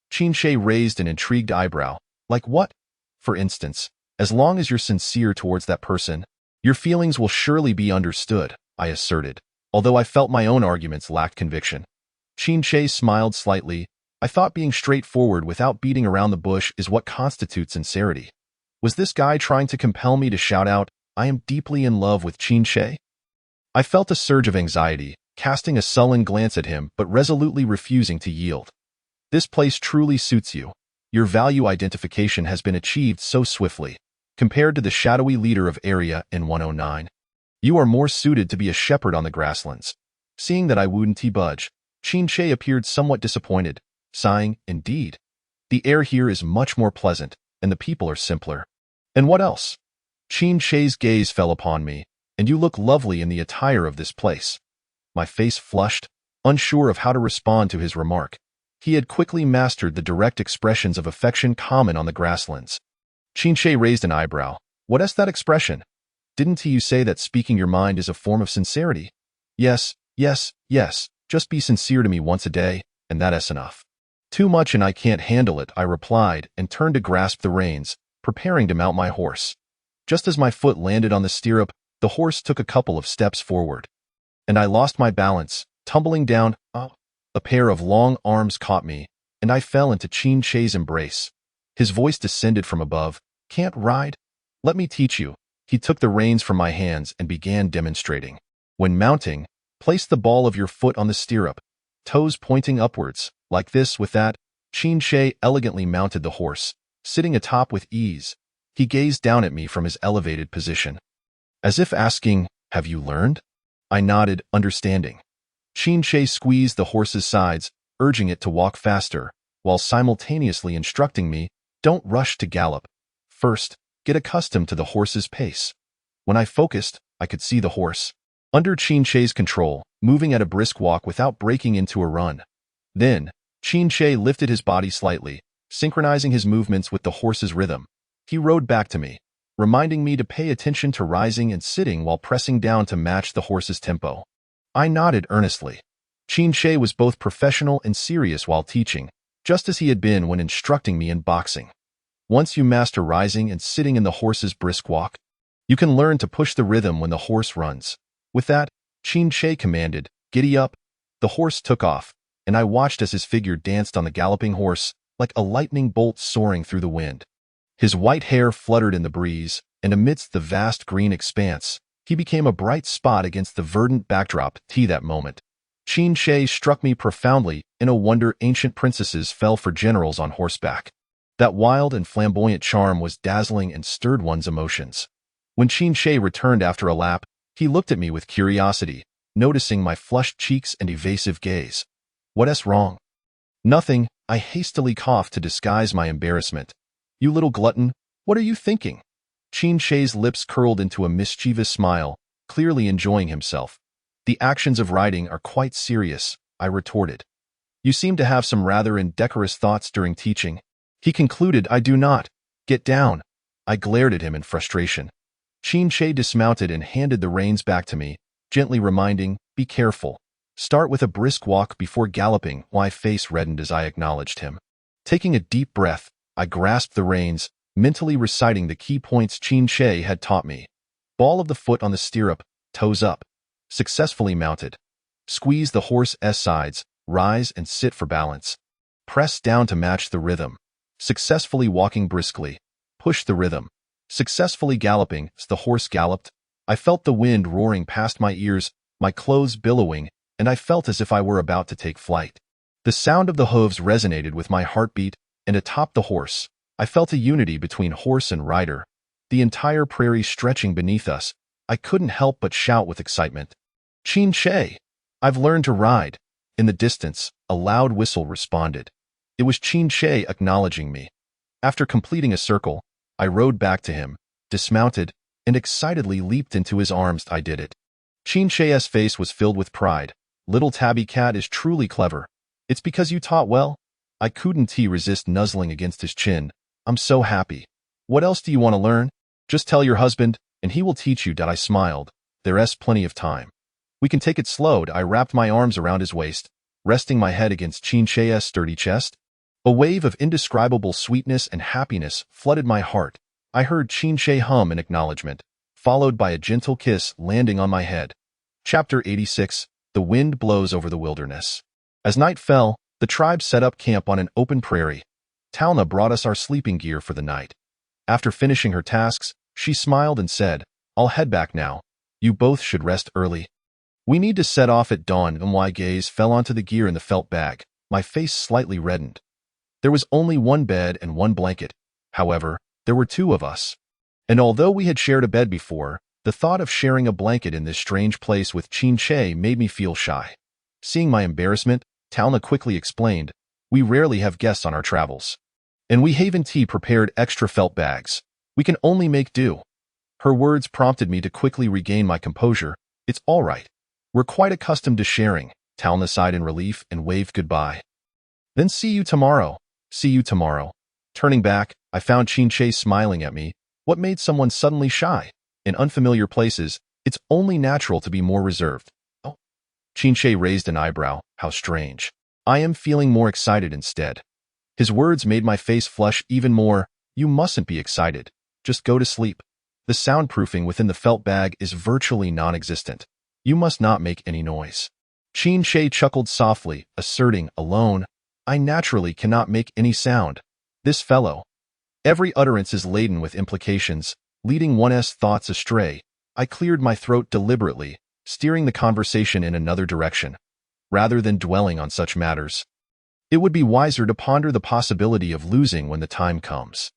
Chin Che raised an intrigued eyebrow. Like what? For instance, as long as you're sincere towards that person, your feelings will surely be understood, I asserted, although I felt my own arguments lacked conviction. Chin Che smiled slightly. I thought being straightforward without beating around the bush is what constitutes sincerity. Was this guy trying to compel me to shout out, I am deeply in love with Chin Che? I felt a surge of anxiety, casting a sullen glance at him but resolutely refusing to yield. This place truly suits you. Your value identification has been achieved so swiftly. Compared to the shadowy leader of Area in 109, you are more suited to be a shepherd on the grasslands. Seeing that I wouldn't budge, Chin Che appeared somewhat disappointed, sighing, Indeed. The air here is much more pleasant, and the people are simpler. And what else? Chin Che's gaze fell upon me, and you look lovely in the attire of this place. My face flushed, unsure of how to respond to his remark. He had quickly mastered the direct expressions of affection common on the grasslands. Chin Che raised an eyebrow. What is that expression? Didn't you say that speaking your mind is a form of sincerity? Yes, yes, yes. Just be sincere to me once a day, and that is enough. Too much and I can't handle it, I replied, and turned to grasp the reins, preparing to mount my horse. Just as my foot landed on the stirrup, the horse took a couple of steps forward, and I lost my balance, tumbling down. A pair of long arms caught me, and I fell into Chin Che's embrace. His voice descended from above. Can't ride? Let me teach you. He took the reins from my hands and began demonstrating. When mounting, place the ball of your foot on the stirrup, toes pointing upwards, like this. With that, Chin Che elegantly mounted the horse, sitting atop with ease. He gazed down at me from his elevated position, as if asking, Have you learned? I nodded, understanding. Chin Che squeezed the horse's sides, urging it to walk faster, while simultaneously instructing me, Don't rush to gallop. First, get accustomed to the horse's pace. When I focused, I could see the horse, under Chin Che's control, moving at a brisk walk without breaking into a run. Then, Chin Che lifted his body slightly, synchronizing his movements with the horse's rhythm. He rode back to me, reminding me to pay attention to rising and sitting while pressing down to match the horse's tempo. I nodded earnestly. Chin Che was both professional and serious while teaching, just as he had been when instructing me in boxing. Once you master rising and sitting in the horse's brisk walk, you can learn to push the rhythm when the horse runs. With that, Chin Che commanded, Giddy up. The horse took off, and I watched as his figure danced on the galloping horse, like a lightning bolt soaring through the wind. His white hair fluttered in the breeze, and amidst the vast green expanse, he became a bright spot against the verdant backdrop. That moment, Qin Shi struck me profoundly. In a wonder ancient princesses fell for generals on horseback. That wild and flamboyant charm was dazzling and stirred one's emotions. When Qin Shi returned after a lap, he looked at me with curiosity, noticing my flushed cheeks and evasive gaze. "What's wrong?" "Nothing," I hastily coughed to disguise my embarrassment. "You little glutton, what are you thinking?" Qin Shi's lips curled into a mischievous smile, clearly enjoying himself. "The actions of riding are quite serious," I retorted. "You seem to have some rather indecorous thoughts during teaching." He concluded. "I do not." "Get down." I glared at him in frustration. Qin Shi dismounted and handed the reins back to me, gently reminding, "Be careful. Start with a brisk walk before galloping." My face reddened as I acknowledged him. Taking a deep breath, I grasped the reins, mentally reciting the key points Qin Shi had taught me. Ball of the foot on the stirrup, toes up. Successfully mounted. Squeeze the horse's sides, rise and sit for balance. Press down to match the rhythm. Successfully walking briskly. Push the rhythm. Successfully galloping. As the horse galloped, I felt the wind roaring past my ears, my clothes billowing, and I felt as if I were about to take flight. The sound of the hooves resonated with my heartbeat, and atop the horse, I felt a unity between horse and rider. The entire prairie stretching beneath us, I couldn't help but shout with excitement. "Qin Shi! I've learned to ride." In the distance, a loud whistle responded. It was Qin Shi acknowledging me. After completing a circle, I rode back to him, dismounted, and excitedly leaped into his arms. I did it. Qin Shi's face was filled with pride. "Little tabby cat is truly clever. It's because you taught well." I couldn't resist nuzzling against his chin. "I'm so happy. What else do you want to learn? Just tell your husband, and he will teach you." I smiled. "There's plenty of time. We can take it slow." I wrapped my arms around his waist, resting my head against Qin Shi's sturdy chest. A wave of indescribable sweetness and happiness flooded my heart. I heard Qin Shi hum in acknowledgement, followed by a gentle kiss landing on my head. Chapter 86. The Wind Blows Over the Wilderness. As night fell, the tribe set up camp on an open prairie. Talna brought us our sleeping gear for the night. After finishing her tasks, she smiled and said, "I'll head back now. You both should rest early. We need to set off at dawn." My gaze fell onto the gear in the felt bag. My face slightly reddened. There was only one bed and one blanket. However, there were two of us. And although we had shared a bed before, the thought of sharing a blanket in this strange place with Qin Shi made me feel shy. Seeing my embarrassment, Talna quickly explained, "We rarely have guests on our travels. And we Haven Tea prepared extra felt bags. We can only make do." Her words prompted me to quickly regain my composure. "It's all right. We're quite accustomed to sharing." Talna sighed in relief and waved goodbye. "Then see you tomorrow." "See you tomorrow." Turning back, I found Qin Shi smiling at me. What made someone suddenly shy? In unfamiliar places, it's only natural to be more reserved. "Oh." Qin Shi raised an eyebrow. "How strange." "I am feeling more excited instead." His words made my face flush even more. "You mustn't be excited. Just go to sleep. The soundproofing within the felt bag is virtually non-existent. You must not make any noise." Qin Shi chuckled softly, asserting, "Alone, I naturally cannot make any sound. This fellow." Every utterance is laden with implications, leading one's thoughts astray. I cleared my throat deliberately, steering the conversation in another direction. Rather than dwelling on such matters, it would be wiser to ponder the possibility of losing when the time comes.